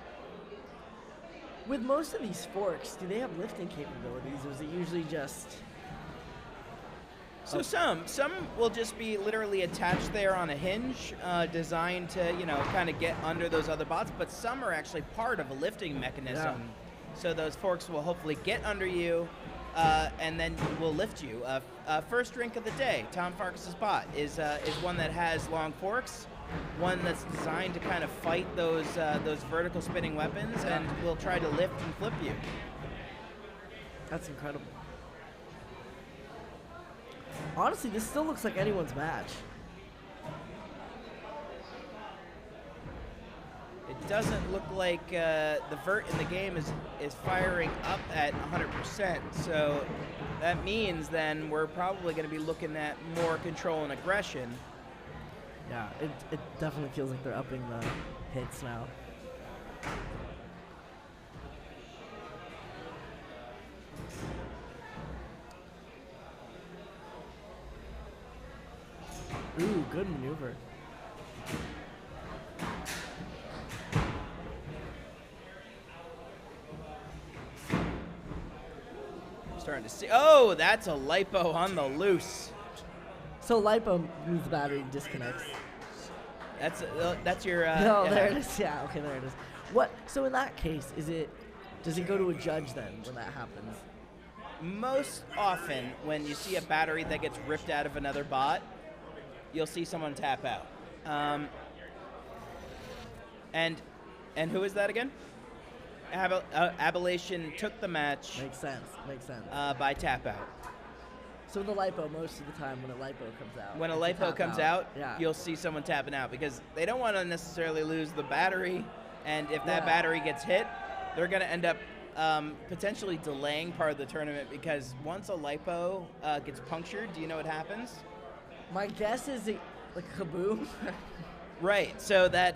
With most of these forks, do they have lifting capabilities, or is it usually just... So some will just be literally attached there on a hinge, designed to, kind of get under those other bots, but some are actually part of a lifting mechanism. Yeah. So those forks will hopefully get under you, and then will lift you. First drink of the day, Tom Farkas's bot, is one that has long forks, one that's designed to kind of fight those vertical spinning weapons, and will try to lift and flip you. That's incredible. Honestly, this still looks like anyone's match. It doesn't look like the Vert in the game is firing up at 100%, so that means then we're probably going to be looking at more control and aggression. Yeah, it definitely feels like they're upping the hits now. Ooh, good maneuver. Starting to see. Oh, that's a lipo on the loose. So lipo means the battery disconnects. That's your. No, there it is. Yeah, okay, there it is. What? So in that case, does it go to a judge then when that happens? Most often, when you see a battery that gets ripped out of another bot, you'll see someone tap out. And who is that again? Ablation took the match. Makes sense. By tap out. So the lipo, most of the time when a lipo comes out. When a lipo comes out, you'll see someone tapping out because they don't want to necessarily lose the battery, and if that battery gets hit, they're going to end up potentially delaying part of the tournament because once a lipo gets punctured, do you know what happens? My guess is like kaboom. Right. So that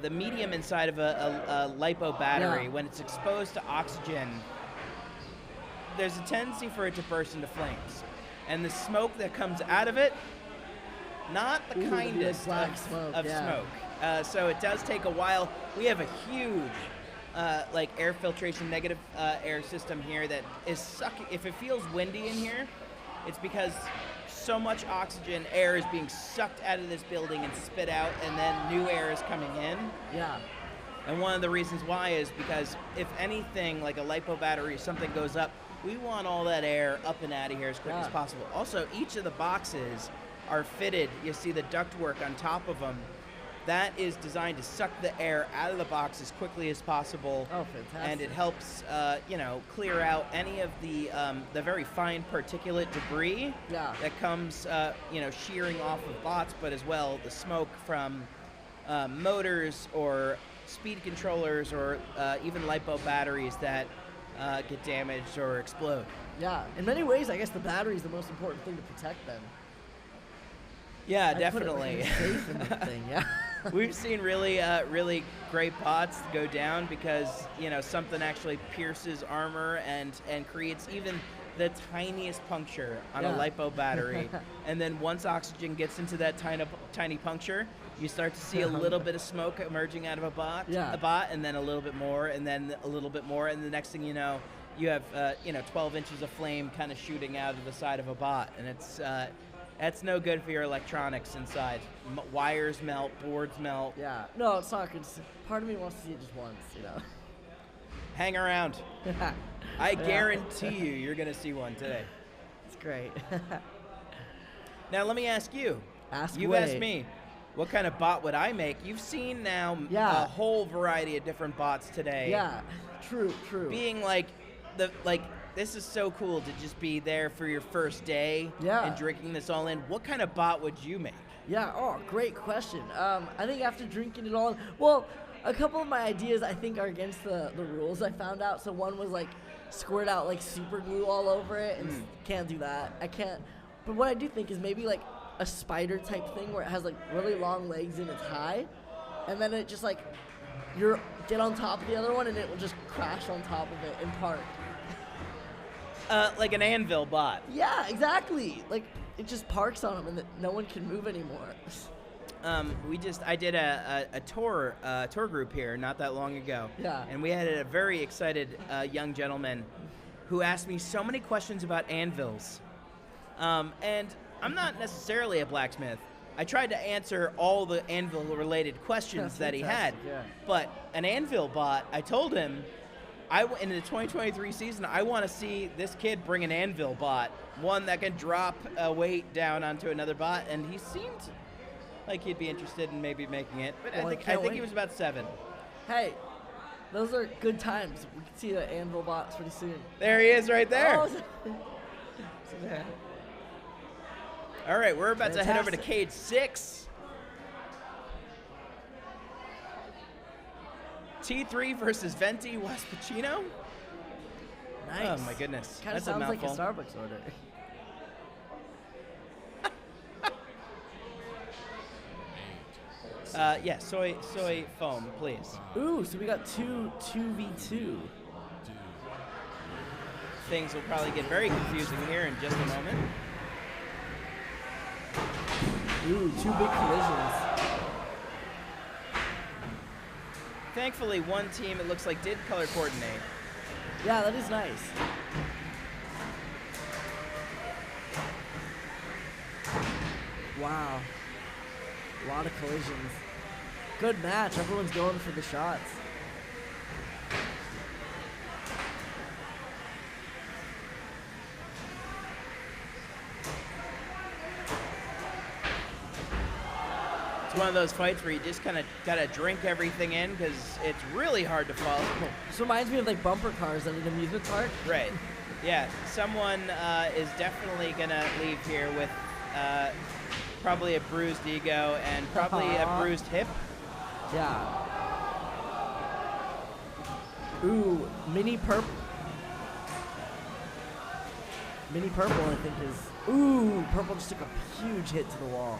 the medium inside of a lipo battery, when it's exposed to oxygen, there's a tendency for it to burst into flames, and the smoke that comes out of it, not the kindest black smoke. Smoke. So it does take a while. We have a huge air filtration negative air system here that is sucking. If it feels windy in here, it's because so much oxygen air is being sucked out of this building and spit out, and then new air is coming in. Yeah. And one of the reasons why is because if anything, like a lipo battery, something goes up, we want all that air up and out of here as quick as possible. Also, each of the boxes are fitted. You see the ductwork on top of them. That is designed to suck the air out of the box as quickly as possible. Oh, fantastic. And it helps, clear out any of the very fine particulate debris that comes, shearing off of bots, but as well the smoke from motors or speed controllers or even lipo batteries that get damaged or explode. Yeah, in many ways, I guess the battery is the most important thing to protect them. Yeah, definitely. Safe in the thing, yeah. We've seen really great bots go down because something actually pierces armor and creates even the tiniest puncture on a lipo battery, and then once oxygen gets into that tiny puncture, you start to see a little bit of smoke emerging out of a bot, and then a little bit more, and then a little bit more, and the next thing you know, you have 12 inches of flame kind of shooting out of the side of a bot, and it's that's no good for your electronics inside. Wires melt, boards melt. Yeah, no, it's not good. Part of me wants to see it just once, Hang around. I guarantee you're going to see one today. It's great. Now, let me ask you. You asked me, what kind of bot would I make? You've seen now a whole variety of different bots today. Yeah, true. Being this is so cool to just be there for your first day and drinking this all in. What kind of bot would you make? Yeah, great question. I think after drinking it all, well, a couple of my ideas I think are against the rules I found out. So one was squirt out super glue all over it, and can't do that. I can't. But what I do think is maybe a spider type thing where it has really long legs and it's high, and then it just you get on top of the other one and it will just crash on top of it and park. Like an anvil bot. Yeah, exactly. It just parks on them and no one can move anymore. I did a tour group here not that long ago. Yeah. And we had a very excited young gentleman who asked me so many questions about anvils. And I'm not necessarily a blacksmith. I tried to answer all the anvil-related questions that he had. Yeah. But an anvil bot, I told him, in the 2023 season, I want to see this kid bring an anvil bot, one that can drop a weight down onto another bot, and he seemed like he'd be interested in maybe making it. But I think he was about 7. Hey, those are good times. We can see the anvil bots pretty soon. There he is right there. Oh, All right, we're about to head over to cage 6. T3 versus Venti Waspachino. Nice. Oh my goodness. Kind of That's sounds a like a mouthful. Starbucks order. Yeah, soy foam, please. Ooh, so we got 2v2. Things will probably get very confusing here in just a moment. Ooh, 2 big collisions. Thankfully, one team, it looks like, did color coordinate. Yeah, that is nice. Wow. A lot of collisions. Good match. Everyone's going for the shots. It's one of those fights where you just kind of got to drink everything in because it's really hard to follow. This reminds me of like bumper cars at an amusement park. Right. Yeah. Someone is definitely going to leave here with probably a bruised ego and probably a bruised hip. Yeah. Ooh, Mini Purple, I think is... Ooh, Purple just took a huge hit to the wall.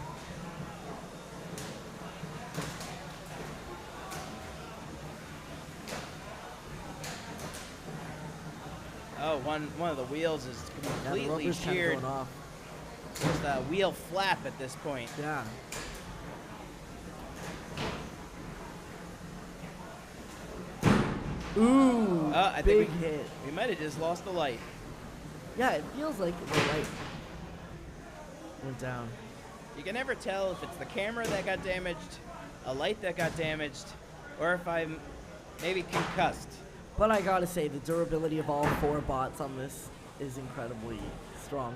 Oh, one of the wheels is completely the kind sheared. of going off. Just a wheel flap at this point. Yeah. Ooh, I big think hit. We might have just lost the light. Yeah, it feels like the light went down. You can never tell if it's the camera that got damaged, a light that got damaged, or if I'm maybe concussed. But I gotta say, the durability of all 4 bots on this is incredibly strong.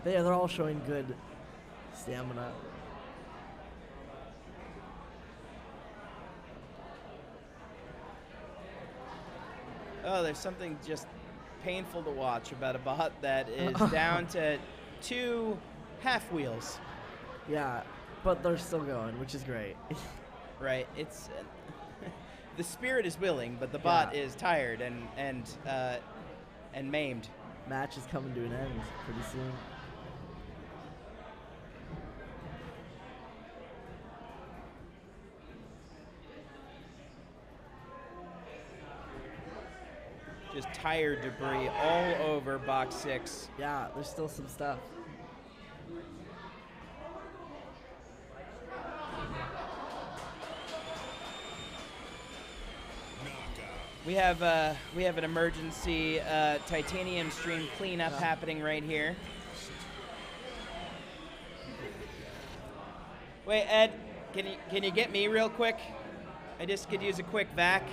They're all showing good stamina. Oh, there's something just painful to watch about a bot that is down to 2 half wheels. Yeah, but they're still going, which is great. Right. It's the spirit is willing, but the bot is tired and maimed. Match is coming to an end pretty soon. Just tire debris all over box 6. Yeah, there's still some stuff. We have an emergency titanium stream cleanup happening right here. Wait, Ed, can you get me real quick? I just could use a quick vac.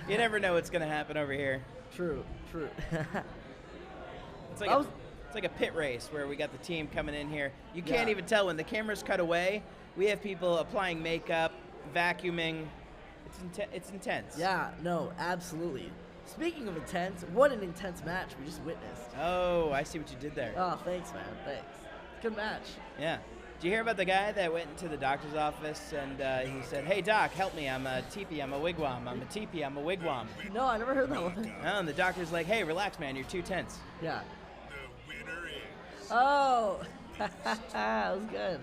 You never know what's gonna happen over here. True. It's like a pit race where we got the team coming in here. You can't even tell when the cameras cut away. We have people applying makeup, vacuuming. It's intense. Yeah, no, absolutely. Speaking of intense, what an intense match we just witnessed. Oh, I see what you did there. Oh, thanks, man. Thanks. Good match. Yeah. Did you hear about the guy that went into the doctor's office and he said, "Hey, doc, help me. I'm a teepee. I'm a wigwam. I'm a teepee. I'm a wigwam." No, I never heard that one. Oh, and the doctor's like, "Hey, relax, man. You're too tense." Yeah. Oh, that was good.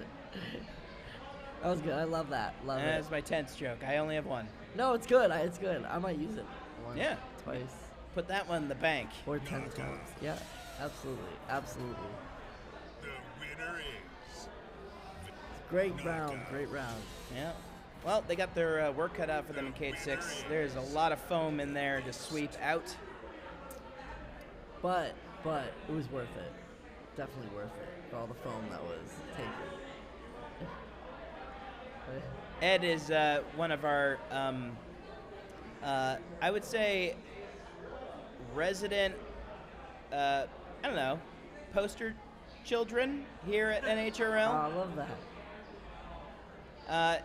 That was good. I love that. Love it. That's my tense joke. I only have one. No, it's good. It's good. I might use it. Once, Yeah. Twice. Put that one in the bank. Or 10 times. Yeah, absolutely. Absolutely. Great round. Great round. Yeah. Well, they got their work cut out for them in Cage 6. There's a lot of foam in there to sweep out. But it was worth it. Definitely worth it for all the foam that was taken. Ed is one of our, I would say, resident, I don't know, poster children here at NHRL. Oh, I love that.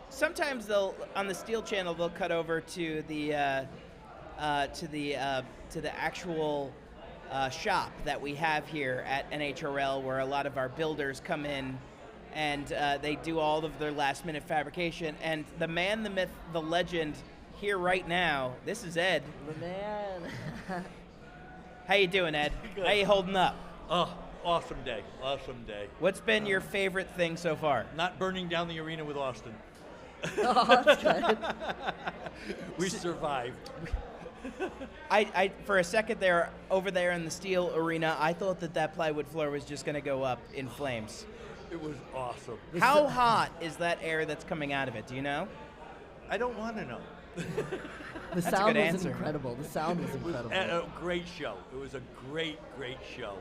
Sometimes they'll, on the Steel channel, they'll cut over to the actual shop that we have here at NHRL, where a lot of our builders come in and they do all of their last-minute fabrication. And the man, the myth, the legend, here right now, this is Ed. The man. How you doing, Ed? Good. How you holding up? Oh, awesome day. Awesome day. What's been your favorite thing so far? Not burning down the arena with Austin. Oh, that's good. We survived. I for a second there, over there in the Steel arena, I thought that plywood floor was just going to go up in flames. It was awesome. How hot is that air that's coming out of it? Do you know? I don't want to know. The That's a sound good was answer. incredible. The sound was incredible. A great show. It was a great, great show.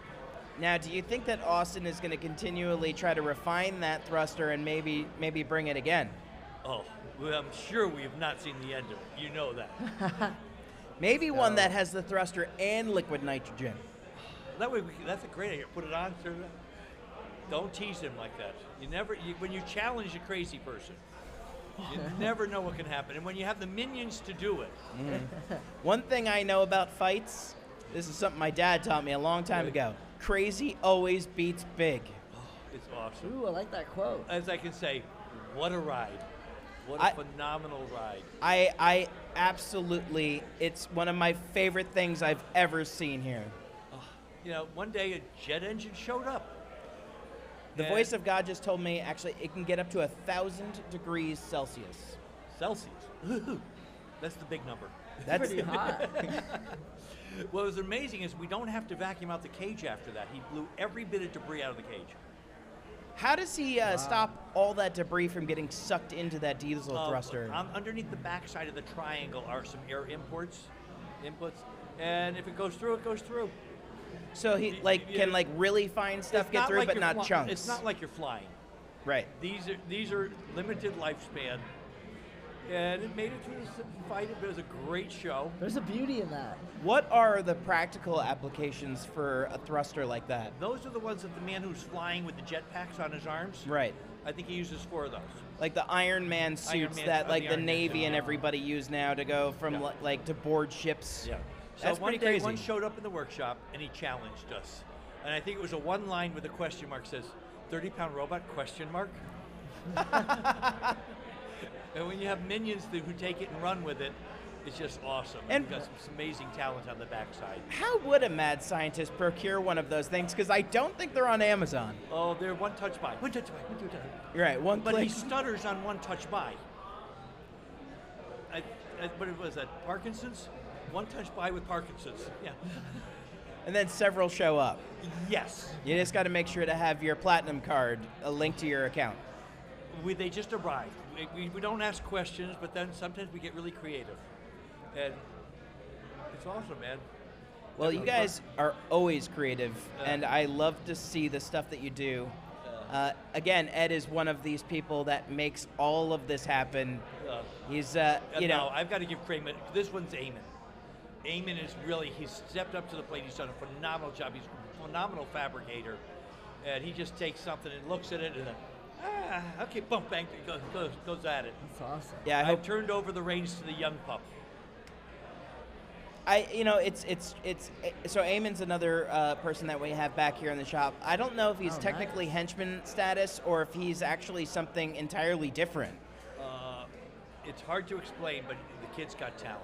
Now, do you think that Austin is going to continually try to refine that thruster and maybe bring it again? Oh, well, I'm sure we have not seen the end of it. You know that. Maybe one that has the thruster and liquid nitrogen. That way, that's a great idea. Put it on, sir. Don't tease him like that. When you challenge a crazy person, you never know what can happen. And when you have the minions to do it. One thing I know about fights, this is something my dad taught me a long time ago. Crazy always beats big. It's awesome. Ooh, I like that quote. As I can say, what a ride. What a phenomenal ride. I absolutely, it's one of my favorite things I've ever seen here. You know, one day a jet engine showed up. The voice of God just told me, actually, it can get up to 1,000 degrees Celsius. Celsius? That's the big number. That's pretty hot. What was amazing is we don't have to vacuum out the cage after that. He blew every bit of debris out of the cage. How does he stop all that debris from getting sucked into that diesel thruster? Underneath the backside of the triangle are some air inputs, and if it goes through, it goes through. So he can really find stuff get through, but not chunks. It's not like you're flying. Right. These are limited lifespan, and it made it through the fight. It was a great show. There's a beauty in that. What are the practical applications for a thruster like that? Those are the ones that the man who's flying with the jetpacks on his arms. Right. I think he uses 4 of those. Like the Iron Man suits that the Navy and everybody use now to go from to board ships. Yeah. That's So one pretty day, crazy. one showed up in the workshop and he challenged us, and I think it was a one line with a question mark. Says, "30-pound robot?" ? And when you have minions who take it and run with it, it's just awesome. And you've got some amazing talent on the backside. How would a mad scientist procure one of those things? Because I don't think they're on Amazon. Oh, they're one touch by. One touch by. One touch by. You're right. One But click. he stutters on one touch by. What was that? Parkinson's? One touch by with Parkinson's. Yeah. And then several show up. Yes. You just got to make sure to have your platinum card linked to your account. They just arrived. We don't ask questions, but then sometimes we get really creative. And it's awesome, man. Well, you guys are always creative, and I love to see the stuff that you do. Again, Ed is one of these people that makes all of this happen. He's, No, I've got to give credit. This one's Eamon. Eamon is really, he's stepped up to the plate. He's done a phenomenal job. He's a phenomenal fabricator. And he just takes something and looks at it and then, okay, bump, bang, goes at it. That's awesome. Yeah, I've turned over the reins to the young pup. So Eamon's another person that we have back here in the shop. I don't know if he's technically henchman status or if he's actually something entirely different. It's hard to explain, but the kid's got talent.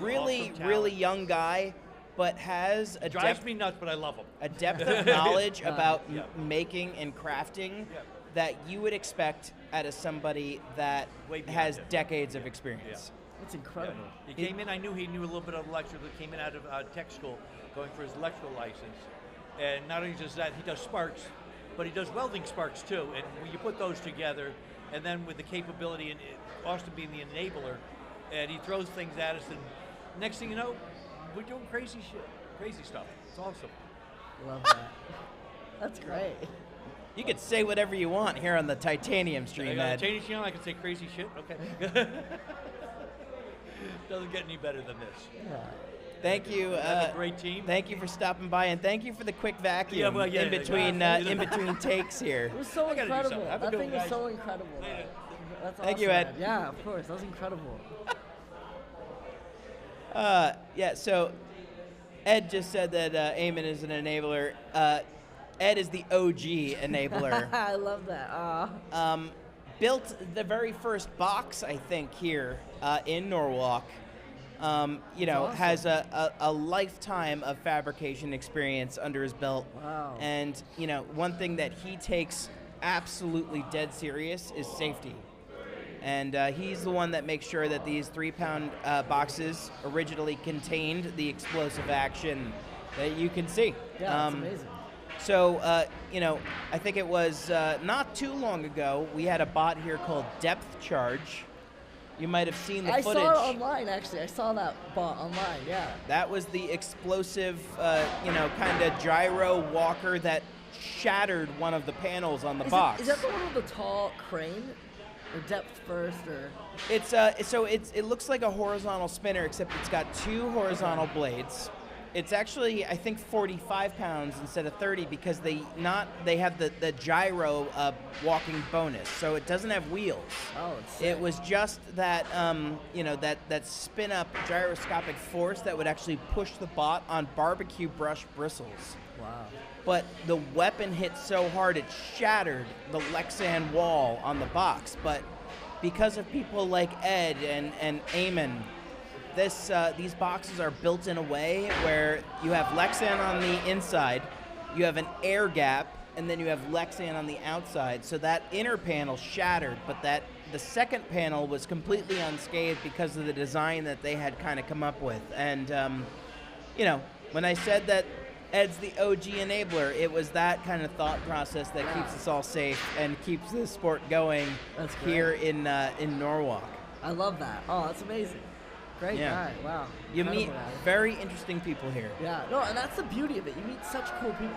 Really, really young guy, but has a drives me nuts, but I love him. A depth of knowledge about making and crafting that you would expect out of somebody that has decades of experience. It's incredible. Yeah. He came in, I knew he knew a little bit of electrical. He came in out of tech school, going for his electrical license. And not only does that, he does sparks, but he does welding sparks too. And when you put those together, and then with the capability, and Austin being the enabler, and he throws things at us, and next thing you know, we're doing crazy shit, crazy stuff. It's awesome. Love that. That's great. You could say whatever you want here on the Titanium stream, Ed. Titanium, I can say crazy shit. Okay. Doesn't get any better than this. Yeah. Thank you. Have a great team. Thank you for stopping by, and thank you for the quick vacuum in between takes here. It was so incredible. That thing was so incredible. That's Thank awesome, you, Ed. Yeah, of course. That was incredible. So Ed just said that Eamon is an enabler. Ed is the OG enabler. I love that. Built the very first box, I think, here in Norwalk. Awesome. Has a lifetime of fabrication experience under his belt. Wow. And, one thing that he takes absolutely dead serious is safety. And he's the one that makes sure that these 3-pound boxes originally contained the explosive action that you can see. Yeah, that's amazing. So, I think it was not too long ago, we had a bot here called Depth Charge, You might have seen the I footage. saw it online, actually. I saw that bot online, yeah. That was the explosive, kind of gyro walker that shattered one of the panels on the box. Is that the one with the tall crane? Or depth first, or? It looks like a horizontal spinner, except it's got 2 horizontal blades. It's actually, I think, 45 pounds instead of 30 because they have the gyro walking bonus, so it doesn't have wheels. Oh, it's sick. It was just that that spin up gyroscopic force that would actually push the bot on barbecue brush bristles. Wow. But the weapon hit so hard it shattered the Lexan wall on the box. But because of people like Ed and Eamon, these boxes are built in a way where you have Lexan on the inside, you have an air gap, and then you have Lexan on the outside. So that inner panel shattered, but the second panel was completely unscathed because of the design that they had kind of come up with. And when I said that Ed's the OG enabler, it was that kind of thought process that keeps us all safe and keeps the sport going here in Norwalk. I love that. Oh, that's amazing. Great guy. Wow. You meet very interesting people here. Yeah. No, and that's the beauty of it. You meet such cool people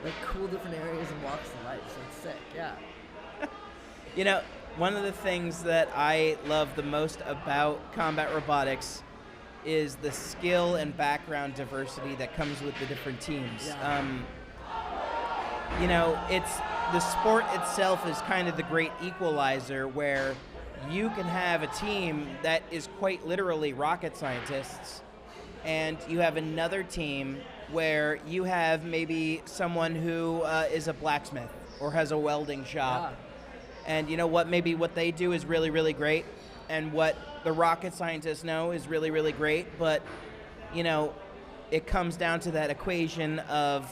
from cool different areas and walks of life. So it's sick. Yeah. One of the things that I love the most about combat robotics is the skill and background diversity that comes with the different teams. Yeah. It's the sport itself is kind of the great equalizer where you can have a team that is quite literally rocket scientists, and you have another team where you have maybe someone who is a blacksmith or has a welding shop. Yeah. And you know what? Maybe what they do is really, really great, and what the rocket scientists know is really, really great, but, it comes down to that equation of,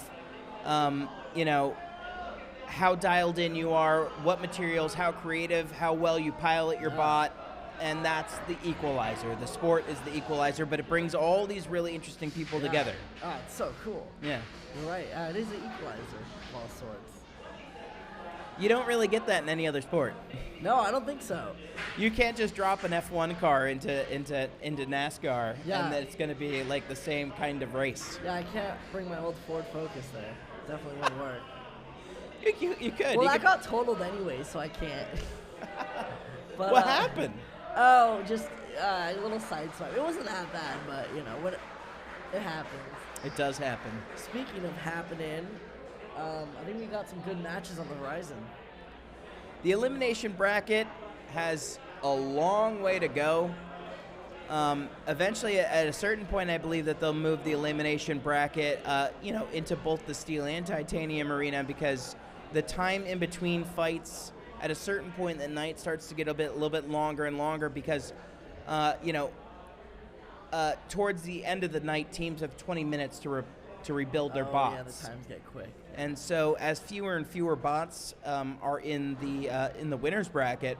how dialed in you are, what materials, how creative, how well you pilot your bot, and that's the equalizer. The sport is the equalizer, but it brings all these really interesting people together. Oh, it's so cool. Yeah. You're right. It is the equalizer of all sorts. You don't really get that in any other sport. No, I don't think so. You can't just drop an F1 car into NASCAR and then it's going to be like the same kind of race. Yeah, I can't bring my old Ford Focus there. Definitely won't work. You could. Well, I got totaled anyway, so I can't. But, what happened? Oh, just a little side swipe. It wasn't that bad, but when it happens. It does happen. Speaking of happening, I think we got some good matches on the horizon. The elimination bracket has a long way to go. Eventually, at a certain point, I believe that they'll move the elimination bracket, into both the steel and titanium arena, because the time in between fights at a certain point in the night starts to get a little bit longer and longer because, towards the end of the night, teams have 20 minutes to rebuild their bots. Yeah, the times get quick. And so, as fewer and fewer bots are in the winners bracket,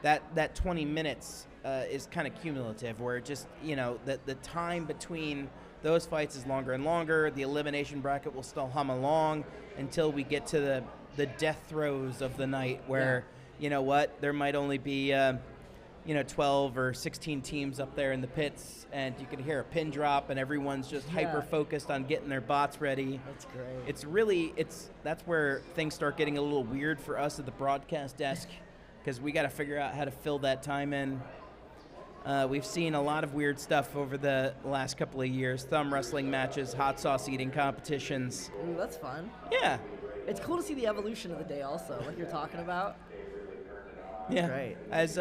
that 20 minutes is kind of cumulative, where just the time between those fights is longer and longer. The elimination bracket will still hum along until we get to the death throes of the night, where there might only be 12 or 16 teams up there in the pits, and you can hear a pin drop, and everyone's just hyper focused on getting their bots ready. That's great. That's where things start getting a little weird for us at the broadcast desk, because we got to figure out how to fill that time in. We've seen a lot of weird stuff over the last couple of years: thumb wrestling matches, hot sauce eating competitions. Ooh, that's fun. Yeah. It's cool to see the evolution of the day also, like you're talking about. Yeah. Great. As,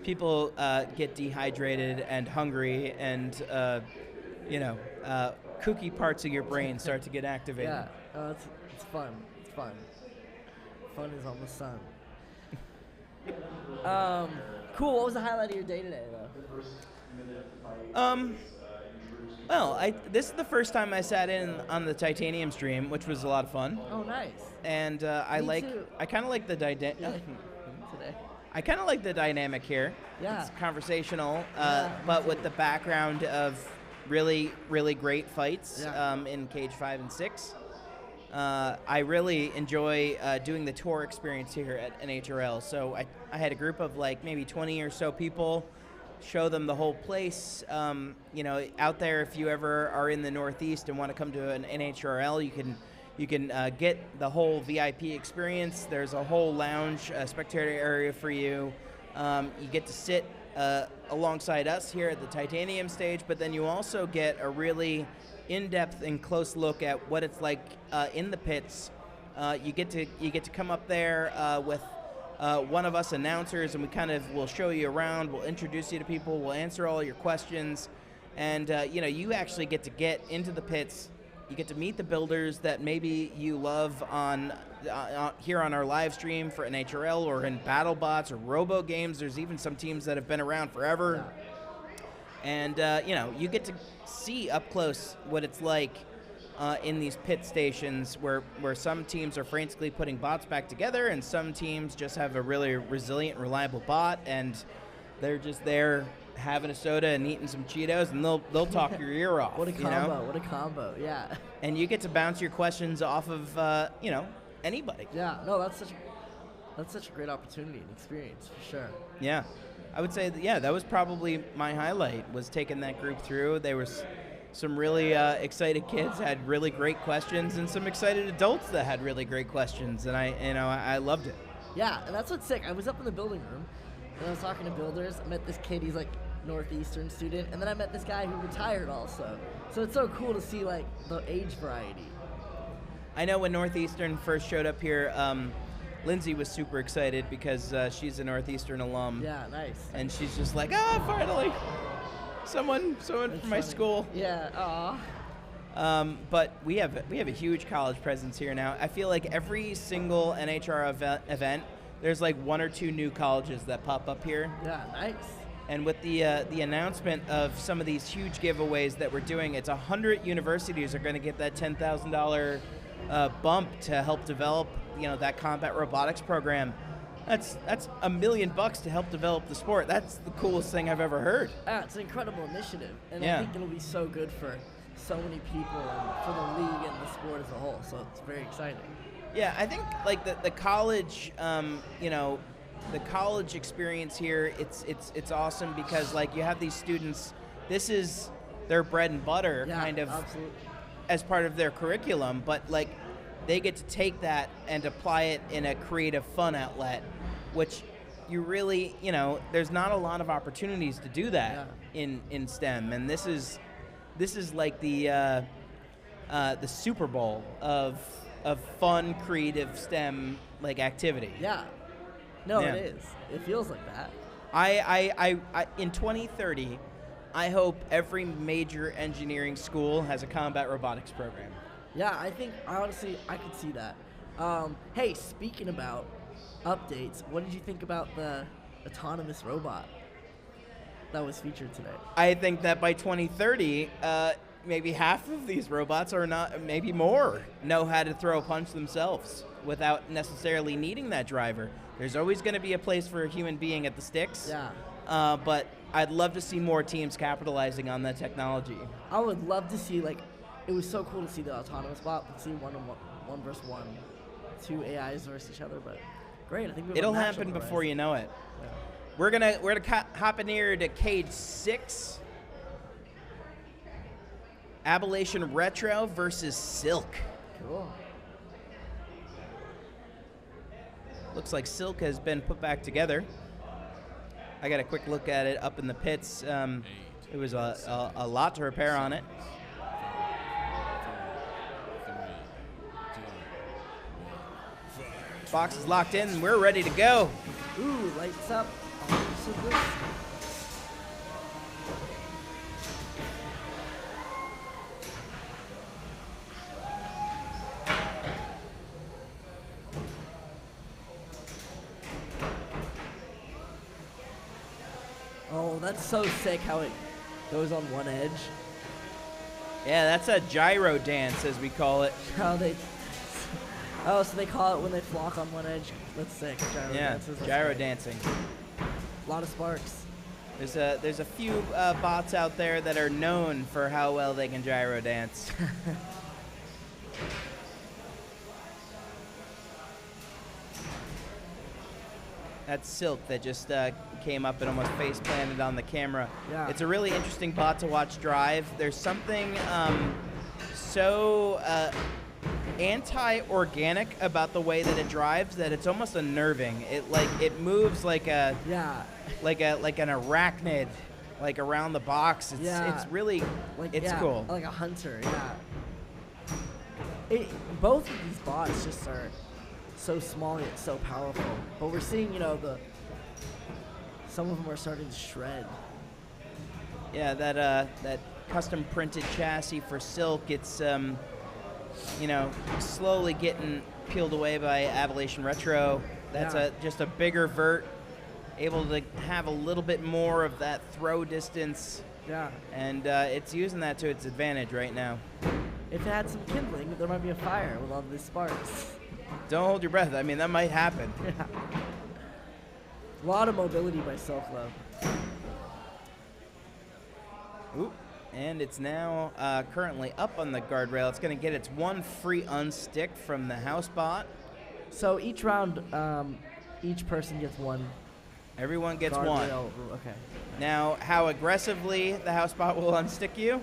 people get dehydrated and hungry, and, kooky parts of your brain start to get activated. Yeah. Oh, it's fun. It's fun. Fun is on the sun. Cool. What was the highlight of your day today, though? Well, this is the first time I sat in on the titanium stream, which was a lot of fun. Oh, nice. And Me too. I kind of like the Today. I kind of like the dynamic here. Yeah. It's conversational, but with the background of really, really great fights in Cage 5 and 6. I really enjoy doing the tour experience here at NHRL. So I had a group of like maybe 20 or so people, show them the whole place. You know, out there, if you ever are in the Northeast and want to come to an NHRL, you can get the whole VIP experience. There's a whole lounge, spectator area for you. You get to sit alongside us here at the Titanium stage, but then you also get a really in-depth and close look at what it's like in the pits. You get to come up there with one of us announcers, and we kind of will show you around. We'll introduce you to people. We'll answer all your questions, and you know, you actually get to get into the pits. You get to meet the builders that maybe you love on here on our live stream for NHRL or in BattleBots or Robo games. There's even some teams that have been around forever. And, you know, you get to see up close what it's like in these pit stations where some teams are frantically putting bots back together and some teams just have a really resilient, reliable bot, and they're just there having a soda and eating some Cheetos, and they'll talk your ear off. What a combo! You know? What a combo! Yeah. And you get to bounce your questions off of you know, anybody. Yeah. No, that's such a great opportunity and experience for sure. Yeah, I would say that was probably my highlight, was taking that group through. There was some really excited kids, had really great questions, and some excited adults that had really great questions, and I loved it. Yeah, and that's what's sick. I was up in the building room, and I was talking to builders. I met this kid. He's like Northeastern student, and then I met this guy who retired also. So it's so cool to see like the age variety. I know when Northeastern first showed up here, Lindsay was super excited because she's a Northeastern alum. Yeah, nice. And she's just like, finally, someone from my school. Yeah, aw. But we have a huge college presence here now. I feel like every single NHR event, there's like one or two new colleges that pop up here. Yeah, nice. And with the announcement of some of these huge giveaways that we're doing, it's 100 universities are going to get that $10,000 bump to help develop, you know, that combat robotics program. That's $1 million to help develop the sport. That's the coolest thing I've ever heard. Yeah, it's an incredible initiative, and Yeah. I think it'll be so good for so many people and for the league and the sport as a whole. So it's very exciting. Yeah, I think like the college, you know, the college experience here, it's awesome because like you have these students, this is their bread and butter, kind of absolutely. As part of their curriculum, but like they get to take that and apply it in a creative fun outlet, which you really, you know, there's not a lot of opportunities to do that in STEM, and this is like the Super Bowl of fun, creative STEM like activity. Yeah. No, Yeah. it is. It feels like that. I in 2030, I hope every major engineering school has a combat robotics program. Yeah, I think honestly I could see that. Hey, speaking about updates, what did you think about the autonomous robot that was featured today? I think that by 2030, maybe half of these robots are not, maybe more, know how to throw a punch themselves without necessarily needing that driver. There's always going to be a place for a human being at the sticks. Yeah. But I'd love to see more teams capitalizing on that technology. I would love to see, like, it was so cool to see the autonomous bot, but see one versus one, two AIs versus each other. But great, I think we have It'll a match happen on the before rise. you know it. Yeah. We're gonna hop in here to cage 6. Ablation Retro versus Silk. Cool. Looks like Silk has been put back together. I got a quick look at it up in the pits. It was a lot to repair on it. Box is locked in and we're ready to go. Ooh, lights up. So good. Oh, that's so sick how it goes on one edge. Yeah, that's a gyro dance, as we call it. How they... Oh, so they call it when they flock on one edge. That's sick. Gyro dances. That's gyro great. dancing. A lot of sparks. There's a few bots out there that are known for how well they can gyro dance. That's Silk that just came up and almost face planted on the camera. Yeah. It's a really interesting bot to watch drive. There's something so anti-organic about the way that it drives that it's almost unnerving. It moves like an arachnid, like around the box. It's really cool. Like a hunter. Yeah. Both of these bots just are so small yet so powerful. But we're seeing, some of them are starting to shred. Yeah, that custom printed chassis for Silk, it's slowly getting peeled away by Ablation Retro. That's just a bigger Vert, able to have a little bit more of that throw distance. Yeah. And it's using that to its advantage right now. If it had some kindling, there might be a fire with all these sparks. Don't hold your breath. I mean, that might happen. Yeah. A lot of mobility by Silk, though. Oop. And it's now currently up on the guardrail. It's going to get its one free unstick from the house bot. So each round, each person gets one. Everyone gets guardrail. one. Okay. Now, how aggressively the house bot will unstick you,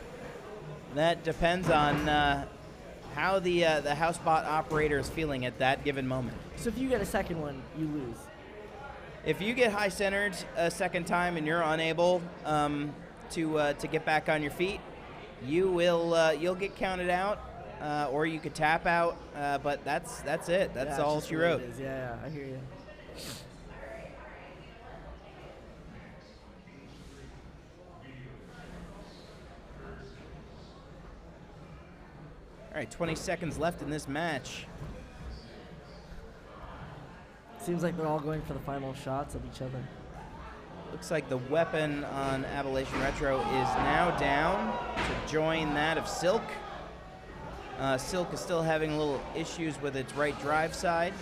that depends on how the house bot operator is feeling at that given moment. So if you get a second one, you lose. If you get high centered a second time and you're unable to get back on your feet, you'll get counted out, or you could tap out. But that's it. That's all she wrote. Yeah, I hear you. All right, 20 seconds left in this match. Seems like they're all going for the final shots of each other. Looks like the weapon on Ablation Retro is now down to join that of Silk. Silk is still having a little issues with its right drive side.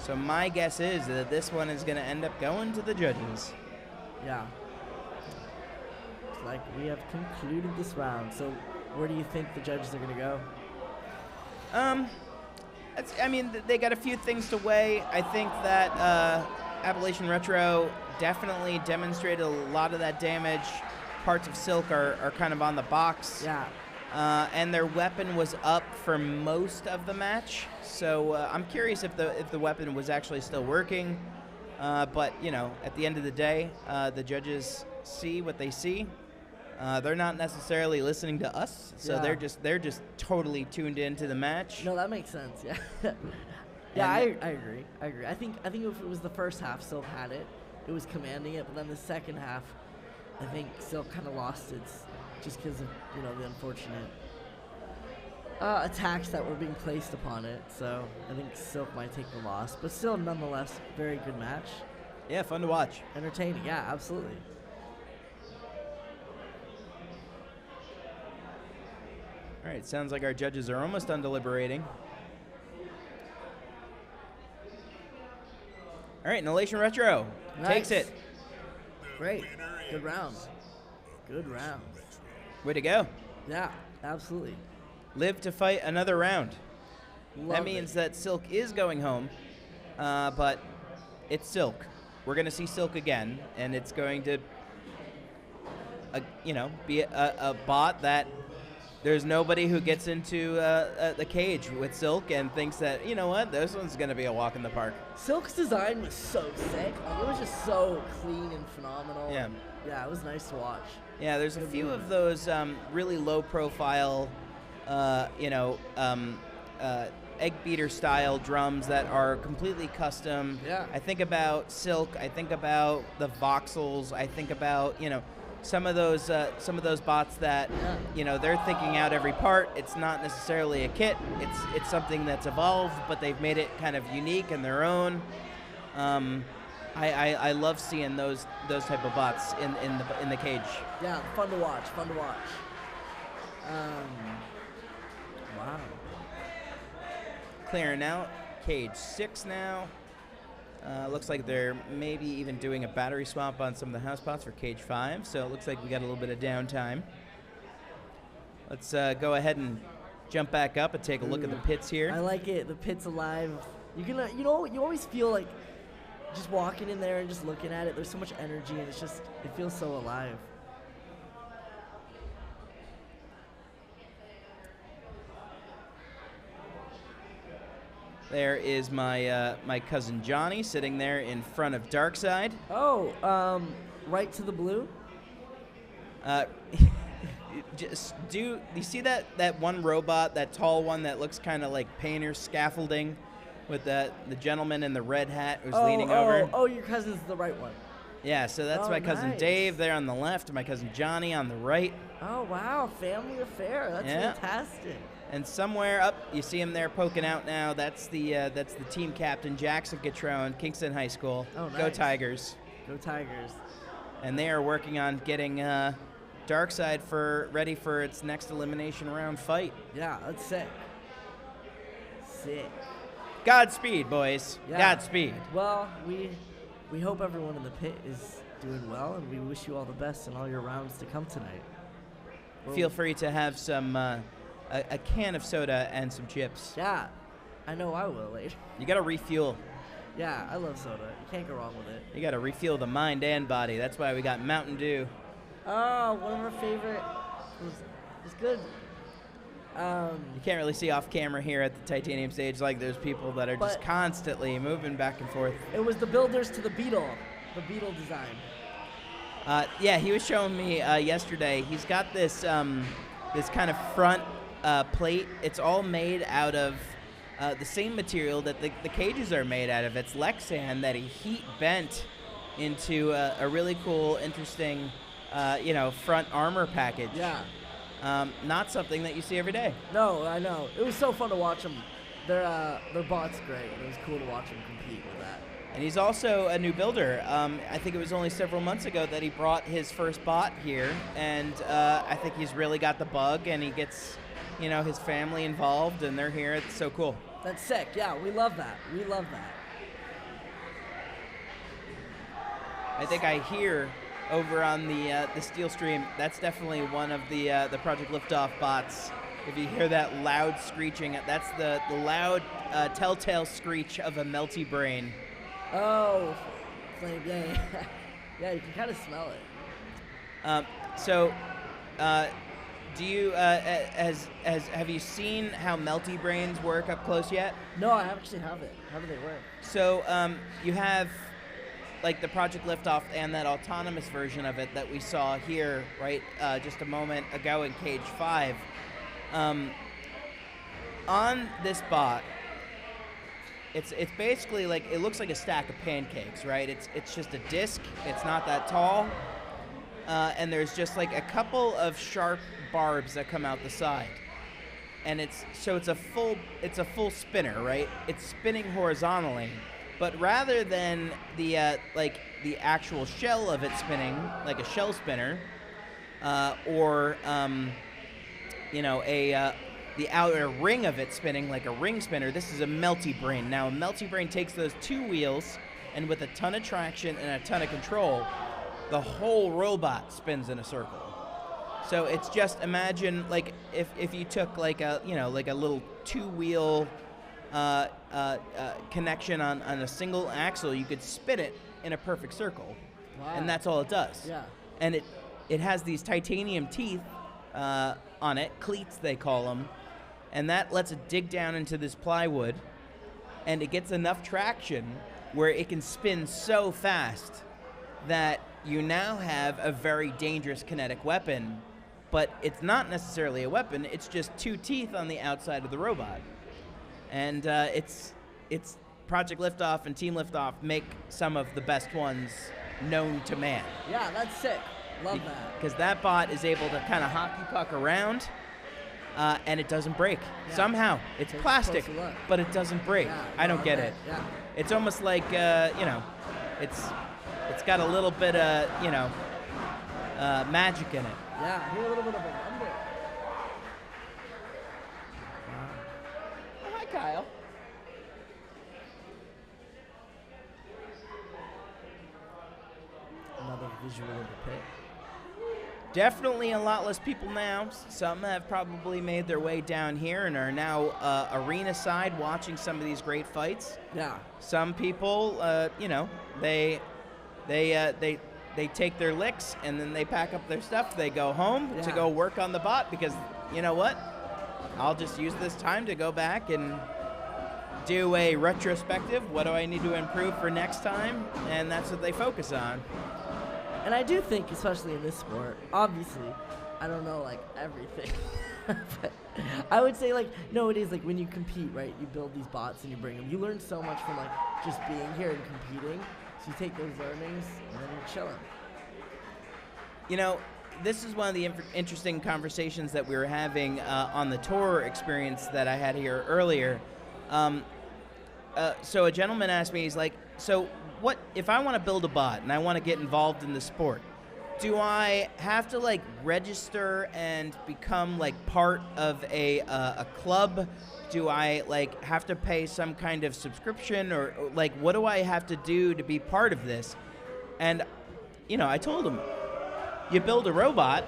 So my guess is that this one is going to end up going to the judges. Yeah. Looks like we have concluded this round. So where do you think the judges are going to go? They got a few things to weigh. I think that Ablation Retro definitely demonstrated a lot of that damage. Parts of Silk are kind of on the box. Yeah. And their weapon was up for most of the match. So I'm curious if the weapon was actually still working. But, at the end of the day, the judges see what they see. They're not necessarily listening to us, so they're just totally tuned into the match. No, that makes sense. Yeah. Yeah, I agree. I think if it was the first half, Silk had it. It was commanding it, but then the second half, I think Silk kind of lost its, just because of the unfortunate attacks that were being placed upon it. So I think Silk might take the loss, but still, nonetheless, very good match. Yeah, fun to watch. Entertaining. Yeah, absolutely. All right, sounds like our judges are almost done deliberating. All right, Ablation Retro takes it. Great. Good rounds. Good rounds. Way to go. Yeah, absolutely. Live to fight another round. Love that means that Silk is going home, but it's Silk. We're going to see Silk again, and it's going to, be a bot that there's nobody who gets into the cage with Silk and thinks that, this one's going to be a walk in the park. Silk's design was so sick. It was just so clean and phenomenal. Yeah. Yeah, it was nice to watch. Yeah, there's a few of those really low-profile, egg beater style drums that are completely custom. Yeah. I think about Silk. I think about the voxels. I think about some of those bots that they're thinking out every part. It's not necessarily a kit. It's something that's evolved, but they've made it kind of unique and their own. I love seeing those type of bots in the cage. Yeah, fun to watch. Wow. Clearing out cage 6 now. Looks like they're maybe even doing a battery swap on some of the house pots for cage 5, so it looks like we got a little bit of downtime. Let's go ahead and jump back up and take a look at the pits here. I like it. The pit's alive. You always feel like just walking in there and just looking at it, there's so much energy, and it feels so alive. There is my my cousin Johnny sitting there in front of Darkside. Oh, right to the blue? Do you see that one robot, that tall one that looks kind of like painter scaffolding with the gentleman in the red hat who's leaning over? Oh, your cousin's the right one. Yeah, so that's my cousin nice. Dave there on the left, my cousin Johnny on the right. Oh, wow, family affair. That's fantastic. And somewhere up, you see him there poking out now. That's the team captain, Jackson Catrone, Kingston High School. Oh, nice. Go Tigers. Go Tigers. And they are working on getting Darkside ready for its next elimination round fight. Yeah, that's sick. Sick. Godspeed, boys. Yeah. Godspeed. Well, we hope everyone in the pit is doing well, and we wish you all the best in all your rounds to come tonight. Feel free to have some a can of soda and some chips. Yeah, I know I will later. You got to refuel. Yeah, I love soda. You can't go wrong with it. You got to refuel the mind and body. That's why we got Mountain Dew. Oh, one of our favorite. It's good. You can't really see off camera here at the Titanium stage. Like, there's people that are just constantly moving back and forth. It was the builders to the beetle design. Yeah, he was showing me yesterday. He's got this this kind of front plate. It's all made out of the same material that the cages are made out of. It's Lexan that he heat bent into a really cool, interesting, front armor package. Yeah. Not something that you see every day. No, I know. It was so fun to watch them. Their bot's great. It was cool to watch them compete with that. And he's also a new builder. I think it was only several months ago that he brought his first bot here, and I think he's really got the bug, and he gets, his family involved, and they're here. It's so cool. That's sick. Yeah, we love that. We love that. I think I hear over on the Steel stream, that's definitely one of the Project Liftoff bots. If you hear that loud screeching, that's the loud telltale screech of a melty brain. Oh, flame! Yeah, yeah, you can kind of smell it. Do you have you seen how melty brains work up close yet? No, I actually haven't. How do they work? So you have like the Project Liftoff and that autonomous version of it that we saw here, right, just a moment ago in Cage 5. On this bot, it's basically like, it looks like a stack of pancakes, right? It's just a disc. It's not that tall, and there's just like a couple of sharp barbs that come out the side, and it's a full spinner, right? It's spinning horizontally, but rather than the actual shell of it spinning like a shell spinner, or the outer ring of it spinning like a ring spinner, this is a melty brain. Now, a melty brain takes those two wheels, and with a ton of traction and a ton of control, the whole robot spins in a circle. So it's just, imagine like if you took like a little two-wheel connection on a single axle, you could spin it in a perfect circle. Wow. And that's all it does. Yeah. And it has these titanium teeth on it, cleats they call them, and that lets it dig down into this plywood, and it gets enough traction where it can spin so fast that you now have a very dangerous kinetic weapon, but it's not necessarily a weapon, it's just two teeth on the outside of the robot. And it's Project Liftoff and Team Liftoff make some of the best ones known to man. Yeah, that's sick. Love that. Because that bot is able to kind of hockey puck around, and it doesn't break. Yeah. Somehow. It's plastic, but it doesn't break. Yeah, I don't get it. Yeah. It's almost like, it's got a little bit of, magic in it. Yeah, a little bit of a wonder. Oh, hi, Kyle. Another visual of the pit. Definitely a lot less people now. Some have probably made their way down here and are now arena side watching some of these great fights. Yeah. Some people, They take their licks and then they pack up their stuff. They go home to go work on the bot because you know what? I'll just use this time to go back and do a retrospective. What do I need to improve for next time? And that's what they focus on. And I do think, especially in this sport, obviously, I don't know like everything, but I would say like nowadays, like when you compete, right, you build these bots and you bring them. You learn so much from like just being here and competing. So you take those learnings and then you're chilling. You know, this is one of the interesting conversations that we were having on the tour experience that I had here earlier. So a gentleman asked me, he's like, so what if I want to build a bot and I want to get involved in the sport? Do I have to like register and become like part of a club? Do I like have to pay some kind of subscription or like what do I have to do to be part of this? And you know, I told him, you build a robot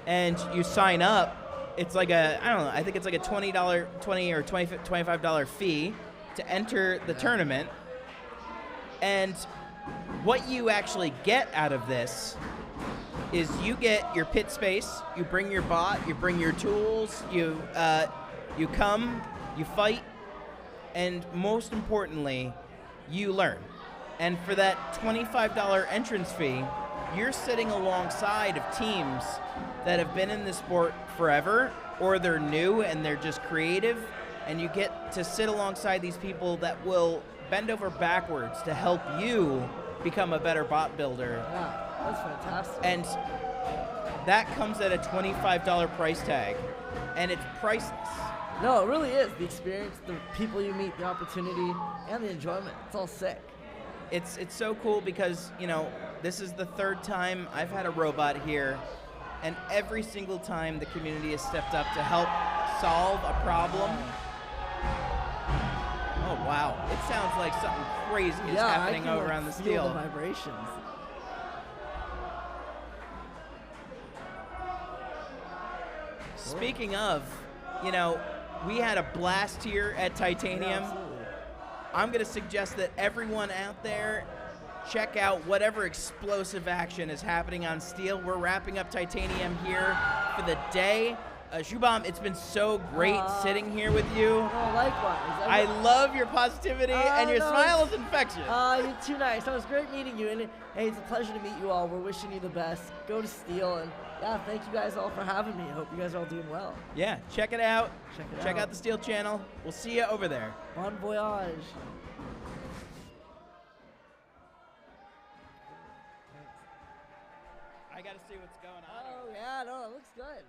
and you sign up. It's like I don't know, I think it's like a $20 or $25 fee to enter the tournament. And what you actually get out of this is you get your pit space, you bring your bot, you bring your tools, you come, you fight, and most importantly, you learn. And for that $25 entrance fee, you're sitting alongside of teams that have been in the sport forever, or they're new and they're just creative, and you get to sit alongside these people that will bend over backwards to help you become a better bot builder. Yeah, that's fantastic. And that comes at a $25 price tag, and it's priceless. No, it really is. The experience, the people you meet, the opportunity, and the enjoyment. It's all sick. It's so cool because, you know, this is the third time I've had a robot here, and every single time the community has stepped up to help solve a problem. Oh, wow. It sounds like something crazy is happening over on the steel. Feel the vibrations. Speaking of, you know, we had a blast here at Titanium. Yeah, I'm going to suggest that everyone out there check out whatever explosive action is happening on steel. We're wrapping up Titanium here for the day. Shubham, it's been so great sitting here with you. Oh, likewise. I love your positivity, and your smile is infectious. You're too nice. It was great meeting you, and hey, it's a pleasure to meet you all. We're wishing you the best. Go to Steel, and yeah, thank you guys all for having me. I hope you guys are all doing well. Yeah, check it out. Check out the Steel channel. We'll see you over there. Bon voyage. I got to see what's going on. Oh, yeah, no, it looks good.